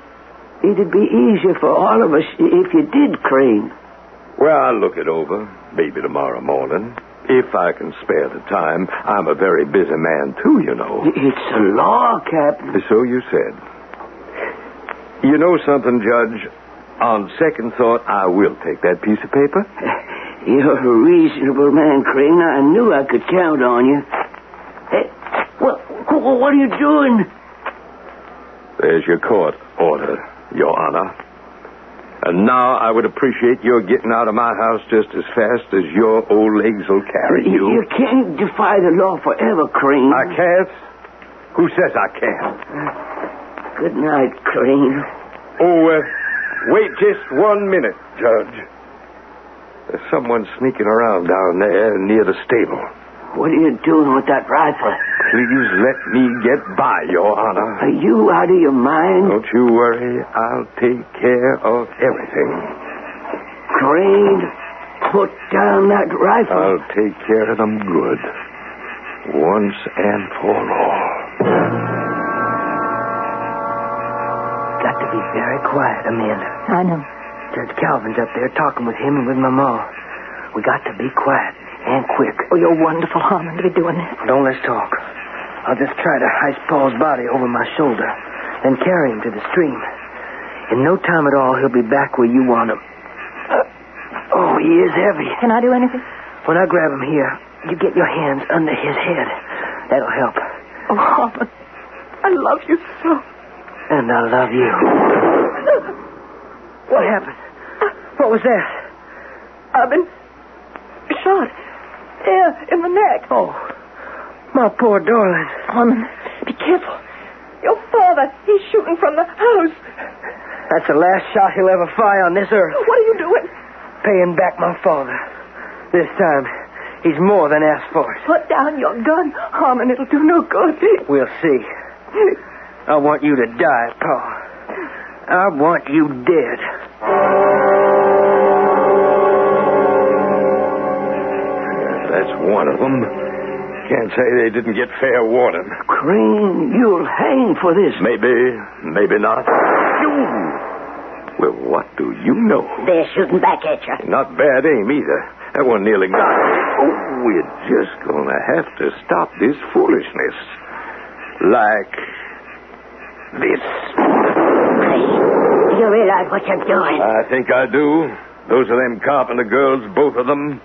It'd be easier for all of us if you did, Crane. Well, I'll look it over, maybe tomorrow morning. If I can spare the time. I'm a very busy man, too, you know. It's a law, Captain. So you said. You know something, Judge? On second thought, I will take that piece of paper. You're a reasonable man, Crane. I knew I could count on you. Hey, what are you doing? There's your court order, Your Honor. And now I would appreciate your getting out of my house just as fast as your old legs will carry you. You can't defy the law forever, Crane. I can't? Who says I can't? Good night, Crane. Oh, wait just 1 minute, Judge. There's someone sneaking around down there near the stable. What are you doing with that rifle? Please let me get by, Your Honor. Are you out of your mind? Don't you worry. I'll take care of everything. Crane, put down that rifle. I'll take care of them good. Once and for all. Got to be very quiet, Amanda. I know. Judge Calvin's up there talking with him and with my ma. We got to be quiet and quick. Oh, you're wonderful, Harmon, to be doing this. Don't let's talk. I'll just try to heist Paul's body over my shoulder, then carry him to the stream. In no time at all, he'll be back where you want him. Oh, he is heavy. Can I do anything? When I grab him here, you get your hands under his head. That'll help. Oh, Harmon, I love you so. And I love you. What happened? What was that? I've been shot. Here, in the neck. Oh, my poor darling. Harmon, be careful. Your father, he's shooting from the house. That's the last shot he'll ever fire on this earth. What are you doing? Paying back my father. This time, he's more than asked for it. Put down your gun, Harmon. It'll do no good. We'll see. I want you to die, Paul. I want you dead. That's one of them. Can't say they didn't get fair warning. Crane, you'll hang for this. Maybe not. Well, what do you know? They're shooting back at you. Not bad aim either. That one nearly got me. Oh, we're just gonna have to stop this foolishness. Like this. Crane, You realize what you're doing? I think I do. Those are them Carpenter girls, both of them.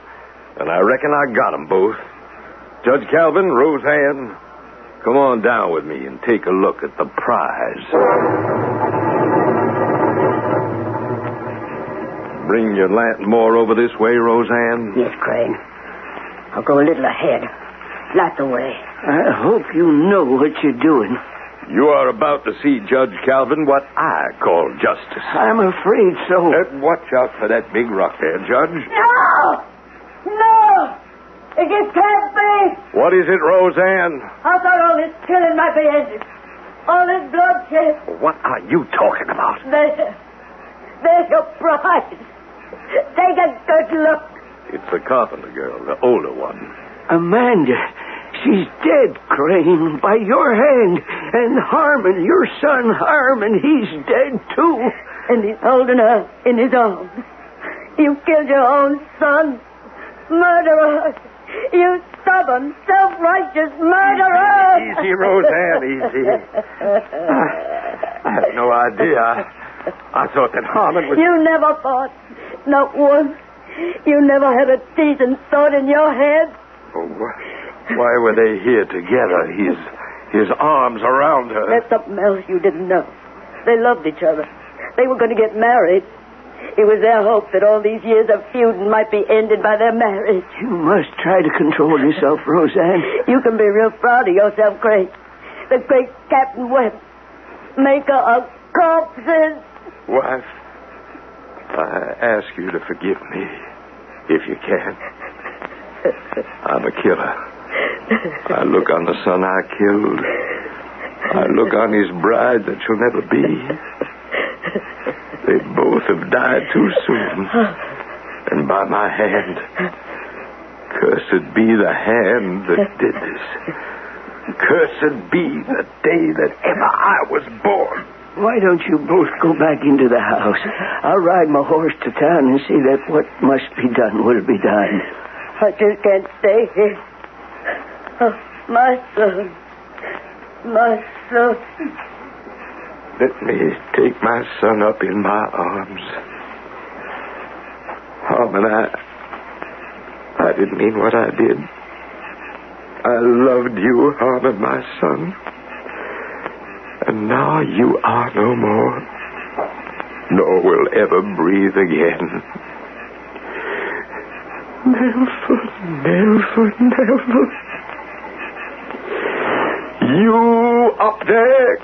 And I reckon I got them both. Judge Calvin, Roseanne, come on down with me and take a look at the prize. Bring your lantern more over this way, Roseanne. Yes, Crane. I'll go a little ahead. Light the way. I hope you know what you're doing. You are about to see, Judge Calvin, what I call justice. I'm afraid so. Watch out for that big rock there, Judge. No! No! It just can't be! What is it, Roseanne? I thought all this killing might be ended. All this bloodshed. What are you talking about? There's your prize. Take a good look. It's the Carpenter girl, the older one. Amanda, she's dead, Crane, by your hand. And Harmon, your son Harmon, he's dead too. And he's holding her in his arms. You killed your own son. Murderer. You stubborn, self-righteous murderer. Easy, Roseanne, easy. I had no idea. I thought that Harmon was... You never thought. Not once. You never had a decent thought in your head. Oh, why were they here together? His arms around her. That's something else you didn't know. They loved each other. They were going to get married. It was their hope that all these years of feuding might be ended by their marriage. You must try to control yourself, Roseanne. You can be real proud of yourself, Craig. The great Captain Webb, maker of corpses. Wife, I ask you to forgive me, if you can. I'm a killer. I look on the son I killed. I look on his bride that shall never be. They both have died too soon. And by my hand. Cursed be the hand that did this. Cursed be the day that ever I was born. Why don't you both go back into the house? I'll ride my horse to town and see that what must be done will be done. I just can't stay here. Oh, my son. My son. Let me take my son up in my arms. Harmon, I didn't mean what I did. I loved you, Harmon, my son. And now you are no more, nor will ever breathe again. Never, never, never. You up there,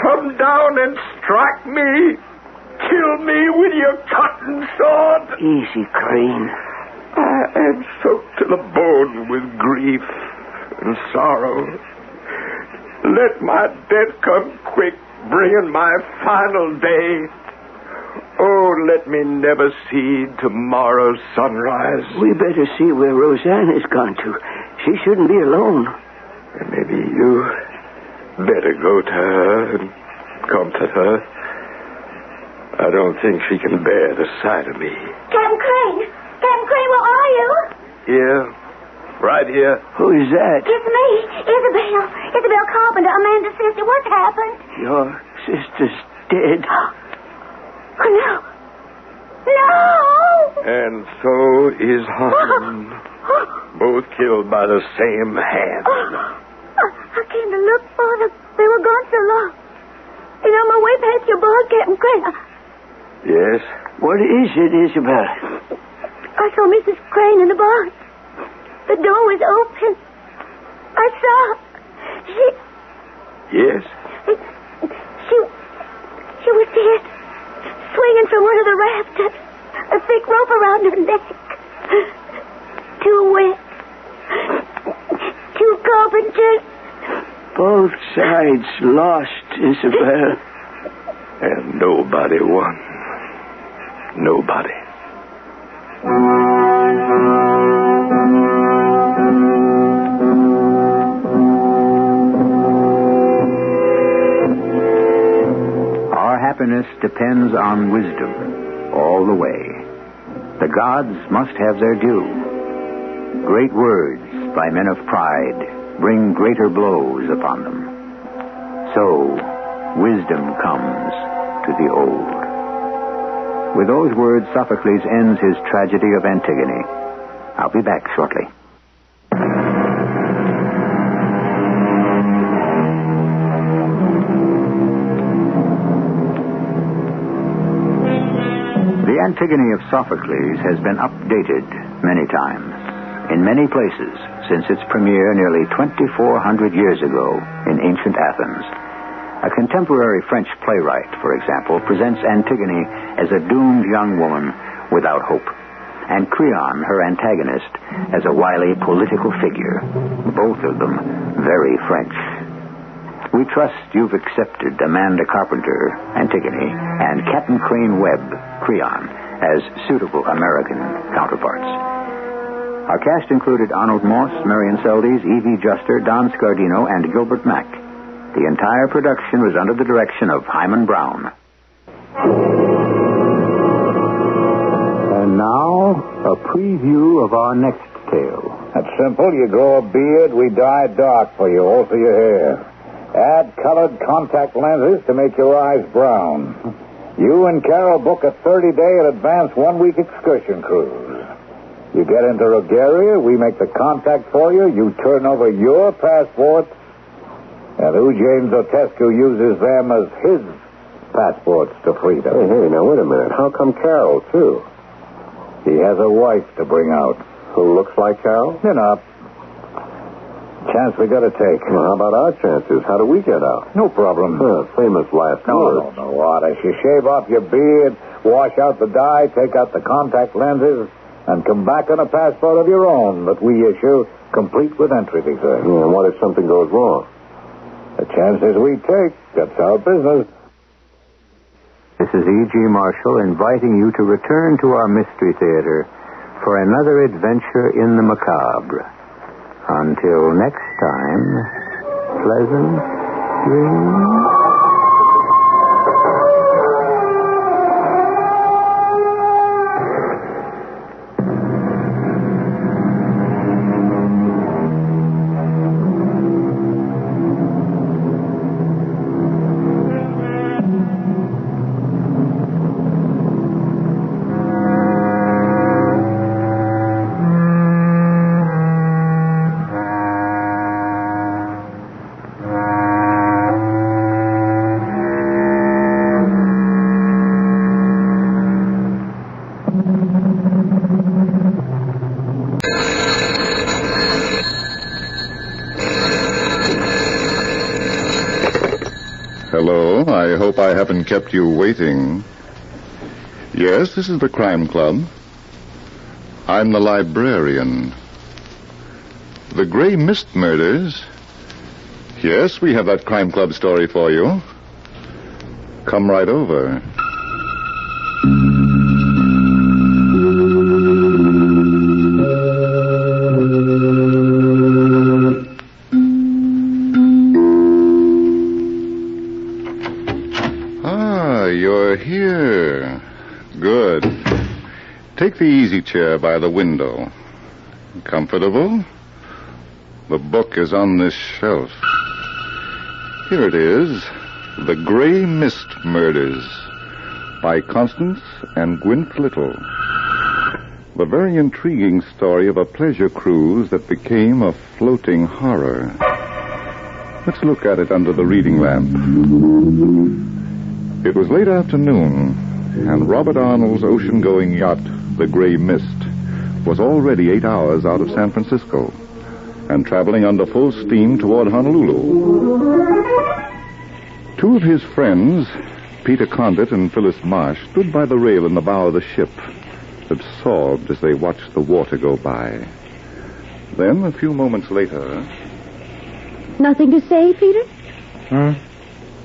come down and strike me. Kill me with your cotton sword. Easy, Crane. I am soaked to the bone with grief and sorrow. Let my death come quick, bringing my final day. Oh, let me never see tomorrow's sunrise. We better see where Roseanne has gone to. She shouldn't be alone. And maybe you better go to her and comfort her. I don't think she can bear the sight of me. Captain Crane! Captain Crane, where are you? Here. Right here. Who is that? It's me, Isabel. Isabel Carpenter, Amanda's sister. What's happened? Your sister's dead. Oh, no. No! And so is Harmon. Both killed by the same hand. I came to look for them. They were gone so long. And on my way past your barn, Captain Crane, Yes? What is it, Isabel? I saw Mrs. Crane in the barn. The door was open. I saw her. Yes? She was dead. Swinging from one of the rafters. A thick rope around her neck. Two wet. Two carpenters. Both sides lost, Isabel. And nobody won. Nobody. Our happiness depends on wisdom all the way. The gods must have their due. Great words by men of pride bring greater blows upon them. So, wisdom comes to the old. With those words, Sophocles ends his tragedy of Antigone. I'll be back shortly. The Antigone of Sophocles has been updated many times, in many places, since its premiere nearly 2,400 years ago in ancient Athens. A contemporary French playwright, for example, presents Antigone as a doomed young woman without hope, and Creon, her antagonist, as a wily political figure, both of them very French. We trust you've accepted Amanda Carpenter, Antigone, and Captain Crane Webb, Creon, as suitable American counterparts. Our cast included Arnold Moss, Marion Seldes, Evie Juster, Don Scardino, and Gilbert Mack. The entire production was under the direction of Hyman Brown. And now, a preview of our next tale. That's simple. You grow a beard, we dye it dark for you, alter your hair. Add colored contact lenses to make your eyes brown. You and Carol book a 30-day in advance 1-week excursion cruise. You get into Bulgaria, we make the contact for you, you turn over your passport, and Eugene Zotescu uses them as his passports to freedom. Hey, now wait a minute. How come Carol, too? He has a wife to bring out. Who looks like Carol? Enough. Chance we gotta take. Well, how about our chances? How do we get out? No problem. Famous last words. No, what? If you shave off your beard, wash out the dye, take out the contact lenses, and come back on a passport of your own that we issue, complete with entry visa. Yeah, and what if something goes wrong? The chances we take, that's our business. This is E.G. Marshall inviting you to return to our Mystery Theater for another adventure in the macabre. Until next time, pleasant dreams. Hello, I hope I haven't kept you waiting. Yes, this is the Crime Club. I'm the librarian. The Gray Mist murders? Yes, we have that Crime Club story for you. Come right over. You're here. Good. Take the easy chair by the window. Comfortable? The book is on this shelf. Here it is. The Gray Mist Murders by Constance and Gwyneth Little. The very intriguing story of a pleasure cruise that became a floating horror. Let's look at it under the reading lamp. It was late afternoon, and Robert Arnold's ocean-going yacht, the Gray Mist, was already 8 hours out of San Francisco and traveling under full steam toward Honolulu. Two of his friends, Peter Condit and Phyllis Marsh, stood by the rail in the bow of the ship, absorbed as they watched the water go by. Then, a few moments later... Nothing to say, Peter?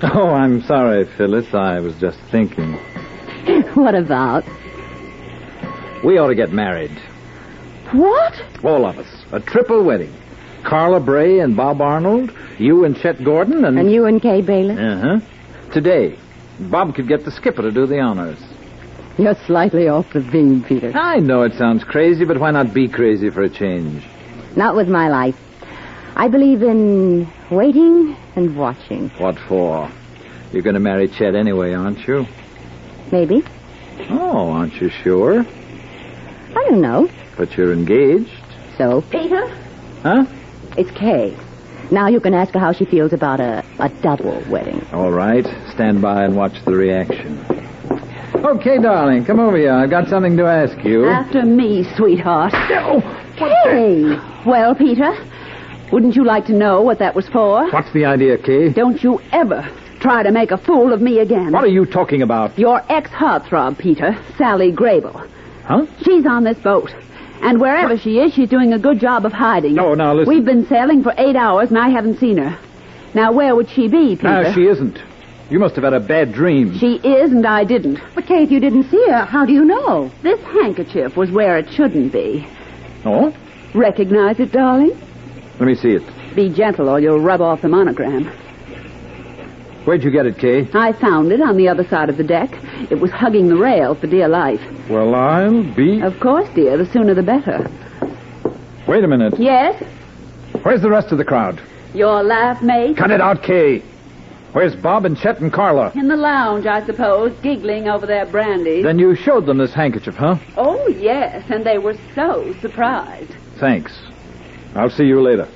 Oh, I'm sorry, Phyllis. I was just thinking. What about? We ought to get married. What? All of us. A triple wedding. Carla Bray and Bob Arnold, you and Chet Gordon, and... And you and Kay Bailiff? Uh-huh. Today. Bob could get the skipper to do the honors. You're slightly off the beam, Peter. I know it sounds crazy, but why not be crazy for a change? Not with my life. I believe in waiting and watching. What for? You're going to marry Chet anyway, aren't you? Maybe. Oh, aren't you sure? I don't know. But you're engaged. So? Peter? Huh? It's Kay. Now you can ask her how she feels about a double wedding. All right. Stand by and watch the reaction. Okay, darling, come over here. I've got something to ask you. After me, sweetheart. Oh, Kay! Well, Peter, wouldn't you like to know what that was for? What's the idea, Kay? Don't you ever try to make a fool of me again. What are you talking about? Your ex-heartthrob, Peter, Sally Grable. Huh? She's on this boat. And wherever she is, she's doing a good job of hiding. No, now listen. We've been sailing for 8 hours, and I haven't seen her. Now, where would she be, Peter? No, she isn't. You must have had a bad dream. She is, and I didn't. But, Kay, if you didn't see her, how do you know? This handkerchief was where it shouldn't be. Oh? Recognize it, darling? Let me see it. Be gentle, or you'll rub off the monogram. Where'd you get it, Kay? I found it on the other side of the deck. It was hugging the rail for dear life. Well, I'll be... Of course, dear. The sooner the better. Wait a minute. Yes? Where's the rest of the crowd? Your laugh, mate? Cut it out, Kay. Where's Bob and Chet and Carla? In the lounge, I suppose, giggling over their brandy. Then you showed them this handkerchief, huh? Oh, yes, and they were so surprised. Thanks. I'll see you later.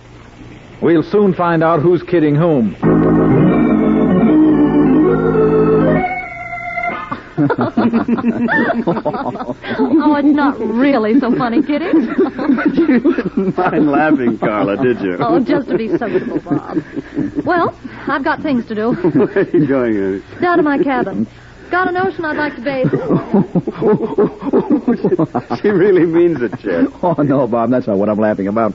We'll soon find out who's kidding whom. Oh, it's not really so funny, Kitty. You didn't mind laughing, Carla, did you? Oh, just to be sensible, Bob. Well, I've got things to do. Where are you going, honey? Down to my cabin. Got a notion I'd like to bathe. She really means it, Chet. Oh, no, Bob, that's not what I'm laughing about.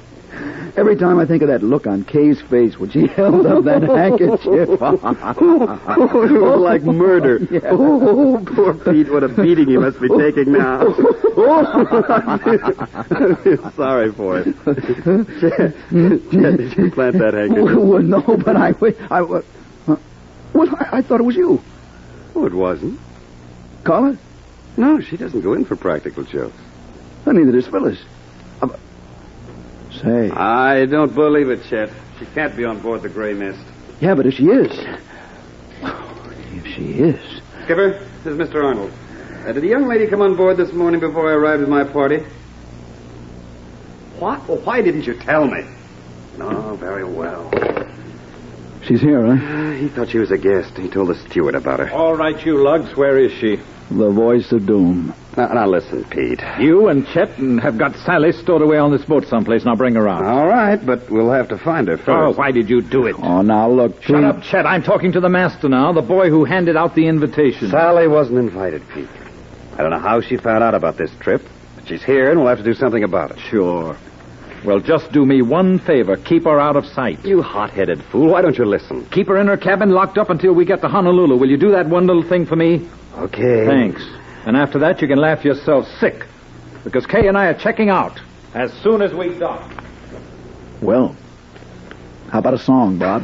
Every time I think of that look on Kay's face when she held up that handkerchief. It was like murder. Yeah. Oh, poor Pete, what a beating he must be taking now. I feel sorry for him. Chet, did you plant that handkerchief? Well, no, but I thought it was you. Oh, it wasn't. Carla? No, she doesn't go in for practical jokes. Well, neither does Phyllis. Say. I don't believe it, Chet. She can't be on board the Gray Mist. Yeah, but if she is... If she is... Skipper, this is Mr. Arnold. Did a young lady come on board this morning before I arrived at my party? What? Well, why didn't you tell me? No, very well. She's here, huh? He thought she was a guest. He told the steward about her. All right, you lugs, where is she? The voice of doom. Now listen, Pete. You and Chet have got Sally stowed away on this boat someplace. Now bring her out. All right, but we'll have to find her first. Oh, why did you do it? Oh, now look, Pete. Shut up, Chet. I'm talking to the master now, the boy who handed out the invitation. Sally wasn't invited, Pete. I don't know how she found out about this trip, but she's here and we'll have to do something about it. Sure. Well, just do me one favor. Keep her out of sight. You hot-headed fool. Why don't you listen? Keep her in her cabin locked up until we get to Honolulu. Will you do that one little thing for me? Okay. Thanks. And after that, you can laugh yourself sick. Because Kay and I are checking out as soon as we dock. Well, how about a song, Bob?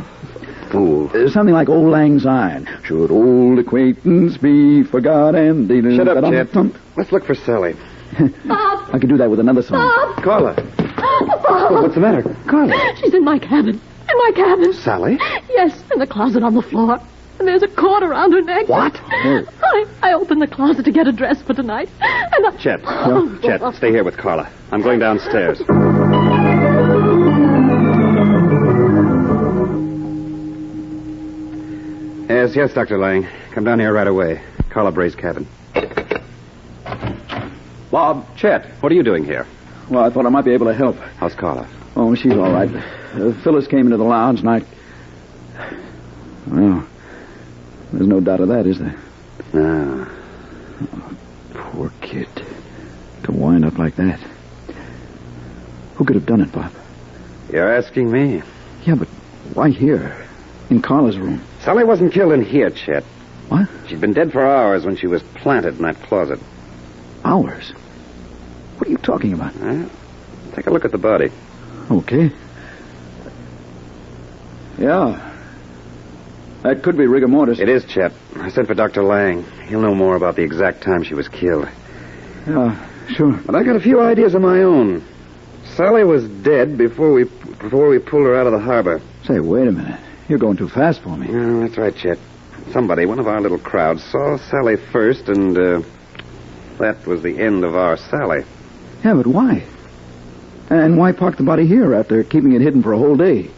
Fool. Something like Old Lang Syne. Should old acquaintance be forgotten? Shut up, Chet. Let's look for Sally. Bob! I could do that with another song. Bob! Carla. Bob! What's the matter? Carla. She's in my cabin. In my cabin. Sally? Yes, in the closet on the floor. And there's a cord around her neck. What? I opened the closet to get a dress for tonight. And I... Chet. Chet, stay here with Carla. I'm going downstairs. Yes, Dr. Lang. Come down here right away. Carla Bray's cabin. Bob, Chet, what are you doing here? Well, I thought I might be able to help. How's Carla? Oh, she's all right. Phyllis came into the lounge, and Well, there's no doubt of that, is there? No. Oh, poor kid. To wind up like that. Who could have done it, Bob? You're asking me? Yeah, but why here? In Carla's room. Sally wasn't killed in here, Chet. What? She'd been dead for hours when she was planted in that closet. Hours? What are you talking about? Take a look at the body. Okay. Yeah. That could be rigor mortis. It is, Chet. I sent for Dr. Lang. He'll know more about the exact time she was killed. Yeah, sure. But I got a few ideas of my own. Sally was dead before we pulled her out of the harbor. Say, wait a minute. You're going too fast for me. Yeah, that's right, Chet. Somebody, one of our little crowd, saw Sally first, and that was the end of our Sally. Yeah, but why? And why park the body here after keeping it hidden for a whole day?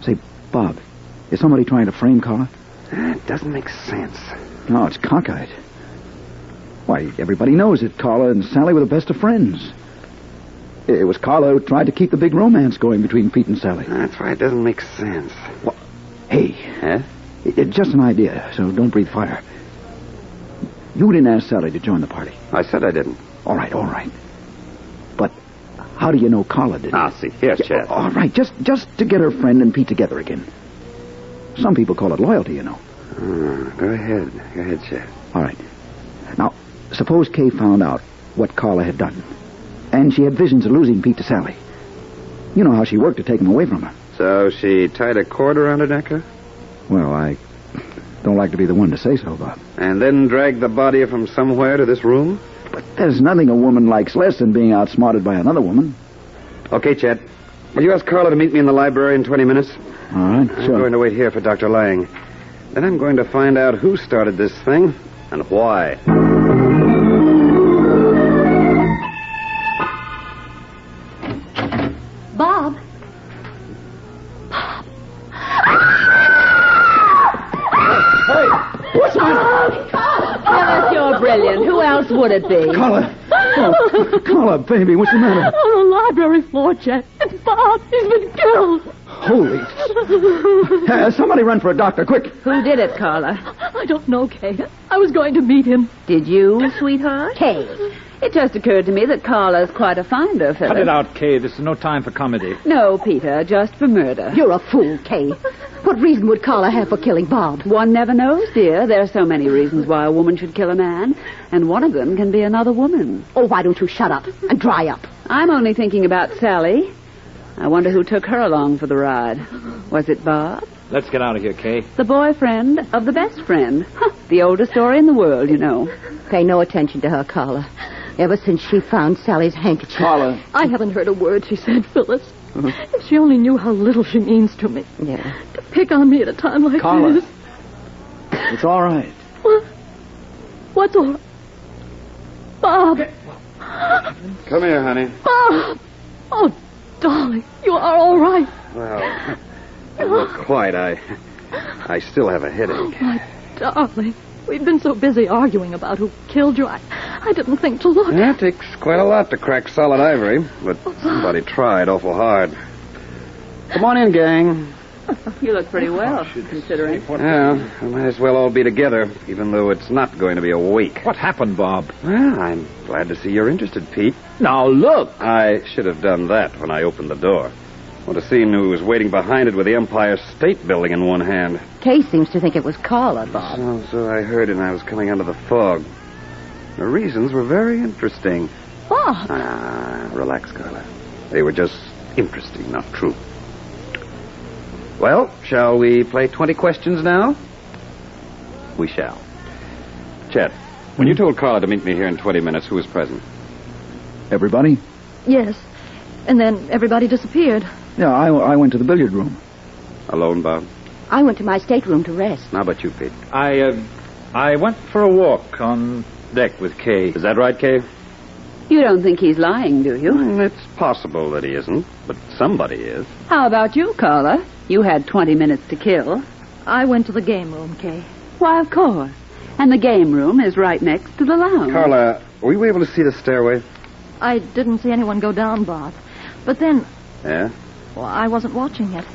Say, Bob, is somebody trying to frame Carla? It doesn't make sense. No, it's cockeyed. Why, everybody knows that Carla and Sally were the best of friends. It was Carla who tried to keep the big romance going between Pete and Sally. That's why it doesn't make sense. Well, hey, Huh? It's just an idea, so don't breathe fire. You didn't ask Sally to join the party. I said I didn't. All right. But how do you know Carla did? See. Here's Chad. All right, just to get her friend and Pete together again. Some people call it loyalty, you know. Go ahead, Chad. All right. Now, suppose Kay found out what Carla had done, and she had visions of losing Pete to Sally. You know how she worked to take him away from her. So she tied a cord around her neck, huh? Well, I don't like to be the one to say so, Bob. And then dragged the body from somewhere to this room? But there's nothing a woman likes less than being outsmarted by another woman. Okay, Chet. Will you ask Carla to meet me in the library in 20 minutes? All right, I'm sure. going to wait here for Dr. Lang. Then I'm going to find out who started this thing and why. Bob. Hey, what's the matter? Phyllis, you're brilliant. Who else would it be? Carla. Oh, Carla, baby, what's the matter? On the library floor, Chet. It's Bob. He's been killed. Holy. Somebody run for a doctor, quick. Who did it, Carla? I don't know, Kay. I was going to meet him. Did you, sweetheart? Kay. It just occurred to me that Carla's quite a finder, Phyllis. Cut it out, Kay. This is no time for comedy. No, Peter, just for murder. You're a fool, Kay. What reason would Carla have for killing Bob? One never knows, dear. There are so many reasons why a woman should kill a man, and one of them can be another woman. Oh, why don't you shut up and dry up? I'm only thinking about Sally. I wonder who took her along for the ride. Was it Bob? Let's get out of here, Kay. The boyfriend of the best friend. The oldest story in the world, you know. Pay no attention to her, Carla. Ever since she found Sally's handkerchief. Carla. I haven't heard a word she said, Phyllis. If she only knew how little she means to me. Yeah. To pick on me at a time like Carla. this. It's all right. What's all right? Bob. Come here, honey. Bob. Oh, darling, you are all right. Well, not quite. I still have a headache. Oh, my darling. We've been so busy arguing about who killed you, I didn't think to look. Yeah, it takes quite a lot to crack solid ivory, but somebody tried awful hard. Come on in, gang. You look pretty well, considering. Yeah, we might as well all be together, even though it's not going to be a week. What happened, Bob? Well, I'm glad to see you're interested, Pete. Now, look. I should have done that when I opened the door. Would have seen who was waiting behind it with the Empire State Building in one hand. Kay seems to think it was Carla, Bob. So I heard it when I was coming out of the fog. The reasons were very interesting. Bob. Relax, Carla. They were just interesting, not true. Well, shall we play 20 questions now? We shall. Chet, when you told Carla to meet me here in 20 minutes, who was present? Everybody? Yes. And then everybody disappeared. Yeah, I went to the billiard room. Alone, Bob? I went to my stateroom to rest. How about you, Pete? I went for a walk on deck with Kay. Is that right, Kay? You don't think he's lying, do you? It's possible that he isn't, but somebody is. How about you, Carla? You had 20 minutes to kill. I went to the game room, Kay. Why, of course. And the game room is right next to the lounge. Carla, were you able to see the stairway? I didn't see anyone go down, Bob. But then... Yeah? Well, I wasn't watching it.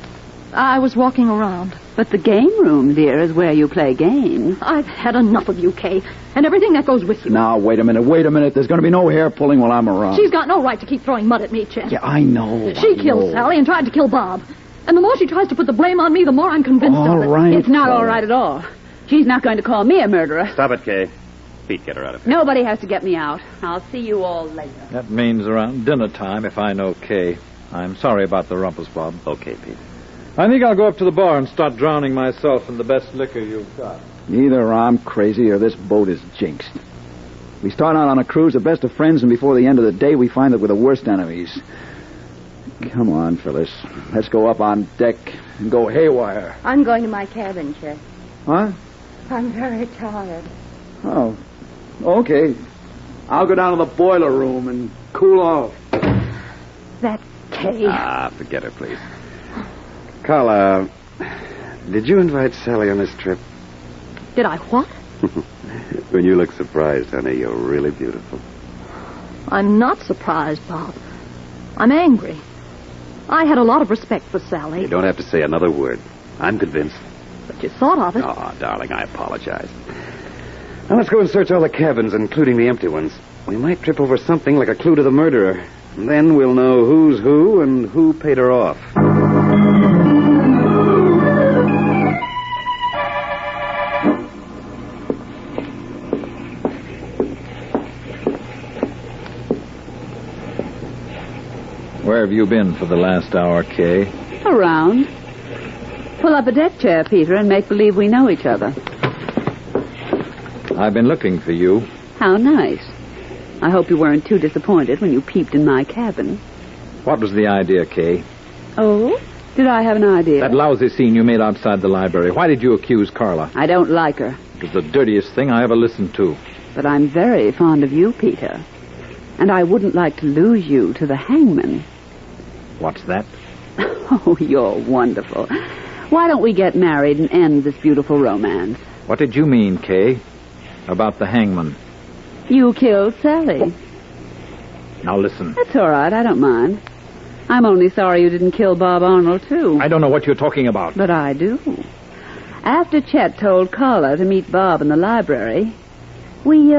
I was walking around. But the game room, dear, is where you play games. I've had enough of you, Kay, and everything that goes with you. Now, wait a minute. There's going to be no hair pulling while I'm around. She's got no right to keep throwing mud at me, Chet. Yeah, I know. She killed Sally and tried to kill Bob. And the more she tries to put the blame on me, the more I'm convinced of it. All right. It's not all right at all. She's not going to call me a murderer. Stop it, Kay. Pete, get her out of here. Nobody has to get me out. I'll see you all later. That means around dinner time if I know Kay. I'm sorry about the rumpus, Bob. Okay, Pete. I think I'll go up to the bar and start drowning myself in the best liquor you've got. Either I'm crazy or this boat is jinxed. We start out on a cruise, the best of friends, and before the end of the day, we find that we're the worst enemies. Come on, Phyllis. Let's go up on deck and go haywire. I'm going to my cabin, Chet. What? I'm very tired. Oh, okay. I'll go down to the boiler room and cool off. That Kay. Forget it, please. Carla, did you invite Sally on this trip? Did I what? When you look surprised, honey, you're really beautiful. I'm not surprised, Bob. I'm angry. I had a lot of respect for Sally. You don't have to say another word. I'm convinced. But you thought of it. Oh, darling, I apologize. Now let's go and search all the cabins, including the empty ones. We might trip over something like a clue to the murderer. And then we'll know who's who and who paid her off. Where have you been for the last hour, Kay? Around. Pull up a deck chair, Peter, and make believe we know each other. I've been looking for you. How nice. I hope you weren't too disappointed when you peeped in my cabin. What was the idea, Kay? Oh? Did I have an idea? That lousy scene you made outside the library. Why did you accuse Carla? I don't like her. It was the dirtiest thing I ever listened to. But I'm very fond of you, Peter. And I wouldn't like to lose you to the hangman. What's that? Oh, you're wonderful. Why don't we get married and end this beautiful romance? What did you mean, Kay, about the hangman? You killed Sally. Now listen. That's all right. I don't mind. I'm only sorry you didn't kill Bob Arnold, too. I don't know what you're talking about. But I do. After Chet told Carla to meet Bob in the library, we,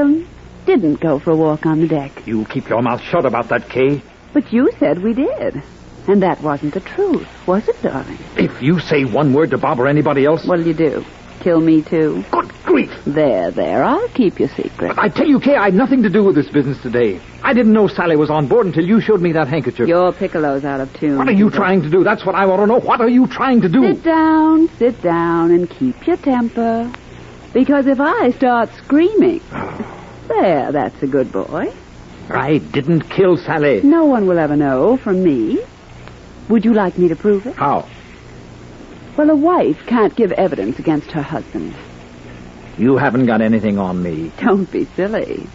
didn't go for a walk on the deck. You keep your mouth shut about that, Kay. But you said we did. And that wasn't the truth, was it, darling? If you say one word to Bob or anybody else... What'll you do? Kill me, too? Good grief! There. I'll keep your secret. But I tell you, Kay, I had nothing to do with this business today. I didn't know Sally was on board until you showed me that handkerchief. Your piccolo's out of tune. What are you trying to do? That's what I want to know. What are you trying to do? Sit down, and keep your temper. Because if I start screaming... that's a good boy. I didn't kill Sally. No one will ever know from me. Would you like me to prove it? How? Well, a wife can't give evidence against her husband. You haven't got anything on me. Don't be silly.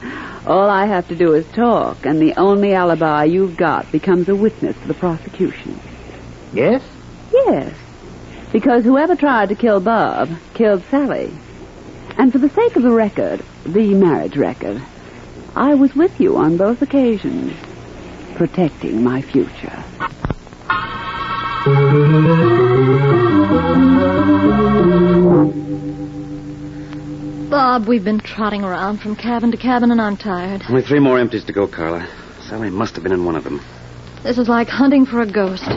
All I have to do is talk, and the only alibi you've got becomes a witness to the prosecution. Yes? Yes. Because whoever tried to kill Bob killed Sally. And for the sake of the record, the marriage record, I was with you on both occasions, protecting my future. Bob, we've been trotting around from cabin to cabin, and I'm tired. Only 3 more empties to go, Carla. Sally must have been in one of them. This is like hunting for a ghost.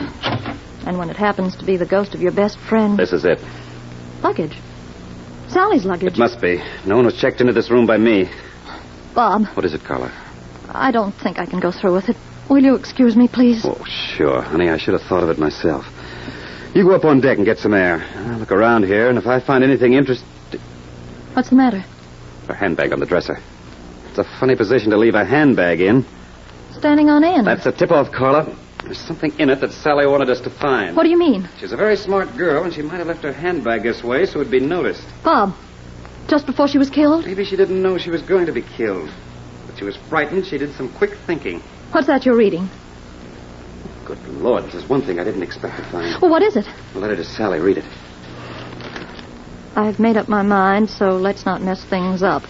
And when it happens to be the ghost of your best friend... This is it. Luggage. Sally's luggage. It must be. No one was checked into this room by me. Bob. What is it, Carla? I don't think I can go through with it. Will you excuse me, please? Oh, sure. Honey, I should have thought of it myself. You go up on deck and get some air. I'll look around here, and if I find anything interesting... What's the matter? Her handbag on the dresser. It's a funny position to leave a handbag in. Standing on end. That's a tip-off, Carla. There's something in it that Sally wanted us to find. What do you mean? She's a very smart girl, and she might have left her handbag this way so it'd be noticed. Bob, just before she was killed? Maybe she didn't know she was going to be killed. But she was frightened. She did some quick thinking. What's that you're reading? Good Lord, there's one thing I didn't expect to find. Well, what is it? A letter to Sally. Read it. I've made up my mind, so let's not mess things up.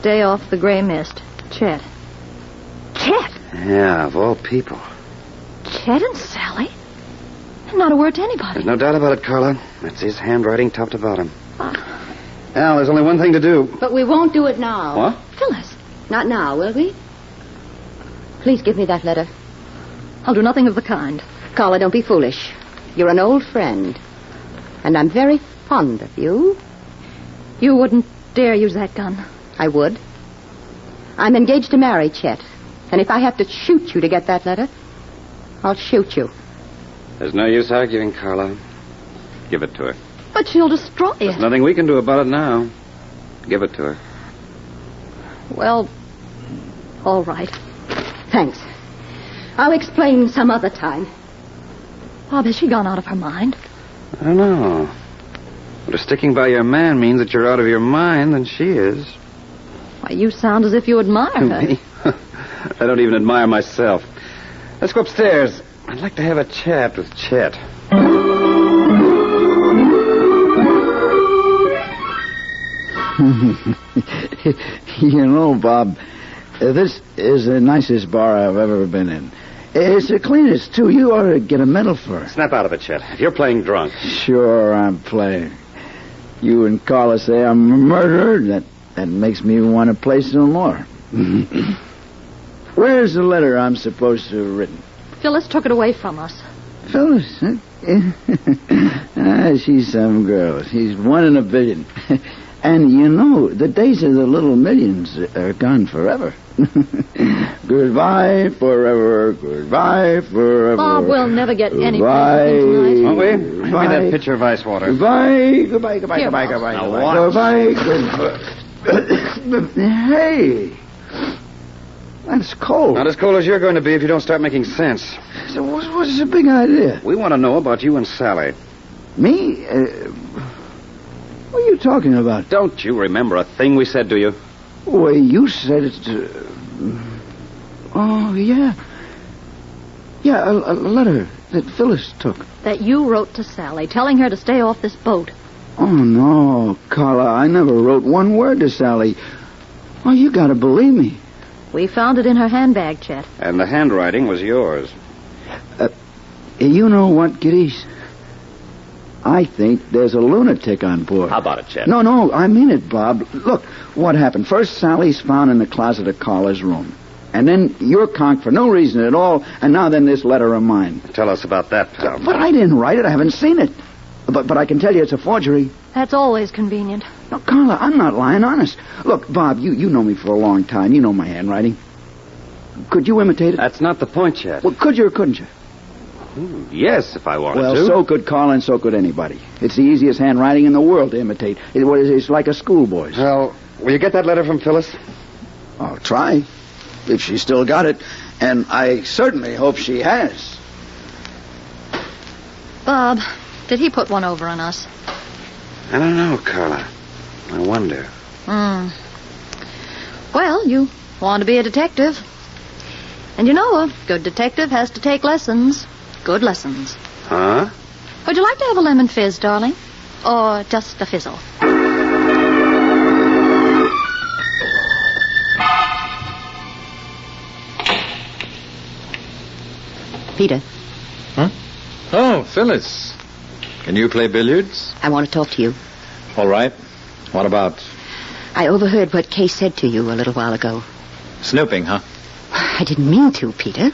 Stay off the gray mist. Chet. Chet? Yeah, of all people. Chet and Sally? Not a word to anybody. There's no doubt about it, Carla. That's his handwriting top to bottom. Al, there's only one thing to do. But we won't do it now. What? Phyllis. Not now, will we? Please give me that letter. I'll do nothing of the kind. Carla, don't be foolish. You're an old friend. And I'm very fond of you. You wouldn't dare use that gun. I would. I'm engaged to marry Chet. And if I have to shoot you to get that letter, I'll shoot you. There's no use arguing, Carla. Give it to her. But she'll destroy it. There's nothing we can do about it now. Give it to her. Well, all right. Thanks. I'll explain some other time. Bob, has she gone out of her mind? I don't know. But if sticking by your man means that you're out of your mind, then she is. Why, you sound as if you admire her. Me? I don't even admire myself. Let's go upstairs. I'd like to have a chat with Chet. You know, Bob, this is the nicest bar I've ever been in. It's the cleanest, too. You ought to get a medal for it. Snap out of it, Chet. If you're playing drunk. Sure, I'm playing. You and Carla say I'm a murderer. That makes me want to play some more. Where's the letter I'm supposed to have written? Phyllis took it away from us. Phyllis, huh? She's some girl. She's one in a billion. And you know, the days of the little millions are gone forever. Goodbye forever, goodbye forever. Bob, we'll never get any goodbye, tonight. Won't we? Give me that pitcher of ice water. Goodbye, goodbye, goodbye, Here, goodbye, Bob. goodbye, Now goodbye, watch. goodbye. Hey, that's cold. Not as cold as you're going to be if you don't start making sense. So what's the big idea? We want to know about you and Sally. Me? What are you talking about? Don't you remember a thing we said to you? Well, you said it. Oh, yeah. Yeah, a letter that Phyllis took. That you wrote to Sally, telling her to stay off this boat. Oh, no, Carla, I never wrote one word to Sally. Oh, you gotta believe me. We found it in her handbag, Chet. And the handwriting was yours. You know what, kiddies? I think there's a lunatic on board. How about it, Chet? No, I mean it, Bob. Look, what happened? First, Sally's found in the closet of Carla's room. And then you're conked for no reason at all, and now then this letter of mine. Tell us about that, pal. But I didn't write it. I haven't seen it. But I can tell you it's a forgery. That's always convenient. No, Carla, I'm not lying, honest. Look, Bob, you know me for a long time. You know my handwriting. Could you imitate it? That's not the point, Chet. Well, could you or couldn't you? Yes, if I wanted to. Well, so could Carla and so could anybody. It's the easiest handwriting in the world to imitate. It's like a schoolboy's. Well, will you get that letter from Phyllis? I'll try, if she still got it. And I certainly hope she has. Bob, did he put one over on us? I don't know, Carla. I wonder. Well, you want to be a detective. And you know, a good detective has to take lessons. Good lessons. Huh? Would you like to have a lemon fizz, darling? Or just a fizzle? Peter. Huh? Oh, Phyllis. Can you play billiards? I want to talk to you. All right. What about? I overheard what Kay said to you a little while ago. Snooping, huh? I didn't mean to, Peter.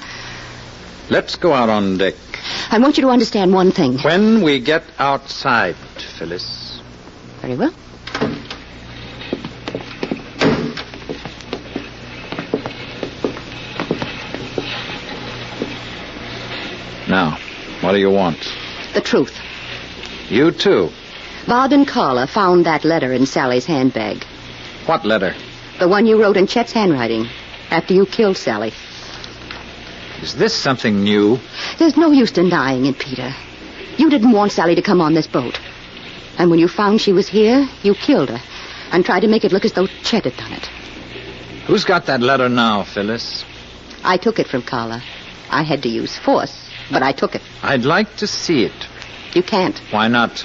Let's go out on deck. I want you to understand one thing. When we get outside, Phyllis. Very well. Now, what do you want? The truth. You too. Bob and Carla found that letter in Sally's handbag. What letter? The one you wrote in Chet's handwriting after you killed Sally. Is this something new? There's no use denying it, Peter. You didn't want Sally to come on this boat. And when you found she was here, you killed her and tried to make it look as though Chet had done it. Who's got that letter now, Phyllis? I took it from Carla. I had to use force, but I took it. I'd like to see it. You can't. Why not?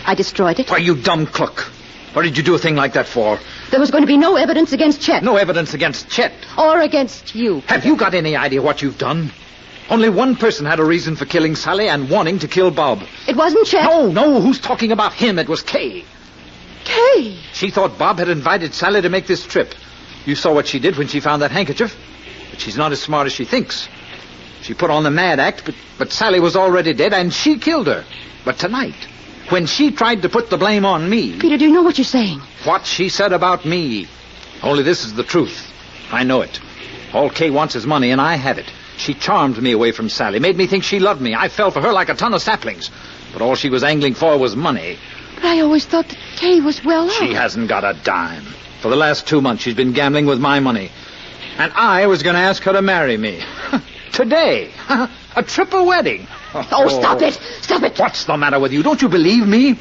I destroyed it. Why, you dumb crook. What did you do a thing like that for? There was going to be no evidence against Chet. No evidence against Chet. Or against you. Have you got any idea what you've done? Only one person had a reason for killing Sally and wanting to kill Bob. It wasn't Chet. No, who's talking about him? It was Kay. Kay? She thought Bob had invited Sally to make this trip. You saw what she did when she found that handkerchief. But she's not as smart as she thinks. She put on the mad act, but Sally was already dead, and she killed her. But tonight, when she tried to put the blame on me... Peter, do you know what you're saying? What she said about me. Only this is the truth. I know it. All Kay wants is money, and I have it. She charmed me away from Sally, made me think she loved me. I fell for her like a ton of saplings. But all she was angling for was money. But I always thought that Kay was well off. She hasn't got a dime. For the last 2 months, she's been gambling with my money. And I was going to ask her to marry me. Today. A triple wedding. Oh, stop it. Stop it. What's the matter with you? Don't you believe me?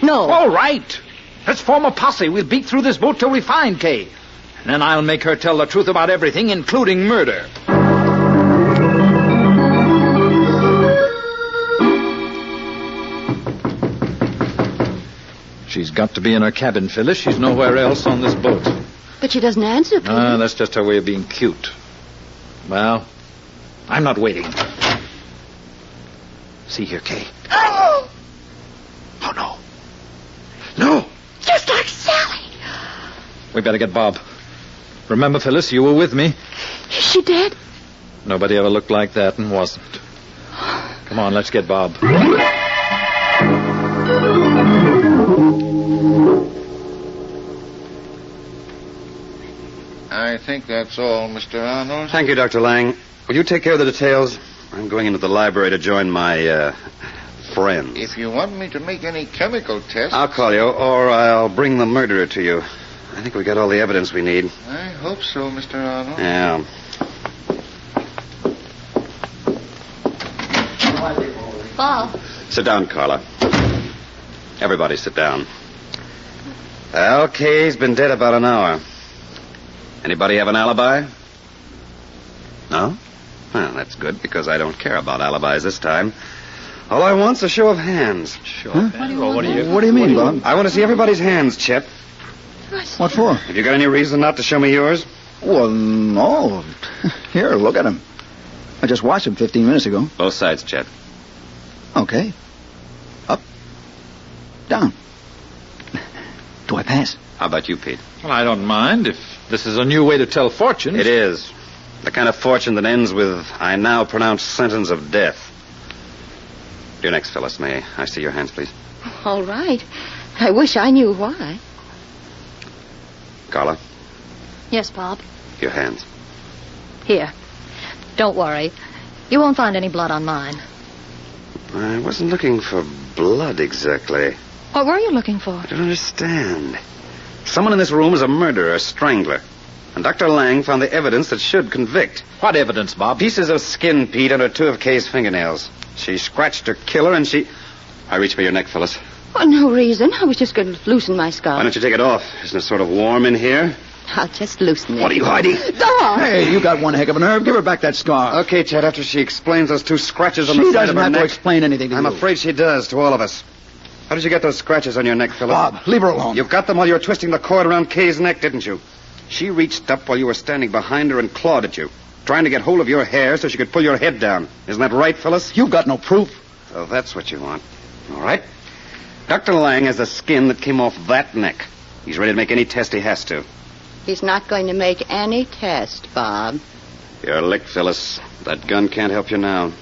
No. All right. Let's form a posse. We'll beat through this boat till we find Kay. And then I'll make her tell the truth about everything, including murder. She's got to be in her cabin, Phyllis. She's nowhere else on this boat. But she doesn't answer, Peter. That's just her way of being cute. Well, I'm not waiting. See here, Kay. Oh! Oh, no. No! Just like Sally. We better get Bob. Remember, Phyllis, you were with me. Is she dead? Nobody ever looked like that and wasn't. Come on, let's get Bob. I think that's all, Mr. Arnold. Thank you, Dr. Lang. Will you take care of the details? I'm going into the library to join my, friends. If you want me to make any chemical tests... I'll call you, or I'll bring the murderer to you. I think we got all the evidence we need. I hope so, Mr. Arnold. Yeah. Bob. Sit down, Carla. Everybody sit down. Well, Kay's been dead about an hour. Anybody have an alibi? No? Well, that's good, because I don't care about alibis this time. All I want's a show of hands. Sure. What do you mean, Bob? I want to see everybody's hands, Chet. What for? Have you got any reason not to show me yours? Well, no. Here, look at him. I just watched him 15 minutes ago. Both sides, Chet. Okay. Up. Down. Do I pass? How about you, Pete? Well, I don't mind if this is a new way to tell fortunes. It is. The kind of fortune that ends with, I now pronounce sentence of death. You're next, Phyllis. May I see your hands, please? All right. I wish I knew why. Carla, Yes, Bob. your hands. Here. Don't worry. You won't find any blood on mine. I wasn't looking for blood exactly. What were you looking for? I don't understand. Someone in this room is a murderer, a strangler. And Dr. Lang found the evidence that should convict. What evidence, Bob? Pieces of skin, Pete, under two of Kay's fingernails. She scratched her killer and she... I reach for your neck, Phyllis. Well, no reason. I was just going to loosen my scarf. Why don't you take it off? Isn't it sort of warm in here? I'll just loosen it. What are you hiding? Go! Hey, you got one heck of a nerve. Give her back that scarf. Okay, Chad, after she explains those two scratches on She the side doesn't of her have neck... to explain anything to I'm you. afraid she does, to all of us. How did you get those scratches on your neck, Phyllis? Bob, leave her alone. You got them while you were twisting the cord around Kay's neck, didn't you? She reached up while you were standing behind her and clawed at you, trying to get hold of your hair so she could pull your head down. Isn't that right, Phyllis? You've got no proof. So that's what you want. All right. Dr. Lang has the skin that came off that neck. He's ready to make any test he has to. He's not going to make any test, Bob. You're licked, Phyllis. That gun can't help you now.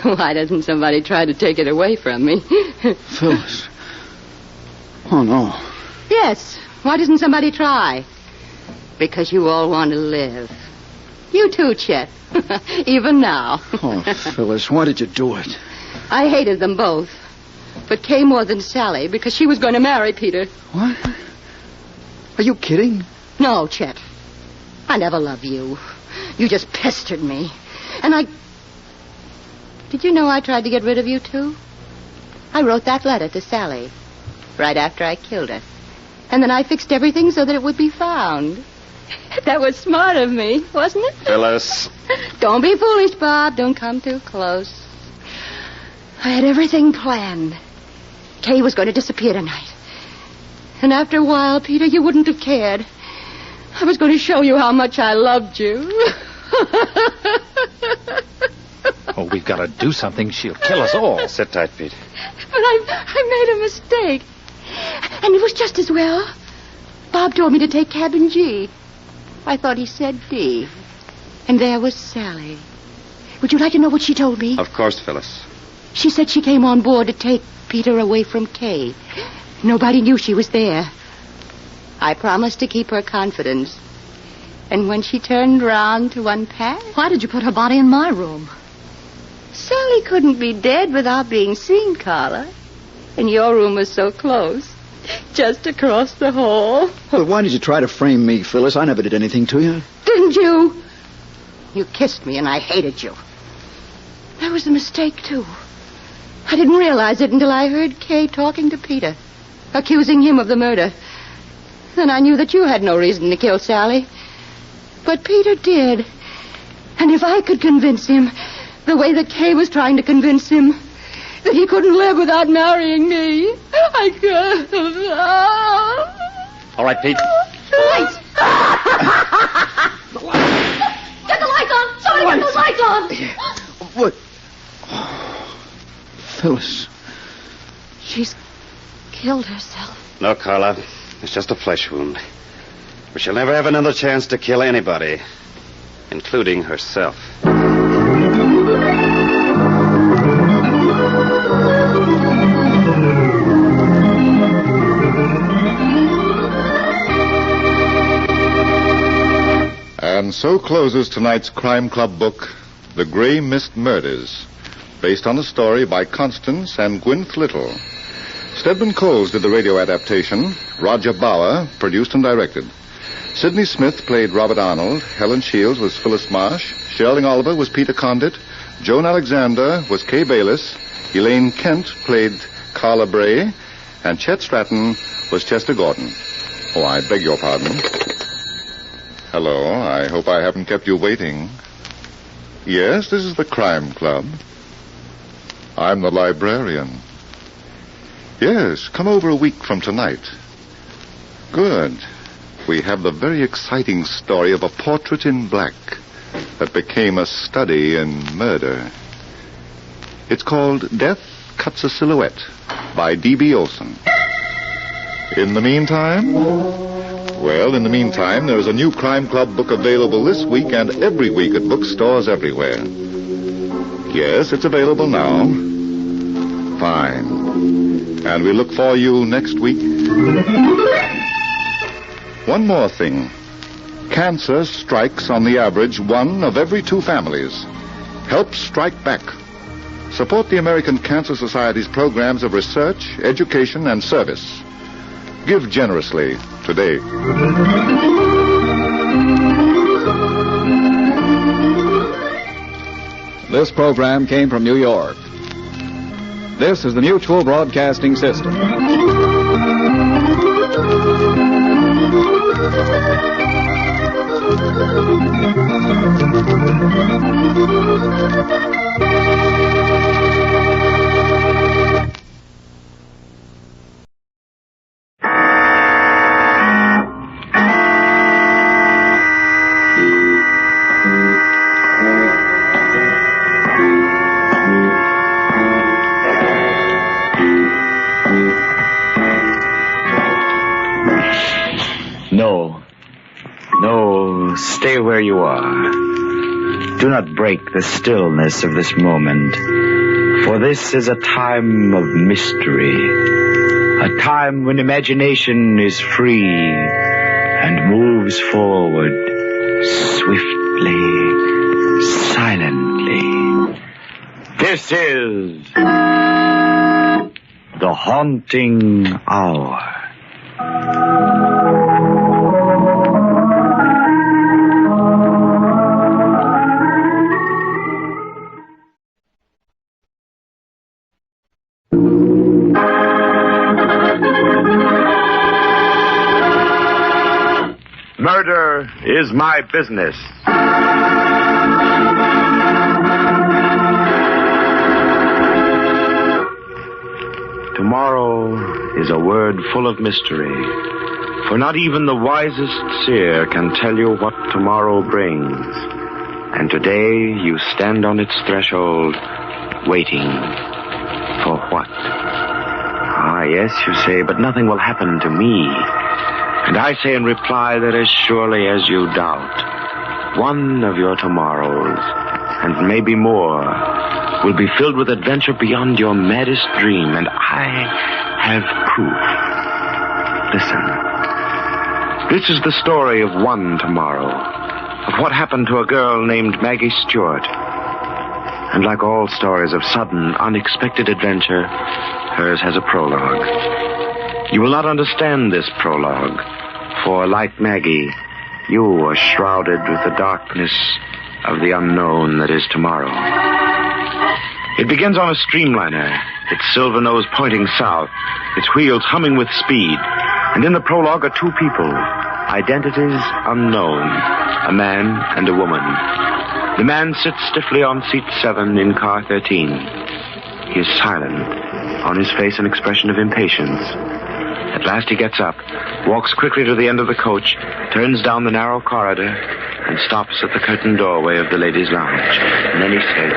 Why doesn't somebody try to take it away from me? Phyllis. Oh, no. Yes. Why doesn't somebody try? Because you all want to live. You too, Chet. Even now. Oh, Phyllis, why did you do it? I hated them both. But Kay more than Sally because she was going to marry Peter. What? Are you kidding? No, Chet. I never loved you. You just pestered me. And I... Did you know I tried to get rid of you, too? I wrote that letter to Sally right after I killed her. And then I fixed everything so that it would be found. That was smart of me, wasn't it? Phyllis. Don't be foolish, Bob. Don't come too close. I had everything planned. Kay was going to disappear tonight. And after a while, Peter, you wouldn't have cared. I was going to show you how much I loved you. Oh, we've got to do something. She'll kill us all. Sit tight, Pete. But I made a mistake. And it was just as well. Bob told me to take cabin G. I thought he said D. And there was Sally. Would you like to know what she told me? Of course, Phyllis. She said she came on board to take Peter away from Kay. Nobody knew she was there. I promised to keep her confidence. And when she turned round to unpack... Why did you put her body in my room? Sally couldn't be dead without being seen, Carla. And your room was so close. Just across the hall. Well, why did you try to frame me, Phyllis? I never did anything to you. Didn't you? You kissed me and I hated you. That was a mistake, too. I didn't realize it until I heard Kay talking to Peter, accusing him of the murder. Then I knew that you had no reason to kill Sally. But Peter did. And if I could convince him, the way that Kay was trying to convince him, that he couldn't live without marrying me, I could. All right, Pete. Lights! Get the lights on! Somebody get those lights on! What? Phyllis. She's killed herself. No, Carla. It's just a flesh wound. But she'll never have another chance to kill anybody, including herself. And so closes tonight's Crime Club book, The Grey Mist Murders, based on a story by Constance and Gwyneth Little. Stedman Coles did the radio adaptation. Roger Bauer produced and directed. Sidney Smith played Robert Arnold. Helen Shields was Phyllis Marsh. Sherling Oliver was Peter Condit. Joan Alexander was Kay Bayless. Elaine Kent played Carla Bray. And Chet Stratton was Chester Gordon. Oh, I beg your pardon. Hello, I hope I haven't kept you waiting. Yes, this is the Crime Club. I'm the librarian. Yes, come over a week from tonight. Good. We have the very exciting story of a portrait in black that became a study in murder. It's called Death Cuts a Silhouette by D.B. Olson. In the meantime, there is a new Crime Club book available this week and every week at bookstores everywhere. Yes, it's available now. Fine. And we look for you next week. One more thing. Cancer strikes on the average 1 of every 2 families. Help strike back. Support the American Cancer Society's programs of research, education, and service. Give generously today. This program came from New York. This is the Mutual Broadcasting System. No, stay where you are. Do not break the stillness of this moment, for this is a time of mystery, a time when imagination is free and moves forward swiftly, silently. This is the haunting hour. Murder is my business. Tomorrow is a word full of mystery, for not even the wisest seer can tell you what tomorrow brings. And today you stand on its threshold, waiting for what? Ah, yes, you say, but nothing will happen to me. And I say in reply that as surely as you doubt, one of your tomorrows, and maybe more, will be filled with adventure beyond your maddest dream, and I have proof. Listen. This is the story of one tomorrow, of what happened to a girl named Maggie Stewart. And like all stories of sudden, unexpected adventure, hers has a prologue. You will not understand this prologue, for like Maggie, you are shrouded with the darkness of the unknown that is tomorrow. It begins on a streamliner, its silver nose pointing south, its wheels humming with speed. And in the prologue are two people, identities unknown, a man and a woman. The man sits stiffly on seat 7 in car 13. He is silent, on his face an expression of impatience. At last he gets up, walks quickly to the end of the coach, turns down the narrow corridor, and stops at the curtained doorway of the ladies' lounge. And then he says,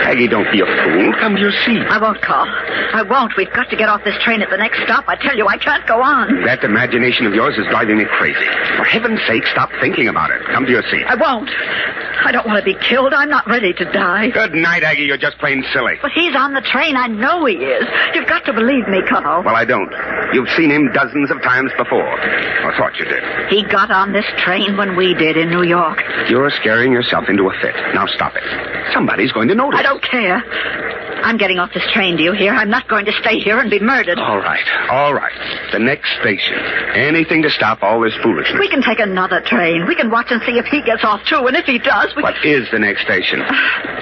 Aggie, don't be a fool. Come to your seat. I won't, Carl. I won't. We've got to get off this train at the next stop. I tell you, I can't go on. That imagination of yours is driving me crazy. For heaven's sake, stop thinking about it. Come to your seat. I won't. I don't want to be killed. I'm not ready to die. Good night, Aggie. You're just plain silly. But he's on the train. I know he is. You've got to believe me, Carl. Well, I don't. You've seen him dozens of times before. Or thought you did. He got on this train when we did in New York. You're scaring yourself into a fit. Now stop it. Somebody's going to notice. I don't care. I'm getting off this train, do you hear? I'm not going to stay here and be murdered. All right. The next station. Anything to stop all this foolishness. We can take another train. We can watch and see if he gets off, too. And if he does, What is the next station?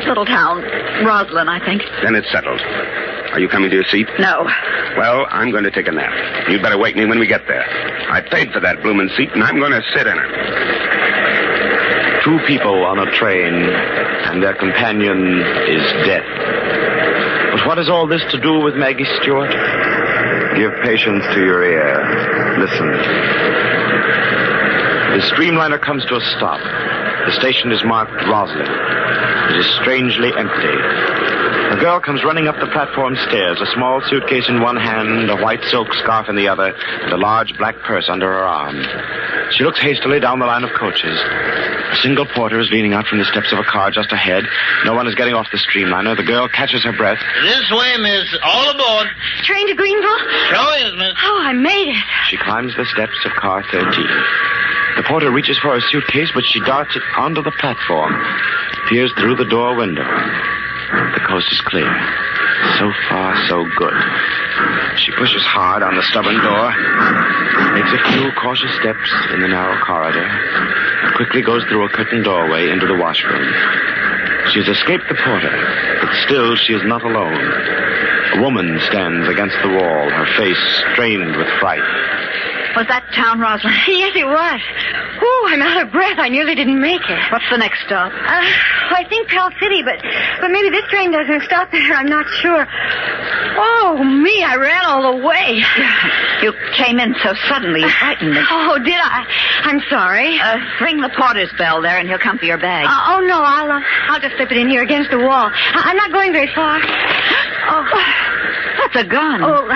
Little town. Roslyn, I think. Then it's settled. Are you coming to your seat? No. Well, I'm going to take a nap. You'd better wake me when we get there. I paid for that bloomin' seat, and I'm going to sit in it. Two people on a train, and their companion is dead. But what has all this to do with Maggie Stewart? Give patience to your ear. Listen. The streamliner comes to a stop. The station is marked Roslyn. It is strangely empty. A girl comes running up the platform stairs, a small suitcase in one hand, a white silk scarf in the other, and a large black purse under her arm. She looks hastily down the line of coaches. A single porter is leaning out from the steps of a car just ahead. No one is getting off the streamliner. The girl catches her breath. This way, miss. All aboard. Train to Greenville? Sure is, miss. Oh, I made it. She climbs the steps of car 13. The porter reaches for her suitcase, but she darts it onto the platform, peers through the door window. The coast is clear. So far, so good. She pushes hard on the stubborn door, makes a few cautious steps in the narrow corridor, and quickly goes through a curtained doorway into the washroom. She has escaped the porter, but still she is not alone. A woman stands against the wall, her face strained with fright. Was that town, Roslyn? Yes, it was. Oh, I'm out of breath. I nearly didn't make it. What's the next stop? I think Pell City, but maybe this train doesn't stop there. I'm not sure. Oh, me, I ran all the way. You came in so suddenly. You frightened me. Oh, did I? I'm sorry. Ring the porter's bell there, and he'll come for your bag. Oh, no, I'll just slip it in here against the wall. I'm not going very far. Oh, that's a gun. Oh,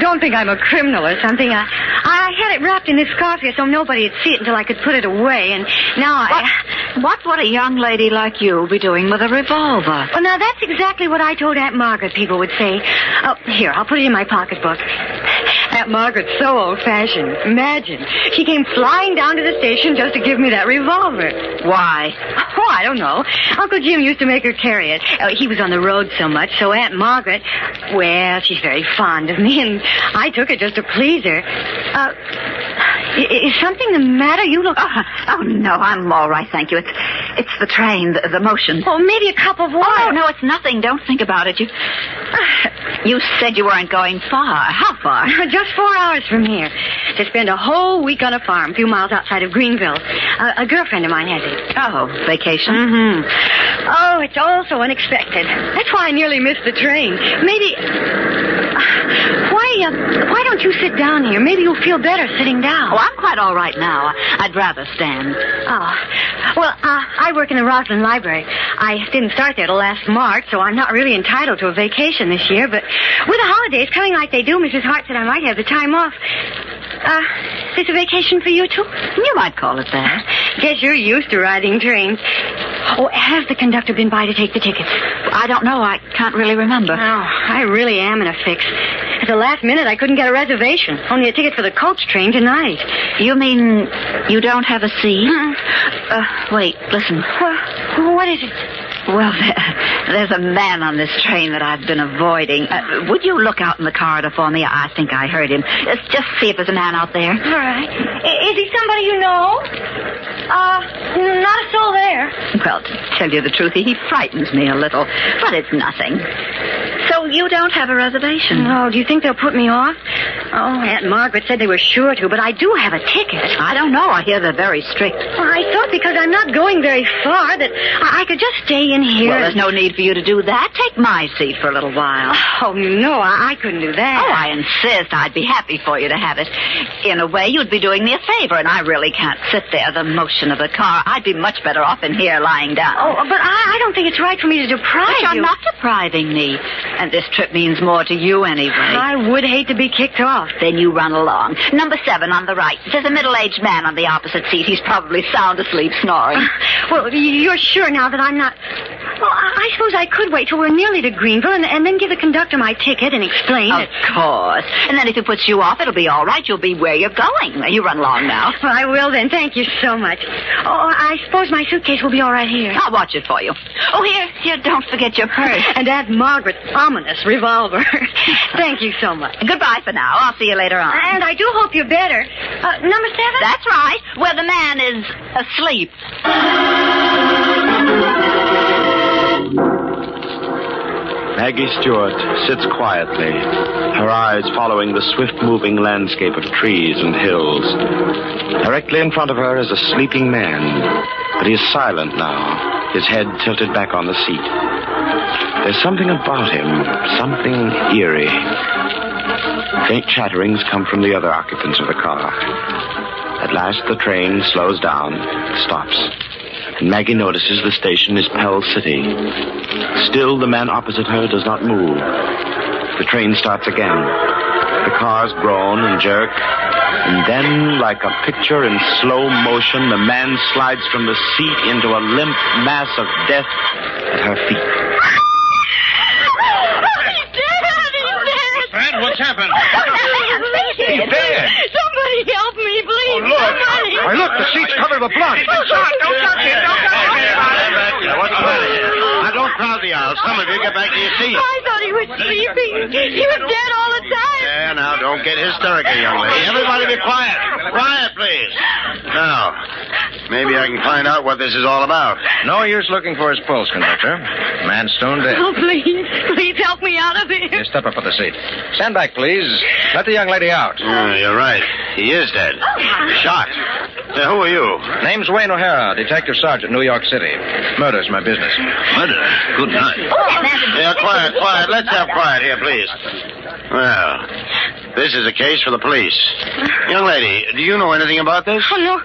don't think I'm a criminal or something. I had it wrapped in this scarf here so nobody'd see it until I could put it away, and now What would a young lady like you be doing with a revolver? Well, now, that's exactly what I told Aunt Margaret people would say. Oh, here, I'll put it in my pocketbook. Aunt Margaret's so old-fashioned. Imagine. She came flying down to the station just to give me that revolver. Why? Oh, I don't know. Uncle Jim used to make her carry it. He was on the road so much, so Aunt Margaret, well, she's very fond of me, and I took it just to please her. Is something the matter? You look... Oh, no, I'm all right, thank you. It's the train, the motion. Oh, maybe a cup of water. Oh, no, it's nothing. Don't think about it. You said you weren't going far. How far? Just 4 hours from here. To spend a whole week on a farm a few miles outside of Greenville. A girlfriend of mine has it. Oh, vacation? Mm-hmm. Oh, it's all so unexpected. That's why I nearly missed the train. Maybe... Why don't you sit down here? Maybe you'll feel better sitting down. Oh, I'm quite all right now. I'd rather stand. Oh. Well, I work in the Roslyn Library. I didn't start there till last March, so I'm not really entitled to a vacation this year, but with the holidays coming like they do, Mrs. Hart said I might have the time off. Is this a vacation for you, too? You might call it that. Guess you're used to riding trains. Oh, has the conductor been by to take the tickets? I don't know. I can't really remember. Oh, I really am in a fix. At the last minute, I couldn't get a reservation. Only a ticket for the coach train tonight. You mean you don't have a seat? Wait, listen. What is it? Well, there's a man on this train that I've been avoiding. Would you look out in the corridor for me? I think I heard him. Just see if there's a man out there. All right. Is he somebody you know? Not a soul there. Well, to tell you the truth, he frightens me a little, but it's nothing. So you don't have a reservation? No, do you think they'll put me off? Oh, Aunt Margaret said they were sure to, but I do have a ticket. I don't know. I hear they're very strict. Well, I thought because I'm not going very far that I could just stay in here. Well, there's no need for you to do that. Take my seat for a little while. Oh, no, I couldn't do that. Oh, I insist. I'd be happy for you to have it. In a way, you'd be doing me a favor, and I really can't sit there, the motion of the car. I'd be much better off in here lying down. Oh, but I don't think it's right for me to deprive but you. You're not depriving me. And this trip means more to you anyway. I would hate to be kicked off. Then you run along. Number 7 on the right. There's a middle-aged man on the opposite seat. He's probably sound asleep snoring. Well, you're sure now that I'm not... Well, I suppose I could wait till we're nearly to Greenville and then give the conductor my ticket and explain Of course. And then if it puts you off, it'll be all right. You'll be where you're going. You run along now. Well, I will then. Thank you so much. Oh, I suppose my suitcase will be all right here. I'll watch it for you. Oh, here, don't forget your purse. And Aunt Margaret's ominous revolver. Thank you so much. Goodbye for now. I'll see you later on. And I do hope you're better. Number 7? That's right. Where the man is asleep. Maggie Stewart sits quietly, her eyes following the swift-moving landscape of trees and hills. Directly in front of her is a sleeping man, but he is silent now, his head tilted back on the seat. There's something about him, something eerie. Faint chatterings come from the other occupants of the car. At last, the train slows down, stops. And Maggie notices the station is Pell City. Still, the man opposite her does not move. The train starts again. The cars groan and jerk. And then, like a picture in slow motion, the man slides from the seat into a limp mass of death at her feet. He's dead! Fred, what's happened? He's dead! Somebody help me, please! Oh, look. Somebody! Why, look, the seat's covered with blood. Don't touch him! What's the matter here? Now, don't crowd the aisle. Some of you get back to your seats. I thought he was sleeping. He was dead all the time. Yeah, now, don't get hysterical, young lady. Everybody be quiet. Quiet, please. Now, maybe I can find out what this is all about. No use looking for his pulse, conductor. Man's stone dead. Oh, please help me out of here. Here, step up for the seat. Stand back, please. Let the young lady out. You're right. He is dead. Shot. Who are you? Name's Wayne O'Hara, Detective Sergeant, New York City. Murder's my business. Murder? Good night. Yeah, quiet. Let's have quiet here, please. Well, this is a case for the police. Young lady, do you know anything about this? Oh, no,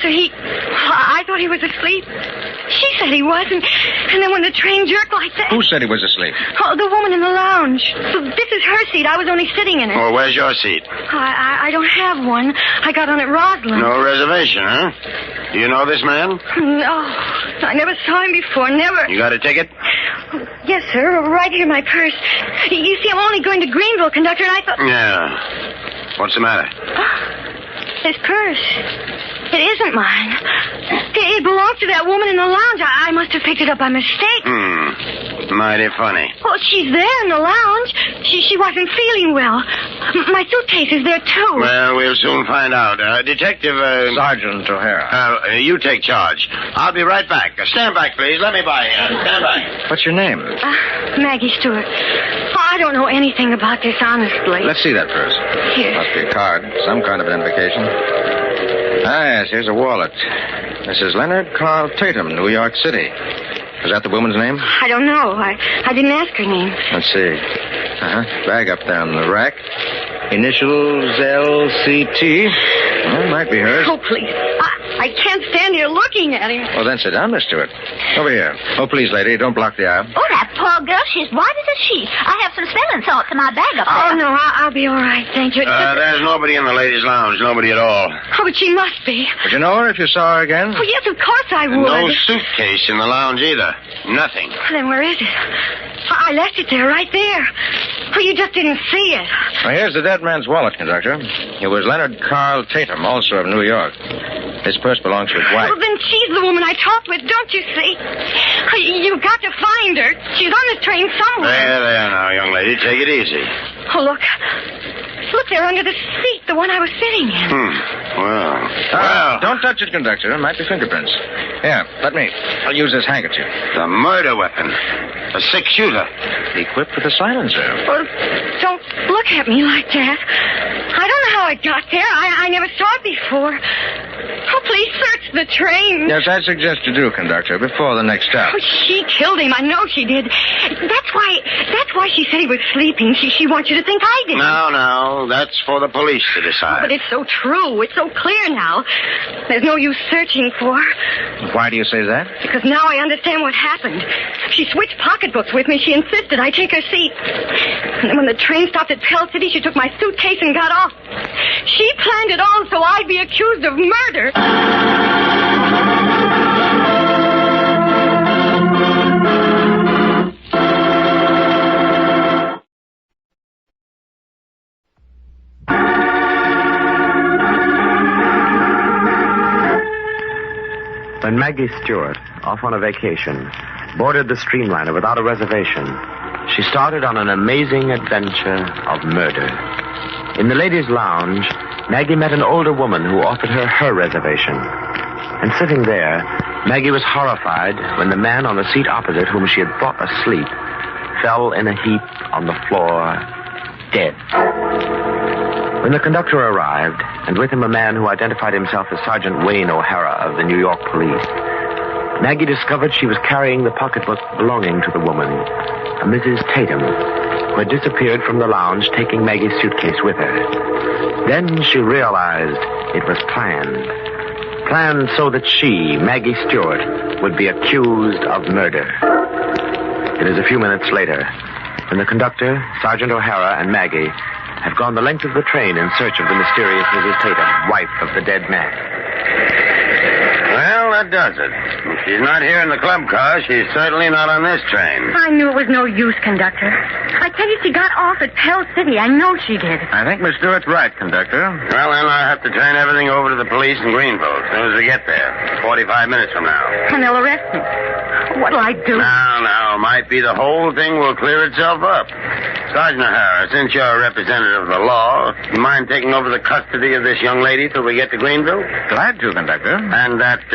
sir. I thought he was asleep. She said he wasn't. And then when the train jerked like that... Who said he was asleep? Oh, the woman in the lounge. This is her seat. I was only sitting in it. Well, where's your seat? I don't have one. I got on at Roslyn. No reservation, huh? Do you know this man? No. I never saw him before. Never. You got a ticket? Yes, sir. Right here in my purse. You see, I'm only going to Greenville, conductor, and I thought... Yeah. What's the matter? His purse. It isn't mine. It belongs to that woman in the lounge. I must have picked it up by mistake. Mighty funny. Oh, she's there in the lounge. She wasn't feeling well. My suitcase is there, too. Well, we'll soon find out. Detective... Sergeant O'Hara. You take charge. I'll be right back. Stand back, please. Let me by here. Stand back. What's your name? Maggie Stewart. I don't know anything about this, honestly. Let's see that first. Here. Must be a card. Some kind of identification. Ah, yes, here's a wallet. Mrs. Leonard Carl Tatum, New York City. Is that the woman's name? I don't know. I didn't ask her name. Let's see. Bag up there on the rack. Initials LCT. Well, might be hers. Oh, please. I can't stand here looking at him. Well, then sit down, Miss Stewart. Over here. Oh, please, lady, don't block the aisle. Oh, that poor girl. She's white as a sheet. I have some smelling salts in my bag up there. Oh, no, I'll be all right. Thank you. There's nobody in the ladies' lounge. Nobody at all. Oh, but she must be. Would you know her if you saw her again? Oh, yes, of course I would. No suitcase in the lounge either. Nothing. Then where is it? I left it there, right there. Oh, you just didn't see it. Well, here's the dead man's wallet, conductor. It was Leonard Carl Tatum, also of New York. This purse belongs to his wife. Well, then she's the woman I talked with, don't you see? You've got to find her. She's on this train somewhere. There now, young lady. Take it easy. Oh, look. Look, they're under the seat, the one I was sitting in. Well. Don't touch it, conductor. It might be fingerprints. Here, let me. I'll use this handkerchief. The murder weapon. A six-shooter. Equipped with a silencer. Well, don't look at me like that. I don't know how it got there. I never saw it before. Oh, please search the train. Yes, I suggest you do, conductor, before the next stop. Oh, she killed him. I know she did. That's why she said he was sleeping. She wants you to think I did. No. That's for the police to decide. But it's so true. It's so clear now. There's no use searching for her. Why do you say that? Because now I understand what happened. She switched pocketbooks with me. She insisted I take her seat. And then when the train stopped at Pell City, she took my suitcase and got off. She planned it all so I'd be accused of murder. When Maggie Stewart, off on a vacation, boarded the streamliner without a reservation, she started on an amazing adventure of murder. In the ladies' lounge, Maggie met an older woman who offered her reservation. And sitting there, Maggie was horrified when the man on the seat opposite, whom she had thought asleep, fell in a heap on the floor, dead. When the conductor arrived, and with him a man who identified himself as Sergeant Wayne O'Hara of the New York Police, Maggie discovered she was carrying the pocketbook belonging to the woman, a Mrs. Tatum, who had disappeared from the lounge, taking Maggie's suitcase with her. Then she realized it was planned. Planned so that she, Maggie Stewart, would be accused of murder. It is a few minutes later, when the conductor, Sergeant O'Hara, and Maggie have gone the length of the train in search of the mysterious Mrs. Tatum, wife of the dead man. Well, that does it. If she's not here in the club car, she's certainly not on this train. I knew it was no use, conductor. I tell you, she got off at Pell City. I know she did. I think Miss Stewart's right, conductor. Well, then I'll have to turn everything over to the police in Greenville as soon as we get there. 45 minutes from now. And they'll arrest me. What'll I do? Now, might be the whole thing will clear itself up. Sergeant O'Hara, since you're a representative of the law, you mind taking over the custody of this young lady till we get to Greenville? Glad to, conductor. And that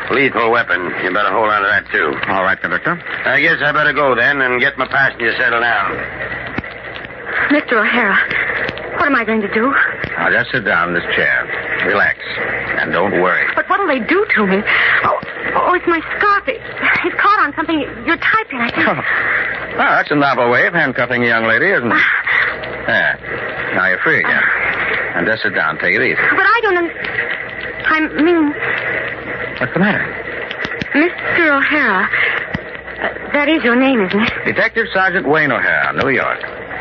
lethal weapon, you better hold on to that, too. All right, conductor. I guess I better go then and get my passenger settled down. Mr. O'Hara, what am I going to do? Now, just sit down in this chair. Relax. And don't worry. But what'll they do to me? Oh, it's my scarf. It's caught on something you're typing, I think. Well, that's a novel way of handcuffing a young lady, isn't it? There. Now you're free again. And just sit down. Take it easy. But I don't I mean... What's the matter? Mr. O'Hara. That is your name, isn't it? Detective Sergeant Wayne O'Hara, New York.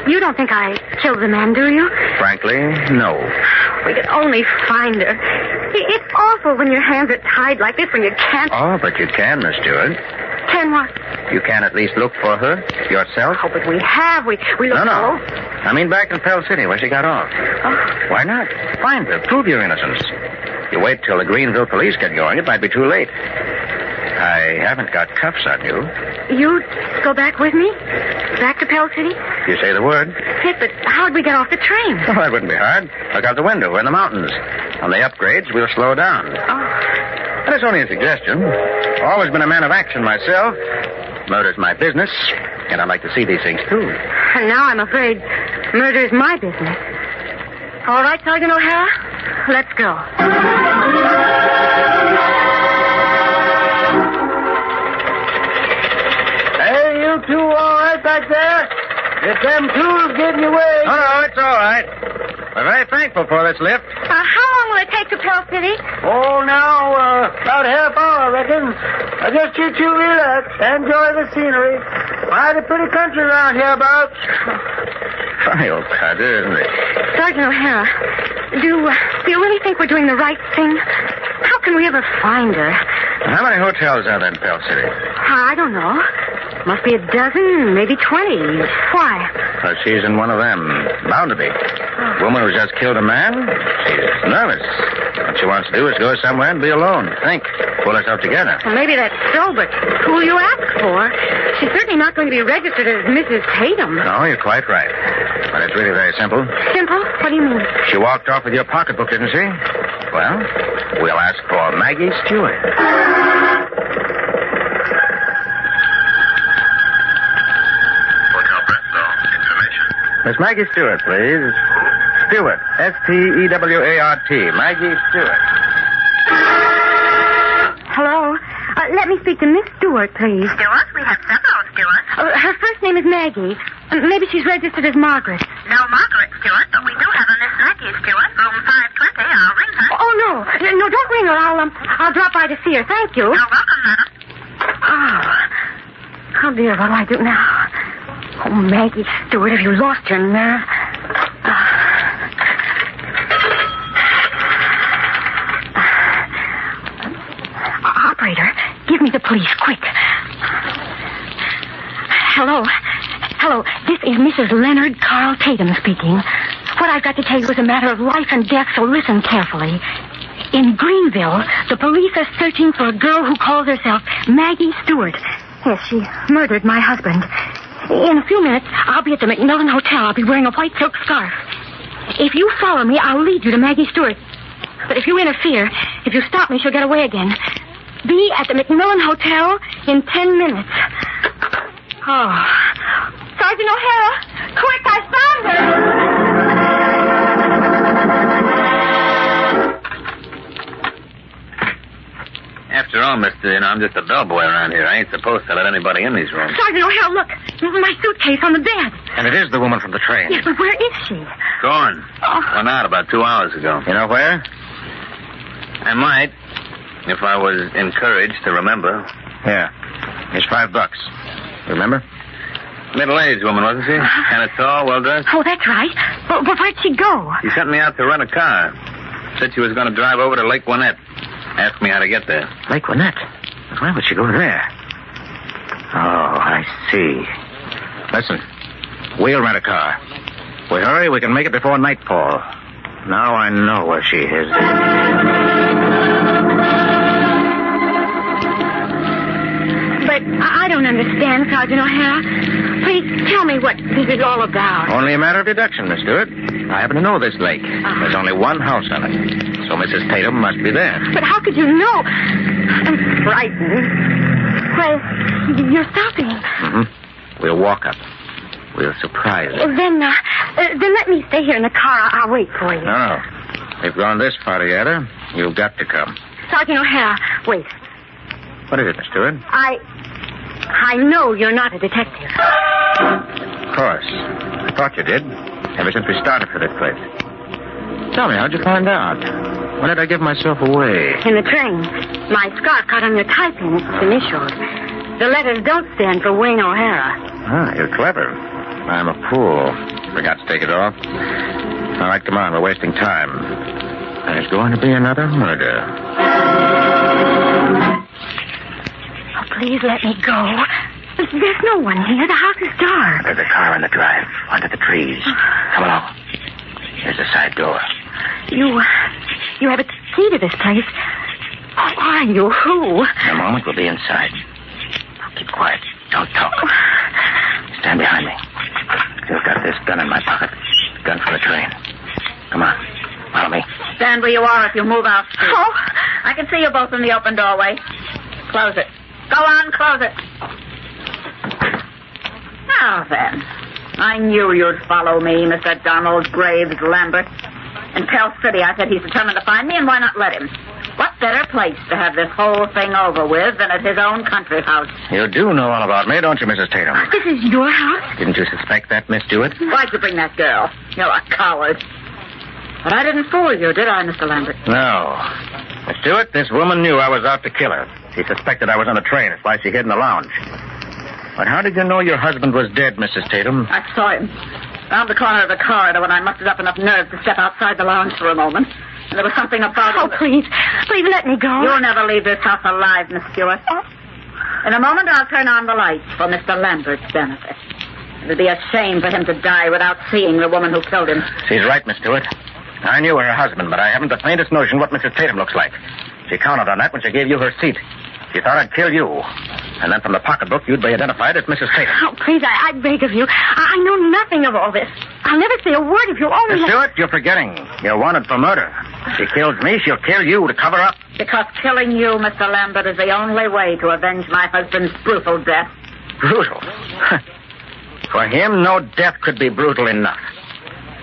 You don't think I killed the man, do you? Frankly, no. We could only find her. It's awful when your hands are tied like this, when you can't... Oh, but you can, Miss Stewart. Can what? You can at least look for her yourself. Oh, but we have. We look... No. I mean back in Pell City where she got off. Oh. Why not? Find her. Prove your innocence. You wait till the Greenville police get going, it might be too late. I haven't got cuffs on you. You'd go back with me? Back to Pell City? If you say the word. Yes, but how'd we get off the train? Oh, that wouldn't be hard. Look out the window. We're in the mountains. On the upgrades, we'll slow down. Oh. And it's only a suggestion. Always been a man of action myself. Murder's my business, and I like to see these things through. And now I'm afraid murder is my business. All right, Sergeant O'Hara, let's go. Hey, you two all right back there? If them tools getting you away... No, it's all right. We're very thankful for this lift. How long will it take to Pell City? Oh, now, about a half hour, I reckon. Just you two relax. Enjoy the scenery. Mighty pretty country around hereabouts. Funny old cutter, isn't it? Sergeant O'Hara, do you really think we're doing the right thing? How can we ever find her? How many hotels are there in Pell City? I don't know. Must be a dozen, maybe 20. Why? Well, she's in one of them. Bound to be. Woman who just killed a man? She's nervous. What she wants to do is go somewhere and be alone. Think. Pull herself together. Well, maybe that's so, but who will you ask for? She's certainly not going to be registered as Mrs. Tatum. No, you're quite right. But it's really very simple. Simple? What do you mean? She walked off with your pocketbook, didn't she? Well, we'll ask for Maggie Stewart. Miss Maggie Stewart, please. Stewart. Stewart. Maggie Stewart. Hello? Let me speak to Miss Stewart, please. Stewart? We have several Stewarts. Her first name is Maggie. Maybe she's registered as Margaret. No Margaret Stewart, but we do have a Miss Maggie Stewart, room 520. I'll ring her. Oh, no. No, don't ring her. I'll drop by to see her. Thank you. You're welcome, madam. Oh, dear, what'll I do now? Oh, Maggie Stewart, have you lost your nerve? Operator, give me the police, quick. Hello. This is Mrs. Leonard Carl Tatum speaking. What I've got to tell you is a matter of life and death, so listen carefully. In Greenville, the police are searching for a girl who calls herself Maggie Stewart. Yes, she murdered my husband. In a few minutes, I'll be at the McMillan Hotel. I'll be wearing a white silk scarf. If you follow me, I'll lead you to Maggie Stewart. But if you interfere, if you stop me, she'll get away again. Be at the McMillan Hotel in 10 minutes. Oh. Sergeant O'Hara, quick, I found her! After all, mister, I'm just a bellboy around here. I ain't supposed to let anybody in these rooms. Sergeant O'Hara, look. My suitcase on the bed. And it is the woman from the train. Yes, but where is she? Gone. Went out about 2 hours ago. You know where? I might, if I was encouraged to remember. Here. Here's $5. Remember? Middle-aged woman, wasn't she? Kind of tall, well-dressed? Oh, that's right. But where'd she go? She sent me out to rent a car. Said she was going to drive over to Lake Winnett. Asked me how to get there. Lake Winnett? Why would she go there? Oh, I see. Listen, we'll rent a car. If we hurry, we can make it before nightfall. Now I know where she is. But I don't understand, Sergeant O'Hara. Please tell me what this is all about. Only a matter of deduction, Miss Stewart. I happen to know this lake. There's only one house on it. So Mrs. Tatum must be there. But how could you know? I'm frightened. Well, you're stopping. Mm-hmm. We'll walk up. We'll surprise her. Then let me stay here in the car. I'll wait for you. No. We've gone this far together. You've got to come. Sergeant O'Hara, wait. What is it, Miss Stewart? I know you're not a detective. Of course. I thought you did. Ever since we started for this place. Tell me, how'd you find out? When did I give myself away? In the train. My scarf caught on your typing. It's initials. The letters don't stand for Wayne O'Hara. Ah, you're clever. I'm a fool. Forgot to take it off. All right, come on. We're wasting time. There's going to be another murder. Oh, please let me go. There's no one here. The house is dark. There's a car on the drive, under the trees. Come along. Here's the side door. You have a key to this place. Who are you? Who? In a moment, we'll be inside. Now, keep quiet. Don't talk. Stand behind me. Still got this gun in my pocket. Gun from the train. Come on. Follow me. Stand where you are if you move out. Oh. I can see you both in the open doorway. Close it. Go on, close it. Now then, I knew you'd follow me, Mr. Donald Graves Lambert. In Pell City, I said he's determined to find me, and why not let him? What better place to have this whole thing over with than at his own country house? You do know all about me, don't you, Mrs. Tatum? This is your house? Didn't you suspect that, Miss Stewart? Why'd you bring that girl? You're a coward. But I didn't fool you, did I, Mr. Lambert? No. Miss Stewart, this woman knew I was out to kill her. She suspected I was on the train. That's why she hid in the lounge. But how did you know your husband was dead, Mrs. Tatum? I saw him. Round the corner of the corridor when I mustered up enough nerve to step outside the lounge for a moment. And there was something about him. Oh, please. Please let me go. You'll never leave this house alive, Miss Stewart. In a moment, I'll turn on the lights for Mr. Lambert's benefit. It would be a shame for him to die without seeing the woman who killed him. She's right, Miss Stewart. I knew her husband, but I haven't the faintest notion what Mrs. Tatum looks like. She counted on that when she gave you her seat. She thought I'd kill you. And then from the pocketbook, you'd be identified as Mrs. Tatum. Oh, please, I beg of you. I know nothing of all this. I'll never say a word if you'll only... Miss Stewart, you're forgetting. You're wanted for murder. If she kills me, she'll kill you to cover up. Because killing you, Mr. Lambert, is the only way to avenge my husband's brutal death. Brutal? For him, no death could be brutal enough.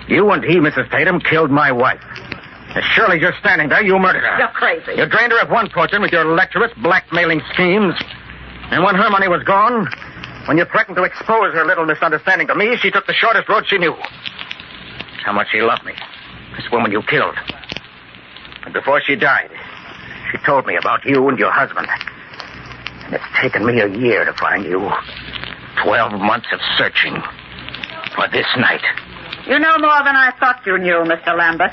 You and he, Mrs. Tatum, killed my wife. As surely as you're standing there, you murdered her. You're crazy. You drained her of one fortune with your lecherous, blackmailing schemes. And when her money was gone, when you threatened to expose her little misunderstanding to me, she took the shortest road she knew. How much she loved me. This woman you killed. And before she died, she told me about you and your husband. And it's taken me a year to find you. 12 months of searching for this night. You know more than I thought you knew, Mr. Lambert.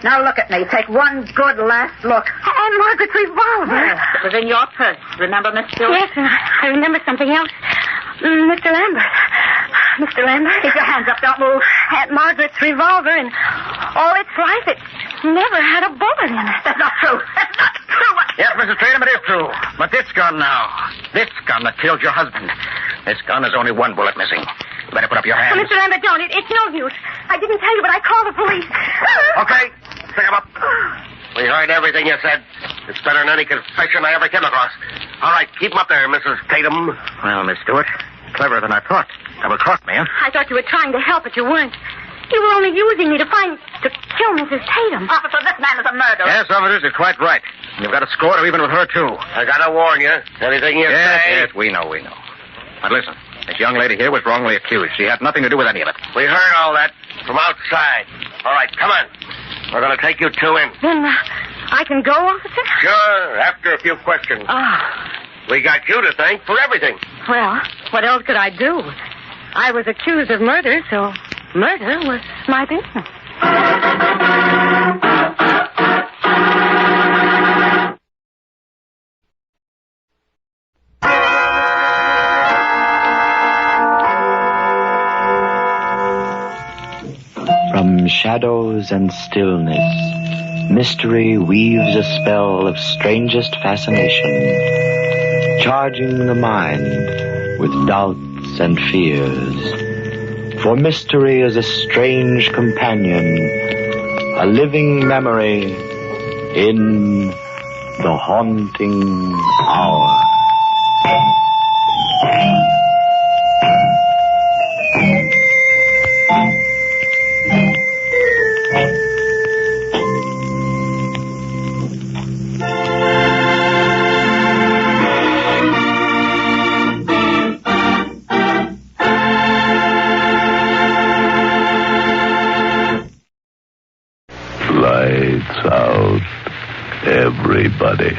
Now look at me. Take one good last look. And Margaret's revolver. Yes, it was in your purse. Remember, Miss Stewart? Yes, I remember something else. Mr. Lambert. Mr. Lambert. Keep your hands up. Don't move. Aunt Margaret's revolver and all its life, it never had a bullet in it. That's not true. That's not true. Yes, Mrs. Tatum, it is true. But this gun now. This gun that killed your husband. This gun has only one bullet missing. You better put up your hands. Oh, Mr. Lambert, don't. It's no use. I didn't tell you, but I called the police. Okay. Pick him up. We heard everything you said. It's better than any confession I ever came across. All right, keep him up there, Mrs. Tatum. Well, Miss Stewart, cleverer than I thought. Double-crossed me, huh? I thought you were trying to help, but you weren't. You were only using me to kill Mrs. Tatum. Officer, this man is a murderer. Yes, officers, you're quite right. You've got a score to even with her, too. I gotta warn you. Anything you say... Yes, we know. But listen, this young lady here was wrongly accused. She had nothing to do with any of it. We heard all that from outside. All right, come on. We're going to take you two in. Then I can go, officer? Sure, after a few questions. We got you to thank for everything. Well, what else could I do? I was accused of murder, so murder was my business. From shadows and stillness, mystery weaves a spell of strangest fascination, charging the mind with doubts and fears. For mystery is a strange companion, a living memory in the haunting hour. Lights out, everybody.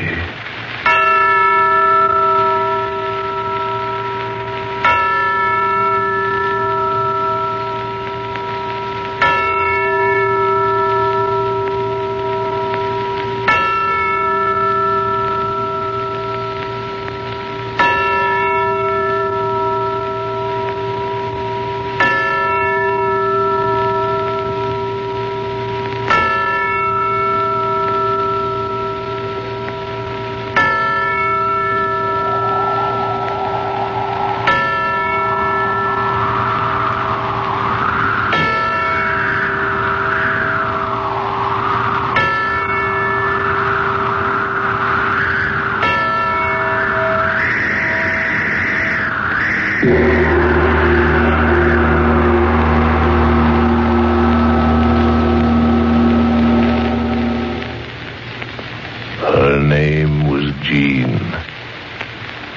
Her name was Jean.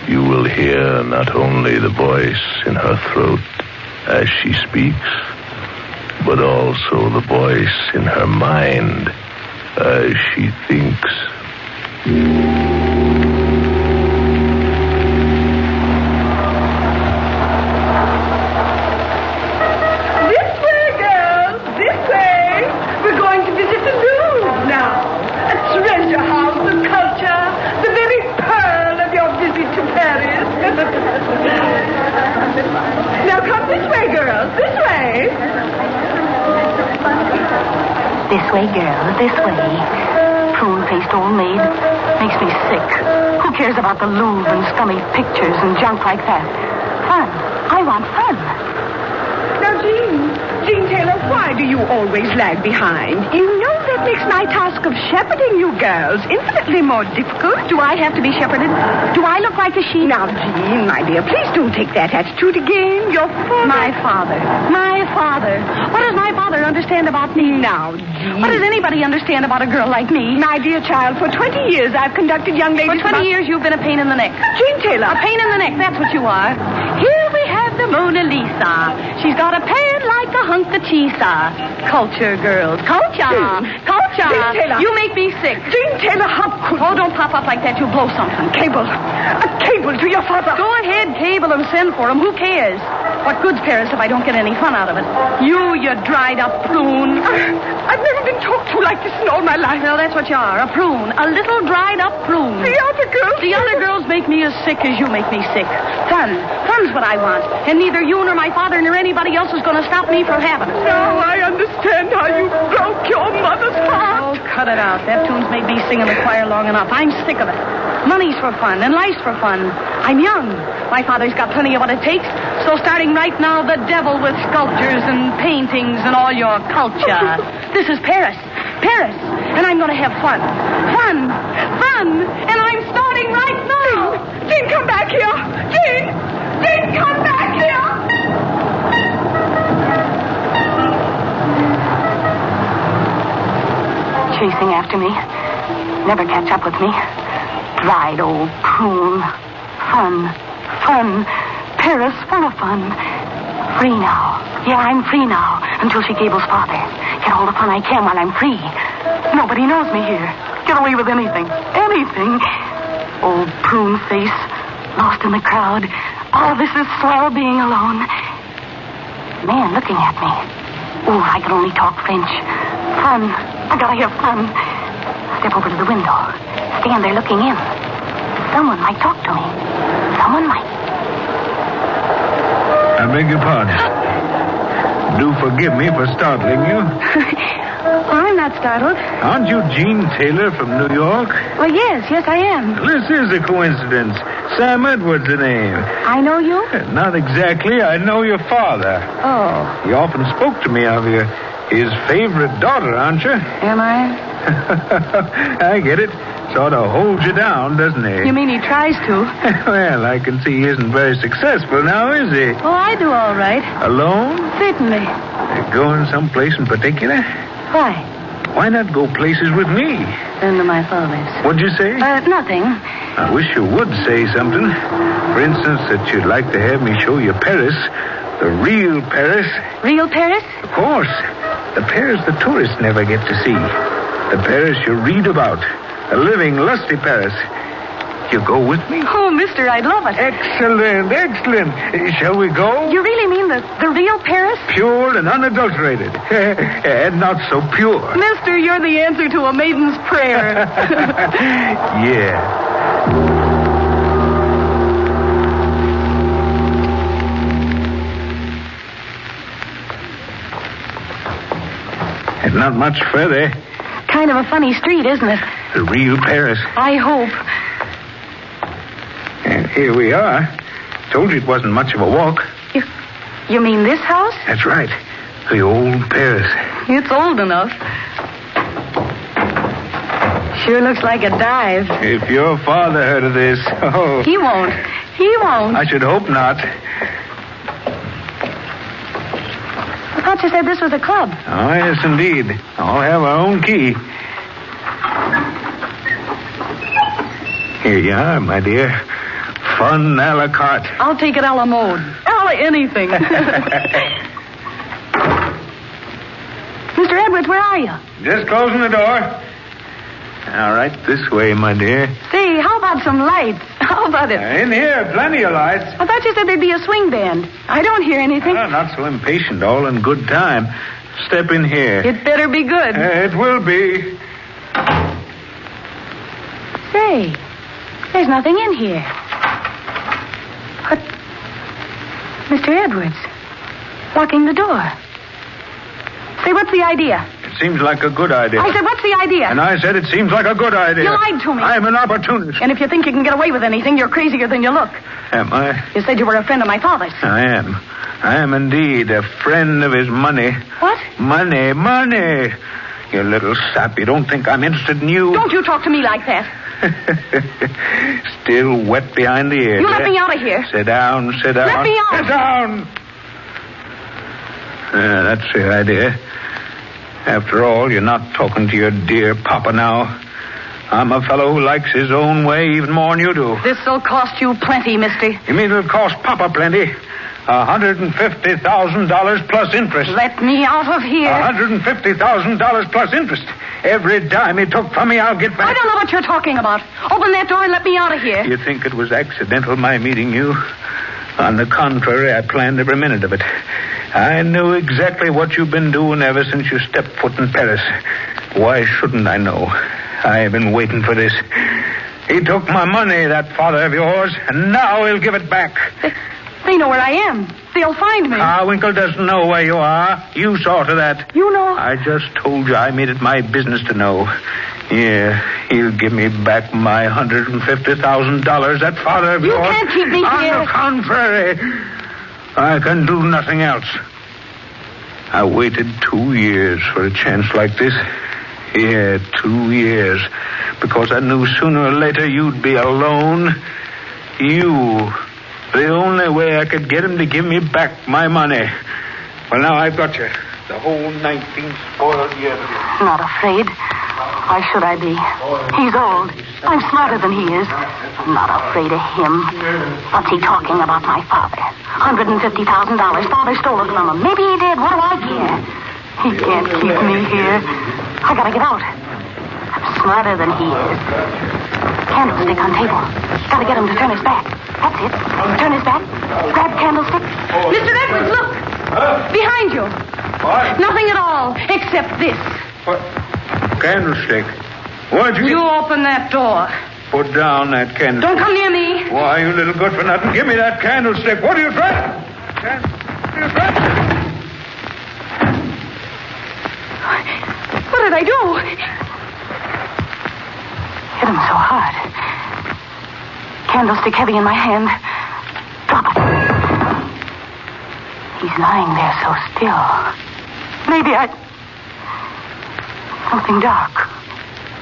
You will hear not only the voice in her throat as she speaks, but also the voice in her mind as she thinks. This way, girls, this way. We're going to visit the Louvre now. A treasure house of culture, the very pearl of your visit to Paris. Now come this way, girls, this way. This way, girls, this way. Prune-faced old maid. Makes me sick. Who cares about the lube and scummy pictures and junk like that? Fun. I want fun. Now, Jean Taylor, why do you always lag behind? You know that makes my task of shepherding you girls infinitely more difficult. Do I have to be shepherded? Do I look like a sheep? Now, Jean, my dear, please don't take that attitude again. Your father... My father. What does my father understand about me? Now, Jean... What does anybody understand about a girl like me? My dear child, for 20 years I've conducted young ladies... For 20 years you've been a pain in the neck. Jean Taylor. A pain in the neck, that's what you are. Here we have the Mona Lisa. She's got a pan like a hunk of cheese. Culture, girls. Culture. Jean Taylor. You make me sick. Jean Taylor, how could... Oh, don't pop up like that. You'll blow something. Cable. A cable to your father. Go ahead, cable him, send for him. Who cares? What good's Paris if I don't get any fun out of it? You dried up prune. I've never been talked to like this in all my life. Well, that's what you are. A prune. A little dried up prune. The other girls make me as sick as you make me sick. Fun. Fun's what I want. And neither you nor my father nor anybody else is going to stop me from having it. Now I understand how you broke your mother's heart. Oh, cut it out. That tune's made me sing in the choir long enough. I'm sick of it. Money's for fun, and life's for fun. I'm young. My father's got plenty of what it takes. So starting right now, the devil with sculptures and paintings and all your culture. This is Paris. Paris. And I'm going to have fun. Fun. And I'm starting right now. Jean, come back here. Jean, come back here. Chasing after me. Never catch up with me. Dried old prune. Fun. Paris full of fun. Free now. Yeah, I'm free now. Until she cables father. Get all the fun I can while I'm free. Nobody knows me here. Get away with anything. Old prune face. Lost in the crowd. All this is swell being alone. Man looking at me. Oh, I can only talk French. Fun. I gotta have fun. Step over to the window. Stand there looking in. Someone might talk to me. Someone might. I beg your pardon. Do forgive me for startling you. I'm not startled. Aren't you Jean Taylor from New York? Well, yes, I am. This is a coincidence. Sam Edwards, the name. I know you? Not exactly. I know your father. Oh. He often spoke to me of you. His favorite daughter, aren't you? Am I? I get it. Sort of holds you down, doesn't he? You mean he tries to? Well, I can see he isn't very successful now, is he? Oh, I do all right. Alone? Certainly. Going someplace in particular? Why? Why not go places with me? Then to my father's. What'd you say? Nothing. I wish you would say something. For instance, that you'd like to have me show you Paris. The real Paris. Real Paris? Of course. The Paris the tourists never get to see. The Paris you read about. A living, lusty Paris. You go with me? Oh, mister, I'd love it. Excellent. Shall we go? You really mean the real Paris? Pure and unadulterated. And not so pure. Mister, you're the answer to a maiden's prayer. Yeah. And not much further. Kind of a funny street, isn't it? The real Paris. I hope. And here we are. Told you it wasn't much of a walk. You mean this house? That's right. The old Paris. It's old enough. Sure looks like a dive. If your father heard of this, oh. He won't. I should hope not. I thought you said this was a club. Oh, yes, indeed. All have our own key. Here you are, my dear. Fun a la carte. I'll take it a la mode. A la anything. Mr. Edwards, where are you? Just closing the door. All right, this way, my dear. Say, how about some lights? How about it? In here, plenty of lights. I thought you said there'd be a swing band. I don't hear anything. Oh, not so impatient, all in good time. Step in here. It better be good. It will be. Say, there's nothing in here. What? Mr. Edwards, locking the door. Say, what's the idea? It seems like a good idea. I said, what's the idea? And I said it seems like a good idea. You lied to me. I'm an opportunist. And if you think you can get away with anything, you're crazier than you look. Am I? You said you were a friend of my father's. I am. I am indeed a friend of his money. What? Money. You little sap. You don't think I'm interested in you? Don't you talk to me like that. Still wet behind the ears. You let me out of here. Sit down. Let me out. Sit down. That's the idea. After all, you're not talking to your dear papa now. I'm a fellow who likes his own way even more than you do. This'll cost you plenty, mister. You mean it'll cost papa plenty? $150,000 plus interest. Let me out of here. $150,000 plus interest. Every dime he took from me, I'll get back. I don't know what you're talking about. Open that door and let me out of here. You think it was accidental, my meeting you? On the contrary, I planned every minute of it. I knew exactly what you've been doing ever since you stepped foot in Paris. Why shouldn't I know? I've been waiting for this. He took my money, that father of yours, and now he'll give it back. They know where I am. They'll find me. Winkle doesn't know where you are. You saw to that. You know? I just told you I made it my business to know. Yeah, he'll give me back my $150,000, that father of yours. You can't keep me here. On the contrary, I can do nothing else. I waited 2 years for a chance like this. Yeah, 2 years. Because I knew sooner or later you'd be alone. You. The only way I could get him to give me back my money. Well, now I've got you. The whole 19 spoiled years of you. Not afraid. Why should I be? He's old. I'm smarter than he is. I'm not afraid of him. What's he talking about, my father? $150,000. Father stole it from him. Maybe he did. What do I care? He can't keep me here. I gotta get out. I'm smarter than he is. Candlestick on table. Gotta get him to turn his back. That's it. Turn his back. Grab candlestick. Mr. Edwards, look. Behind you. What? Nothing at all, except this. What? Candlestick. What'd you... You open that door. Put down that candlestick. Don't come near me. Why, you little good for nothing. Give me that candlestick. What are you trying? What did I do? Hit him so hard. Candlestick heavy in my hand. Drop it. He's lying there so still. Maybe something dark.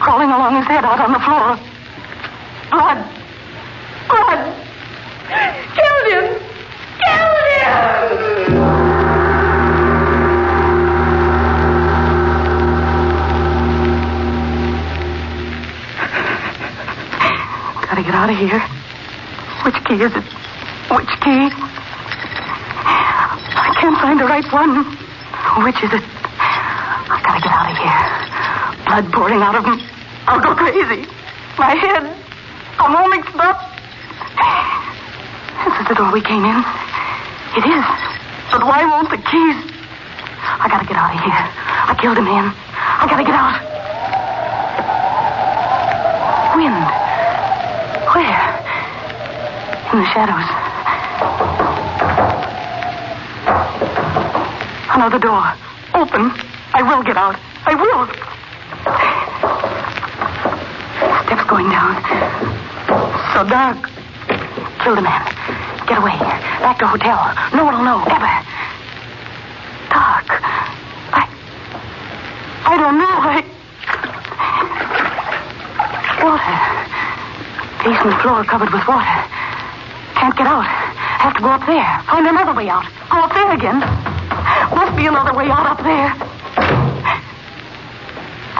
Crawling along his head out on the floor. Blood. Killed him. Gotta get out of here. Which key is it? Which key? I can't find the right one. Which is it? I gotta get out of here. Blood pouring out of him. I'll go crazy. My head. I'm all mixed up. This is the door we came in. It is. But why won't the keys? I gotta get out of here. I killed him, man. I gotta get out. Wind. Where? In the shadows. Another door. Open. I will get out. I will. Steps going down. So dark. Kill the man. Get away. Back to hotel. No one will know. Ever. Dark. I don't know. Water. Basement floor covered with water. Can't get out. Have to go up there. Find another way out. Go up there again. Must be another way out up there.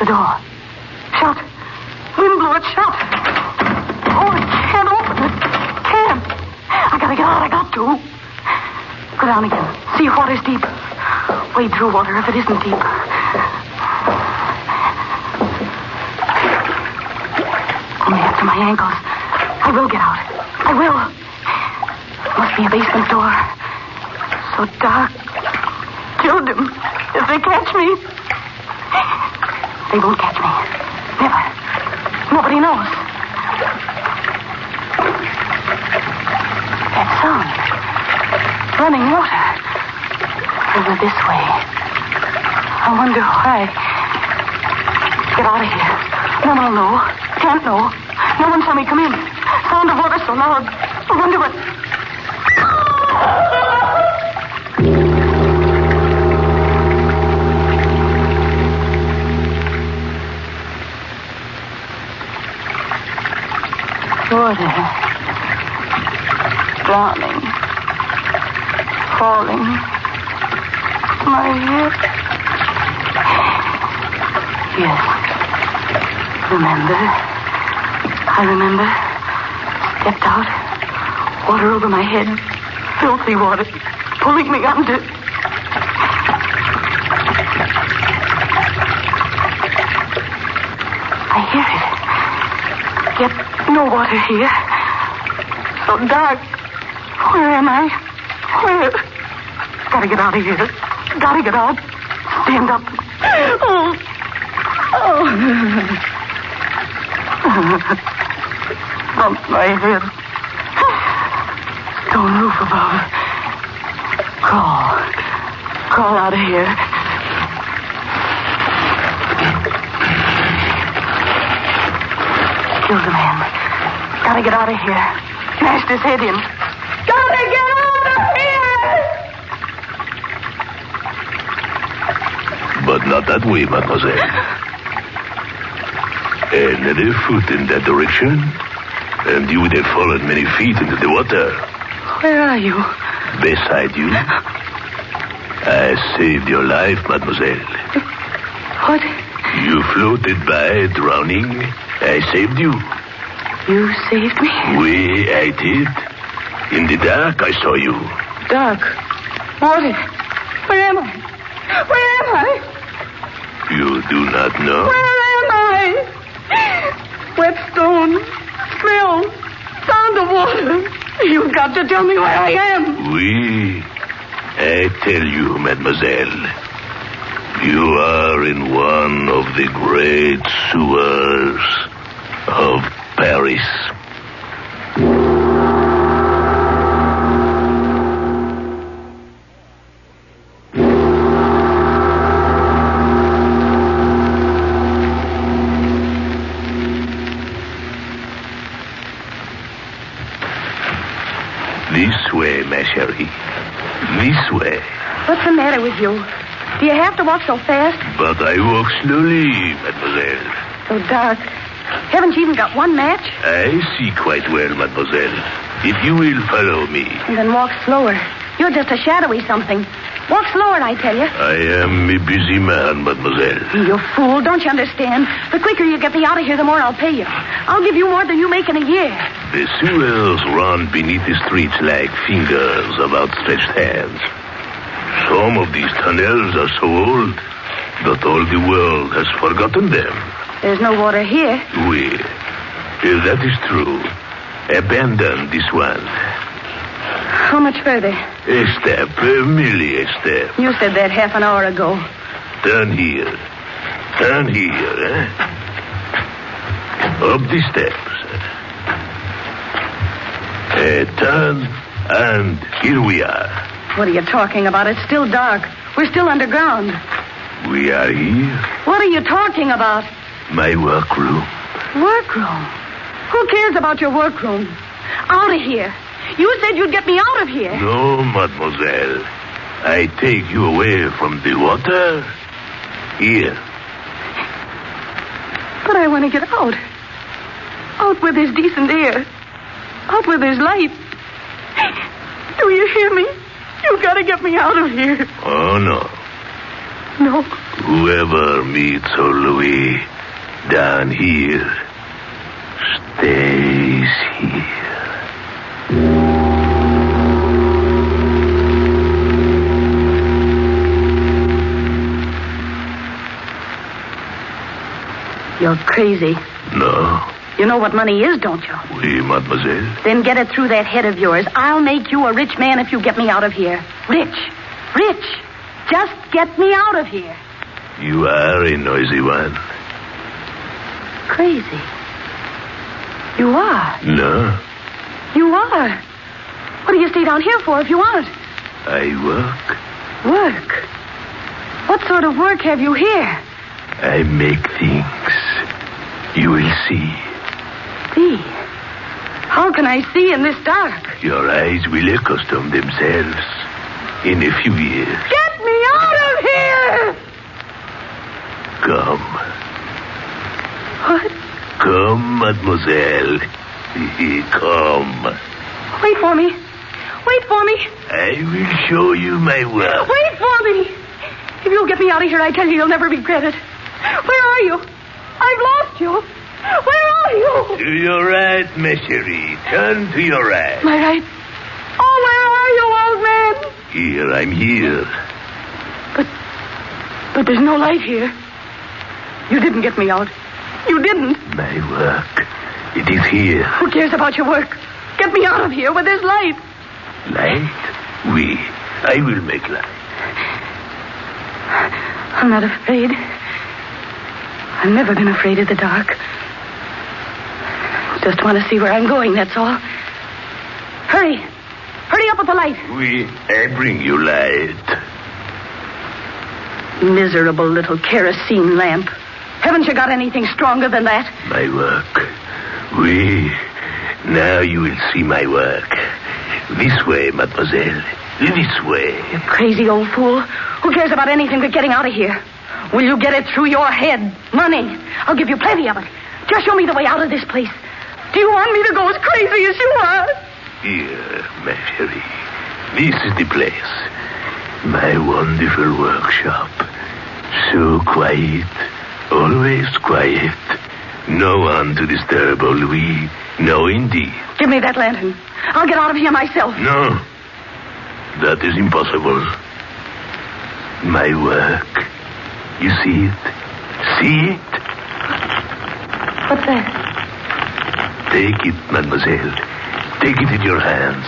The door. Shut. Wind blew it shut. Oh, I can't open it. Can't. I gotta get out. I got to. Go down again. See if water's deep. Wade through water if it isn't deep. Only up to my ankles. I will get out. I will. Must be a basement door. So dark. Killed him. If they catch me. They won't catch me. Never. Nobody knows. That sound. Running water. Over this way. I wonder why. get out of here. No one will know. Can't know. No one saw me come in. Sound of water so loud. I wonder what... Water. Drowning. Falling. My head. Yes. I remember. Stepped out. Water over my head. Filthy water. Pulling me under. I hear it. Yet no water here. So dark. Where am I? Where? Gotta get out of here. Gotta get out. Stand up. Oh. Bump my head. Stone roof above. Crawl out of here. Kill the man. Gotta get out of here. Smashed his head in. Gotta get out of here! But not that way, mademoiselle. Another foot in that direction, and you would have fallen many feet into the water. Where are you? Beside you. I saved your life, mademoiselle. What? You floated by, drowning. I saved you. You saved me? Oui, I did. In the dark, I saw you. Dark? Water? Where am I? Where am I? You do not know? Where am I? Wet stone. Smell. Sound of water. You've got to tell me where I am. Oui. I tell you, mademoiselle. You are in one of the great sewers of Paris. This way, ma chérie. This way. What's the matter with you? Do you have to walk so fast? But I walk slowly, mademoiselle. So dark. Haven't you even got one match? I see quite well, mademoiselle. If you will follow me. And then walk slower. You're just a shadowy something. Walk slower, I tell you. I am a busy man, mademoiselle. You fool. Don't you understand? The quicker you get me out of here, the more I'll pay you. I'll give you more than you make in a year. The sewers run beneath the streets like fingers of outstretched hands. Some of these tunnels are so old that all the world has forgotten them. There's no water here. Oui. That is true. Abandon this one. How much further? A step, merely a step. You said that half an hour ago. Turn here. Turn here, eh? Up the steps. Turn, and here we are. What are you talking about? It's still dark. We're still underground. We are here. What are you talking about? My workroom. Workroom? Who cares about your workroom? Out of here. You said you'd get me out of here. No, mademoiselle. I take you away from the water. Here. But I want to get out. Out where there's decent air. Out where there's light. Do you hear me? You've got to get me out of here. Oh, no. No. Whoever meets old Louis down here stays here. You're crazy. No. You know what money is, don't you? Oui, mademoiselle. Then get it through that head of yours. I'll make you a rich man if you get me out of here. Rich. Rich. Just get me out of here. You are a noisy one. Crazy. You are. No. You are. What do you stay down here for if you aren't? I work. Work? What sort of work have you here? I make things. You will see. See? How can I see in this dark? Your eyes will accustom themselves in a few years. Get me out of here! Come. What? Come, mademoiselle. Come. Wait for me. Wait for me. I will show you my work. Wait for me. If you'll get me out of here, I tell you, you'll never regret it. Where are you? I've lost you. Where are you? To your right, ma chérie. Turn to your right. My right? Oh, where are you, old man? Here, I'm here. But there's no light here. You didn't get me out. You didn't. My work. It is here. Who cares about your work? Get me out of here where there's light. Light? Oui. I will make light. I'm not afraid. I've never been afraid of the dark. Just want to see where I'm going, that's all. Hurry. Hurry up with the light. Oui. I bring you light. Miserable little kerosene lamp. Haven't you got anything stronger than that? My work. Oui. Now you will see my work. This way, mademoiselle. This way. You crazy old fool. Who cares about anything but getting out of here? Will you get it through your head? Money. I'll give you plenty of it. Just show me the way out of this place. Do you want me to go as crazy as you are? Here, ma chérie. This is the place. My wonderful workshop. So quiet. Always quiet. No one to disturb, Louis. No, indeed. Give me that lantern. I'll get out of here myself. No. That is impossible. My work. You see it? See it? What's that? Take it, mademoiselle. Take it in your hands.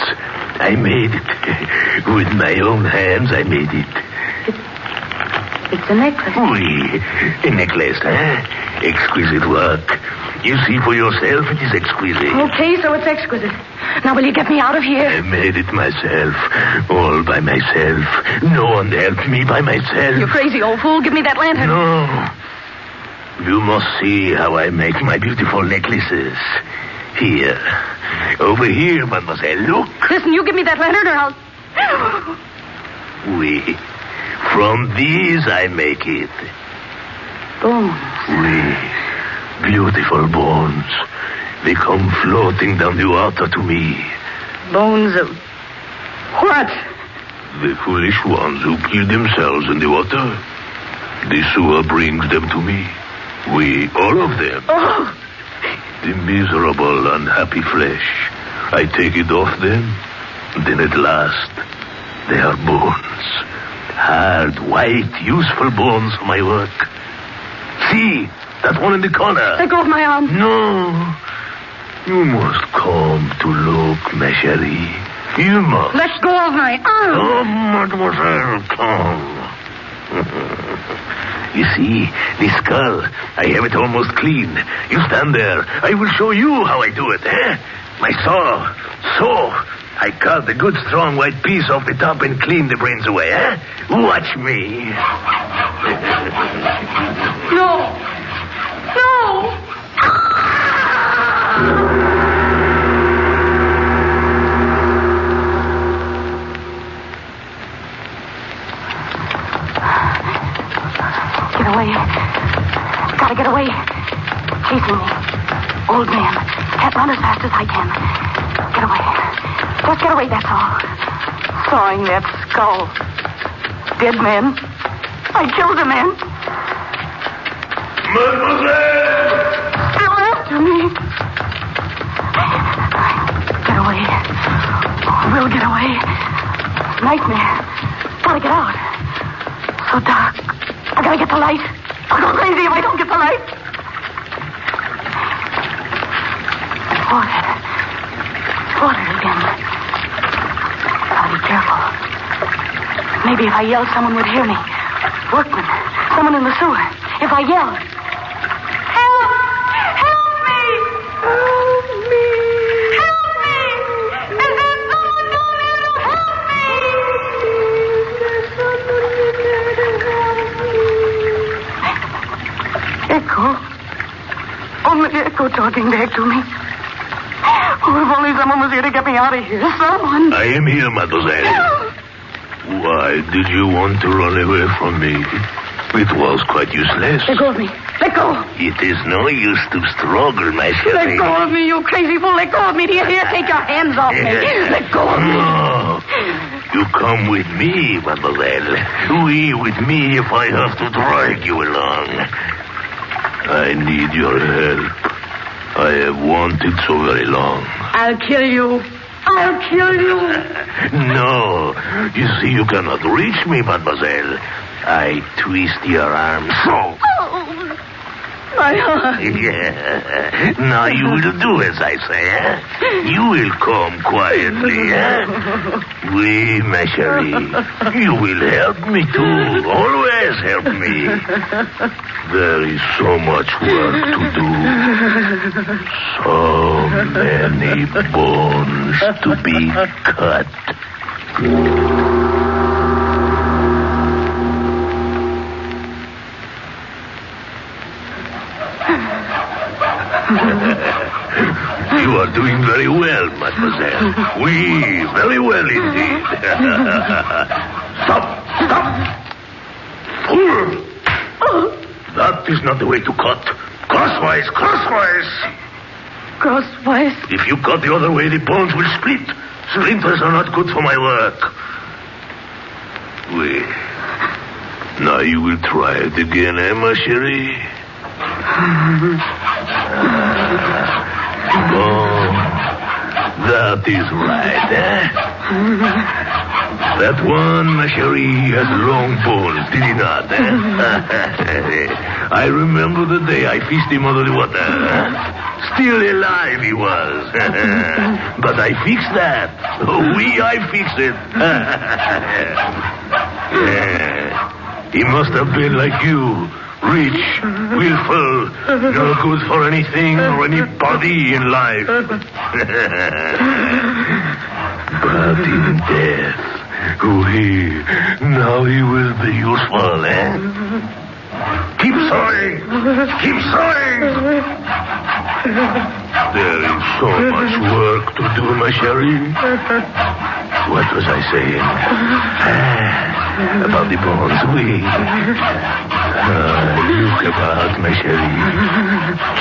I made it. With my own hands, I made it. It's a necklace. Oui, a necklace, eh? Exquisite work. You see for yourself, it is exquisite. Okay, so it's exquisite. Now, will you get me out of here? I made it myself. All by myself. No one helped me by myself. You crazy old fool. Give me that lantern. No. You must see how I make my beautiful necklaces. Here. Over here, mademoiselle. Look. Listen, you give me that lantern or I'll... Oui. From these I make it. Bones. Oui. Beautiful bones. They come floating down the water to me. Bones of... what? The foolish ones who kill themselves in the water. The sewer brings them to me. We, all of them. Oh. The miserable, unhappy flesh. I take it off them. Then at last, they are bones. Hard, white, useful bones for my work. See, that one in the corner. Let go of my arm. No. You must come to look, ma chérie. You must. Let go of my arm. Oh, mademoiselle, come. You see, the skull, I have it almost clean. You stand there. I will show you how I do it, eh? My saw. So, I cut the good, strong, white piece off the top and clean the brains away, eh? Watch me. No. No. Get away. Gotta get away. Chasing me. Old man. Can't run as fast as I can. Get away. Just get away, that's all. Sawing that skull. Dead man. I killed a man. Mademoiselle! Still after me. Get away. We'll get away. Nightmare. Gotta get out. So dark. I gotta get the light. I'll go crazy if I don't get the light. Water. Water again. Gotta be careful. Maybe if I yelled, someone would hear me. Workmen. Someone in the sewer. If I yelled. Help! Help me! Help me! Help me! Is there someone down there to help me? Is there someone in there to help me? talking back to me. Oh, if only someone was here to get me out of here. Someone. I am here, mademoiselle. Why did you want to run away from me? It was quite useless. Let go of me. Let go. It is no use to struggle, my chérie. Let go of me, you crazy fool. Let go of me. Do you hear? Take your hands off me. Let go of me. No. You come with me, mademoiselle. Oui, with me if I have to drag you along. I need your help. I have wanted so very long. I'll kill you. I'll kill you. No. You see, you cannot reach me, mademoiselle. I twist your arm so. My arm. Yeah. Now you will do as I say, eh? You will come quietly, eh? Oui, ma chérie. You will help me too. Always help me. There is so much work to do. So many bones to be cut. You are doing very well, mademoiselle. Oui, very well indeed. Stop! That is not the way to cut. Crosswise. Crosswise? If you cut the other way, the bones will split. Splinters are not good for my work. Oui. Now you will try it again, eh, ma chérie? Oh, that is right, eh? That one, ma chérie, has long bones, did he not, eh? I remember the day I fished him out of the water. Still alive he was. But I fixed that. Oui, I fixed it. Yeah. He must have been like you. Rich, willful, no good for anything or anybody in life. But in death, now he will be useful, eh? Keep sawing! There is so much work to do, ma chérie. What was I saying? About the bones, oui. Look about, ma chérie.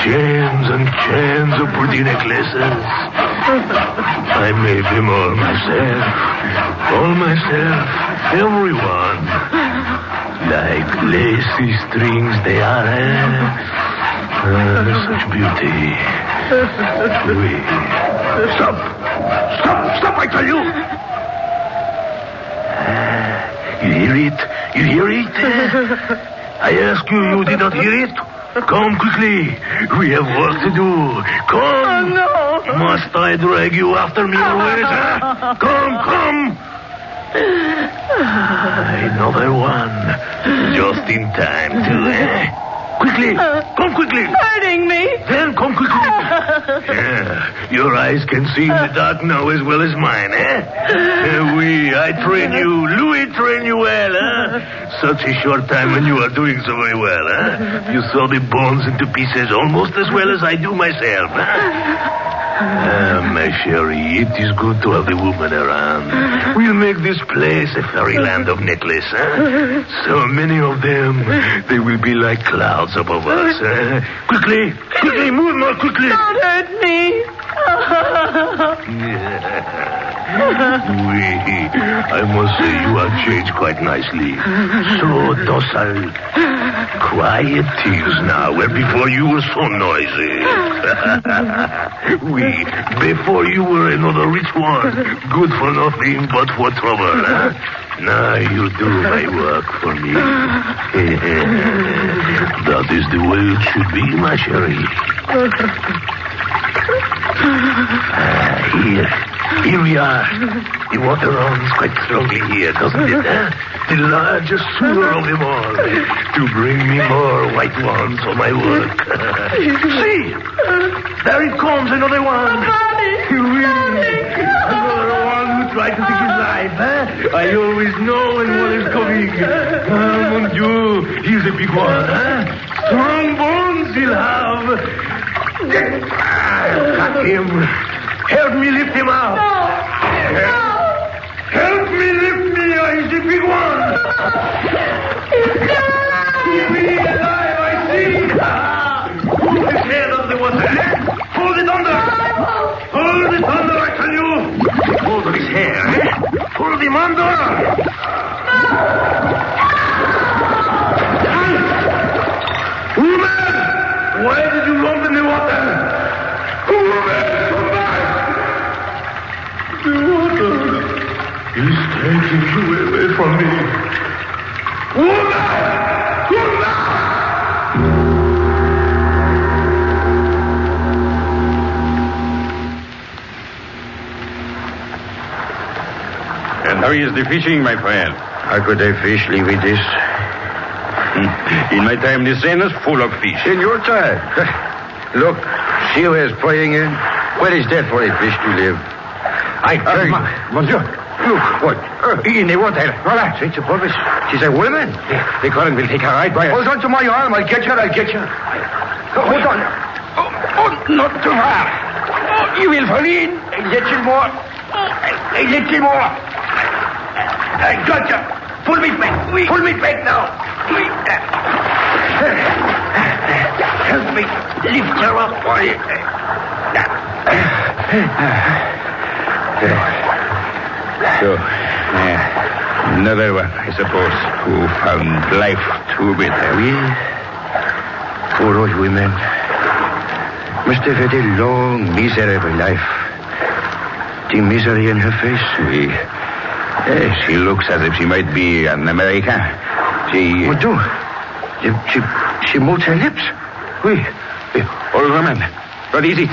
Chains and chains of pretty necklaces. I made them all myself. Everyone. Like lacy strings they are, eh? Such beauty. Oui. Stop, I tell you. You hear it? I ask you, you did not hear it? Come quickly. We have work to do. Come. Oh, no. Must I drag you after me always, huh? Come. Another one. Just in time, too, eh? Quickly. Come quickly. Hurting me. Then come quickly. Yeah. Your eyes can see in the dark now as well as mine, eh? Oui, I train you. Louis train you well, eh? Such a short time and you are doing so very well, eh? You saw the bones into pieces almost as well as I do myself, eh? My chérie, it is good to have the woman around. We'll make this place a fairyland of necklace, eh? So many of them, they will be like clouds above us, eh? Quickly, move more quickly. Don't hurt me. Oui, I must say you have changed quite nicely. So docile. Quiet tears now, where before you were so noisy. Oui, before you were another rich one, good for nothing but for trouble. Huh? Now you do my work for me. That is the way it should be, my chérie. Here we are. The water runs quite strongly here, doesn't it? The largest sewer of them all. To bring me more white ones for my work. See! There it comes, another one. Another one who tried to take his life, eh? I always know when one is coming. Mon Dieu, he's a big one, eh? Strong bones he'll have. Got him. Help me lift him out. Help me lift me. He's the big one. He's alive, I see. Put his head under the water. Hold it under. Hold it under, I tell you. Hold his hair. Hold him under. Woman! Why did you lump in the water? Woman, come back! The water is taking you away from me. Woman! Come back! And how is the fishing, my friend? How could I fish live with this? In my time, the Seine is full of fish. In your time? Look, see where it's playing in? Where is that for a fish to live? I tell you. Monsieur. Look, what? In the water. Relax, it's a purpose. She's a woman. The current will take her right by her. Hold on to my arm. I'll get you. Hold on. Oh, not too far. Oh, you will fall in. A little more. A little more. I got you. Pull me back. Pull me back now. Help me lift her up, boy. So, another one, I suppose, who found life too bitter. Oui. Poor old women. Must have had a long, miserable life. The misery in her face. Oui. She looks as if she might be an American. What do? She moves her lips. Oui. Old woman, what is it?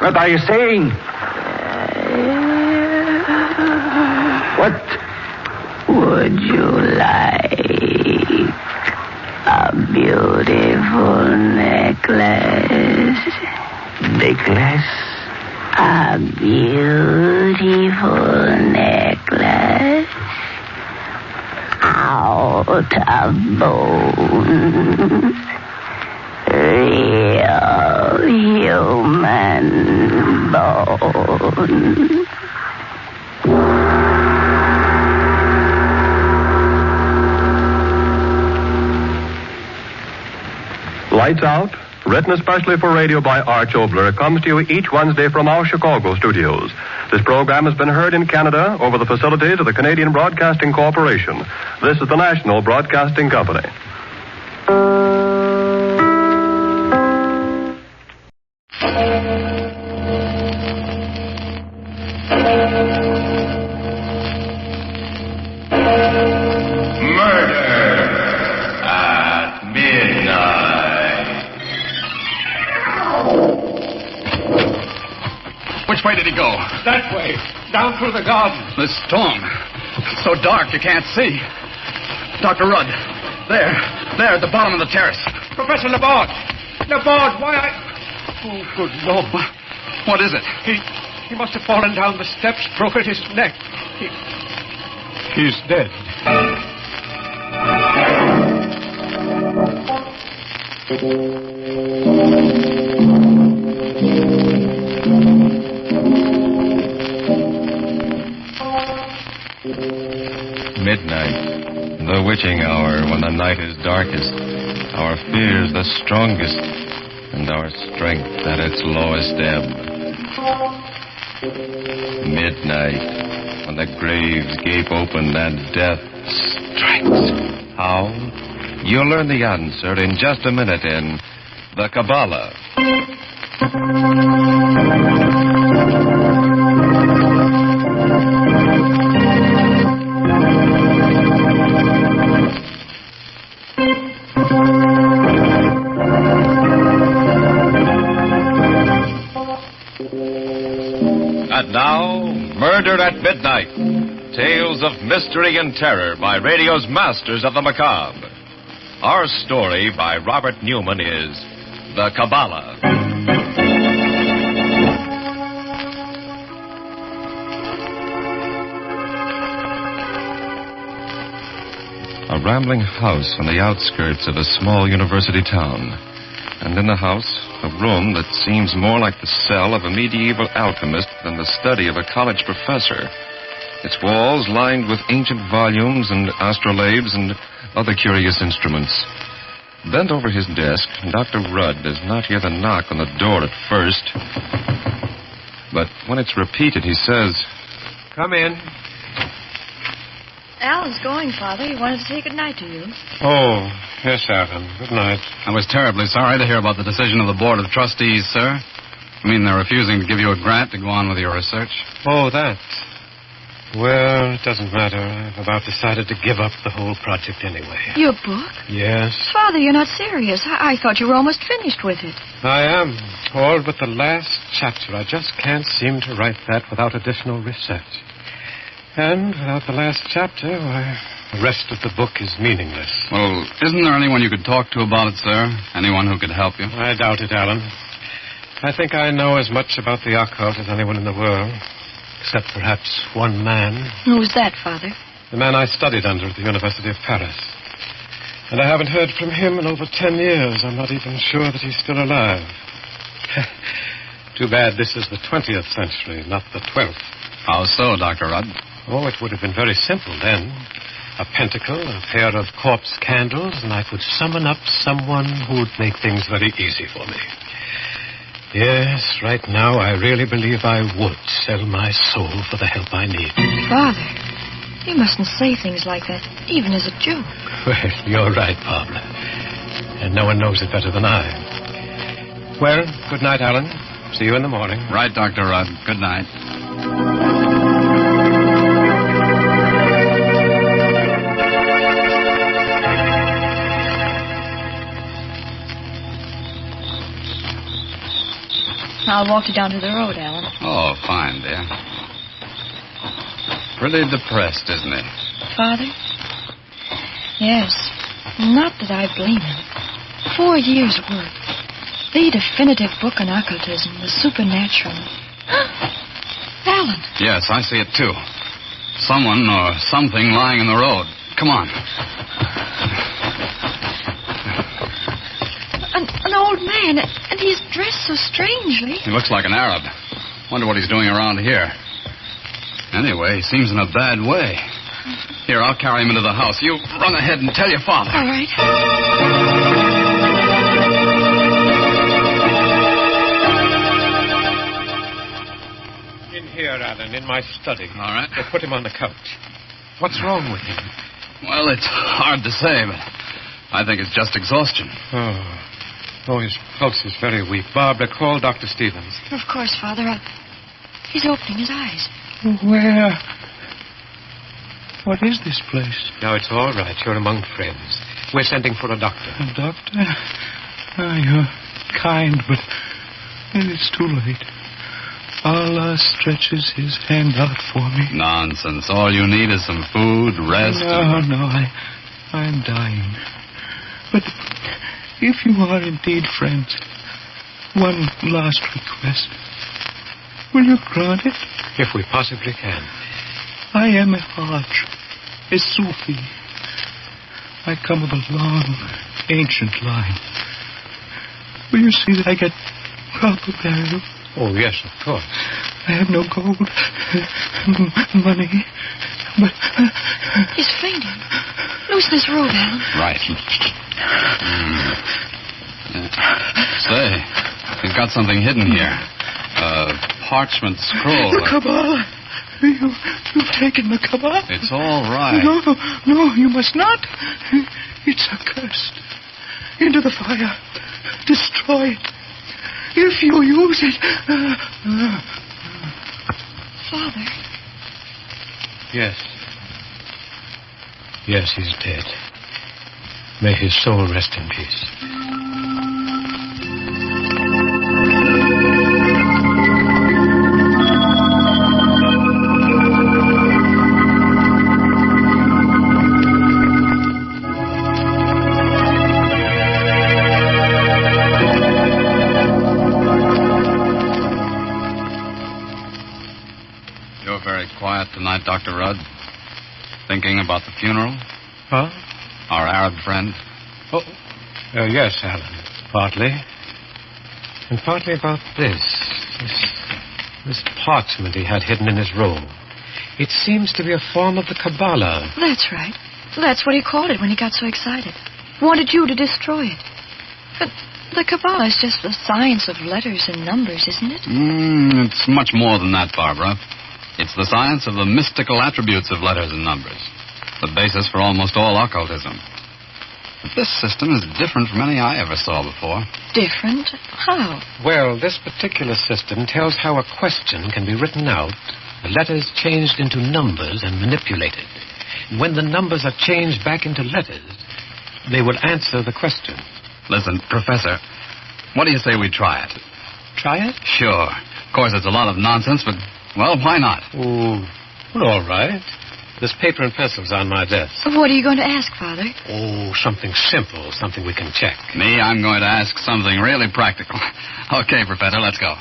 What are you saying? What would you like? A beautiful necklace. Necklace? A beautiful necklace out of bones. Real human bones. Lights Out, written especially for radio by Arch Obler, comes to you each Wednesday from our Chicago studios. This program has been heard in Canada over the facilities of the Canadian Broadcasting Corporation. This is the National Broadcasting Company. Which way did he go? That way. Down through the garden. The storm. It's so dark you can't see. Dr. Rudd. There, at the bottom of the terrace. Professor Laborde. Laborde, why Oh, good Lord. What is it? He must have fallen down the steps, broken his neck. He's dead. Midnight, the witching hour, when the night is darkest, our fears the strongest, and our strength at its lowest ebb. Midnight, when the graves gape open and death strikes. How? You'll learn the answer in just a minute in The KABBALA. And now, Murder at Midnight. Tales of mystery and terror by radio's masters of the macabre. Our story by Robert Newman is The KABBALA. A rambling house on the outskirts of a small university town. And in the house, A room that seems more like the cell of a medieval alchemist than the study of a college professor. Its walls lined with ancient volumes and astrolabes and other curious instruments. Bent over his desk, Dr. Rudd does not hear the knock on the door at first. But when it's repeated, he says, "Come in." Alan's going, Father. He wanted to say goodnight to you. Oh, yes, Alan. Good night. I was terribly sorry to hear about the decision of the Board of Trustees, sir. I mean, they're refusing to give you a grant to go on with your research. Oh, that. Well, it doesn't matter. I've about decided to give up the whole project anyway. Your book? Yes. Father, you're not serious. I thought you were almost finished with it. I am. All but the last chapter. I just can't seem to write that without additional research. And without the last chapter, why, the rest of the book is meaningless. Well, isn't there anyone you could talk to about it, sir? Anyone who could help you? I doubt it, Alan. I think I know as much about the occult as anyone in the world. Except perhaps one man. Who's that, Father? The man I studied under at the University of Paris. And I haven't heard from him in over 10 years. I'm not even sure that he's still alive. Too bad this is the 20th century, not the 12th. How so, Dr. Rudd? Oh, it would have been very simple then. A pentacle, a pair of corpse candles, and I could summon up someone who would make things very easy for me. Yes, right now I really believe I would sell my soul for the help I need. Father, you mustn't say things like that, even as a joke. Well, you're right, Pablo. And no one knows it better than I. Well, good night, Alan. See you in the morning. Right, Dr. Rudd. Good night. I'll walk you down to the road, Alan. Oh, fine, dear. Pretty depressed, isn't he? Father? Yes. Not that I blame him. 4 years' work. The definitive book on occultism, the supernatural. Alan. Yes, I see it, too. Someone or something lying in the road. Come on. An old man, and he's dressed so strangely. He looks like an Arab. Wonder what he's doing around here. Anyway, he seems in a bad way. Here, I'll carry him into the house. You run ahead and tell your father. All right. In here, Alan, in my study. All right. They put him on the couch. What's wrong with him? Well, it's hard to say, but I think it's just exhaustion. Oh, his pulse is very weak. Barbara, call Dr. Stevens. Of course, Father. He's opening his eyes. Where? What is this place? No, it's all right. You're among friends. We're sending for a doctor. A doctor? You're kind, but it's too late. Allah stretches his hand out for me. Nonsense. All you need is some food, rest. No, I'm dying. But if you are indeed friends, one last request. Will you grant it? If we possibly can. I am a Hajj, a Sufi. I come of a long, ancient line. Will you see that I get proper burial? Oh, yes, of course. I have no gold, money, but... He's fainting. Loosen his robe, Alan. Right. Say, he's got something hidden here. A parchment scroll. The Kabbalah. You've taken the Kabbalah. It's all right. No, you must not. It's accursed. Into the fire. Destroy it. If you use it... Father. Yes. Yes, he's dead. May his soul rest in peace. Tonight, Dr. Rudd. Thinking about the funeral? Huh? Our Arab friend. Oh, yes, Alan. Partly. And partly about this parchment he had hidden in his room. It seems to be a form of the Kabbalah. That's right. That's what he called it when he got so excited. Wanted you to destroy it. But the Kabbalah is just the science of letters and numbers, isn't it? It's much more than that, Barbara. It's the science of the mystical attributes of letters and numbers. The basis for almost all occultism. But this system is different from any I ever saw before. Different? How? Well, this particular system tells how a question can be written out, the letters changed into numbers and manipulated. And when the numbers are changed back into letters, they will answer the question. Listen, Professor, what do you say we try it? Try it? Sure. Of course, it's a lot of nonsense, but, well, why not? Oh, well, all right. There's paper and pencils on my desk. What are you going to ask, Father? Oh, something simple, something we can check. Me, I'm going to ask something really practical. Okay, Professor, let's go.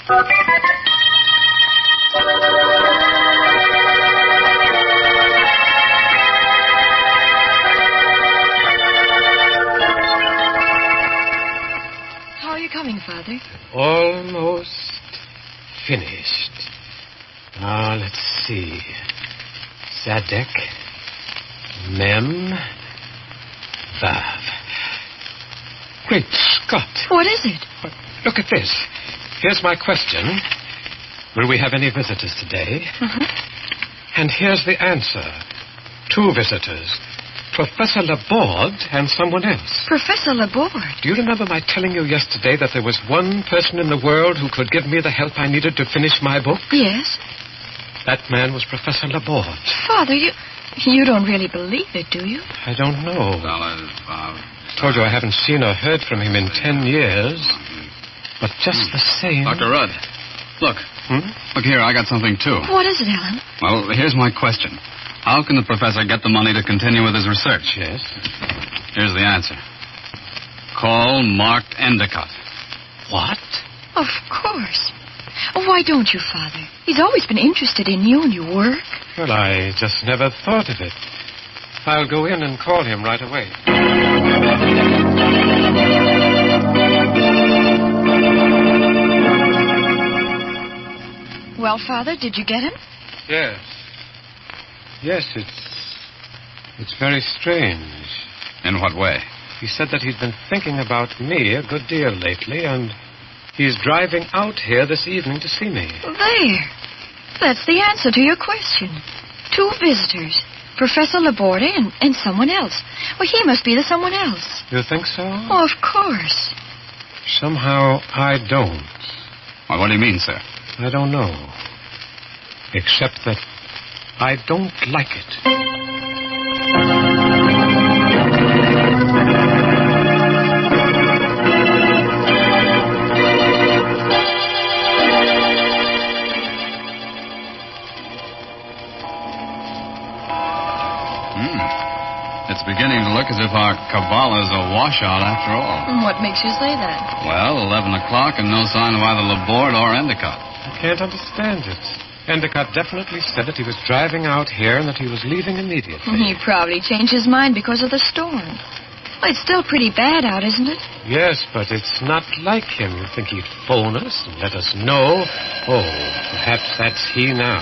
How are you coming, Father? Almost finished. Now, let's see. Zadek, Mem, Vav. Great Scott. What is it? Look at this. Here's my question. Will we have any visitors today? And here's the answer. 2 visitors. Professor Laborde and someone else. Professor Laborde? Do you remember my telling you yesterday that there was one person in the world who could give me the help I needed to finish my book? Yes. That man was Professor Laborde. Father, you don't really believe it, do you? I don't know. Told you I haven't seen or heard from him in 10 years. But just the same... Dr. Rudd, look. Look here, I got something, too. What is it, Alan? Well, here's my question. How can the professor get the money to continue with his research? Yes. Here's the answer. Call Mark Endicott. What? Of course. Why don't you, Father? He's always been interested in you and your work. Well, I just never thought of it. I'll go in and call him right away. Well, Father, did you get him? Yes. Yes, it's very strange. In what way? He said that he'd been thinking about me a good deal lately, and he's driving out here this evening to see me. There. That's the answer to your question. 2 visitors. Professor Laborde and someone else. Well, he must be the someone else. You think so? Oh, of course. Somehow I don't. Well, what do you mean, sir? I don't know. Except that I don't like it. It's beginning to look as if our Kabbalah is a washout after all. What makes you say that? Well, 11 o'clock and no sign of either Laborde or Endicott. I can't understand it. Endicott definitely said that he was driving out here and that he was leaving immediately. He probably changed his mind because of the storm. Well, it's still pretty bad out, isn't it? Yes, but it's not like him. You'd think he'd phone us and let us know. Oh, perhaps that's he now.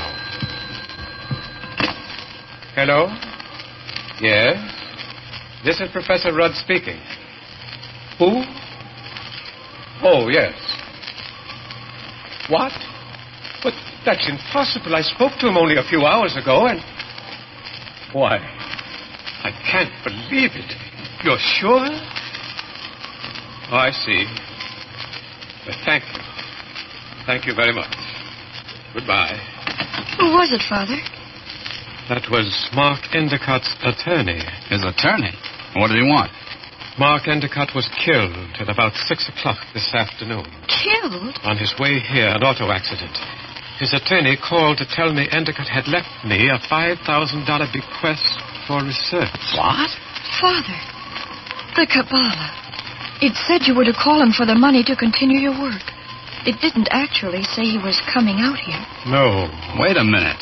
Hello? Yes? This is Professor Rudd speaking. Who? Oh, yes. What? But that's impossible. I spoke to him only a few hours ago, and... Why, I can't believe it. You're sure? Oh, I see. Thank you. Thank you very much. Goodbye. Who was it, Father? That was Mark Endicott's attorney. His attorney? What did he want? Mark Endicott was killed at about 6 o'clock this afternoon. Killed? On his way here, an auto accident. His attorney called to tell me Endicott had left me a $5,000 bequest for research. What? Father, the Kabbalah. It said you were to call him for the money to continue your work. It didn't actually say he was coming out here. No. Wait a minute.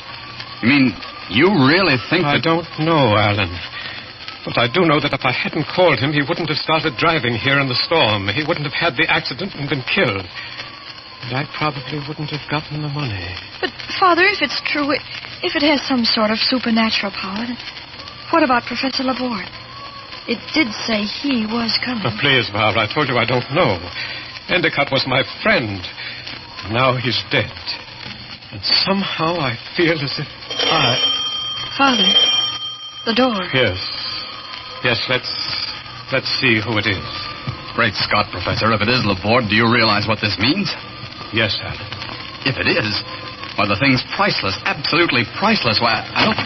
You mean you really think I don't know, Alan. But I do know that if I hadn't called him, he wouldn't have started driving here in the storm. He wouldn't have had the accident and been killed. And I probably wouldn't have gotten the money. But, Father, if it's true, if it has some sort of supernatural power, then what about Professor Laborde? It did say he was coming. Oh, please, Barbara, I told you I don't know. Endicott was my friend. Now he's dead. And somehow I feel as if Father, the door. Yes. Yes, let's see who it is. Great Scott, Professor. If it is Laborde, do you realize what this means? Yes, Alan. If it is, why, the thing's priceless. Absolutely priceless. Why, I don't...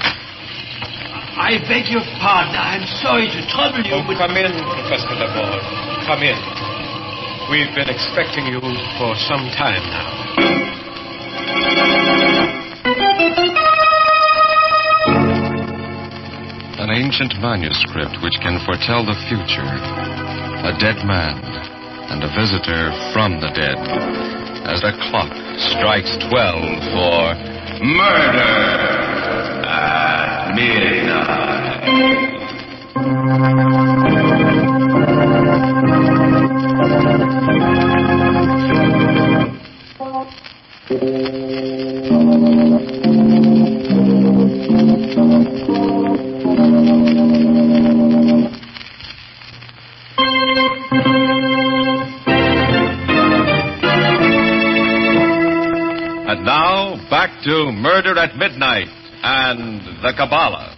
I beg your pardon. I'm sorry to trouble you, but... Come in, Professor Laborde. Come in. We've been expecting you for some time now. An ancient manuscript which can foretell the future. A dead man and a visitor from the dead. As the clock strikes 12 for murder at midnight. And now, back to Murder at Midnight and the Kabbalah.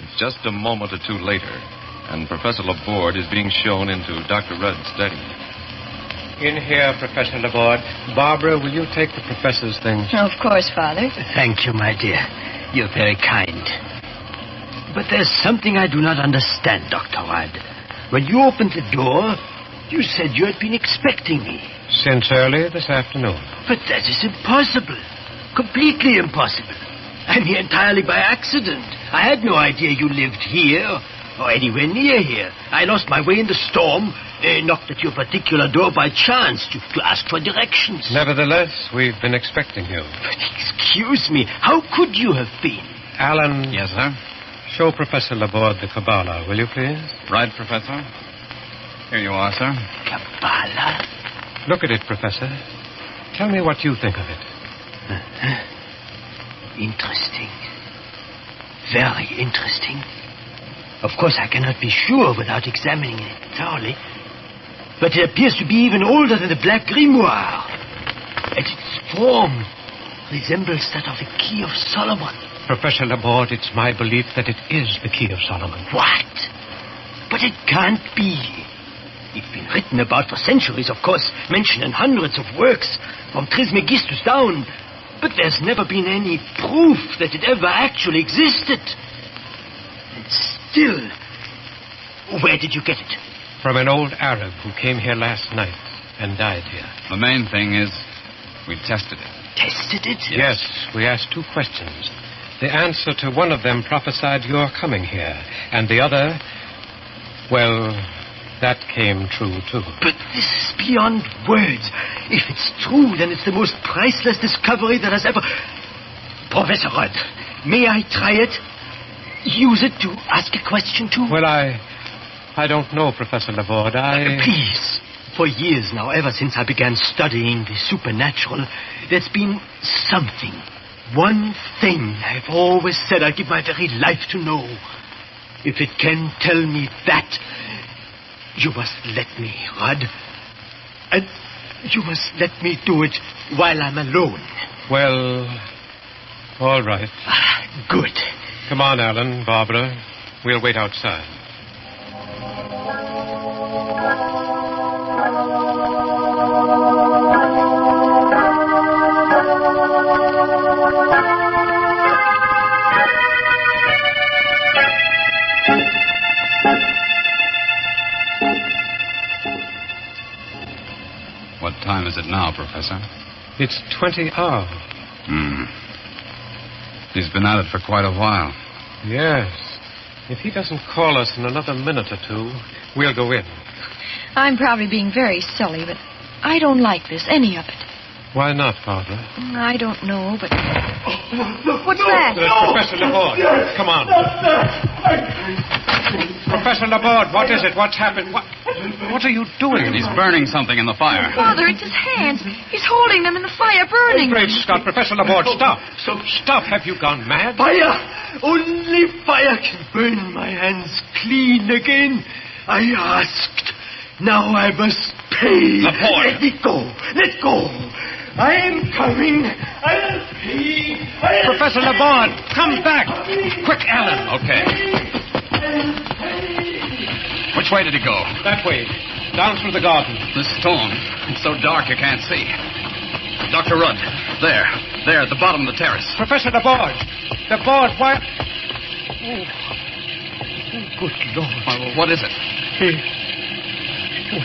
It's just a moment or two later, and Professor Laborde is being shown into Dr. Rudd's study. In here, Professor Laborde. Barbara, will you take the professor's things? Of course, Father. Thank you, my dear. You're very kind. But there's something I do not understand, Dr. Rudd. When you opened the door, you said you had been expecting me. Since early this afternoon. But that is impossible. Completely impossible. I'm here entirely by accident. I had no idea you lived here or anywhere near here. I lost my way in the storm, knocked at your particular door by chance to ask for directions. Nevertheless, we've been expecting you. But excuse me, how could you have been? Alan. Yes, sir? Show Professor Laborde the Kabbalah, will you please? Right, Professor. Here you are, sir. Kabbalah? Look at it, Professor. Tell me what you think of it. Interesting. Very interesting. Of course, I cannot be sure without examining it thoroughly. But it appears to be even older than the Black Grimoire. And its form resembles that of the Key of Solomon. Professor Laborde, it's my belief that it is the Key of Solomon. What? But it can't be. It's been written about for centuries, of course, mentioned in hundreds of works, from Trismegistus down. But there's never been any proof that it ever actually existed. And still, where did you get it? From an old Arab who came here last night and died here. The main thing is we tested it. Tested it? Yes, we asked two questions. The answer to one of them prophesied your coming here, and the other, well, that came true, too. But this is beyond words. If it's true, then it's the most priceless discovery that has ever... Professor Rudd, may I try it? Use it to ask a question, too? Well, I don't know, Professor Laborde. Please. For years now, ever since I began studying the supernatural, there's been something. One thing I've always said I'd give my very life to know. If it can tell me that... You must let me, Rudd. And you must let me do it while I'm alone. Well, all right. Good. Come on, Alan, Barbara. We'll wait outside. What time is it now, Professor? It's 20 hours. He's been at it for quite a while. Yes. If he doesn't call us in another minute or two, we'll go in. I'm probably being very silly, but I don't like this, any of it. Why not, Barbara? I don't know, but... What's that? Professor Laborde. Come on. Professor Laborde, what is it? What's happened? What? What are you doing? He's burning something in the fire. Father, it's his hands. He's holding them in the fire, burning. Great Scott, Professor Laborde, stop. Stop. Have you gone mad? Fire! Only fire can burn my hands clean again. I asked. Now I must pay. Laborde. Let it go. Let go. I am coming. I'll pay. Professor Laborde, come back. Quick, Alan. Okay. Which way did he go? That way. Down through the garden. This storm. It's so dark you can't see. Dr. Rudd. There, at the bottom of the terrace. Professor Laborde. Laborde, why... Oh, good Lord. What is it?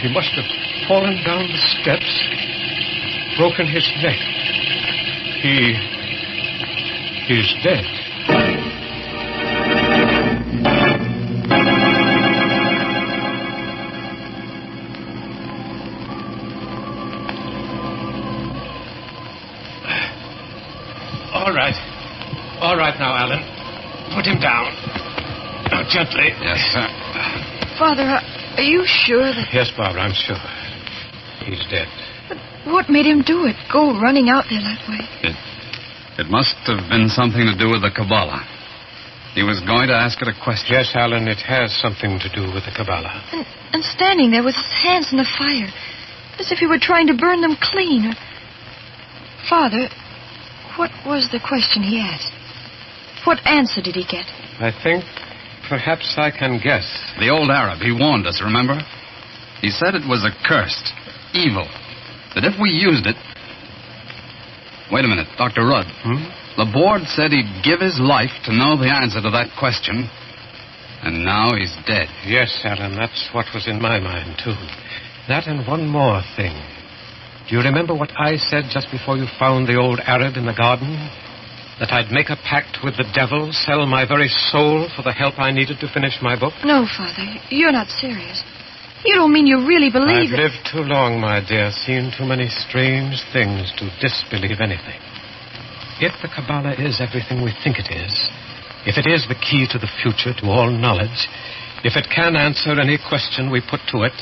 He must have fallen down the steps, broken his neck. He's dead. All right now, Alan. Put him down. Now, gently. Yes, sir. Father, are you sure that... Yes, Barbara, I'm sure. He's dead. But what made him do it? Go running out there that way? It must have been something to do with the Kabbalah. He was going to ask it a question. Yes, Alan, it has something to do with the Kabbalah. And standing there with his hands in the fire, as if he were trying to burn them clean. Father, what was the question he asked? What answer did he get? I think perhaps I can guess. The old Arab, he warned us, remember? He said it was accursed, evil, that if we used it... Wait a minute, Dr. Rudd. Laborde said he'd give his life to know the answer to that question, and now he's dead. Yes, Alan, that's what was in my mind, too. That and one more thing. Do you remember what I said just before you found the old Arab in the garden? That I'd make a pact with the devil, sell my very soul for the help I needed to finish my book? No, Father, you're not serious. You don't mean you really believe I've lived too long, my dear, seen too many strange things to disbelieve anything. If the Kabbalah is everything we think it is, if it is the key to the future, to all knowledge, if it can answer any question we put to it,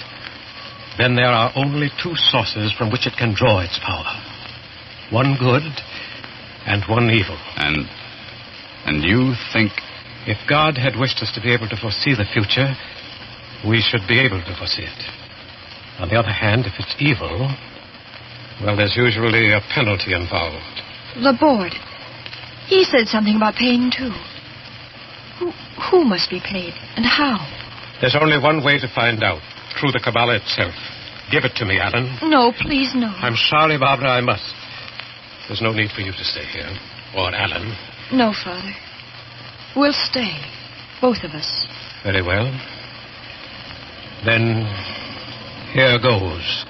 then there are only two sources from which it can draw its power. One good and one evil. And you think... If God had wished us to be able to foresee the future, we should be able to foresee it. On the other hand, if it's evil, well, there's usually a penalty involved. Laborde, he said something about paying, too. Who must be paid, and how? There's only one way to find out, through the Kabbalah itself. Give it to me, Alan. No, please, no. I'm sorry, Barbara, I must. There's no need for you to stay here, or Alan. No, Father. We'll stay, both of us. Very well. Then, here goes.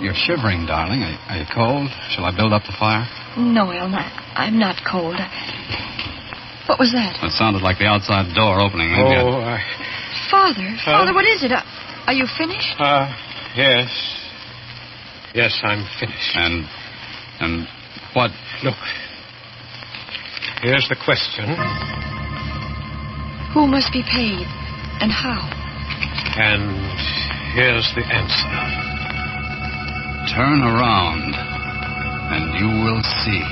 You're shivering, darling. Are you cold? Shall I build up the fire? No, Elma. I'm not cold. What was that? It sounded like the outside door opening. Father, what is it? Are you finished? Yes. Yes, I'm finished. And what? Look. Here's the question. Who must be paid, and how? And here's the answer. Turn around, and you will see.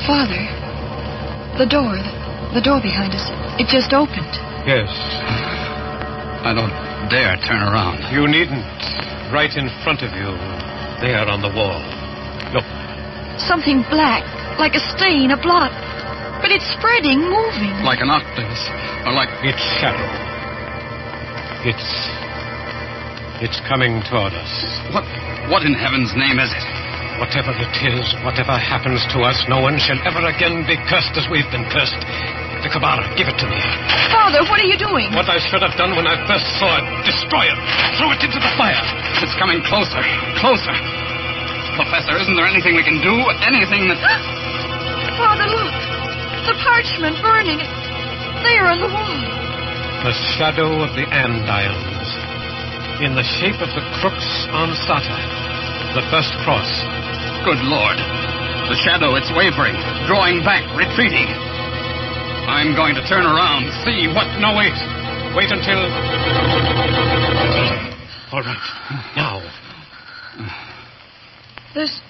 Father, the door behind us, it just opened. Yes. I don't dare turn around. You needn't. Right in front of you, there on the wall. Look. Something black, like a stain, a blot. But it's spreading, moving. Like an octopus, or like... It's shadow. It's coming toward us. What in heaven's name is it? Whatever it is, whatever happens to us, no one shall ever again be cursed as we've been cursed. the Kabbalah. Give it to me. Father, what are you doing? What I should have done when I first saw it. Destroy it. Throw it into the fire. It's coming closer. Closer. Professor, isn't there anything we can do? Anything that... Father, look. The parchment burning. There on the wall. The shadow of the andirons. In the shape of the crux ansata. The first cross. Good Lord. The shadow, it's wavering. Drawing back, retreating. I'm going to turn around, see what... No, wait. Wait until... All right. Now. There's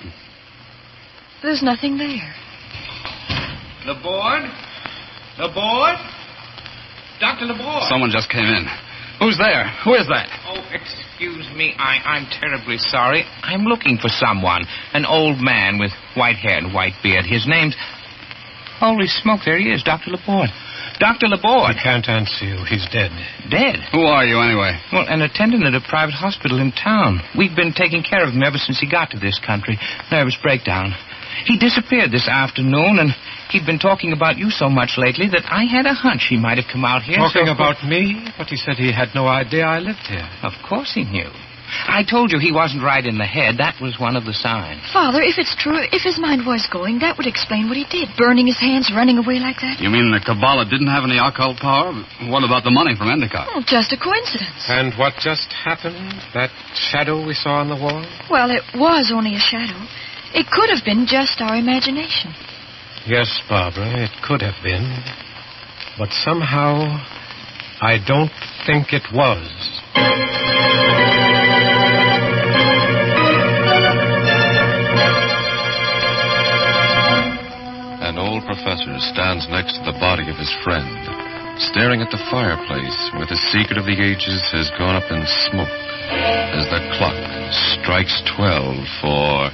nothing there. Laborde? Laborde? Dr. Laborde? Someone just came in. Who's there? Who is that? Oh, excuse me. I'm terribly sorry. I'm looking for someone. An old man with white hair and white beard. His name's... Holy smoke, there he is, Dr. Laborde. Dr. Laborde. He can't answer you. He's dead. Dead? Who are you, anyway? Well, an attendant at a private hospital in town. We've been taking care of him ever since he got to this country. Nervous breakdown. He disappeared this afternoon, and he'd been talking about you so much lately that I had a hunch he might have come out here. Talking about me? But he said he had no idea I lived here. Of course he knew. I told you he wasn't right in the head. That was one of the signs. Father, if it's true, if his mind was going, that would explain what he did. Burning his hands, running away like that. You mean the Kabbalah didn't have any occult power? What about the money from Endicott? Oh, just a coincidence. And what just happened? That shadow we saw on the wall? Well, it was only a shadow. It could have been just our imagination. Yes, Barbara, it could have been. But somehow, I don't think it was. An old professor stands next to the body of his friend, staring at the fireplace where the secret of the ages has gone up in smoke as the clock strikes 12 for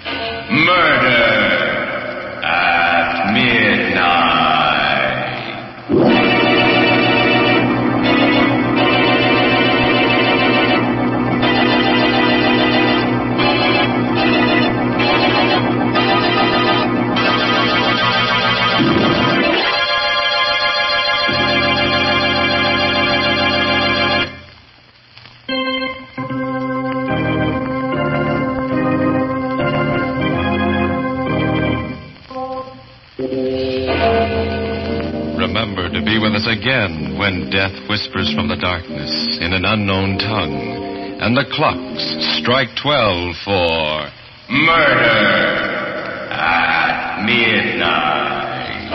murder at midnight. Remember to be with us again when death whispers from the darkness in an unknown tongue, and the clocks strike 12 for murder at midnight.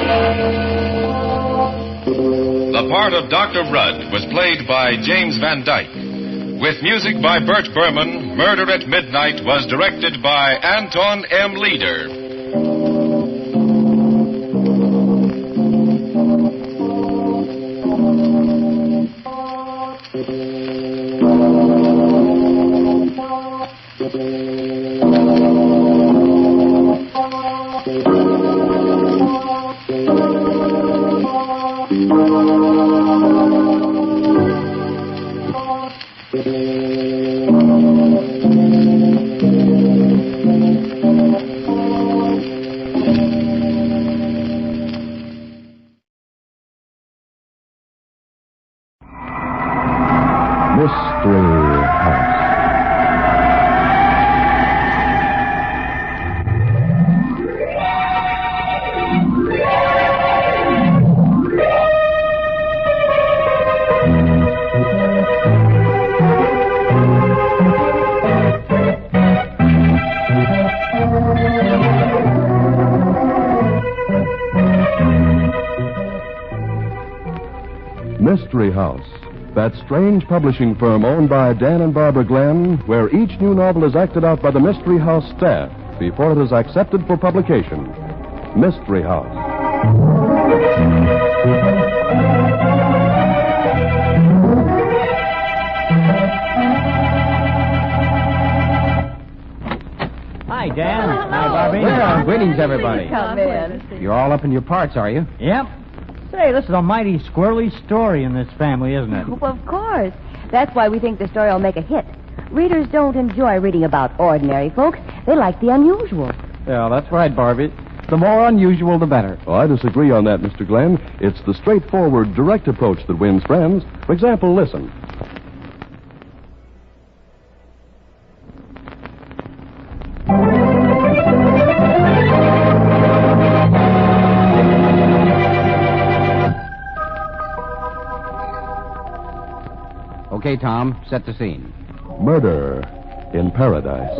The part of Dr. Rudd was played by James Van Dyke. With music by Bert Berman, Murder at Midnight was directed by Anton M. Leader. Mystery House, that strange publishing firm owned by Dan and Barbara Glenn, where each new novel is acted out by the Mystery House staff before it is accepted for publication. Mystery House. Hi, Dan. Hi, Barbie. Well, greetings, everybody. Come in. You're all up in your parts, are you? Yep. Say, this is a mighty squirrely story in this family, isn't it? Well, of course. That's why we think the story will make a hit. Readers don't enjoy reading about ordinary folks. They like the unusual. Yeah, that's right, Barbie. The more unusual, the better. Oh, I disagree on that, Mr. Glenn. It's the straightforward, direct approach that wins friends. For example, listen. Okay, Tom, set the scene. Murder in Paradise.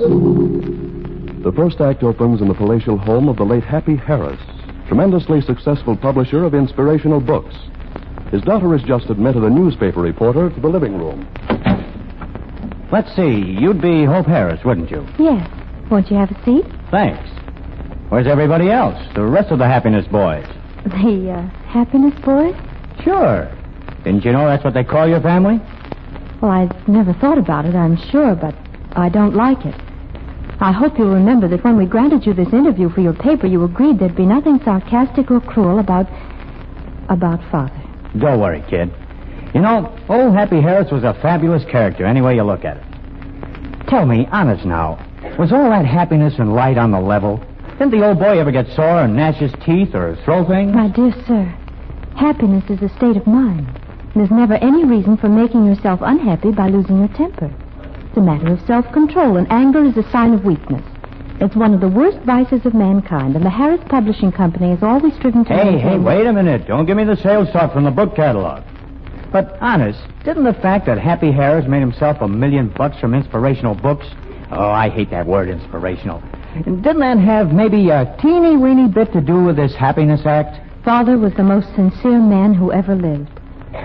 The first act opens in the palatial home of the late Happy Harris, tremendously successful publisher of inspirational books. His daughter has just admitted a newspaper reporter to the living room. Let's see. You'd be Hope Harris, wouldn't you? Yes. Won't you have a seat? Thanks. Where's everybody else? The rest of the Happiness Boys? The, Happiness Boys? Sure. Didn't you know that's what they call your family? Well, I've never thought about it, I'm sure, but I don't like it. I hope you'll remember that when we granted you this interview for your paper, you agreed there'd be nothing sarcastic or cruel about Father. Don't worry, kid. You know, old Happy Harris was a fabulous character, any way you look at it. Tell me, honest now, was all that happiness and light on the level? Didn't the old boy ever get sore and gnash his teeth or throw things? My dear sir, happiness is a state of mind. There's never any reason for making yourself unhappy by losing your temper. It's a matter of self-control, and anger is a sign of weakness. It's one of the worst vices of mankind, and the Harris Publishing Company has always striven to Hey, wait a minute. Don't give me the sales talk from the book catalog. But, honest, didn't the fact that Happy Harris made himself $1 million from inspirational books... Oh, I hate that word, inspirational. Didn't that have maybe a teeny-weeny bit to do with this happiness act? Father was the most sincere man who ever lived.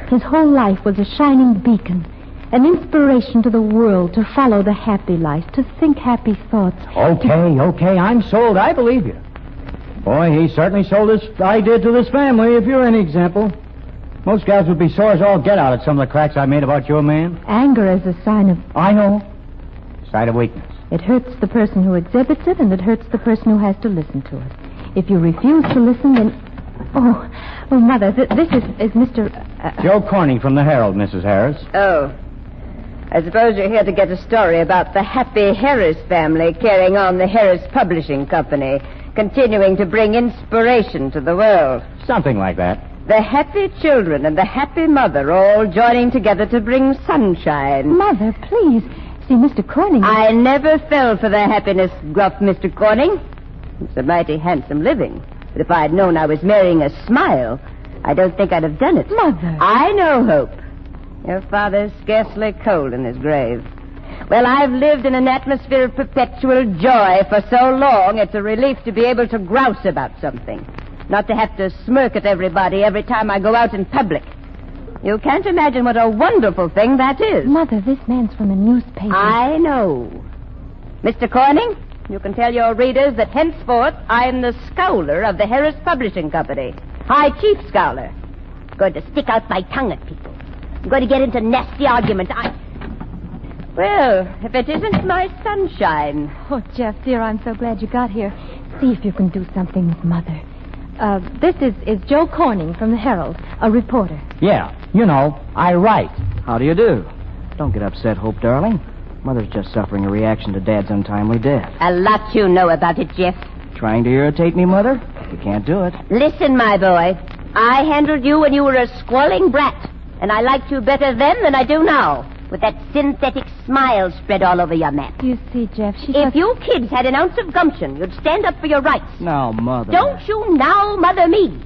His whole life was a shining beacon, an inspiration to the world to follow the happy life, to think happy thoughts. Okay, I'm sold. I believe you. Boy, he certainly sold his idea to this family, if you're any example. Most guys would be sore as all get out at some of the cracks I made about your man. Anger is a sign of... I know. Sign of weakness. It hurts the person who exhibits it, and it hurts the person who has to listen to it. If you refuse to listen, then... Oh, Mother, this is Mr... Joe Corning from the Herald, Mrs. Harris. Oh. I suppose you're here to get a story about the Happy Harris family carrying on the Harris Publishing Company, continuing to bring inspiration to the world. Something like that. The happy children and the happy mother all joining together to bring sunshine. Mother, please. See, Mr. Corning... I never fell for the happiness gruff, Mr. Corning. It's a mighty handsome living. But if I had known I was marrying a smile, I don't think I'd have done it. Mother. I know, Hope. Your father's scarcely cold in his grave. Well, I've lived in an atmosphere of perpetual joy for so long, it's a relief to be able to grouse about something. Not to have to smirk at everybody every time I go out in public. You can't imagine what a wonderful thing that is. Mother, this man's from a newspaper. I know. Mr. Corning, you can tell your readers that henceforth I'm the scowler of the Harris Publishing Company. High Chief Scowler. I'm going to stick out my tongue at people. I'm going to get into nasty arguments. Well, if it isn't my sunshine. Oh, Jeff, dear, I'm so glad you got here. See if you can do something with Mother. This is Joe Corning from the Herald, a reporter. Yeah, you know, I write. How do you do? Don't get upset, Hope, darling. Mother's just suffering a reaction to Dad's untimely death. A lot you know about it, Jeff. Trying to irritate me, Mother? You can't do it. Listen, my boy. I handled you when you were a squalling brat, and I liked you better then than I do now, with that synthetic smile spread all over your map. You see, Jeff, If you kids had an ounce of gumption, you'd stand up for your rights. Now, Mother... Don't you now mother me.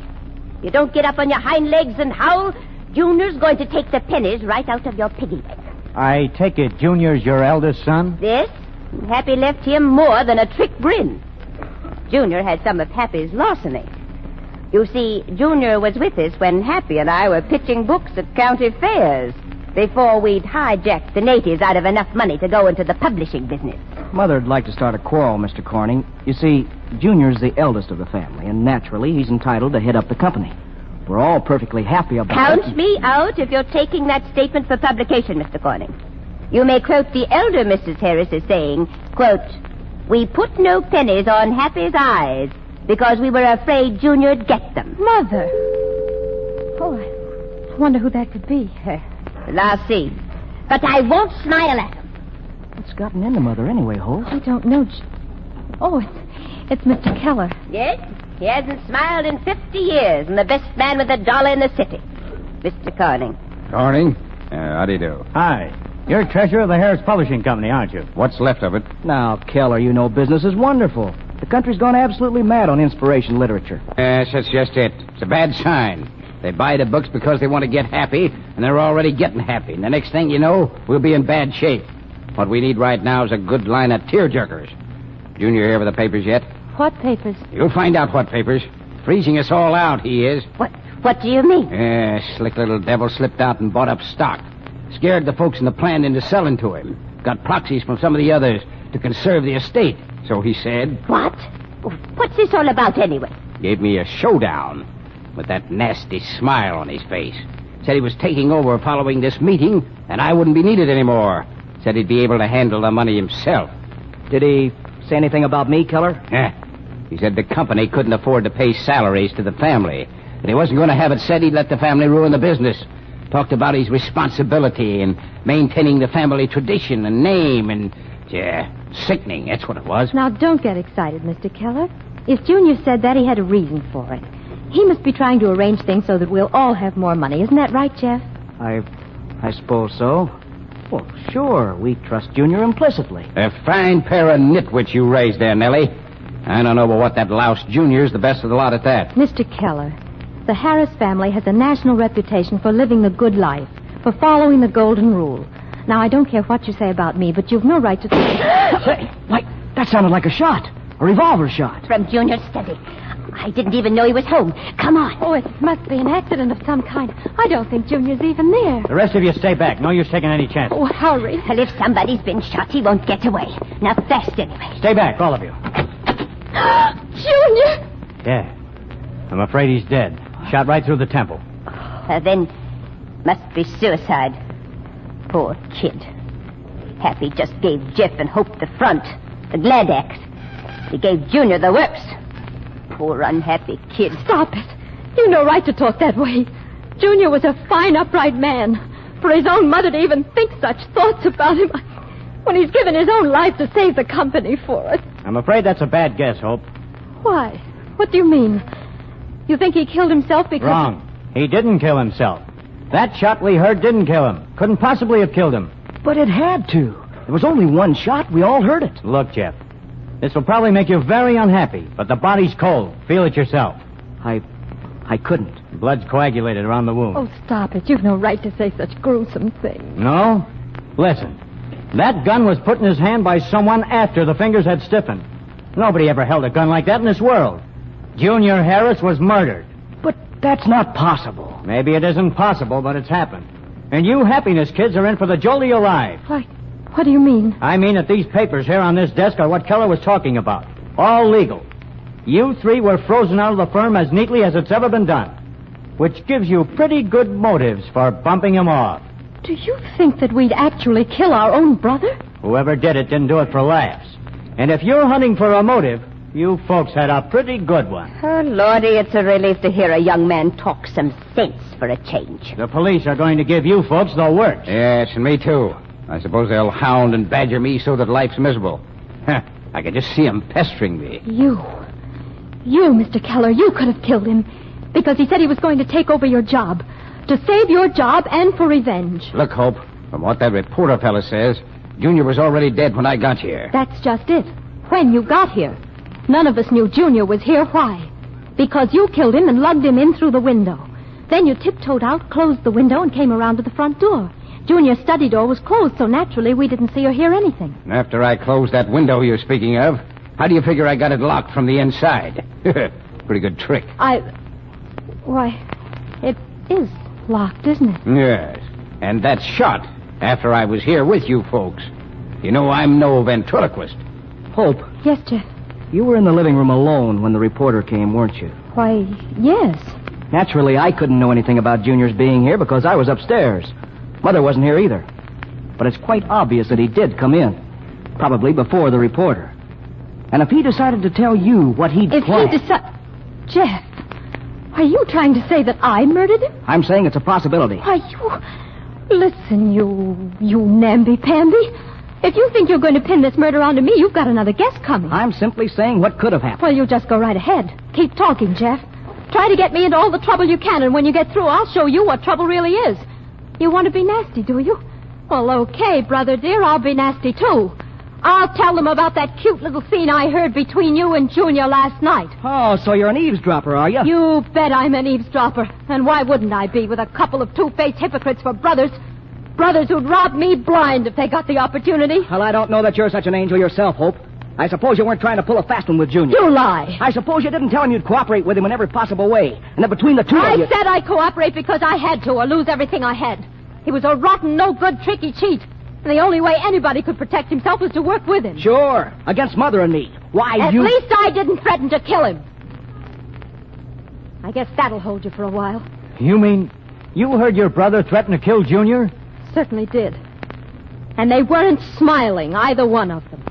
You don't get up on your hind legs and howl, Junior's going to take the pennies right out of your piggy bank. I take it Junior's your eldest son? Yes. Happy left him more than a trick grin. Junior had some of Happy's larceny. You see, Junior was with us when Happy and I were pitching books at county fairs before we'd hijacked the natives out of enough money to go into the publishing business. Mother'd like to start a quarrel, Mr. Corning. You see, Junior's the eldest of the family, and naturally he's entitled to head up the company. We're all perfectly happy about it. Count me out if you're taking that statement for publication, Mr. Corning. You may quote the elder Mrs. Harris as saying, quote, "We put no pennies on Happy's eyes because we were afraid Junior'd get them." Mother! Oh, I wonder who that could be. Last scene. But I won't smile at him. What's gotten into Mother anyway, Hope? I don't know. Oh, it's Mr. Keller. Yes? He hasn't smiled in 50 years, and the best man with $1 in the city. Mr. Corning. Corning? How do you do? Hi. You're treasurer of the Harris Publishing Company, aren't you? What's left of it? Now, Keller, you know business is wonderful. The country's gone absolutely mad on inspiration literature. Yes, that's just it. It's a bad sign. They buy the books because they want to get happy, and they're already getting happy. And the next thing you know, we'll be in bad shape. What we need right now is a good line of tearjerkers. Junior here with the papers yet? What papers? You'll find out what papers. Freezing us all out, he is. What do you mean? Slick little devil slipped out and bought up stock. Scared the folks in the plant into selling to him. Got proxies from some of the others to conserve the estate, so he said. What? What's this all about anyway? Gave me a showdown with that nasty smile on his face. Said he was taking over following this meeting, and I wouldn't be needed anymore. Said he'd be able to handle the money himself. Did he say anything about me, Keller? He said the company couldn't afford to pay salaries to the family, and he wasn't going to have it said he'd let the family ruin the business. Talked about his responsibility and maintaining the family tradition and name and, sickening, that's what it was. Now, don't get excited, Mr. Keller. If Junior said that, he had a reason for it. He must be trying to arrange things so that we'll all have more money. Isn't that right, Jeff? I suppose so. Well, sure, we trust Junior implicitly. A fine pair of nitwits you raised there, Nellie. I don't know but what that louse Junior's the best of the lot at that. Mr. Keller, the Harris family has a national reputation for living the good life, for following the golden rule. Now, I don't care what you say about me, but you've no right to... Say, that sounded like a shot. A revolver shot. From Junior's study. I didn't even know he was home. Come on. Oh, it must be an accident of some kind. I don't think Junior's even there. The rest of you stay back. No use taking any chances. Oh, hurry. Well, if somebody's been shot, he won't get away. Now, fast anyway. Stay back, all of you. Junior! Yeah. I'm afraid he's dead. Shot right through the temple. Then must be suicide. Poor kid. Happy just gave Jeff and Hope the front, the glad act. He gave Junior the works. Poor unhappy kid. Stop it. You've no right to talk that way. Junior was a fine, upright man. For his own mother to even think such thoughts about him when he's given his own life to save the company for it. I'm afraid that's a bad guess, Hope. Why? What do you mean? You think he killed himself because... Wrong. He didn't kill himself. That shot we heard didn't kill him. Couldn't possibly have killed him. But it had to. There was only one shot. We all heard it. Look, Jeff. This will probably make you very unhappy, but the body's cold. Feel it yourself. I couldn't. Blood's coagulated around the wound. Oh, stop it. You've no right to say such gruesome things. No? Listen. That gun was put in his hand by someone after the fingers had stiffened. Nobody ever held a gun like that in this world. Junior Harris was murdered. But that's not possible. Maybe it isn't possible, but it's happened. And you happiness kids are in for the jolt of your lives. What do you mean? I mean that these papers here on this desk are what Keller was talking about. All legal. You three were frozen out of the firm as neatly as it's ever been done. Which gives you pretty good motives for bumping him off. Do you think that we'd actually kill our own brother? Whoever did it didn't do it for laughs. And if you're hunting for a motive, you folks had a pretty good one. Oh, Lordy, it's a relief to hear a young man talk some sense for a change. The police are going to give you folks the works. Yes, and me too. I suppose they'll hound and badger me so that life's miserable. I can just see them pestering me. You, Mr. Keller, you could have killed him. Because he said he was going to take over your job. To save your job and for revenge. Look, Hope, from what that reporter fella says, Junior was already dead when I got here. That's just it. When you got here. None of us knew Junior was here. Why? Because you killed him and lugged him in through the window. Then you tiptoed out, closed the window, and came around to the front door. Junior's study door was closed, so naturally we didn't see or hear anything. After I closed that window you're speaking of, how do you figure I got it locked from the inside? Pretty good trick. Why, it is locked, isn't it? Yes, and that's shot after I was here with you folks. You know I'm no ventriloquist. Hope. Yes, Jeff? You were in the living room alone when the reporter came, weren't you? Why, yes. Naturally, I couldn't know anything about Junior's being here because I was upstairs. Mother wasn't here either. But it's quite obvious that he did come in. Probably before the reporter. And if he decided to tell you what he'd planned... Jeff, are you trying to say that I murdered him? I'm saying it's a possibility. Why, Listen, you namby-pamby. If you think you're going to pin this murder onto me, you've got another guess coming. I'm simply saying what could have happened. Well, you just go right ahead. Keep talking, Jeff. Try to get me into all the trouble you can, and when you get through, I'll show you what trouble really is. You want to be nasty, do you? Well, okay, brother dear, I'll be nasty, too. I'll tell them about that cute little scene I heard between you and Junior last night. Oh, so you're an eavesdropper, are you? You bet I'm an eavesdropper. And why wouldn't I be, with a couple of two-faced hypocrites for brothers? Brothers who'd rob me blind if they got the opportunity. Well, I don't know that you're such an angel yourself, Hope. I suppose you weren't trying to pull a fast one with Junior. You lie. I suppose you didn't tell him you'd cooperate with him in every possible way. And that between the two of you... I said I'd cooperate because I had to, or lose everything I had. He was a rotten, no-good, tricky cheat. And the only way anybody could protect himself was to work with him. Sure. Against Mother and me. Why, At least I didn't threaten to kill him. I guess that'll hold you for a while. You mean you heard your brother threaten to kill Junior? Certainly did. And they weren't smiling, either one of them.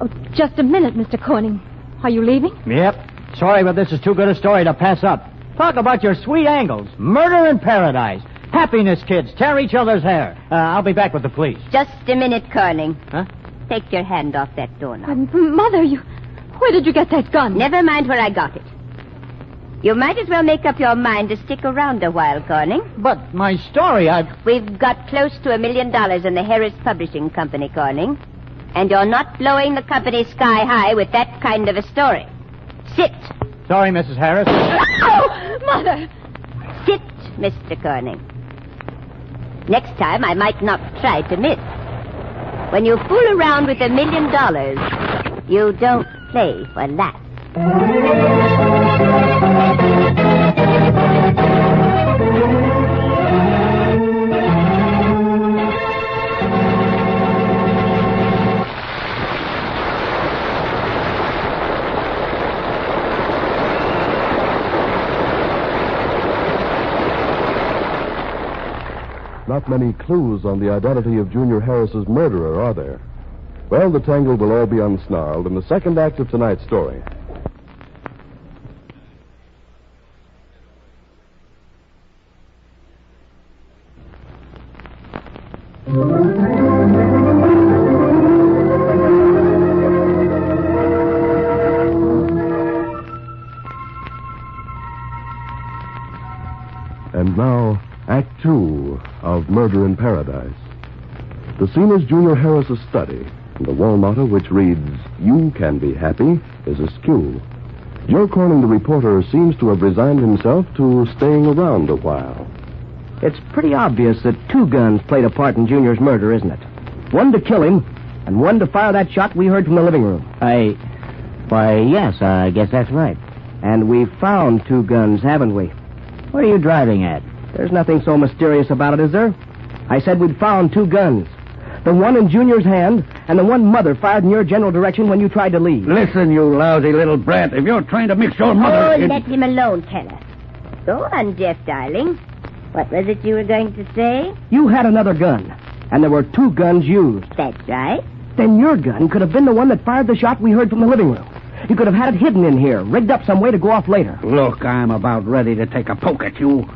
Oh, just a minute, Mr. Corning. Are you leaving? Yep. Sorry, but this is too good a story to pass up. Talk about your sweet angles. Murder in paradise. Happiness, kids. Tear each other's hair. I'll be back with the police. Just a minute, Corning. Huh? Take your hand off that doorknob. Mother, where did you get that gun? Never mind where I got it. You might as well make up your mind to stick around a while, Corning. But my story, We've got close to $1 million in the Harris Publishing Company, Corning. And you're not blowing the company sky high with that kind of a story. Sit. Sorry, Mrs. Harris. Oh, Mother! Sit, Mr. Corning. Next time, I might not try to miss. When you fool around with $1 million, you don't play for laughs. Not many clues on the identity of Junior Harris's murderer, are there? Well, the tangle will all be unsnarled in the second act of tonight's story. And now, Act 2 of Murder in Paradise. The scene is Junior Harris's study, and the wall motto, which reads, "You can be happy," is askew. Joe Corning, the reporter, seems to have resigned himself to staying around a while. It's pretty obvious that two guns played a part in Junior's murder, isn't it? One to kill him, and one to fire that shot we heard from the living room. Why, yes, I guess that's right. And we've found two guns, haven't we? What are you driving at? There's nothing so mysterious about it, is there? I said we'd found two guns. The one in Junior's hand, and the one Mother fired in your general direction when you tried to leave. Listen, you lousy little brat. If you're trying to mix your mother... Oh, let him alone, Keller. Go on, Jeff, darling. What was it you were going to say? You had another gun, and there were two guns used. That's right. Then your gun could have been the one that fired the shot we heard from the living room. You could have had it hidden in here, rigged up some way to go off later. Look, I'm about ready to take a poke at you.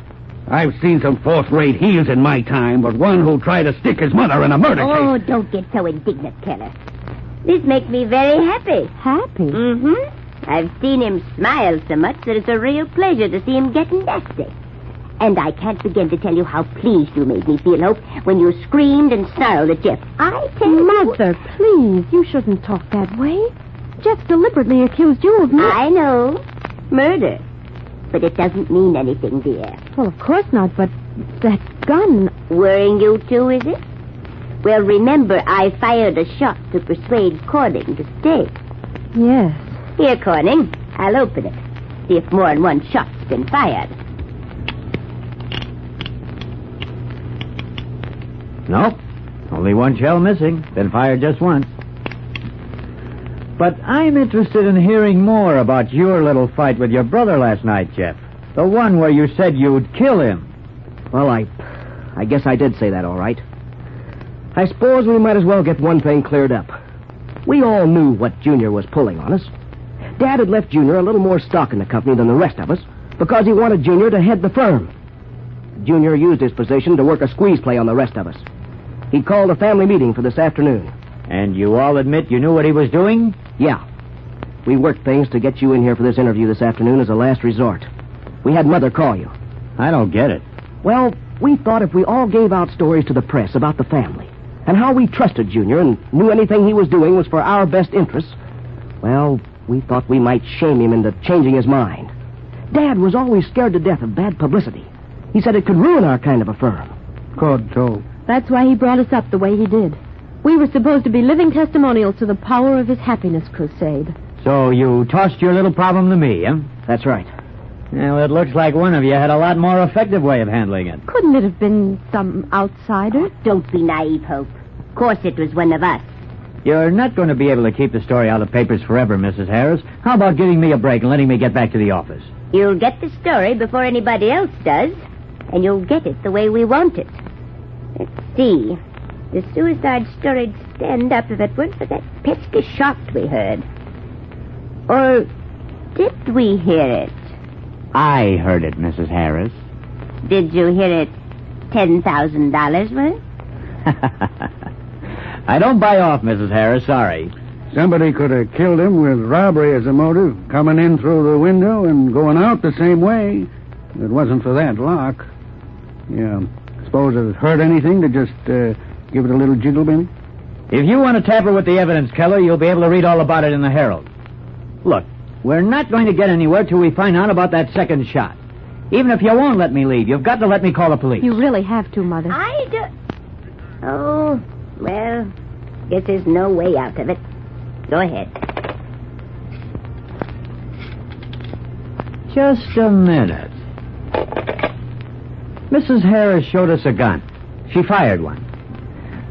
I've seen some fourth-rate heels in my time, but one who tried to stick his mother in a murder case. Oh, don't get so indignant, Keller. This makes me very happy. Happy? Mm-hmm. I've seen him smile so much that it's a real pleasure to see him getting nasty. And I can't begin to tell you how pleased you made me feel, Hope, when you screamed and snarled at Jeff. I tell you... Mother, please, you shouldn't talk that way. Jeff deliberately accused you of I know. Murder. But it doesn't mean anything, dear. Well, of course not, but that gun... Worrying you too, is it? Well, remember, I fired a shot to persuade Corning to stay. Yes. Here, Corning, I'll open it. See if more than one shot's been fired. Nope. Only one shell missing. Been fired just once. But I'm interested in hearing more about your little fight with your brother last night, Jeff. The one where you said you'd kill him. Well, I guess I did say that, all right. I suppose we might as well get one thing cleared up. We all knew what Junior was pulling on us. Dad had left Junior a little more stock in the company than the rest of us because he wanted Junior to head the firm. Junior used his position to work a squeeze play on the rest of us. He called a family meeting for this afternoon. And you all admit you knew what he was doing? Yeah. We worked things to get you in here for this interview this afternoon as a last resort. We had Mother call you. I don't get it. Well, we thought if we all gave out stories to the press about the family and how we trusted Junior and knew anything he was doing was for our best interests, well, we thought we might shame him into changing his mind. Dad was always scared to death of bad publicity. He said it could ruin our kind of a firm. Good, too. That's why he brought us up the way he did. We were supposed to be living testimonials to the power of his happiness crusade. So you tossed your little problem to me, huh? That's right. Well, it looks like one of you had a lot more effective way of handling it. Couldn't it have been some outsider? Don't be naive, Hope. Of course it was one of us. You're not going to be able to keep the story out of the papers forever, Mrs. Harris. How about giving me a break and letting me get back to the office? You'll get the story before anybody else does, and you'll get it the way we want it. Let's see. The suicide story'd stand up if it weren't for that pesky shot we heard. Or did we hear it? I heard it, Mrs. Harris. Did you hear it $10,000 worth? I don't buy off, Mrs. Harris. Sorry. Somebody could have killed him with robbery as a motive, coming in through the window and going out the same way. If it wasn't for that lock. Yeah. Suppose it hurt anything to just give it a little jiggle, Benny? If you want to tamper with the evidence, Keller, you'll be able to read all about it in the Herald. Look, we're not going to get anywhere till we find out about that second shot. Even if you won't let me leave, you've got to let me call the police. You really have to, Mother. I don't... Oh, well, guess there's no way out of it. Go ahead. Just a minute. Mrs. Harris showed us a gun. She fired one.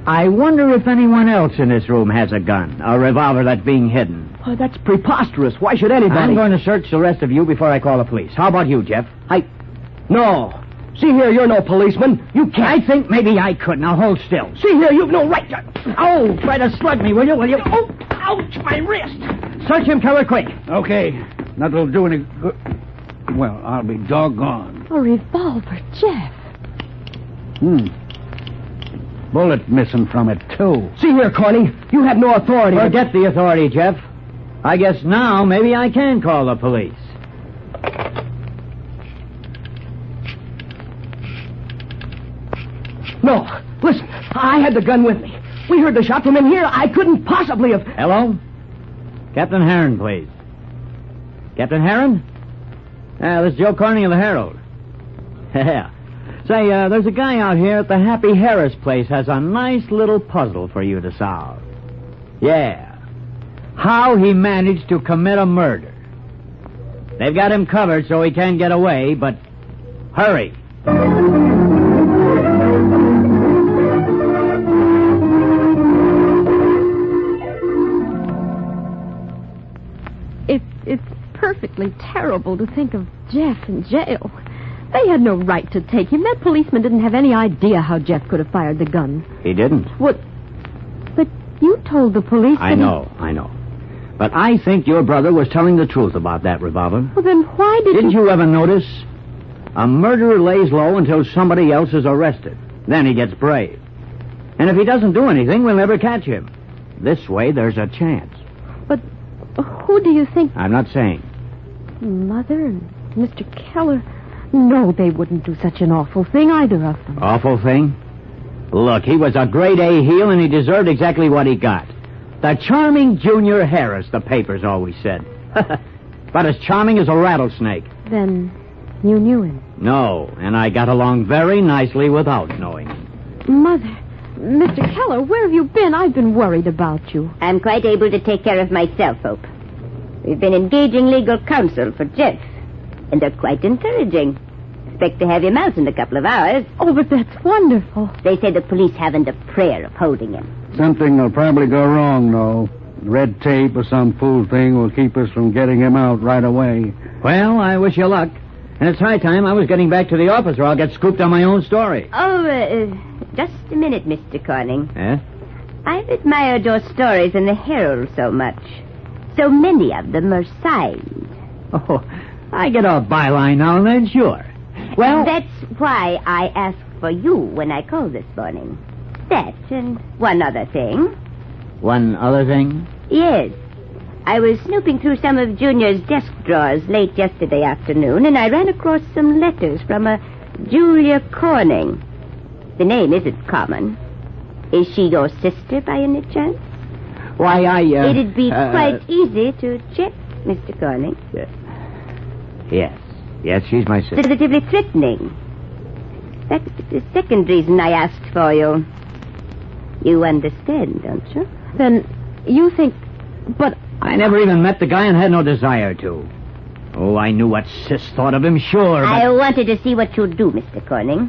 I wonder if anyone else in this room has a gun, a revolver that's being hidden. Oh, that's preposterous. Why should anybody... I'm going to search the rest of you before I call the police. How about you, Jeff? No. See here, you're no policeman. You can't. I think maybe I could. Now, hold still. See here, you've no right to... Oh, try to slug me, will you? Oh, ouch, my wrist. Search him, Keller, quick. Okay. Nothing'll do any good. Well, I'll be doggone. A revolver, Jeff. Bullet missing from it, too. See here, Corny. You have no authority. Forget the authority, Jeff. I guess now maybe I can call the police. No. Listen, I had the gun with me. We heard the shot from in here. I couldn't possibly have... Hello? Captain Heron, please. Captain Heron? This is Joe Corning of the Herald. Yeah. Say, there's a guy out here at the Happy Harris place has a nice little puzzle for you to solve. Yeah. How he managed to commit a murder. They've got him covered so he can't get away, but hurry. It's perfectly terrible to think of Jeff in jail. They had no right to take him. That policeman didn't have any idea how Jeff could have fired the gun. He didn't. What? But you told the police that I know. But I think your brother was telling the truth about that revolver. Well, then why Didn't you ever notice? A murderer lays low until somebody else is arrested. Then he gets brave. And if he doesn't do anything, we'll never catch him. This way, there's a chance. But who do you think... I'm not saying. Mother and Mr. Keller... No, they wouldn't do such an awful thing, either of them. Awful thing? Look, he was a grade A heel, and he deserved exactly what he got. The charming Junior Harris, the papers always said. But as charming as a rattlesnake. Then you knew him? No, and I got along very nicely without knowing him. Mother, Mr. Keller, where have you been? I've been worried about you. I'm quite able to take care of myself, Hope. We've been engaging legal counsel for Jeff. And they're quite encouraging. Expect to have him out in a couple of hours. Oh, but that's wonderful. They say the police haven't a prayer of holding him. Something will probably go wrong, though. Red tape or some fool thing will keep us from getting him out right away. Well, I wish you luck. And it's high time I was getting back to the office or I'll get scooped on my own story. Oh, just a minute, Mr. Corning. Eh? I've admired your stories in the Herald so much. So many of them are signed. Oh, I get a byline now and then, sure. Well... That's why I asked for you when I called this morning. That and one other thing. One other thing? Yes. I was snooping through some of Junior's desk drawers late yesterday afternoon, and I ran across some letters from a Julia Corning. The name isn't common. Is she your sister by any chance? Why, It'd be quite easy to check, Mr. Corning. Yes. Yes, she's my sister. Positively threatening. That's the second reason I asked for you. You understand, don't you? Then you think... But I never even met the guy and had no desire to. Oh, I knew what Sis thought of him, sure, but... I wanted to see what you'd do, Mr. Corning.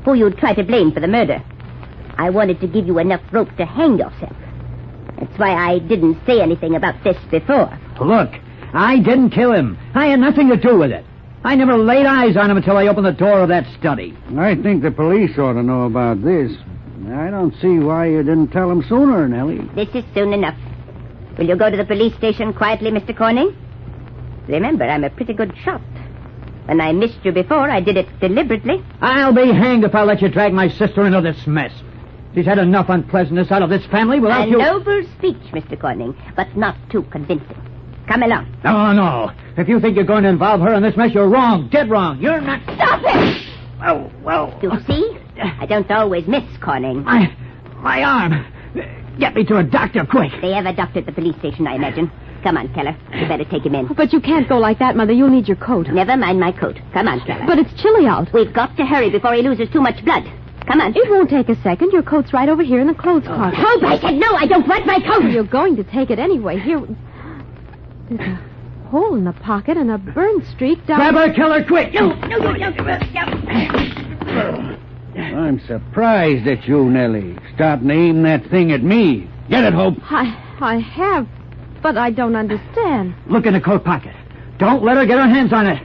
Who you'd try to blame for the murder. I wanted to give you enough rope to hang yourself. That's why I didn't say anything about this before. Look, I didn't kill him. I had nothing to do with it. I never laid eyes on him until I opened the door of that study. I think the police ought to know about this. I don't see why you didn't tell them sooner, Nellie. This is soon enough. Will you go to the police station quietly, Mr. Corning? Remember, I'm a pretty good shot. When I missed you before, I did it deliberately. I'll be hanged if I let you drag my sister into this mess. She's had enough unpleasantness out of this family without you... A noble speech, Mr. Corning, but not too convincing. Come along. No. If you think you're going to involve her in this mess, you're wrong. Dead wrong. You're not... Stop it! Oh, well... You see? I don't always miss, Corning. My arm. Get me to a doctor, quick. They have a doctor at the police station, I imagine. Come on, Keller. You better take him in. But you can't go like that, Mother. You'll need your coat. Never mind my coat. Come on, Keller. But it's chilly out. We've got to hurry before he loses too much blood. Come on. It won't take a second. Your coat's right over here in the clothes closet. Coat! I said no, I don't want my coat. You're going to take it anyway. Here... There's a hole in the pocket and a burn streak down... Grab her, Keller, quick! No. I'm surprised at you, Nellie. Starting to aim that thing at me. Get it, Hope. I have, but I don't understand. Look in the coat pocket. Don't let her get her hands on it.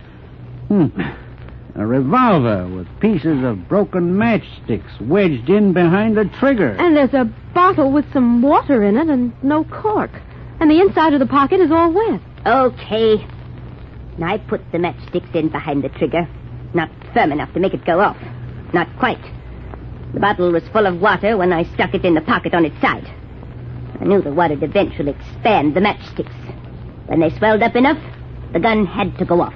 A revolver with pieces of broken matchsticks wedged in behind the trigger. And there's a bottle with some water in it and no cork. And the inside of the pocket is all wet. Okay. I put the matchsticks in behind the trigger. Not firm enough to make it go off. Not quite. The bottle was full of water when I stuck it in the pocket on its side. I knew the water'd eventually expand the matchsticks. When they swelled up enough, the gun had to go off.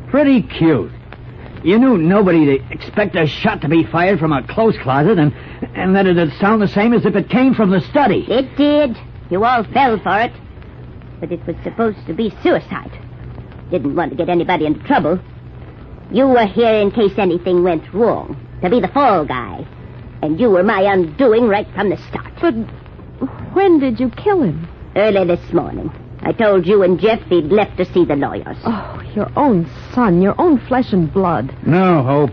Pretty cute. You knew nobody'd expect a shot to be fired from a clothes closet and that it'd sound the same as if it came from the study. It did. You all fell for it. But it was supposed to be suicide. Didn't want to get anybody into trouble. You were here in case anything went wrong. To be the fall guy. And you were my undoing right from the start. But when did you kill him? Early this morning. I told you and Jeff he'd left to see the lawyers. Oh, your own son, your own flesh and blood. No, Hope.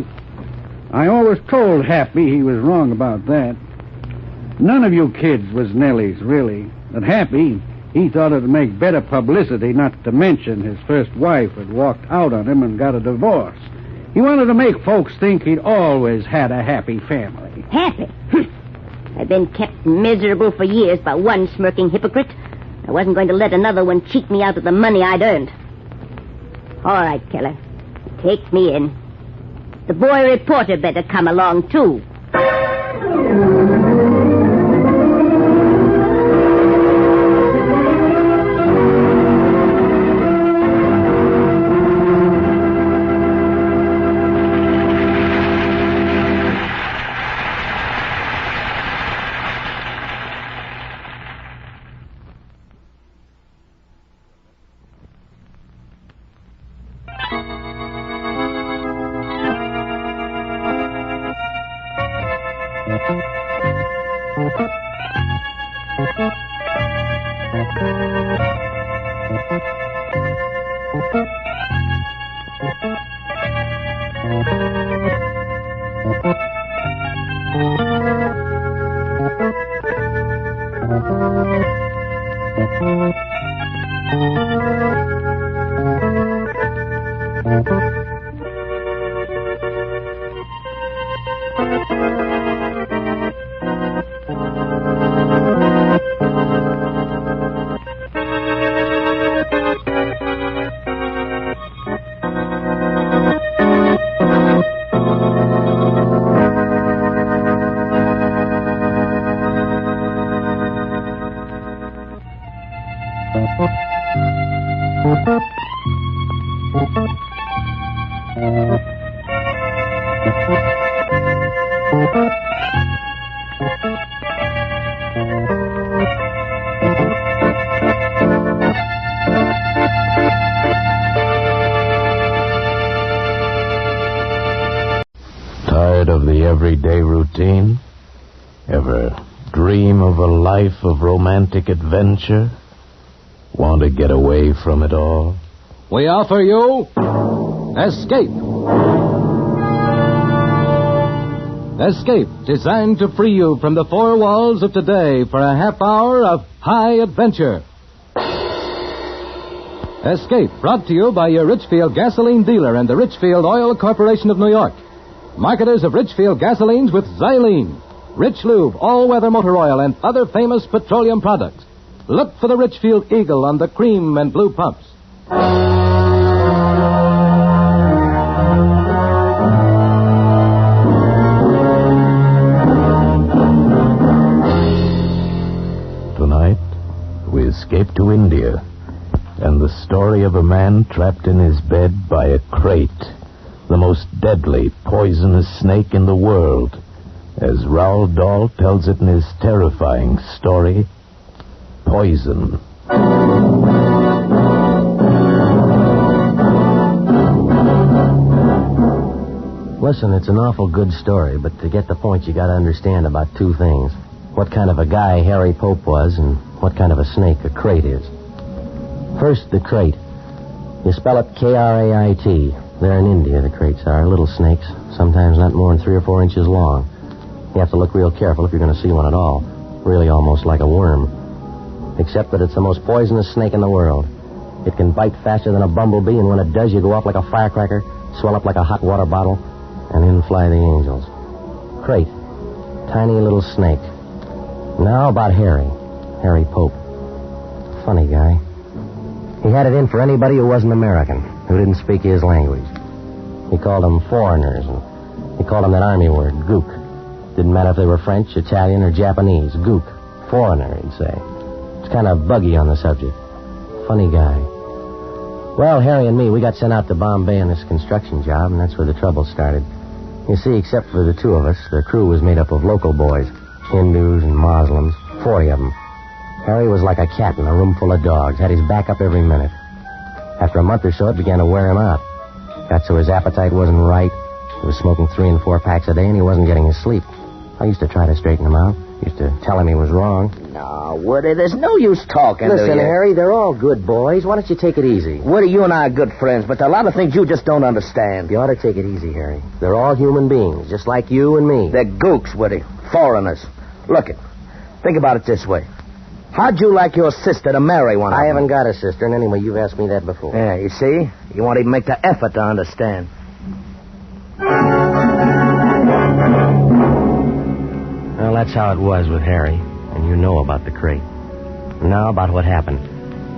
I always told Happy he was wrong about that. None of you kids was Nellie's, really. But Happy, he thought it'd make better publicity not to mention his first wife had walked out on him and got a divorce. He wanted to make folks think he'd always had a happy family. Happy? I've been kept miserable for years by one smirking hypocrite. I wasn't going to let another one cheat me out of the money I'd earned. All right, Keller. Take me in. The boy reporter better come along, too. Tired of the everyday routine? Ever dream of a life of romantic adventure? Want to get away from it all? We offer you Escape. Escape, designed to free you from the four walls of today for a half hour of high adventure. Escape, brought to you by your Richfield gasoline dealer and the Richfield Oil Corporation of New York. Marketers of Richfield gasolines with Xylene, Rich Lube, all-weather motor oil, and other famous petroleum products. Look for the Richfield Eagle on the cream and blue pumps. Tonight, we escape to India, and the story of a man trapped in his bed by a crate, the most deadly, poisonous snake in the world, as Roald Dahl tells it in his terrifying story, Poison. Listen, it's an awful good story, but to get the point, you got to understand about two things. What kind of a guy Harry Pope was and what kind of a snake a crate is. First, the crate. You spell it K-R-A-I-T. They're in India, the crates are. Little snakes, sometimes not more than 3 or 4 inches long. You have to look real careful if you're going to see one at all. Really almost like a worm. Except that it's the most poisonous snake in the world. It can bite faster than a bumblebee, and when it does, you go off like a firecracker, swell up like a hot water bottle, and in fly the angels. Crate. Tiny little snake. Now about Harry Pope. Funny guy. He had it in for anybody who wasn't American, who didn't speak his language. He called them foreigners, and he called them that army word, gook. Didn't matter if they were French, Italian, or Japanese. Gook. Foreigner, he'd say. It's kind of buggy on the subject. Funny guy. Well, Harry and me, we got sent out to Bombay on this construction job, and that's where the trouble started. You see, except for the two of us, the crew was made up of local boys. Hindus and Muslims. 40 of them. Harry was like a cat in a room full of dogs. Had his back up every minute. After a month or so, it began to wear him out. Got so his appetite wasn't right. He was smoking 3 and 4 packs a day, and he wasn't getting his sleep. I used to try to straighten him out. Used to tell him he was wrong. No, Woody, there's no use talking to you. Listen, Harry, they're all good boys. Why don't you take it easy? Woody, you and I are good friends, but there are a lot of things you just don't understand. You ought to take it easy, Harry. They're all human beings, just like you and me. They're gooks, Woody. Foreigners. Look, think about it this way. How'd you like your sister to marry one of them? I haven't got a sister, and anyway, you've asked me that before. Yeah, you see? You won't even make the effort to understand. Well, that's how it was with Harry, and you know about the crate. Now about what happened.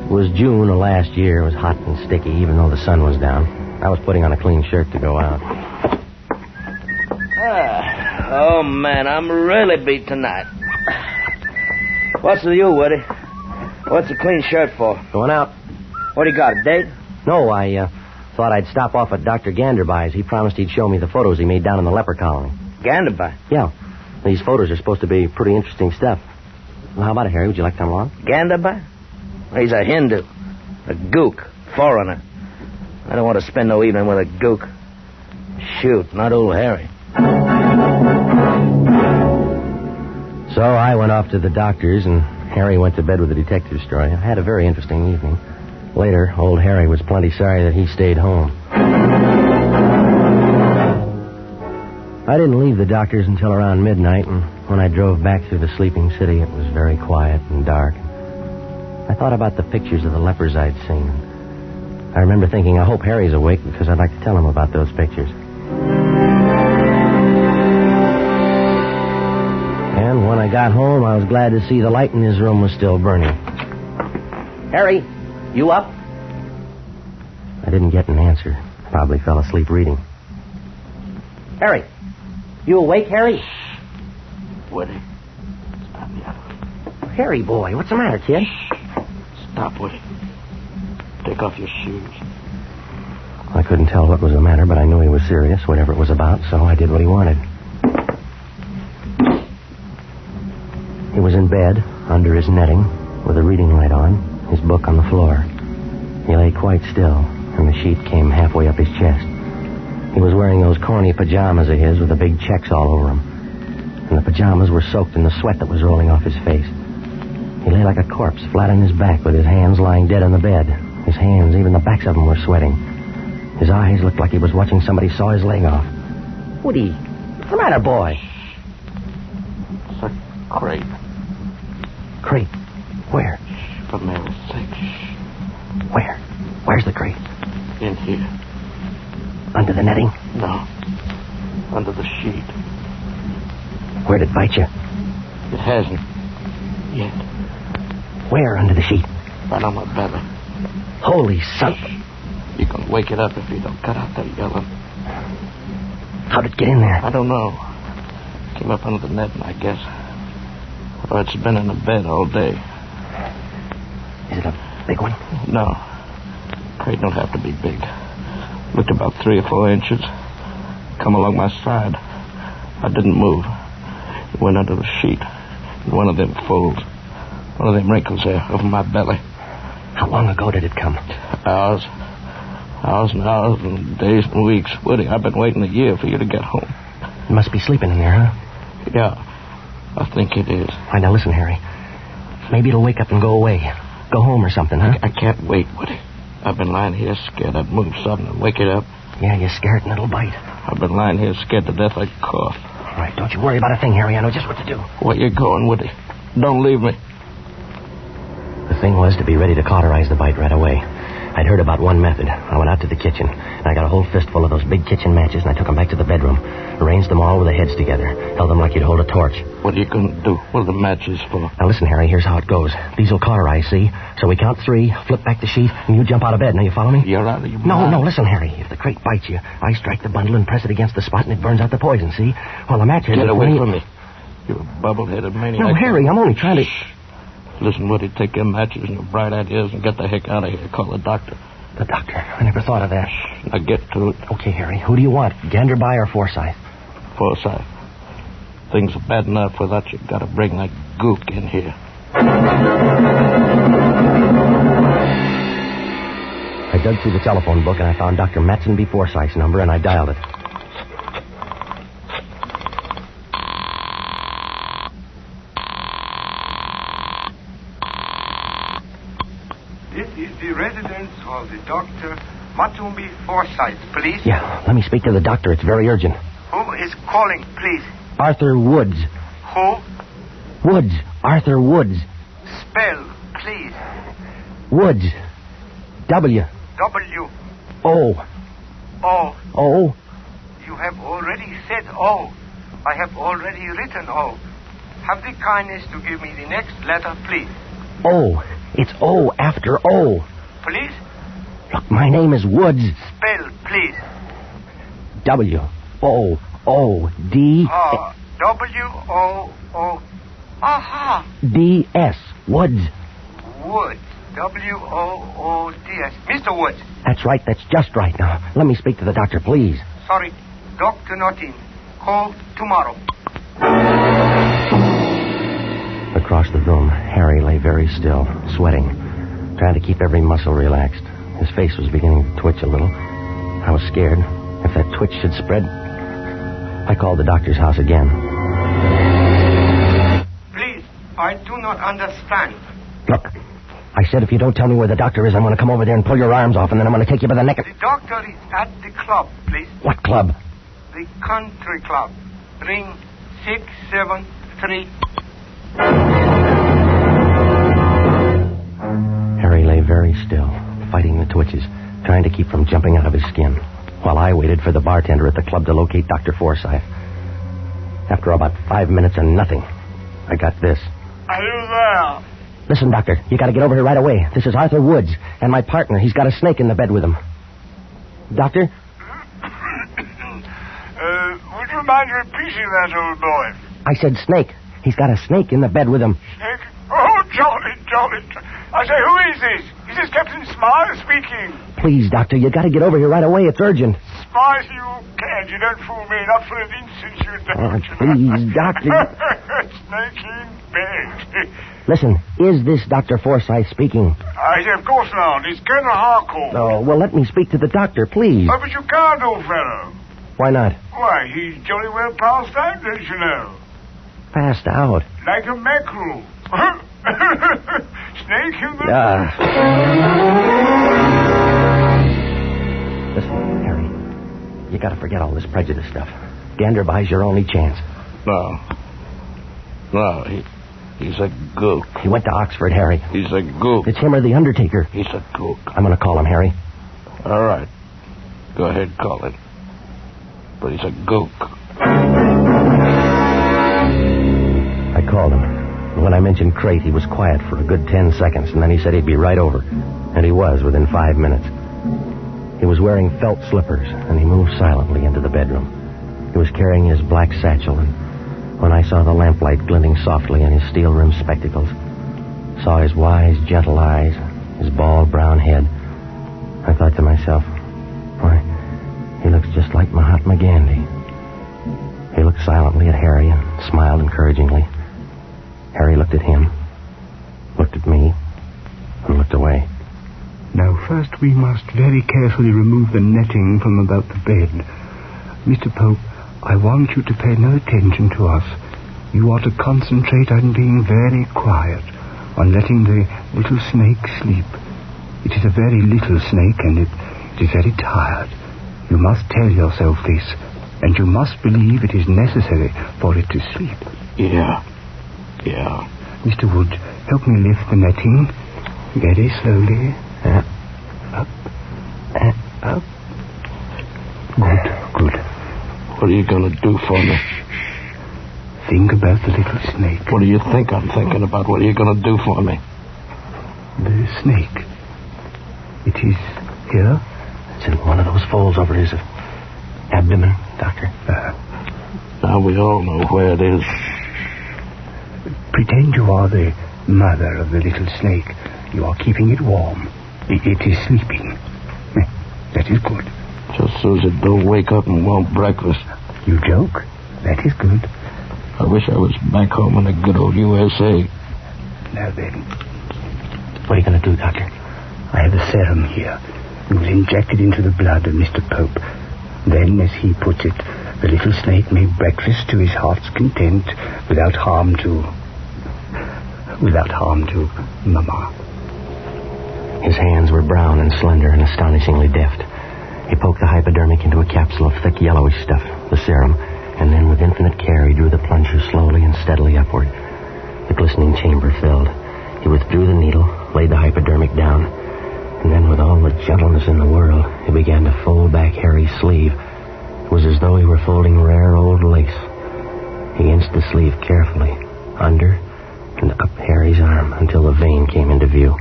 It was June of last year. It was hot and sticky, even though the sun was down. I was putting on a clean shirt to go out. Oh, man, I'm really beat tonight. What's with you, Woody? What's a clean shirt for? Going out. What do you got, a date? No, I thought I'd stop off at Dr. Ganderby's. He promised he'd show me the photos he made down in the leper colony. Ganderby? Yeah. These photos are supposed to be pretty interesting stuff. Well, how about it, Harry? Would you like to come along? Ganderby? He's a Hindu. A gook. Foreigner. I don't want to spend no evening with a gook. Shoot, not old Harry. So I went off to the doctor's, and Harry went to bed with a detective story. I had a very interesting evening. Later, old Harry was plenty sorry that he stayed home. I didn't leave the doctor's until around midnight, and when I drove back through the sleeping city, it was very quiet and dark. I thought about the pictures of the lepers I'd seen. I remember thinking, I hope Harry's awake, because I'd like to tell him about those pictures. And when I got home, I was glad to see the light in his room was still burning. Harry, you up? I didn't get an answer. Probably fell asleep reading. Harry, you awake, Harry? Woody. Stop yet. Harry, boy, what's the matter, kid? Stop, Woody. Take off your shoes. I couldn't tell what was the matter, but I knew he was serious, whatever it was about, so I did what he wanted. He was in bed, under his netting, with a reading light on, his book on the floor. He lay quite still, and the sheet came halfway up his chest. He was wearing those corny pajamas of his with the big checks all over them. And the pajamas were soaked in the sweat that was rolling off his face. He lay like a corpse, flat on his back, with his hands lying dead on the bed. His hands, even the backs of them, were sweating. His eyes looked like he was watching somebody saw his leg off. Woody, what's the matter, boy? It's a crate. Crate? Where? For Mary's sake. Where? Where's the crate? In here. Under the netting? No. Under the sheet. Where'd it bite you? It hasn't. Yet. Where under the sheet? Right on my belly. Holy son. You can wake it up if you don't cut out that yelling. How'd it get in there? I don't know. Came up under the netting, I guess. Or it's been in the bed all day. Is it a big one? No. Crate don't have to be big. Looked about 3 or 4 inches. Come along my side. I didn't move. It went under the sheet. In one of them folds. One of them wrinkles there over my belly. How long ago did it come? Hours. Hours and hours and days and weeks. Woody, I've been waiting a year for you to get home. You must be sleeping in there, huh? Yeah. I think it is. All right, now listen, Harry. Maybe it'll wake up and go away. Go home or something, huh? I can't wait, Woody. I've been lying here scared I'd move sudden and wake it up. Yeah, you're scared and it'll bite. I've been lying here scared to death I'd cough. All right, don't you worry about a thing, Harry. I know just what to do. Where you going, Woody? Don't leave me. The thing was to be ready to cauterize the bite right away. I'd heard about one method. I went out to the kitchen, and I got a whole fistful of those big kitchen matches, and I took them back to the bedroom, arranged them all with the heads together, held them like you'd hold a torch. What are you going to do? What are the matches for? Now, listen, Harry, here's how it goes. These will cauterize, see? So we count 3, flip back the sheet, and you jump out of bed. Now, you follow me? You're out of your mind. No, listen, Harry. If the crate bites you, I strike the bundle and press it against the spot, and it burns out the poison, see? Well, the matches... Get away from me. You're a bubble-headed maniac. No, Harry, I'm only trying to... Shh. Listen, Woody, take your matches and your bright ideas and get the heck out of here. Call the doctor. The doctor? I never thought of that. Now get to it. Okay, Harry. Who do you want? Ganderby or Forsyth? Forsyth. Things are bad enough without you. Got to bring that gook in here. I dug through the telephone book and I found Dr. Matson B. Forsyth's number and I dialed it. This is the residence of the Dr. Matumbi Forsyth, please. Yeah, let me speak to the doctor. It's very urgent. Who is calling, please? Arthur Woods. Who? Woods. Arthur Woods. Spell, please. Woods. W. W. O. O. O. You have already said O. I have already written O. Have the kindness to give me the next letter, please. O. It's O after O. Please? Look, my name is Woods. Spell, please. W. O. O. D. W-O-O. Aha. D-S. Woods. Woods. W-O-O-D-S. Mr. Woods. That's right. That's just right. Now, let me speak to the doctor, please. Sorry. Doctor not in. Call tomorrow. Across the room, Harry lay very still, sweating, trying to keep every muscle relaxed. His face was beginning to twitch a little. I was scared. If that twitch should spread... I called the doctor's house again. Please, I do not understand. Look, I said if you don't tell me where the doctor is, I'm going to come over there and pull your arms off, and then I'm going to take you by the neck. The doctor is at the club, please. What club? The country club. Ring 673. Harry lay very still, fighting the twitches, trying to keep from jumping out of his skin, while I waited for the bartender at the club to locate Dr. Forsyth. After about 5 minutes and nothing, I got this. Are you there? Listen, Doctor, you got to get over here right away. This is Arthur Woods, and my partner. He's got a snake in the bed with him. Doctor? Would you mind repeating that, old boy? I said snake. He's got a snake in the bed with him. Snake? Oh, jolly, jolly. I say, who is this? Is this Captain Smile speaking? Please, Doctor, you got to get over here right away. It's urgent. Smile, you can't. You don't fool me. Not for an instant, you don't. Please, Doctor. Snake in bed. Listen, is this Dr. Forsyth speaking? Of course not. It's Colonel Harcourt. Oh, well, let me speak to the doctor, please. Oh, but you can't, old fellow. Why not? Why, he's jolly well passed out, don't you know? Passed out. Like a mackerel. Snake in the... Listen, Harry, you got to forget all this prejudice stuff. Gander buys your only chance. No, he's a gook. He went to Oxford, Harry. He's a gook. It's him or the Undertaker. He's a gook. I'm going to call him, Harry. All right. Go ahead, call him. But he's a gook. I called him. When I mentioned crate, he was quiet for a good 10 seconds, and then he said he'd be right over. And he was within 5 minutes. He was wearing felt slippers, and he moved silently into the bedroom. He was carrying his black satchel, and when I saw the lamplight glinting softly in his steel-rimmed spectacles, saw his wise, gentle eyes, his bald brown head, I thought to myself, why, he looks just like Mahatma Gandhi. He looked silently at Harry and smiled encouragingly. Harry looked at him, looked at me, and looked away. Now, first we must very carefully remove the netting from about the bed. Mr. Pope, I want you to pay no attention to us. You are to concentrate on being very quiet, on letting the little snake sleep. It is a very little snake, and it is very tired. You must tell yourself this, and you must believe it is necessary for it to sleep. Yeah. Mr. Wood, help me lift the netting very slowly. Up. Good. What are you going to do for me? Think about the little snake. What do you think I'm thinking about? What are you going to do for me? The snake. It is here? It's in one of those folds over his abdomen, Doctor. Now we all know where it is. Pretend you are the mother of the little snake. You are keeping it warm. It is sleeping. That is good. Just so as it don't wake up and want breakfast. You joke? That is good. I wish I was back home in the good old USA. Now then. What are you going to do, Doctor? I have the serum here. You will inject it into the blood of Mr. Pope. Then, as he puts it, the little snake may breakfast to his heart's content without harm to Mama. His hands were brown and slender and astonishingly deft. He poked the hypodermic into a capsule of thick yellowish stuff, the serum, and then with infinite care he drew the plunger slowly and steadily upward. The glistening chamber filled. He withdrew the needle, laid the hypodermic down, and then with all the gentleness in the world, he began to fold back Harry's sleeve. It was as though he were folding rare old lace. He inched the sleeve carefully, under and up Harry's arm until the vein came into view.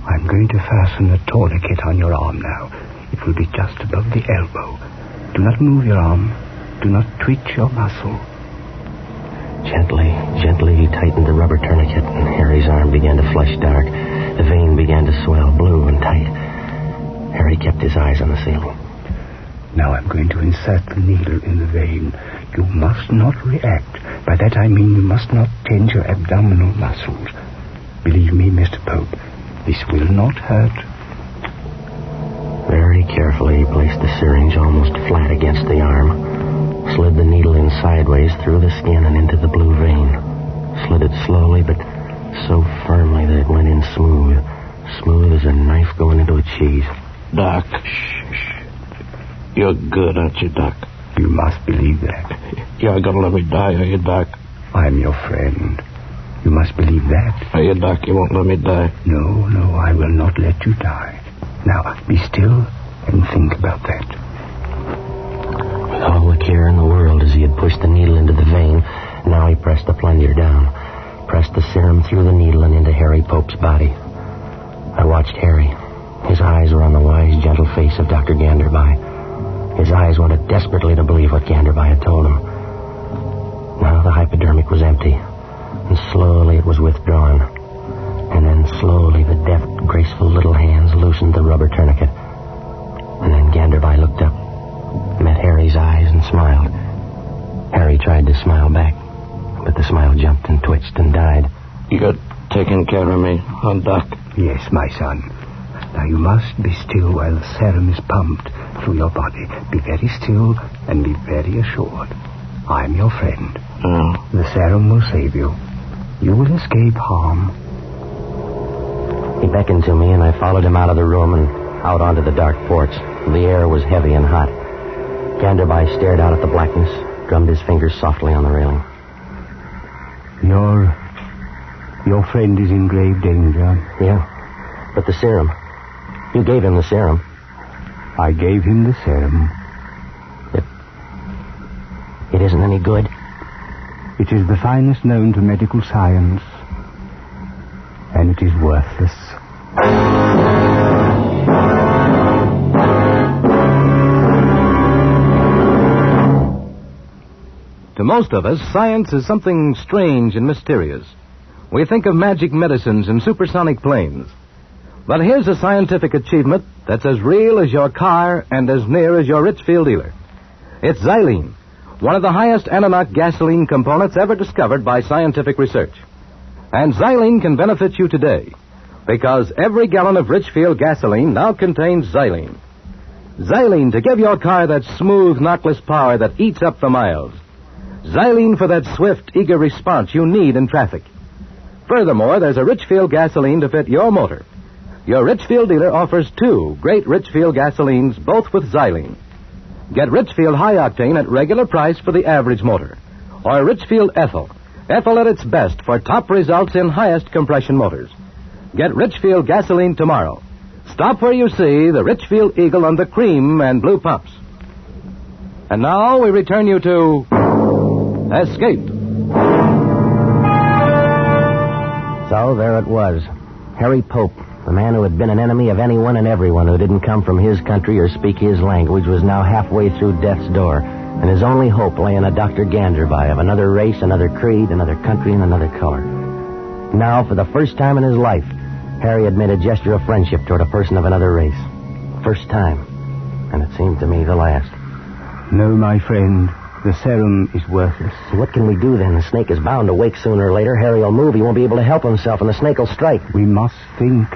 I'm going to fasten a tourniquet on your arm now. It will be just above the elbow. Do not move your arm. Do not twitch your muscle. Gently, he tightened the rubber tourniquet, and Harry's arm began to flush dark. The vein began to swell blue and tight. Harry kept his eyes on the ceiling. Now I'm going to insert the needle in the vein. You must not react. By that I mean you must not tense your abdominal muscles. Believe me, Mr. Pope, this will not hurt. Very carefully, he placed the syringe almost flat against the arm, slid the needle in sideways through the skin and into the blue vein, slid it slowly but so firmly that it went in smooth as a knife going into a cheese. Doc, shh. You're good, aren't you, Doc? You must believe that. You're going to let me die, are you, Doc? I'm your friend. You must believe that. Are you, Doc? You won't let me die? No, I will not let you die. Now, be still and think about that. With all the care in the world as he had pushed the needle into the vein, now he pressed the plunger down, pressed the serum through the needle and into Harry Pope's body. I watched Harry. His eyes were on the wise, gentle face of Dr. Ganderby. His eyes wanted desperately to believe what Ganderby had told him. Now the hypodermic was empty, and slowly it was withdrawn. And then slowly the deft, graceful little hands loosened the rubber tourniquet. And then Ganderby looked up, met Harry's eyes, and smiled. Harry tried to smile back, but the smile jumped and twitched and died. You're taking care of me, huh, Doc? Yes, my son. Now you must be still while the serum is pumped through your body. Be very still and be very assured. I'm your friend. The serum will save you. You will escape harm. He beckoned to me, and I followed him out of the room and out onto the dark porch. The air was heavy and hot. Ganderby stared out at the blackness, drummed his fingers softly on the railing. Your friend is in grave danger. Yeah, but the serum. You gave him the serum. I gave him the serum. It isn't any good. It is the finest known to medical science. And it is worthless. To most of us, science is something strange and mysterious. We think of magic medicines and supersonic planes. But here's a scientific achievement that's as real as your car and as near as your Richfield dealer. It's xylene, one of the highest anammox gasoline components ever discovered by scientific research. And xylene can benefit you today, because every gallon of Richfield gasoline now contains xylene. Xylene to give your car that smooth, knockless power that eats up the miles. Xylene for that swift, eager response you need in traffic. Furthermore, there's a Richfield gasoline to fit your motor. Your Richfield dealer offers 2 great Richfield gasolines, both with xylene. Get Richfield High Octane at regular price for the average motor. Or Richfield Ethyl. Ethyl at its best for top results in highest compression motors. Get Richfield gasoline tomorrow. Stop where you see the Richfield Eagle on the cream and blue pumps. And now we return you to Escape. So there it was. Harry Pope, the man who had been an enemy of anyone and everyone who didn't come from his country or speak his language, was now halfway through death's door, and his only hope lay in a Dr. Ganderby of another race, another creed, another country, and another color. Now, for the first time in his life, Harry had made a gesture of friendship toward a person of another race. First time. And it seemed to me the last. No, my friend. The serum is worthless. So what can we do then? The snake is bound to wake sooner or later. Harry will move. He won't be able to help himself, and the snake will strike. We must think.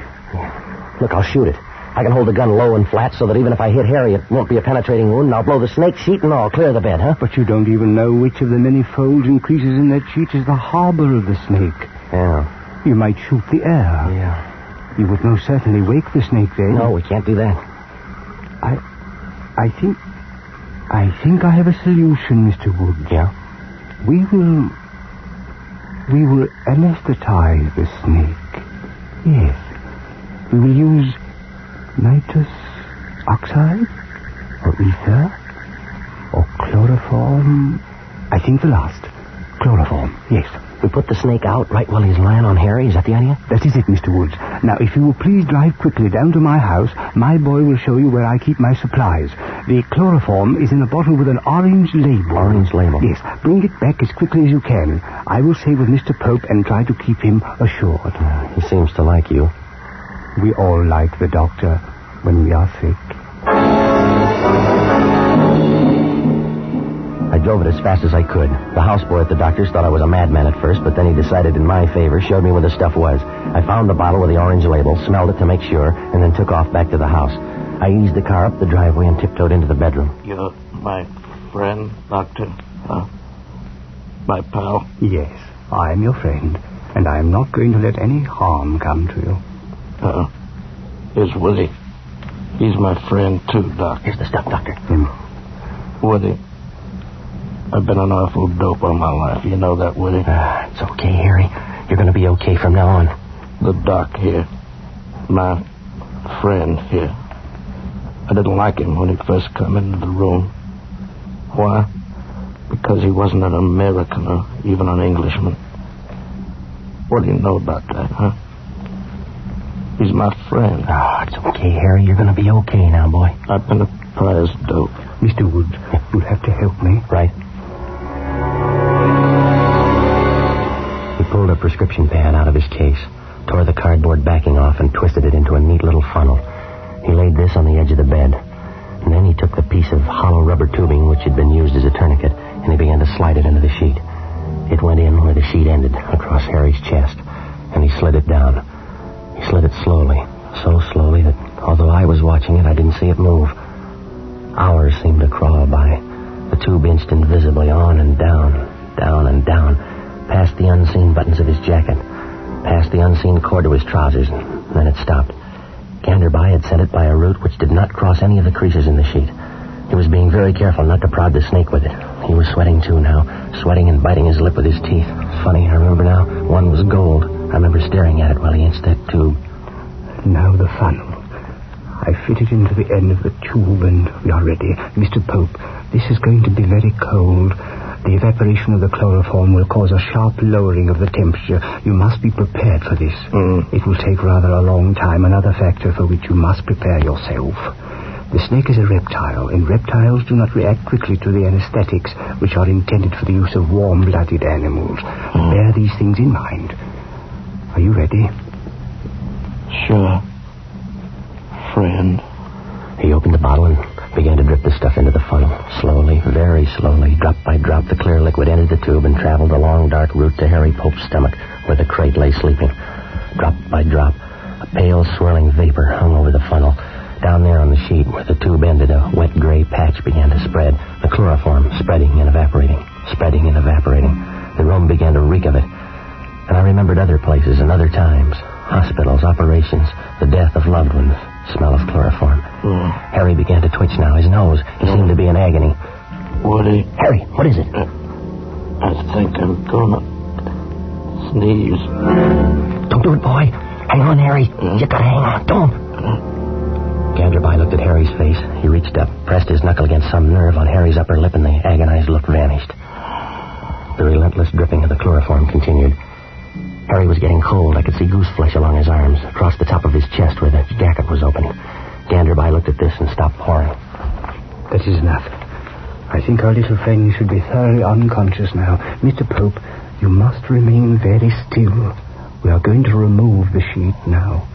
Look, I'll shoot it. I can hold the gun low and flat so that even if I hit Harry, it won't be a penetrating wound, and I'll blow the snake sheet and all, clear the bed, huh? But you don't even know which of the many folds and creases in that sheet is the harbor of the snake. Yeah. You might shoot the air. Yeah. You would most certainly wake the snake then. No, we can't do that. I think I have a solution, Mr. Wood. Yeah? We will anesthetize the snake. Yes. We will use nitrous oxide, or ether, or chloroform. I think the last. Chloroform, yes. We put the snake out right while he's lying on Harry? Is that the idea? That is it, Mr. Woods. Now, if you will please drive quickly down to my house, my boy will show you where I keep my supplies. The chloroform is in a bottle with an orange label. Orange label? Yes. Bring it back as quickly as you can. I will stay with Mr. Pope and try to keep him assured. He seems to like you. We all like the doctor when we are sick. I drove it as fast as I could. The houseboy at the doctor's thought I was a madman at first, but then he decided in my favor, showed me where the stuff was. I found the bottle with the orange label, smelled it to make sure, and then took off back to the house. I eased the car up the driveway and tiptoed into the bedroom. You're my friend, Doctor? My pal? Yes, I am your friend, and I am not going to let any harm come to you. Here's Woody. He's my friend, too, Doc. Here's the stuff, Doctor. Woody, I've been an awful dope all my life. You know that, Woody? It's okay, Harry. You're going to be okay from now on. The doc here, my friend here, I didn't like him when he first came into the room. Why? Because he wasn't an American or even an Englishman. What do you know about that, huh? He's my friend. It's okay, Harry. You're going to be okay now, boy. I've been a prize dope. Mr. Wood, you'll have to help me. Right. He pulled a prescription pad out of his case, tore the cardboard backing off, and twisted it into a neat little funnel. He laid this on the edge of the bed. And then he took the piece of hollow rubber tubing which had been used as a tourniquet, and he began to slide it into the sheet. It went in where the sheet ended, across Harry's chest, and he slid it down. He slid it slowly, so slowly that although I was watching it, I didn't see it move. Hours seemed to crawl by. The tube inched invisibly on and down, down and down, past the unseen buttons of his jacket, past the unseen cord to his trousers, and then it stopped. Ganderby had sent it by a route which did not cross any of the creases in the sheet. He was being very careful not to prod the snake with it. He was sweating, too, now, sweating and biting his lip with his teeth. Funny, I remember now, one was gold. I remember staring at it while he inched that tube. Now the funnel. I fit it into the end of the tube, and we are ready. Mr. Pope, this is going to be very cold. The evaporation of the chloroform will cause a sharp lowering of the temperature. You must be prepared for this. It will take rather a long time, another factor for which you must prepare yourself. The snake is a reptile, and reptiles do not react quickly to the anesthetics which are intended for the use of warm-blooded animals. Bear these things in mind. Are you ready? Sure. Friend. He opened the bottle and began to drip the stuff into the funnel. Slowly, very slowly, drop by drop, the clear liquid entered the tube and traveled a long, dark route to Harry Pope's stomach, where the crate lay sleeping. Drop by drop, a pale, swirling vapor hung over the funnel. Down there on the sheet, where the tube ended, a wet gray patch began to spread, the chloroform spreading and evaporating, spreading and evaporating. The room began to reek of it. And I remembered other places and other times. Hospitals, operations, the death of loved ones, smell of chloroform. Harry began to twitch now, his nose. He seemed to be in agony. Woody. Harry, what is it? I think I'm gonna sneeze. Don't do it, boy. Hang on, Harry. You gotta hang on. Don't. Ganderby looked at Harry's face. He reached up, pressed his knuckle against some nerve on Harry's upper lip, and the agonized look vanished. The relentless dripping of the chloroform continued. Harry was getting cold. I could see goose flesh along his arms, across the top of his chest where the jacket was opening. Ganderby looked at this and stopped pouring. That is enough. I think our little friend should be thoroughly unconscious now. Mr. Pope, you must remain very still. We are going to remove the sheet now.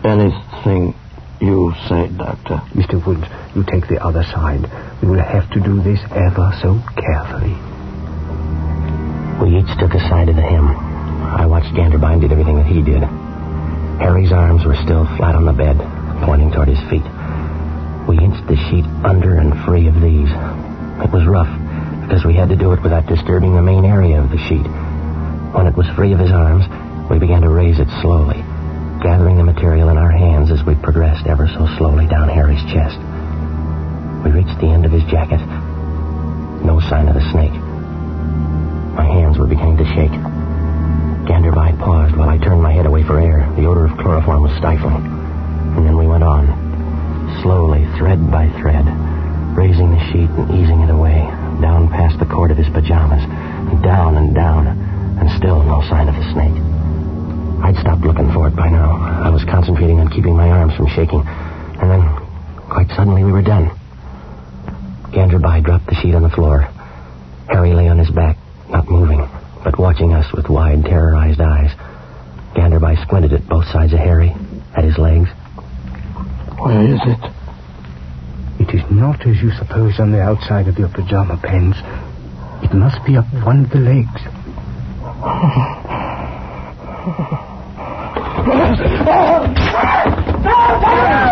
Anything you say, Doctor. Mr. Woods, you take the other side. We will have to do this ever so carefully. We each took a side of the hem. I watched Ganderby and did everything that he did. Harry's arms were still flat on the bed, pointing toward his feet. We inched the sheet under and free of these. It was rough, because we had to do it without disturbing the main area of the sheet. When it was free of his arms, we began to raise it slowly, gathering the material in our hands as we progressed ever so slowly down Harry's chest. We reached the end of his jacket. No sign of the snake. My hands were beginning to shake. Ganderby paused while I turned my head away for air. The odor of chloroform was stifling. And then we went on, slowly, thread by thread, raising the sheet and easing it away, down past the cord of his pajamas, and down, and still no sign of the snake. I'd stopped looking for it by now. I was concentrating on keeping my arms from shaking. And then, quite suddenly, we were done. Ganderby dropped the sheet on the floor. Harry lay on his back, not moving, but watching us with wide, terrorized eyes. Ganderby squinted at both sides of Harry, at his legs. Where is it? It is not as you suppose on the outside of your pajama pants. It must be up one of the legs.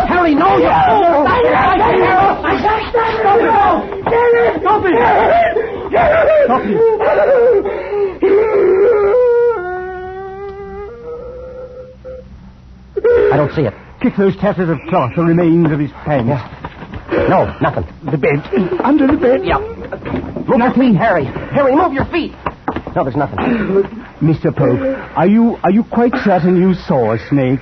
Harry, no! Stop it! I don't see it. Kick those tatters of cloth, the remains of his pants. No, nothing. The bed. Under the bed. Yeah. Move your feet, Harry. Harry, move your feet. No, there's nothing. Mr. Pope, are you quite certain you saw a snake?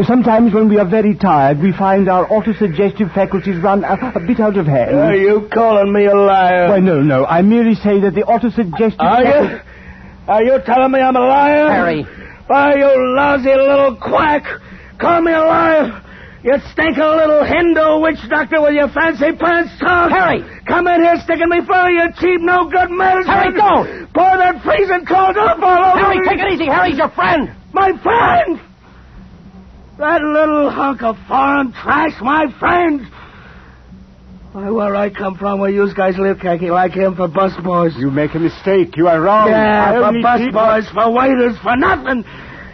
Sometimes when we are very tired, we find our autosuggestive faculties run a bit out of hand. Are you calling me a liar? Why, no. I merely say that the autosuggestive... Are you telling me I'm a liar? Harry. Why, you lousy little quack. Call me a liar. You stinking little Hindu witch doctor with your fancy pants talk. Harry! Come in here sticking me full of your cheap, no-good medicine. Harry, don't! Pour that freezing cold up all over Harry, me. take it easy. Harry's your friend. My friends! That little hunk of foreign trash, my friends! Why, where I come from, where you guys live, khaki, like him for busboys. You make a mistake. You are wrong. Yeah, for busboys, for waiters, for nothing.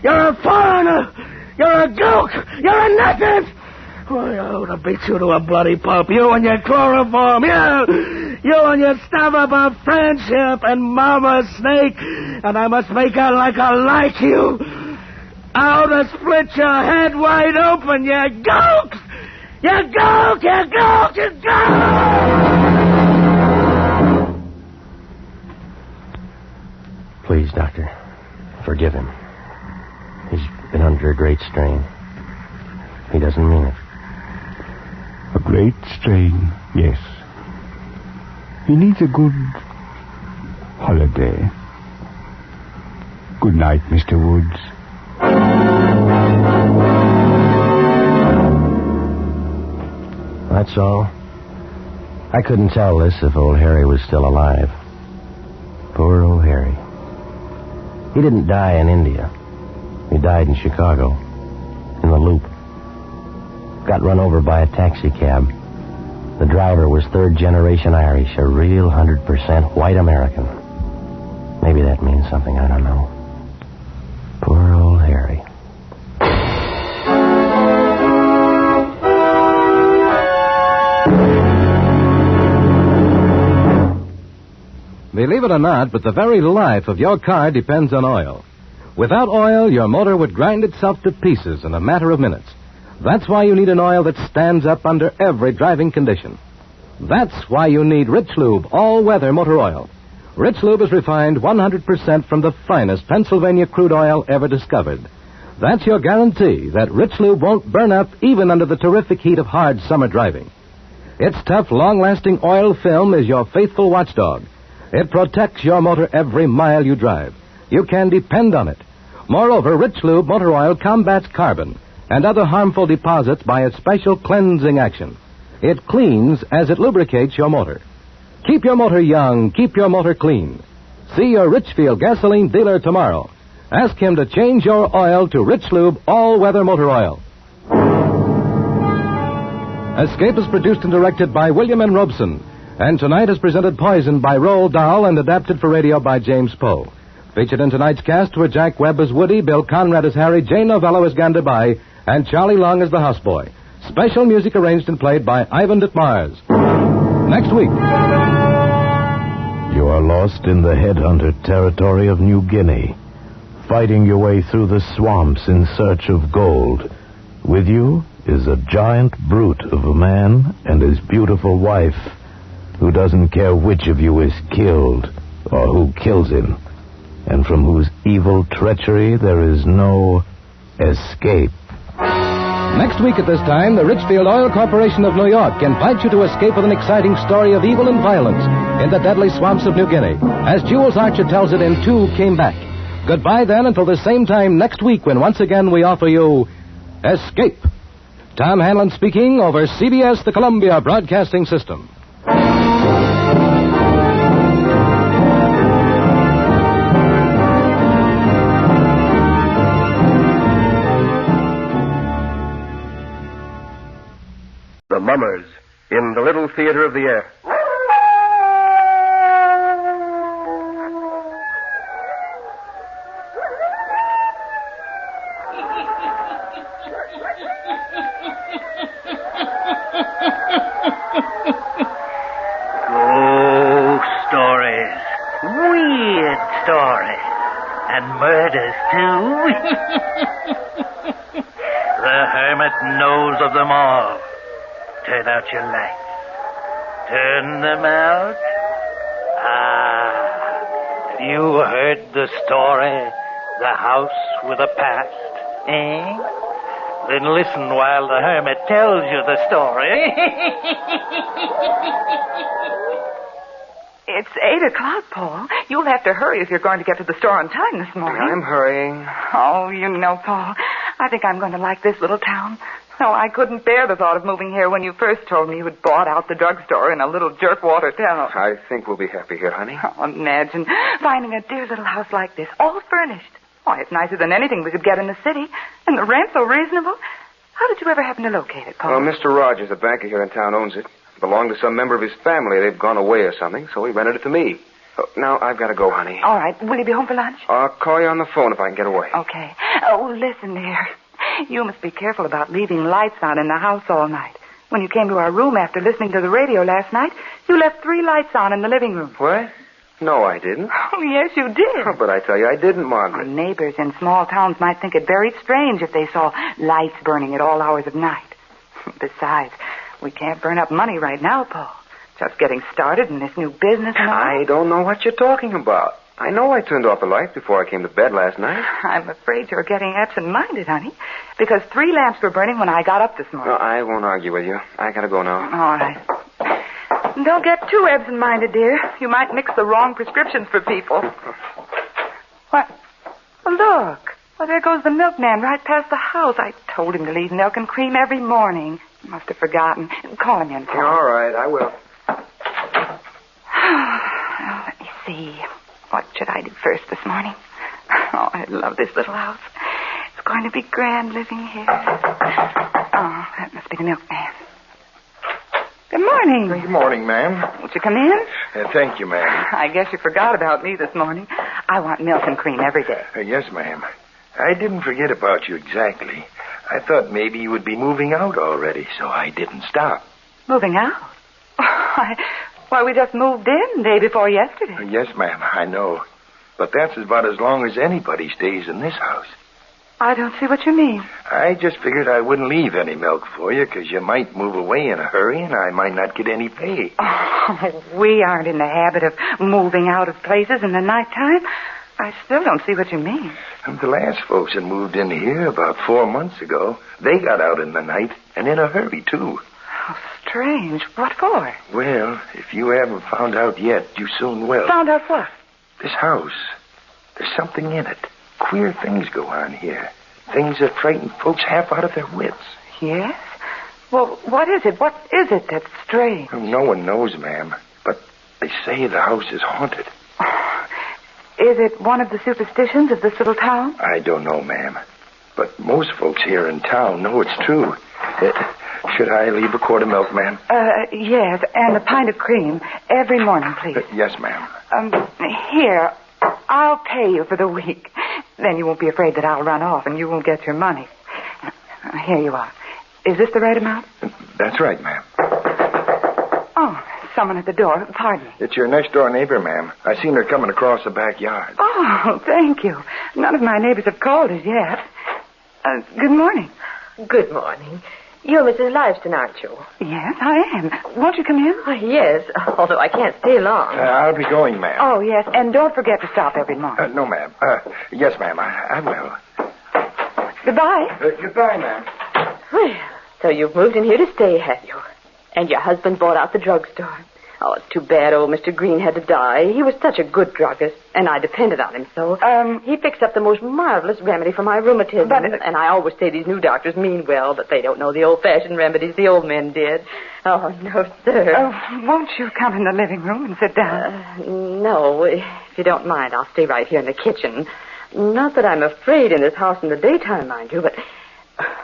You're a foreigner. You're a gook. You're a nothing. Why, I ought to beat you to a bloody pulp. You and your chloroform. You and your stuff about friendship and Mama Snake. And I must make out like I like you. I ought to split your head wide open, you gooks. You gook, you gook, you gook! Please, Doctor, forgive him. He's been under a great strain. He doesn't mean it. A great strain, yes. He needs a good holiday. Good night, Mr. Woods. That's all. I couldn't tell this if old Harry was still alive. Poor old Harry. He didn't die in India. He died in Chicago, in the Loop. Got run over by a taxi cab. The driver was third-generation Irish, a real 100% white American. Maybe that means something, I don't know. Poor old Harry. Believe it or not, but the very life of your car depends on oil. Without oil, your motor would grind itself to pieces in a matter of minutes. That's why you need an oil that stands up under every driving condition. That's why you need Rich Lube all-weather motor oil. Rich Lube is refined 100% from the finest Pennsylvania crude oil ever discovered. That's your guarantee that Rich Lube won't burn up even under the terrific heat of hard summer driving. Its tough, long-lasting oil film is your faithful watchdog. It protects your motor every mile you drive. You can depend on it. Moreover, Rich Lube motor oil combats carbon and other harmful deposits by its special cleansing action. It cleans as it lubricates your motor. Keep your motor young. Keep your motor clean. See your Richfield gasoline dealer tomorrow. Ask him to change your oil to Rich Lube all-weather motor oil. Escape is produced and directed by William N. Robeson. And tonight is presented Poison by Roald Dahl and adapted for radio by James Poe. Featured in tonight's cast were Jack Webb as Woody, Bill Conrad as Harry, Jane Novello as Gandabai, and Charlie Long as the houseboy. Special music arranged and played by Ivan Ditmars. Next week. You are lost in the headhunter territory of New Guinea, fighting your way through the swamps in search of gold. With you is a giant brute of a man and his beautiful wife, who doesn't care which of you is killed or who kills him, and from whose evil treachery there is no escape. Next week at this time, the Richfield Oil Corporation of New York invites you to escape with an exciting story of evil and violence in the deadly swamps of New Guinea, as Jules Archer tells it in Two Came Back. Goodbye then until the same time next week when once again we offer you Escape. Tom Hanlon speaking over CBS, the Columbia Broadcasting System. The Mummers in the Little Theater of the Air. Ghost stories, weird stories, and murders too. The hermit knows of them all. Turn out your lights. Turn them out. Have you heard the story? The house with a past, eh? Then listen while the hermit tells you the story. It's 8 o'clock, Paul. You'll have to hurry if you're going to get to the store on time this morning. I'm hurrying. Oh, you know, Paul, I think I'm going to like this little town. Oh, I couldn't bear the thought of moving here when you first told me you had bought out the drugstore in a little jerkwater town. I think we'll be happy here, honey. Oh, imagine finding a dear little house like this, all furnished. Why, it's nicer than anything we could get in the city. And the rent's so reasonable. How did you ever happen to locate it, Paul? Well, Mr. Rogers, a banker here in town, owns it. It belonged to some member of his family. They've gone away or something, so he rented it to me. Oh, now, I've got to go, honey. All right. Will you be home for lunch? I'll call you on the phone if I can get away. Okay. Oh, listen, dear. You must be careful about leaving lights on in the house all night. When you came to our room after listening to the radio last night, you left 3 lights on in the living room. What? No, I didn't. Oh, yes, you did. Oh, but I tell you, I didn't, Margaret. Well, neighbors in small towns might think it very strange if they saw lights burning at all hours of night. Besides, we can't burn up money right now, Paul. Just getting started in this new business and all. I don't know what you're talking about. I know I turned off the lights before I came to bed last night. I'm afraid you're getting absent-minded, honey, because 3 lamps were burning when I got up this morning. No, I won't argue with you. I gotta go now. All right. Don't get too absent-minded, dear. You might mix the wrong prescriptions for people. What? Well, look. Well, there goes the milkman right past the house. I told him to leave milk and cream every morning. He must have forgotten. Call him in, Paul. All right, I will. Well, let me see. What should I do first this morning? Oh, I love this little house. It's going to be grand living here. Oh, that must be the milkman. Good morning. Good morning, ma'am. Won't you come in? Thank you, ma'am. I guess you forgot about me this morning. I want milk and cream every day. Yes, ma'am. I didn't forget about you exactly. I thought maybe you would be moving out already, so I didn't stop. Moving out? Why, we just moved in day before yesterday. Yes, ma'am, I know. But that's about as long as anybody stays in this house. I don't see what you mean. I just figured I wouldn't leave any milk for you because you might move away in a hurry and I might not get any pay. Oh, we aren't in the habit of moving out of places in the nighttime. I still don't see what you mean. And the last folks that moved in here about 4 months ago, they got out in the night and in a hurry, too. How strange. What for? Well, if you haven't found out yet, you soon will. Found out what? This house. There's something in it. Queer things go on here. Things that frighten folks half out of their wits. Yes? Well, what is it? What is it that's strange? No one knows, ma'am. But they say the house is haunted. Is it one of the superstitions of this little town? I don't know, ma'am. But most folks here in town know it's true. Should I leave a quart of milk, ma'am? Yes, and a pint of cream every morning, please. Yes, ma'am. Here, I'll pay you for the week. Then you won't be afraid that I'll run off and you won't get your money. Here you are. Is this the right amount? That's right, ma'am. Oh, someone at the door. Pardon me. It's your next-door neighbor, ma'am. I seen her coming across the backyard. Oh, thank you. None of my neighbors have called as yet. Good morning. Good morning. You're Mrs. Liveston, aren't you? Yes, I am. Won't you come in? Yes, although I can't stay long. I'll be going, ma'am. Oh, yes, and don't forget to stop every morning. No, ma'am. Yes, ma'am, I will. Goodbye. Goodbye, ma'am. Well, so you've moved in here to stay, have you? And your husband bought out the drugstore. Oh, it's too bad old Mr. Green had to die. He was such a good druggist, and I depended on him so. He fixed up the most marvelous remedy for my rheumatism. And I always say these new doctors mean well, but they don't know the old-fashioned remedies the old men did. Oh, no, sir. Won't you come in the living room and sit down? No, if you don't mind, I'll stay right here in the kitchen. Not that I'm afraid in this house in the daytime, mind you, but...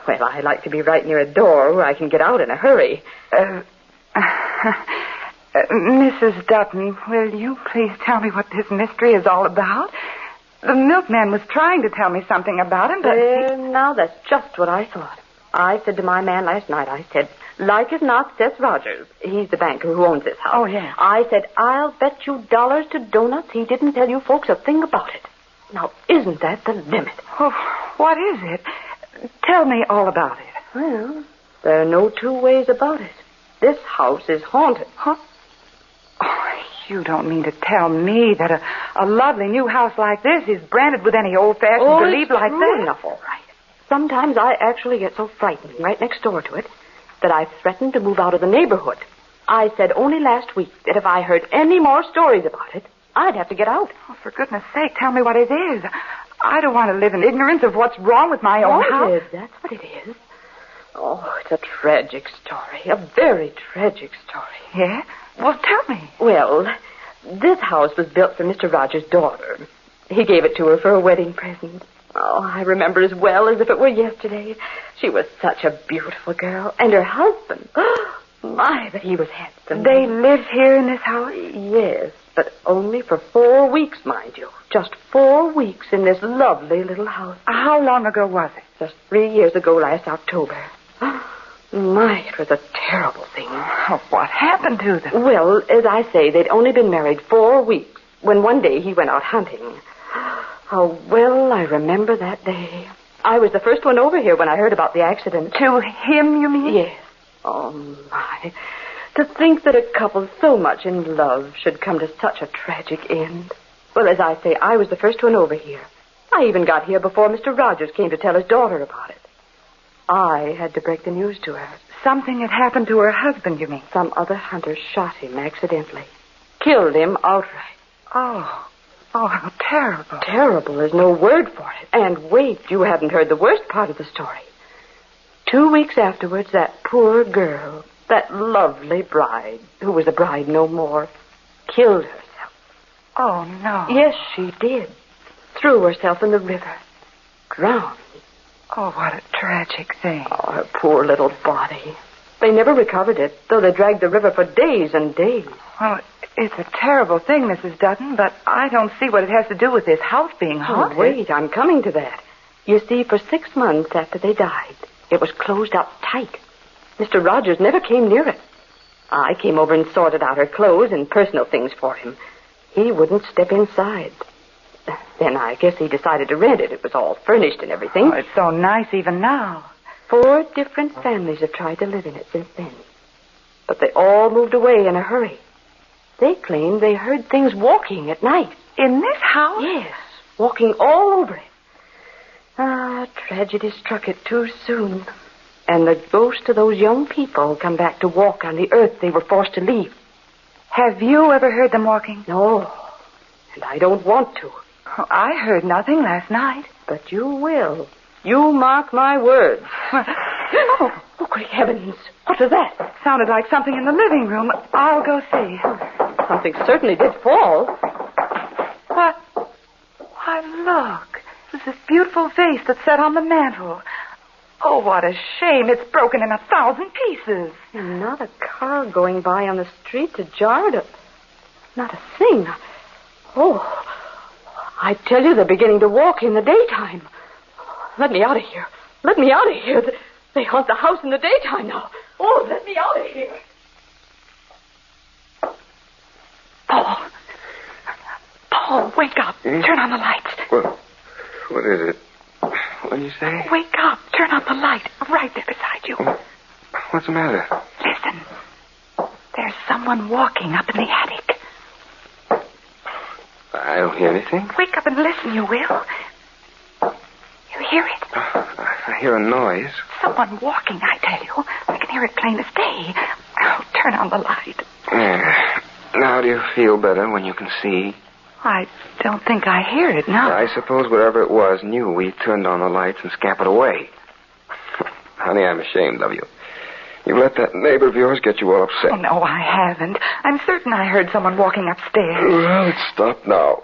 Well, I like to be right near a door where I can get out in a hurry. Mrs. Dutton, will you please tell me what this mystery is all about? The milkman was trying to tell me something about him, but... Now, that's just what I thought. I said to my man last night, I said, like as not, Seth Rogers. He's the banker who owns this house. Oh, yeah. I said, I'll bet you dollars to donuts he didn't tell you folks a thing about it. Now, isn't that the limit? Oh, what is it? Tell me all about it. Well, there are no two ways about it. This house is haunted. Huh? Oh, you don't mean to tell me that a lovely new house like this is branded with any old-fashioned belief like that? Enough, all right. Sometimes I actually get so frightened right next door to it that I threatened to move out of the neighborhood. I said only last week that if I heard any more stories about it, I'd have to get out. Oh, for goodness sake, tell me what it is. I don't want to live in ignorance of what's wrong with my own house. That's what it is. Oh, it's a tragic story. A very tragic story. Yeah? Well, tell me. Well, this house was built for Mr. Rogers' daughter. He gave it to her for a wedding present. Oh, I remember as well as if it were yesterday. She was such a beautiful girl. And her husband. My, but he was handsome. They live here in this house? Yes, but only for 4 weeks, mind you. Just 4 weeks in this lovely little house. How long ago was it? Just 3 years ago last October. My, it was a terrible thing. Oh, what happened to them? Well, as I say, they'd only been married 4 weeks when one day he went out hunting. Oh, well, I remember that day. I was the first one over here when I heard about the accident. To him, you mean? Yes. Oh, my. To think that a couple so much in love should come to such a tragic end. Well, as I say, I was the first one over here. I even got here before Mr. Rogers came to tell his daughter about it. I had to break the news to her. Something had happened to her husband, you mean? Some other hunter shot him accidentally. Killed him outright. Oh, how terrible. Terrible is no word for it. And wait, you haven't heard the worst part of the story. 2 weeks afterwards, that poor girl, that lovely bride, who was a bride no more, killed herself. Oh, no. Yes, she did. Threw herself in the river. Drowned. Oh, what a tragic thing. Oh, her poor little body. They never recovered it, though they dragged the river for days and days. Well, it's a terrible thing, Mrs. Dutton, but I don't see what it has to do with this house being haunted. Oh, wait, I'm coming to that. You see, for 6 months after they died, it was closed up tight. Mr. Rogers never came near it. I came over and sorted out her clothes and personal things for him. He wouldn't step inside. Then I guess he decided to rent it. It was all furnished and everything. Oh, it's so nice even now. 4 different families have tried to live in it since then. But they all moved away in a hurry. They claimed they heard things walking at night. In this house? Yes, walking all over it. Tragedy struck it too soon. And the ghosts of those young people come back to walk on the earth they were forced to leave. Have you ever heard them walking? No, and I don't want to. Oh, I heard nothing last night. But you will. You mark my words. Oh, great heavens. What was that? Sounded like something in the living room. I'll go see. Something certainly did fall. What? Why, look. There's this beautiful vase that's set on the mantel. Oh, what a shame. It's broken in 1,000 pieces. And not a car going by on the street to jar it up. Not a thing. Oh, I tell you, they're beginning to walk in the daytime. Let me out of here. Let me out of here. They haunt the house in the daytime now. Oh, let me out of here. Paul, wake up. Turn on the lights. What is it? What do you say? Wake up. Turn on the light. Right there beside you. What's the matter? Listen. There's someone walking up in the attic. I don't hear anything. Wake up and listen, you will. You hear it? I hear a noise. Someone walking, I tell you. I can hear it plain as day. Oh, turn on the light. Now do you feel better when you can see? I don't think I hear it now. I suppose whatever it was knew we turned on the lights and scampered away. Honey, I'm ashamed of you. You let that neighbor of yours get you all upset. Oh, no, I haven't. I'm certain I heard someone walking upstairs. Well, it's stopped now.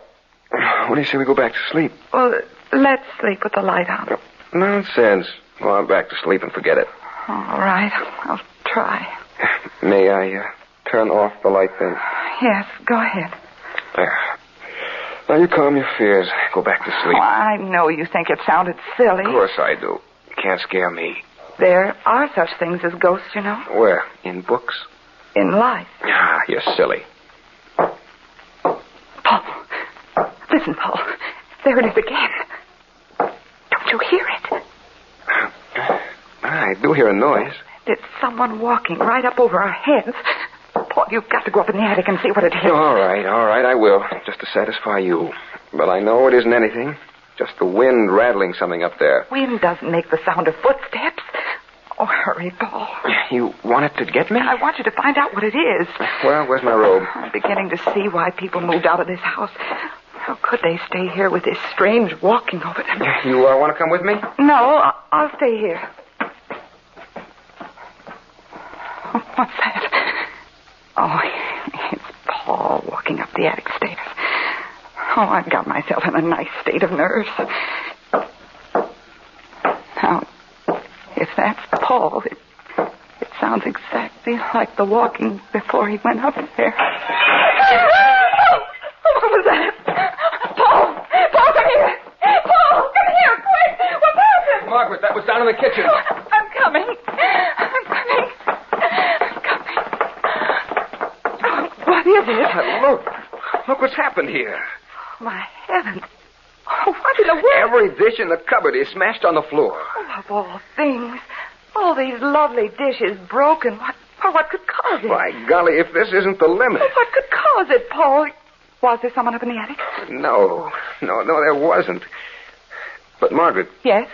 What do you say we go back to sleep? Well, let's sleep with the light on. Nonsense. Go on back to sleep and forget it. All right. I'll try. May I turn off the light then? Yes, go ahead. There. Now you calm your fears. Go back to sleep. Oh, I know you think it sounded silly. Of course I do. You can't scare me. There are such things as ghosts, you know. Where? In books? In life. Ah, you're silly. Paul. Listen, Paul. There it is again. Don't you hear it? I do hear a noise. It's someone walking right up over our heads. Paul, you've got to go up in the attic and see what it is. All right, I will. Just to satisfy you. But I know it isn't anything. Just the wind rattling something up there. Wind doesn't make the sound of footsteps. Oh, hurry, Paul. You wanted to get me? I want you to find out what it is. Well, where's my robe? I'm beginning to see why people moved out of this house. How could they stay here with this strange walking over them? You want to come with me? No, I'll stay here. What's that? Oh, it's Paul walking up the attic stairs. Oh, I've got myself in a nice state of nerves. Paul. It sounds exactly like the walking before he went up there. What was that? Paul! Paul, come here! Paul, come here, quick! What happened? Margaret, that was down in the kitchen. I'm coming. What is it? Look what's happened here. My heavens. Oh, what in the world? Every dish in the cupboard is smashed on the floor. Oh, of all things. All these lovely dishes broken. What could cause it? By golly, if this isn't the limit. Oh, what could cause it, Paul? Was there someone up in the attic? No, there wasn't. But, Margaret. Yes?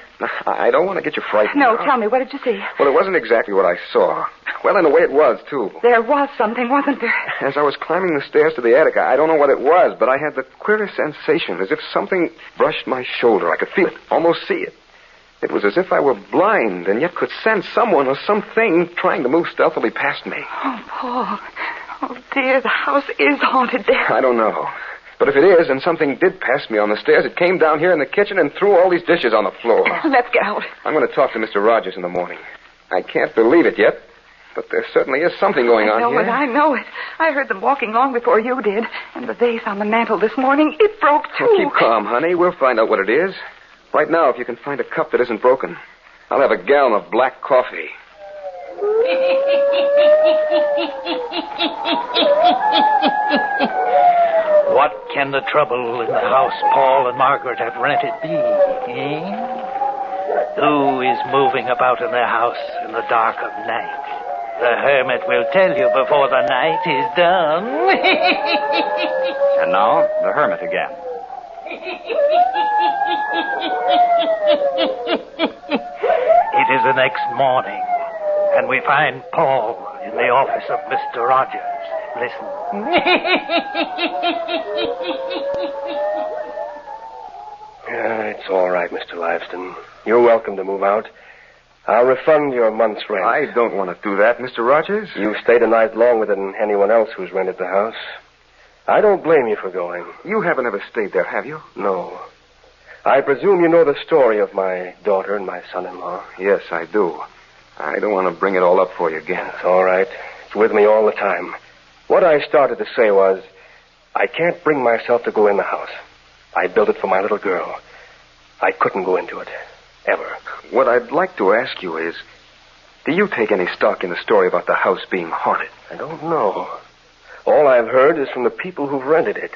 I don't want to get you frightened. No, tell me, what did you see? Well, it wasn't exactly what I saw. Well, in a way it was, too. There was something, wasn't there? As I was climbing the stairs to the attic, I don't know what it was, but I had the queerest sensation, as if something brushed my shoulder. I could feel it, almost see it. It was as if I were blind and yet could sense someone or something trying to move stealthily past me. Oh, Paul. Oh, dear, the house is haunted there. I don't know. But if it is, and something did pass me on the stairs, it came down here in the kitchen and threw all these dishes on the floor. Let's get out. I'm going to talk to Mr. Rogers in the morning. I can't believe it yet, but there certainly is something going on here. I know it. I heard them walking long before you did. And the vase on the mantel this morning, it broke too. Well, keep calm, honey. We'll find out what it is. Right now, if you can find a cup that isn't broken, I'll have a gallon of black coffee. What can the trouble in the house Paul and Margaret have rented be, Who is moving about in their house in the dark of night? The hermit will tell you before the night is done. And now, the hermit again. It is the next morning, and we find Paul in the office of Mr. Rogers. Listen. It's all right, Mr. Liveston. You're welcome to move out. I'll refund your month's rent. I don't want to do that, Mr. Rogers. You stayed a night longer than anyone else who's rented the house. I don't blame you for going. You haven't ever stayed there, have you? No. I presume you know the story of my daughter and my son-in-law. Yes, I do. I don't want to bring it all up for you again. It's all right. It's with me all the time. What I started to say was, I can't bring myself to go in the house. I built it for my little girl. I couldn't go into it. Ever. What I'd like to ask you is, do you take any stock in the story about the house being haunted? I don't know. All I've heard is from the people who've rented it.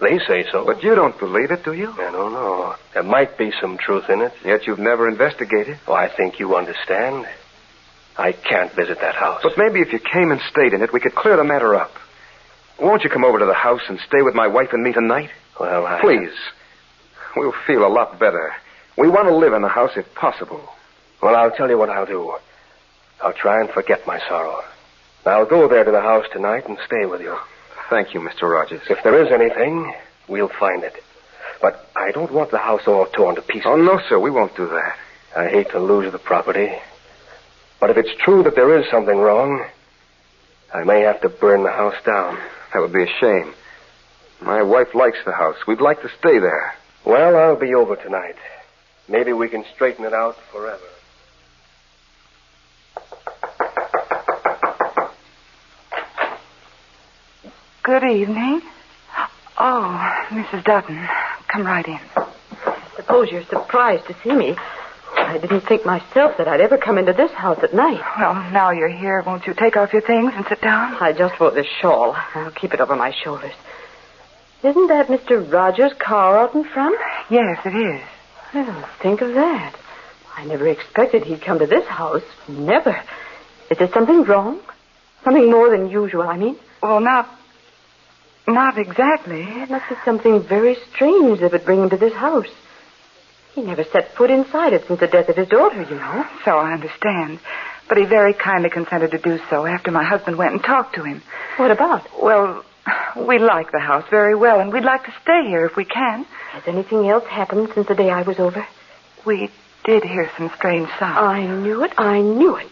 They say so. But you don't believe it, do you? I don't know. There might be some truth in it. Yet you've never investigated. Oh, I think you understand. I can't visit that house. But maybe if you came and stayed in it, we could clear the matter up. Won't you come over to the house and stay with my wife and me tonight? Well, Please. We'll feel a lot better. We want to live in the house if possible. Well, I'll tell you what I'll do. I'll try and forget my sorrow. I'll go there to the house tonight and stay with you. Thank you, Mr. Rogers. If there is anything, we'll find it. But I don't want the house all torn to pieces. Oh, no, sir. We won't do that. I hate to lose the property. But if it's true that there is something wrong, I may have to burn the house down. That would be a shame. My wife likes the house. We'd like to stay there. Well, I'll be over tonight. Maybe we can straighten it out forever. Good evening. Oh, Mrs. Dutton. Come right in. I suppose you're surprised to see me. I didn't think myself that I'd ever come into this house at night. Well, now you're here, won't you take off your things and sit down? I just brought this shawl. I'll keep it over my shoulders. Isn't that Mr. Rogers' car out in front? Yes, it is. Well, think of that. I never expected he'd come to this house. Never. Is there something wrong? Something more than usual, I mean? Well, not exactly. It must be something very strange that would bring him to this house. He never set foot inside it since the death of his daughter, you know. So I understand. But he very kindly consented to do so after my husband went and talked to him. What about? Well, we like the house very well, and we'd like to stay here if we can. Has anything else happened since the day I was over? We did hear some strange sounds. I knew it.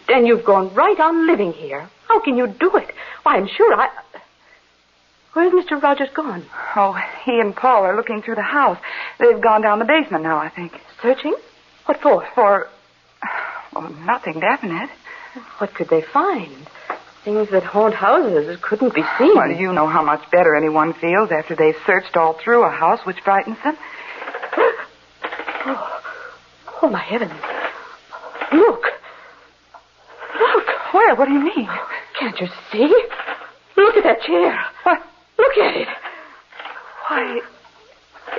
And you've gone right on living here. How can you do it? Why, I'm sure Where's Mr. Rogers gone? Oh, he and Paul are looking through the house. They've gone down the basement now, I think. Searching? What for? Well, nothing definite. What could they find? Things that haunt houses couldn't be seen. Well, you know how much better anyone feels after they've searched all through a house which frightens them. Oh, my heavens. Look. Look. Where? What do you mean? Can't you see? Look at that chair. What? Look at it. Why,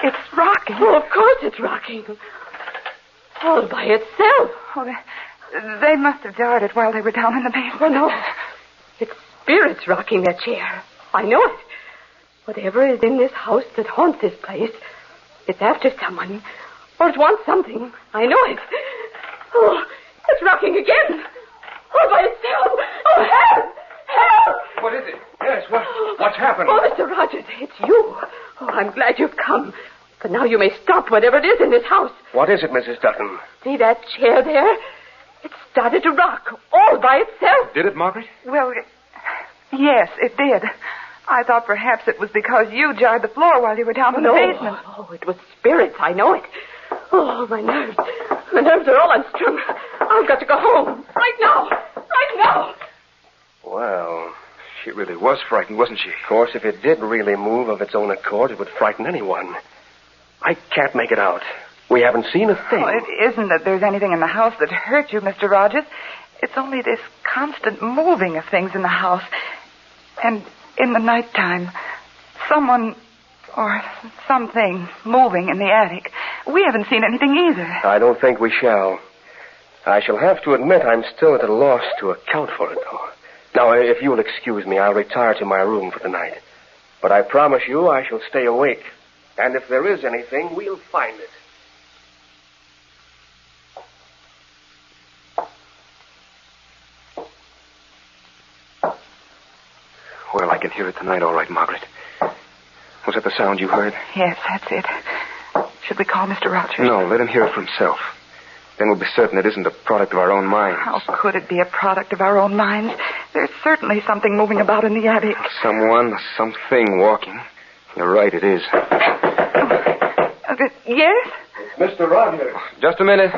it's rocking. Oh, of course it's rocking. All by itself. Oh, they must have jarred it while they were down in the basement. Oh, no. It's spirits rocking that chair. I know it. Whatever is in this house that haunts this place, it's after someone. Or it wants something. I know it. Oh, it's rocking again. All by itself. Oh, help! Help! What is it? Yes, what's happened? Oh, Mr. Rogers, it's you. Oh, I'm glad you've come. But now you may stop whatever it is in this house. What is it, Mrs. Dutton? See that chair there? It started to rock all by itself. Did it, Margaret? Well, yes, it did. I thought perhaps it was because you jarred the floor while you were down in the basement. Oh, it was spirits. I know it. Oh, my nerves. My nerves are all unstrung. I've got to go home. Right now. Right now. Well, she really was frightened, wasn't she? Of course, if it did really move of its own accord, it would frighten anyone. I can't make it out. We haven't seen a thing. Oh, it isn't that there's anything in the house that hurt you, Mr. Rogers. It's only this constant moving of things in the house. And in the nighttime, someone or something moving in the attic. We haven't seen anything either. I don't think we shall. I shall have to admit I'm still at a loss to account for it, though. Now, if you'll excuse me, I'll retire to my room for the night. But I promise you I shall stay awake. And if there is anything, we'll find it. Well, I can hear it tonight, all right, Margaret. Was that the sound you heard? Yes, that's it. Should we call Mr. Rogers? No, let him hear it for himself. Then we'll be certain it isn't a product of our own minds. How could it be a product of our own minds? There's certainly something moving about in the attic. Someone, something walking. You're right, it is. Yes? Mr. Rogers. Just a minute.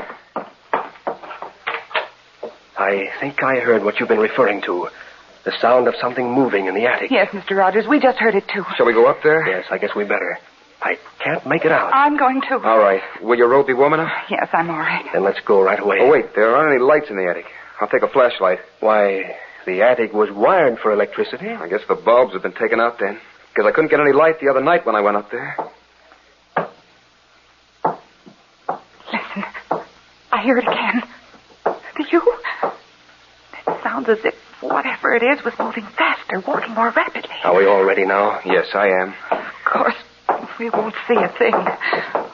I think I heard what you've been referring to. The sound of something moving in the attic. Yes, Mr. Rogers. We just heard it, too. Shall we go up there? Yes, I guess we better. I can't make it out. I'm going to. All right. Will your robe be warm enough? Yes, I'm all right. Then let's go right away. Oh, wait. There aren't any lights in the attic. I'll take a flashlight. Why, the attic was wired for electricity. I guess the bulbs have been taken out then. Because I couldn't get any light the other night when I went up there. Listen. I hear it again. Do you? It sounds as if whatever it is was moving faster, walking more rapidly. Are we all ready now? Yes, I am. Of course, we won't see a thing.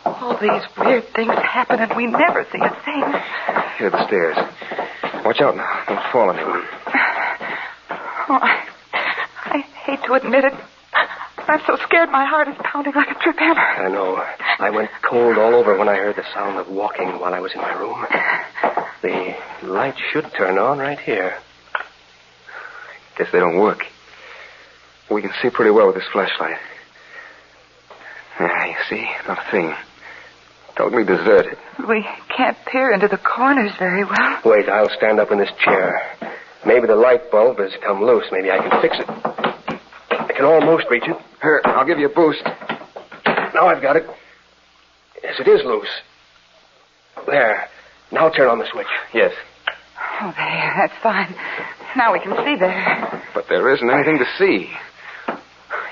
All these weird things happen and we never see a thing. Here are the stairs. Watch out now. Don't fall on anyone. Oh, I hate to admit it. I'm so scared my heart is pounding like a trip hammer. I know. I went cold all over when I heard the sound of walking while I was in my room. The light should turn on right here. Guess they don't work. We can see pretty well with this flashlight. Yeah, you see? Not a thing. Totally deserted. We can't peer into the corners very well. Wait, I'll stand up in this chair. Maybe the light bulb has come loose. Maybe I can fix it. I can almost reach it. Here, I'll give you a boost. Now I've got it. Yes, it is loose. There. Now turn on the switch. Yes. Oh, there. That's fine. Now we can see there. But there isn't anything to see.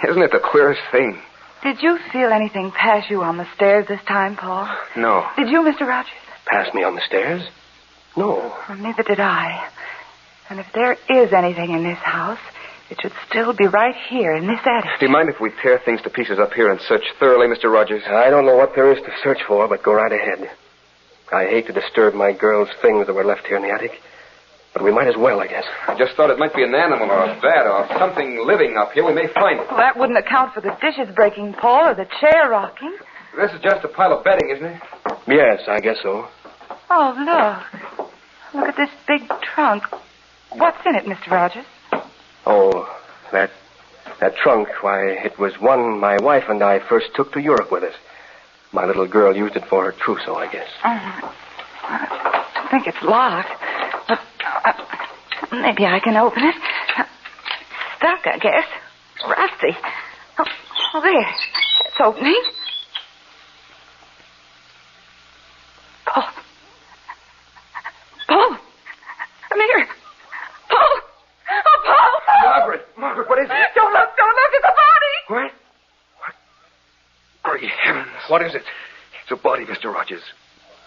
Isn't it the queerest thing? Did you feel anything pass you on the stairs this time, Paul? No. Did you, Mr. Rogers? Pass me on the stairs? No. Well, neither did I. And if there is anything in this house, it should still be right here in this attic. Do you mind if we tear things to pieces up here and search thoroughly, Mr. Rogers? I don't know what there is to search for, but go right ahead. I hate to disturb my girl's things that were left here in the attic. But we might as well, I guess. I just thought it might be an animal or a bat or something living up here. We may find it. Well, that wouldn't account for the dishes breaking, Paul, or the chair rocking. This is just a pile of bedding, isn't it? Yes, I guess so. Oh, look. Look at this big trunk. What's in it, Mr. Rogers? Oh, that trunk, why, it was one my wife and I first took to Europe with us. My little girl used it for her trousseau, I guess. think it's locked. But maybe I can open it. Stuck, I guess. Rusty. Oh, there. It's opening. Paul. Paul. Come here. Paul. Oh, Paul. Margaret, what is it? Don't look. It's a body. What? Great heavens. What is it? It's a body, Mr. Rogers.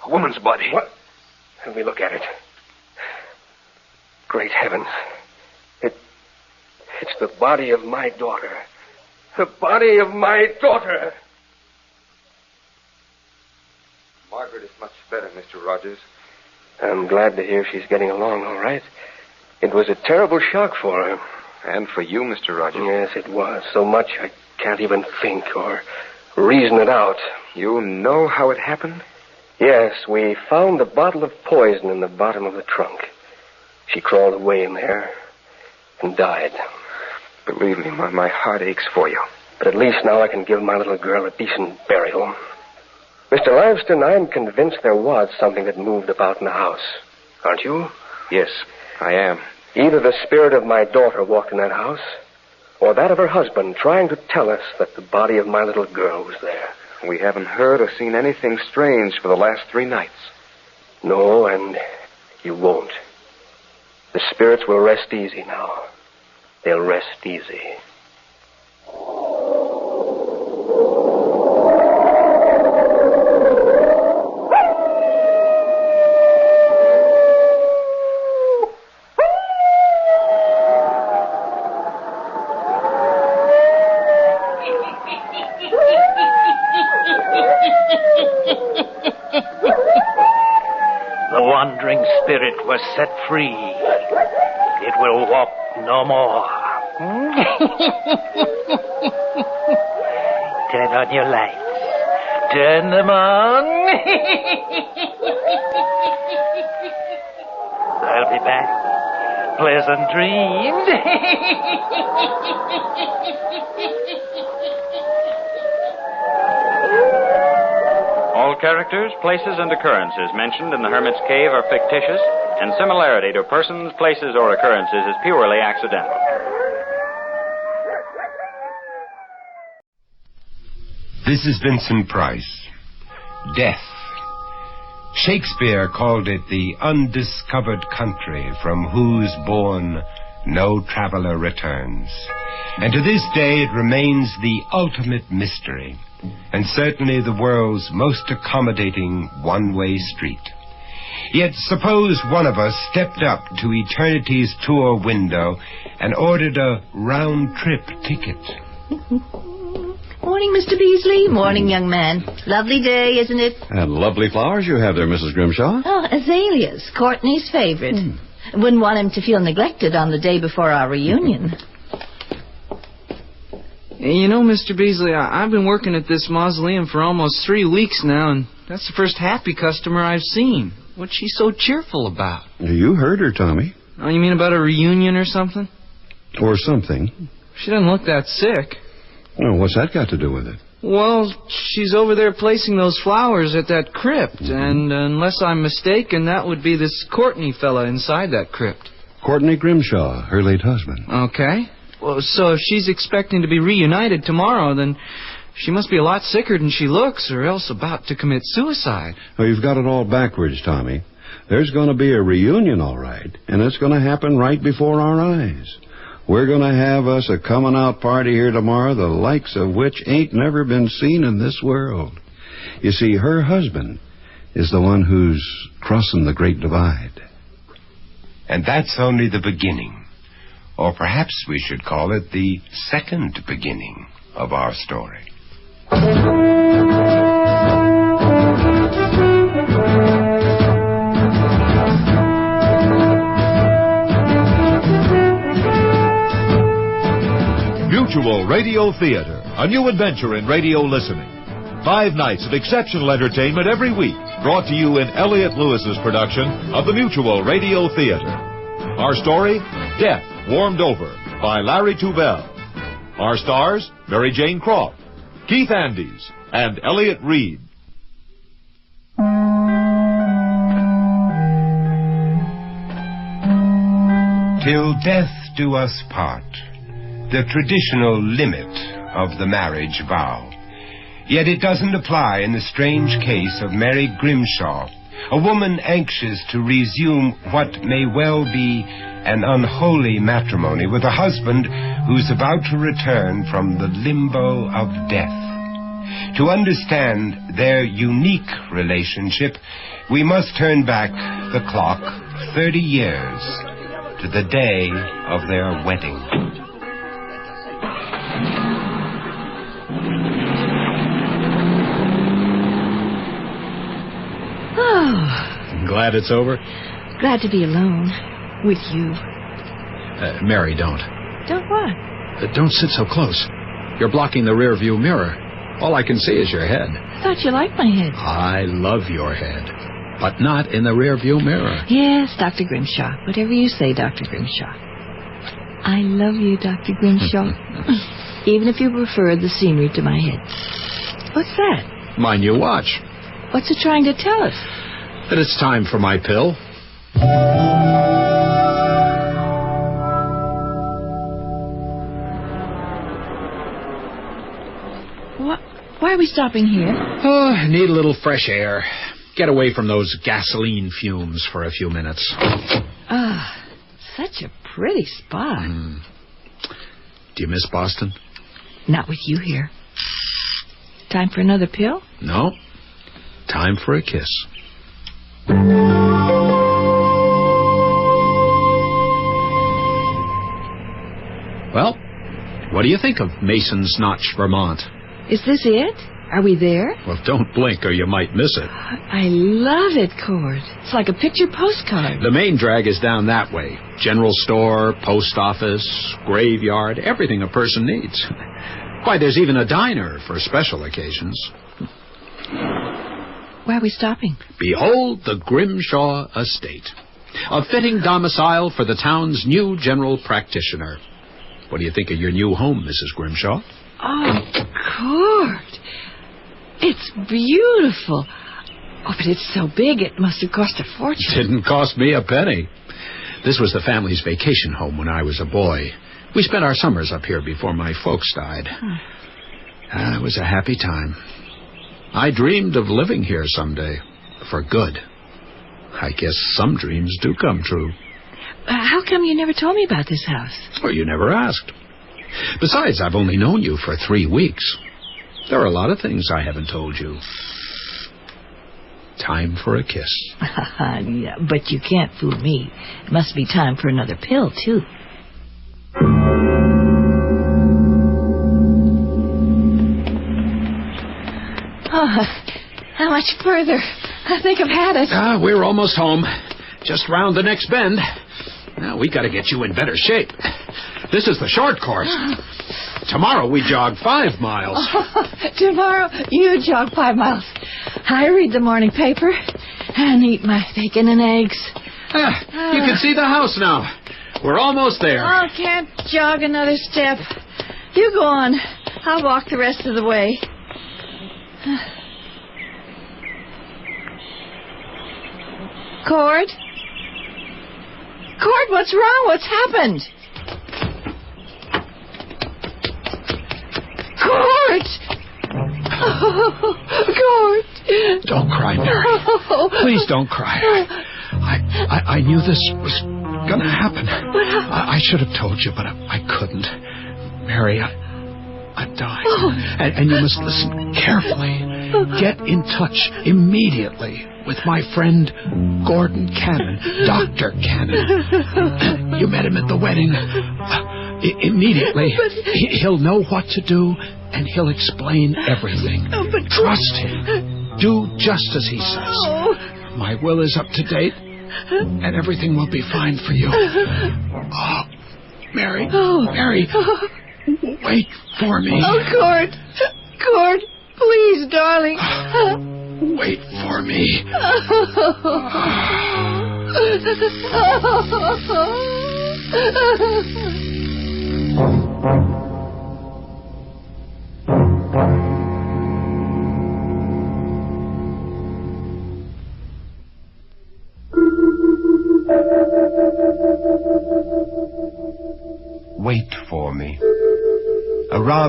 A woman's body. What? Let me look at it. Great heavens. It's the body of my daughter. The body of my daughter. Margaret is much better, Mr. Rogers. I'm glad to hear she's getting along all right. It was a terrible shock for her. And for you, Mr. Rogers. Yes, it was. So much I can't even think or reason it out. You know how it happened? Yes, we found a bottle of poison in the bottom of the trunk. She crawled away in there and died. Believe me, my heart aches for you. But at least now I can give my little girl a decent burial. Mr. Liveston, I'm convinced there was something that moved about in the house. Aren't you? Yes, I am. Either the spirit of my daughter walked in that house, or that of her husband trying to tell us that the body of my little girl was there. We haven't heard or seen anything strange for the last 3 nights. No, and you won't. The spirits will rest easy now. They'll rest easy. The wandering spirit was set free. It will walk no more. Turn on your lights. Turn them on. I'll be back. Pleasant dreams. All characters, places, and occurrences mentioned in the Hermit's Cave are fictitious, and similarity to persons, places, or occurrences is purely accidental. This is Vincent Price. Death. Shakespeare called it the undiscovered country from whose bourne no traveler returns. And to this day it remains the ultimate mystery, and certainly the world's most accommodating one-way street. Yet suppose one of us stepped up to eternity's tour window and ordered a round-trip ticket. Morning, Mr. Beasley. Morning, young man. Lovely day, isn't it? And lovely flowers you have there, Mrs. Grimshaw. Oh, azaleas. Courtney's favorite. Wouldn't want him to feel neglected on the day before our reunion. You know, Mr. Beasley, I've been working at this mausoleum for almost 3 weeks now, and that's the first happy customer I've seen. What's she so cheerful about? You heard her, Tommy. Oh, you mean about a reunion or something? Or something. She doesn't look that sick. Well, what's that got to do with it? Well, she's over there placing those flowers at that crypt, and unless I'm mistaken, that would be this Courtney fella inside that crypt. Courtney Grimshaw, her late husband. Okay. Well, so if she's expecting to be reunited tomorrow, then she must be a lot sicker than she looks, or else about to commit suicide. Oh, you've got it all backwards, Tommy. There's going to be a reunion, all right, and it's going to happen right before our eyes. We're going to have us a coming-out party here tomorrow, the likes of which ain't never been seen in this world. You see, her husband is the one who's crossing the Great Divide. And that's only the beginning. Or perhaps we should call it the second beginning of our story. Mutual Radio Theater, a new adventure in radio listening. 5 nights of exceptional entertainment every week, brought to you in Elliott Lewis's production of the Mutual Radio Theater. Our story, Death Warmed Over, by Larry Tubell. Our stars, Mary Jane Croft, Keith Andes, and Elliott Reed. Till death do us part, the traditional limit of the marriage vow. Yet it doesn't apply in the strange case of Mary Grimshaw, a woman anxious to resume what may well be an unholy matrimony with a husband who's about to return from the limbo of death. To understand their unique relationship, we must turn back the clock 30 years to the day of their wedding. Oh. Glad it's over? Glad to be alone. With you. Mary, don't. Don't what? Don't sit so close. You're blocking the rear view mirror. All I can see is your head. I thought you liked my head. I love your head. But not in the rear view mirror. Yes, Dr. Grimshaw. Whatever you say, Dr. Grimshaw. I love you, Dr. Grimshaw. Even if you prefer the scenery to my head. What's that? My new watch. What's it trying to tell us? That it's time for my pill. Why are we stopping here? Oh, I need a little fresh air. Get away from those gasoline fumes for a few minutes. Ah, such a pretty spot. Do you miss Boston? Not with you here. Time for another pill? No. Time for a kiss. Well, what do you think of Mason's Notch, Vermont? Is this it? Are we there? Well, don't blink or you might miss it. I love it, Cord. It's like a picture postcard. The main drag is down that way. General store, post office, graveyard, everything a person needs. Why, there's even a diner for special occasions. Why are we stopping? Behold the Grimshaw Estate. A fitting domicile for the town's new general practitioner. What do you think of your new home, Mrs. Grimshaw? Oh, Cord. It's beautiful. Oh, but it's so big it must have cost a fortune. Didn't cost me a penny. This was the family's vacation home when I was a boy. We spent our summers up here before my folks died. It was a happy time. I dreamed of living here someday. For good. I guess some dreams do come true. How come you never told me about this house? Well, you never asked. Besides, I've only known you for 3 weeks. There are a lot of things I haven't told you. Time for a kiss. Yeah, but you can't fool me. It must be time for another pill, too. Oh, how much further? I think I've had it. We're almost home. Just round the next bend. Now, we got to get you in better shape. This is the short course. Tomorrow we jog 5 miles. Tomorrow you jog 5 miles. I read the morning paper and eat my bacon and eggs. You can see the house now. We're almost there. Oh, can't jog another step. You go on. I'll walk the rest of the way. Cord? Cord, what's wrong? What's happened? Cord! Oh, Cord! Don't cry, Mary. Please don't cry. I knew this was going to happen. I should have told you, but I couldn't. Mary, I'm dying. And you must listen carefully. Get in touch immediately with my friend Gordon Cannon, Dr. Cannon. You met him at the wedding. Immediately. He'll know what to do, and he'll explain everything. Trust him. Do just as he says. My will is up to date, and everything will be fine for you. Oh, Mary. Mary. Wait for me. Oh, Cord. Cord, please, darling. Wait for me.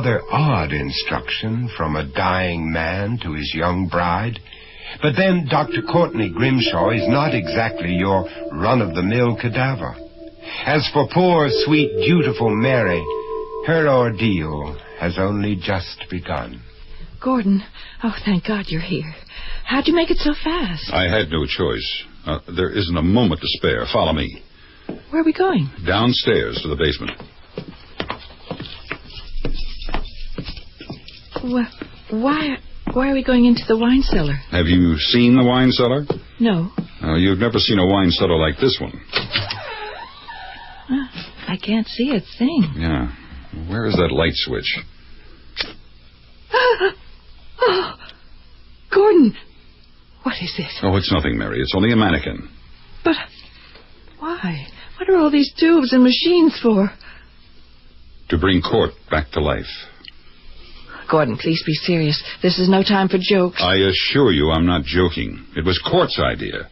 rather odd instruction from a dying man to his young bride. But then Dr. Courtney Grimshaw is not exactly your run-of-the-mill cadaver. As for poor, sweet, dutiful Mary, her ordeal has only just begun. Gordon, oh, thank God you're here. How'd you make it so fast? I had no choice. There isn't a moment to spare. Follow me. Where are we going? Downstairs to the basement. Why are we going into the wine cellar? Have you seen the wine cellar? No. You've never seen a wine cellar like this one. I can't see a thing. Yeah. Where is that light switch? Oh, Gordon, what is it? Oh, it's nothing, Mary. It's only a mannequin. But why? What are all these tubes and machines for? To bring Court back to life. Gordon, please be serious. This is no time for jokes. I assure you I'm not joking. It was Court's idea.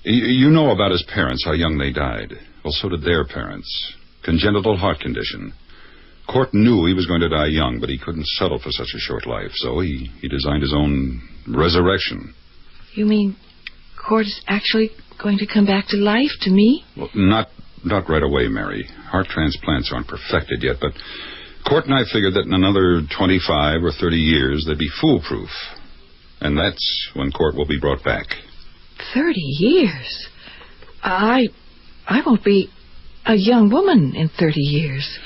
You know about his parents, how young they died. Well, so did their parents. Congenital heart condition. Court knew he was going to die young, but he couldn't settle for such a short life, so he designed his own resurrection. You mean Court is actually going to come back to life, to me? Well, not right away, Mary. Heart transplants aren't perfected yet, but Court and I figured that in another 25 or 30 years they'd be foolproof. And that's when Court will be brought back. 30 years? I won't be a young woman in 30 years.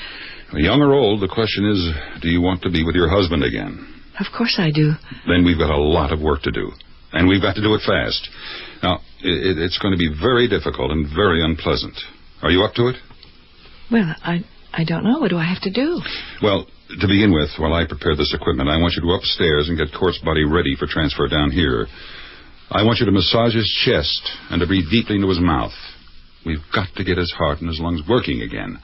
Young or old, the question is, do you want to be with your husband again? Of course I do. Then we've got a lot of work to do. And we've got to do it fast. Now, it's going to be very difficult and very unpleasant. Are you up to it? Well, I don't know. What do I have to do? Well, to begin with, while I prepare this equipment, I want you to go upstairs and get Court's body ready for transfer down here. I want you to massage his chest and to breathe deeply into his mouth. We've got to get his heart and his lungs working again.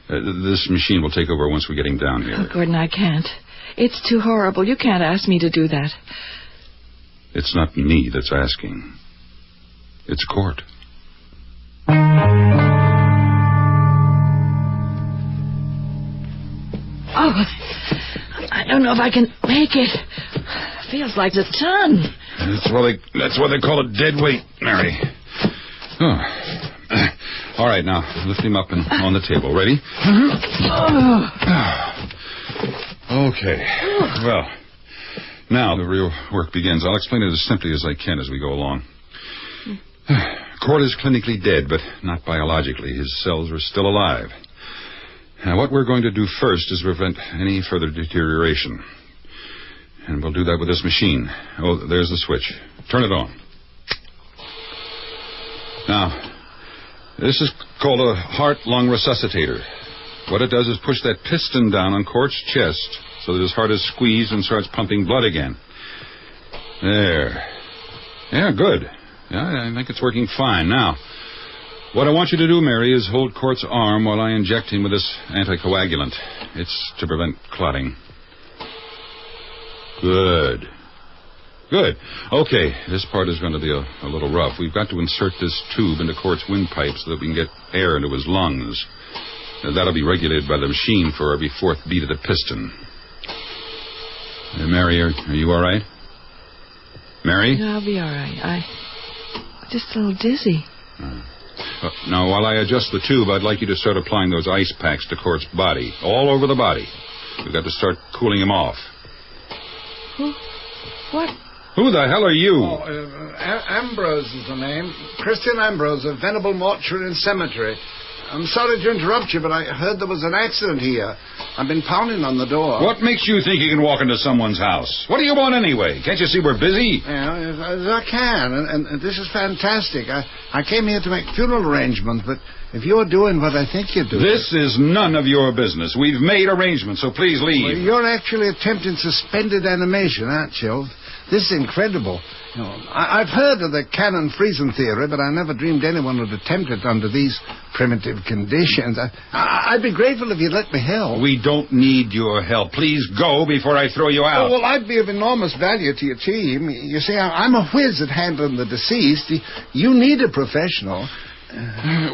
This machine will take over once we get him down here. Oh, Gordon, I can't. It's too horrible. You can't ask me to do that. It's not me that's asking. It's Court. Oh, I don't know if I can make it. Feels like a ton. That's why they call it dead weight, Mary. Oh. All right, now, lift him up and on the table. Ready? Okay. Well, now the real work begins. I'll explain it as simply as I can as we go along. Court is clinically dead, but not biologically. His cells are still alive. Now, what we're going to do first is prevent any further deterioration. And we'll do that with this machine. Oh, there's the switch. Turn it on. Now, this is called a heart-lung resuscitator. What it does is push that piston down on Court's chest so that his heart is squeezed and starts pumping blood again. There. Yeah, good. Yeah, I think it's working fine. Now, what I want you to do, Mary, is hold Court's arm while I inject him with this anticoagulant. It's to prevent clotting. Good. Good. Okay, this part is going to be a little rough. We've got to insert this tube into Court's windpipe so that we can get air into his lungs. That'll be regulated by the machine for every fourth beat of the piston. Mary, are you all right? Mary? No, I'll be all right. I'm just a little dizzy. Now, while I adjust the tube, I'd like you to start applying those ice packs to Court's body, all over the body. We've got to start cooling him off. What? Who the hell are you? Ambrose is the name. Christian Ambrose of Venable Mortuary and Cemetery. I'm sorry to interrupt you, but I heard there was an accident here. I've been pounding on the door. What makes you think you can walk into someone's house? What do you want anyway? Can't you see we're busy? Yeah, as I can, and this is fantastic. I came here to make funeral arrangements, but if you're doing what I think you're doing... This is none of your business. We've made arrangements, so please leave. Well, you're actually attempting suspended animation, aren't you? This is incredible. You know, I've heard of the Cannon freezing theory, but I never dreamed anyone would attempt it under these primitive conditions. I'd be grateful if you'd let me help. We don't need your help. Please go before I throw you out. Oh, well, I'd be of enormous value to your team. You see, I'm a whiz at handling the deceased. You need a professional.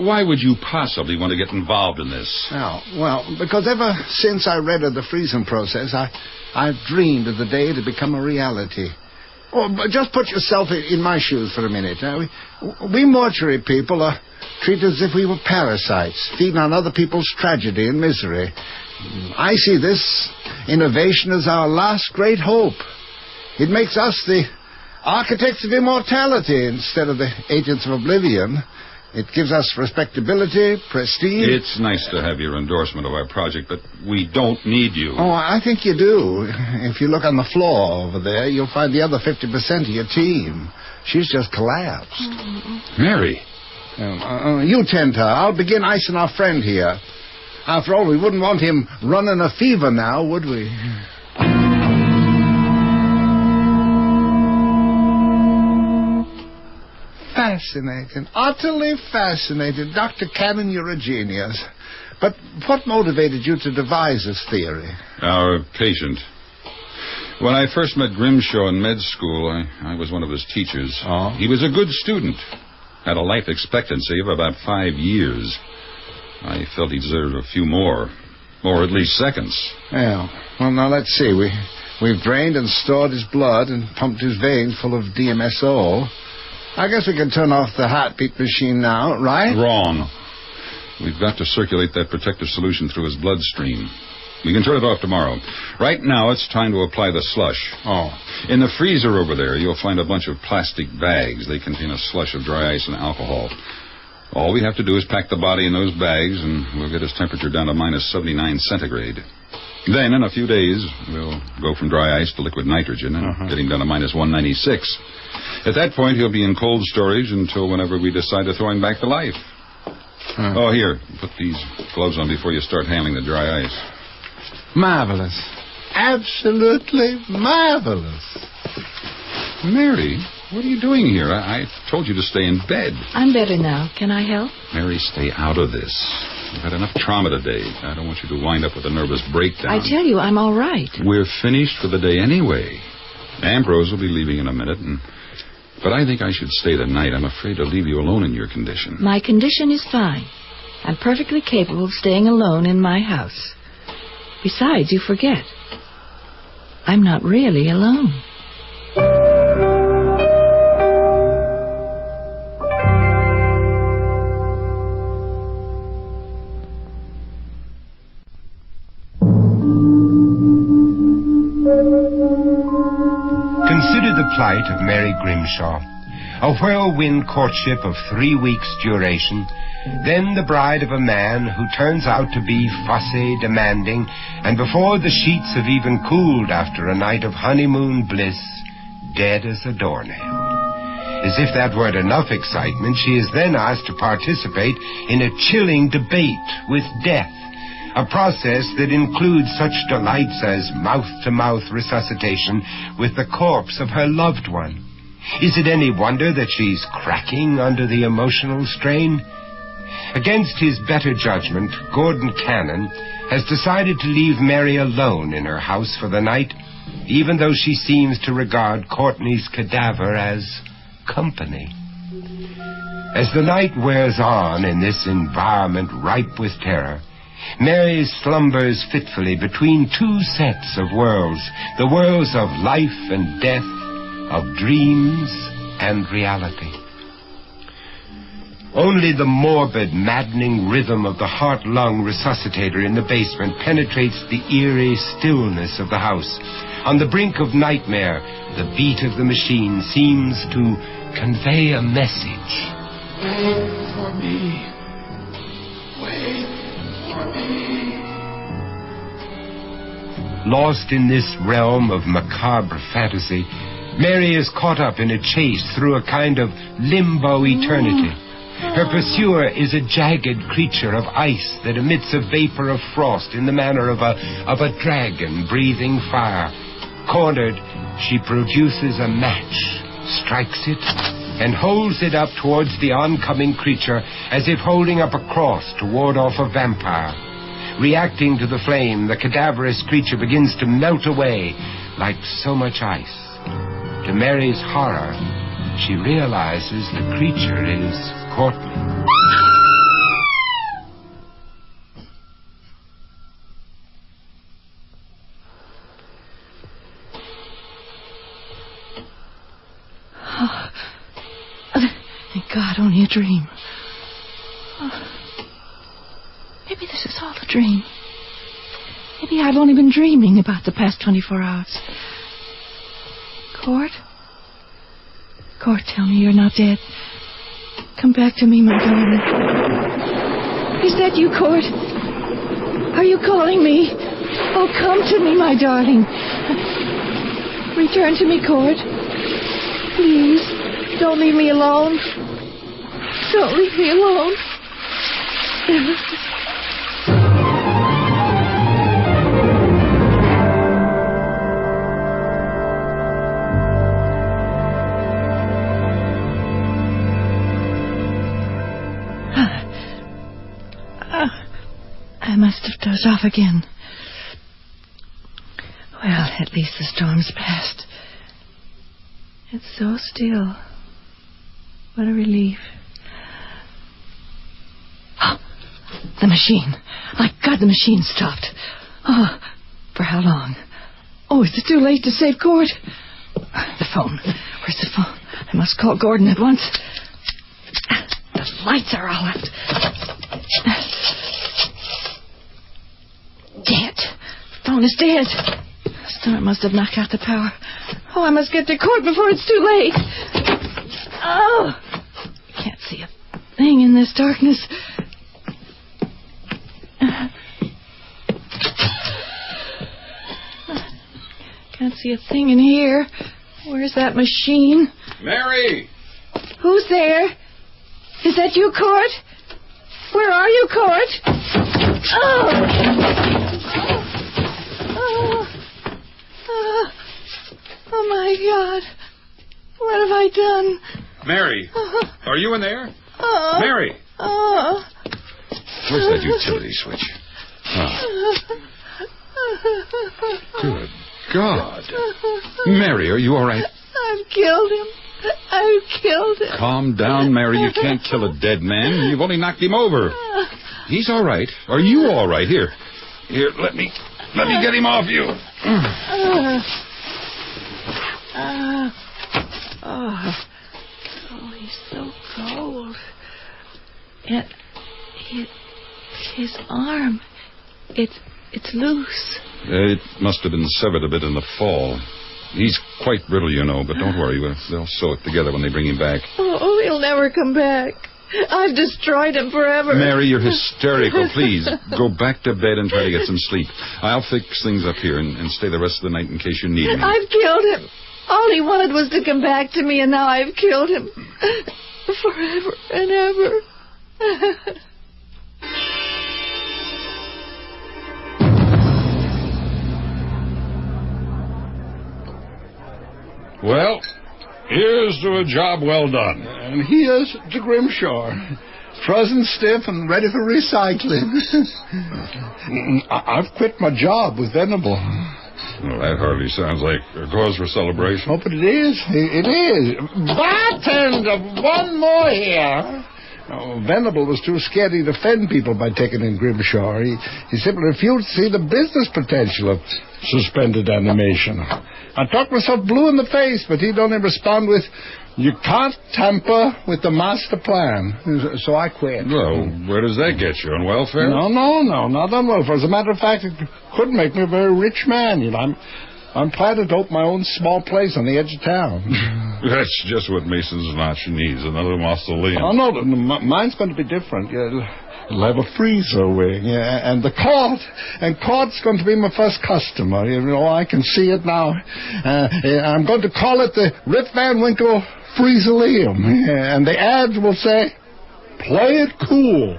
Why would you possibly want to get involved in this? Oh, well, because ever since I read of the freezing process, I've dreamed of the day to become a reality. Oh, but just put yourself in my shoes for a minute. We mortuary people are treated as if we were parasites, feeding on other people's tragedy and misery. I see this innovation as our last great hope. It makes us the architects of immortality instead of the agents of oblivion. It gives us respectability, prestige. It's nice to have your endorsement of our project, but we don't need you. Oh, I think you do. If you look on the floor over there, you'll find the other 50% of your team. She's just collapsed. Mary. You tend to her. I'll begin icing our friend here. After all, we wouldn't want him running a fever now, would we? Fascinating. Utterly fascinating. Dr. Cannon, you're a genius. But what motivated you to devise this theory? Our patient. When I first met Grimshaw in med school, I was one of his teachers. Oh? He was a good student. Had a life expectancy of about 5 years. I felt he deserved a few more. Or at least seconds. Yeah. Well, now, let's see. We've drained and stored his blood and pumped his veins full of DMSO. I guess we can turn off the heartbeat machine now, right? Wrong. We've got to circulate that protective solution through his bloodstream. We can turn it off tomorrow. Right now, it's time to apply the slush. Oh. In the freezer over there, you'll find a bunch of plastic bags. They contain a slush of dry ice and alcohol. All we have to do is pack the body in those bags, and we'll get his temperature down to minus 79 centigrade. Then, in a few days, we'll go from dry ice to liquid nitrogen and get him down to minus 196. At that point, he'll be in cold storage until whenever we decide to throw him back to life. Oh, here, put these gloves on before you start handling the dry ice. Marvelous. Absolutely marvelous. Mary, what are you doing here? I told you to stay in bed. I'm better now. Can I help? Mary, stay out of this. You've had enough trauma today. I don't want you to wind up with a nervous breakdown. I tell you, I'm all right. We're finished for the day anyway. Ambrose will be leaving in a minute, but I think I should stay the night. I'm afraid to leave you alone in your condition. My condition is fine. I'm perfectly capable of staying alone in my house. Besides, you forget. I'm not really alone. Consider the plight of Mary Grimshaw. A whirlwind courtship of 3 weeks' duration, then the bride of a man who turns out to be fussy, demanding, and before the sheets have even cooled after a night of honeymoon bliss, dead as a doornail. As if that weren't enough excitement, she is then asked to participate in a chilling debate with death, a process that includes such delights as mouth-to-mouth resuscitation with the corpse of her loved one. Is it any wonder that she's cracking under the emotional strain? Against his better judgment, Gordon Cannon has decided to leave Mary alone in her house for the night, even though she seems to regard Courtney's cadaver as company. As the night wears on in this environment ripe with terror, Mary slumbers fitfully between two sets of worlds, the worlds of life and death, of dreams and reality. Only the morbid, maddening rhythm of the heart-lung resuscitator in the basement penetrates the eerie stillness of the house. On the brink of nightmare, the beat of the machine seems to convey a message. Wait for me. Wait for me. Lost in this realm of macabre fantasy, Mary is caught up in a chase through a kind of limbo eternity. Her pursuer is a jagged creature of ice that emits a vapor of frost in the manner of a dragon breathing fire. Cornered, she produces a match, strikes it, and holds it up towards the oncoming creature as if holding up a cross to ward off a vampire. Reacting to the flame, the cadaverous creature begins to melt away like so much ice. To Mary's horror, she realizes the creature is Courtney. God, only a dream. Oh. Maybe this is all a dream. Maybe I've only been dreaming about the past 24 hours. Cord? Cord, tell me you're not dead. Come back to me, my darling. Is that you, Cord? Are you calling me? Oh, come to me, my darling. Return to me, Cord. Please, don't leave me alone. Don't leave me alone. I must have dozed off again. Well, at least the storm's passed. It's so still. What a relief. Oh, the machine. My God, the machine stopped. Oh, for how long? Oh, is it too late to save Cord? The phone. Where's the phone? I must call Gordon at once. The lights are all out. Dead. The phone is dead. The storm must have knocked out the power. Oh, I must get to Cord before it's too late. Oh! Can't see a thing in this darkness. Can't see a thing in here. Where's that machine? Mary! Who's there? Is that you, Cord? Where are you, Cord? Oh, my God. What have I done? Mary, are you in there? Mary! Where's that utility switch? Good God. Mary, are you all right? I've killed him. I've killed him. Calm down, Mary. You can't kill a dead man. You've only knocked him over. He's all right. Are you all right? Here, let me get him off you. Oh, he's so cold. His arm, it's loose. It must have been severed a bit in the fall. He's quite brittle, you know, but don't worry. They'll sew it together when they bring him back. Oh, he'll never come back. I've destroyed him forever. Mary, you're hysterical. Please, go back to bed and try to get some sleep. I'll fix things up here and stay the rest of the night in case you need me. I've killed him. All he wanted was to come back to me, and now I've killed him. Forever and ever. Well, here's to a job well done. And here's to Grimshaw. Frozen stiff and ready for recycling. I've quit my job with Venable. Well, that hardly sounds like a cause for celebration. Oh, but it is. It is. Bartender, one more here. Oh, Venable was too scared he'd offend people by taking in Grimshaw. He simply refused to see the business potential of suspended animation. I talked myself blue in the face, but he'd only respond with, "You can't tamper with the master plan." So I quit. Well, where does that get you? On welfare? No, not on welfare. As a matter of fact, it could make me a very rich man. You know, I'm planning to open my own small place on the edge of town. That's just what Mason's Notch needs, another mausoleum. Oh, no, mine's going to be different. It'll have a freezer wing, and the court. And court's going to be my first customer. You know, I can see it now. I'm going to call it the Rip Van Winkle Freezoleum. And the ads will say, "Play it cool.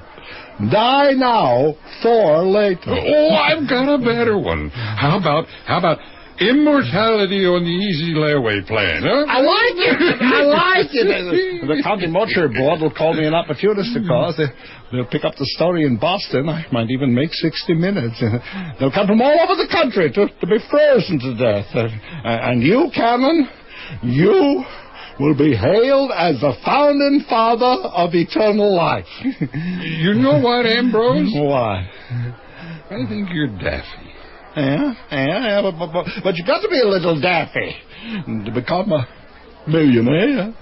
Die now, for later." Oh, I've got a better one. How about immortality on the easy layaway plan, huh? I like it. The county mortuary board will call me an opportunist, of course. They'll pick up the story in Boston. I might even make 60 Minutes. They'll come from all over the country to be frozen to death. And you, Canon, you will be hailed as the founding father of eternal life. You know what, Ambrose? What? I think you're daffy. Yeah, but you got to be a little daffy to become a millionaire.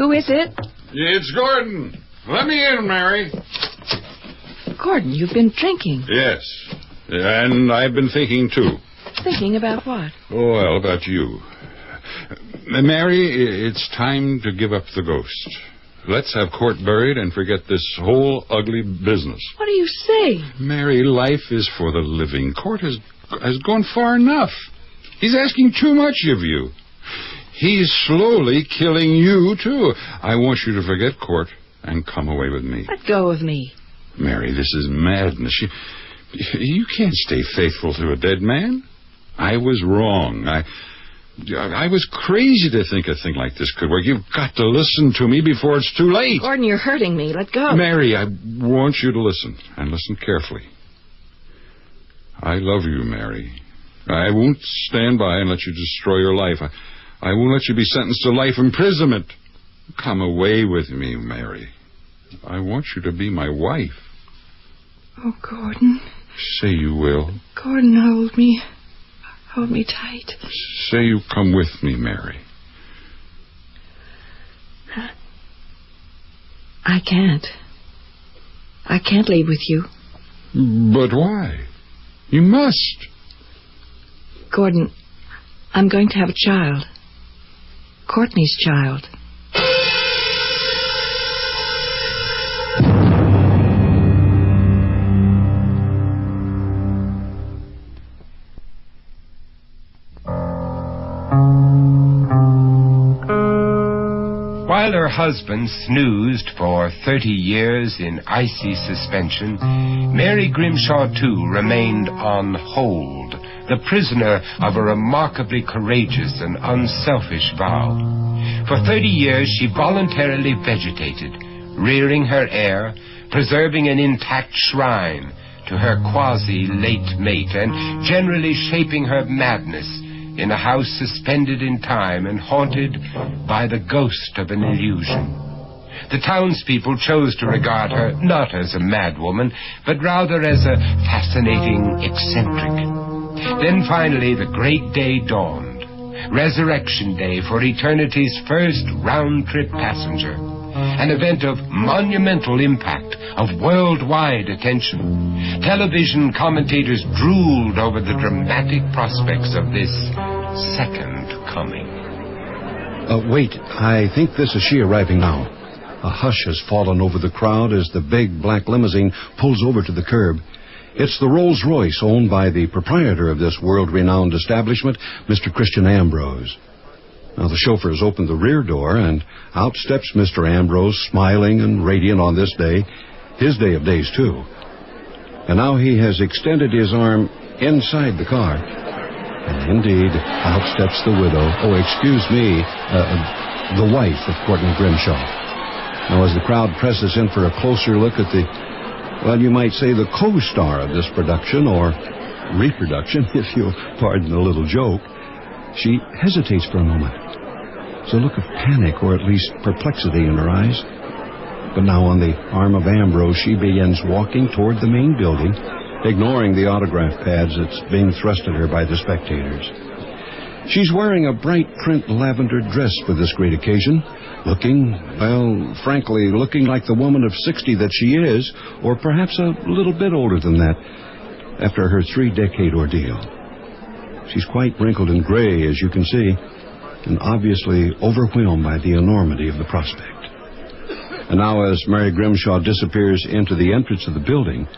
Who is it? It's Gordon. Let me in, Mary. Gordon, you've been drinking. Yes. And I've been thinking, too. Thinking about what? Oh, well, about you. Mary, it's time to give up the ghost. Let's have Court buried and forget this whole ugly business. What are you saying? Mary, life is for the living. Court has gone far enough. He's asking too much of you. He's slowly killing you, too. I want you to forget Court and come away with me. Let go of me. Mary, this is madness. You can't stay faithful to a dead man. I was wrong. I was crazy to think a thing like this could work. You've got to listen to me before it's too late. Gordon, you're hurting me. Let go. Mary, I want you to listen, and listen carefully. I love you, Mary. I won't stand by and let you destroy your life. I won't let you be sentenced to life imprisonment. Come away with me, Mary. I want you to be my wife. Oh, Gordon. Say you will. Gordon, hold me. Hold me tight. Say you come with me, Mary. I can't. I can't leave with you. But why? You must. Gordon, I'm going to have a child. Courtney's child. While her husband snoozed for 30 years in icy suspension, Mary Grimshaw, too, remained on hold, the prisoner of a remarkably courageous and unselfish vow. For 30 years she voluntarily vegetated, rearing her heir, preserving an intact shrine to her quasi-late mate, and generally shaping her madness in a house suspended in time and haunted by the ghost of an illusion. The townspeople chose to regard her not as a madwoman, but rather as a fascinating eccentric. Then finally the great day dawned, Resurrection Day for eternity's first round-trip passenger, an event of monumental impact, of worldwide attention. Television commentators drooled over the dramatic prospects of this second coming. Wait, I think this is she arriving now. A hush has fallen over the crowd as the big black limousine pulls over to the curb. It's the Rolls-Royce owned by the proprietor of this world-renowned establishment, Mr. Christian Ambrose. Now, the chauffeur has opened the rear door, and out steps Mr. Ambrose, smiling and radiant on this day, his day of days, too. And now he has extended his arm inside the car. And indeed, out steps the widow, the wife of Courtney Grimshaw. Now, as the crowd presses in for a closer look at the, well, you might say the co-star of this production, or reproduction, if you'll pardon the little joke, she hesitates for a moment. There's a look of panic, or at least perplexity, in her eyes. But now on the arm of Ambrose, she begins walking toward the main building, ignoring the autograph pads that's being thrust at her by the spectators. She's wearing a bright print lavender dress for this great occasion, looking like the woman of 60 that she is, or perhaps a little bit older than that, after her 3-decade ordeal. She's quite wrinkled and gray, as you can see, and obviously overwhelmed by the enormity of the prospect. And now, as Mary Grimshaw disappears into the entrance of the building,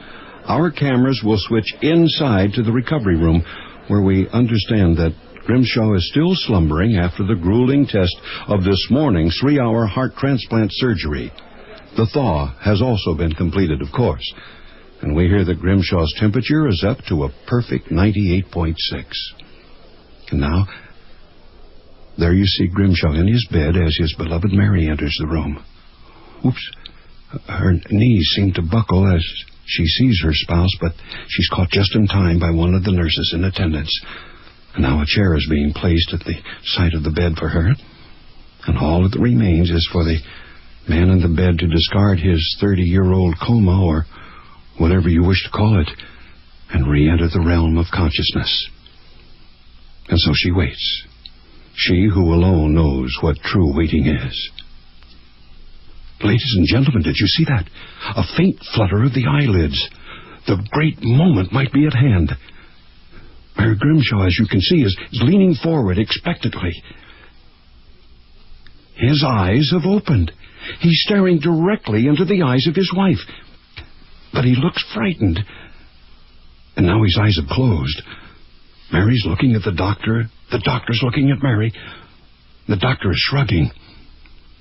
our cameras will switch inside to the recovery room, where we understand that Grimshaw is still slumbering after the grueling test of this morning's 3-hour heart transplant surgery. The thaw has also been completed, of course, and we hear that Grimshaw's temperature is up to a perfect 98.6. And now, there you see Grimshaw in his bed as his beloved Mary enters the room. Oops. Her knees seem to buckle as she sees her spouse, but she's caught just in time by one of the nurses in attendance. And now a chair is being placed at the side of the bed for her. And all that remains is for the man in the bed to discard his 30-year-old coma, or whatever you wish to call it, and re-enter the realm of consciousness. And so she waits. She who alone knows what true waiting is. Ladies and gentlemen, did you see that? A faint flutter of the eyelids. The great moment might be at hand. Mary Grimshaw, as you can see, is leaning forward expectantly. His eyes have opened. He's staring directly into the eyes of his wife. But he looks frightened. And now his eyes have closed. Mary's looking at the doctor. The doctor's looking at Mary. The doctor is shrugging.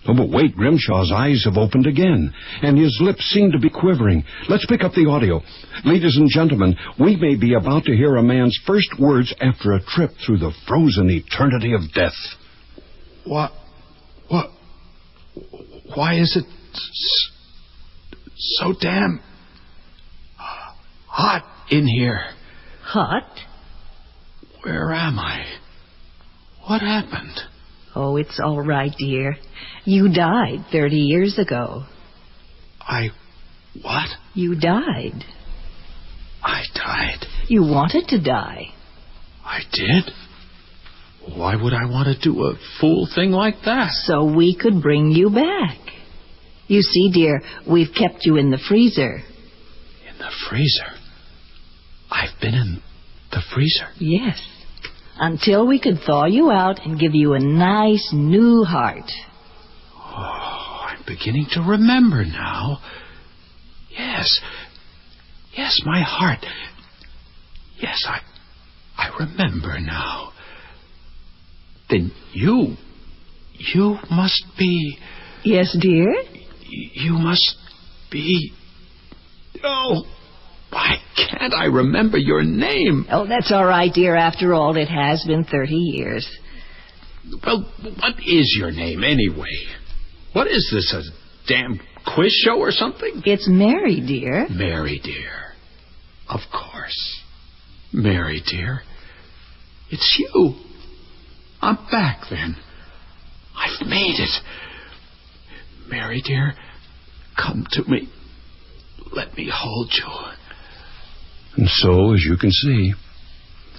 Oh, but wait, Grimshaw's eyes have opened again, and his lips seem to be quivering. Let's pick up the audio. Ladies and gentlemen, we may be about to hear a man's first words after a trip through the frozen eternity of death. What? Why is it so damn hot in here? Hot? Where am I? What happened? Oh, it's all right, dear. You died 30 years ago. What? You died. I died. You wanted to die. I did? Why would I want to do a fool thing like that? So we could bring you back. You see, dear, we've kept you in the freezer. In the freezer? I've been in the freezer? Yes. Until we could thaw you out and give you a nice new heart. Oh, I'm beginning to remember now. Yes, my heart. Yes, I remember now. Then you must be... Yes, dear? You must be... Oh, why can't I remember your name? Oh, that's all right, dear. After all, it has been 30 years. Well, what is your name, anyway? What is this, a damn quiz show or something? It's Mary, dear. Mary, dear. Of course. Mary, dear. It's you. I'm back, then. I've made it. Mary, dear, come to me. Let me hold you. And so, as you can see,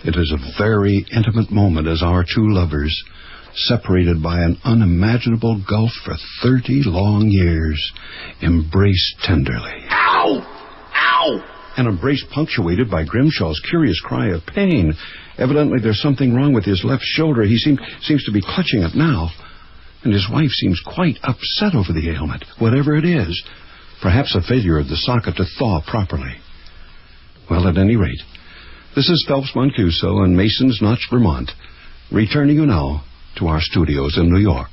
it is a very intimate moment as our two lovers, separated by an unimaginable gulf for 30 long years, embrace tenderly. Ow! Ow! An embrace punctuated by Grimshaw's curious cry of pain. Evidently there's something wrong with his left shoulder. He seems to be clutching it now. And his wife seems quite upset over the ailment, whatever it is. Perhaps a failure of the socket to thaw properly. Well, at any rate, this is Phelps Mancuso in Mason's Notch, Vermont, returning you now to our studios in New York.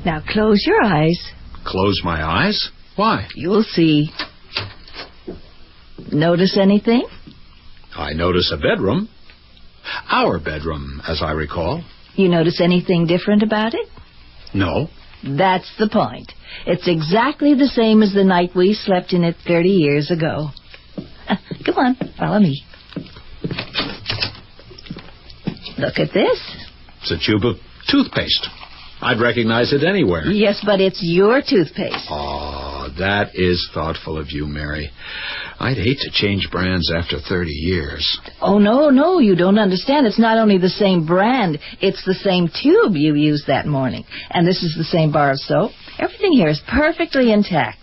Now close your eyes. Close my eyes? Why? You'll see. Notice anything? I notice a bedroom. Our bedroom, as I recall. You notice anything different about it? No. That's the point. It's exactly the same as the night we slept in it 30 years ago. Come on, follow me. Look at this. It's a tube of toothpaste. I'd recognize it anywhere. Yes, but it's your toothpaste. Oh, that is thoughtful of you, Mary. I'd hate to change brands after 30 years. Oh, no, you don't understand. It's not only the same brand, it's the same tube you used that morning. And this is the same bar of soap. Everything here is perfectly intact.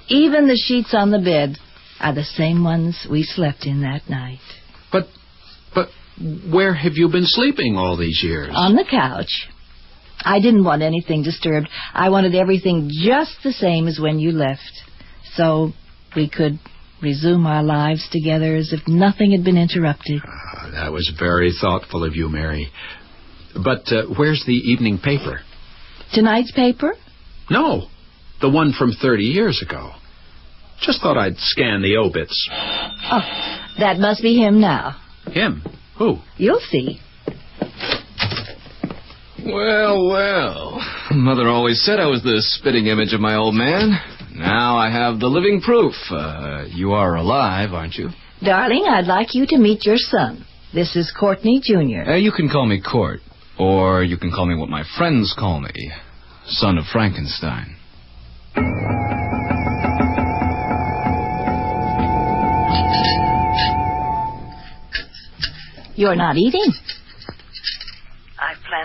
Even the sheets on the bed are the same ones we slept in that night. But where have you been sleeping all these years? On the couch. I didn't want anything disturbed. I wanted everything just the same as when you left. So we could resume our lives together as if nothing had been interrupted. That was very thoughtful of you, Mary. But where's the evening paper? Tonight's paper? No, the one from 30 years ago. Just thought I'd scan the obits. Oh, that must be him now. Him? Who? You'll see. Well. Mother always said I was the spitting image of my old man. Now I have the living proof. You are alive, aren't you? Darling, I'd like you to meet your son. This is Courtney, Jr. You can call me Court. Or you can call me what my friends call me. Son of Frankenstein. You're not eating.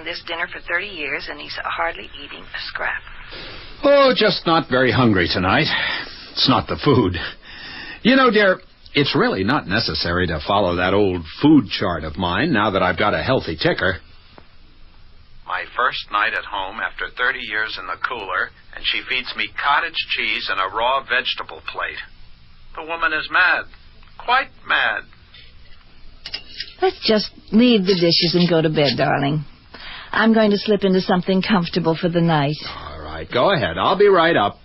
this dinner for 30 years, and he's hardly eating a scrap. Oh, just not very hungry tonight. It's not the food. You know, dear, it's really not necessary to follow that old food chart of mine now that I've got a healthy ticker. My first night at home after 30 years in the cooler, and she feeds me cottage cheese and a raw vegetable plate. The woman is mad. Quite mad. Let's just leave the dishes and go to bed, darling. I'm going to slip into something comfortable for the night. All right, go ahead. I'll be right up.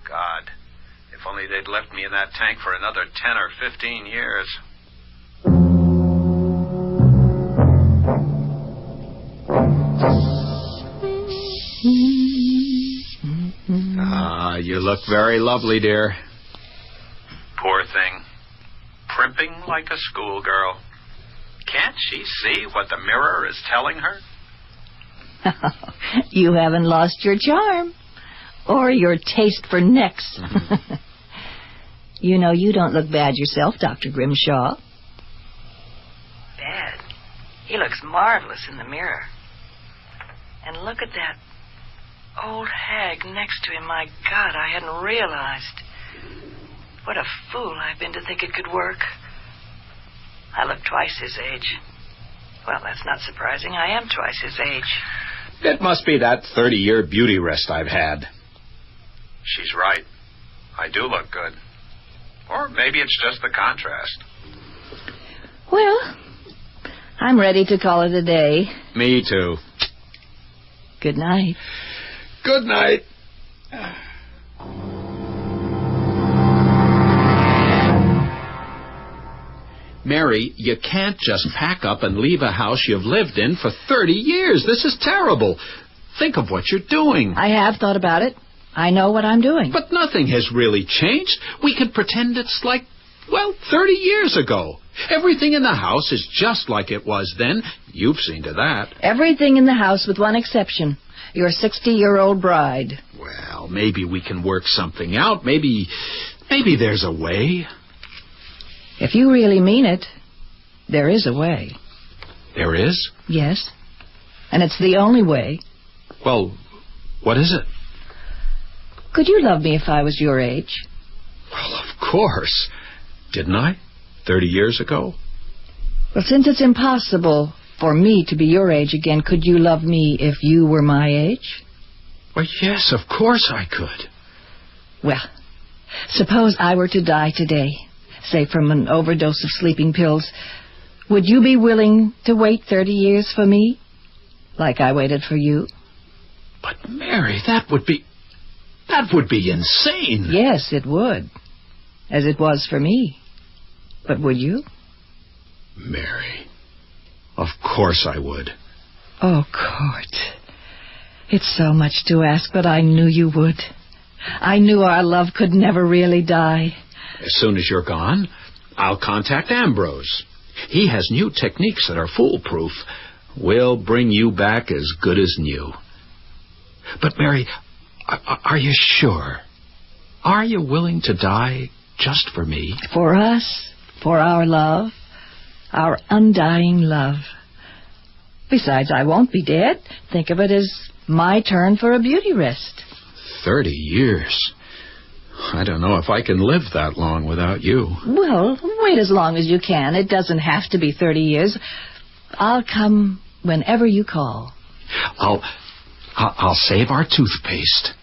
God, if only they'd left me in that tank for another 10 or 15 years. You look very lovely, dear. Poor thing. Primping like a schoolgirl. Can't she see what the mirror is telling her? You haven't lost your charm. Or your taste for necks. Mm-hmm. You know, you don't look bad yourself, Dr. Grimshaw. Bad? He looks marvelous in the mirror. And look at that old hag next to him. My God, I hadn't realized. What a fool I've been to think it could work. I look twice his age. Well, that's not surprising. I am twice his age. It must be that 30-year beauty rest I've had. She's right. I do look good. Or maybe it's just the contrast. Well, I'm ready to call it a day. Me too. Good night. Good night. Mary, you can't just pack up and leave a house you've lived in for 30 years. This is terrible. Think of what you're doing. I have thought about it. I know what I'm doing. But nothing has really changed. We can pretend it's like, 30 years ago. Everything in the house is just like it was then. You've seen to that. Everything in the house with one exception. Your 60-year-old bride. Well, maybe we can work something out. Maybe there's a way. If you really mean it, there is a way. There is? Yes. And it's the only way. Well, what is it? Could you love me if I was your age? Well, of course. Didn't I? 30 years ago? Well, since it's impossible for me to be your age again, could you love me if you were my age? Well, yes, of course I could. Well, suppose I were to die today, say from an overdose of sleeping pills. Would you be willing to wait 30 years for me, like I waited for you? But, Mary, that would be insane. Yes, it would, as it was for me. But would you? Mary, of course I would. Oh, Court. It's so much to ask, but I knew you would. I knew our love could never really die. As soon as you're gone, I'll contact Ambrose. He has new techniques that are foolproof. We'll bring you back as good as new. But, Mary, are you sure? Are you willing to die just for me? For us, for our love, our undying love. Besides, I won't be dead. Think of it as my turn for a beauty rest. 30 years. I don't know if I can live that long without you. Well, wait as long as you can. It doesn't have to be 30 years. I'll come whenever you call. I'll save our toothpaste.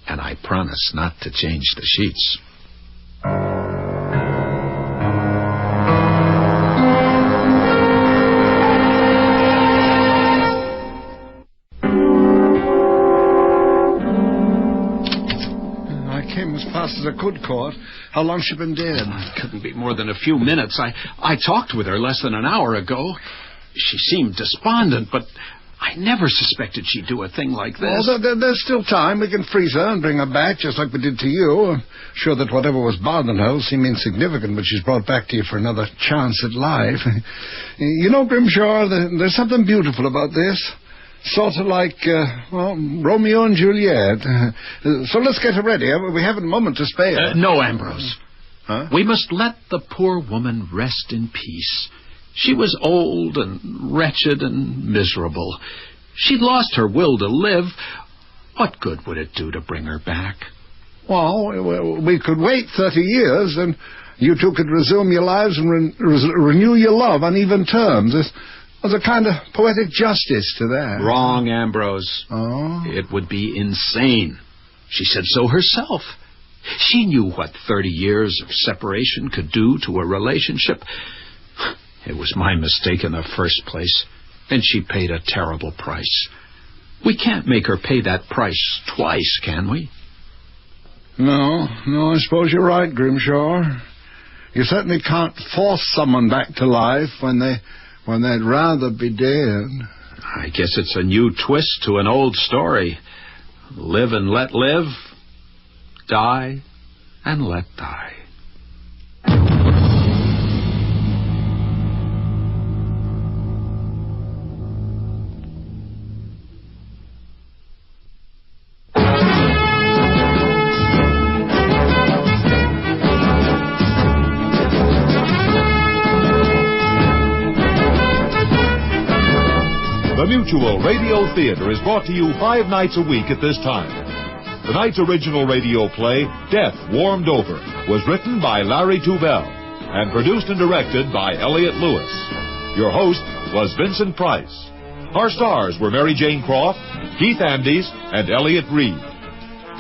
And I promise not to change the sheets. As fast as I could, Court. How long's she been dead? It couldn't be more than a few minutes. I talked with her less than an hour ago. She seemed despondent, but I never suspected she'd do a thing like this. Well, there's still time. We can freeze her and bring her back, just like we did to you. I'm sure that whatever was bothering her will seem insignificant, but she's brought back to you for another chance at life. You know, Grimshaw, there's something beautiful about this. Sort of like, Romeo and Juliet. So let's get her ready. We haven't a moment to spare. No, Ambrose. Huh? We must let the poor woman rest in peace. She was old and wretched and miserable. She'd lost her will to live. What good would it do to bring her back? Well, we could wait 30 years, and you two could resume your lives and renew your love on even terms. There's a kind of poetic justice to that. Wrong, Ambrose. Oh? It would be insane. She said so herself. She knew what 30 years of separation could do to a relationship. It was my mistake in the first place, and she paid a terrible price. We can't make her pay that price twice, can we? No, I suppose you're right, Grimshaw. You certainly can't force someone back to life when they'd rather be dead. I guess it's a new twist to an old story. Live and let live. Die and let die. The Mutual Radio Theater is brought to you 5 nights a week at this time. Tonight's original radio play, Death Warmed Over, was written by Larry Tubell and produced and directed by Elliott Lewis. Your host was Vincent Price. Our stars were Mary Jane Croft, Keith Andes, and Elliott Reed.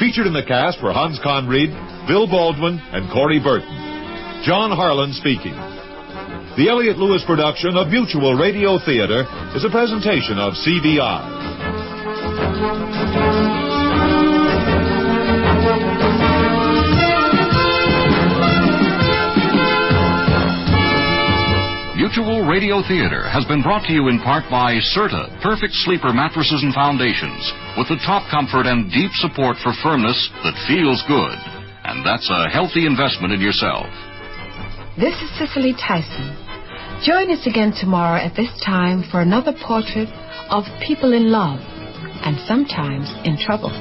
Featured in the cast were Hans Conried, Bill Baldwin, and Corey Burton. John Harlan speaking. The Elliott Lewis production of Mutual Radio Theater is a presentation of CBI. Mutual Radio Theater has been brought to you in part by Serta, Perfect Sleeper Mattresses and Foundations, with the top comfort and deep support for firmness that feels good. And that's a healthy investment in yourself. This is Cicely Tyson. Join us again tomorrow at this time for another portrait of people in love and sometimes in trouble.